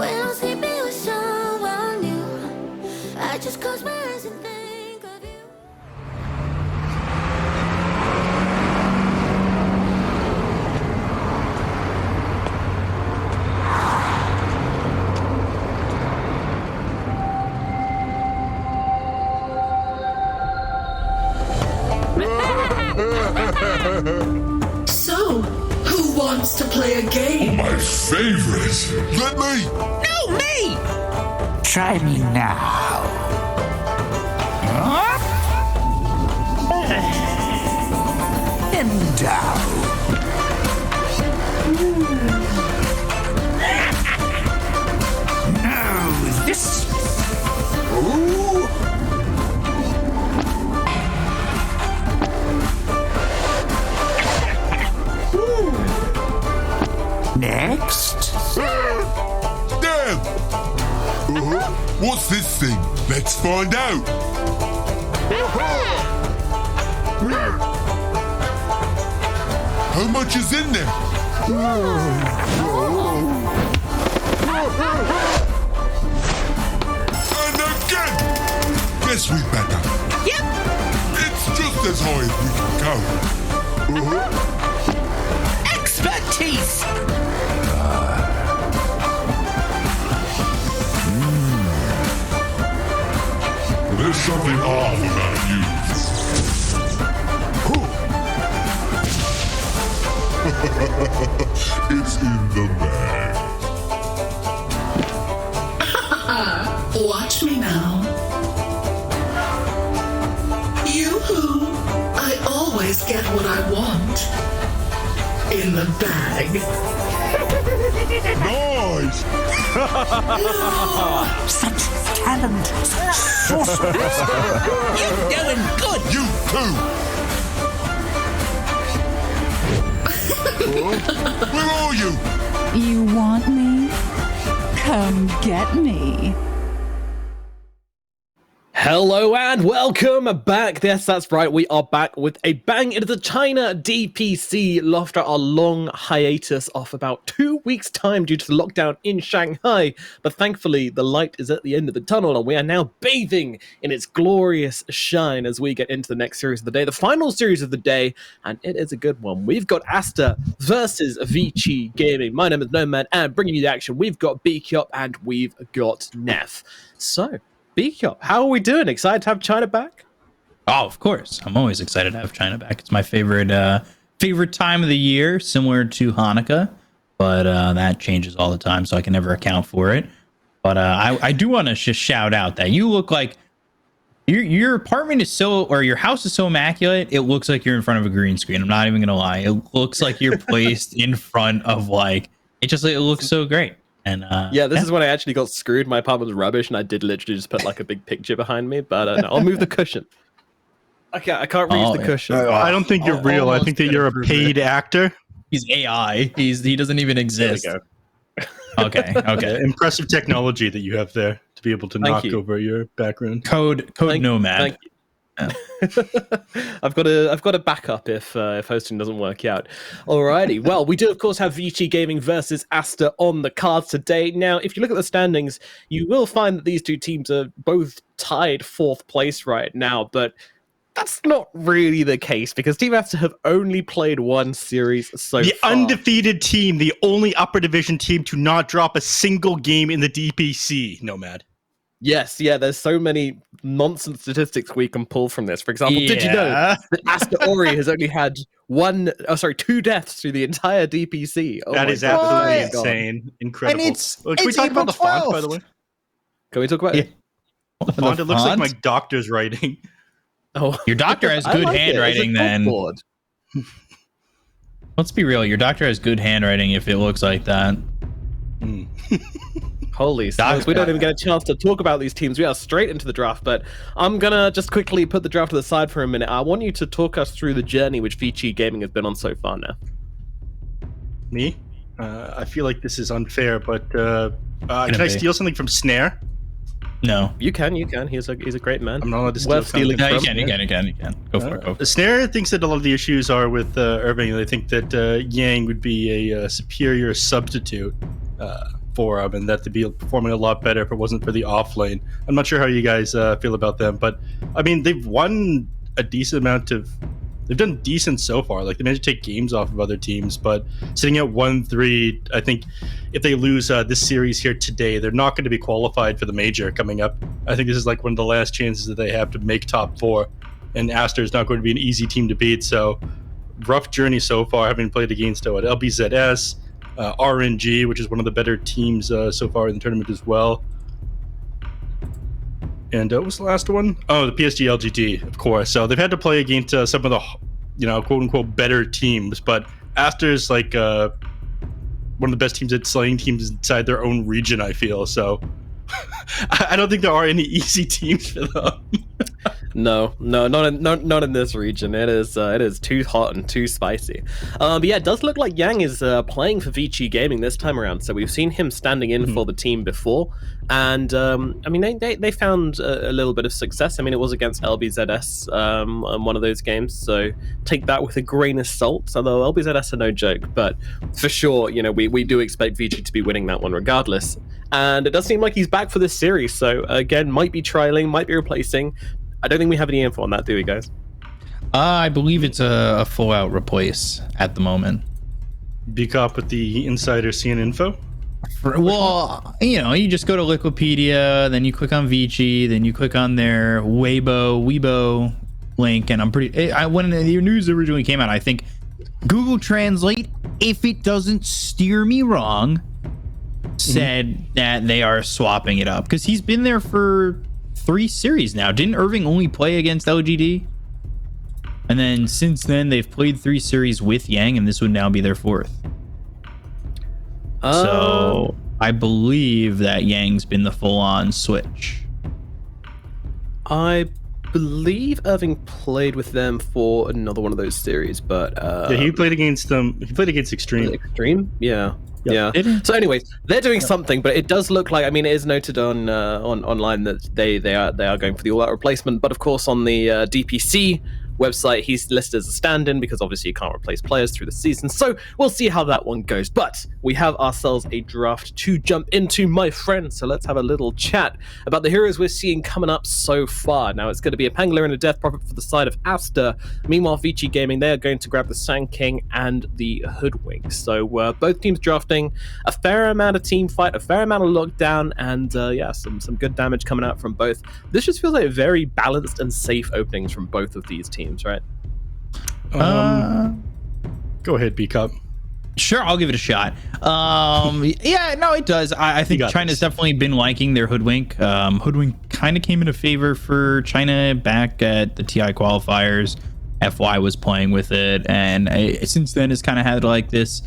When I'm sleeping with someone new, I just close my eyes and think of you. So, who wants to play a game? My favorite. Let me. No, me! Try me now. And down. No, this. Ooh. Next. Damn. What's this thing? Let's find out. How much is in there? And again! Guess we better. Yep. It's just as high as we can go. Expertise! There's something off about you. It's in the bag. Watch me now. Yoo-hoo! I always get what I want. In the bag. Nice! Such talent. Such sorceress. You're doing good! You too! Where are you? You want me? Come get me. Hello and welcome back. Yes, that's right. We are back with a bang. It is the China DPC after our long hiatus of about 2 weeks' time due to the lockdown in Shanghai. But thankfully, the light is at the end of the tunnel and we are now bathing in its glorious shine as we get into the next series of the day, the final series of the day, and it is a good one. We've got Aster versus iG.V Gaming. My name is Nomad, and bringing you the action, we've got BKop and we've got Neff. So, BKop, how are we doing? Excited to have China back? Oh, of course. I'm always excited to have China back. It's my favorite time of the year, similar to Hanukkah, but that changes all the time, so I can never account for it. But I do want to just shout out that you look like your apartment is or your house is so immaculate, it looks like you're in front of a green screen. I'm not even going to lie. It looks like you're placed in front of it looks so great. And this is when I actually got screwed. My apartment was rubbish, and I did literally just put like a big picture behind me. But no, I'll move the cushion. Okay, I can't reach the cushion. I don't think you're real. I think that you're a paid actor. He's AI. He doesn't even exist. There we go. Okay. Impressive technology that you have there to be able to knock over your background. Code Nomad. Thank you. I've got a backup if hosting doesn't work out. Alrighty, well, we do of course have iG Gaming versus Aster on the cards today. Now, if you look at the standings, you will find that these two teams are both tied 4th place right now, but that's not really the case because Team Aster have only played one series so the far. Undefeated team, the only upper division team to not drop a single game in the DPC, Nomad. Yes, yeah, there's so many nonsense statistics we can pull from this. For example, did you know that Aster.A has only had 2 deaths through the entire DPC? Oh, that is absolutely insane. Incredible. And it's can we talk about the font, by the way? Can we talk about it? The font, it looks like my doctor's writing. Oh, your doctor has good handwriting then. Let's be real, your doctor has good handwriting if it looks like that. Holy smokes, we don't even get a chance to talk about these teams. We are straight into the draft, but I'm going to just quickly put the draft to the side for a minute. I want you to talk us through the journey which iG Gaming has been on so far now. Me? I feel like this is unfair, but can I steal something from Snare? No. You can. He's a great man. I'm not allowed to steal stealing No, from. you can. Go for it. Snare thinks that a lot of the issues are with Irving. They think that Yang would be a superior substitute for them, and that they'd be performing a lot better if it wasn't for the off lane. I'm not sure how you guys feel about them, but I mean, they've won a decent amount of. They've done decent so far. Like, they managed to take games off of other teams, but sitting at 1-3, I think if they lose this series here today, they're not going to be qualified for the major coming up. I think this is like one of the last chances that they have to make top 4, and Aster is not going to be an easy team to beat. So rough journey so far, having played against LBZS, RNG, which is one of the better teams so far in the tournament as well. And what was the last one? Oh, the PSG LGD, of course. So they've had to play against some of the, quote unquote, better teams. But Aster's like one of the best teams at slaying teams inside their own region, I feel. So I don't think there are any easy teams for them. No, not in this region. It is too hot and too spicy. But yeah, it does look like Yang is playing for Vici Gaming this time around. So we've seen him standing in for the team before, and I mean they found a little bit of success. I mean, it was against LBZS on one of those games, so take that with a grain of salt. Although LBZS are no joke, but for sure, we do expect Vici to be winning that one regardless. And it does seem like he's back for this series. So again, might be trialing, might be replacing. I don't think we have any info on that, do we, guys? I believe it's a full-out replace at the moment. Bcop with the insider seeing info? Well, you just go to Wikipedia, then you click on Vici, then you click on their Weibo link, and when your news originally came out, I think Google Translate, if it doesn't steer me wrong, said that they are swapping it up, because he's been there for 3 series now. Didn't Irving only play against LGD? And then since then, they've played 3 series with Yang, and this would now be their 4th. So I believe that Yang's been the full-on switch. I believe Irving played with them for another one of those series, but yeah, he played against them. He played against Extreme. Extreme, yeah. Yep. Yeah. So, anyways, they're doing something, but it does look like. I mean, it is noted on online that they are going for the all-out replacement. But of course, on the DPC website, he's listed as a stand-in because obviously you can't replace players through the season. So we'll see how that one goes. But we have ourselves a draft to jump into, my friend. So let's have a little chat about the heroes we're seeing coming up so far. Now it's going to be a Pangolier and a Death Prophet for the side of Aster. Meanwhile, Vici Gaming, they are going to grab the Sand King and the Hoodwink. So both teams drafting a fair amount of team fight, a fair amount of lockdown, and some good damage coming out from both. This just feels like very balanced and safe openings from both of these teams. Right? Go ahead, B-Cup. Sure, I'll give it a shot. Yeah, no, it does. I think China's definitely been liking their Hoodwink. Hoodwink kind of came into favor for China back at the TI qualifiers. FY was playing with it, and since then it's kind of had like this.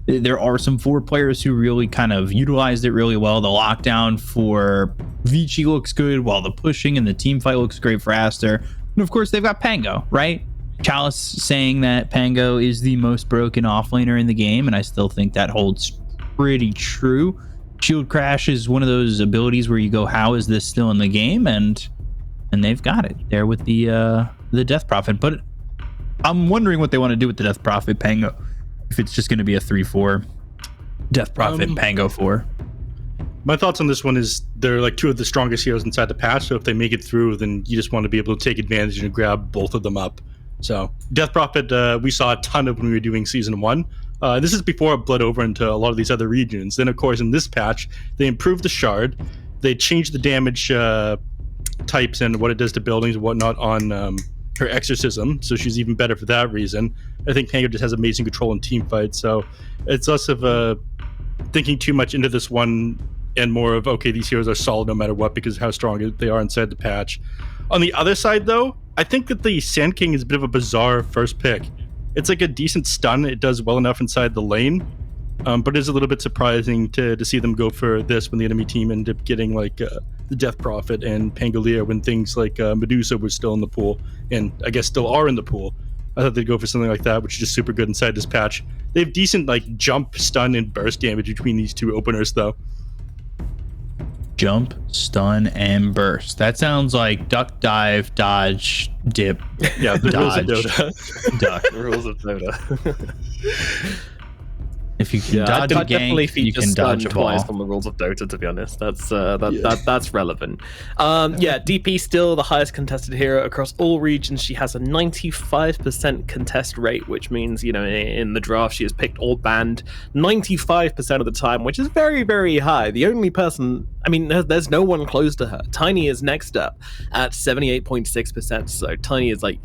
There are some 4 players who really kind of utilized it really well. The lockdown for Vici looks good, while the pushing and the team fight looks great for Aster. And of course, they've got Pango, right? Chalice saying that Pango is the most broken offlaner in the game, and I still think that holds pretty true. Shield Crash is one of those abilities where you go, how is this still in the game? And they've got it there with the Death Prophet. But I'm wondering what they want to do with the Death Prophet Pango. If it's just going to be a 3-4 Death Prophet Pango 4. My thoughts on this one is they're like 2 of the strongest heroes inside the patch. So if they make it through, then you just want to be able to take advantage and grab both of them up. So Death Prophet, we saw a ton of when we were doing Season 1. This is before it bled over into a lot of these other regions. Then, of course, in this patch, they improved the Shard. They changed the damage types and what it does to buildings and whatnot on her Exorcism. So she's even better for that reason. I think Pango just has amazing control in team fights. So it's less of thinking too much into this one and more of, okay, these heroes are solid no matter what because of how strong they are inside the patch. On the other side, though, I think that the Sand King is a bit of a bizarre first pick. It's like a decent stun. It does well enough inside the lane, but it's a little bit surprising to see them go for this when the enemy team ended up getting like the Death Prophet and Pangolier when things like Medusa were still in the pool, and I guess still are in the pool. I thought they'd go for something like that, which is just super good inside this patch. They have decent like jump, stun, and burst damage between these 2 openers, though. Jump, stun, and burst. That sounds like duck, dive, dodge, dip. Yeah, the dodge, rules of Dota. Duck. Rules of Dota. If you can dodge a that definitely gank, you features can stun dodge a twice ball. on the rules of Dota. To be honest, that's relevant. DP still the highest contested hero across all regions. She has a 95% contest rate, which means in the draft she is picked or banned 95% of the time, which is very, very high. The only person, there's no one close to her. Tiny is next up at 78.6%. So Tiny is like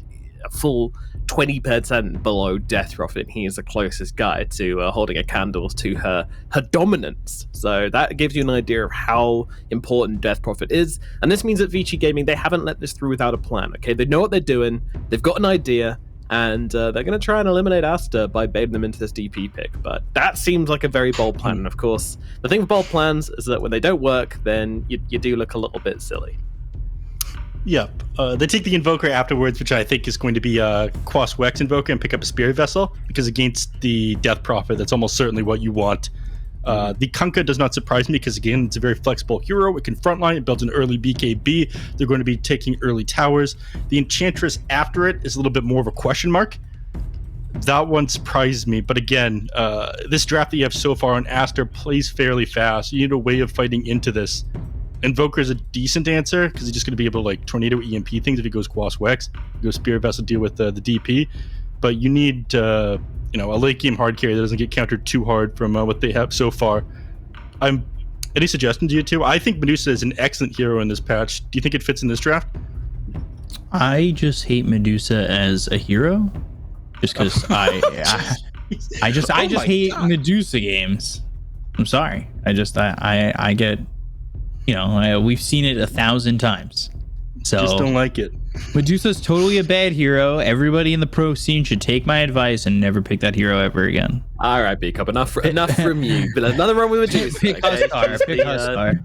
a full 20% below Death Prophet. He is the closest guy to holding a candle to her dominance. So that gives you an idea of how important Death Prophet is. And this means that Vici Gaming, they haven't let this through without a plan. Okay, they know what they're doing. They've got an idea. And they're going to try and eliminate Aster by baiting them into this DP pick. But that seems like a very bold plan. And of course, the thing with bold plans is that when they don't work, then you do look a little bit silly. Yep. They take the Invoker afterwards, which I think is going to be a Quas Wex Invoker, and pick up a Spirit Vessel, because against the Death Prophet, that's almost certainly what you want. The Kunkka does not surprise me, because again, it's a very flexible hero. It can frontline, it builds an early BKB. They're going to be taking early towers. The Enchantress after it is a little bit more of a question mark. That one surprised me, but again, this draft that you have so far on Aster plays fairly fast. You need a way of fighting into this. Invoker is a decent answer, because he's just going to be able to like tornado EMP things if he goes Quas Wex. He goes Spirit Vessel, deal with the DP. But you need a late game hard carry that doesn't get countered too hard from what they have so far. Any suggestions, you two? I think Medusa is an excellent hero in this patch. Do you think it fits in this draft? I just hate Medusa as a hero, just because I just hate Medusa games. I'm sorry. I get, we've seen it 1,000 times. So just don't like it. Medusa's totally a bad hero. Everybody in the pro scene should take my advice and never pick that hero ever again. All right, B-Cup, enough from you. But another one with Medusa. Pick a star.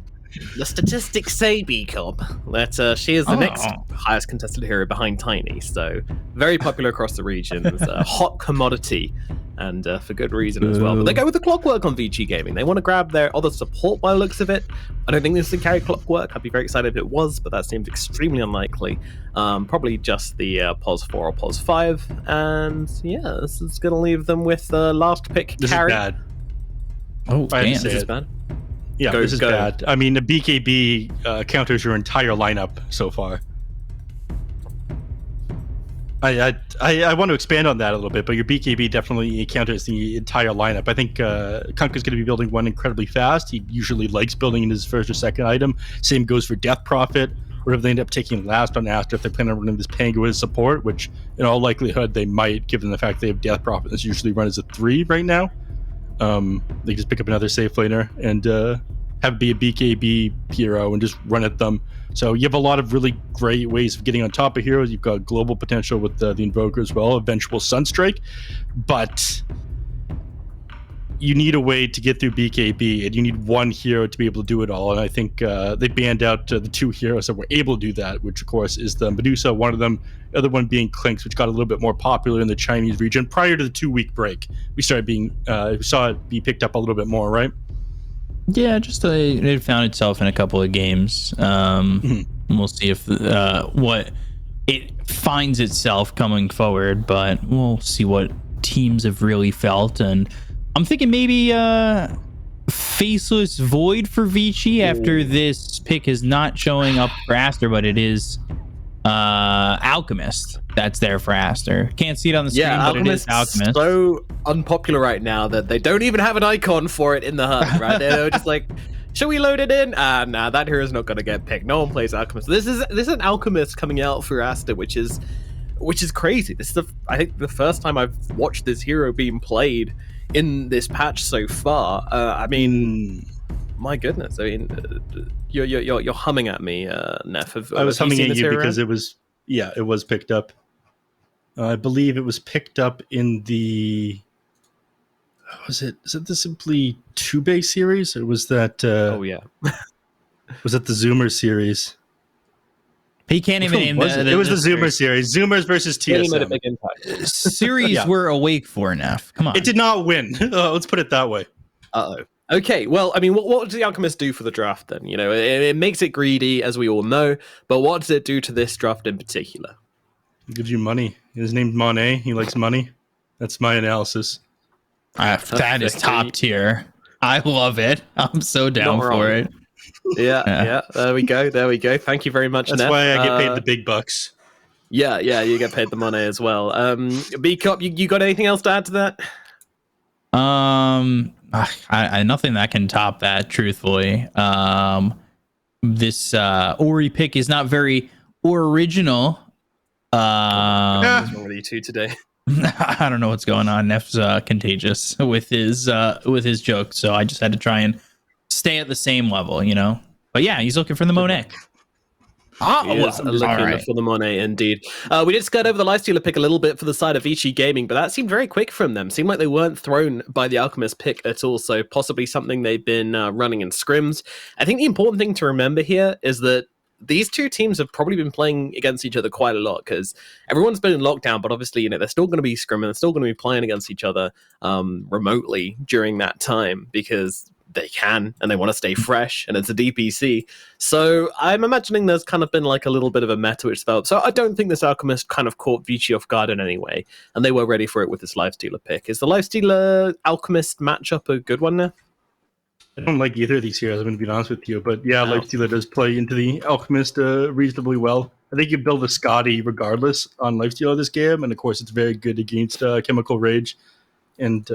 The statistics say, B-Cup, that she is the next highest contested hero behind Tiny. So very popular across the region. It's a hot commodity, and for good reason as well. But they go with the Clockwork on Vici Gaming. They want to grab their other support by the looks of it. I don't think this can carry Clockwork. I'd be very excited if it was, but that seems extremely unlikely. Probably just the POS 4 or POS 5. And yeah, this is going to leave them with last pick This carry. is bad. Oh, I have to damn. say This is it. bad. Yeah, this is bad. I mean, the BKB counters your entire lineup so far. I want to expand on that a little bit, but your BKB definitely counters the entire lineup. I think Kunkka's going to be building one incredibly fast. He usually likes building in his first or second item. Same goes for Death Prophet, or if they end up taking last on Aster if they plan on running this Pango as support, which in all likelihood they might, given the fact they have Death Prophet that's usually run as a 3 right now. They just pick up another safe laner and have it be a BKB hero and just run at them. So you have a lot of really great ways of getting on top of heroes. You've got global potential with the Invoker as well, eventual Sunstrike, but you need a way to get through BKB, and you need one hero to be able to do it all. And I think they banned out the 2 heroes that were able to do that, which of course is the Medusa, one of them, the other one being Clinks, which got a little bit more popular in the Chinese region prior to the 2-week break. We saw it be picked up a little bit more, right? Yeah, just it found itself in a couple of games. We'll see if what it finds itself coming forward, but we'll see what teams have really felt. And I'm thinking maybe Faceless Void for Vici after this pick is not showing up for Aster, but it is Alchemist that's there for Aster. Can't see it on the screen, but it is Alchemist. So unpopular right now that they don't even have an icon for it in the HUD, right? They're just like, should we load it in? Nah, that hero's not going to get picked. No one plays Alchemist. This is an Alchemist coming out for Aster, which is crazy. This is I think the first time I've watched this hero being played in this patch so far. I mean, my goodness. I mean, you're humming at me, Neff. I was humming at you because it was picked up. I believe it was picked up in the. Is it the Simply 2-base series, or was that? Oh yeah. Was it the Zoomer series? He can't even name it. It was the Zoomer series. Zoomers versus TSM. Series we're awake for, Neff. Come on. It did not win. Let's put it that way. Uh-oh. Okay, well, I mean, what does the Alchemist do for the draft then? You know, it makes it greedy, as we all know, but what does it do to this draft in particular? It gives you money. His name's Monet. He likes money. That's my analysis. That is top tier. I love it. I'm so down Not for wrong. it. Yeah. There we go. Thank you very much, That's Neff. why I get paid the big bucks. Yeah, you get paid the money as well. B Cup, you got anything else to add to that? I nothing that can top that, truthfully. This Ori pick is not very original. What's wrong with you two today? I don't know what's going on. Neff's contagious with his jokes, so I just had to try and stay at the same level, you know. But yeah, he's looking for the Monet. He is looking for the money, indeed. We did skirt over the Lifestealer pick a little bit for the side of iG Gaming, but that seemed very quick from them. Seemed like they weren't thrown by the Alchemist pick at all, so possibly something they've been running in scrims. I think the important thing to remember here is that these two teams have probably been playing against each other quite a lot because everyone's been in lockdown, but obviously, you know, they're still going to be scrimming, they're still going to be playing against each other remotely during that time because they can and they want to stay fresh, and it's a DPC. So I'm imagining there's kind of been like a little bit of a meta which developed. So I don't think this Alchemist kind of caught Vici off guard in any way, and they were ready for it with this Lifestealer pick. Is the Lifestealer Alchemist matchup a good one now? I don't like either of these heroes, I'm going to be honest with you. But yeah, Lifestealer does play into the Alchemist reasonably well. I think you build a Scotty regardless on Lifestealer this game, and of course it's very good against Chemical Rage. And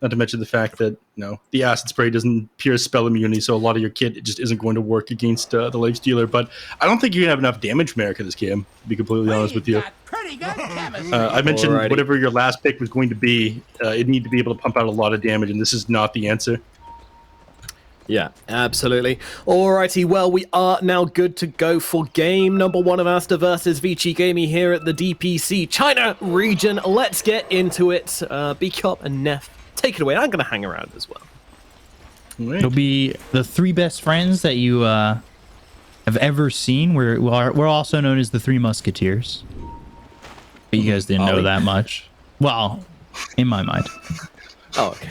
not to mention the fact that, you know, the Acid Spray doesn't pierce spell immunity, so a lot of your kit just isn't going to work against the Lifestealer. But I don't think you have enough damage America this game, to be completely honest with you. I mentioned whatever your last pick was going to be, it needed to be able to pump out a lot of damage, and this is not the answer. Yeah, absolutely. Alrighty, well, we are now good to go for game number 1 of Aster versus Vici Gaming here at the DPC China region. Let's get into it. B-Cup and Neff, take it away. I'm going to hang around as well. It'll be the 3 best friends that you have ever seen. We're also known as the 3 Musketeers. But you guys didn't know that much. Well, in my mind. Oh, okay.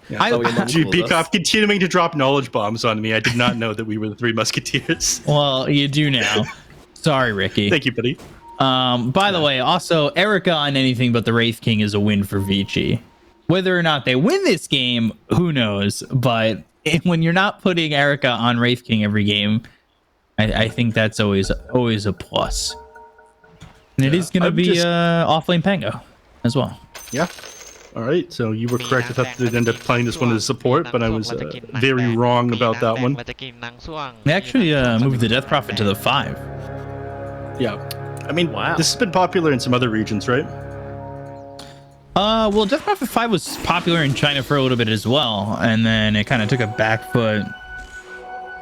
Peacock continuing to drop knowledge bombs on me. I did not know that we were the 3 Musketeers. Well, you do now. Sorry, Ricky. Thank you, buddy. By the way, also, Erica on anything but the Wraith King is a win for Vici. Whether or not they win this game, who knows? But when you're not putting Erica on Wraith King every game, I think that's always a plus. And it is going to be off-lane Pango as well. Yeah. All right, so you were correct. I thought they'd end up playing this one as support, but I was very wrong about that one. They actually moved the Death Prophet to the 5. Yeah. I mean, this has been popular in some other regions, right? Well, Death Prophet 5 was popular in China for a little bit as well, and then it kind of took a back foot.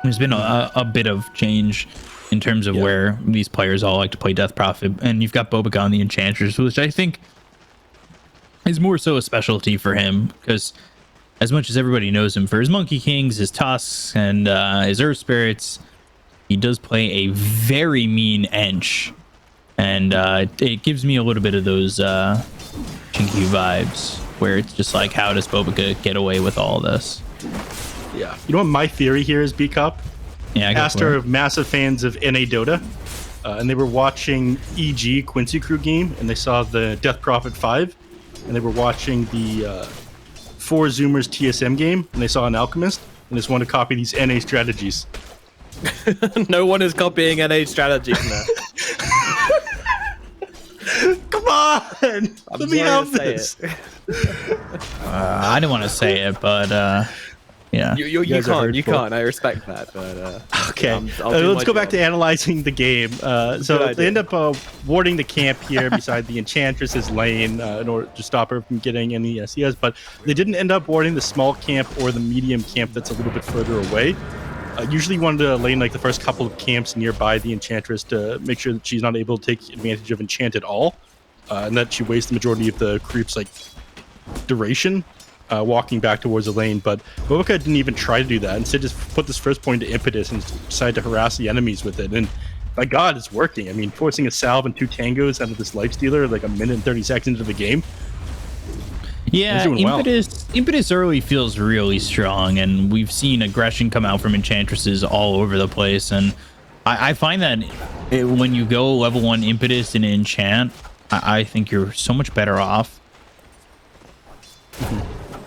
There's been a bit of change in terms of where these players all like to play Death Prophet, and you've got Bobica on the Enchantress, which I think is more so a specialty for him, because as much as everybody knows him for his Monkey Kings, his Tusks, and his Earth Spirits, he does play a very mean Ench, and it gives me a little bit of those Chinky vibes, where it's just like, how does Bobica get away with all this? Yeah. You know what my theory here is, B-Cup? Yeah, Aster are massive fans of NA Dota, and they were watching EG Quincy Crew game, and they saw the Death Prophet 5, and they were watching the 4 Zoomers TSM game, and they saw an Alchemist, and just wanted to copy these NA strategies. No one is copying NA strategies now. Come on! Let me help this. I didn't want to say it, but yeah. You can't. I respect that. But okay, let's go back to analyzing the game. So they end up warding the camp here beside the Enchantress's lane in order to stop her from getting any CS, but they didn't end up warding the small camp or the medium camp that's a little bit further away. Usually wanted to lane like the first couple of camps nearby the Enchantress to make sure that she's not able to take advantage of Enchant at all, and that she wastes the majority of the creep's like duration walking back towards the lane. But Bobica didn't even try to do that. Instead, just put this first point to impetus and decided to harass the enemies with it. And by God, it's working. I mean, forcing a salve and 2 tangos out of this Lifestealer like a minute and 30 seconds into the game. Yeah, impetus early feels really strong, and we've seen aggression come out from Enchantresses all over the place, and I find that when you go level 1 impetus in Enchant, I think you're so much better off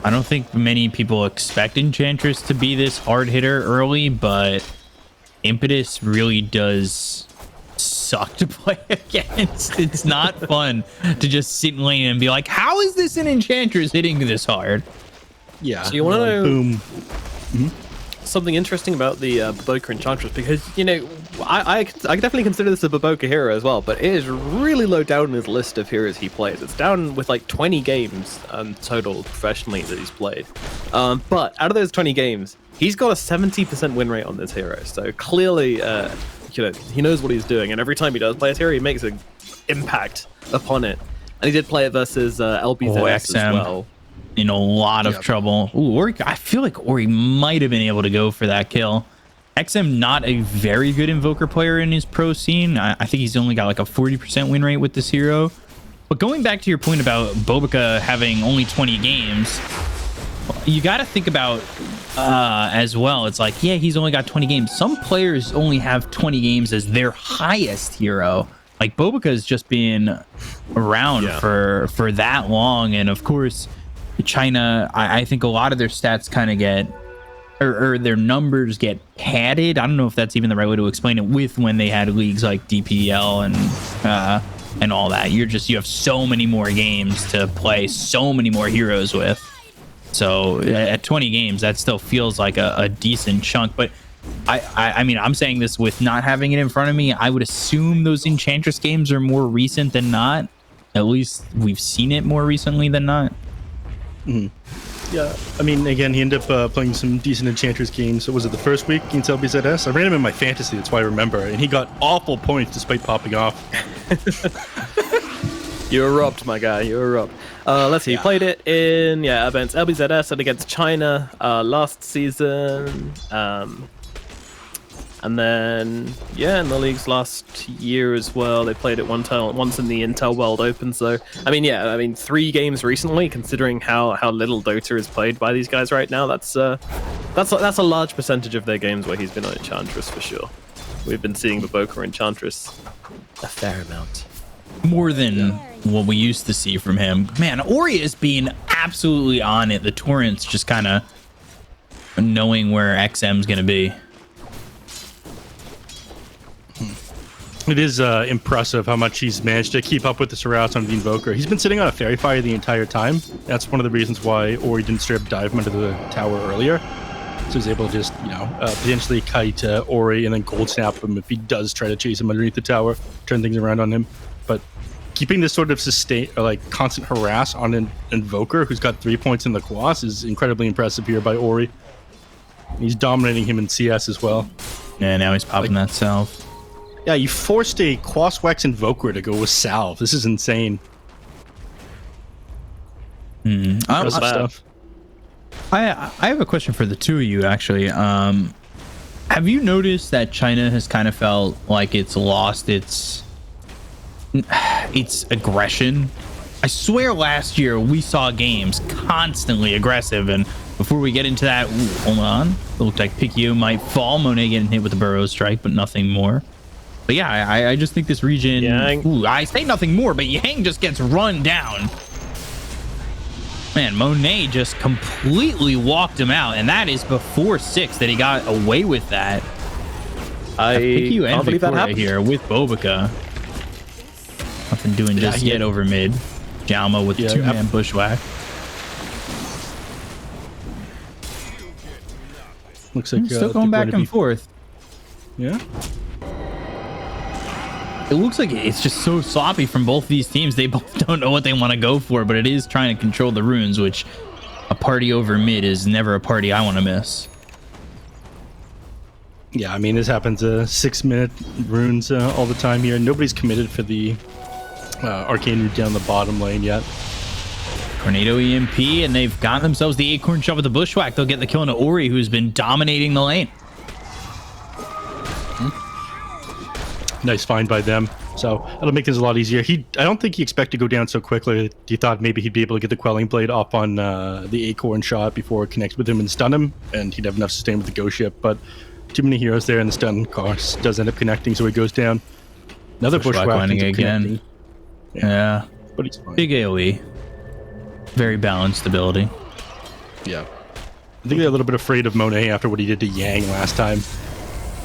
I don't think many people expect Enchantress to be this hard hitter early, but Impetus really does suck to play against. It's not fun to just sit in lane and be like, how is this an Enchantress hitting this hard? Yeah. So you want to know boom. something interesting about the Baboka Enchantress? Because, you know, I definitely consider this a Baboka hero as well, but it is really low down in his list of heroes he plays. It's down with like 20 games total professionally that he's played. But out of those 20 games, he's got a 70% win rate on this hero. So clearly, you know, he knows what he's doing, and every time he does play his hero, he makes an impact upon it. And he did play it versus LBZS as well. In a lot of trouble. Ooh, Ori, I feel like Ori might have been able to go for that kill. XM not a very good Invoker player in his pro scene. I think he's only got like a 40% win rate with this hero. But going back to your point about Bobica having only 20 games, you got to think about as well. It's like, yeah, he's only got 20 games. Some players only have 20 games as their highest hero. Like Bobica has just been around for that long, and of course, China, I think a lot of their stats kind of get, or their numbers get padded. I don't know if that's even the right way to explain it. With when they had leagues like DPL and all that, you have so many more games to play, so many more heroes with. So at 20 games, that still feels like a decent chunk. But I mean, I'm saying this with not having it in front of me. I would assume those Enchantress games are more recent than not. At least we've seen it more recently than not. Yeah, I mean, again, he ended up playing some decent Enchantress games. So was it the first week against LBZS? I ran him in my fantasy, that's why I remember. And he got awful points despite popping off. You were robbed, my guy. You were robbed. Let's see. He played it in events LBZS and against China last season. And then in the leagues last year as well, they played it once in the Intel World Open. So I mean, 3 games recently, considering how little Dota is played by these guys right now. That's a large percentage of their games where he's been on Enchantress for sure. We've been seeing Baboka Enchantress a fair amount. More than what we used to see from him. Man, Ori is being absolutely on it. The Torrent's just kind of knowing where XM's going to be. It is impressive how much he's managed to keep up with the Sorrows on the Invoker. He's been sitting on a Fairy Fire the entire time. That's one of the reasons why Ori didn't straight up dive him into the tower earlier. So he's able to just, potentially kite Ori and then cold snap him if he does try to chase him underneath the tower, turn things around on him. But keeping this sort of constant harass on an Invoker who's got 3 points in the Quas is incredibly impressive here by Ori. He's dominating him in CS as well. Yeah, now he's popping that salve. Yeah, you forced a Quaswax Invoker to go with salve. This is insane. Stuff. I have a question for the two of you, actually. Have you noticed that China has kind of felt like it's lost its aggression? I swear last year we saw games constantly aggressive, and before we get into that, hold on. It looked like Pikio might fall. Monet getting hit with the Burrow Strike, but nothing more. But yeah, I just think this region... I say nothing more, but Yang just gets run down. Man, Monet just completely walked him out, and that is before 6 that he got away with that. I can't believe that happened here with Bobica. Nothing doing just yet over mid. Jalma with 2-man bushwhack. Looks like still going back and forth. Yeah. It looks like it's just so sloppy from both these teams. They both don't know what they want to go for, but it is trying to control the runes, which a party over mid is never a party I want to miss. Yeah, I mean, this happens 6-minute runes all the time here. Nobody's committed for the arcane route down the bottom lane yet. Tornado EMP, and they've got themselves the acorn shot with the bushwhack. They'll get the kill into Ori, who's been dominating the lane. Nice find by them. So that'll make things a lot easier. I don't think he expected to go down so quickly. He thought maybe he'd be able to get the Quelling Blade up on the acorn shot before it connects with him and stun him, and he'd have enough sustain with the ghost ship. But too many heroes there, and the stun cost does end up connecting, so he goes down. Another bushwhack again. Yeah. But he's fine. Big AoE. Very balanced ability. Yeah. I think they're a little bit afraid of Monet after what he did to Yang last time.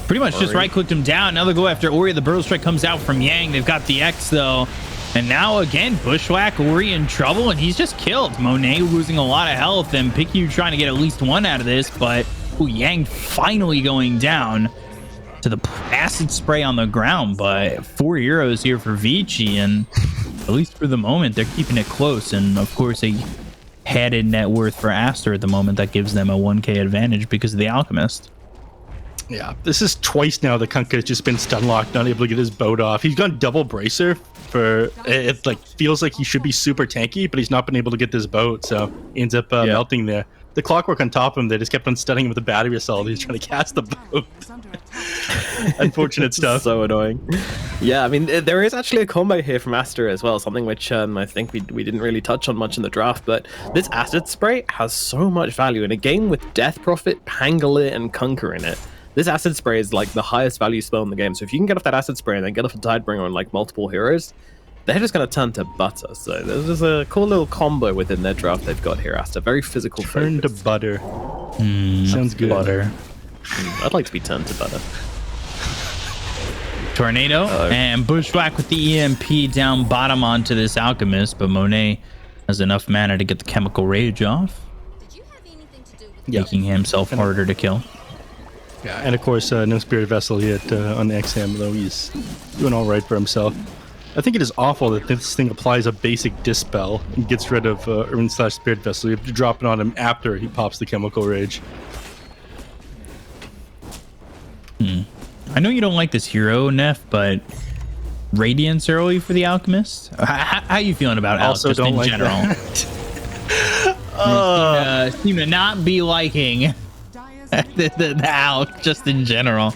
Pretty much just right-clicked him down. Now they go after Ori. The Burrow Strike comes out from Yang. They've got the X, though. And now, again, Bushwhack, Ori in trouble, and he's just killed. Monet losing a lot of health, and Piku trying to get at least one out of this, but Yang finally going down to the acid spray on the ground. But 4 heroes here for Vici, and at least for the moment, they're keeping it close. And, of course, a headed net worth for Aster at the moment that gives them a 1k advantage because of the Alchemist. Yeah, this is twice now that Kunkka has just been stun locked, not able to get his boat off. He's gone double bracer for it. Like feels like he should be super tanky, but he's not been able to get this boat, so he ends up melting there. The clockwork on top of him, they just kept on stunning him with a battery assault. He's trying to cast the boat. Unfortunate stuff. So annoying. Yeah, I mean, there is actually a combo here from Aster as well, something which I think we didn't really touch on much in the draft, but this acid spray has so much value in a game with Death Prophet, Pangolier, and Kunkka in it. This acid spray is like the highest value spell in the game, so if you can get off that acid spray and then get off a Tidebringer on like multiple heroes, they're just going to turn to butter. So there's a cool little combo within their draft they've got here, Aster. Very physical. Turn to butter. Sounds good. Butter. I'd like to be turned to butter. Tornado and Bushwhack with the EMP down bottom onto this Alchemist, but Monet has enough mana to get the Chemical Rage off, making himself harder to kill. Yeah, and of course, no Spirit Vessel yet on XM, though he's doing all right for himself. I think it is awful that this thing applies a basic Dispel and gets rid of Urban/Spirit Vessel. You have to drop it on him after he pops the Chemical Rage. I know you don't like this hero, Neff, but Radiance early for the Alchemist? How you feeling about Alch just in like general? Seem to not be liking the Alch just in general.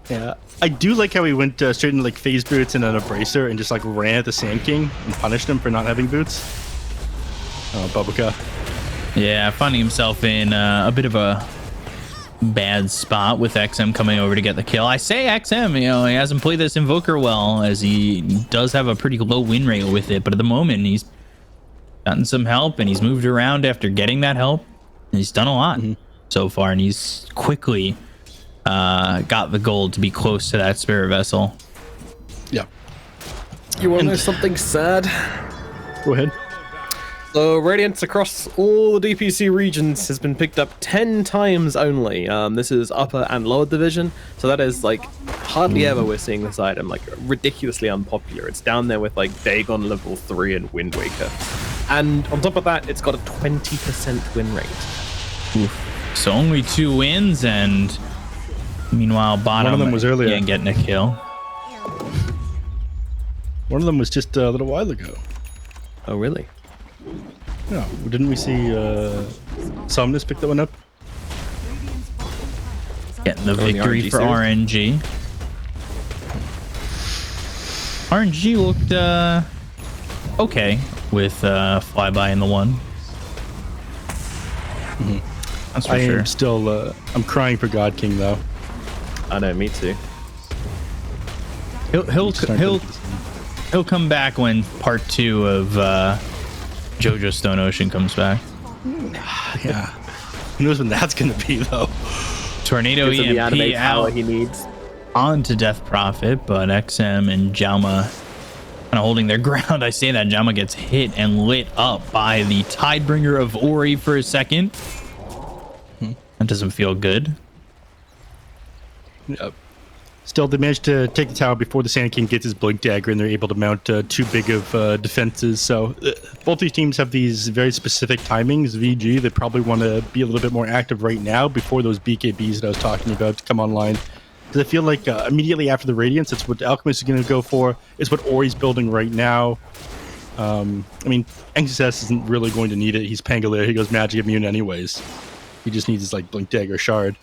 Yeah, I do like how he went straight into like phase boots and an abrasive and just like ran at the Sand King and punished him for not having boots. Oh, Babuka. Yeah, finding himself in a bit of a bad spot with XM coming over to get the kill. I say XM, you know, he hasn't played this Invoker well, as he does have a pretty low win rate with it, but at the moment he's gotten some help and he's moved around after getting that help, and he's done a lot so far, and he's quickly got the gold to be close to that Spirit Vessel. Yeah. You want to know something sad? Go ahead. So Radiance across all the DPC regions has been picked up 10 times only. This is upper and lower division, so that is like hardly ever we're seeing this item, like ridiculously unpopular. It's down there with like Dagon level 3 and Wind Waker. And on top of that, it's got a 20% win rate. Oof. So only 2 wins, and meanwhile bottom one of them was earlier. Again getting a kill. One of them was just a little while ago. Oh really? No, didn't we see Somnus pick that one up? Getting the victory for RNG. RNG looked okay with flyby in the one. That's for I sure. am still I'm crying for God King though. I know, me too. He'll come back when part 2 of JoJo Stone Ocean comes back. Yeah. Who knows when that's gonna be though? Tornado EMP out he needs onto Death Prophet, but XM and Jauma kind of holding their ground. I say that Jauma gets hit and lit up by the Tidebringer of Ori for a second. That doesn't feel good. Yep. Still, they managed to take the tower before the Sand King gets his Blink Dagger, and they're able to mount too big of defenses. So both these teams have these very specific timings. VG, they probably want to be a little bit more active right now before those BKBs that I was talking about come online. Because I feel like immediately after the Radiance, it's what Alchemist is going to go for. It's what Ori's building right now. I mean, XS isn't really going to need it. He's Pangolier. He goes magic immune anyways. He just needs his like Blink Dagger shard.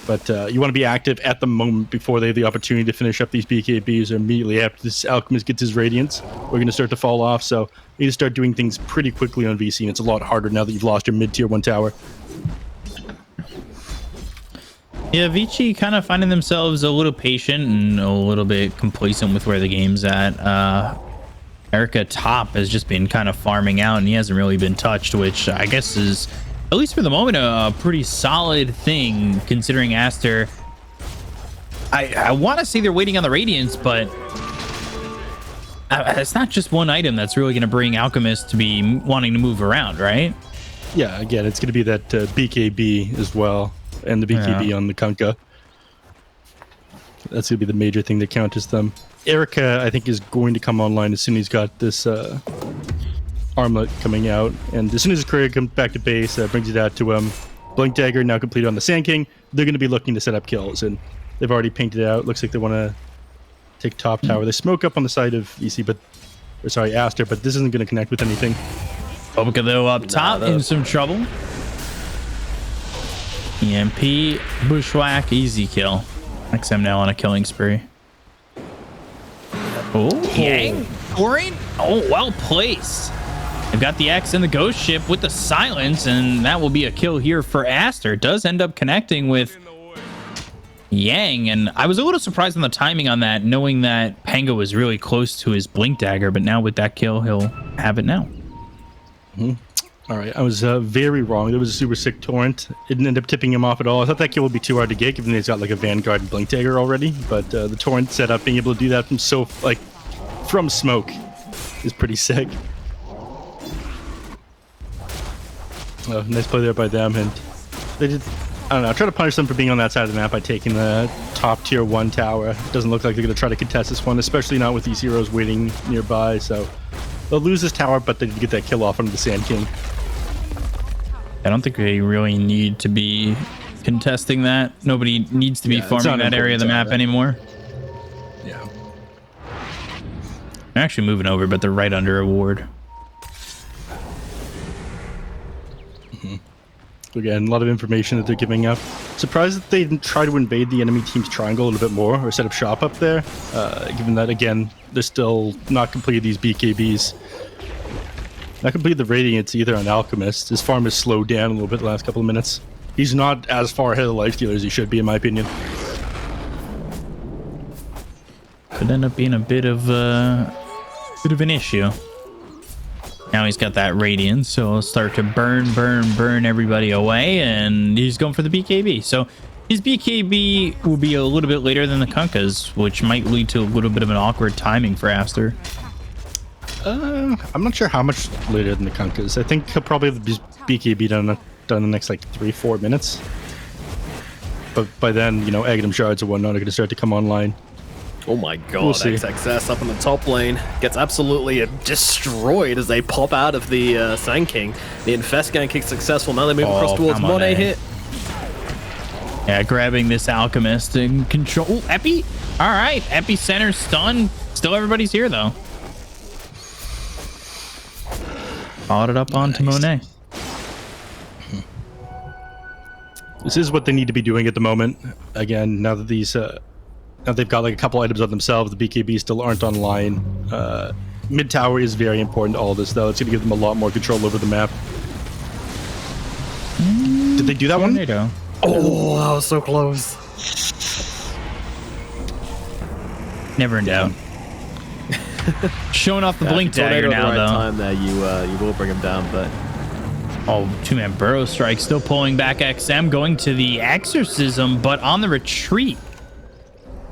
But you want to be active at the moment before they have the opportunity to finish up these BKBs, or immediately after this Alchemist gets his Radiance. We're going to start to fall off, so you need to start doing things pretty quickly on VC, and it's a lot harder now that you've lost your mid-tier 1 tower. Yeah, Vici kind of finding themselves a little patient and a little bit complacent with where the game's at. Erica top has just been kind of farming out, and he hasn't really been touched, which I guess is, at least for the moment, a pretty solid thing, considering Aster. I want to say they're waiting on the Radiance, but it's not just one item that's really going to bring Alchemist to be wanting to move around, right? Yeah, again, it's going to be that BKB as well, and the BKB on the Kunkka. That's going to be the major thing that counters them. Erica, I think, is going to come online as soon as he's got this armlet coming out. And as soon as his courier comes back to base, brings it out to him. Blink Dagger now completed on the Sand King. They're going to be looking to set up kills, and they've already painted it out. Looks like they want to take top tower. They smoke up on the side of EC, Aster, but this isn't going to connect with anything. Bobica, though, up top in some trouble. EMP, Bushwhack, easy kill. XM now on a killing spree. Oh, Yang, Torin. Oh, well placed. They've got the X and the Ghost Ship with the silence, and that will be a kill here for Aster. It does end up connecting with Yang, and I was a little surprised on the timing on that, knowing that Pango was really close to his Blink Dagger, but now with that kill, he'll have it now. All right, I was very wrong. There was a super sick torrent. It didn't end up tipping him off at all. I thought that kill would be too hard to get, given that he's got like a Vanguard and Blink Dagger already. But the torrent setup, being able to do that from smoke, is pretty sick. Oh, nice play there by them, and they did. I don't know. Try to punish them for being on that side of the map by taking the top tier 1 tower. It doesn't look like they're going to try to contest this one, especially not with these heroes waiting nearby. So they'll lose this tower, but they get that kill off under the Sand King. I don't think they really need to be contesting that. Nobody needs to be farming that area of the map anymore. Yeah. They're actually moving over, but they're right under a ward. Again, a lot of information that they're giving up. Surprised that they didn't try to invade the enemy team's triangle a little bit more, or set up shop up there. Given that, again, they're still not completed these BKBs. Not completed the Radiance either on Alchemist. His farm has slowed down a little bit the last couple of minutes. He's not as far ahead of the lifestealer as he should be, in my opinion. Could end up being a bit of an issue. Now he's got that Radiance, so he'll start to burn everybody away, and he's going for the BKB. So his BKB will be a little bit later than the Kunkka's, which might lead to a little bit of an awkward timing for Aster. I'm not sure how much later than the Kunkka's. I think he'll probably have his BKB done in the next like 3-4 minutes. But by then, you know, Aghanim Shards and whatnot are going to start to come online. Oh my god, We'll see. XXS up in the top lane gets absolutely destroyed as they pop out of the Sand King. The Infest Gang kick successful. Now they move across towards Monet hit. Yeah, grabbing this Alchemist and control. Ooh, Epi. All right, Epicenter stun. Still everybody's here though. Followed it up onto Monet. This is what they need to be doing at the moment. Again, now that these now they've got like a couple items on themselves, the BKB still aren't online. Mid tower is very important to all this though. It's going to give them a lot more control over the map. Did they do that one? Tornado. Oh, that was so close. Never in doubt. Showing off the Blink Dagger now, though. Time there, you will bring him down, but oh, two-man Burrow Strike still pulling back XM, going to the Exorcism, but on the retreat.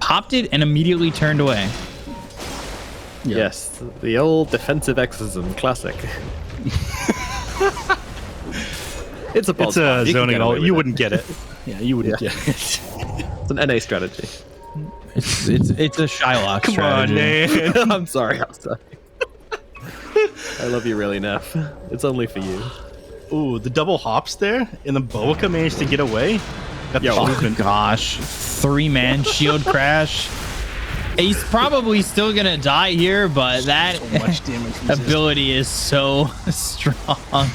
Popped it and immediately turned away. Yeah. Yes, the old defensive exorcism classic. It's a zoning all. You wouldn't get it. Yeah, you wouldn't get it. It's an NA strategy. It's a Shylock Come strategy. on, man. I'm sorry. I love you really, Neff. It's only for you. Ooh, the double hops there, and the Bobica managed to get away. Oh gosh, 3-man shield crash. He's probably still gonna die here, but that ability is so strong.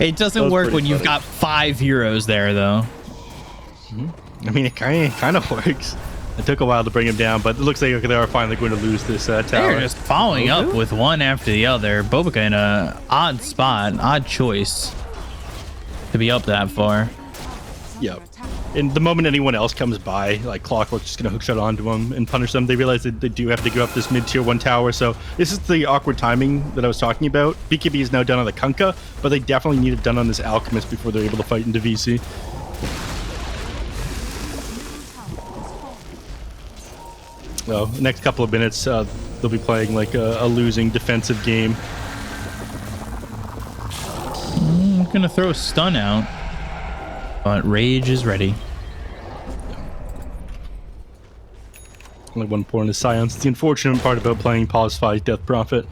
It doesn't work when you've got 5 heroes there, though. I mean, it kind of works. It took a while to bring him down, but it looks like they are finally going to lose this tower. They're just following up with one after the other. Bobica in a odd spot, odd choice to be up that far. Yep. And the moment anyone else comes by, like Clockwork's just going to hookshot onto them and punish them. They realize that they do have to give up this mid-tier 1 tower. So this is the awkward timing that I was talking about. BKB is now done on the Kunkka, but they definitely need it done on this Alchemist before they're able to fight into VC. So the next couple of minutes, they'll be playing like a losing defensive game. I'm going to throw a stun out, but Rage is ready. Only 1 point of silence. It's the unfortunate part about playing Pause 5 Death Prophet.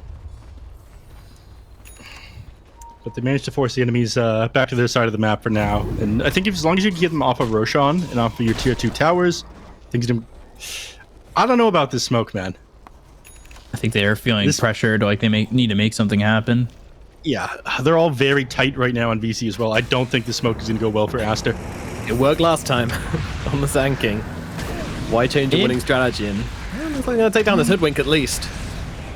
But they managed to force the enemies back to their side of the map for now. And I think as long as you can get them off of Roshan and off of your tier 2 towers, things are... I don't know about this smoke, man. I think they're feeling pressured, like they need to make something happen. Yeah, they're all very tight right now on VC as well. I don't think the smoke is going to go well for Aster. It worked last time on the Sand King. Why change a winning strategy? And looks like they're going to take down this Hoodwink at least.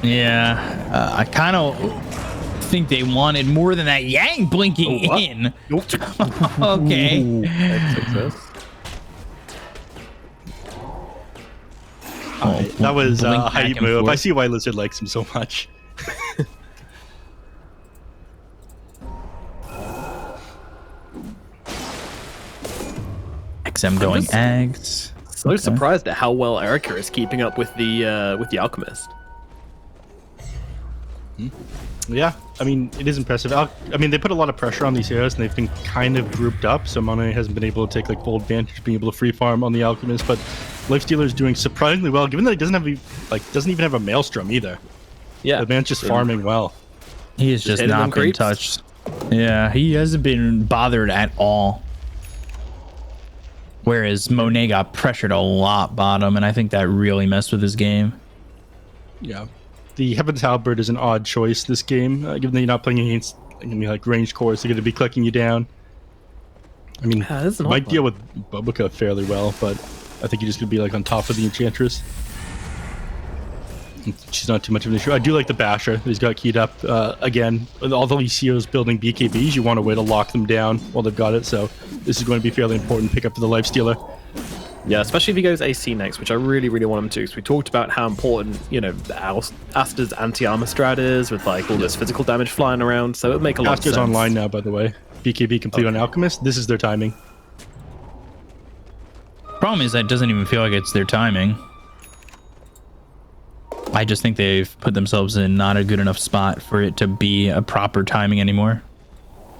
Yeah, I kind of think they wanted more than that Yang blinking in. Okay. That was a blink hype back and move. forth. I see why Lizard likes him so much. XM going eggs. So surprised at how well Erica is keeping up with the Alchemist. Yeah, I mean, it is impressive. I mean, they put a lot of pressure on these heroes, and they've been kind of grouped up, so Monet hasn't been able to take like full advantage of being able to free farm on the Alchemist, but Lifestealer is doing surprisingly well, given that he doesn't even have a Maelstrom either. Yeah. The man's just farming well. He has just not been touched. Yeah, he hasn't been bothered at all. Whereas Monet got pressured a lot bottom, and I think that really messed with his game. Yeah. The Heaven's Halberd is an odd choice this game, given that you're not playing against like ranged cores. They're going to be clicking you down. I mean, you might deal with Bobica fairly well, but I think you're just going to be like on top of the Enchantress. She's not too much of an issue. I do like the Basher. He's got keyed up again. Although you see those building BKBs, you want a way to lock them down while they've got it. So this is going to be fairly important pick up for the Lifestealer. Yeah, especially if he goes AC next, which I really, really want him to, because we talked about how important, Aster's anti-armor strat is, with like all this physical damage flying around, so it would make a lot of sense. Aster's online now, by the way. BKB complete on Alchemist. This is their timing. Problem is that it doesn't even feel like it's their timing. I just think they've put themselves in not a good enough spot for it to be a proper timing anymore.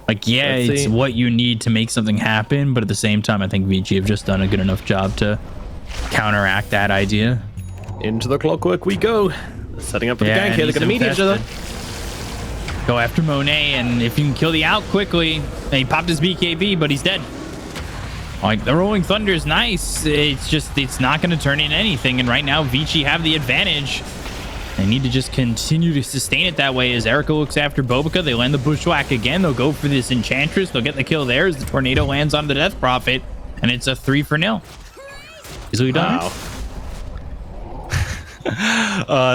Like, yeah, it's what you need to make something happen, but at the same time, I think VG have just done a good enough job to counteract that idea. Into the Clockwork we go. Setting up for the gank here. They're going to meet each other. Go after Monet, and if you can kill the Out quickly, and he popped his BKB, but he's dead. Like, the Rolling Thunder is nice. It's not going to turn into anything, and right now, Vici have the advantage. They need to just continue to sustain it that way as Erica looks after Bobica. They land the Bushwhack again. They'll go for this Enchantress. They'll get the kill there as the Tornado lands on the Death Prophet, and it's a 3-0. Easily done. Wow.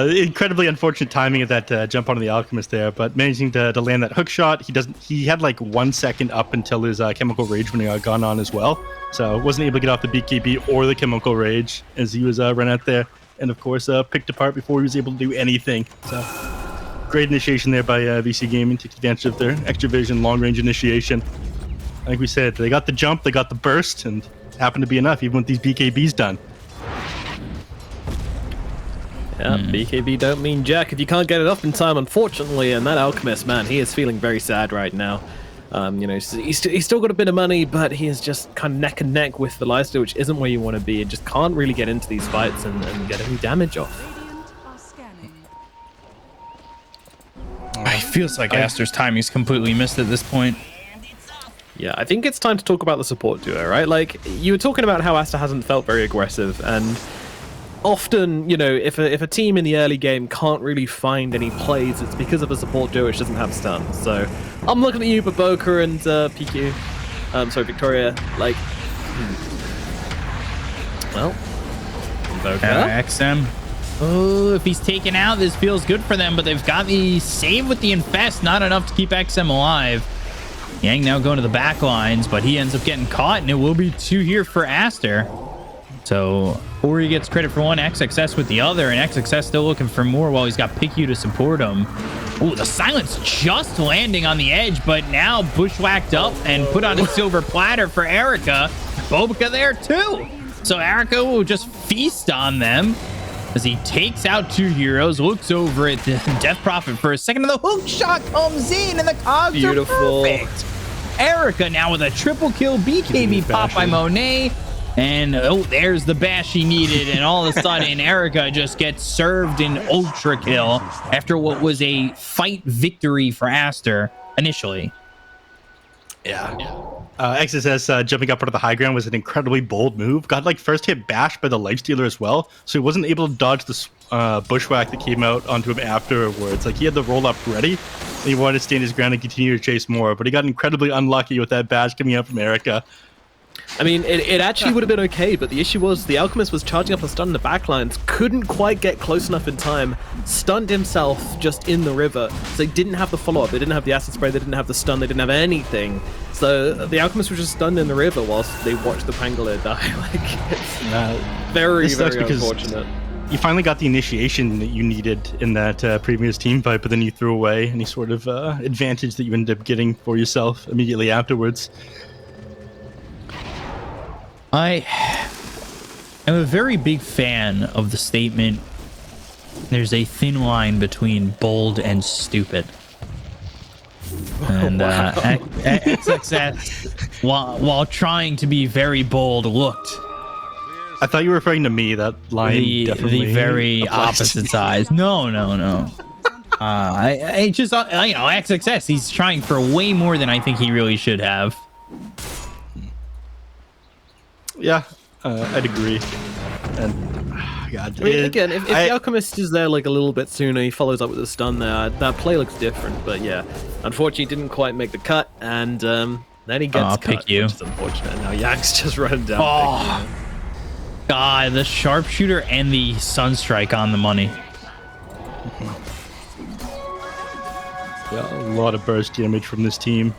Incredibly unfortunate timing of that jump onto the Alchemist there, but managing to land that hook shot. He had like 1 second up until his Chemical Rage when he got gone on as well, so wasn't able to get off the BKB or the Chemical Rage as he was run out there, and of course picked apart before he was able to do anything. So great initiation there by VC Gaming. Took advantage of their extra vision, long range initiation. I think we said they got the jump, they got the burst, and happened to be enough even with these BKBs done. Yeah, BKB don't mean jack if you can't get it up in time, unfortunately. And that Alchemist, man, he is feeling very sad right now. He's still got a bit of money, but he is just kind of neck and neck with the Lifestealer, which isn't where you want to be. It just can't really get into these fights and get any damage off. It feels like Aster's timing's completely missed at this point. Yeah, I think it's time to talk about the support duo, right? Like, you were talking about how Aster hasn't felt very aggressive, and often, if a team in the early game can't really find any plays, it's because of a support duo which doesn't have stun. So I'm looking at you, Baboka and PQ. Victoria. Like, well, Baboka. XM. Oh, if he's taken out, this feels good for them, but they've got the save with the Infest, not enough to keep XM alive. Yang now going to the back lines, but he ends up getting caught, and it will be 2 here for Aster. So Ori gets credit for one, XXS with the other, and XXS still looking for more while he's got PickU to support him. Ooh, the silence just landing on the edge, but now bushwhacked up and put on a silver platter for Erica. Bobica there too. So Erica will just feast on them as he takes out 2 heroes, looks over at the Death Prophet for a second, and the hook shot comes in, and the cogs Beautiful. are perfect. Erica now with a triple kill, BKB pop by Monet, and there's the bash he needed, and all of a sudden Erica just gets served in ultra kill after what was a fight victory for Aster initially. Yeah. XSS jumping up onto the high ground was an incredibly bold move. Got like first hit bashed by the lifestealer as well, so he wasn't able to dodge the bushwhack that came out onto him afterwards. Like he had the roll up ready, and he wanted to stand his ground and continue to chase more, but he got incredibly unlucky with that bash coming out from Erica. I mean, it actually would have been okay, but the issue was the Alchemist was charging up a stun in the backlines, couldn't quite get close enough in time, stunned himself just in the river. So they didn't have the follow-up, they didn't have the acid spray, they didn't have the stun, they didn't have anything. So the Alchemist was just stunned in the river whilst they watched the Pangolier die. Like, it's very, very unfortunate. You finally got the initiation that you needed in that previous team fight, but then you threw away any sort of advantage that you ended up getting for yourself immediately afterwards. I am a very big fan of the statement, there's a thin line between bold and stupid. And XXS, while trying to be very bold, looked. I thought you were referring to me, that line definitely the very applies opposite size. No. I just, XXS, he's trying for way more than I think he really should have. Yeah, I'd agree. And God, I mean, again, if the Alchemist is there like a little bit sooner, he follows up with a stun there, that play looks different. But yeah, unfortunately, didn't quite make the cut, and then he gets cut, which is unfortunate. Now Yang's just running down. Oh, God, the sharpshooter and the sunstrike on the money. Yeah, a lot of burst damage from this team.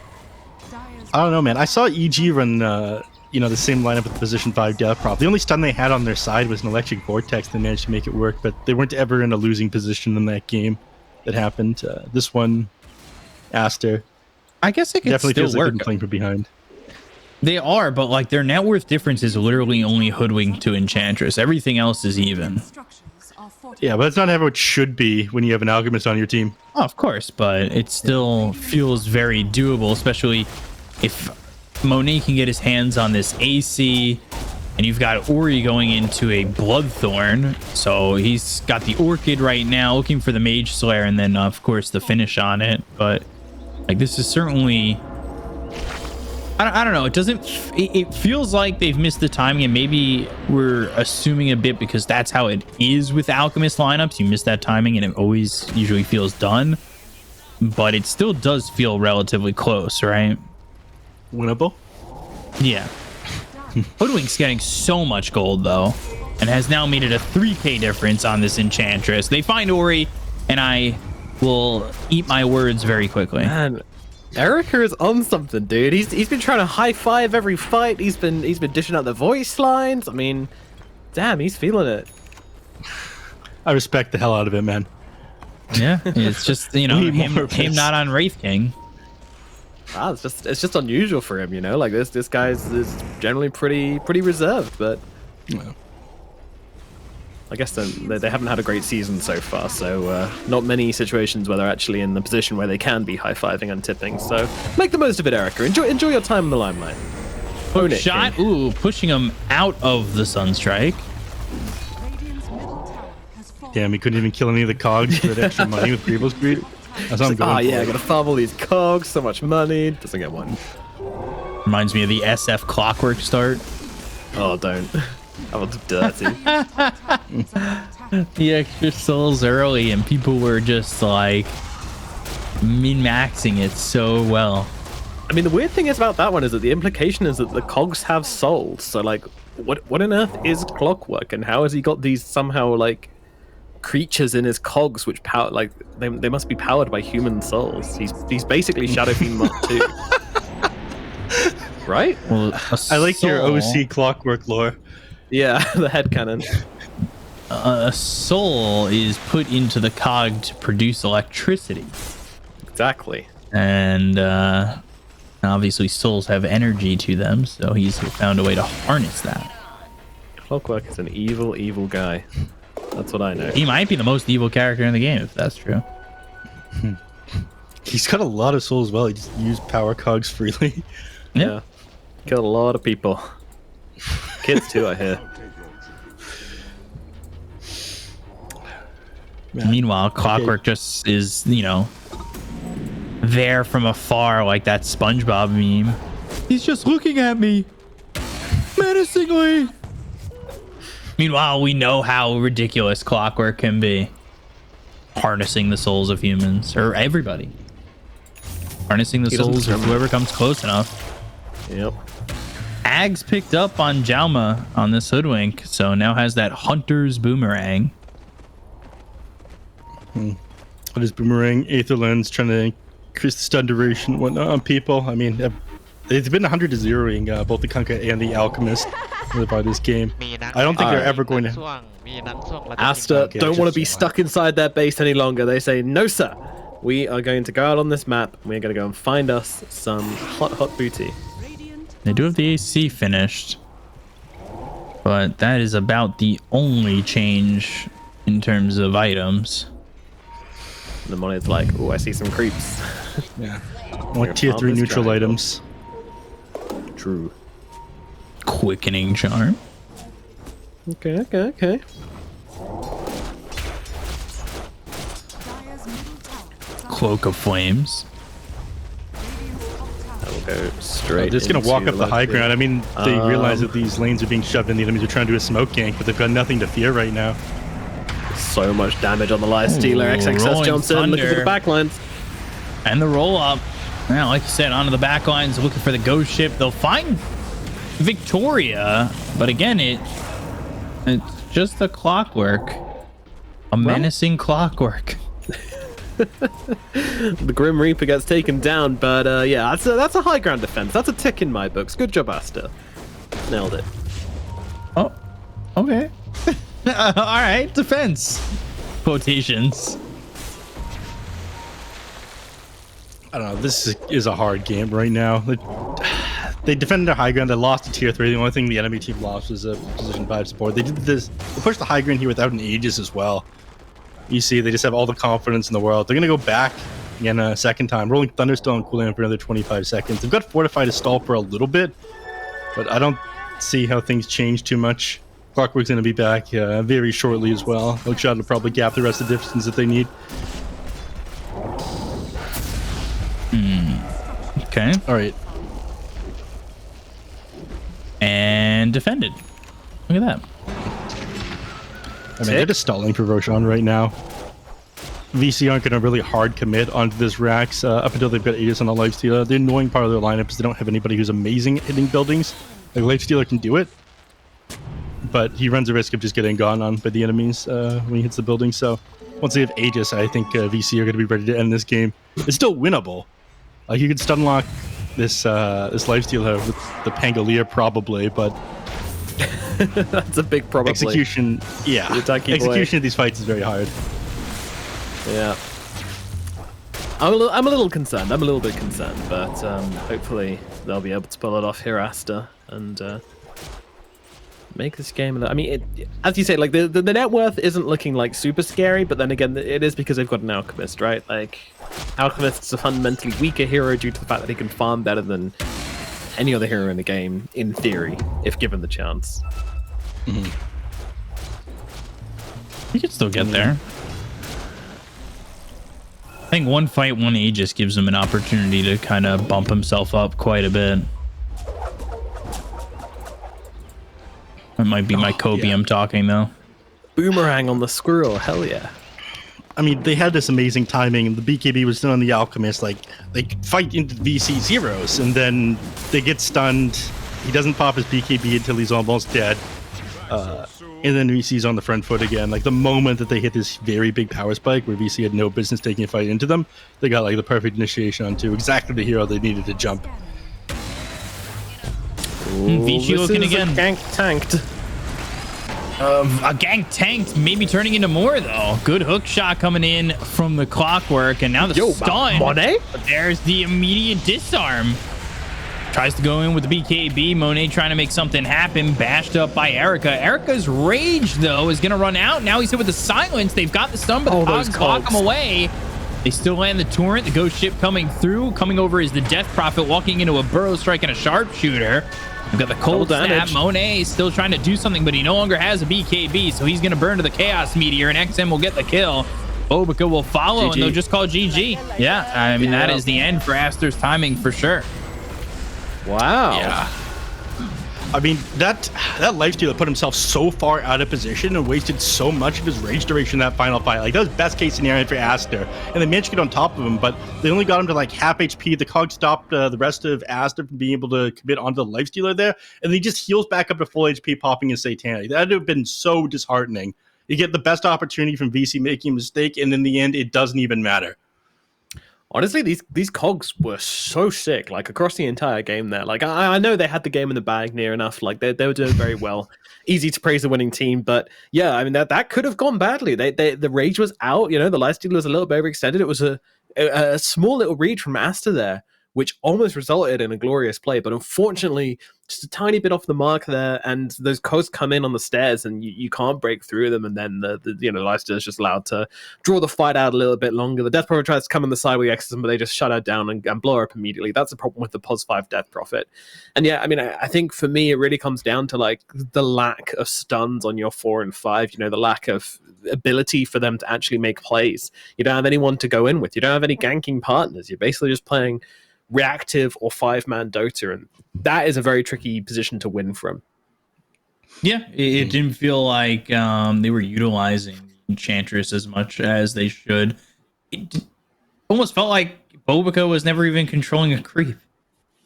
I don't know, man. I saw EG run, the same lineup with the position 5 Death Prop. The only stun they had on their side was an Electric Vortex. They managed to make it work, but they weren't ever in a losing position in that game that happened. This one, Aster. I guess it could definitely still feels work. like they've been playing from behind. They are, but like their net worth difference is literally only Hoodwink to Enchantress. Everything else is even. Yeah, but that's not how it should be when you have an Alchemist on your team. Oh, of course, but it still feels very doable, especially if Monet can get his hands on this AC, and you've got Ori going into a Bloodthorn, so he's got the Orchid right now, looking for the Mage Slayer, and then of course the finish on it. But like this is certainly, I don't know. It feels like they've missed the timing, and maybe we're assuming a bit because that's how it is with Alchemist lineups. You miss that timing, and it always usually feels done. But it still does feel relatively close, right? Winnable. Yeah. Hoodwink's getting so much gold though, and has now made it a 3k difference on this Enchantress. They find Ori, and I will eat my words very quickly. Man, Erica is on something, dude. He's been trying to high five every fight. He's been dishing out the voice lines. I mean, damn, he's feeling it. I respect the hell out of it, man. Yeah, it's just him not on Wraith King. Wow, it's just unusual for him, like this guy's is generally pretty reserved, but I guess they haven't had a great season so far, so not many situations where they're actually in the position where they can be high-fiving and tipping, so make the most of it, Erica. Enjoy your time in the limelight. Hook shot, ooh, pushing him out of the Sunstrike. Damn, he couldn't even kill any of the cogs for that extra money with Grievous Greed. That's what I'm going for. I gotta farm all these cogs, so much money, doesn't get one. Reminds me of the SF Clockwork start. Oh, don't. I want dirty. The extra souls early, and people were just like min-maxing it so well. I mean, the weird thing is about that one is that the implication is that the cogs have souls. So, like, what on earth is Clockwork, and how has he got these somehow like creatures in his cogs which they must be powered by human souls? He's basically Shadow Fiend Mark 2. right? Well, I like your soul- OC clockwork lore. Yeah, the headcanon. A soul is put into the cog to produce electricity. Exactly. And obviously souls have energy to them, so he's found a way to harness that. Clockwork is an evil, evil guy. That's what I know. He might be the most evil character in the game, if that's true. He's got a lot of souls as well. He just used power cogs freely. Yeah. Killed a lot of people. Kids too, I hear. Meanwhile, Clockwork just is, there from afar like that SpongeBob meme. He's just looking at me menacingly. Meanwhile, we know how ridiculous Clockwork can be. Harnessing the souls of humans, or everybody. Harnessing the souls of whoever comes close enough. Yep. Ags picked up on Jauma on this hoodwink, so now has that Hunter's Boomerang. What is Boomerang? Aether Lens trying to increase the stun duration and whatnot on people. I mean, it's been 100 to 0ing both the Kunkka and the Alchemist by this game. I don't think they're ever going to. Aster don't want to be stuck inside their base any longer. They say, no, sir. We are going to go out on this map. We're going to go and find us some hot, hot booty. They do have the AC finished, but that is about the only change in terms of items. The money's like, oh, I see some creeps. Yeah. What tier 3 neutral items? True. Quickening Charm. Okay. Cloak of Flames. I'll go straight. They're just going to walk up the high ground. I mean, they realize that Um, these lanes are being shoved in. The enemies are trying to do a smoke gank, but they've got nothing to fear right now. So much damage on the Lifestealer. XXS Rolling Johnson looking for the Thunder. backlines. And the roll up. Now, like you said, onto the back lines, looking for the ghost ship. They'll find Victoria, but again, it's just a Clockwork. A menacing Clockwork. The Grim Reaper gets taken down, but yeah, that's a high ground defense. That's a tick in my books. Good job, Aster. Nailed it. Oh, okay. All right, defense. Quotations. I don't know. This is a hard game right now. They defended their high ground. They lost to tier 3. The only thing the enemy team lost was a position 5 support. They did this. They pushed the high ground here without an Aegis as well. You see, they just have all the confidence in the world. They're going to go back again a second time. Rolling Thunder still on cooldown for another 25 seconds. They've got Fortify to stall for a little bit, but I don't see how things change too much. Clockwork's going to be back very shortly as well. Hookshot will probably gap the rest of the distance that they need. Okay. All right. And defended. Look at that. I mean, they're just stalling for Roshan right now. VC aren't going to really hard commit onto this Rax up until they've got Aegis on the Lifestealer. The annoying part of their lineup is they don't have anybody who's amazing at hitting buildings. Like, Lifestealer can do it, but he runs the risk of just getting gone on by the enemies when he hits the building. So once they have Aegis, I think VC are going to be ready to end this game. It's still winnable. Like, you could stun lock this Lifestealer with the Pangolier probably, but That's a big probably. execution, yeah. Execution of these fights is very hard. Yeah. I'm a little concerned. I'm a little bit concerned, but hopefully they'll be able to pull it off here, Aster, and make this game. I mean, as you say, like the net worth isn't looking like super scary, but then again, it is because they've got an Alchemist, right? Like, Alchemist's a fundamentally weaker hero due to the fact that he can farm better than any other hero in the game, in theory, if given the chance. You can still get there. I think one fight, one Aegis gives him an opportunity to kind of bump himself up quite a bit. That might be my Cobium talking, though. Boomerang on the squirrel, hell yeah. I mean, they had this amazing timing. The BKB was still on the Alchemist. Like, they fight into VC zeros, and then they get stunned. He doesn't pop his BKB until he's almost dead. And then VC's on the front foot again. Like, the moment that they hit this very big power spike where VC had no business taking a fight into them, they got, like, the perfect initiation onto exactly the hero they needed to jump. Vici looking again. Gank tanked. A gank tanked, maybe turning into more though. Good hook shot coming in from the Clockwork, and now the stun. Monet? There's the immediate disarm. Tries to go in with the BKB. Monet trying to make something happen. Bashed up by Erica. Erica's rage though is gonna run out. Now he's hit with the silence. They've got the stun, but the cogs block him away. They still land the torrent. The ghost ship coming through. Coming over is the Death Prophet walking into a burrow strike and a sharpshooter. We've got the cold snap. Monet is still trying to do something, but he no longer has a BKB, so he's going to burn to the Chaos Meteor, and XM will get the kill. Bobica will follow, and they'll just call GG. Yeah, I mean, that is the end for Aster's timing for sure. Wow. Yeah. I mean, that lifestealer put himself so far out of position and wasted so much of his rage duration in that final fight. Like, that was best case scenario for Aster. And they managed to get on top of him, but they only got him to like half HP. The cog stopped the rest of Aster from being able to commit onto the lifestealer there. And then he just heals back up to full HP, popping his Satanic. That would have been so disheartening. You get the best opportunity from VC making a mistake, and in the end, it doesn't even matter. Honestly, these cogs were so sick, like across the entire game there. Like I know they had the game in the bag near enough. Like they were doing very well. Easy to praise the winning team, but yeah, I mean that could have gone badly. The rage was out. You know, the lifesteal was a little bit overextended. It was a small little read from Aster there, which almost resulted in a glorious play, but unfortunately, just a tiny bit off the mark there, and those coasts come in on the stairs, and you can't break through them, and then the lifesteal is just allowed to draw the fight out a little bit longer. The Death Prophet tries to come on the side with the Exorcism, but they just shut her down and blow her up immediately. That's the problem with the Pos 5 Death Prophet. And yeah, I mean, I think for me, it really comes down to like the lack of stuns on your 4 and 5, the lack of ability for them to actually make plays. You don't have anyone to go in with. You don't have any ganking partners. You're basically just playing reactive or 5-man Dota, and that is a very tricky position to win from. Yeah, it didn't feel like they were utilizing Enchantress as much as they should. It almost felt like Bobica was never even controlling a creep.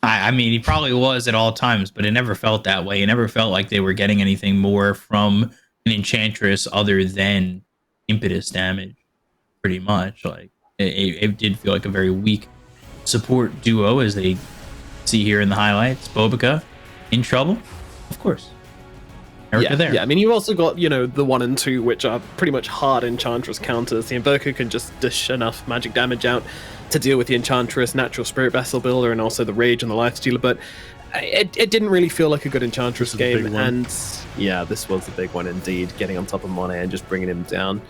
I mean, he probably was at all times, but it never felt that way. It never felt like they were getting anything more from an Enchantress other than impetus damage, pretty much. Like it did feel like a very weak support duo, as they see here in the highlights. Bobica in trouble, of course. Erica there. Yeah, I mean, you also got, the 1 and 2, which are pretty much hard Enchantress counters. The Invoker can just dish enough magic damage out to deal with the Enchantress, Natural Spirit Vessel Builder, and also the Rage and the Lifestealer, but it didn't really feel like a good Enchantress game, and yeah, this was the big one indeed, getting on top of Monet and just bringing him down.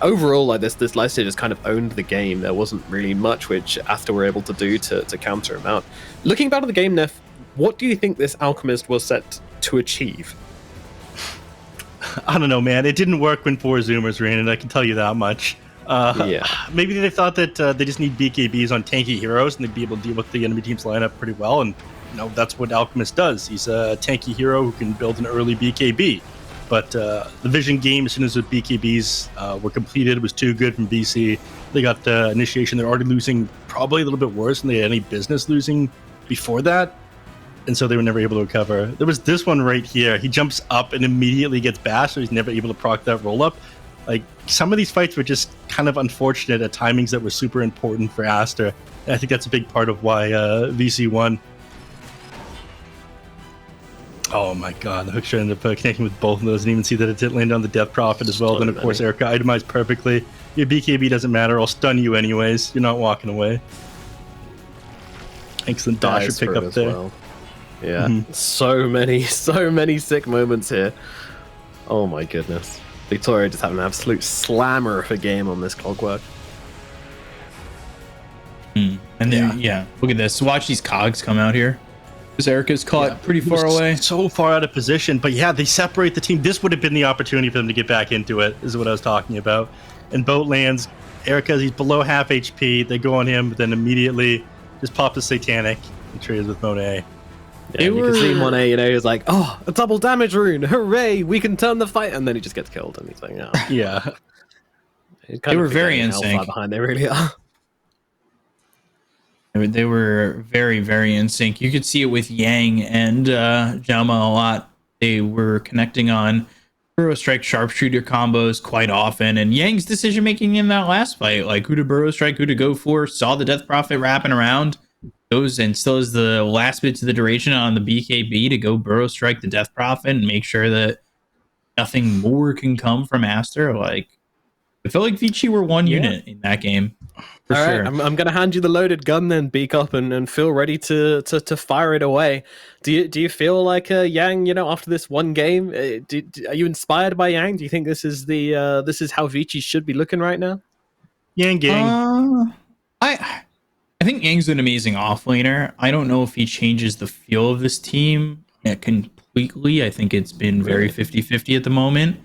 Overall, like this Lifestealer just kind of owned the game. There wasn't really much which Aster were able to do to counter him out. Looking back at the game, Neff, what do you think this Alchemist was set to achieve? I don't know, man. It didn't work when 4 Zoomers ran it, I can tell you that much. Maybe they thought that they just need BKBs on tanky heroes and they'd be able to deal with the enemy team's lineup pretty well, and that's what Alchemist does. He's a tanky hero who can build an early BKB. But the Vision game, as soon as the BKBs were completed, was too good from VC. They got the initiation. They're already losing probably a little bit worse than they had any business losing before that. And so they were never able to recover. There was this one right here. He jumps up and immediately gets bashed, so he's never able to proc that roll-up. Like, some of these fights were just kind of unfortunate at timings that were super important for Aster. And I think that's a big part of why VC won. Oh my god, the hook shot ended up connecting with both of those. Didn't even see that it didn't land on the Death Prophet as well. Then, of course, Erica itemized perfectly. Your BKB doesn't matter. I'll stun you anyways. You're not walking away. Excellent Dasher pick up there. Well. Yeah, so many sick moments here. Oh my goodness. Victoria just having an absolute slammer of a game on this Clockwork. And then, look at this. Watch these cogs come out here. Because Erica's caught pretty far away. So far out of position. But yeah, they separate the team. This would have been the opportunity for them to get back into it, is what I was talking about. And boat lands. Erica, he's below half HP. They go on him, but then immediately just pop the Satanic and trades with Monet. Yeah, you can see Monet, he was like, oh, a double damage rune. Hooray, we can turn the fight. And then he just gets killed. And he's like, oh. Yeah. They were very in sync. How far behind they really are. They were very, very in sync. You could see it with Yang and Jama a lot. They were connecting on Burrow Strike Sharpshooter combos quite often. And Yang's decision making in that last fight, like who to Burrow Strike, who to go for, saw the Death Prophet wrapping around, goes and still has the last bits of the duration on the BKB to go burrow strike the Death Prophet and make sure that nothing more can come from Aster. Like, I feel like Vici were one unit in that game. For All right, sure. I'm going to hand you the loaded gun then, Beakup, and feel ready to fire it away. Do you feel like Yang? After this one game, are you inspired by Yang? Do you think this is how Vici should be looking right now? Yang gang. I think Yang's an amazing offlaner. I don't know if he changes the feel of this team completely. I think it's been very 50-50 at the moment.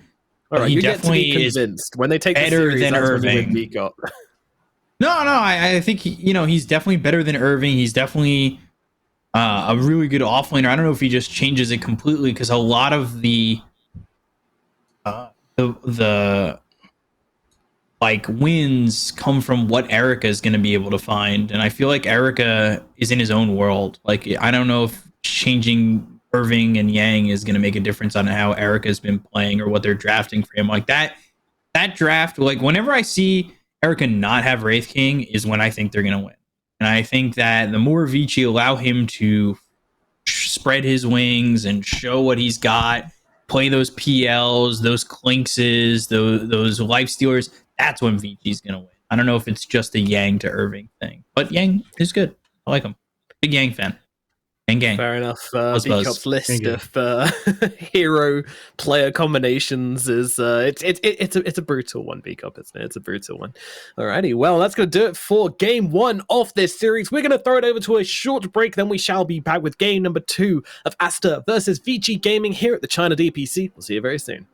All right, he you get to be definitely is convinced when they take the better series. than That's when you Irving. win Beakup. No, I think he's definitely better than Irving. He's definitely a really good offlaner. I don't know if he just changes it completely because a lot of the like wins come from what Erica is going to be able to find, and I feel like Erica is in his own world. Like, I don't know if changing Irving and Yang is going to make a difference on how Erica's been playing or what they're drafting for him. Like that draft, like whenever I see Erica not have Wraith King is when I think they're going to win. And I think that the more Vici allow him to spread his wings and show what he's got, play those PLs, those Clinkses, those Life Stealers, that's when Vici's going to win. I don't know if it's just a Yang to Irving thing, but Yang is good. I like him. Big Yang fan. Yang gang. Fair enough. Buzz, buzz. Beakup's list Gang, gang. of hero player combinations is it's a brutal one, Beakup, isn't it? It's a brutal one. Alrighty, well, that's gonna do it for game 1 of this series. We're gonna throw it over to a short break, then we shall be back with game number 2 of Aster versus Vici Gaming here at the China DPC. We'll see you very soon.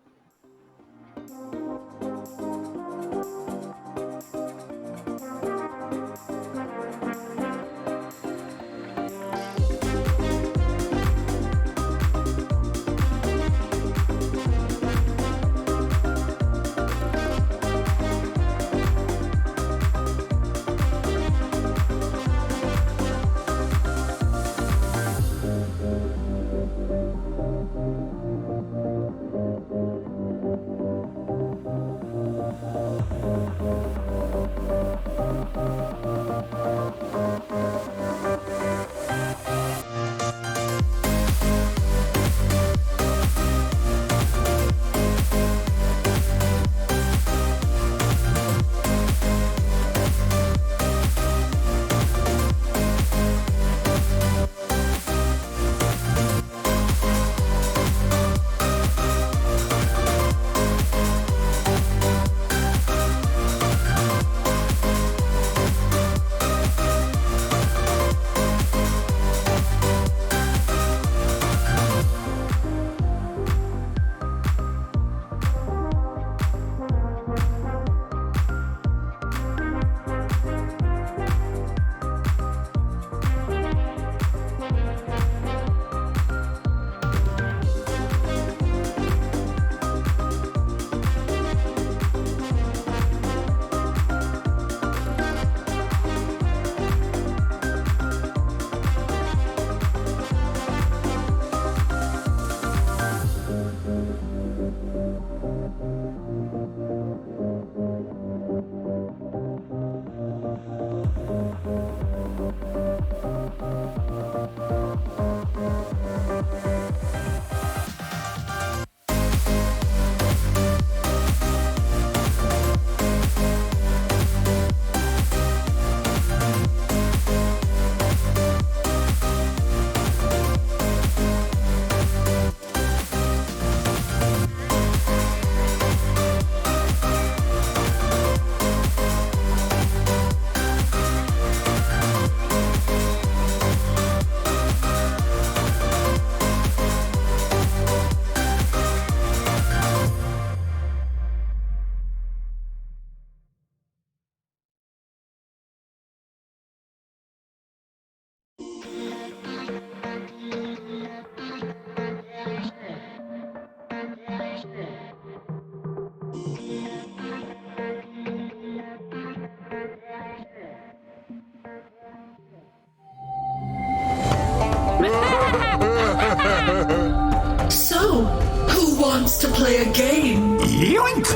So, who wants to play a game? Yoink!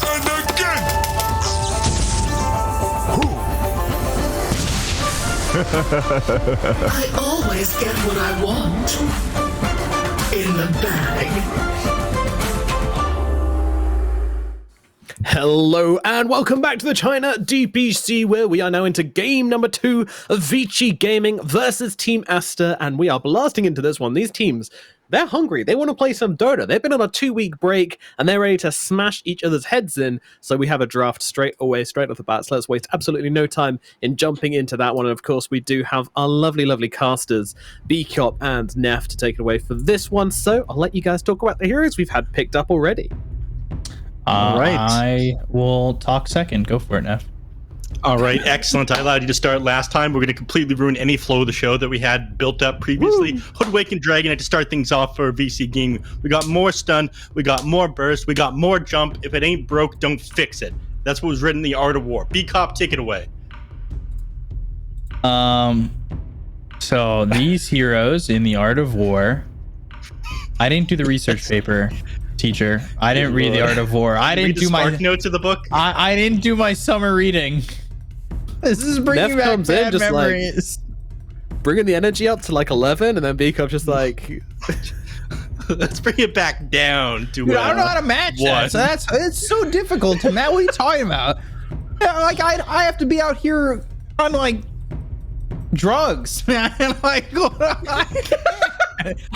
And again! I always get what I want. In the bag. Hello and welcome back to the China DPC, where we are now into game number 2 of Vici Gaming versus Team Aster, and we are blasting into this one. These teams, they're hungry. They want to play some Dota. They've been on a 2-week break and they're ready to smash each other's heads in. So we have a draft straight off the bat. So let's waste absolutely no time in jumping into that one. And of course, we do have our lovely casters, B-Cop and Neff, to take it away for this one. So I'll let you guys talk about the heroes we've had picked up already. All right. I will talk second. Go for it, Neff. All right, excellent. I allowed you to start last time. We're going to completely ruin any flow of the show that we had built up previously. Hoodwink and Dragonite to start things off for VC Gaming. We got more stun, we got more burst, we got more jump. If it ain't broke, don't fix it. That's what was written in the Art of War. B-Cop, take it away. So these heroes in the Art of War, I didn't do the research paper. Teacher, I didn't read the Art of War. I didn't do my notes of the book. I didn't do my summer reading. This is bringing Neff back comes in bad just memories. Bringing the energy up to like 11, and then B-Cop just like, let's bring it back down to. Dude, I don't know how to match that. So it's so difficult to match. What are you talking about? Yeah, like I have to be out here on like drugs, man. Like,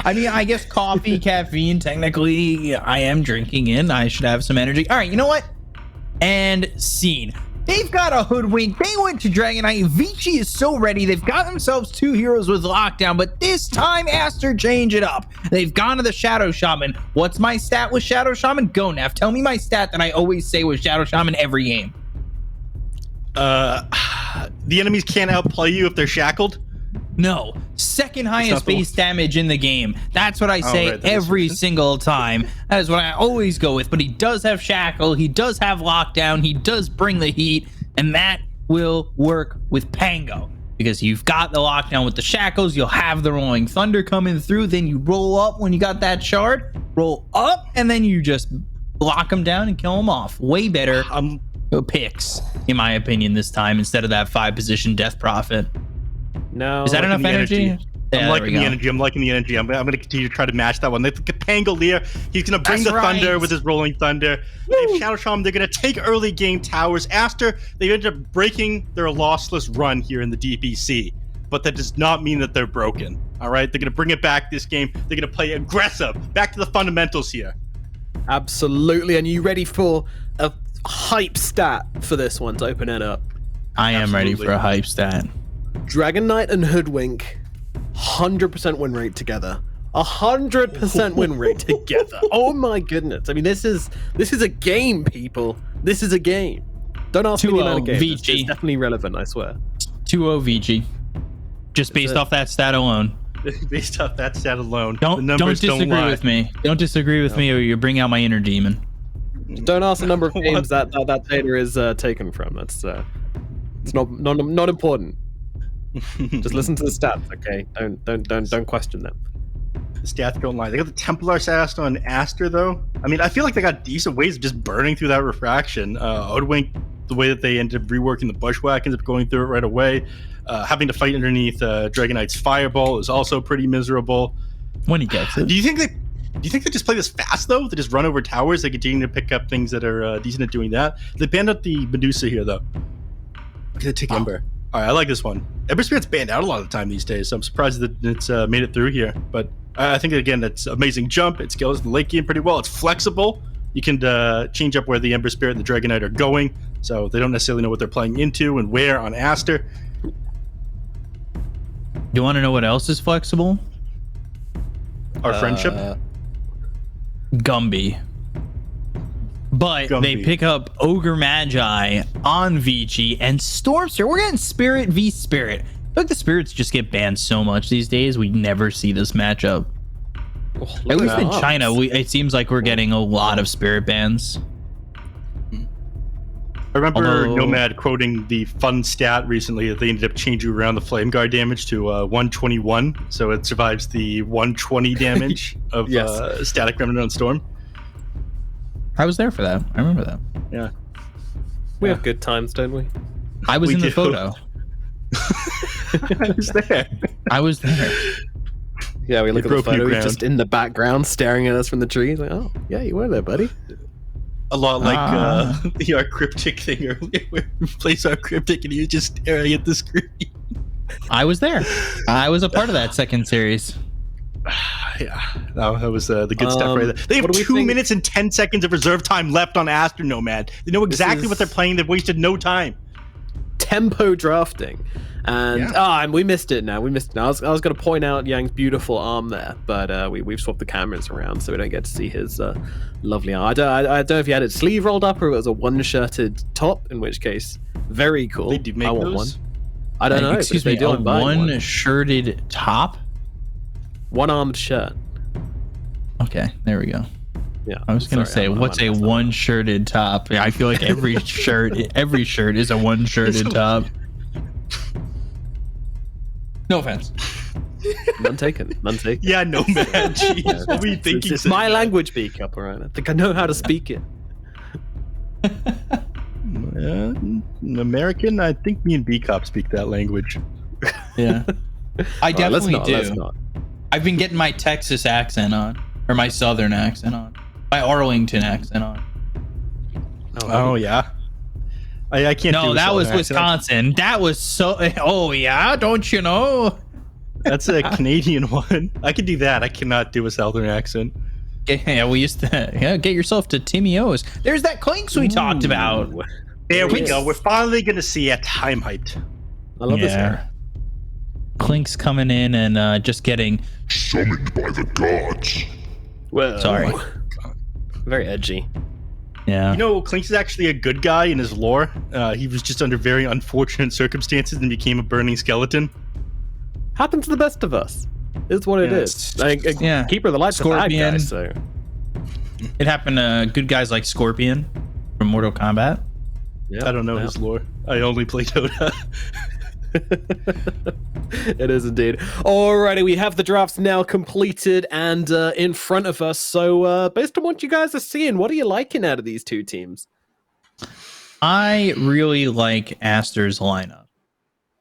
I mean, I guess coffee, caffeine, technically I am drinking in. I should have some energy. All right, you know what? And scene. They've got a Hoodwink. They went to Dragonite. Vici is so ready. They've got themselves 2 heroes with lockdown, but this time Aster changed it up. They've gone to the Shadow Shaman. What's my stat with Shadow Shaman? Go, Neff. Tell me my stat that I always say with Shadow Shaman every game. The enemies can't outplay you if they're shackled? No. Second highest base damage in the game. That's what I say every single time. That is what I always go with. But he does have shackle. He does have lockdown. He does bring the heat. And that will work with Pango. Because you've got the lockdown with the shackles. You'll have the Rolling Thunder coming through. Then you roll up when you got that shard. Roll up. And then you just lock him down and kill him off. Way better picks, in my opinion, this time. Instead of that 5-position Death Prophet. No. Is that enough energy? I'm liking the energy. I'm liking the energy. I'm going to continue to try to match that one. They look at Pangolier. He's going to bring Thunder with his Rolling Thunder. They have Shadow Shaman. They're going to take early game towers. Aster, they ended up breaking their lossless run here in the DPC. But that does not mean that they're broken. All right? They're going to bring it back this game. They're going to play aggressive. Back to the fundamentals here. Absolutely. And you ready for a hype stat for this one to open it up? I am ready for a hype stat. Dragonite and Hoodwink, 100% win rate together. 100% win rate together. Oh my goodness! I mean, this is a game, people. This is a game. Don't ask me the amount of games. It's definitely relevant, I swear. 2-0 VG. Just based off that stat alone. Based off that stat alone. Don't disagree with me. Don't disagree with me, or you bring out my inner demon. Don't ask the number of games that data is taken from. That's it's not important. Just listen to the stats, okay? Don't question them. The stats don't lie. They got the Templar Assassin on Aster, though. I mean, I feel like they got decent ways of just burning through that refraction. Hoodwink, the way that they ended up reworking the Bushwhack, ends up going through it right away. Having to fight underneath Dragonite's Fireball is also pretty miserable. When he gets it. Do you think they just play this fast, though? They just run over towers? They continue to pick up things that are decent at doing that? They banned out the Medusa here, though. Look at the Tick Ember. All right, I like this one. Ember Spirit's banned out a lot of the time these days, so I'm surprised that it's made it through here. But I think, again, it's amazing jump. It scales the late game pretty well. It's flexible. You can change up where the Ember Spirit and the Dragonite are going, so they don't necessarily know what they're playing into and where on Aster. You want to know what else is flexible? Our friendship? Gumby. But they pick up Ogre Magi on Vici and Stormster. We're getting Spirit v Spirit. I feel like the Spirits just get banned so much these days. We never see this matchup. At least in China, it seems like we're getting a lot of Spirit bans. I remember Nomad quoting the fun stat recently that they ended up changing around the Flame Guard damage to 121, so it survives the 120 damage of Static Remnant on Storm. I was there for that. I remember that. Yeah. We have good times, don't we? I was in the photo. I was there. I was there. Yeah, we look It at the broke new photo. He's ground. just in the background, staring at us from the trees. Like, oh, yeah, you were there, buddy. A lot like the cryptic thing earlier, where we place our cryptic and he was just staring at the screen. I was there. I was a part of that second series. Yeah, that was the good stuff right there. They have what do we 2 think- minutes and 10 seconds of reserve time left on Aster Nomad. They know exactly what they're playing. They've wasted no time. Tempo drafting. And Yeah. and we missed it now. I was going to point out Yang's beautiful arm there, but we've swapped the cameras around so we don't get to see his lovely arm. I don't know if he had his sleeve rolled up or it was a one-shirted top, in which case, very cool. They do make I want those? one. I don't know. Excuse but if me, they do, a I'm buying one. one-shirted top? One-armed shirt. Okay, there we go. Yeah. I was gonna sorry, say, what's a one-shirted top? Yeah, I feel like every shirt is a one-shirted top. No offense. None taken. None taken. Yeah, Nomad. Jeez, what were you thinking? It's my language, B-Cup, alright? I think I know how to speak it. American? I think me and B-Cop speak that language. Yeah. I definitely let's do. not. I've been getting my Texas accent on, or my Southern accent on, my Arlington accent on. Oh, yeah. I can't. No, do a that was Southern accent. Wisconsin. That was so. Oh yeah, don't you know? That's a Canadian one. I can do that. I cannot do a Southern accent. Yeah, we used to get yourself to Timmy O's. There's that Clinks we talked about. There we Clinks. go. We're finally going to see a time height. I love this hair. Clinks coming in and just getting Summoned by the gods. Well, sorry. Very edgy. Yeah. You know, Clinks is actually a good guy in his lore. He was just under very unfortunate circumstances and became a burning skeleton. Happens to the best of us. It's what it is. Like, Yeah. Keeper of the Light's a bad guy, Scorpion. so. It happened to good guys like Scorpion from Mortal Kombat. Yeah, I don't know his lore. I only play Dota. It is indeed. Alrighty, we have the drafts now completed and in front of us. So, based on what you guys are seeing, what are you liking out of these two teams? I really like Aster's lineup.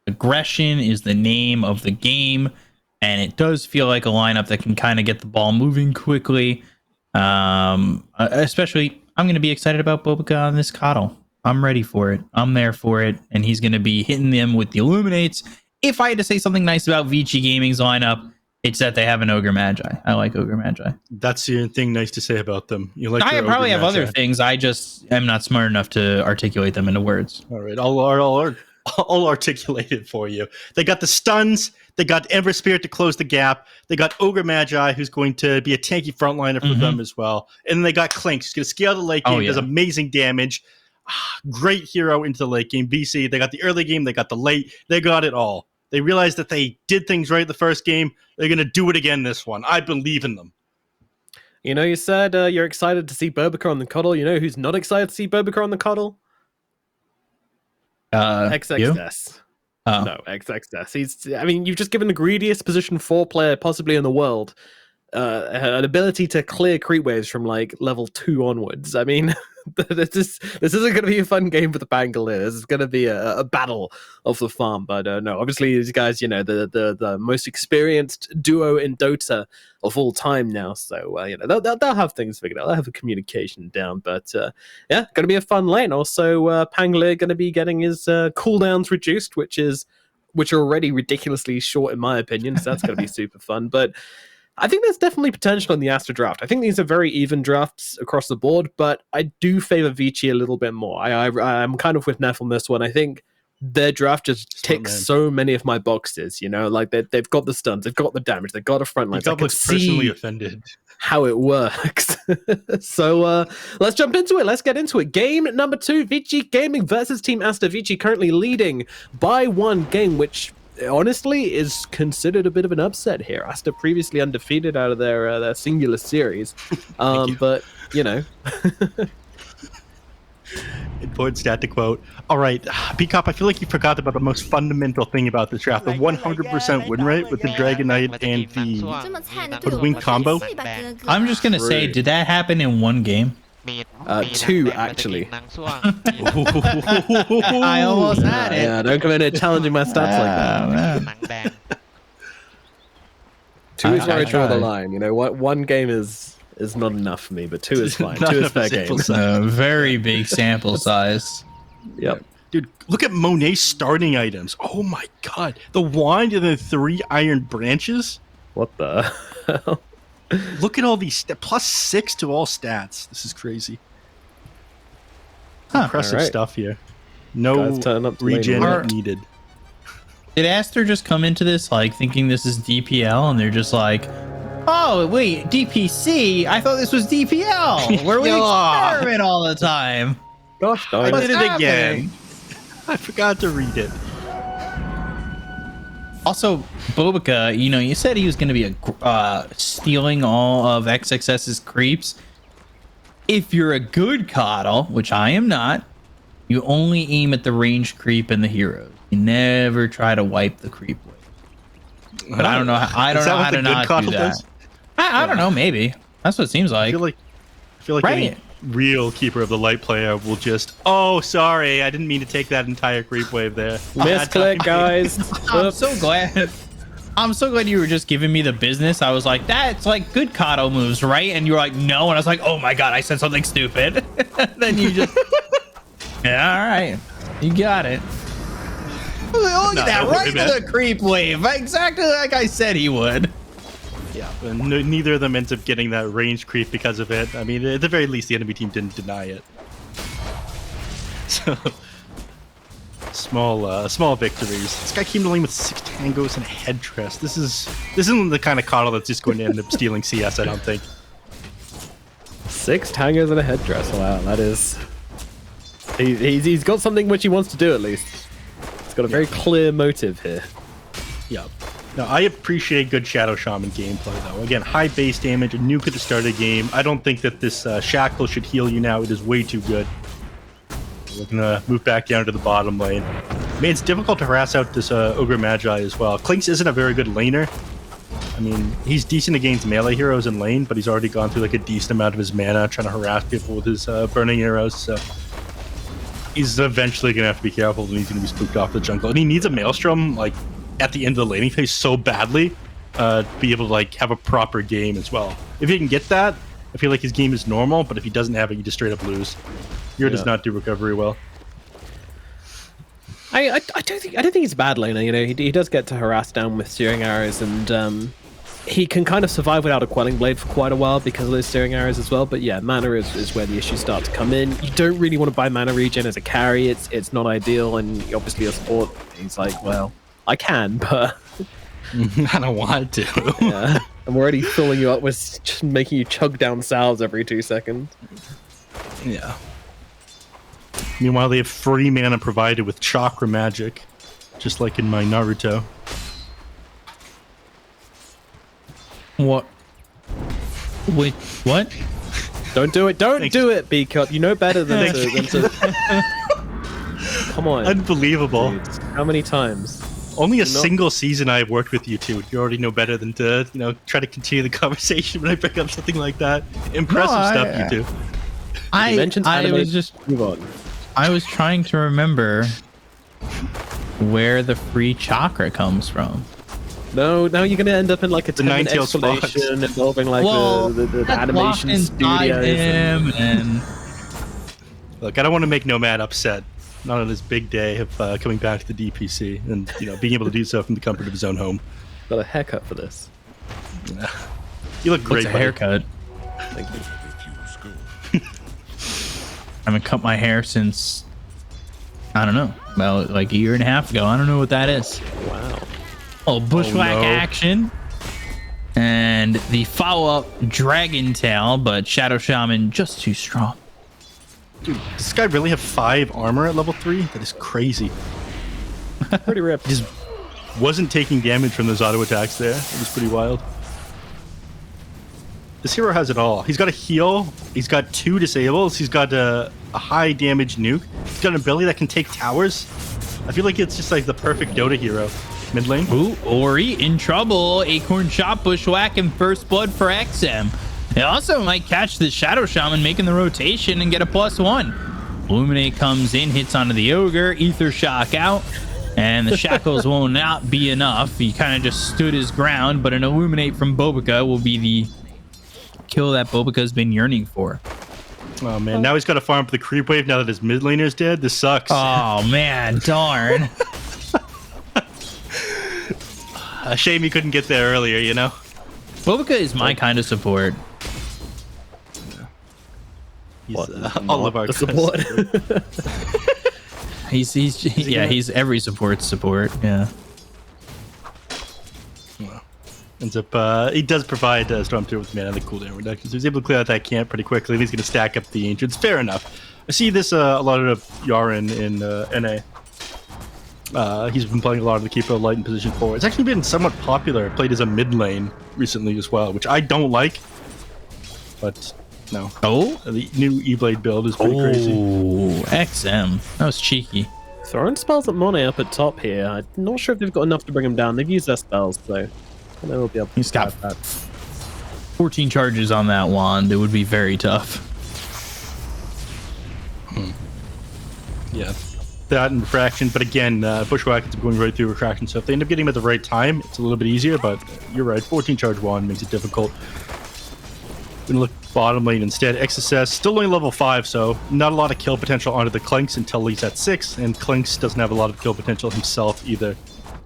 Aggression is the name of the game, and it does feel like a lineup that can kind of get the ball moving quickly. Especially, I'm going to be excited about Bobica on this Coddle. I'm ready for it. I'm there for it, and he's going to be hitting them with the Illuminates. If I had to say something nice about Vici Gaming's lineup, it's that they have an Ogre Magi. I like Ogre Magi. That's the thing nice to say about them. You like? I their probably Ogre have other Magi. things. I just am not smart enough to articulate them into words. All right, I'll articulate it for you. They got the stuns. They got Ember Spirit to close the gap. They got Ogre Magi, who's going to be a tanky frontliner for them as well. And then they got Clinks, who's going to scale the late game, does amazing damage. Great hero into the late game. VC, they got the early game, they got the late, they got it all. They realized that they did things right the first game. They're going to do it again this one. I believe in them. You know, you said you're excited to see Bobica on the Coddle. You know who's not excited to see Bobica on the Coddle? XXS. Oh. No, XXS. I mean, you've just given the greediest position 4 player possibly in the world an ability to clear creep waves from like level 2 onwards. I mean, this isn't going to be a fun game for the Pangolier. This is going to be a battle of the farm. But no, obviously these guys, you know, the most experienced duo in Dota of all time now. So you know, they'll have things figured out. They'll have the communication down. But yeah, going to be a fun lane. Also, Pangolier going to be getting his cooldowns reduced, which are already ridiculously short in my opinion. So that's going to be super fun. But I think there's definitely potential in the Aster draft. I think these are very even drafts across the board, but I do favor Vici a little bit more. I'm kind of with Neff on this one. I think their draft just ticks so many of my boxes. You know, like they've got the stuns, they've got the damage, they've got a front line. I can personally see offended how it works. So let's jump into it. Let's get into it. Game number 2, Vici Gaming versus Team Aster. Vici currently leading by 1 game, which honestly is considered a bit of an upset here. Aster previously undefeated out of their singular series. But, you know. Important stat to quote. All right, B-Cop, I feel like you forgot about the most fundamental thing about this draft, the 100% win rate with the Dragon Knight and the Hoodwink combo. I'm just going to say, did that happen in 1 game? 2 actually. I almost had it. Yeah, don't come in here challenging my stats like that. 2 is where I draw the line. You know, one game is not enough for me, but 2 is fine. 2 is fair game. Very big sample size. Yep. Dude, look at Monet's starting items. Oh my god. The wand and the 3 iron branches. What the hell? Look at all these plus 6 to all stats. This is crazy. Impressive Alright. stuff here. No Guys, turn up to regen lane. needed. Did Aster just come into this like thinking this is DPL and they're just like, oh wait, DPC? I thought this was DPL, where we experiment all the time. Gosh, I darn did it. it again. I forgot to read it. Also, Bobica, you know, you said he was going to be stealing all of XXS's creeps. If you're a good coddle, which I am not, you only aim at the ranged creep and the heroes. You never try to wipe the creep wave. But I don't know. I don't know how to not do that. I don't know. Maybe that's what it seems like. I feel like any real keeper of the light player will just, oh, sorry, I didn't mean to take that entire creep wave there. Misclick, guys. I'm so glad. I'm so glad you were just giving me the business. I was like, that's like good Kato moves, right? And you were like, no. And I was like, oh my god, I said something stupid. Then you just, yeah, all right, you got it. Look at that, right to the creep wave, exactly like I said he would. Yeah, and neither of them ends up getting that range creep because of it. I mean, at the very least, the enemy team didn't deny it. So, small victories. This guy came to lane with 6 tangos and a headdress. This isn't the kind of coddle that's just going to end up stealing CS, I don't think. 6 tangos and a headdress. Wow, that is. He's got something which he wants to do at least. He's got a very clear motive here. Yeah. Now, I appreciate good Shadow Shaman gameplay, though. Again, high base damage, a nuke at the start of the game. I don't think that this Shackle should heal you now. It is way too good. We're going to move back down to the bottom lane. I mean, it's difficult to harass out this Ogre Magi as well. Klinks isn't a very good laner. I mean, he's decent against melee heroes in lane, but he's already gone through like a decent amount of his mana trying to harass people with his burning arrows, so he's eventually going to have to be careful and he's going to be spooked off the jungle. And he needs a Maelstrom, like, at the end of the laning phase so badly to be able to like have a proper game as well. If he can get that, I feel like his game is normal, but if he doesn't have it, you just straight up lose. Hero does not do recovery well. I don't think he's a bad laner. You know, he does get to harass down with steering arrows, and he can kind of survive without a quelling blade for quite a while because of those steering arrows as well. But yeah, mana is where the issues start to come in. You don't really want to buy mana regen as a carry. It's not ideal, and obviously a support. He's like, well, I can, but I don't want to. Yeah, I'm already filling you up with just making you chug down salves every 2 seconds. Yeah. Meanwhile, they have free mana provided with chakra magic, just like in my Naruto. What? Wait, what? Don't do it! Don't do it, B-Cut. You know better than to... Come on. Unbelievable. Dude, how many times? Only a single season I've worked with you two. You already know better than to, try to continue the conversation when I bring up something like that. Impressive stuff, you two. I was trying to remember where the free chakra comes from. No, now you're gonna end up in like a 10-minute Ninetales Fox. explanation involving like the animation studios. And Look, I don't want to make Nomad upset. Not on his big day of coming back to the DPC and being able to do so from the comfort of his own home. Got a haircut for this. You look great. What's a haircut? Thank you. I haven't cut my hair since, I don't know, about like a year and a half ago. I don't know what that is. Wow. Oh, bushwhack action. And the follow-up Dragon Tail, but Shadow Shaman just too strong. Dude, does this guy really have 5 armor at level 3? That is crazy. Pretty ripped. He just wasn't taking damage from those auto attacks there. It was pretty wild. This hero has it all. He's got a heal. He's got 2 disables. He's got a high damage nuke. He's got an ability that can take towers. I feel like it's just like the perfect Dota hero. Mid lane. Ooh, Ori in trouble. Acorn shot, bushwhack, and first blood for XM. They also might catch the Shadow Shaman making the rotation and get a +1. Illuminate comes in, hits onto the Ogre, Ether Shock out, and the Shackles will not be enough. He kind of just stood his ground, but an Illuminate from Bobica will be the kill that Bobica's been yearning for. Oh man, now he's got to farm for the creep wave now that his mid laner's dead. This sucks. Oh man, darn. A shame he couldn't get there earlier, you know? Bobica is my kind of support. He's all of our support. he's every support's support. Yeah. Ends up, he does provide Stormtrooper with mana and the cooldown reduction. So he's able to clear out that camp pretty quickly. He's going to stack up the Ancients. Fair enough. I see this a lot of Yaren in NA. He's been playing a lot of the Keeper of Light in position 4. It's actually been somewhat popular. Played as a mid lane recently as well, which I don't like. But no. Oh? The new E-Blade build is pretty crazy. Oh, XM. That was cheeky. Throwing spells at Monet up at top here. I'm not sure if they've got enough to bring him down. They've used their spells, though. And they will be able to. He's got that. 14 charges on that wand. It would be very tough. Yeah. That and Refraction, but again, Bushwhackers are going right through Refraction, so if they end up getting him at the right time, it's a little bit easier, but you're right, 14 charge wand makes it difficult. Gonna look bottom lane instead. XSS, still only level 5, so not a lot of kill potential onto the Clinks until he's at 6, and Clinks doesn't have a lot of kill potential himself either.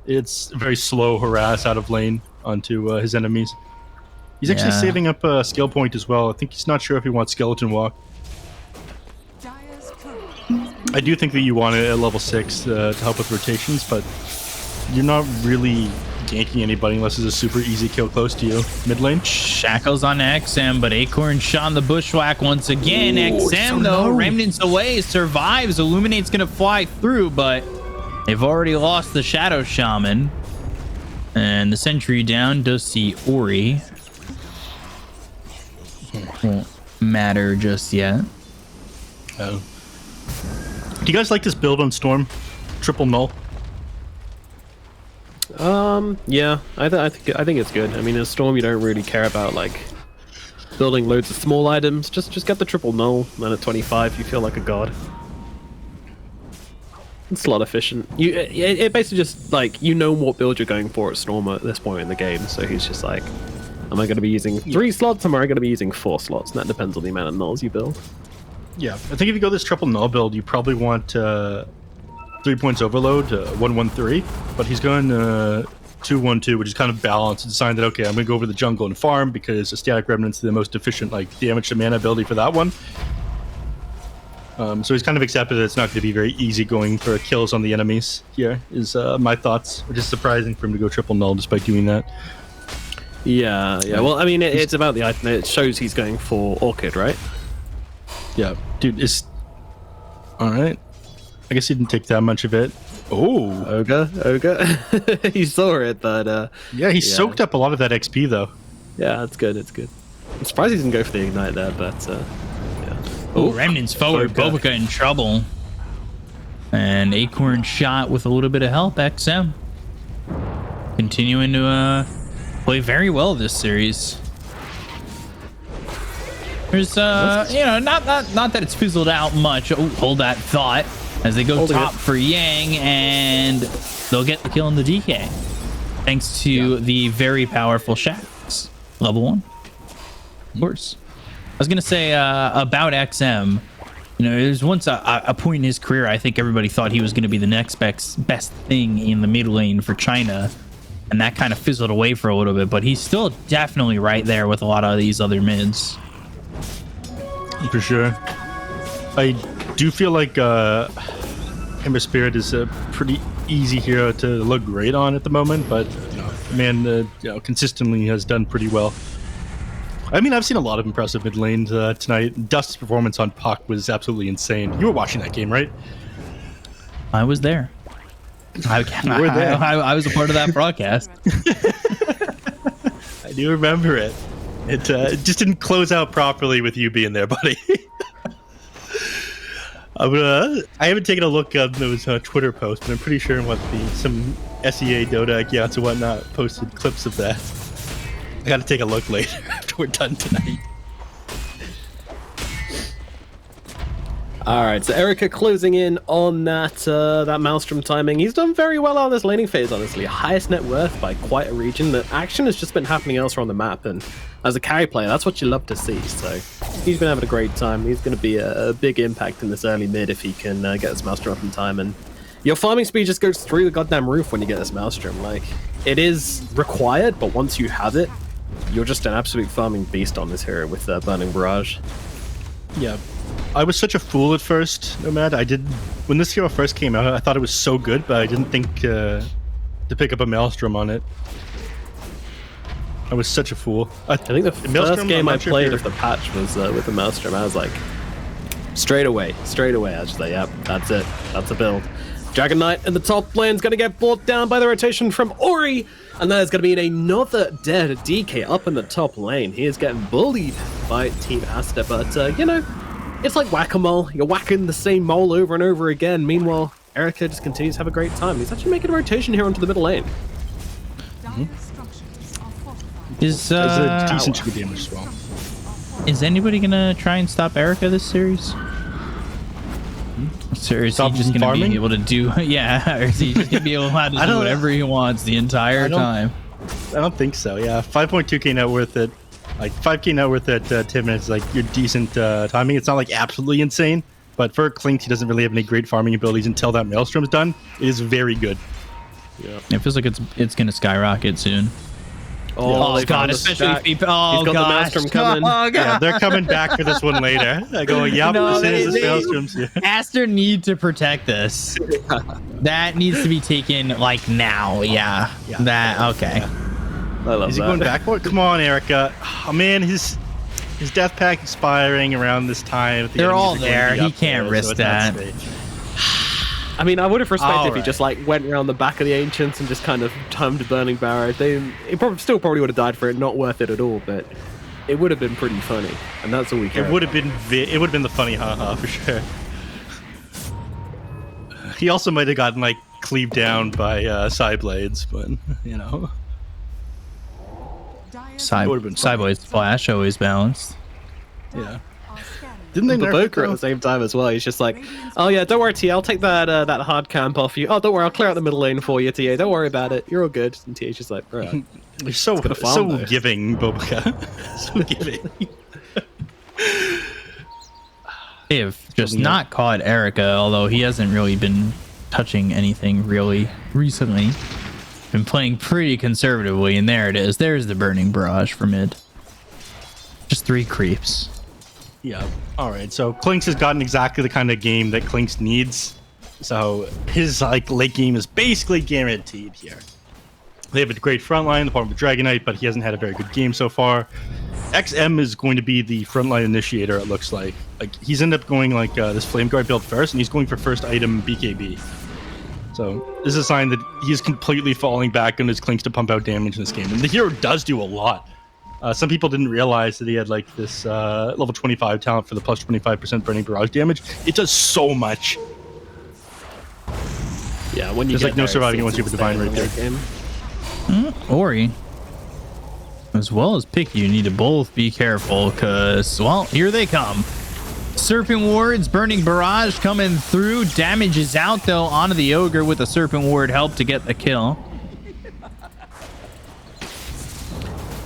It's very slow harass out of lane onto his enemies. He's actually saving up a skill point as well. I think he's not sure if he wants Skeleton Walk. I do think that you want it at level 6 to help with rotations, but you're not really ganking anybody unless it's a super easy kill close to you. Mid lane. Shackles on XM, but Acorn shot on the Bushwhack once again. Ooh, XM, so though, low. Remnants away, survives. Illuminate's going to fly through, but they've already lost the Shadow Shaman. And the Sentry down does see Ori. Won't matter just yet. Oh. Do you guys like this build on Storm? Triple null? Yeah, I think it's good. I mean, in Storm, you don't really care about like building loads of small items. Just get the triple null, and at 25, you feel like a god. It's a lot efficient. It basically just like you know what build you're going for at Storm at this point in the game. So he's just like, am I going to be using 3 slots? Or am I going to be using 4 slots? And that depends on the amount of nulls you build. Yeah, I think if you go this triple null build, you probably want 3 points overload, 1-1-3, but he's going 2-1-2, which is kind of balanced. It's a sign that, okay, I'm going to go over the jungle and farm because a Static Remnant's the most efficient like damage to mana ability for that one. So he's kind of accepted that it's not going to be very easy going for kills on the enemies here, is my thoughts, which is surprising for him to go triple null despite doing that. Yeah. Well, I mean, it's about the item. It shows he's going for Orchid, right? Yeah, dude, it's... Alright. I guess he didn't take that much of it. Oh! Ogre. He saw it, but... yeah, he soaked up a lot of that XP, though. Yeah, it's good, it's good. I'm surprised he didn't go for the Ignite there, but... yeah. Oh, Remnants forward. Bobica in trouble. And Acorn shot with a little bit of help. XM. Continuing to play very well this series. There's not that it's fizzled out much. Oh, hold that thought as they go top for Yang, and they'll get the kill in the DK thanks to the very powerful Shacks. Level 1, of course. I was gonna say about XM. You know, there's once a point in his career I think everybody thought he was going to be the next best thing in the mid lane for China, and that kind of fizzled away for a little bit. But he's still definitely right there with a lot of these other mids. For sure. I do feel like Ember Spirit is a pretty easy hero to look great on at the moment, but man, consistently has done pretty well. I mean, I've seen a lot of impressive mid lanes tonight. Dust's performance on Puck was absolutely insane. You were watching that game, right? I was there. I was a part of that broadcast. I do remember it. It just didn't close out properly with you being there, buddy. I haven't taken a look at those Twitter posts, but I'm pretty sure some SEA Dota accounts and whatnot posted clips of that. I got to take a look later after we're done tonight. All right, so Erica closing in on that Maelstrom timing. He's done very well on this laning phase, honestly. Highest net worth by quite a region. The action has just been happening elsewhere on the map, and as a carry player, that's what you love to see. So he's been having a great time. He's going to be a big impact in this early mid if he can get this Maelstrom up in time. And your farming speed just goes through the goddamn roof when you get this Maelstrom. Like, it is required, but once you have it, you're just an absolute farming beast on this hero with Burning Barrage. Yeah. I was such a fool at first, Nomad. When this hero first came out, I thought it was so good, but I didn't think to pick up a Maelstrom on it. I was such a fool. I think the first game I played with the patch was with the Maelstrom. I was like, straight away. I was just like, yep, that's it. That's a build. Dragon Knight in the top lane is going to get brought down by the rotation from Ori. And there's going to be another dead DK up in the top lane. He is getting bullied by Team Aster, but, it's like whack-a-mole. You're whacking the same mole over and over again. Meanwhile, Erica just continues to have a great time. He's actually making a rotation here onto the middle lane. Is a decent chunk of damage as well. Is anybody gonna try and stop Erica this series? Or is he just gonna be able to do? Yeah, or is he just gonna be able to do whatever he wants the entire time? I don't think so. Yeah, 5.2k net worth at like 5k net worth at 10 minutes. Like your decent timing. It's not like absolutely insane, but for Clinks, he doesn't really have any great farming abilities until that Maelstrom's done. It is very good. Yeah, it feels like it's gonna skyrocket soon. Oh, God, especially if he's got the Maelstrom coming. Oh, God. Yeah, they're coming back for this one later. I go, yep, No, this Maelstrom's here. Aster need to protect this. That needs to be taken like now. Yeah. That okay. I love Is he that. going backward? Come on, Erica. Oh man, his death pack expiring around this time. They're all there. He can't risk that. I mean, I would have respected if he Alright. just like went around the back of the Ancients and just kind of timed Burning Barrage. He probably would have died for it. Not worth it at all, but it would have been pretty funny, and that's all we care. It would have been the funny haha for sure. He also might have gotten like cleaved down by Psyblades, but you know. Sideways flash always balanced. Yeah. Didn't they nerf it, Boker at the same time as well? He's just like, oh yeah, don't worry, TA, I'll take that that hard camp off you. Oh, don't worry, I'll clear out the middle lane for you, TA. Don't worry about it. You're all good. And TA's just like, bro. You're so giving, Boboka. So giving. They have just not caught Erica, although he hasn't really been touching anything really recently. Been playing pretty conservatively, and there it is. There's the Burning Barrage for mid. Just 3 creeps. Yeah. All right. So Clinks has gotten exactly the kind of game that Clinks needs. So his like late game is basically guaranteed here. They have a great front line, the form of Dragon Knight, but he hasn't had a very good game so far. XM is going to be the frontline initiator. It looks like he's ended up going like this Flame Guard build first, and he's going for first item BKB. So this is a sign that he's completely falling back on his Clinks to pump out damage in this game, and the hero does do a lot. Some people didn't realize that he had like this level 25 talent for the plus 25% burning barrage damage. It does so much. Yeah, when you there's get like no there, surviving it once you have a divine right there. Ori, as well as Picky, you need to both be careful because, well, here they come. Serpent Wards, Burning Barrage coming through. Damage is out though onto the Ogre with the Serpent Ward help to get the kill.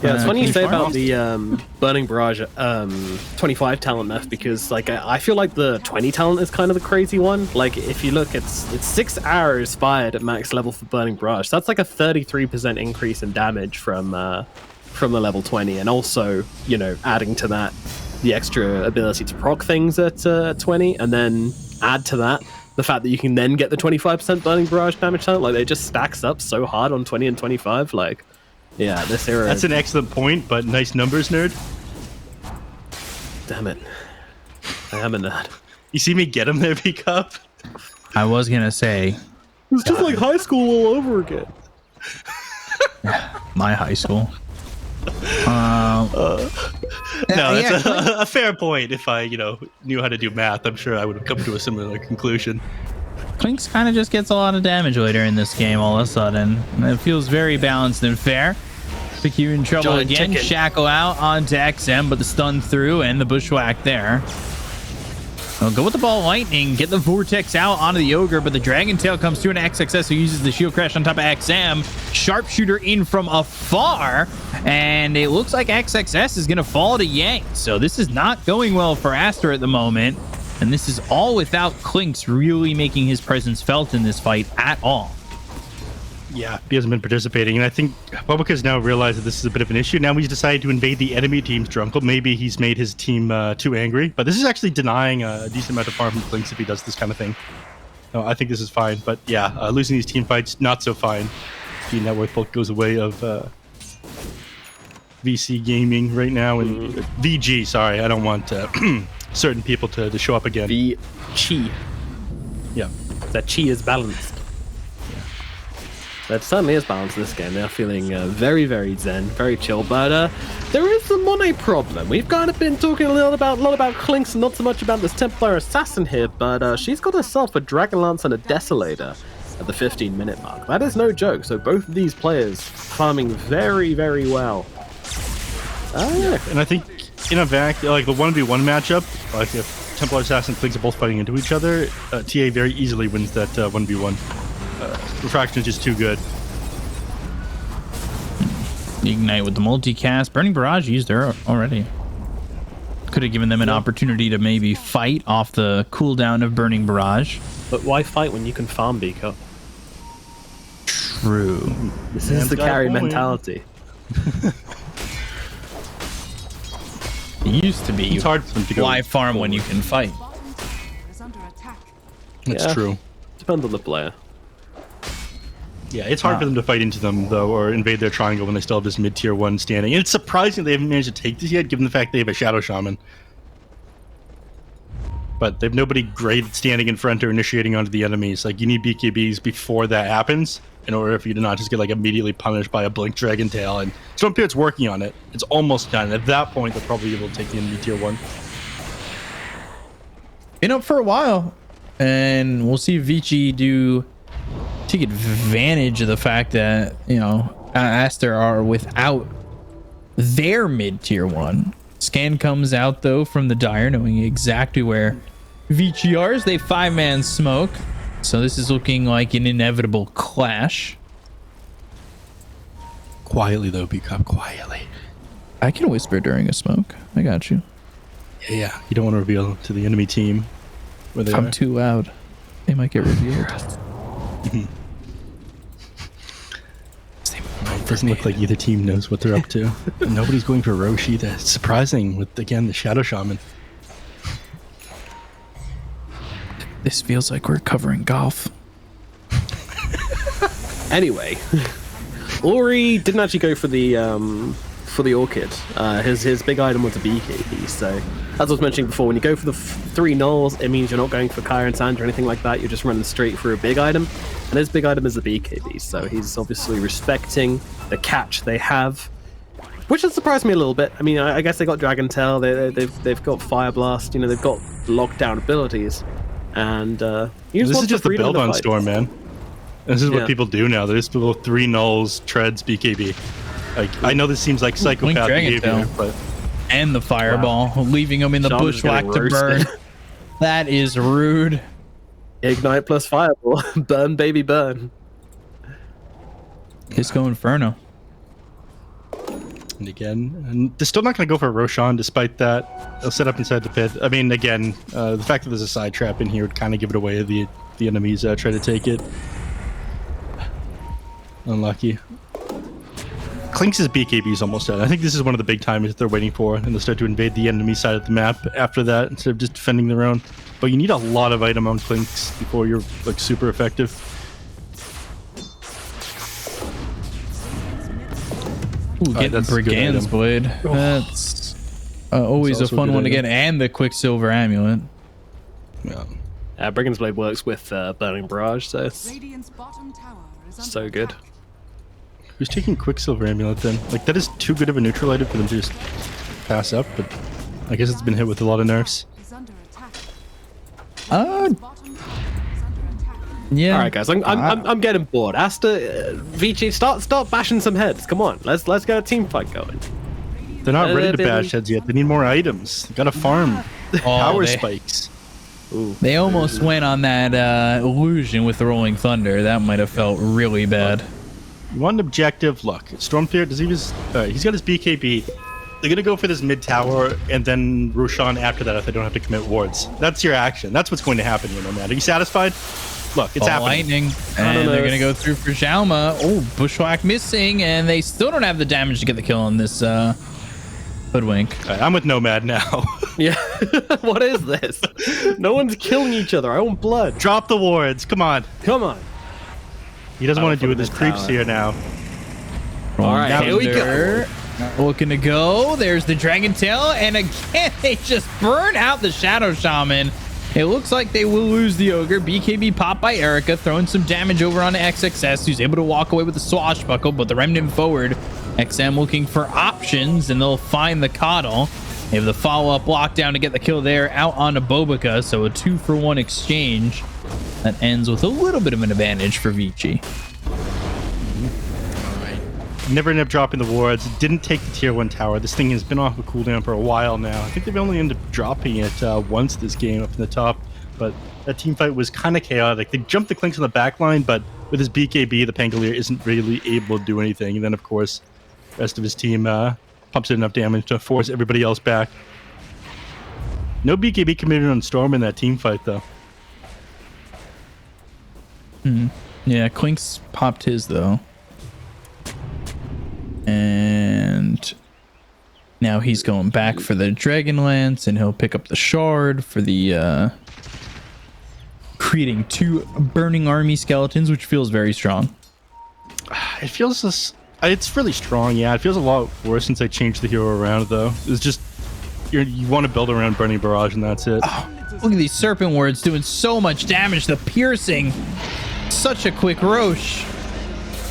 Yeah, it's funny you say about the Burning Barrage 25 talent nerf because like I feel like the 20 talent is kind of the crazy one. Like if you look, it's 6 arrows fired at max level for Burning Barrage. That's like a 33% increase in damage from the level 20, and also adding to that the extra ability to proc things at 20, and then add to that the fact that you can then get the 25% Burning Barrage damage talent. Like it just stacks up so hard on 20 and 25. Like. Yeah, this hero. That's an excellent point, but nice numbers, nerd. Damn it. I am a nerd. You see me get him there, B-Cup? I was gonna say. It's just like high school all over again. My high school. No, that's a fair point. If I, knew how to do math, I'm sure I would have come to a similar conclusion. Clinks kind of just gets a lot of damage later in this game all of a sudden. It feels very balanced and fair. PQ in trouble Giant again. chicken. Shackle out onto XM, but the stun through and the bushwhack there. Well, go with the ball lightning, get the vortex out onto the ogre, but the dragon tail comes through an XXS who uses the shield crash on top of XM. Sharpshooter in from afar, and it looks like XXS is going to fall to Yang. So this is not going well for Aster at the moment, and this is all without Clinks really making his presence felt in this fight at all. Yeah, he hasn't been participating, and I think Publica's now realized that this is a bit of an issue. Now he's decided to invade the enemy team's jungle. Maybe he's made his team too angry, but this is actually denying a decent amount of farm from Clinks if he does this kind of thing. No, I think this is fine, but yeah, losing these team fights, not so fine. The network bulk goes away of VC Gaming right now, and VG, sorry, I don't want certain people to show up again. Chi. Yeah. That chi is balanced. That certainly is balanced in this game. They're feeling very, very zen, very chill. But there is a Monet problem. We've kind of been talking a lot about Clinks and not so much about this Templar Assassin here, but she's got herself a Dragonlance and a Desolator at the 15-minute mark. That is no joke. So both of these players farming very, very well. And I think in a vac, like the 1v1 matchup, like if Templar Assassin and Clinks are both fighting into each other, TA very easily wins that 1v1. Refraction is just too good. Ignite with the multicast. Burning Barrage used there already. Could have given them an opportunity to maybe fight off the cooldown of Burning Barrage. But why fight when you can farm Beaker? True. This is the carry mentality. It used to be. It's hard for them to go. Why farm when you can fight? That's true. Depends on the player. Yeah, it's hard for them to fight into them, though, or invade their triangle when they still have this mid-tier 1 standing. And it's surprising they haven't managed to take this yet, given the fact they have a Shadow Shaman. But they have nobody great at standing in front or initiating onto the enemies. Like, you need BKBs before that happens, in order for you to not just get, like, immediately punished by a Blink Dragon Tail. And Storm Spirit's working on it. It's almost done. At that point, they'll probably be able to take the enemy tier 1. Been up for a while, and we'll see Vici take advantage of the fact that, you know, Aster are without their mid-tier 1. Scan comes out, though, from the Dire, knowing exactly where Vici are as they 5-man smoke. So this is looking like an inevitable clash. Quietly, though, Beacop, quietly. I can whisper during a smoke. I got you. Yeah, you don't want to reveal to the enemy team where they if are. I'm too loud, they might get revealed. It doesn't look like either team knows what they're up to. Nobody's going for Roche either. It's surprising with, again, the Shadow Shaman. This feels like we're covering golf. Anyway, Ori didn't actually go for the Orchid. His big item was a BKB, so as I was mentioning before, when you go for the 3 nulls, it means you're not going for Kyre and Sand or anything like that, you're just running straight for a big item, and his big item is the BKB, so he's obviously respecting the catch they have, which has surprised me a little bit. I mean, I guess they got Dragon Tail, they've got Fire Blast, you know, they've got lockdown abilities, and this is just the build on Storm, man. This is what people do now. They just go 3 nulls, treads, BKB. Like, I know this seems like psychopath behavior, but... And the fireball, leaving him in the bushwhack to burn. That is rude. Ignite plus fireball. Burn, baby, burn. Disco Inferno. And again, and they're still not going to go for Roshan despite that. They'll set up inside the pit. I mean, again, the fact that there's a side trap in here would kind of give it away. The enemies try to take it. Unlucky. Clinks' BKB is almost done. I think this is one of the big timers that they're waiting for, and they'll start to invade the enemy side of the map after that instead of just defending their own. But you need a lot of item on Clinks before you're like super effective. Ooh, getting Brigand's Blade. That's always a fun one to get, and the Quicksilver Amulet. Yeah. Brigand's Blade works with Burning Barrage, so it's so good. Who's taking Quicksilver Amulet then? Like, that is too good of a neutral item for them to just pass up, but I guess it's been hit with a lot of nerfs. Yeah. All right, guys, I'm getting bored. Aster, Vici, start bashing some heads. Come on, let's get a team fight going. They're not ready to bash heads yet. They need more items. They gotta farm power spikes. They almost went on that illusion with the Rolling Thunder. That might have felt really bad. One objective, look. Stormfear, does he just... he's got his BKB. They're going to go for this mid tower and then Roshan after that if they don't have to commit wards. That's your action. That's what's going to happen, you know, man. Are you satisfied? Look, it's happening. Lightning. And they're going to go through for Xiaoma. Oh, Bushwhack missing, and they still don't have the damage to get the kill on this Hoodwink. I'm with Nomad now. Yeah. What is this? No one's killing each other. I want blood. Drop the wards. Come on. Come on. He doesn't want to do with his creeps here now. All right, here we go. Looking to go. There's the Dragon Tail, and again, they just burn out the Shadow Shaman. It looks like they will lose the Ogre. BKB popped by Erica, throwing some damage over on XXS, who's able to walk away with the Swashbuckle, but the Remnant forward. XM looking for options, and they'll find the Coddle. They have the follow-up lockdown to get the kill there out on a Bobica, so a 2-for-1 exchange. That ends with a little bit of an advantage for Vici. Never ended up dropping the wards. Didn't take the tier 1 tower. This thing has been off a cooldown for a while now. I think they've only ended up dropping it once this game up in the top, but that team fight was kind of chaotic. They jumped the Clinks on the back line, but with his BKB, the Pangolier isn't really able to do anything. And then, of course, the rest of his team pumps in enough damage to force everybody else back. No BKB committed on Storm in that team fight, though. Yeah, Clinks popped his, though. And now he's going back for the Dragonlance, and he'll pick up the Shard for the creating 2 Burning Army skeletons, which feels very strong. It feels this. It's really strong, yeah. It feels a lot worse since I changed the hero around, though. It's just you want to build around Burning Barrage, and that's it. Oh, look at these Serpent Wards doing so much damage. The piercing, such a quick Roche.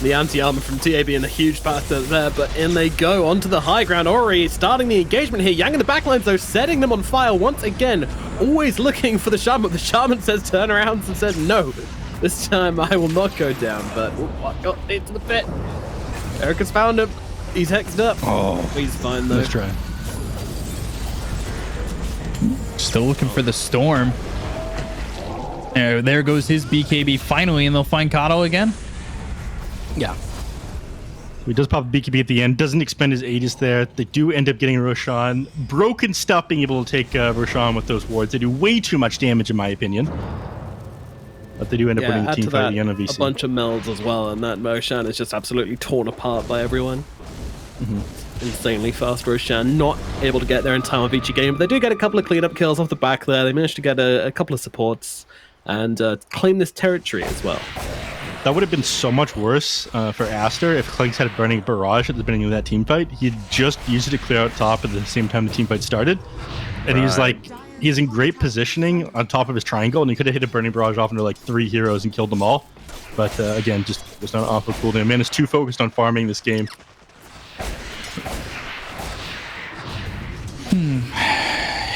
The anti-armor from TA being a huge factor there, but in they go onto the high ground. Ori starting the engagement here. Yang in the backlines, though, setting them on fire once again. Always looking for the Shaman, but the Shaman says turn around and says no. This time I will not go down, but what got into the pit? Erica's found him. He's hexed up. Oh, he's fine, though. Let's try. Still looking for the Storm. There goes his BKB finally, and they'll find Kato again. Yeah. He does pop a BKB at the end. Doesn't expend his Aegis there. They do end up getting Roshan. Broken stuff being able to take Roshan with those wards. They do way too much damage, in my opinion. But they do end up winning the team fight at the end of VC. A bunch of melds as well, and that Roshan is just absolutely torn apart by everyone. Insanely fast Roshan, not able to get there in time of each game, but they do get a couple of cleanup kills off the back there. They managed to get a couple of supports and claim this territory as well. That would have been so much worse for Aster if Clinks had a Burning Barrage at the beginning of that team fight. He had just used it to clear out top at the same time the team fight started. And he was like, he's in great positioning on top of his triangle, and he could have hit a Burning Barrage off into like 3 heroes and killed them all. But again, just was not off of cooldown. Man is too focused on farming this game.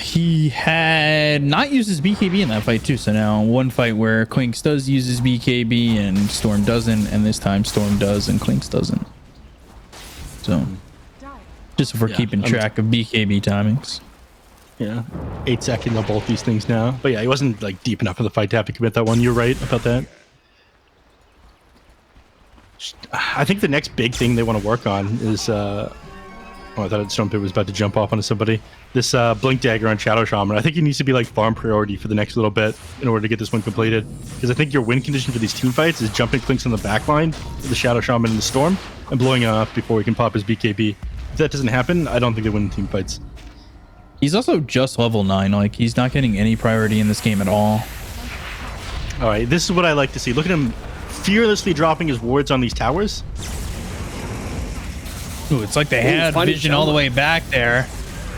He had not used his BKB in that fight too, so now one fight where Clinks does use his BKB and Storm doesn't, and this time Storm does and Clinks doesn't. So just if we're keeping track of BKB timings. Yeah, 8 seconds on both these things now. But yeah, he wasn't like deep enough for the fight to have to commit that one. You're right about that. I think the next big thing they want to work on is oh, I thought Stormpit was about to jump off onto somebody. This Blink Dagger on Shadow Shaman. I think it needs to be like farm priority for the next little bit in order to get this one completed. Because I think your win condition for these team fights is jumping Clinks on the back line with the Shadow Shaman in the Storm and blowing it off before he can pop his BKB. If that doesn't happen, I don't think they win team fights. He's also just level 9. Like, he's not getting any priority in this game at all. All right, this is what I like to see. Look at him fearlessly dropping his wards on these towers. Ooh, it's like they had vision all the way back there.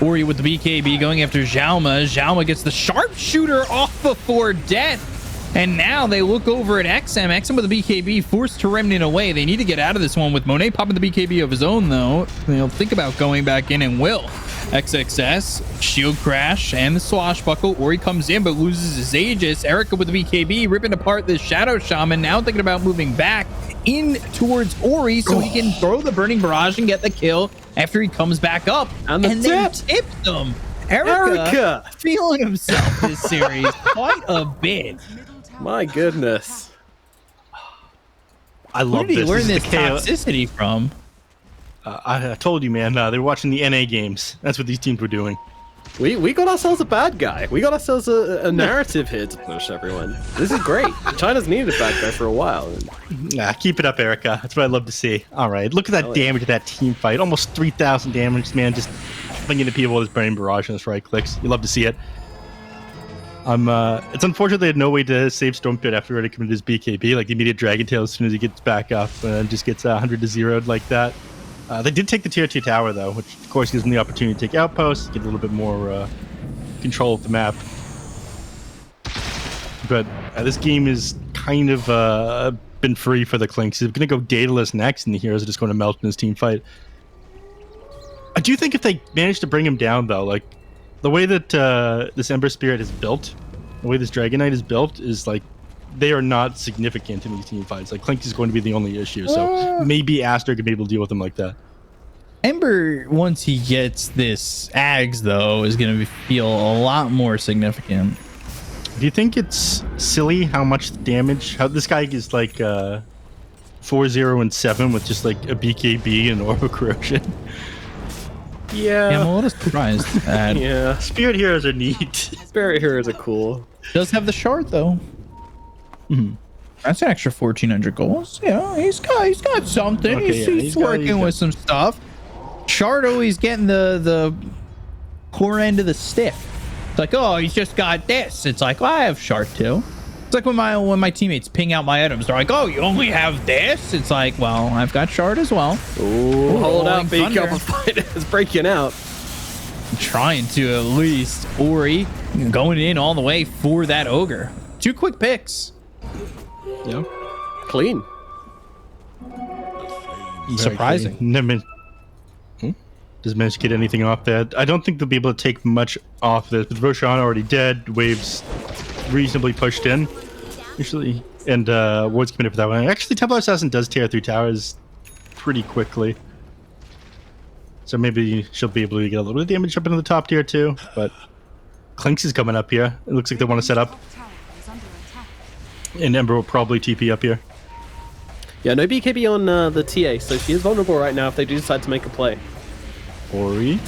Ori with the BKB going after Xiaoma. Xiaoma gets the sharpshooter off before death. And now they look over at XM. XM with the BKB forced to Remnant away. They need to get out of this one with Monet popping the BKB of his own, though. They'll think about going back in and will. XXS, Shield Crash, and the Swashbuckle. Ori comes in but loses his Aegis. Erica with the BKB ripping apart the Shadow Shaman. Now thinking about moving back in towards Ori so he can throw the Burning Barrage and get the kill after he comes back up. And they tipped them. Erica! feeling himself this series quite a bit. My goodness. I Where love did he this. learn This this is the toxicity from? I told you, man. They were watching the NA games. That's what these teams were doing. We got ourselves a bad guy. We got ourselves a narrative here to push everyone. This is great. China's needed a bad guy for a while. Nah, keep it up, Erica. That's what I love to see. All right, look at that damage of that team fight. Almost 3,000 damage, man. Just flinging into people with his brain barrage and his right clicks. You love to see it. It's unfortunate they had no way to save Stormbeard after he already committed his BKB. Like the immediate Dragon Tail as soon as he gets back up and just gets 100 to 0'd like that. They did take the tier 2 tower though, which of course gives them the opportunity to take outposts, get a little bit more control of the map. But this game is kind of been free for the Clinks. He's going to go dataless next, and the heroes are just going to melt in his team fight. I do think if they manage to bring him down though, like the way that this Ember Spirit is built, the way this Dragon Knight is built is like they are not significant in these team fights. Like Clink is going to be the only issue, so maybe Aster could be able to deal with him like that. Ember, once he gets this Ags, though, is going to feel a lot more significant. Do you think it's silly how much damage? How this guy is like 4-0 and 7 with just like a BKB and Orbital Corrosion? Yeah. I'm a little surprised at Yeah. Spirit heroes are neat. Spirit heroes are cool. Does have the shard though. That's an extra 1,400 goals. Yeah, he's got something. Okay, yeah, he's working with some stuff. Shard always getting the poor end of the stick. It's like, oh, he's just got this. It's like, well, I have shard too. It's like when my teammates ping out my items, they're like, oh, you only have this? It's like, well, I've got shard as well. Ooh, hold out, big Thunder. couple fight is breaking out. I'm trying to at least. Ori going in all the way for that ogre. 2 quick picks. Yeah. Clean. Surprising. Does manage to get anything off that? I don't think they'll be able to take much off this. But Roshan already dead. Waves reasonably pushed in, usually, and Ward's committed for that one. Actually, Templar Assassin does tear through towers pretty quickly, so maybe she'll be able to get a little bit of damage up into the top tier too. But Clinks is coming up here. It looks like they want to set up, and Ember will probably TP up here. Yeah, no BKB on the TA, so she is vulnerable right now if they do decide to make a play. Ori.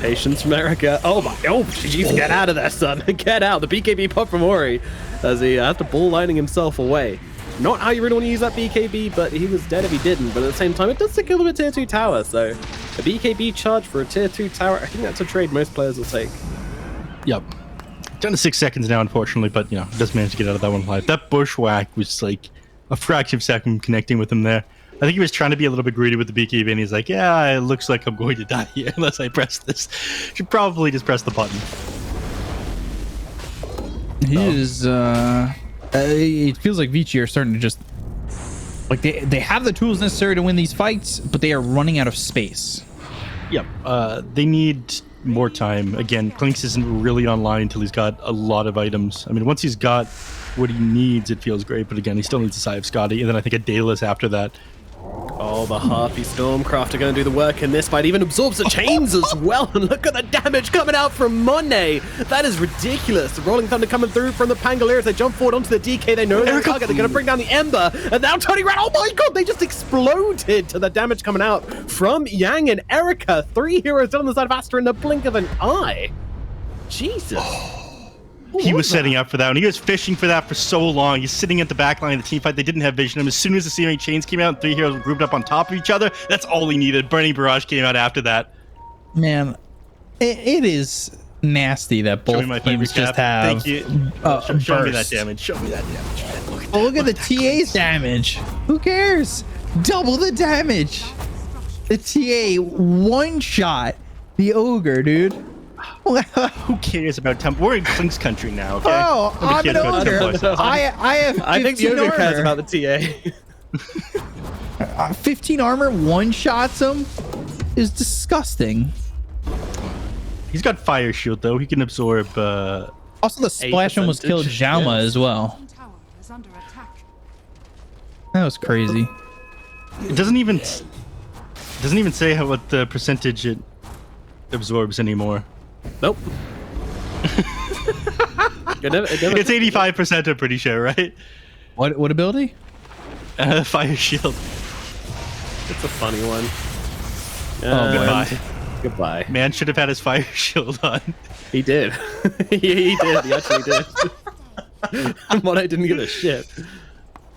Patience from Erica. Oh my, oh jeez, get out of there, son. Get out. The BKB pop from Ori as he had to ball lining himself away. Not how you really want to use that BKB, but he was dead if he didn't. But at the same time, it does take a little bit tier 2 tower, so a BKB charge for a tier 2 tower, I think that's a trade most players will take. Yep. Down to 6 seconds now, unfortunately, but you know, does manage to get out of that one alive. That bushwhack was like a fraction of a second connecting with him there. I think he was trying to be a little bit greedy with the BKB, and he's like, yeah, it looks like I'm going to die here unless I press this. Should probably just press the button. He is, it feels like Vici are starting to just, like, they have the tools necessary to win these fights, but they are running out of space. Yep. They need more time. Again, Clinks isn't really online until he's got a lot of items. I mean, once he's got what he needs, it feels great, but again, he still needs a Scythe Scotty, and then I think a Daedalus after that. Oh, the Harpy Stormcraft are going to do the work in this fight. Even absorbs the chains as well. And look at the damage coming out from Monet. That is ridiculous. The Rolling Thunder coming through from the Pangolier as they jump forward onto the DK. They know their target. They're going to bring down the Ember. And now turning around. Oh my god, they just exploded to the damage coming out from Yang and Erica. 3 heroes down on the side of Aster in the blink of an eye. Jesus. He was setting up for that, and he was fishing for that for so long. He's sitting at the back line of the team fight. They didn't have vision of him. As soon as the CMA chains came out, 3 heroes were grouped up on top of each other. That's all he needed. Burning Barrage came out after that. Man, it is nasty that both teams just have. Thank you. Show me that damage. Show me that damage. Oh, look at the TA's damage. Who cares? Double the damage. The TA one-shot the ogre, dude. Who cares about Temple? We're in Clink's country now, okay? Oh, I'm an ogre. I have 15 I think the ogre armor. cares about the TA. 15 armor, one-shots him is disgusting. He's got Fire Shield, though. He can absorb... Also, the splash almost killed Jauma as well. That was crazy. It doesn't even say what the percentage it absorbs anymore. Nope. It's 85%, I'm pretty sure, right? What ability? Fire shield. It's a funny one. Goodbye. Goodbye. Man should have had his fire shield on. He did. he did. He actually did. But I didn't give a shit.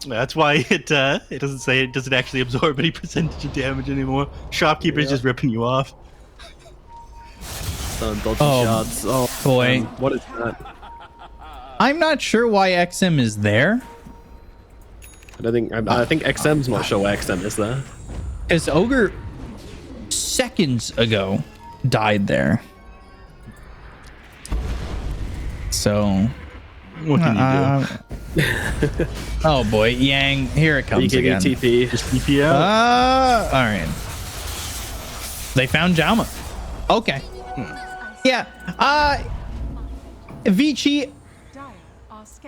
That's why it doesn't say it doesn't actually absorb any percentage of damage anymore. Shopkeeper's just ripping you off. Dodgy shots. Oh boy. What is that? I'm not sure why XM is there. I think XM's not sure why XM is there. Because Ogre seconds ago died there. So what can you do? Oh boy, Yang, here it comes again. TP. Just TP out. All right. They found Jauma. Okay. Yeah. Vici,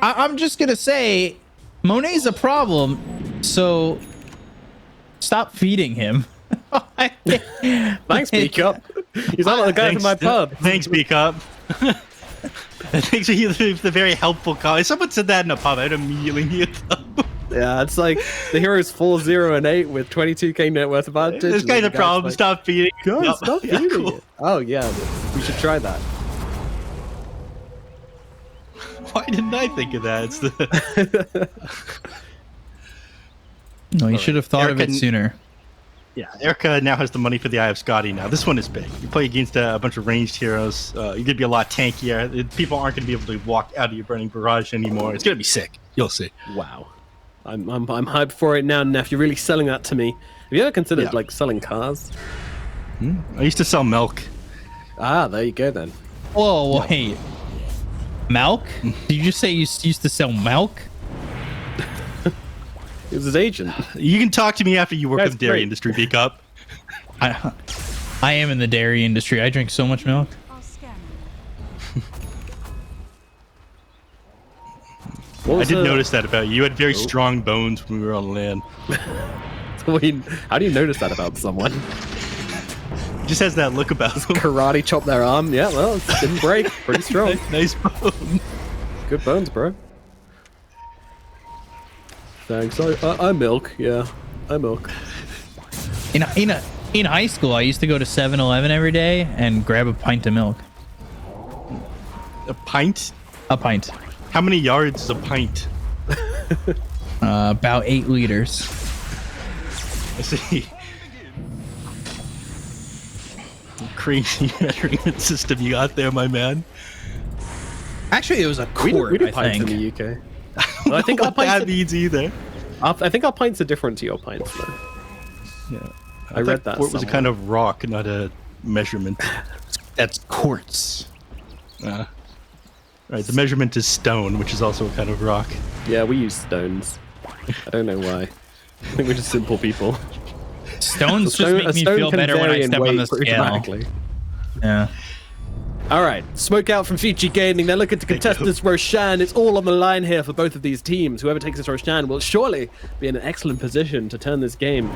I'm just gonna say, Monet's a problem, so stop feeding him. Thanks, Speak Up. He's not the guy from my pub. Thanks, Speak Up. Thanks for the very helpful call. If someone said that in a pub, I'd immediately mute them. Yeah, it's like the hero's 4-0-8 with 22k net worth advantage. This guy's a problem. Like, stop feeding. Guys, stop Yeah, feeding cool. it. Oh yeah, we should try that. Why didn't I think of that? It's the... No, you should have thought of it sooner. Yeah, Erica now has the money for the Eye of Scotty now. This one is big. You play against a bunch of ranged heroes. You're going to be a lot tankier. People aren't going to be able to walk out of your Burning Barrage anymore. It's going to be sick. You'll see. Wow. I'm hyped for it now, Neff. You're really selling that to me. Have you ever considered like selling cars? I used to sell milk. Ah, there you go then. Whoa, wait. Milk? Did you just say you used to sell milk? He was his agent. You can talk to me after you work in the dairy industry, Beak Up. I am in the dairy industry. I drink so much milk. I did notice that about you. You had very strong bones when we were on land. How do you notice that about someone? He just has that look about him. Karate chop their arm. Yeah, well, it didn't break. Pretty strong. Nice bones. Good bones, bro. Thanks. I milk. Yeah, I milk. In high school, I used to go to 7-Eleven every day and grab a pint of milk. A pint? A pint. How many yards is a pint? About 8 liters. I see. Crazy measurement system you got there, my man. Actually, it was a quart. We do I pints think. in the UK. Well, I think our pints that means either. I think our pints are different to your pints, though. Yeah, I read that. Quart was a kind of rock, not a measurement. That's quartz. Right, the measurement is stone, which is also a kind of rock. Yeah, we use stones. I don't know why. I think we're just simple people. Stones just make me feel better when I step on the scale. Yeah. All right, smoke out from Fiji Gaming. They're looking to contest this Roshan. It's all on the line here for both of these teams. Whoever takes this Roshan will surely be in an excellent position to turn this game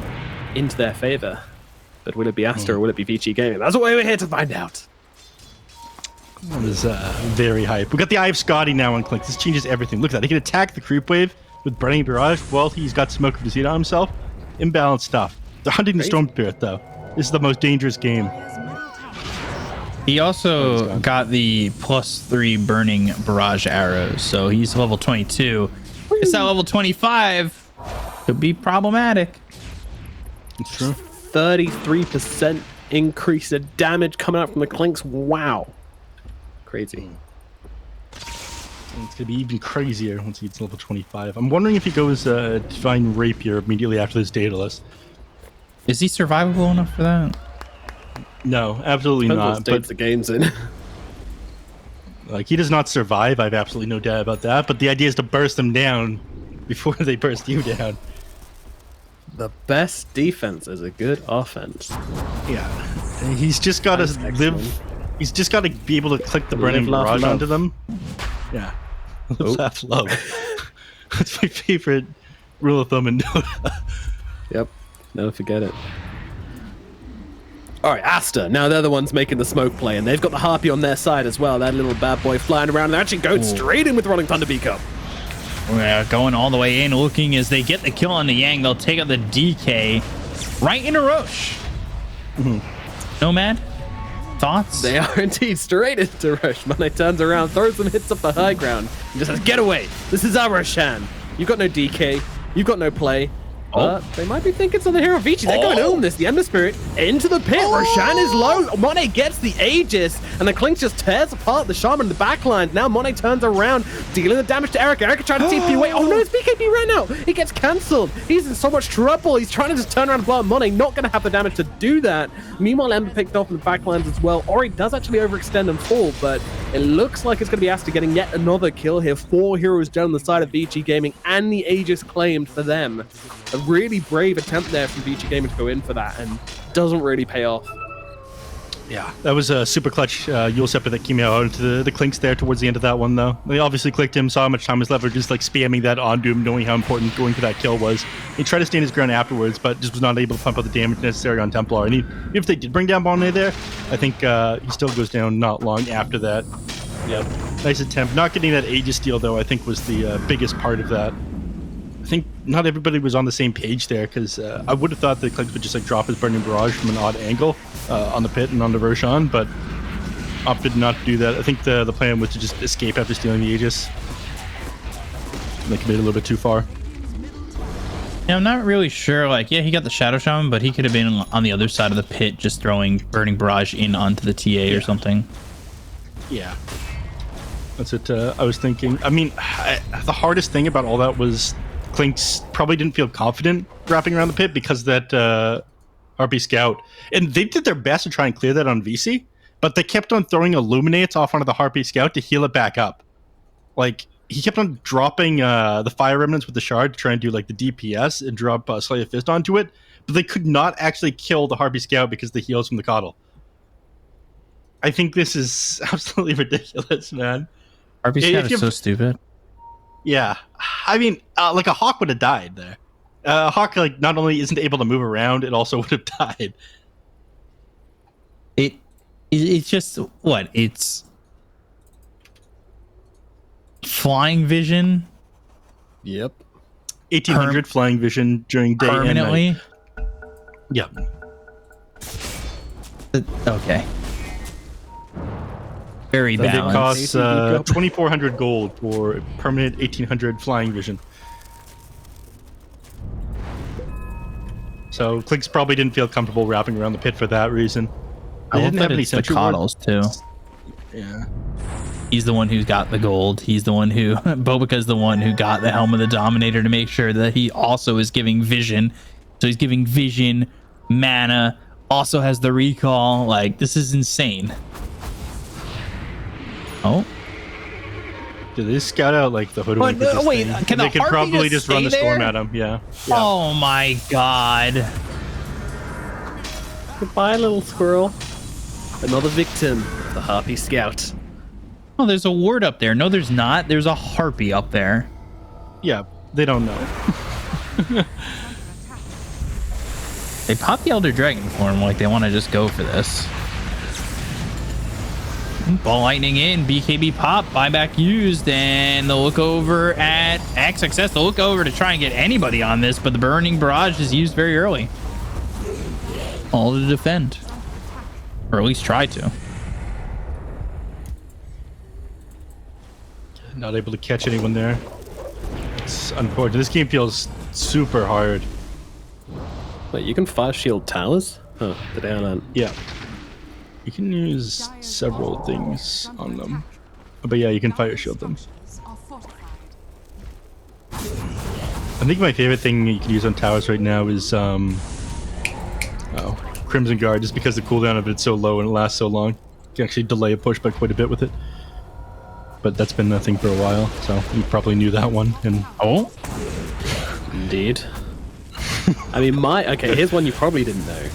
into their favor. But will it be Aster or will it be Fiji Gaming? That's what we're here to find out. That is very hype. We got the Eye of Scotty now on Clink. This changes everything. Look at that. He can attack the creep wave with Burning Barrage. Well, he's got Smoke of Deceit on himself. Imbalanced stuff. They're hunting the Storm Spirit, though. This is the most dangerous game. He also got the +3 Burning Barrage arrows, so he's level 22. It's at level 25. Could be problematic. It's true. 33% increase in damage coming out from the Clinks. Wow. Crazy. And it's going to be even crazier once he gets level 25. I'm wondering if he goes Divine Rapier immediately after this Daedalus. Is he survivable enough for that? No, absolutely not. But the game's in. Like, he does not survive. I have absolutely no doubt about that. But the idea is to burst them down before they burst you down. The best defense is a good offense. Yeah. He's just got to live. He's just got to be able to click the Burning Barrage onto them. Yeah. Live, laugh, love. That's my favorite rule of thumb in Dota. Yep. Never forget it. All right, Aster. Now they're the ones making the smoke play, and they've got the Harpy on their side as well. That little bad boy flying around, and they're actually going straight in with Rolling Thunder Beacon. We're going all the way in, looking as they get the kill on the Yang. They'll take out the DK right into Roche. Nomad, thoughts? They are indeed straight into Roche. Money turns around, throws some hits up the high ground, and just says, "Get away! This is our Roshan. You've got no DK. You've got no play." But they might be thinking something here on Vici. They're going home this. The Ember Spirit into the pit. Roshan is low. Monet gets the Aegis, and the Clink just tears apart the Shaman in the backline. Now Monet turns around, dealing the damage to Erica. Erica trying to TP away. Oh no, his BKB ran out. He gets cancelled. He's in so much trouble. He's trying to just turn around and blow up Monet. Not going to have the damage to do that. Meanwhile, Ember picked off in the backlines as well. Ori does actually overextend and fall, but it looks like it's going to be Aster getting yet another kill here. 4 heroes down on the side of VG Gaming, and the Aegis claimed for them. A really brave attempt there from VG Gaming to go in for that, and doesn't really pay off. Yeah, that was a super clutch Yule Scepter that came out into the Clinks there towards the end of that one, though. They obviously clicked him, saw how much time was left, just like spamming that onto him, knowing how important going for that kill was. He tried to stand his ground afterwards, but just was not able to pump out the damage necessary on Templar. And if they did bring down Bonnet there, I think he still goes down not long after that. Yep, nice attempt. Not getting that Aegis steal, though, I think was the biggest part of that. I think not everybody was on the same page there, because I would have thought the Clinks would just like drop his Burning Barrage from an odd angle on the pit and on the Roshan, but opted not to do that. I think the plan was to just escape after stealing the Aegis. They made it a little bit too far. Yeah, I'm not really sure. Like, yeah, he got the Shadow Shaman, but he could have been on the other side of the pit, just throwing Burning Barrage in onto the TA or something. Yeah. That's what I was thinking. I mean, the hardest thing about all that was Clinks probably didn't feel confident wrapping around the pit because that RP Scout. And they did their best to try and clear that on VC, but they kept on throwing Illuminates off onto the Harpy Scout to heal it back up. Like, he kept on dropping the Fire Remnants with the Shard to try and do like the DPS and drop Slay a Fist onto it, but they could not actually kill the Harpy Scout because of the heals from the Coddle. I think this is absolutely ridiculous, man. Harpy Scout is so stupid. Yeah, I mean, like a Hawk would have died there. Hawk, like, not only isn't able to move around, it also would have died. It's just what? It's flying vision. Yep. 1800 flying vision during day permanently. and night. Yep. Okay. Very It balanced. costs 2,400 gold for permanent 1800 flying vision. So Clinks probably didn't feel comfortable wrapping around the pit for that reason. I hope that it's the Coddles too. Yeah. He's the one who's got the gold. He's the one who Bobica's the one who got the Helm of the Dominator to make sure that he also is giving vision. So he's giving vision, mana, also has the recall. Like, this is insane. Oh. Did they scout out like the hoodwink? But, wait, can they the could Harpy probably just just run stay the storm there? at him. Yeah. Oh my god. Goodbye, little squirrel. Another victim of the Harpy Scout. Oh, there's a ward up there. No, there's not. There's a Harpy up there. Yeah, they don't know. They popped the Elder Dragon form like they want to just go for this. Ball lightning in, BKB pop, buyback used, and they'll look over at XXS. They'll look over to try and get anybody on this, but the Burning Barrage is used very early. All to defend. Or at least try to. Not able to catch anyone there. It's unfortunate. This game feels super hard. Wait, you can fire shield towers? Oh, the down on. Yeah. You can use several things on them. But yeah, you can fire shield them. I think my favorite thing you can use on towers right now is Crimson Guard, just because the cooldown of it's so low and it lasts so long. You can actually delay a push by quite a bit with it. But that's been a thing for a while, so you probably knew that one. And Indeed. I mean, okay, here's one you probably didn't know.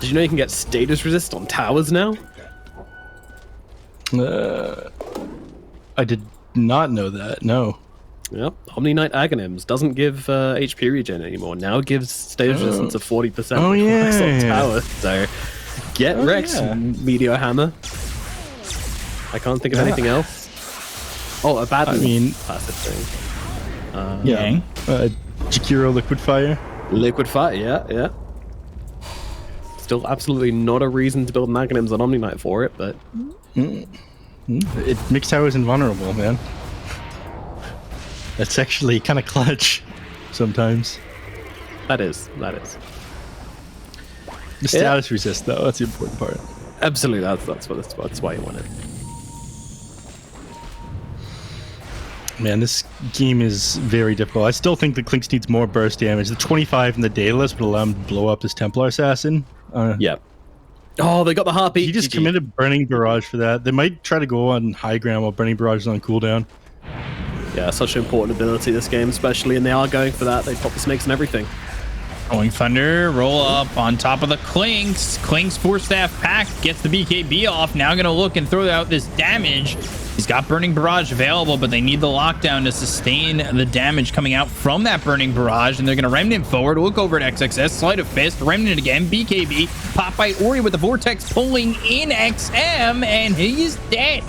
Did you know you can get status resist on towers now? I did not know that, no. Yep, Omni Knight Aghanim's doesn't give HP regen anymore. Now it gives status resistance of 40%. Oh, which works on yeah. towers. So Get Rex, yeah. Meteor Hammer. I can't think of anything else. Oh, a bad passive thing. Yeah. Jakiro Liquid Fire. Liquid Fire, yeah. Still absolutely not a reason to build Magnums on Omni Knight for it, but... Mixed Tower is invulnerable, man. That's actually kind of clutch sometimes. That is. The status resist, though, that's the important part. Absolutely, that's why you want it. Man, this game is very difficult. I still think the Clinks needs more burst damage. The 25 in the Daedalus would allow him to blow up this Templar Assassin. Yep. Oh, they got the Harpy. He just committed Burning Barrage for that. They might try to go on high ground while Burning Barrage is on cooldown. Yeah, such an important ability this game, especially, and they are going for that. They pop the snakes and everything. Going Thunder, roll up on top of the Clinks. Clinks 4-staff pack gets the BKB off. Now going to look and throw out this damage. He's got Burning Barrage available, but they need the lockdown to sustain the damage coming out from that Burning Barrage, and they're going to Remnant forward, look over at XXS, Sleight of Fist, Remnant again, BKB, pop by Ori with the Vortex pulling in XM, and he's dead.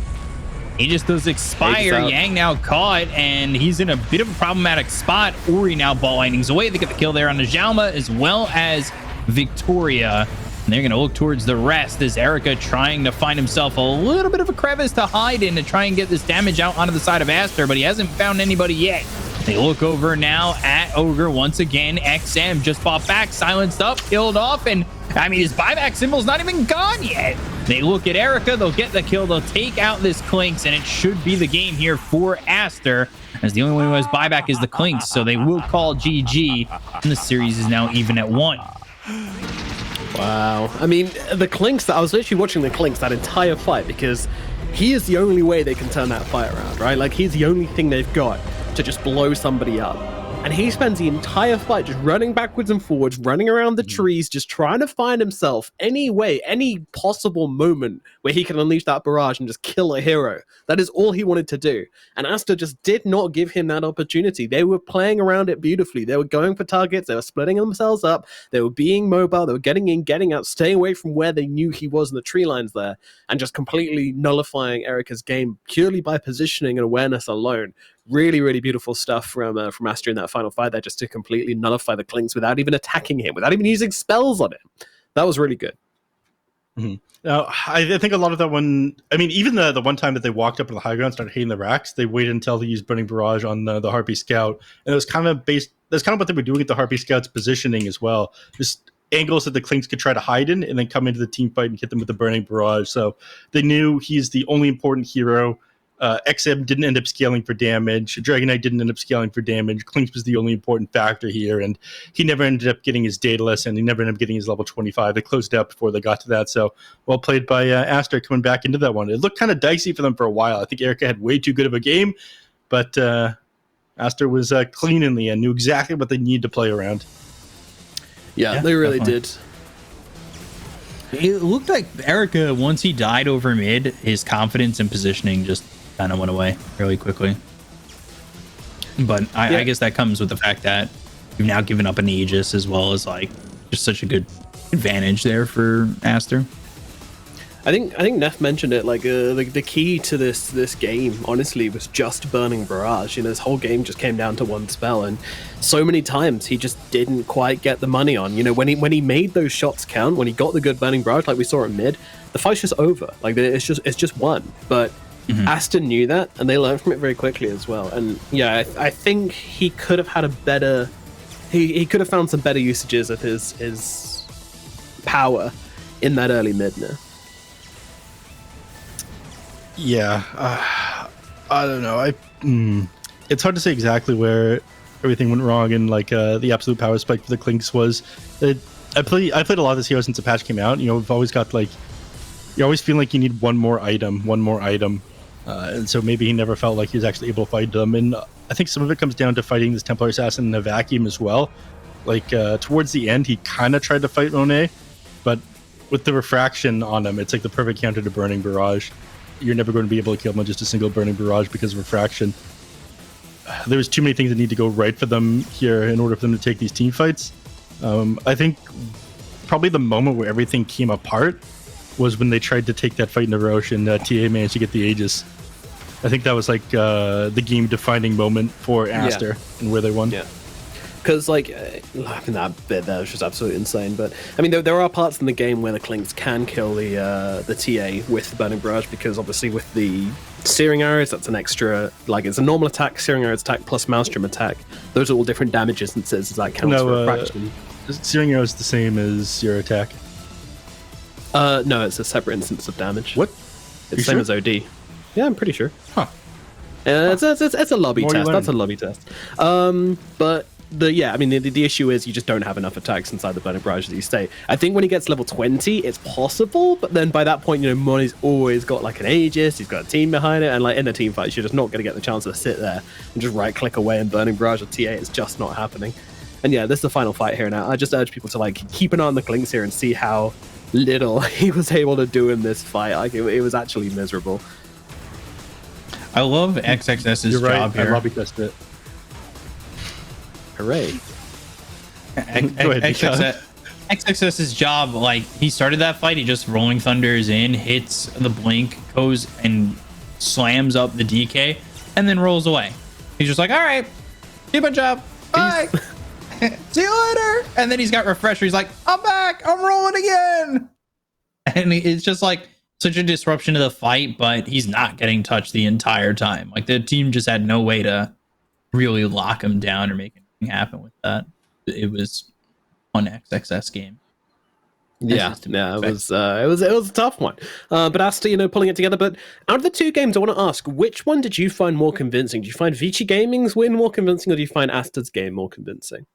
He just does expire. Yang now caught, and he's in a bit of a problematic spot. Ori now ball lightnings away. They get the kill there on the Jalma as well as Victoria. And they're going to look towards the rest as Erica trying to find himself a little bit of a crevice to hide in to try and get this damage out onto the side of Aster, but he hasn't found anybody yet. They look over now at Ogre once again. XM just fought back, silenced up, killed off, and I mean, his buyback symbol's not even gone yet. They look at Erica, they'll get the kill, they'll take out this Clinks, and it should be the game here for Aster, as the only one who has buyback is the Clinks, so they will call GG, and the series is now even at 1. Wow. I mean, the Clinks, I was literally watching the Clinks that entire fight because he is the only way they can turn that fight around, right? Like, he's the only thing they've got to just blow somebody up. And he spends the entire fight just running backwards and forwards, running around the trees, just trying to find himself any way, any possible moment where he can unleash that barrage and just kill a hero. That is all he wanted to do. And Aster just did not give him that opportunity. They were playing around it beautifully. They were going for targets. They were splitting themselves up. They were being mobile. They were getting in, getting out, staying away from where they knew he was in the tree lines there, and just completely nullifying Erica's game purely by positioning and awareness alone. Really, really beautiful stuff from Aster in that final fight there, just to completely nullify the Clinks without even attacking him, without even using spells on him. That was really good. Mm-hmm. Now, I think a lot of that one, I mean, even the one time that they walked up to the high ground and started hitting the racks, they waited until they used Burning Barrage on the Harpy Scout. And it was kind of that's kind of what they were doing at the Harpy Scout's positioning as well. Just angles that the Clinks could try to hide in and then come into the team fight and hit them with the Burning Barrage. So they knew he's the only important hero. XM didn't end up scaling for damage. Dragon Knight didn't end up scaling for damage. Clinks was the only important factor here, and he never ended up getting his Daedalus, and he never ended up getting his level 25. They closed it out before they got to that, so well played by Aster coming back into that one. It looked kind of dicey for them for a while. I think Erica had way too good of a game, but Aster was clean in the end, knew exactly what they needed to play around. Yeah, they really did. It looked like Erica, once he died over mid, his confidence and positioning just kind of went away really quickly. But I guess that comes with the fact that you've now given up an Aegis, as well as like just such a good advantage there for Aster. I think Neff mentioned it, like the key to this game, honestly, was just Burning Barrage. You know, this whole game just came down to one spell, and so many times he just didn't quite get the money on. You know, when he made those shots count, when he got the good Burning Barrage, like we saw at mid, the fight's just over. Like it's just won. But Aster knew that, and they learned from it very quickly as well. And yeah, I think he could have had a better, he could have found some better usages of his power in that early mid now. Yeah, I don't know. It's hard to say exactly where everything went wrong, and like the absolute power spike for the Clinks was. I played a lot of this hero since the patch came out. You know, we've always got like, you always feel like you need one more item, and so maybe he never felt like he was actually able to fight them. And I think some of it comes down to fighting this Templar Assassin in a vacuum as well. Like towards the end, he kind of tried to fight Monet, but with the refraction on him, it's like the perfect counter to Burning Barrage. You're never going to be able to kill him with just a single Burning Barrage because of refraction. There's too many things that need to go right for them here in order for them to take these team fights. I think probably the moment where everything came apart was when they tried to take that fight in the Roche and TA managed to get the Aegis. I think that was like the game-defining moment for Aster and where they won. Yeah. Because, like, that bit there was just absolutely insane. But, I mean, there are parts in the game where the Clinks can kill the TA with the Burning Barrage, because obviously with the Searing Arrows, that's an extra, like, it's a normal attack, Searing Arrows attack, plus Maelstrom attack. Those are all different damages, and says that counts for a fraction. Searing Arrow is the same as your attack. No, it's a separate instance of damage. What? It's the same as OD. Yeah, I'm pretty sure. Huh. It's a lobby More you test. learn. That's a lobby test. But the issue is you just don't have enough attacks inside the Burning Barrage, as you say. I think when he gets level 20, it's possible, but then by that point, Money's always got like an Aegis, he's got a team behind it, and like in a team fight, you're just not going to get the chance to sit there and just right-click away and Burning Barrage or TA. It's just not happening. And yeah, this is the final fight here now. I just urge people to like keep an eye on the Clinks here and see how little he was able to do in this fight. Like it was actually miserable. I love XXS's You're right. job here. I lobby tested it. Hooray. Go ahead, XXS's job, like, he started that fight, he just Rolling Thunders in, hits the blink, goes and slams up the DK, and then rolls away. He's just like, all right, do my job, bye, see you later. And then he's got Refresher, he's like, I'm back, I'm rolling again. And it's just like such a disruption to the fight, but he's not getting touched the entire time. Like, the team just had no way to really lock him down or make anything happen with that. It was one XXS game. Yeah, it was a tough one. But Aster, pulling it together. But out of the two games, I want to ask, which one did you find more convincing? Did you find Vici Gaming's win more convincing, or do you find Aster's game more convincing?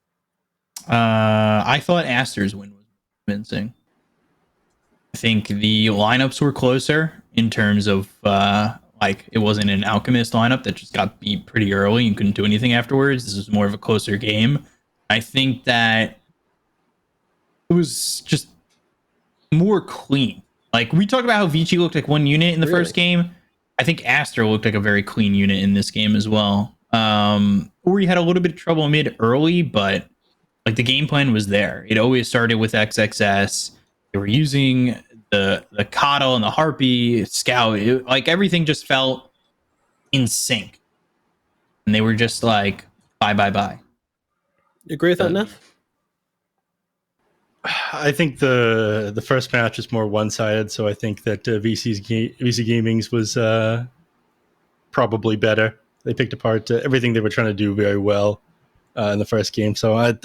I thought Aster's win was convincing. I think the lineups were closer in terms of like, it wasn't an Alchemist lineup that just got beat pretty early and couldn't do anything afterwards. This was more of a closer game. I think that it was just more clean. Like, we talked about how Vici looked like one unit in the first game. I think Aster looked like a very clean unit in this game as well. Ori had a little bit of trouble mid early, but like, the game plan was there. It always started with XXS. They were using the Coddle and the Harpy, Scout. Like, everything just felt in sync. And they were just like, bye. You agree with that, Neff? I think the first match is more one-sided, so I think that VC Gaming's was probably better. They picked apart everything they were trying to do very well in the first game, so I'm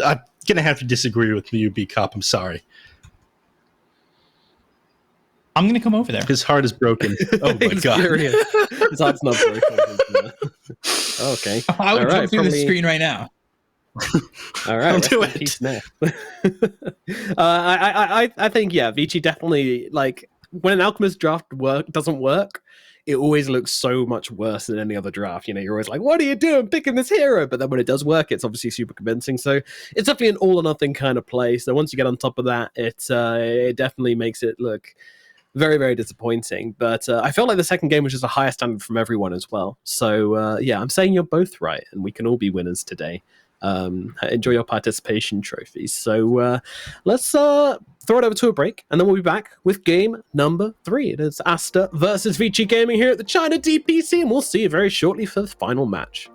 going to have to disagree with you, B-Cop. I'm sorry. I'm going to come over there. His heart is broken. Oh, my God. His heart's not broken. Okay. I would jump through the screen right now. All right, Don't do it. I think Vici definitely, like, when an Alchemist draft doesn't work, it always looks so much worse than any other draft. You're always like, what are you doing picking this hero? But then when it does work, it's obviously super convincing. So it's definitely an all or nothing kind of play. So once you get on top of that, it definitely makes it look very, very disappointing. But I felt like the second game was just a higher standard from everyone as well. So I'm saying you're both right, and we can all be winners today. Enjoy your participation trophies. So let's throw it over to a break, and then we'll be back with game number 3. It is Aster versus Vici Gaming here at the China DPC, and we'll see you very shortly for the final match.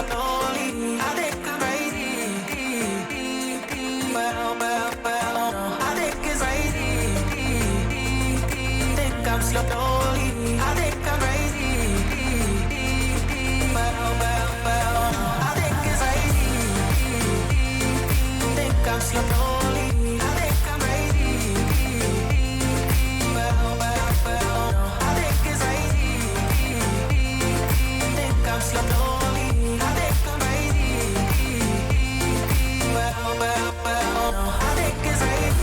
slowly. I think I'm crazy. Well, I think it's crazy. Think I'm slowly. I think I'm crazy. Well, I think it's crazy. Think I'm slowly. I think I'm crazy. Well, I think it's crazy. Think I'm slowly. I think I'm crazy. Well, I think it's crazy.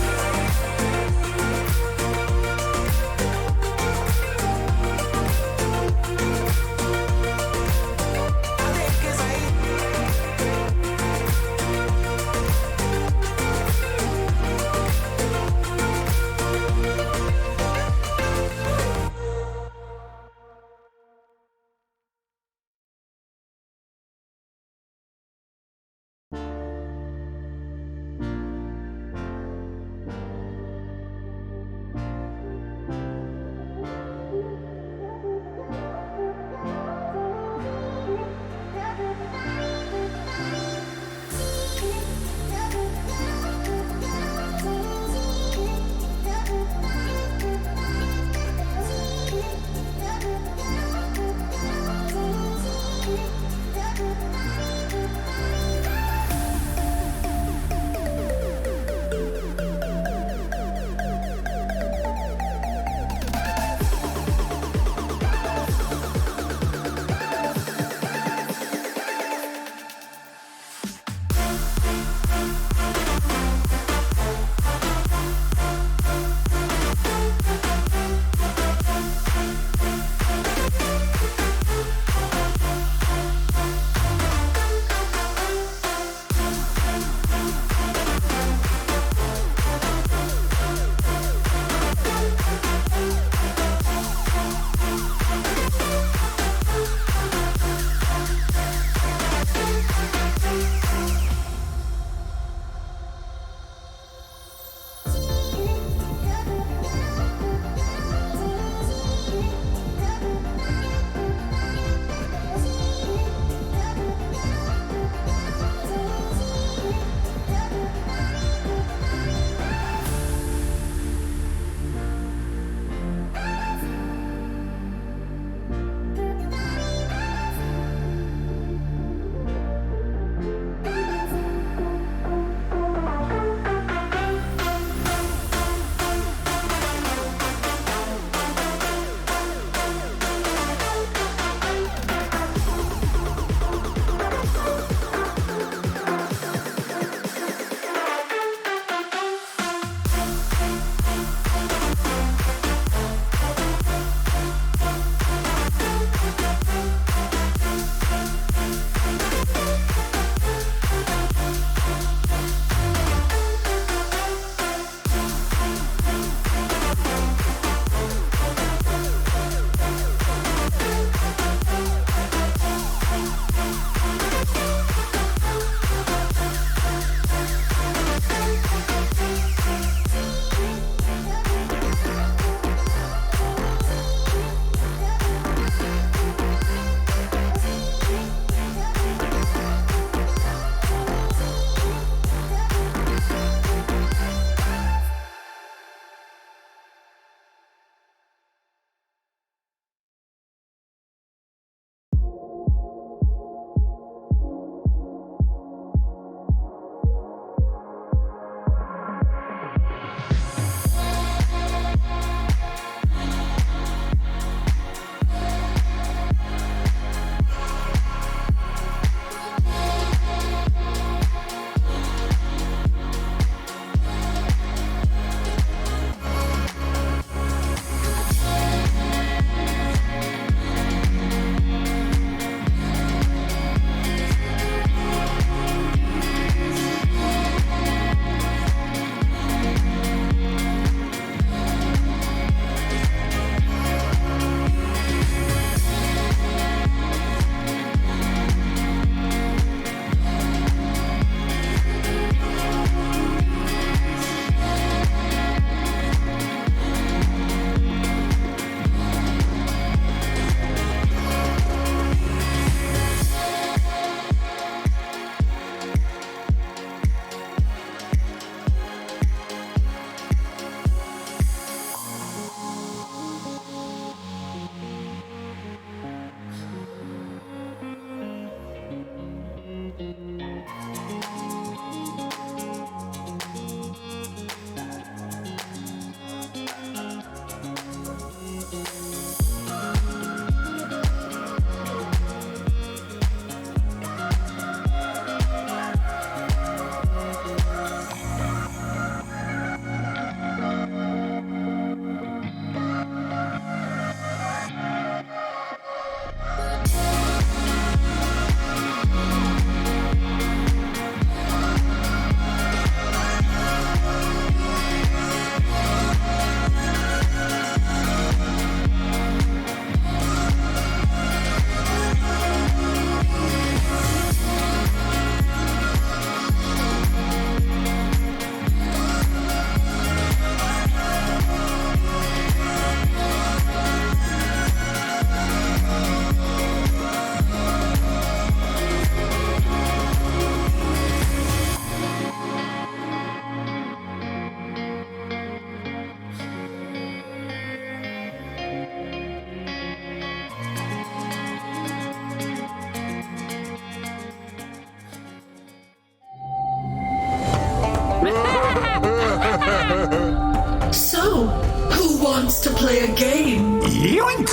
play a game. Yoink!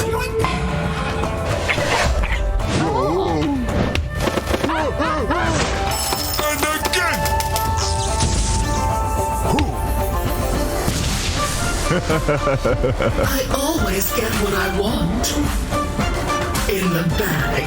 And again! I always get what I want. In the bag.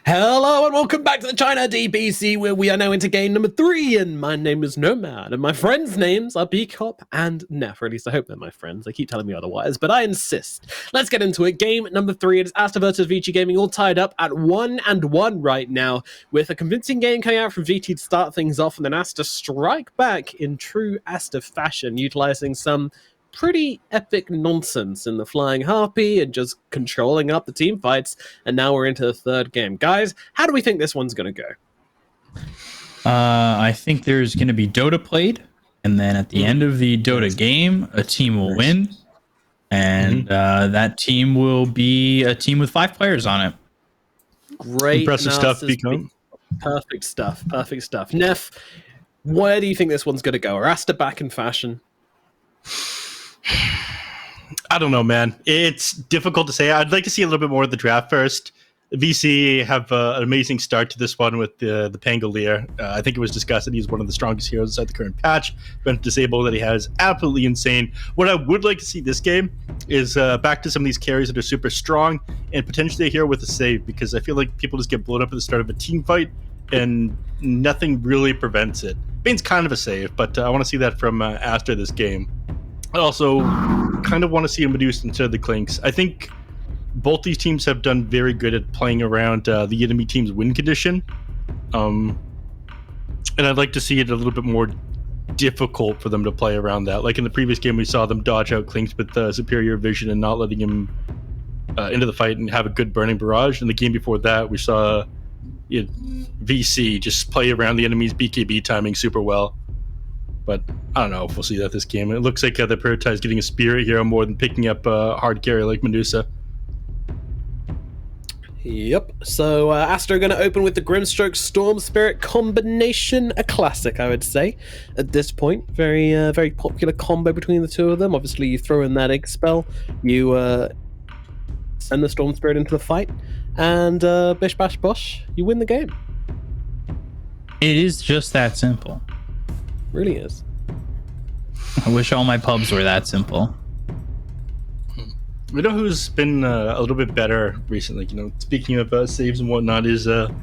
Hello and welcome back to the China DPC, where we are now into game number 3, and my name is Nomad, and my friends' names are B-Cop and Neff, or at least I hope they're my friends. They keep telling me otherwise, but I insist. Let's get into it. Game number 3, it is Aster versus VT Gaming, all tied up at 1-1 right now, with a convincing game coming out from VT to start things off, and then Aster strike back in true Aster fashion, utilizing some pretty epic nonsense in the Flying Harpy and just controlling up the team fights. And now we're into the third game. Guys, how do we think this one's going to go? I think there's going to be Dota played, and then at the end of the Dota game, a team will win, and that team will be a team with 5 players on it. Great. Impressive stuff, analysis. Become. Perfect stuff. Perfect stuff. Neff, where do you think this one's going to go? Are Aster back in fashion? I don't know, man. It's difficult to say. I'd like to see a little bit more of the draft first. VC have an amazing start to this one with the Pangolier. I think it was discussed that he's one of the strongest heroes inside the current patch. Been disabled that he has absolutely insane. What I would like to see this game is back to some of these carries that are super strong and potentially a hero with a save, because I feel like people just get blown up at the start of a team fight and nothing really prevents it. Bane's kind of a save, but I want to see that from Aster this game. I also kind of want to see a Medusa instead of the Clinks. I think both these teams have done very good at playing around the enemy team's win condition. And I'd like to see it a little bit more difficult for them to play around that. Like in the previous game, we saw them dodge out Clinks with superior vision and not letting him into the fight and have a good burning barrage. In the game before that, we saw VC just play around the enemy's BKB timing super well. But I don't know if we'll see that this game. It looks like they're prioritized getting a spirit hero more than picking up a hard carry like Medusa. Yep. So Aster going to open with the Grimstroke Storm Spirit combination, a classic, I would say, at this point. Very, very popular combo between the two of them. Obviously, you throw in that egg spell, you send the Storm Spirit into the fight, and bish bash bosh, you win the game. It is just that simple. Really is. I wish all my pubs were that simple. We know who's been a little bit better recently. Speaking of saves and whatnot, is Abaddon.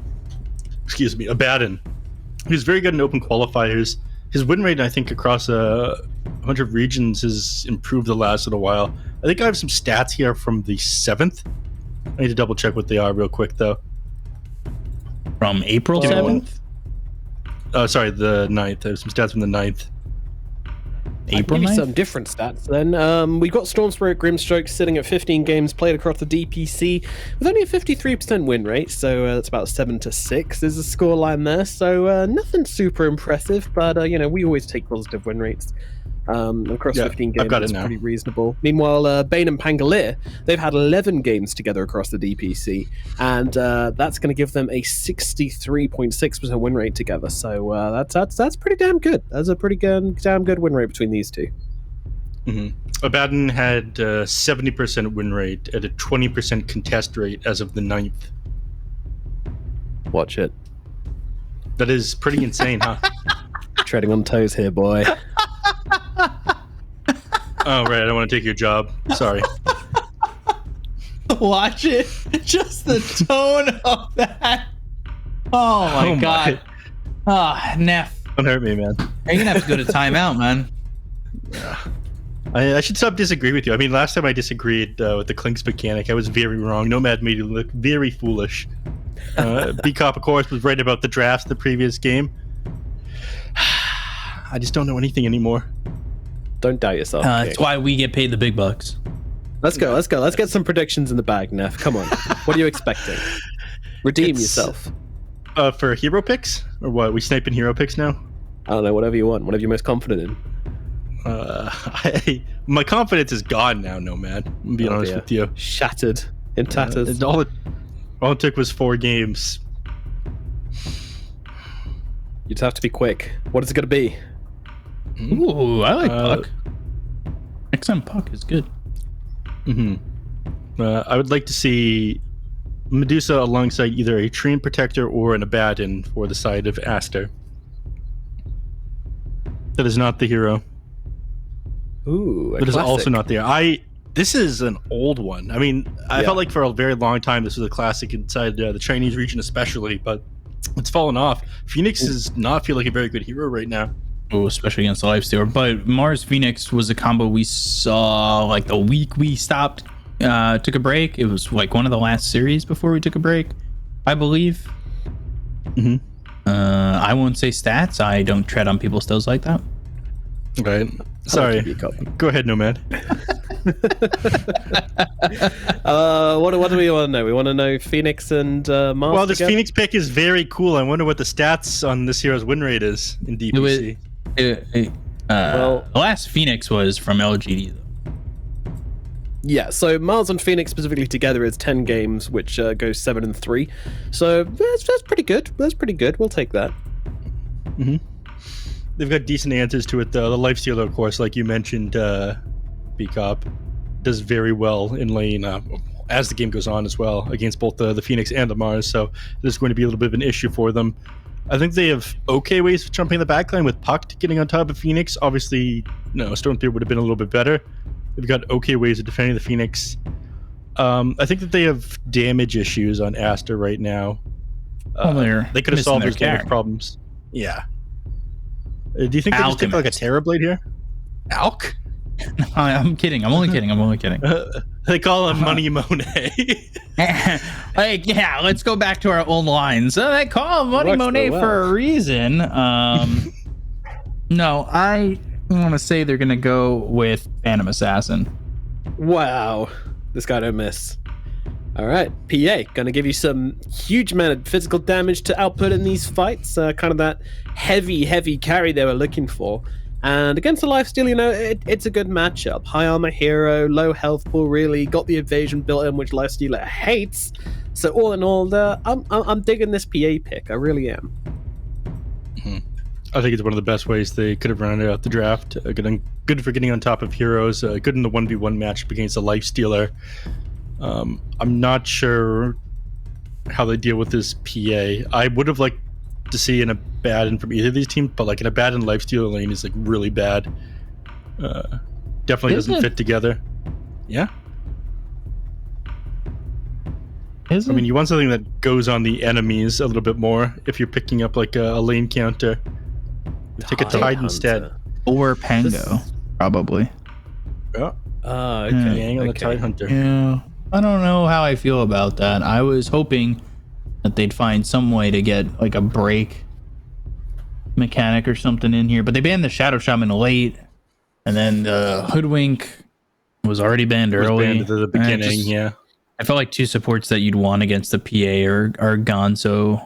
He's very good in open qualifiers. His win rate, I think, across a bunch of regions has improved the last little while. I think I have some stats here from the 7th. I need to double check what they are real quick, though. From April 7th? Sorry, the 9th. I have some stats from the 9th. April 9th? Some different stats then. We've got Storm Spirit Grimstroke sitting at 15 games played across the DPC with only a 53% win rate, so that's about 7-6 is the scoreline there. So nothing super impressive, but we always take positive win rates. Across 15 games, that's pretty reasonable. Meanwhile, Bane and Pangolier, they've had 11 games together across the DPC, and that's going to give them a 63.6% win rate together. So that's pretty damn good. That's a pretty damn good win rate between these two. Mm-hmm. Abaddon had 70% win rate at a 20% contest rate as of the 9th. Watch it. That is pretty insane, huh? Treading on toes here, boy. Oh, right. I don't want to take your job. Sorry. Watch it. Just the tone of that. Oh, my God. Neff. Don't hurt me, man. You're going to have to go to timeout, man. Yeah. I should stop disagreeing with you. I mean, last time I disagreed with the Clinks mechanic, I was very wrong. Nomad made you look very foolish. B-Cop, of course, was right about the drafts the previous game. I just don't know anything anymore. Don't doubt yourself. That's why we get paid the big bucks. Let's go. Let's get some predictions in the bag, Neff. Come on. What are you expecting? Redeem yourself. For hero picks? Or what? We sniping hero picks now? I don't know. Whatever you want. Whatever you're most confident in. My confidence is gone now, Nomad. I'm being honest with you. Shattered. In tatters. All it took was 4 games. You'd have to be quick. What is it going to be? Ooh, I like Puck. XM Puck is good. I would like to see Medusa alongside either a Treant Protector or an Abaddon for the side of Aster. That is not the hero. Ooh, That is also not there. This is an old one. I mean, I felt like for a very long time this was a classic inside the Chinese region especially, but it's fallen off. Phoenix does not feel like a very good hero right now. Oh, especially against the Lifestealer. But Mars Phoenix was a combo we saw like the week we stopped, took a break. It was like one of the last series before we took a break, I believe. I won't say stats. I don't tread on people's toes like that. Right. Sorry. Go ahead, Nomad. What do we want to know? We want to know Phoenix and Mars. Well, this together? Phoenix pick is very cool. I wonder what the stats on this hero's win rate is in DPC. The last Phoenix was from LGD, though. Yeah, so Mars and Phoenix specifically together is 10 games, which goes 7-3. So that's pretty good. That's pretty good. We'll take that. They've got decent answers to it, though. The Lifestealer, of course, like you mentioned, B-Cop, does very well in lane as the game goes on as well against both the Phoenix and the Mars. So there's going to be a little bit of an issue for them. I think they have okay ways of jumping the backline with Puck getting on top of Phoenix. Obviously, Stormpeer would have been a little bit better. They've got okay ways of defending the Phoenix. I think that they have damage issues on Aster right now. They could have solved those damage problems. Yeah. Do you think they just take like a Terrorblade here? Alk? I'm kidding. I'm only kidding. They call him Money Monet. Like, yeah, let's go back to our old lines. They call him Money Monet for a reason. No, I want to say they're going to go with Phantom Assassin. Wow. This guy don't miss. All right, PA, going to give you some huge amount of physical damage to output in these fights. Kind of that heavy carry they were looking for. And against the Lifesteal, it's a good matchup. High armor hero, low health pool, really. Got the evasion built in, which Lifestealer hates. So all in all, I'm digging this PA pick. I really am. I think it's one of the best ways they could have rounded out the draft. Good for getting on top of heroes. Good in the 1v1 matchup against the Lifestealer. I'm not sure how they deal with this PA. I would have liked to see an Abaddon from either of these teams, but like an Abaddon Lifestealer lane is like really bad. Definitely doesn't fit together. Yeah. I mean, you want something that goes on the enemies a little bit more if you're picking up like a lane counter. Take a Tide instead. Or Pango, probably. Yeah. Okay. On the Tide Hunter. Yeah. I don't know how I feel about that. I was hoping that they'd find some way to get like a break mechanic or something in here, but they banned the Shadow Shaman late, and then the Hoodwink was already banned early. Banned at the beginning, yeah. I felt like two supports that you'd want against the PA are gone, so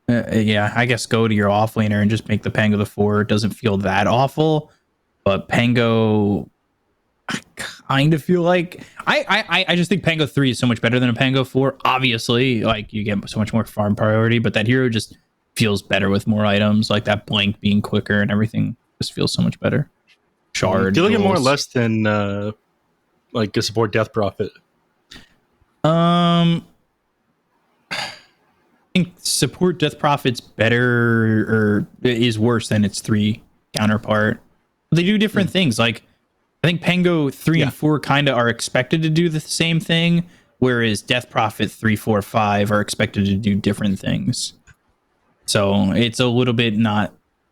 yeah, I guess go to your offlaner and just make the Pango the 4. It doesn't feel that awful, but Pango, I kind of feel like I just think Pango 3 is so much better than a Pango 4. Obviously, like you get so much more farm priority, but that hero just feels better with more items, like that blank being quicker and everything just feels so much better. Shard. Do you like it more or less than like a support Death Prophet? I think support Death Prophet's better or is worse than its 3 counterpart. They do different things. Like I think Pango 3 and 4 kind of are expected to do the same thing, whereas Death Prophet 3, 4, 5 are expected to do different things. So it's a little bit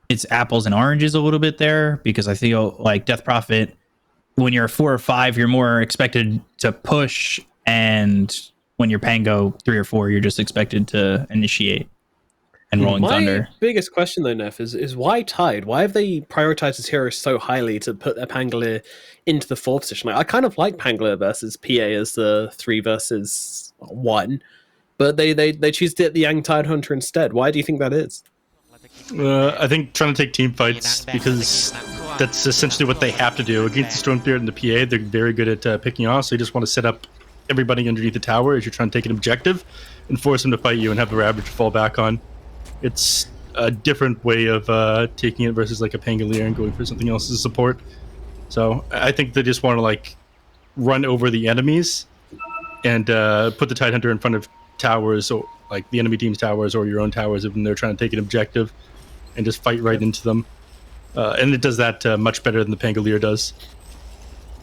it's apples and oranges a little bit there, because I feel like Death Prophet, when you're a 4 or 5, you're more expected to push, and when you're Pango 3 or 4, you're just expected to initiate and Rolling Thunder. My biggest question though, Neff, is why Tide? Why have they prioritized this hero so highly to put their Pangolier into the 4th position? Like, I kind of like Pangolier versus PA as the 3 versus 1, but they choose to hit the Yang Tide Hunter instead. Why do you think that is? I think trying to take team fights, because that's essentially what they have to do. Against the Stormbeard and the PA, they're very good at picking off, so you just want to set up everybody underneath the tower as you're trying to take an objective and force them to fight you and have the Ravage to fall back on. It's a different way of taking it versus like a Pangolier and going for something else as support. So I think they just want to like run over the enemies and put the Tidehunter in front of towers, or like the enemy team's towers or your own towers when they're trying to take an objective, and just fight right into them. And it does that much better than the Pangolier does.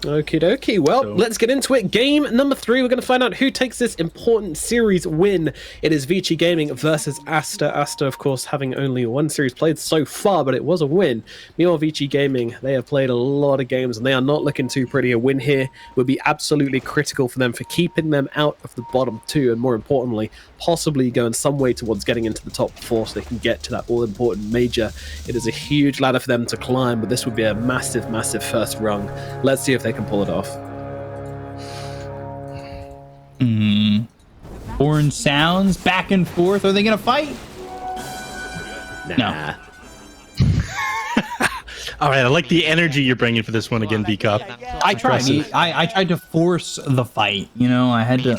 Okie dokie. Well, let's get into it. Game number 3. We're going to find out who takes this important series win. It is Vici Gaming versus Aster. Aster, of course, having only one series played so far, but it was a win. Meanwhile, Vici Gaming, they have played a lot of games, and they are not looking too pretty. A win here would be absolutely critical for them for keeping them out of the bottom 2, and more importantly, possibly going some way towards getting into the top 4 so they can get to that all-important major. It is a huge ladder for them to climb, but this would be a massive, massive first rung. Let's see if they can pull it off. Horn sounds back and forth. Are they gonna fight? Nah. No. All right, I like the energy you're bringing for this one again, V-Cop. I tried. I tried to force the fight. You know, I had to.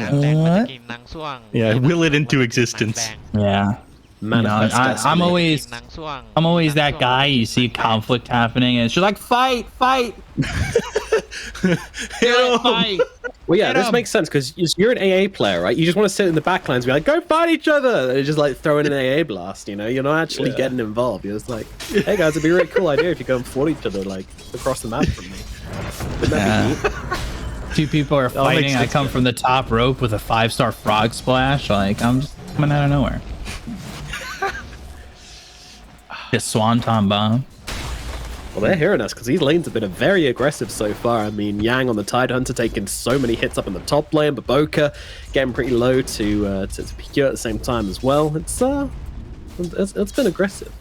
Yeah, will it into existence. Yeah. You know, I'm always that guy. You see conflict happening, and it's just like fight. Fight. Well, yeah, this makes sense because you're an AA player, right? You just want to sit in the backlines and be like, go fight each other. And just like throwing an AA blast, you know? You're not actually getting involved. You're just like, hey guys, it'd be a really cool idea if you go and fought each other like across the map from me. Wouldn't that be neat? Two people are fighting. I come from the top rope with a 5-star frog splash. Like, I'm just coming out of nowhere. The Swanton bomb. Well, they're hearing us because these lanes have been very aggressive so far. I mean, Yang on the Tidehunter taking so many hits up in the top lane, but Boca getting pretty low to PQ at the same time as well. It's been aggressive.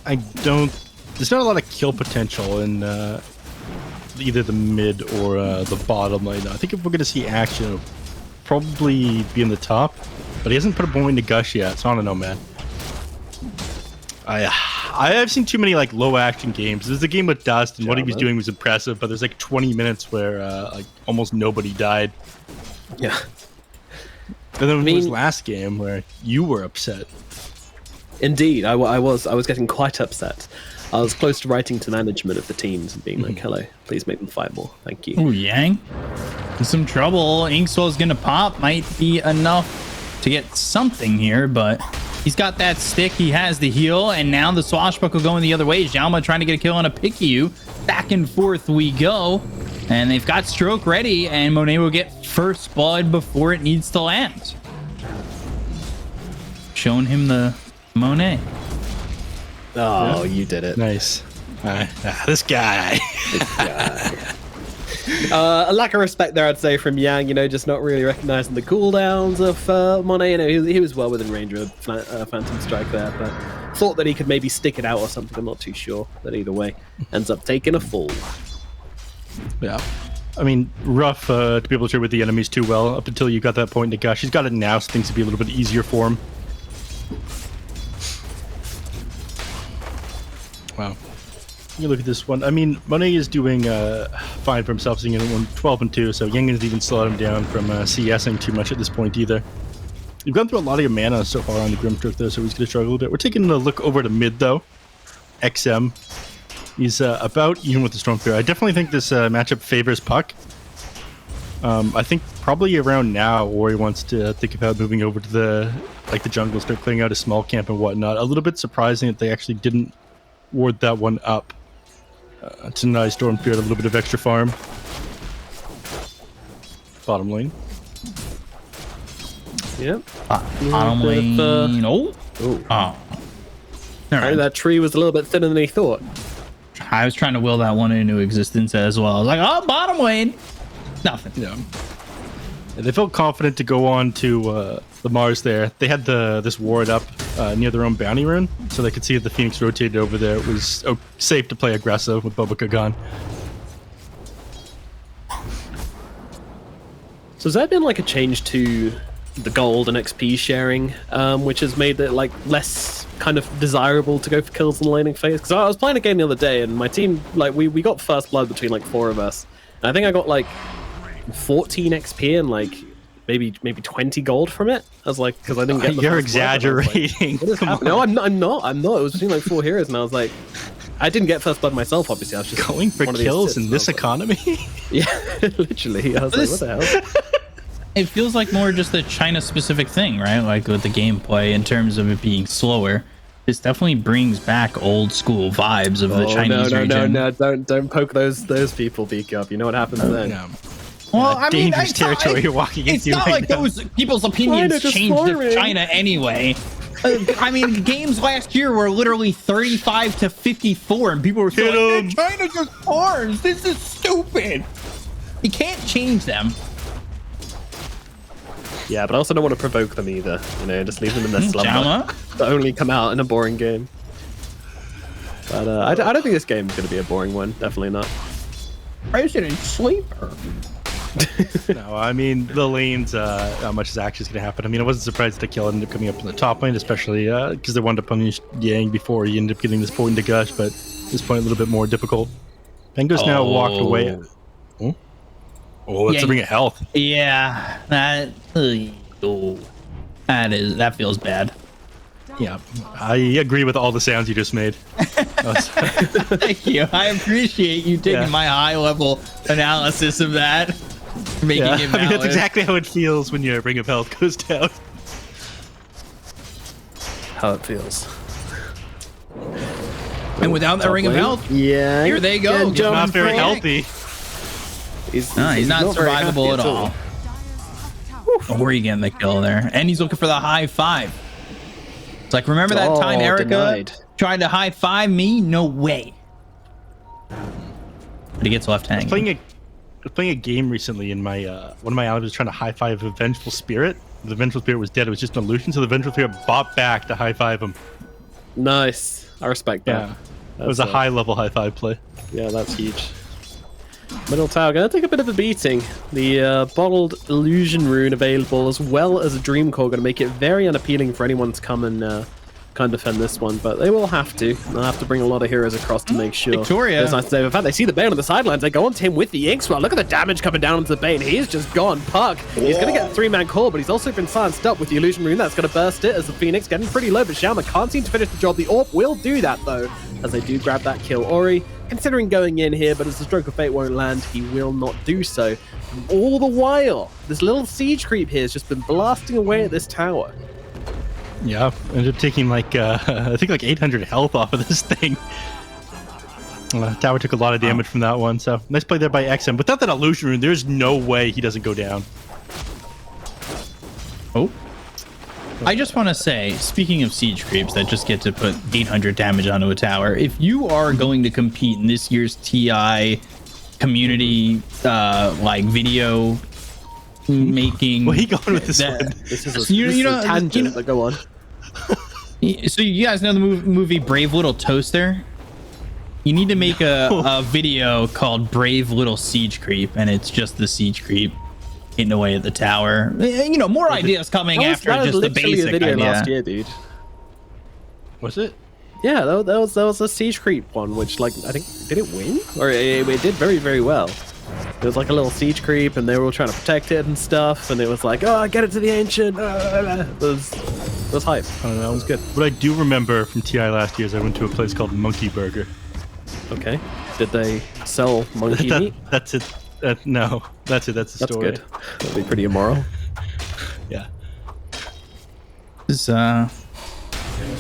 There's not a lot of kill potential in either the mid or the bottom lane. I think if we're going to see action, it'll probably be in the top, but he hasn't put a point into Gush yet, so I don't know, man. I've seen too many like low action games. There's a game with Dust, and what he was doing was impressive, but there's like 20 minutes where like almost nobody died. Yeah. And then there was last game where you were upset. Indeed, I was getting quite upset. I was close to writing to management of the teams and being like, hello, please make them fight more. Thank you. Ooh, Yang. In some trouble. Inkswell's gonna pop. Might be enough to get something here, but he's got that stick. He has the heal, and now the swashbuckle going the other way. Xiaoma trying to get a kill on a Picayune. Back and forth we go. And they've got Stroke ready, and Monet will get first blood before it needs to land. Showing him the Monet. Oh, you did it. Nice. This guy. A lack of respect there, I'd say, from Yang, you know, just not really recognizing the cooldowns of Monet. You know, he was well within range of Phantom Strike there, but thought that he could maybe stick it out or something. I'm not too sure, but either way, ends up taking a fall. Yeah. I mean, rough to be able to trade with the enemies too well up until you got that point into Gush. He's got it now, so things would be a little bit easier for him. Wow. You look at this one. I mean, Monet is doing fine for himself, seeing it at 12-2, so Yang hasn't even slowed him down from CSing too much at this point either. You've gone through a lot of your mana so far on the Grimstroke, though, so he's going to struggle a bit. We're taking a look over to mid, though. XM. He's about even with the Stormclear. I definitely think this matchup favors Puck. I think probably around now, Ori wants to think about moving over to the jungle, start clearing out a small camp and whatnot. A little bit surprising that they actually didn't ward that one up. To deny Stormclear a little bit of extra farm. Bottom lane. Yep. Bottom lane. Oh. Right. That tree was a little bit thinner than he thought. I was trying to will that one into existence as well. I was like, oh, bottom lane. Nothing. Yeah. They felt confident to go on to the Mars there. They had this ward up near their own bounty rune, so they could see that the Phoenix rotated over there. It was safe to play aggressive with Bobica gone. So has there been like a change to the gold and XP sharing, which has made it like less kind of desirable to go for kills in the laning phase? Because I was playing a game the other day and my team, like we got first blood between like 4 of us. And I think I got like 14 XP and like maybe 20 gold from it. I was like, because I didn't get. The You're first blood, and I was like, exaggerating. what is Come happening? on. No, I'm not. It was between like 4 heroes, and I was like, I didn't get first blood myself. Obviously, I was just Going for one of the kills assists, in and I this was like- economy? Yeah, literally. I was like, what the hell? It feels like more just a China-specific thing, right? Like with the gameplay, in terms of it being slower. This definitely brings back old school vibes of the Chinese region. No! Don't poke those people, Beak up. You know what happens then? Yeah. Well, I mean, Dangerous territory you're walking it's into not right like now. those people's opinions China just changed farming. with China anyway. I mean, games last year were literally 35 to 54, and people were still Hit like, China just farms. This is stupid. You can't change them. Yeah, but I also don't want to provoke them either. You know, just leave them in their slumber. Jama? That only come out in a boring game. But I don't think this game is going to be a boring one. Definitely not. President Sleeper. No, I mean, the lanes, how much is actually going to happen. I mean, I wasn't surprised the kill ended up coming up in the top lane, especially because they wanted to punish Yang before he ended up getting this point into Gush, but at this point, a little bit more difficult. Pengu's now walked away. Oh, that's a ring of health. Yeah, that feels bad. Yeah, I agree with all the sounds you just made. Thank you. I appreciate you taking my high-level analysis of that, making it I mean, valid. that's exactly how it feels when your ring of health goes down. How it feels. And without that ring of health, yeah, here they go. He's not very healthy. He's not very survivable happy at all. Oh, where are you getting the kill there? And he's looking for the high five. It's like, remember that time Erica denied. tried to high five me? No way. But he gets left hanging. I was playing a game recently, and my one of my allies was trying to high five a Vengeful Spirit. The Vengeful Spirit was dead. It was just an illusion, so the Vengeful Spirit bought back to high five him. Nice. I respect that. Yeah, it was a high level high five play. Yeah, that's huge. Middle tower gonna take a bit of a beating. The bottled illusion rune available, as well as a dream core, gonna make it very unappealing for anyone to come and kind of defend this one. But they will have to. They'll have to bring a lot of heroes across to make sure. Victoria. It's nice to say. In fact, they see the Bane on the sidelines. They go on to him with the Inkswell. Look at the damage coming down onto the Bane. He's just gone puck. He's gonna get a 3-man call, but he's also been silenced up with the illusion rune. That's gonna burst it as the Phoenix getting pretty low. But Xiaoma can't seem to finish the job. The Orb will do that though, as they do grab that kill. Ori considering going in here, but as the Stroke of Fate won't land, he will not do so. All the while, this little siege creep here has just been blasting away at this tower. Yeah, ended up taking like I think like 800 health off of this thing. Tower took a lot of damage from that one, so nice play there by XM. Without that illusion rune, there's no way he doesn't go down. Oh. I just want to say, speaking of siege creeps that just get to put 800 damage onto a tower, if you are going to compete in this year's TI community like video making, Where are you going with this that, one? This is a tangent, but go on. So you guys know the movie Brave Little Toaster? You need to make a video called Brave Little Siege Creep, and it's just the siege creep eating away at the tower. You know, more ideas coming after that was just the literally basic a video idea. last year, dude. Was it? Yeah, that was a siege creep one, which like I think did it win or it did very, very well. It was like a little siege creep, and they were all trying to protect it and stuff. And it was like, oh, get it to the ancient. It was hype. I don't know. It was good. What I do remember from TI last year is I went to a place called Monkey Burger. Okay. Did they sell monkey meat? That's it. No, that's it. That's the story. Good. That'd be pretty immoral. Yeah. This, Why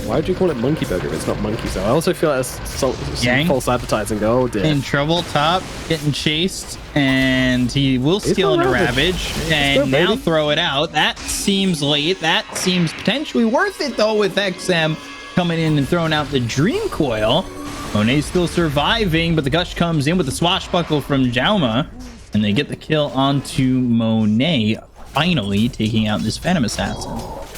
would you call it monkey burger? It's not monkey. So I also feel like that's some Yang? false advertising. Oh dear. in trouble, top, getting chased, and he will steal into Ravage, and go, now baby. throw it out. That seems late. That seems potentially worth it, though, with XM coming in and throwing out the Dream Coil. Monet's still surviving, but the Gush comes in with the swashbuckle from Jauma, and they get the kill onto Monet, finally taking out this Phantom Assassin.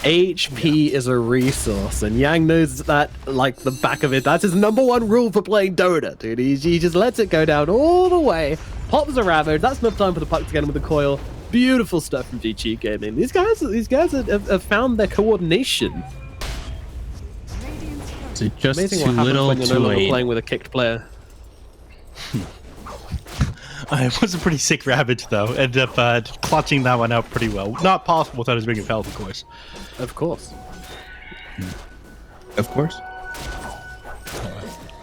HP is a resource, and Yang knows that like the back of it. That's his #1 rule for playing Dota, dude. He just lets it go down all the way, pops a Ravage. That's enough time for the puck to get him with the coil. Beautiful stuff from GG Gaming. These guys have found their coordination. Is it just Amazing too what happens little, when you're too no longer late? playing with a kicked player. It was a pretty sick Ravage, though. Ended up clutching that one out pretty well. Not possible without his Ring of Health, of course. Of course. Of course.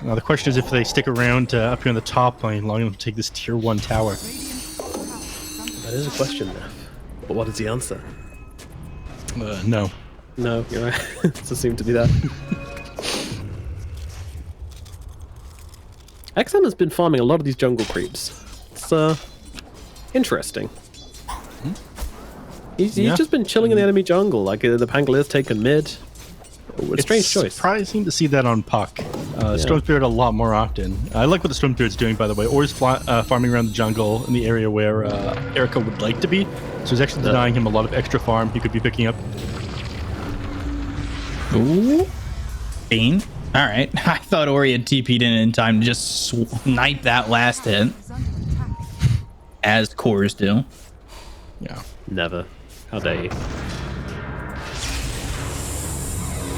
Now, the question is if they stick around up here on the top lane long enough to take this tier 1 tower. That is a question, Neff. But what is the answer? No. No, you're right. It doesn't seem to be that. XM has been farming a lot of these jungle creeps. It's interesting. He's just been chilling in the enemy jungle. Like the Pangalier's taken mid. Oh, it's a strange choice. Surprising to see that on Puck. Storm Spirit a lot more often. I like what the Storm Spirit's doing, by the way. Or he's farming around the jungle in the area where Erica would like to be. So he's actually denying him a lot of extra farm he could be picking up. Ooh. Bean. All right. I thought Ori had TP'd in time to just snipe that last hit. As cores do. Yeah. Never. How dare you?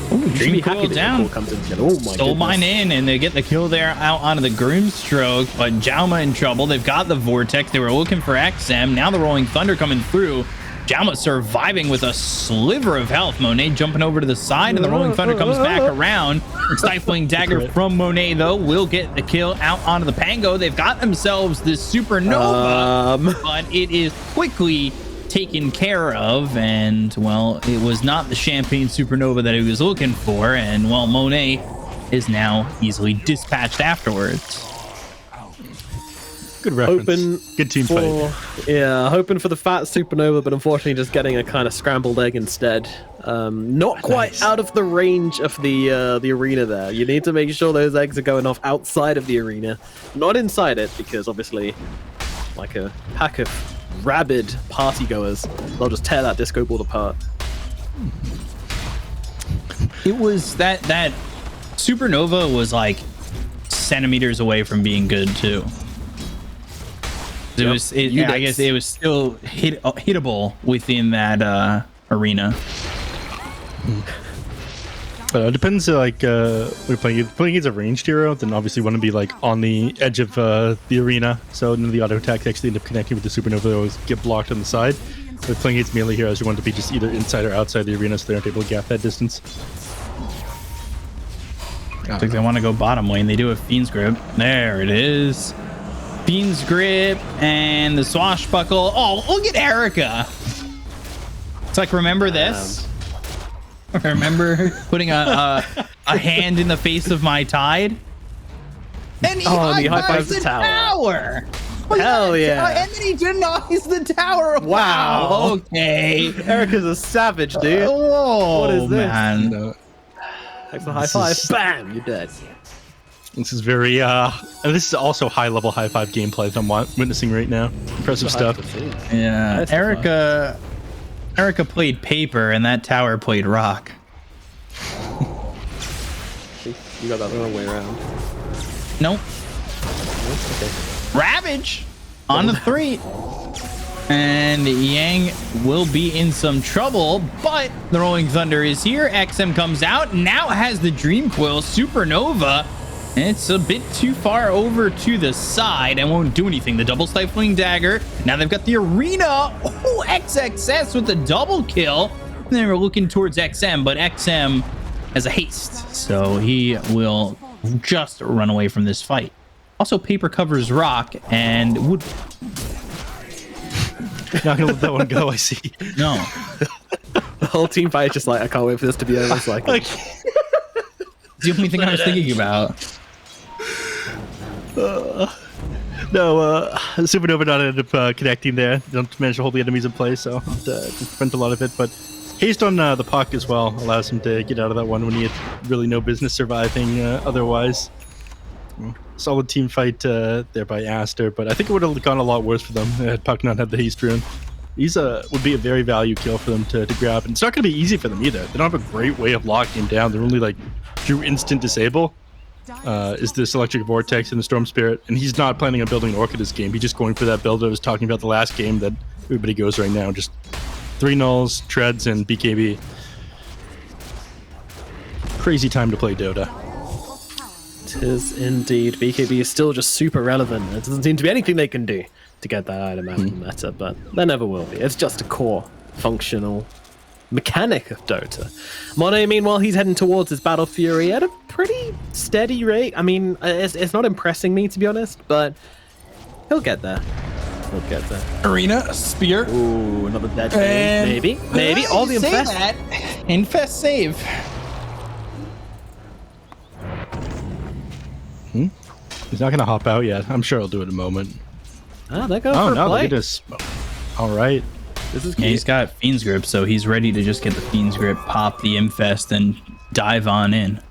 Ooh, Dream happy coil down. Comes in together. Oh my Stole goodness. mine in, and they get the kill there out onto the Groomstroke, but Jauma in trouble. They've got the Vortex. They were looking for XM. Now the Rolling Thunder coming through. Jauma surviving with a sliver of health. Monet jumping over to the side, and the Rolling Thunder comes back around. Stifling Dagger from Monet, though, will get the kill out onto the Pango. They've got themselves this Supernova, but it is quickly taken care of, and, well, it was not the Champagne Supernova that he was looking for, and, well, Monet is now easily dispatched afterwards. Good reference. Good team fight. Yeah, hoping for the fat Supernova, but unfortunately just getting a kind of scrambled egg instead. Not quite out of the range of the arena there. You need to make sure those eggs are going off outside of the arena, not inside it, because obviously, like a pack of rabid partygoers, they'll just tear that disco ball apart. It was that Supernova was like centimeters away from being good too. I guess it was still hittable within that arena. It depends, like, when you're playing against a ranged hero, then obviously you want to be, like, on the edge of the arena, so none of the auto attacks actually end up connecting with the Supernova. They always get blocked on the side. But playing against melee heroes, you want to be just either inside or outside the arena, so they aren't able to gap that distance. I think they want to go bottom lane. They do a Fiend's Grip. There it is. Fiend's Grip and the Swashbuckle. Oh, look at Erica. It's like, remember this? Remember putting a hand in the face of my Tide? And he high-fives the tower. Hell yeah. And then he denies the tower. Wow. Okay. Erica's a savage, dude. Oh, what is this? Man. Thanks for high five. Bam, you're dead. This is very, and this is also high-level high-five gameplay that I'm witnessing right now. Impressive stuff. Yeah, Erica played paper, and that tower played rock. You got that the wrong way around. Nope. Okay. Ravage on the 3. And Yang will be in some trouble, but the Rolling Thunder is here. XM comes out, now has the Dream Coil Supernova. It's a bit too far over to the side and won't do anything. The double Stifling Dagger. Now they've got the Arena. Oh, XXS with the double kill. And they were looking towards XM, but XM has a haste, so he will just run away from this fight. Also, paper covers rock and would... Not gonna let that one go, I see. No. The whole team fight is just like, I can't wait for this to be over. It's like... It's the only thing I was thinking about. Supernova not end up connecting there. Don't manage to hold the enemies in place, so just prevent a lot of it. But haste on the puck as well allows him to get out of that one when he had really no business surviving otherwise. Solid team fight there by Aster, but I think it would have gone a lot worse for them had Puck not had the haste rune. He's would be a very value kill for them to grab, and it's not going to be easy for them either. They don't have a great way of locking him down. They're only like through instant disable. Is this Electric Vortex and the Storm Spirit, and he's not planning on building an Orchid this game. He's just going for that build I was talking about the last game that everybody goes right now. Just 3 nulls, treads, and BKB. Crazy time to play Dota. It is indeed. BKB is still just super relevant. There doesn't seem to be anything they can do. to get that item out of the meta, but there never will be. It's just a core functional mechanic of Dota. Monet, meanwhile, he's heading towards his Battle Fury at a pretty steady rate. I mean, it's not impressing me, to be honest, but he'll get there. He'll get there. Arena, Spear. Ooh, another dead phase. Maybe. All the say Infest. that. Infest save. He's not going to hop out yet. I'm sure he'll do it in a moment. Ah, they're going for a no, play. look at this. All right. This is Yeah, he's got Fiend's Grip, so he's ready to just get the Fiend's Grip, pop the Infest, and dive on in.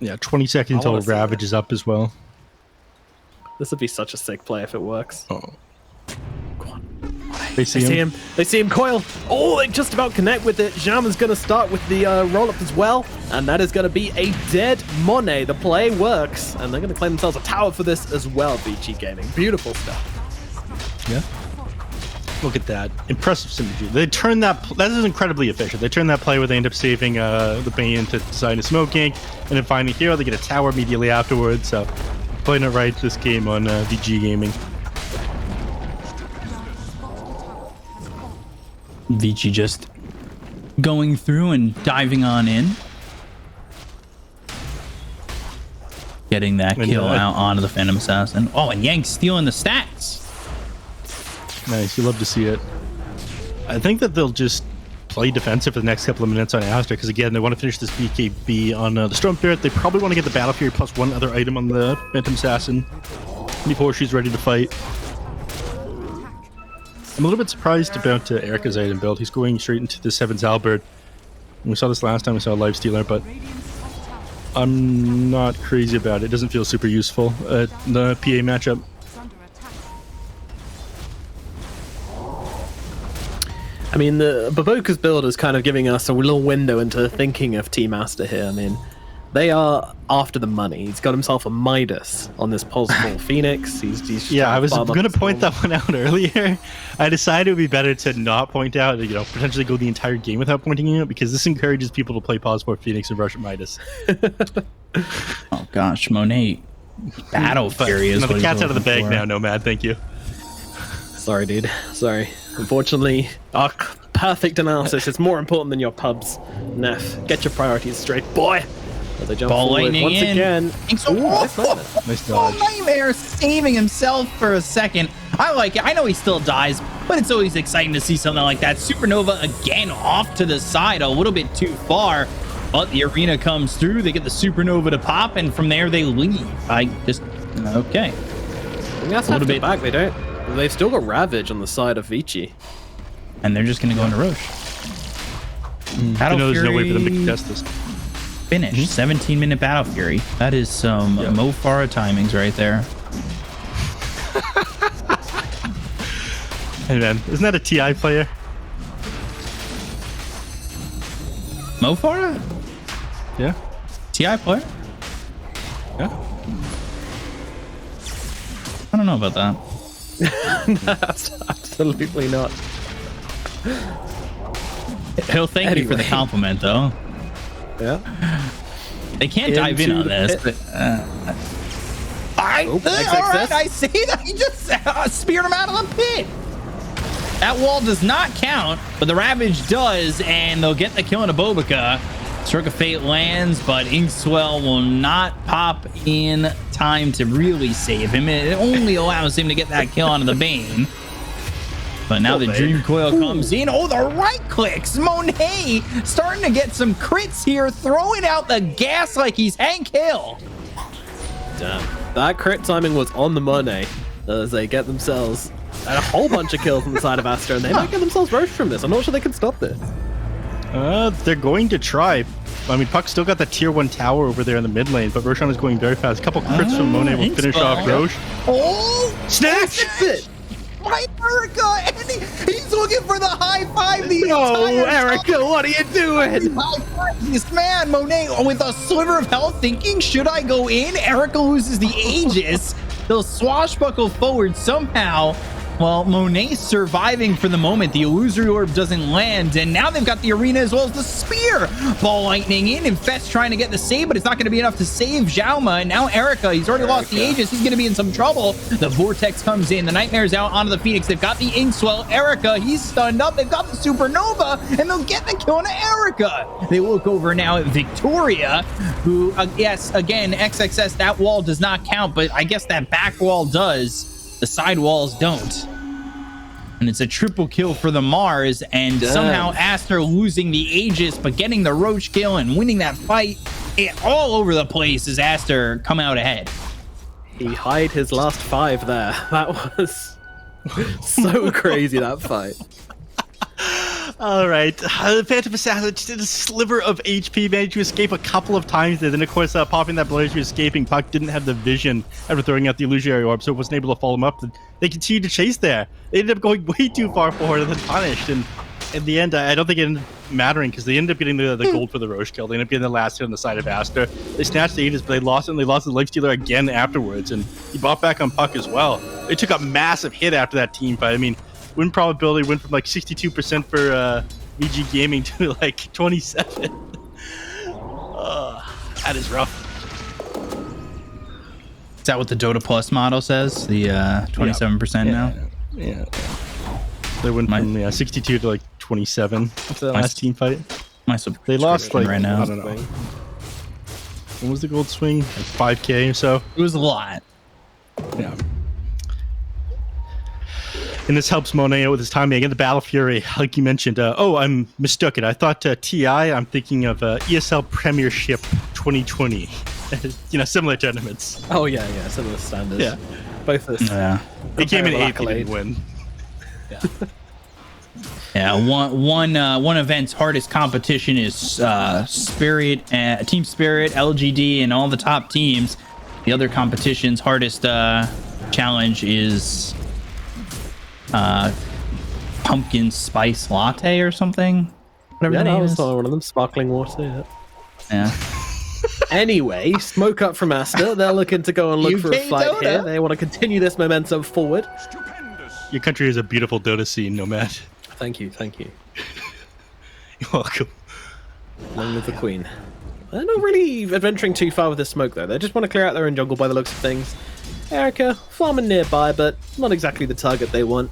Yeah, 20 seconds until Ravage is up as well. This would be such a sick play if it works. Oh. They see him. They see him coil. Oh, they just about connect with it. Jaman's going to start with the roll-up as well. And that is going to be a dead Monet. The play works. And they're going to claim themselves a tower for this as well, VG Gaming. Beautiful stuff. Yeah. Look at that. Impressive synergy. They turn that is incredibly efficient. They turn that play where they end up saving the Bane to design a smoke gank. And then finding here, they get a tower immediately afterwards. So playing it right this game on VG Gaming. VG just going through and diving on in. Getting that kill out onto the Phantom Assassin. Oh, and Yank stealing the stats. Nice. You love to see it. I think that they'll just play defensive for the next couple of minutes on Aster, because again, they want to finish this BKB on the Storm Spirit. They probably want to get the Battle Fury plus one other item on the Phantom Assassin before she's ready to fight. I'm a little bit surprised about Erica's item build. He's going straight into the 7's Halberd. We saw this last time, we saw a Life Stealer, but I'm not crazy about it. It doesn't feel super useful at the PA matchup. I mean, the Baboka's build is kind of giving us a little window into thinking of Team Aster here. I mean, they are after the money. He's got himself a Midas on this possible Phoenix. He's Yeah, I was going to point that one out earlier. I decided it would be better to not point out, potentially go the entire game without pointing it out, because this encourages people to play pause for Phoenix and rush at Midas. Oh gosh, Monet Battle Fury is the what cat's he's out of the bag looking now, for. Nomad. Thank you. Sorry, dude. Sorry. Unfortunately, our perfect analysis is more important than your pubs. Neff, get your priorities straight, boy. As they jump Ball forward lightning once in. again. Nice dodge. Nightmare saving himself for a second. I like it. I know he still dies, but it's always exciting to see something like that. Supernova again off to the side, a little bit too far, but the arena comes through. They get the Supernova to pop, and from there they leave. Okay. That's a little bit back. They don't. They've still got Ravage on the side of Vici. And they're just going to go into Roche. I know there's no way for them to contest this. Finish. 17-minute Battle Fury. That is some Mo Farah timings right there. Hey man, isn't that a TI player? Mo Farah? Yeah. TI player? Yeah. I don't know about that. Absolutely not. He'll thank you for the compliment, though. Yeah. They can't dive in on this, but All right, I see that. He just speared him out of the pit. that wall does not count, but the Ravage does, and they'll get the kill on a Bobica. Stroke of Fate lands, but Inkswell will not pop in time to really save him. It only allows him to get that kill onto the Bane. But now the Dream Coil comes in. Oh, the right clicks. Monet starting to get some crits here, throwing out the gas like he's Hank Hill. Damn. That crit timing was on the Monet as they get themselves a whole bunch of kills on the side of Aster, and they might get themselves roached from this. I'm not sure they can stop this. They're going to try. I mean, Puck's still got that tier 1 tower over there in the mid lane, but Roshan is going very fast. A couple crits from Monet will finish off Roche. Oh, snatch! It. Right, Erica, and he's looking for the high five the entire Erica, time. what are you doing? High five this man, Monet, with a sliver of health, thinking, should I go in? Erica loses the Aegis. They'll swashbuckle forward somehow. Well, Monet's surviving for the moment. The illusory orb doesn't land, and now they've got the arena as well as the spear. Ball lightning in, and Fest trying to get the save, but it's not going to be enough to save Xiaoma. And now Erica, he's already lost the Aegis. He's going to be in some trouble. The Vortex comes in. The Nightmare's out onto the Phoenix. They've got the Inkswell. Erica, he's stunned up. They've got the Supernova, and they'll get the kill on Erica. They look over now at Victoria, who, yes, again, XXS, that wall does not count, but I guess that back wall does. The side walls don't. And it's a triple kill for the Mars, and somehow Aster losing the Aegis, but getting the Roach kill and winning that fight. All over the place as Aster come out ahead. He hid his last 5 there. That was so crazy, that fight. All right, Phantom Assassin just did a sliver of HP, managed to escape a couple of times there. Then, of course, popping that blow to escaping, Puck didn't have the vision after throwing out the illusionary orb, so wasn't able to follow him up. They continued to chase there. They ended up going way too far forward and then punished. And in the end, I don't think it ended up mattering because they ended up getting the gold for the Roche kill. They ended up getting the last hit on the side of Aster. They snatched the Aegis, but they lost it, and they lost the Lifestealer again afterwards. And he bought back on Puck as well. They took a massive hit after that team fight. I mean, win probability went from like 62% for iG Gaming to like 27. That is rough. Is that what the Dota Plus model says? The 27% now? Yeah. They went from 62 to like 27 after that last team fight. They lost like, right now. I don't know. What was the gold swing? Like 5K or so? It was a lot. Yeah. And this helps Monet out with his timing. Again, the Battle Fury, like you mentioned. I'm mistaken. I thought TI, I'm thinking of ESL Premiership 2020. Similar tournaments. Oh, yeah, similar standards. Yeah. Both of us. Yeah. He came in 8th, he didn't win. Yeah. Yeah, one event's hardest competition is Spirit, Team Spirit, LGD, and all the top teams. The other competition's hardest challenge is pumpkin spice latte or something. Whatever the name is. One of them, sparkling water. Yeah. Anyway, smoke up from Aster. They're looking to go and look for a fight Dota. here. They want to continue this momentum forward. Your country is a beautiful Dota scene, Nomad. Thank you. You're welcome. Long live the Queen. They're not really adventuring too far with this smoke, though. They just want to clear out their own jungle by the looks of things. Erica, farming nearby, but not exactly the target they want.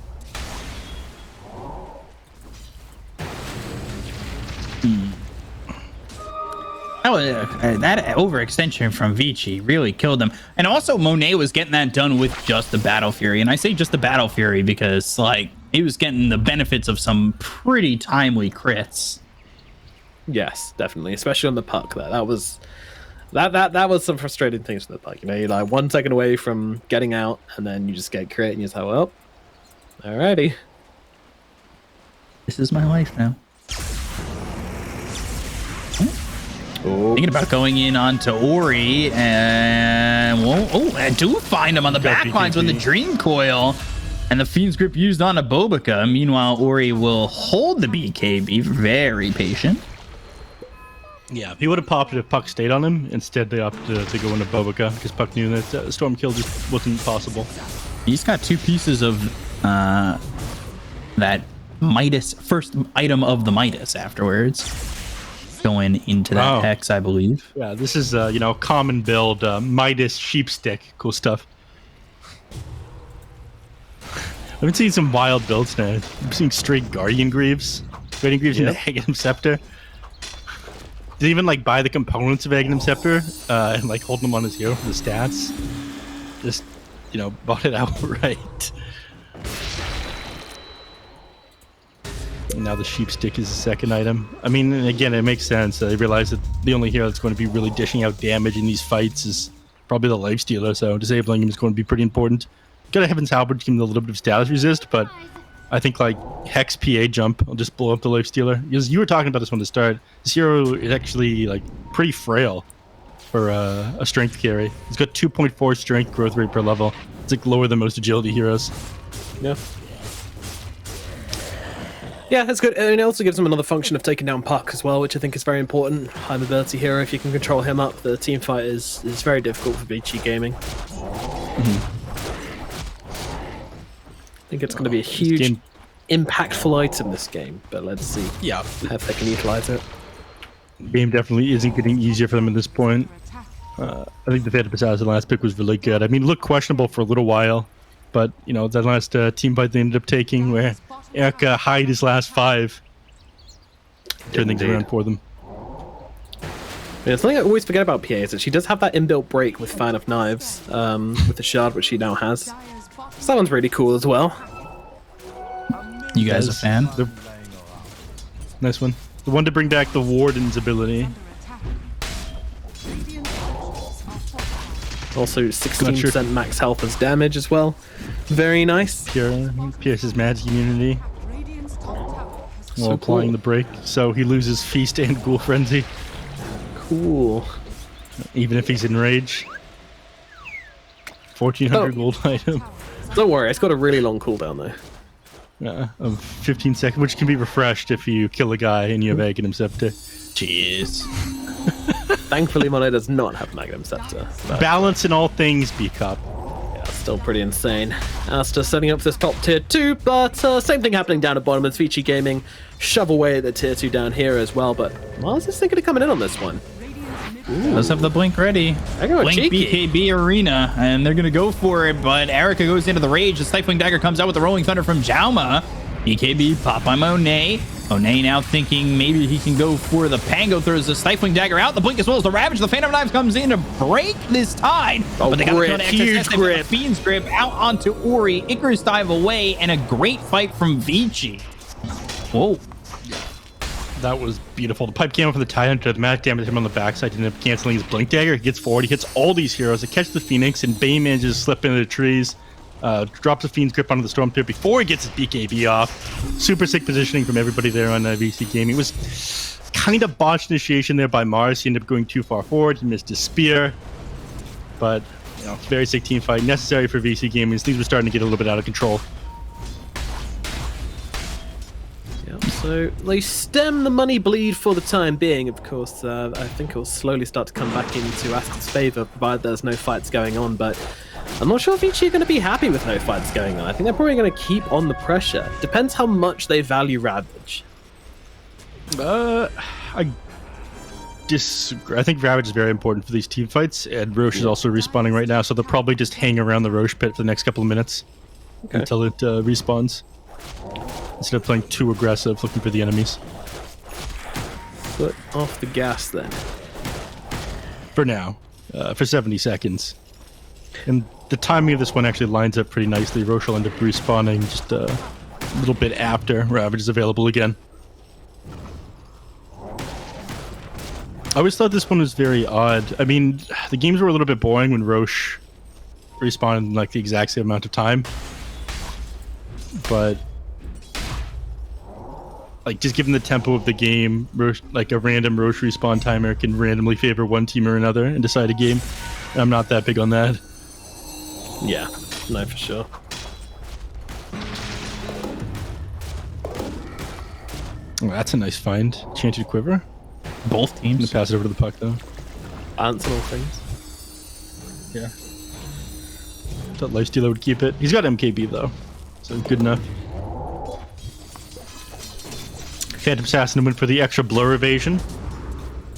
That overextension from Vici really killed them. And also, Monet was getting that done with just the Battle Fury. And I say just the Battle Fury because, like, he was getting the benefits of some pretty timely crits. Yes, definitely, especially on the puck. That was some frustrating things for the puck. You're like 1 second away from getting out, and then you just get crit, and you're just like, well, alrighty. This is my life now. Thinking about going in onto Ori, and I do find him on the back lines with the Dream Coil, and the Fiend's Grip used on a Bobica. Meanwhile, Ori will hold the BKB, very patient. Yeah, he would have popped it if Puck stayed on him. Instead, they opted to go into Bobica because Puck knew that Storm Kill just wasn't possible. He's got 2 pieces of that Midas, first item of the Midas afterwards. Going into that hex, I believe. Yeah, this is common build Midas Sheepstick, cool stuff. I've been seeing some wild builds now. I'm seeing straight Guardian Greaves in the Aghanim Scepter. Did even like buy the components of Aghanim Scepter and like hold them on his hero for the stats. Just bought it outright. And now the Sheepstick is the second item. I mean, again, it makes sense. They realize that the only hero that's going to be really dishing out damage in these fights is probably the Lifestealer, so disabling him is going to be pretty important. Got a Heaven's Halberd to give him a little bit of status resist, but I think like Hex PA jump will just blow up the Lifestealer. Because you were talking about this from the start. This hero is actually like pretty frail for a strength carry. He's got 2.4 strength growth rate per level. It's like lower than most agility heroes. Yeah. Yeah, that's good. And it also gives him another function of taking down Puck as well, which I think is very important. High mobility hero, if you can control him up, the team fight is very difficult for iG Gaming. think it's going to be a huge, impactful item this game, but let's see if they can utilize it. Game definitely isn't getting easier for them at this point. I think the Phantom Assassin last pick was really good. I mean, it looked questionable for a little while, but, you know, that last team fight they ended up taking where Erica hide his last 5. Turn things around for them. Yeah, something I always forget about PA is that she does have that inbuilt break with Fan of Knives, with the shard, which she now has. So that one's really cool as well. You guys a fan? Nice one. The one to bring back the Warden's ability. Also 16% max health as damage as well. Very nice. Pierce's magic immunity while applying the break, so he loses Feast and Ghoul Frenzy. Cool. Even if he's in rage. 1400 gold item. Don't worry, it's got a really long cooldown though. Of 15 seconds, which can be refreshed if you kill a guy and you have Magnum Scepter. Jeez. Thankfully, Mono does not have Magnum Scepter. Balance in all things, B-Cup. Yeah, still pretty insane. Aster setting up this top tier 2, but same thing happening down at bottom as Vici Gaming shove away at the tier 2 down here as well, but Mars is thinking of coming in on this one. Let's have the blink ready. Blink cheeky. BKB Arena, and they're gonna go for it, but Erica goes into the rage. The Stifling Dagger comes out with the Rolling Thunder from Jauma. BKB pop by Monet. Monet now thinking maybe he can go for the Pango, throws the Stifling Dagger out. The blink as well as the Ravage. The Phantom Knives comes in to break this tide. But they got to kill an huge grip. Fiend's Grip out onto Ori. Icarus dive away, and a great fight from Vici. Whoa. That was beautiful. The pipe came up from the tie hunter. The magic damage him on the backside. Ended up canceling his blink dagger. He gets forward. He hits all these heroes. They catch the Phoenix, and Bane manages to slip into the trees. Drops the Fiend's Grip onto the Storm Pit before he gets his BKB off. Super sick positioning from everybody there on VC Gaming. It was kind of botched initiation there by Mars. He ended up going too far forward. He missed his spear. But, you know, very sick team fight. Necessary for VC Gaming. Things were starting to get a little bit out of control. So they stem the money bleed for the time being. Of course, I think it will slowly start to come back into Aster's favor, provided there's no fights going on. But I'm not sure if Vici are going to be happy with no fights going on. I think they're probably going to keep on the pressure. Depends how much they value Ravage. I disagree. I think Ravage is very important for these team fights, and Roche is also respawning right now, so they'll probably just hang around the Roche pit for the next couple of minutes until it respawns. Instead of playing too aggressive, looking for the enemies. Foot off the gas then. For now. For 70 seconds. And the timing of this one actually lines up pretty nicely. Roche will end up respawning just a little bit after Ravage is available again. I always thought this one was very odd. I mean, the games were a little bit boring when Roche respawned in like the exact same amount of time. But like, just given the tempo of the game, Roche, like a random Roche respawn timer can randomly favor one team or another and decide a game. And I'm not that big on that. Yeah, no, for sure. Oh, that's a nice find. Enchanted Quiver. Both teams. I'm gonna pass it over to the puck, though. Ants and all things. Yeah. Thought Lifestealer would keep it. He's got MKB, though. So good enough. Phantom Assassin went for the extra blur evasion.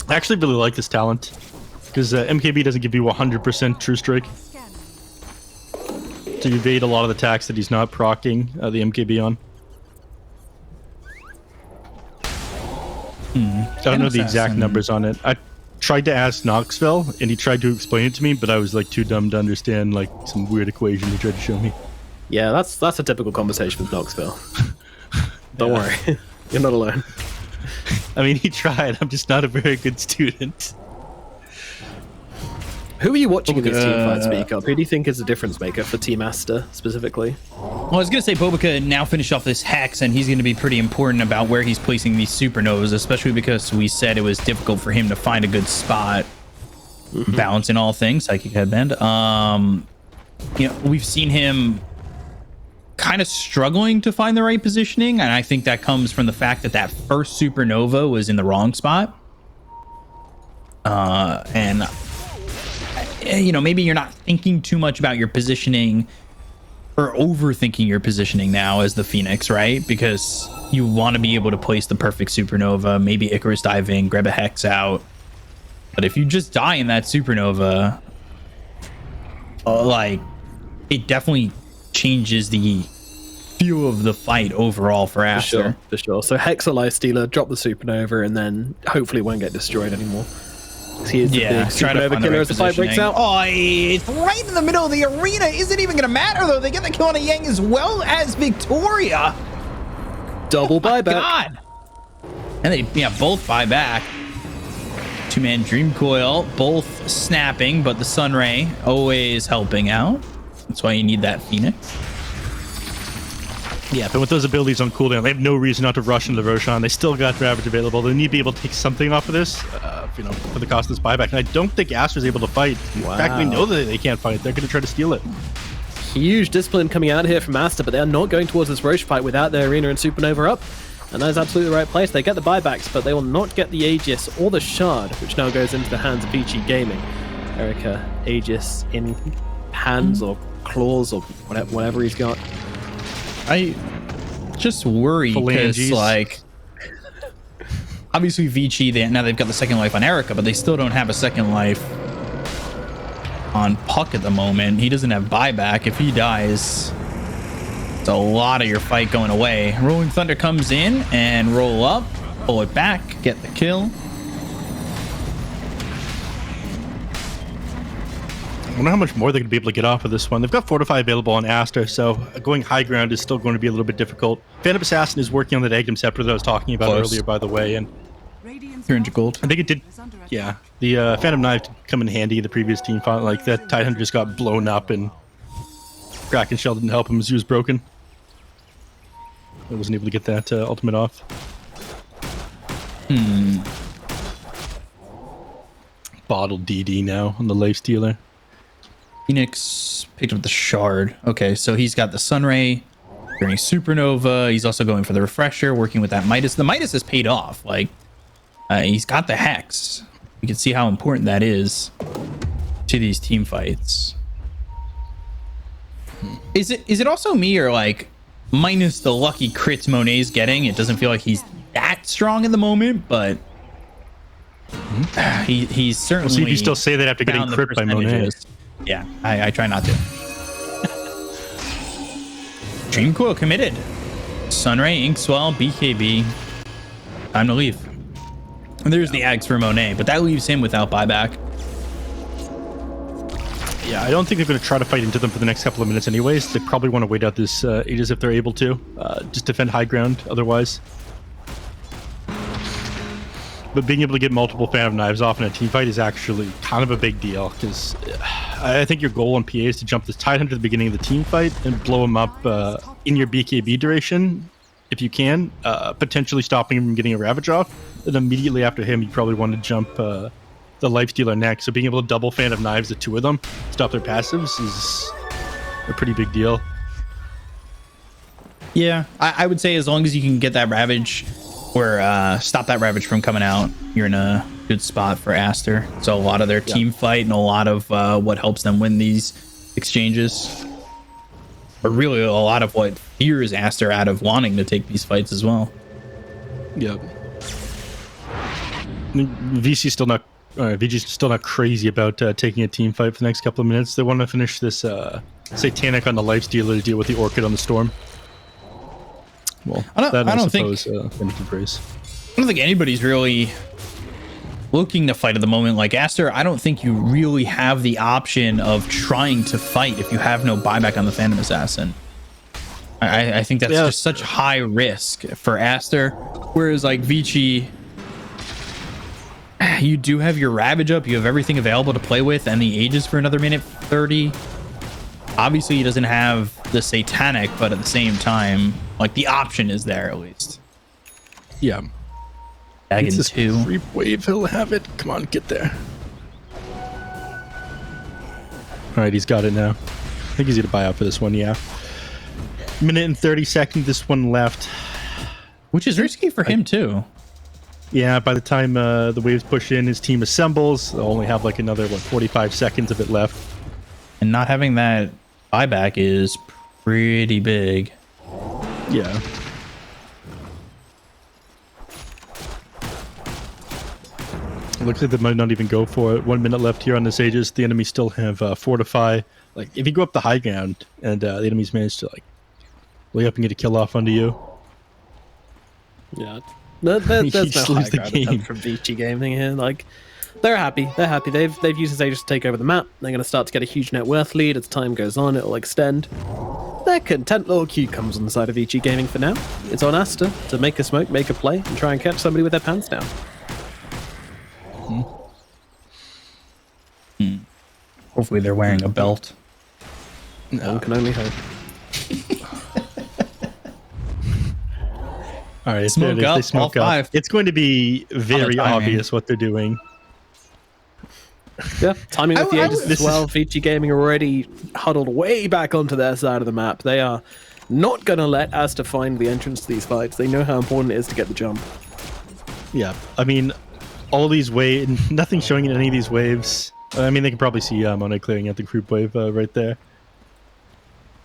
I actually really like this talent because MKB doesn't give you 100% true strike. So you evade a lot of the attacks that he's not proccing the MKB on. I don't know the exact numbers on it. I tried to ask Knoxville and he tried to explain it to me, but I was like too dumb to understand like some weird equation he tried to show me. Yeah, that's a typical conversation with Knoxville. Don't worry. You're not alone. I mean, he tried. I'm just not a very good student. Who are you watching in these team fights, Speak Up? Who do you think is a difference maker for Team Aster, specifically? Well, I was going to say Bobica now finished off this Hex, and he's going to be pretty important about where he's placing these supernovas, especially because we said it was difficult for him to find a good spot. Balancing all things, Psychic Headband. You know, we've seen him kind of struggling to find the right positioning, and I think that comes from the fact that that first supernova was in the wrong spot. And you know, maybe you're not thinking too much about your positioning or overthinking your positioning now as the Phoenix, right? Because you want to be able to place the perfect supernova, maybe Icarus dive in, grab a Hex out. But if you just die in that supernova, like, it definitely changes the feel of the fight overall for Aster. For sure. So Hex a life stealer, drop the supernova, and then hopefully it won't get destroyed anymore. He is the big try to supernova find the killer right as the fight breaks positioning. out. Oh, it's right in the middle of the arena. Isn't even going to matter, though. They get the kill on a Yang as well as Victoria. Double buyback. God. And they both buy back. Two-man Dream Coil, both snapping, but the Sunray always helping out. That's why you need that Phoenix. Yeah, but with those abilities on cooldown, they have no reason not to rush into the Roshan. They still got Ravage available. They need to be able to take something off of this, for the cost of this buyback. And I don't think Aster's able to fight. In fact, we know that they can't fight. They're going to try to steal it. Huge discipline coming out here from Aster, but they are not going towards this Roche fight without their Arena and Supernova up. And that is absolutely the right place. They get the buybacks, but they will not get the Aegis or the Shard, which now goes into the hands of VG Gaming. Erica, Aegis in hands or claws or whatever he's got. I just worry because, Phalanges. like, obviously VG, they've got the second life on Erica, but they still don't have a second life on Puck at the moment. He doesn't have buyback. If he dies, it's a lot of your fight going away. Rolling Thunder comes in and roll up, pull it back, get the kill. I wonder how much more they're going to be able to get off of this one. They've got Fortify available on Aster, so going high ground is still going to be a little bit difficult. Phantom Assassin is working on that Agam Scepter that I was talking about earlier, by the way, and 300 gold. I think it did. Yeah, the Phantom Knife did come in handy in the previous team fight. Like that Tidehunter just got blown up, and Kraken Shell didn't help him as he was broken. I wasn't able to get that ultimate off. Bottled DD now on the Life Stealer. Phoenix picked up the Shard. Okay, so he's got the Sunray during Supernova. He's also going for the Refresher, working with that Midas. The Midas has paid off. Like, he's got the Hex. You can see how important that is to these team fights. Is it also me, or like, minus the lucky crits Monet's getting, it doesn't feel like he's that strong in the moment, but he's certainly. Well, see if you still say that after getting found the crit by Monet. percentages. Yeah, I try not to. Dream Coil committed. Sunray, Inkswell, BKB. Time to leave. And there's the Ags for Monet, but that leaves him without buyback. Yeah, I don't think they're going to try to fight into them for the next couple of minutes anyways. They probably want to wait out this Aegis if they're able to. Just defend high ground otherwise. But being able to get multiple Phantom Knives off in a team fight is actually kind of a big deal, because I think your goal on PA is to jump this Tidehunter at the beginning of the team fight and blow him up in your BKB duration, if you can, potentially stopping him from getting a Ravage off. And immediately after him, you probably want to jump the Lifestealer next. So being able to double Phantom Knives, the two of them, stop their passives is a pretty big deal. Yeah, I would say as long as you can get that Ravage, or stop that Ravage from coming out, you're in a good spot for Aster. So a lot of their team fight and a lot of what helps them win these exchanges. But really a lot of what fears Aster out of wanting to take these fights as well. Yep. VG's still not crazy about taking a team fight for the next couple of minutes. They want to finish this Satanic on the Lifestealer to deal with the Orchid on the Storm. Well, I don't think anybody's really looking to fight at the moment. Like Aster, I don't think you really have the option of trying to fight if you have no buyback on the Phantom Assassin. I think that's just such high risk for Aster. Whereas like Vici, you do have your Ravage up, you have everything available to play with, and the Aegis for another minute 30. Obviously he doesn't have the Satanic, but at the same time, like the option is there at least. Yeah. Dragon 2. Creep wave, he'll have it. Come on, get there. Alright, he's got it now. I think he's gonna buy out for this one, yeah. Minute and 30 seconds, this one left. Which is risky for him too. Yeah, by the time the waves push in, his team assembles. They'll only have like another, 45 seconds of it left. And not having that buyback is pretty big. Yeah. Looks like they might not even go for it. 1 minute left here on the Sages. The enemy still have Fortify. Like, if you go up the high ground and the enemies manage to, like, lay up and get a kill off onto you. Yeah. There's He no just high leaves the ground game. attempt from VG Gaming here. Like, they're happy. They're happy. They've used Sages to take over the map. They're going to start to get a huge net worth lead. As time goes on, it'll extend. They're content little cucumbers on the side of VG Gaming for now. It's on Aster to make a smoke, make a play, and try and catch somebody with their pants down. Hopefully they're wearing a belt. One can only hope. All right, Smoke if up, they smoke all up, five. it's going to be very timing. obvious what they're doing. Yeah, timing with the I Aegis would- as well. VG Gaming already huddled way back onto their side of the map. They are not going to let Aster find the entrance to these fights. They know how important it is to get the jump. Yeah, I mean, all these waves, nothing showing in any of these waves. I mean, they can probably see Monet clearing out the creep wave right there.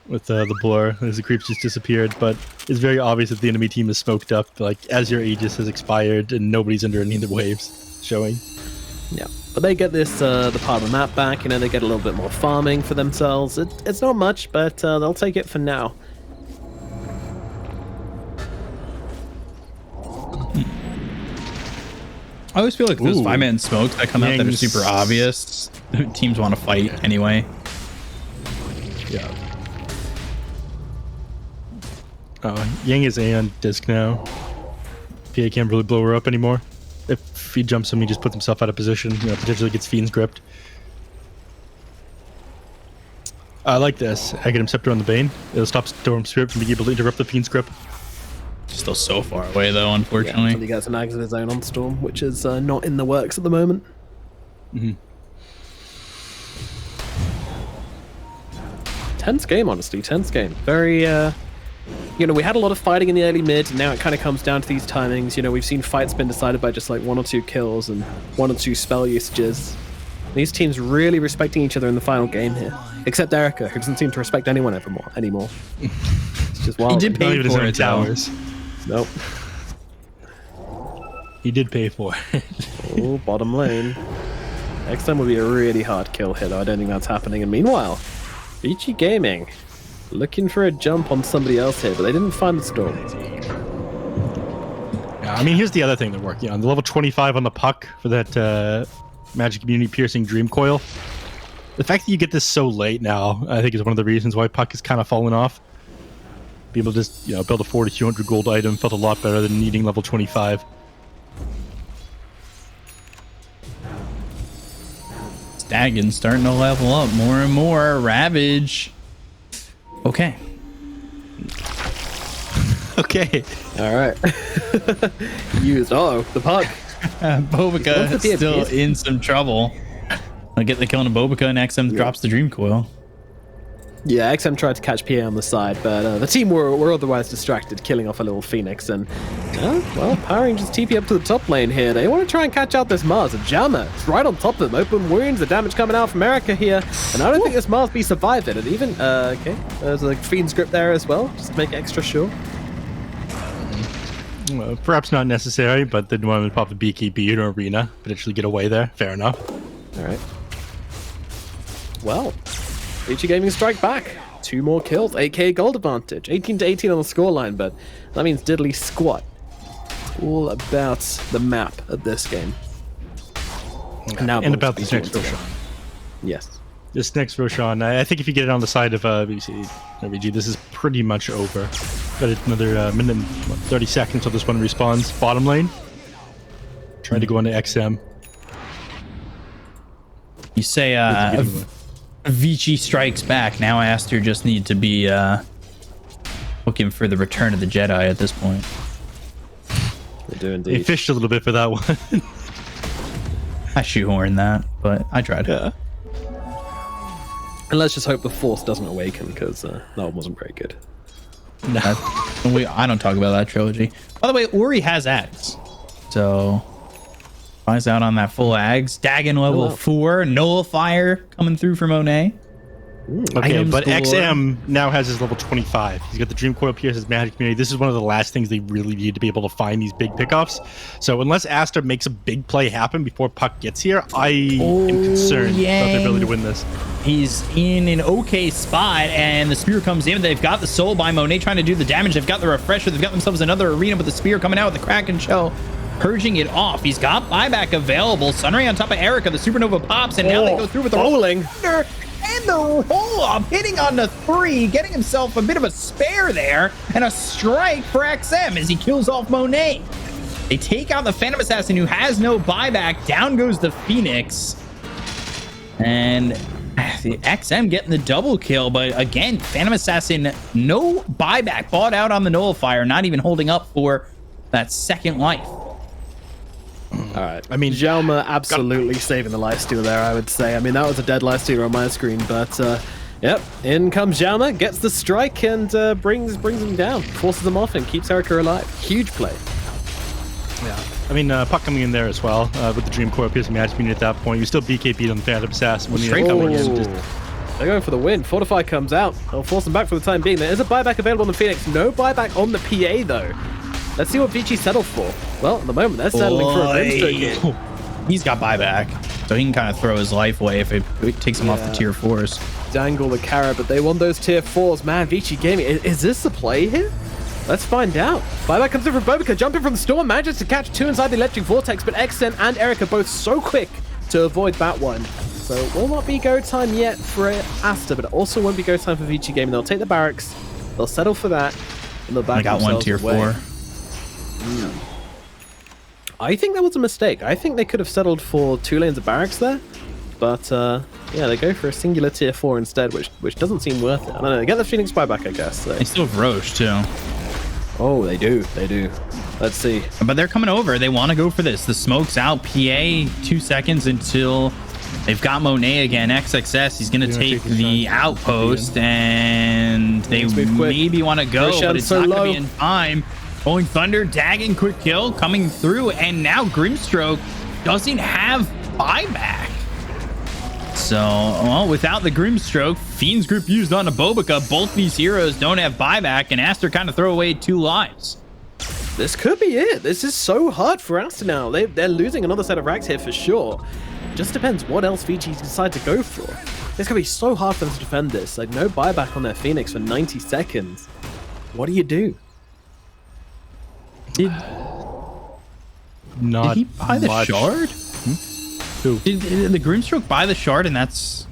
With the blur, as the creeps just disappeared, but it's very obvious that the enemy team is smoked up, like, as your Aegis has expired and nobody's under any of the waves showing. Yeah, but they get this, the part of the map back, you know, they get a little bit more farming for themselves. It's not much, but they'll take it for now. I always feel like those Ooh. 5-man smokes that come out that are Yang's- super obvious. Teams want to fight anyway. Yeah. Yang is A on disc now. PA can't really blow her up anymore. If he jumps him, he just puts himself out of position. You know, potentially gets Fiend's gripped. I like this. I get him Scepter on the Bane. It'll stop Storm's grip from being able to interrupt the Fiend's grip. Still so far away though, Yeah, unfortunately. until he gets an Ags of his own on Storm, which is not in the works at the moment. Tense game, honestly. Tense game. Very, you know, we had a lot of fighting in the early mid, and now it kind of comes down to these timings. You know, we've seen fights been decided by just like 1 or 2 kills and 1 or 2 spell usages. These teams really respecting each other in the final game here. Except Erica, who doesn't seem to respect anyone anymore. It's just wild. He did pay Not even his for own it though. towers. Nope. He did pay for it. Oh, bottom lane. Next time would be a really hard kill here, though. I don't think that's happening. And meanwhile, VG Gaming looking for a jump on somebody else here, but they didn't find the Storm. Yeah, I mean, here's the other thing they're working on. The level 25 on the puck for that Magic Community Piercing Dream Coil. The fact that you get this so late now, I think, is one of the reasons why puck has kind of fallen off. Being able to just, you know, build a 4 to 200 gold item felt a lot better than needing level 25. Staggin starting to level up more and more. Ravage. Okay. Okay. All right. Used. Oh, the puck. Bobica What's the still DPS? in some trouble. I'll get the kill on a Bobica and XM drops the Dream Coil. Yeah, XM tried to catch PA on the side, but the team were otherwise distracted, killing off a little Phoenix. And, well, Power Rangers TP up to the top lane here. They want to try and catch out this Mars. A jammer. It's right on top of them. Open wounds, the damage coming out from Erica here. And I don't think this Mars be survived it. And even, okay, there's a Fiend script there as well, just to make extra sure. Well, perhaps not necessary, but they want to pop the BKB in arena, potentially get away there. Fair enough. All right. Well, HG Gaming strike back. 2 more kills, 8k gold advantage. 18 to 18 on the scoreline, but that means diddly squat. It's all about the map of this game. And about this next Roshan. Yes. This next Roshan, I think if you get it on the side of VG, this is pretty much over. Got another minute and 30 seconds till this one respawns. Bottom lane. Trying to go into XM. You say Vici strikes back. Now Aster just need to be looking for the return of the Jedi at this point. They do They indeed. fished a little bit for that one. I shoehorned that, but I tried. Yeah. And let's just hope the Force doesn't awaken, because that one wasn't very good. No. I don't talk about that trilogy. By the way, Uri has Ags. So, finds out on that full Ags. Dagon level 4. Nullifier coming through from Monet. Okay, items but galore. XM now has his level 25. He's got the Dream Coil, Pierce, his Magic Community. This is one of the last things they really need to be able to find these big pickoffs. So unless Aster makes a big play happen before Puck gets here, I am concerned about their ability to win this. He's in an okay spot, and the spear comes in. They've got the soul by Monet trying to do the damage. They've got the refresher. They've got themselves another arena, but the spear coming out with the Kraken shell, purging it off. He's got buyback available. Sunray on top of Erica. The supernova pops, and now they go through with the rolling. And the roll-up, hitting on the 3, getting himself a bit of a spare there, and a strike for XM as he kills off Monet. They take out the Phantom Assassin, who has no buyback. Down goes the Phoenix. And the XM getting the double kill, but again, Phantom Assassin, no buyback. Bought out on the Nullifier, not even holding up for that second life. All right. I mean, Jalma absolutely saving the lifesteal there, I would say. I mean, that was a dead lifestealer on my screen, but yep, in comes Jalma, gets the strike, and brings him down, forces him off, and keeps Erica alive. Huge play. Yeah. I mean, Puck coming in there as well with the Dream Core, Piercing Magic Community at that point. You still BKB'd on the Phantom Assassin when Straight coming in. They're going for the win. Fortify comes out. They'll force them back for the time being. There is a buyback available on the Phoenix. No buyback on the PA, though. Let's see what Vici settled for. Well, at the moment, they're settling for a Brimstone. He's got buyback, so he can kind of throw his life away if it takes him off the tier 4s. Dangle the carrot, but they want those tier 4s. Man, Vici Gaming, is this the play here? Let's find out. Buyback comes in from Bobica, jumping from the storm, manages to catch 2 inside the electric vortex, but XM and Erica both so quick to avoid that one. So it will not be go time yet for Aster, but it also won't be go time for Vici Gaming. They'll take the barracks, they'll settle for that, and they'll back I got one tier 4. I think that was a mistake. I think they could have settled for 2 lanes of barracks there, but yeah, they go for a singular tier 4 instead, which doesn't seem worth it. I don't know. They get the Phoenix buyback, I guess. So. They still have Roche too. Oh, they do. Let's see. But they're coming over. They want to go for this. The smoke's out. PA 2 seconds until they've got Monet again. XXS. He's going to take the outpost, and they maybe want to go, but it's not going to be in time. Rolling Thunder, dagging, quick kill coming through, and now Grimstroke doesn't have buyback. So, well, without the Grimstroke, Fiend's group used on a Bobica. Both these heroes don't have buyback, and Aster kind of throw away 2 lives. This could be it. This is so hard for Aster now. They're losing another set of racks here for sure. Just depends what else Vici decide to go for. It's going to be so hard for them to defend this. Like, no buyback on their Phoenix for 90 seconds. What do you do? Did he buy the shard? Who? Did the Grimstroke buy the shard, and that's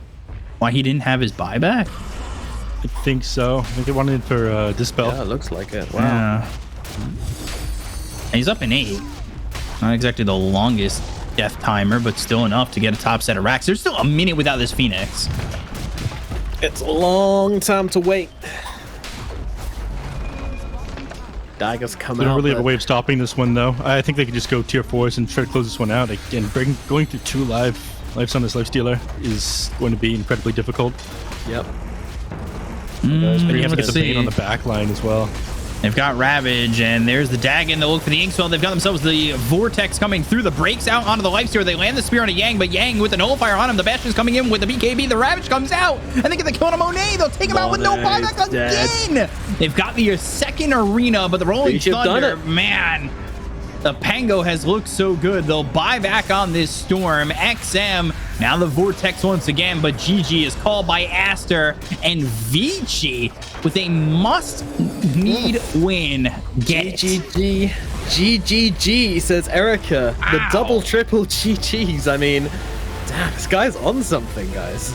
why he didn't have his buyback? I think so. I think they wanted it for Dispel. Yeah, it looks like it. Wow. Yeah. And he's up in 8. Not exactly the longest death timer, but still enough to get a top set of racks. There's still a minute without this Phoenix. It's a long time to wait. Daggers come They out. don't really have a way of stopping this one, though. I think they could just go tier 4s and try to close this one out. Again, going through 2 lives on this lifestealer is going to be incredibly difficult. Yep. And you have to get the Bane on the back line as well. They've got Ravage, and there's the Dagon. They'll look for the Inkswell. They've got themselves the Vortex coming through. The breaks out onto the Lifestealer. They land the Spear on a Yang, but Yang with the Nullifier on him. The Bastion's coming in with the BKB. The Ravage comes out, and they get the kill on Monet. They'll take him out with no buyback again. They've got the second arena, but the Rolling Thunder, man, the Pango has looked so good. They'll buy back on this Storm. XM, now the Vortex once again, but GG is called by Aster, and Vici with a must-need win. Get GG. GGG, says Erica. The double, triple GGs. I mean, damn, this guy's on something, guys.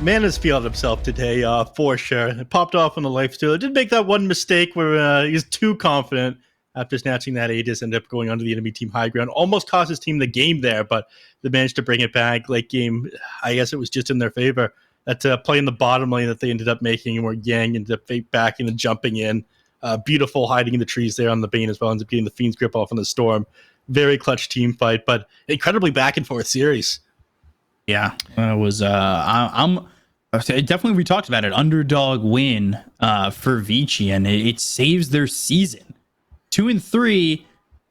Man has failed himself today, for sure. It popped off on the lifesteal. It did make that one mistake where he was too confident after snatching that Aegis, ended up going onto the enemy team high ground. Almost cost his team the game there, but they managed to bring it back. Late game, I guess it was just in their favor. That play in the bottom lane that they ended up making, where Yang ended up backing and jumping in. Beautiful hiding in the trees there on the Bane as well, ends up getting the Fiend's grip off on the Storm. Very clutch team fight, but incredibly back and forth series. Yeah, it was. I'm definitely. We talked about it. Underdog win for Vici, and it saves their season. 2 and 3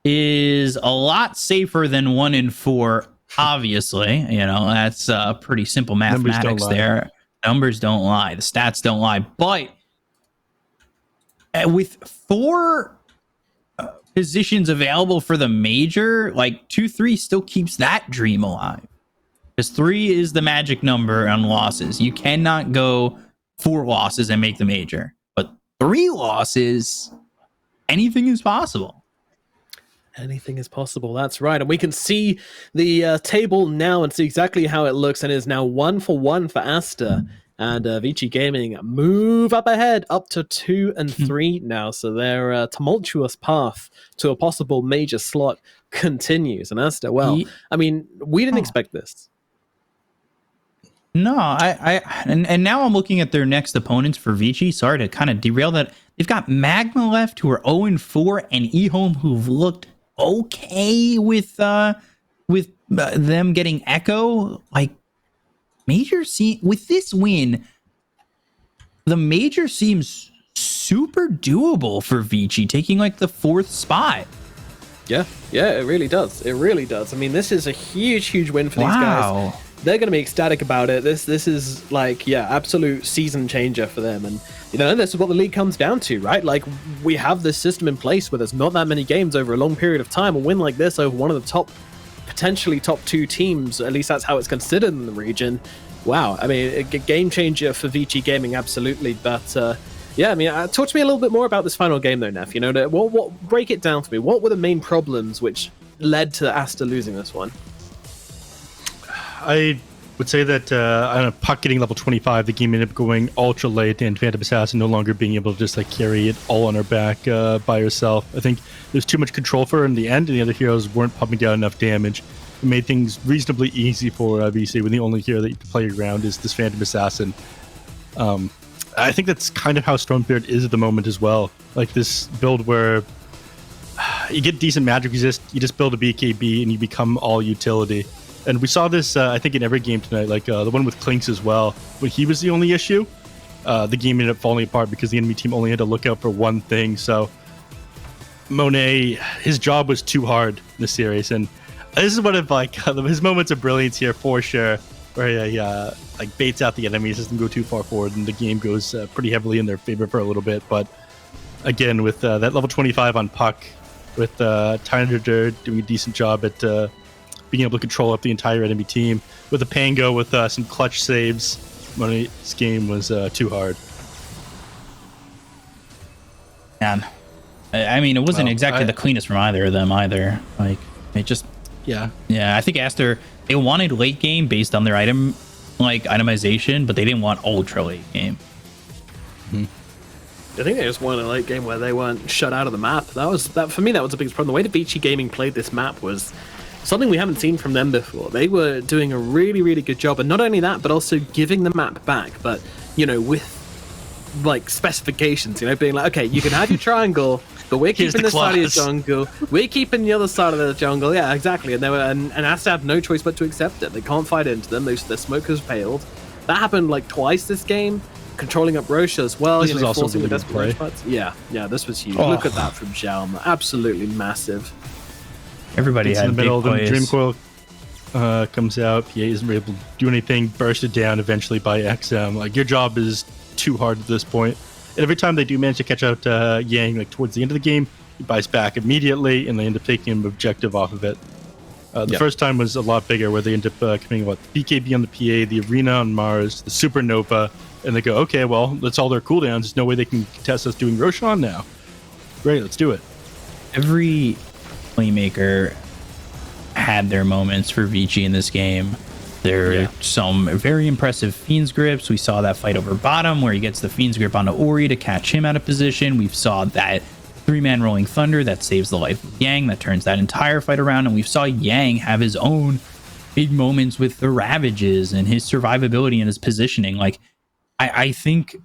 is a lot safer than 1 and 4 Obviously, that's pretty simple Numbers don't mathematics lie. there. Numbers don't lie. The stats don't lie. But with 4 positions available for the major, like 2-3 still keeps that dream alive. Because 3 is the magic number on losses. You cannot go 4 losses and make the major. But 3 losses, anything is possible. Anything is possible. That's right. And we can see the table now and see exactly how it looks. And it is now 1-1 for Aster. And Vici Gaming move up ahead, up to 2 and 3 now. So their tumultuous path to a possible major slot continues. And Aster, well, I mean, we didn't expect this. No, and now I'm looking at their next opponents for Vici. Sorry to kind of derail that. They've got Magma left, who are 0-4, and eHome, who've looked okay with them getting Echo. Like, major with this win, the major seems super doable for Vici, taking like the 4th spot. Yeah, it really does. It really does. I mean, this is a huge win for these guys. They're going to be ecstatic about it. This is like, absolute season changer for them. And, this is what the league comes down to, right? Like, we have this system in place where there's not that many games over a long period of time. A win like this over one of the potentially top 2 teams, at least that's how it's considered in the region. Wow. I mean, a game changer for Vici Gaming, absolutely. But, talk to me a little bit more about this final game, though, Neff. What break it down for me. What were the main problems which led to Aster losing this one? I would say that on a puck getting level 25, the game ended up going ultra late, and Phantom Assassin no longer being able to just like carry it all on her back by herself. I think there's too much control for her in the end, and the other heroes weren't pumping out enough damage. It made things reasonably easy for VC when the only hero that you can play around is this Phantom Assassin. I think that's kind of how Stormbeard is at the moment as well. Like this build where you get decent magic resist, you just build a BKB, and you become all utility. And we saw this, I think, in every game tonight, like the one with Clinks as well. When he was the only issue, the game ended up falling apart because the enemy team only had to look out for one thing. So Monet, his job was too hard in the series. And this is one of like his moments of brilliance here for sure, where he like baits out the enemies, doesn't go too far forward, and the game goes pretty heavily in their favor for a little bit. But again, with that level 25 on puck, with Tyler doing a decent job at being able to control up the entire enemy team, with a Pango with some clutch saves, Monet's game was too hard. Man, I mean, it wasn't exactly the cleanest from either of them either. Like, it just... Yeah, I think Aster, they wanted late game based on their itemization, but they didn't want ultra late game. I think they just wanted a late game where they weren't shut out of the map. That for me, that was the biggest problem. The way that Vici Gaming played this map was something we haven't seen from them before. They were doing a really good job, and not only that, but also giving the map back, but with like specifications, being like, okay, you can have your triangle, but we're keeping this side of your jungle, we're keeping the other side of the jungle. Yeah, exactly. And they were and Aster have no choice but to accept it. They can't fight into them. Their smoke has failed. That happened like twice this game. Controlling up Rocha as well. This was also forcing really the good play. spots. Yeah, this was huge. Look at that from Xiaom. Absolutely massive. Everybody It's had in the middle, big then plays. Dreamcoil comes out, PA isn't able to do anything, bursted down eventually by XM. Like, your job is too hard at this point. And every time they do manage to catch out Yang, like towards the end of the game, he buys back immediately, and they end up taking an objective off of it. The first time was a lot bigger, where they end up coming, BKB on the PA, the Arena on Mars, the Supernova, and they go, okay, well, that's all their cooldowns. There's no way they can contest us doing Roshan now. Great, let's do it. Every playmaker had their moments for Vici in this game. There are some very impressive Fiend's grips. We saw that fight over bottom where he gets the Fiend's grip onto Ori to catch him out of position. We saw that 3-man Rolling Thunder that saves the life of Yang, that turns that entire fight around. And we saw Yang have his own big moments with the Ravages and his survivability and his positioning. Like, I think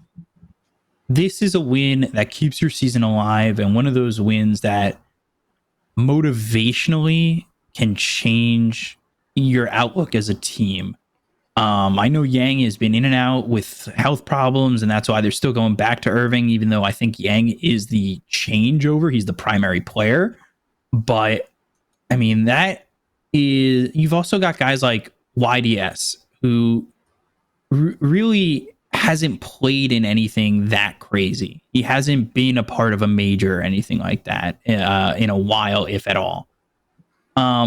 this is a win that keeps your season alive, and one of those wins that motivationally can change your outlook as a team. I know Yang has been in and out with health problems, and that's why they're still going back to Irving, even though I think Yang is the changeover. He's the primary player. But, I mean, that is you've also got guys like YDS who really hasn't played in anything that crazy. He hasn't been a part of a major or anything like that in a while, if at all.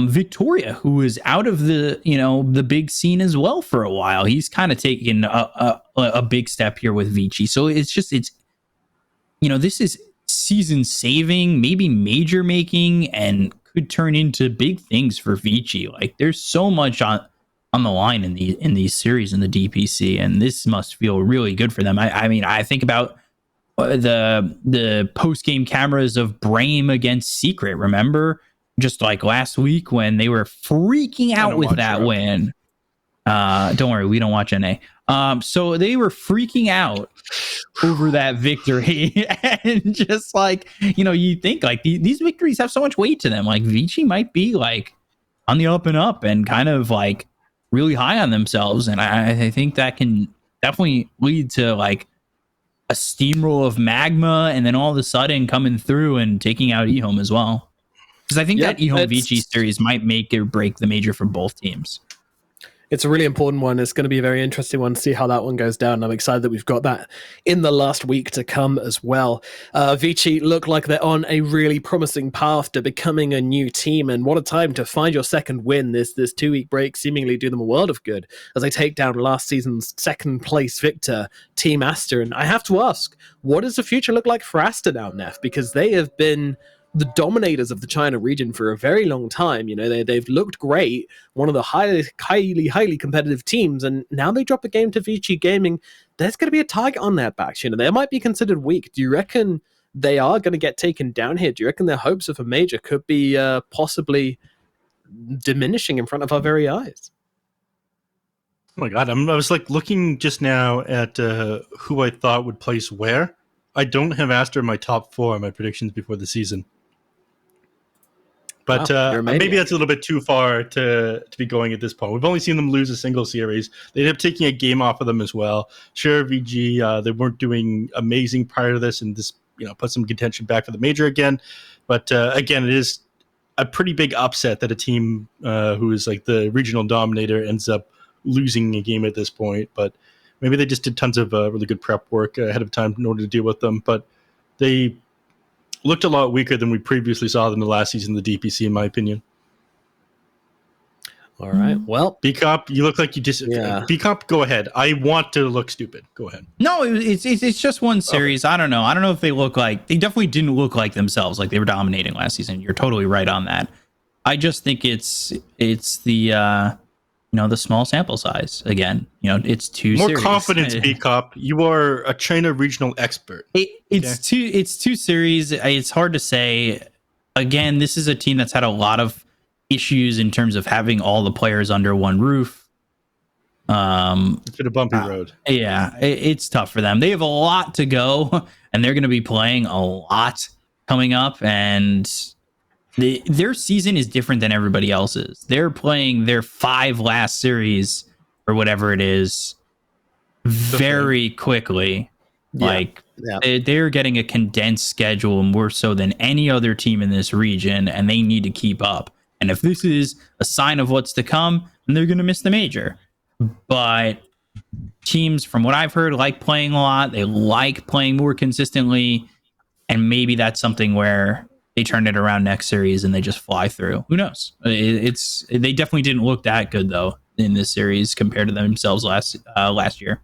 Victoria, who is out of the big scene as well for a while, he's kind of taken a big step here with Vici. So it's this is season saving, maybe major making, and could turn into big things for Vici. Like there's so much on the line in these series in the DPC, and this must feel really good for them. I mean, I think about the post game cameras of Brame against Secret. Remember, just like last week when they were freaking out with that win. Don't worry, we don't watch NA. So they were freaking out over that victory, and just like you think like these victories have so much weight to them. Like Vici might be like on the up and up, and kind of like really high on themselves, and I think that can definitely lead to like a steamroll of Magma, and then all of a sudden coming through and taking out eHome as well. Because I think that eHome Vici series might make or break the major for both teams. It's a really important one. It's going to be a very interesting one to see how that one goes down. I'm excited that we've got that in the last week to come as well. Vici look like they're on a really promising path to becoming a new team, and what a time to find your second win. This 2-week break seemingly do them a world of good as they take down last season's second place victor, Team Aster. And I have to ask, what does the future look like for Aster now, Neff? Because they have been the dominators of the China region for a very long time. They've looked great, one of the highly competitive teams, and now they drop a game to Vici Gaming. There's going to be a target on their backs. They might be considered weak. Do you reckon they are going to get taken down here? Do you reckon their hopes of a major could be possibly diminishing in front of our very eyes? Oh my god, I was like looking just now at who I thought would place where. I don't have Aster in my top 4 in my predictions before the season. But maybe that's a little bit too far to be going at this point. We've only seen them lose a single series. They ended up taking a game off of them as well. Sure, VG, they weren't doing amazing prior to this, and this put some contention back for the major again. But again, it is a pretty big upset that a team who is like the regional dominator ends up losing a game at this point. But maybe they just did tons of really good prep work ahead of time in order to deal with them. But they looked a lot weaker than we previously saw them the last season of the DPC, in my opinion. All right. Well, B-Cop, you look like you just... Yeah. B-Cop, go ahead. I want to look stupid. Go ahead. No, it's just one series. Okay. I don't know. I don't know if they look like... They definitely didn't look like themselves, like they were dominating last season. You're totally right on that. I just think it's the... the small sample size again. It's two more series. Confidence, B-Cop. You are a China regional expert. It's two series. It's hard to say. Again, this is a team that's had a lot of issues in terms of having all the players under one roof. It's been a bumpy road. Yeah, it's tough for them. They have a lot to go, and they're going to be playing a lot coming up, and their season is different than everybody else's. They're playing their 5 last series or whatever it is very quickly. They're getting a condensed schedule more so than any other team in this region, and they need to keep up. And if this is a sign of what's to come, then they're going to miss the major. But teams, from what I've heard, like playing a lot. They like playing more consistently, and maybe that's something where they turn it around next series and they just fly through. Who knows? They definitely didn't look that good though in this series compared to themselves last year.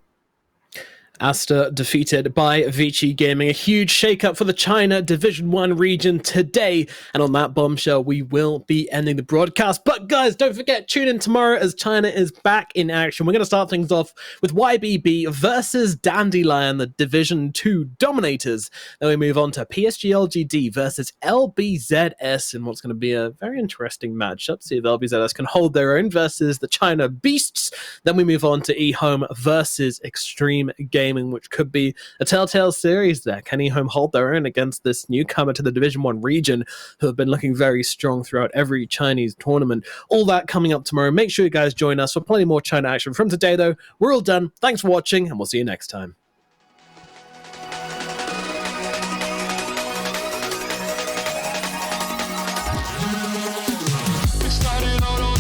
Aster defeated by Vici Gaming. A huge shakeup for the China Division 1 region today. And on that bombshell, we will be ending the broadcast. But guys, don't forget, tune in tomorrow as China is back in action. We're going to start things off with YBB versus Dandelion, the Division 2 dominators. Then we move on to PSG LGD versus LBZS in what's going to be a very interesting matchup. See if LBZS can hold their own versus the China Beasts. Then we move on to eHome versus Extreme Gaming, which could be a telltale series there. Can eHome hold their own against this newcomer to the Division 1 region who have been looking very strong throughout every Chinese tournament? All that coming up tomorrow. Make sure you guys join us for plenty more China action. From today, though, we're all done. Thanks for watching, and we'll see you next time. We started all on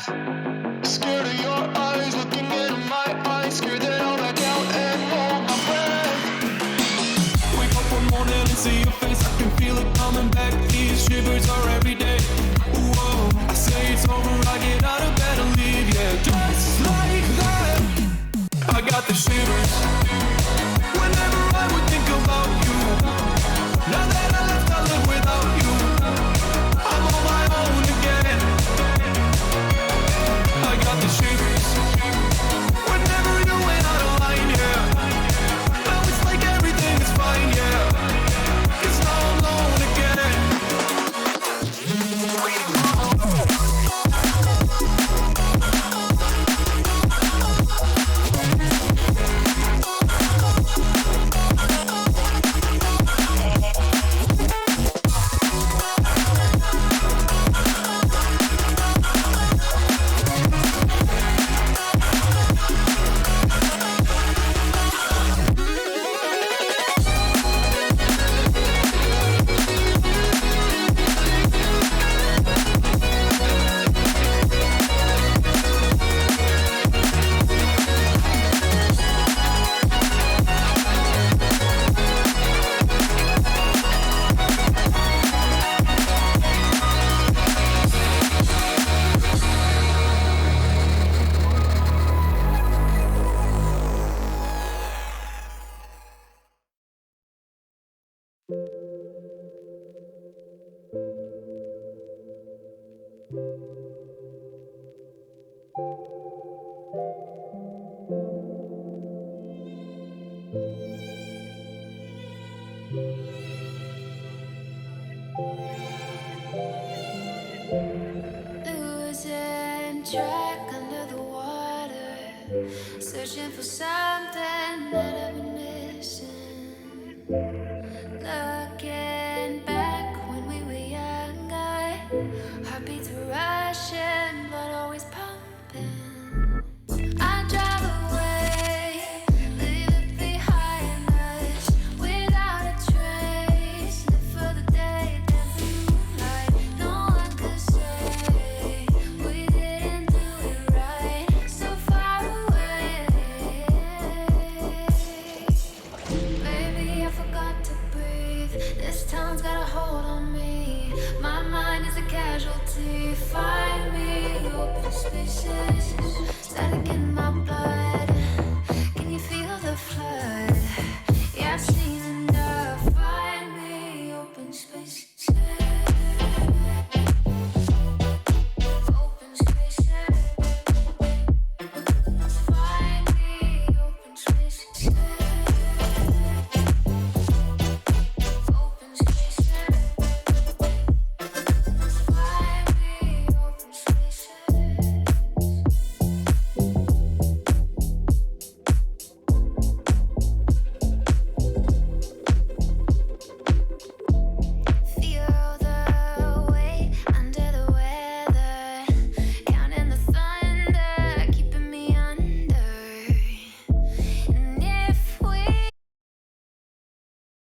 Scared of your eyes looking into my eyes. Scared that I'll back out and hold my breath. Wake up one morning and see your face. I can feel it coming back. These shivers are every day. Whoa, I say it's over. I get out of bed and leave. Yeah, just like that. I got the shivers. Whenever I would think about you. Now that I left, I live without you. I'm on my own again. I got the shivers. Whenever you went out of line, yeah. Now it's like everything is fine, yeah. 'Cause now I'm alone again. Losing track under the water, searching for something that I've been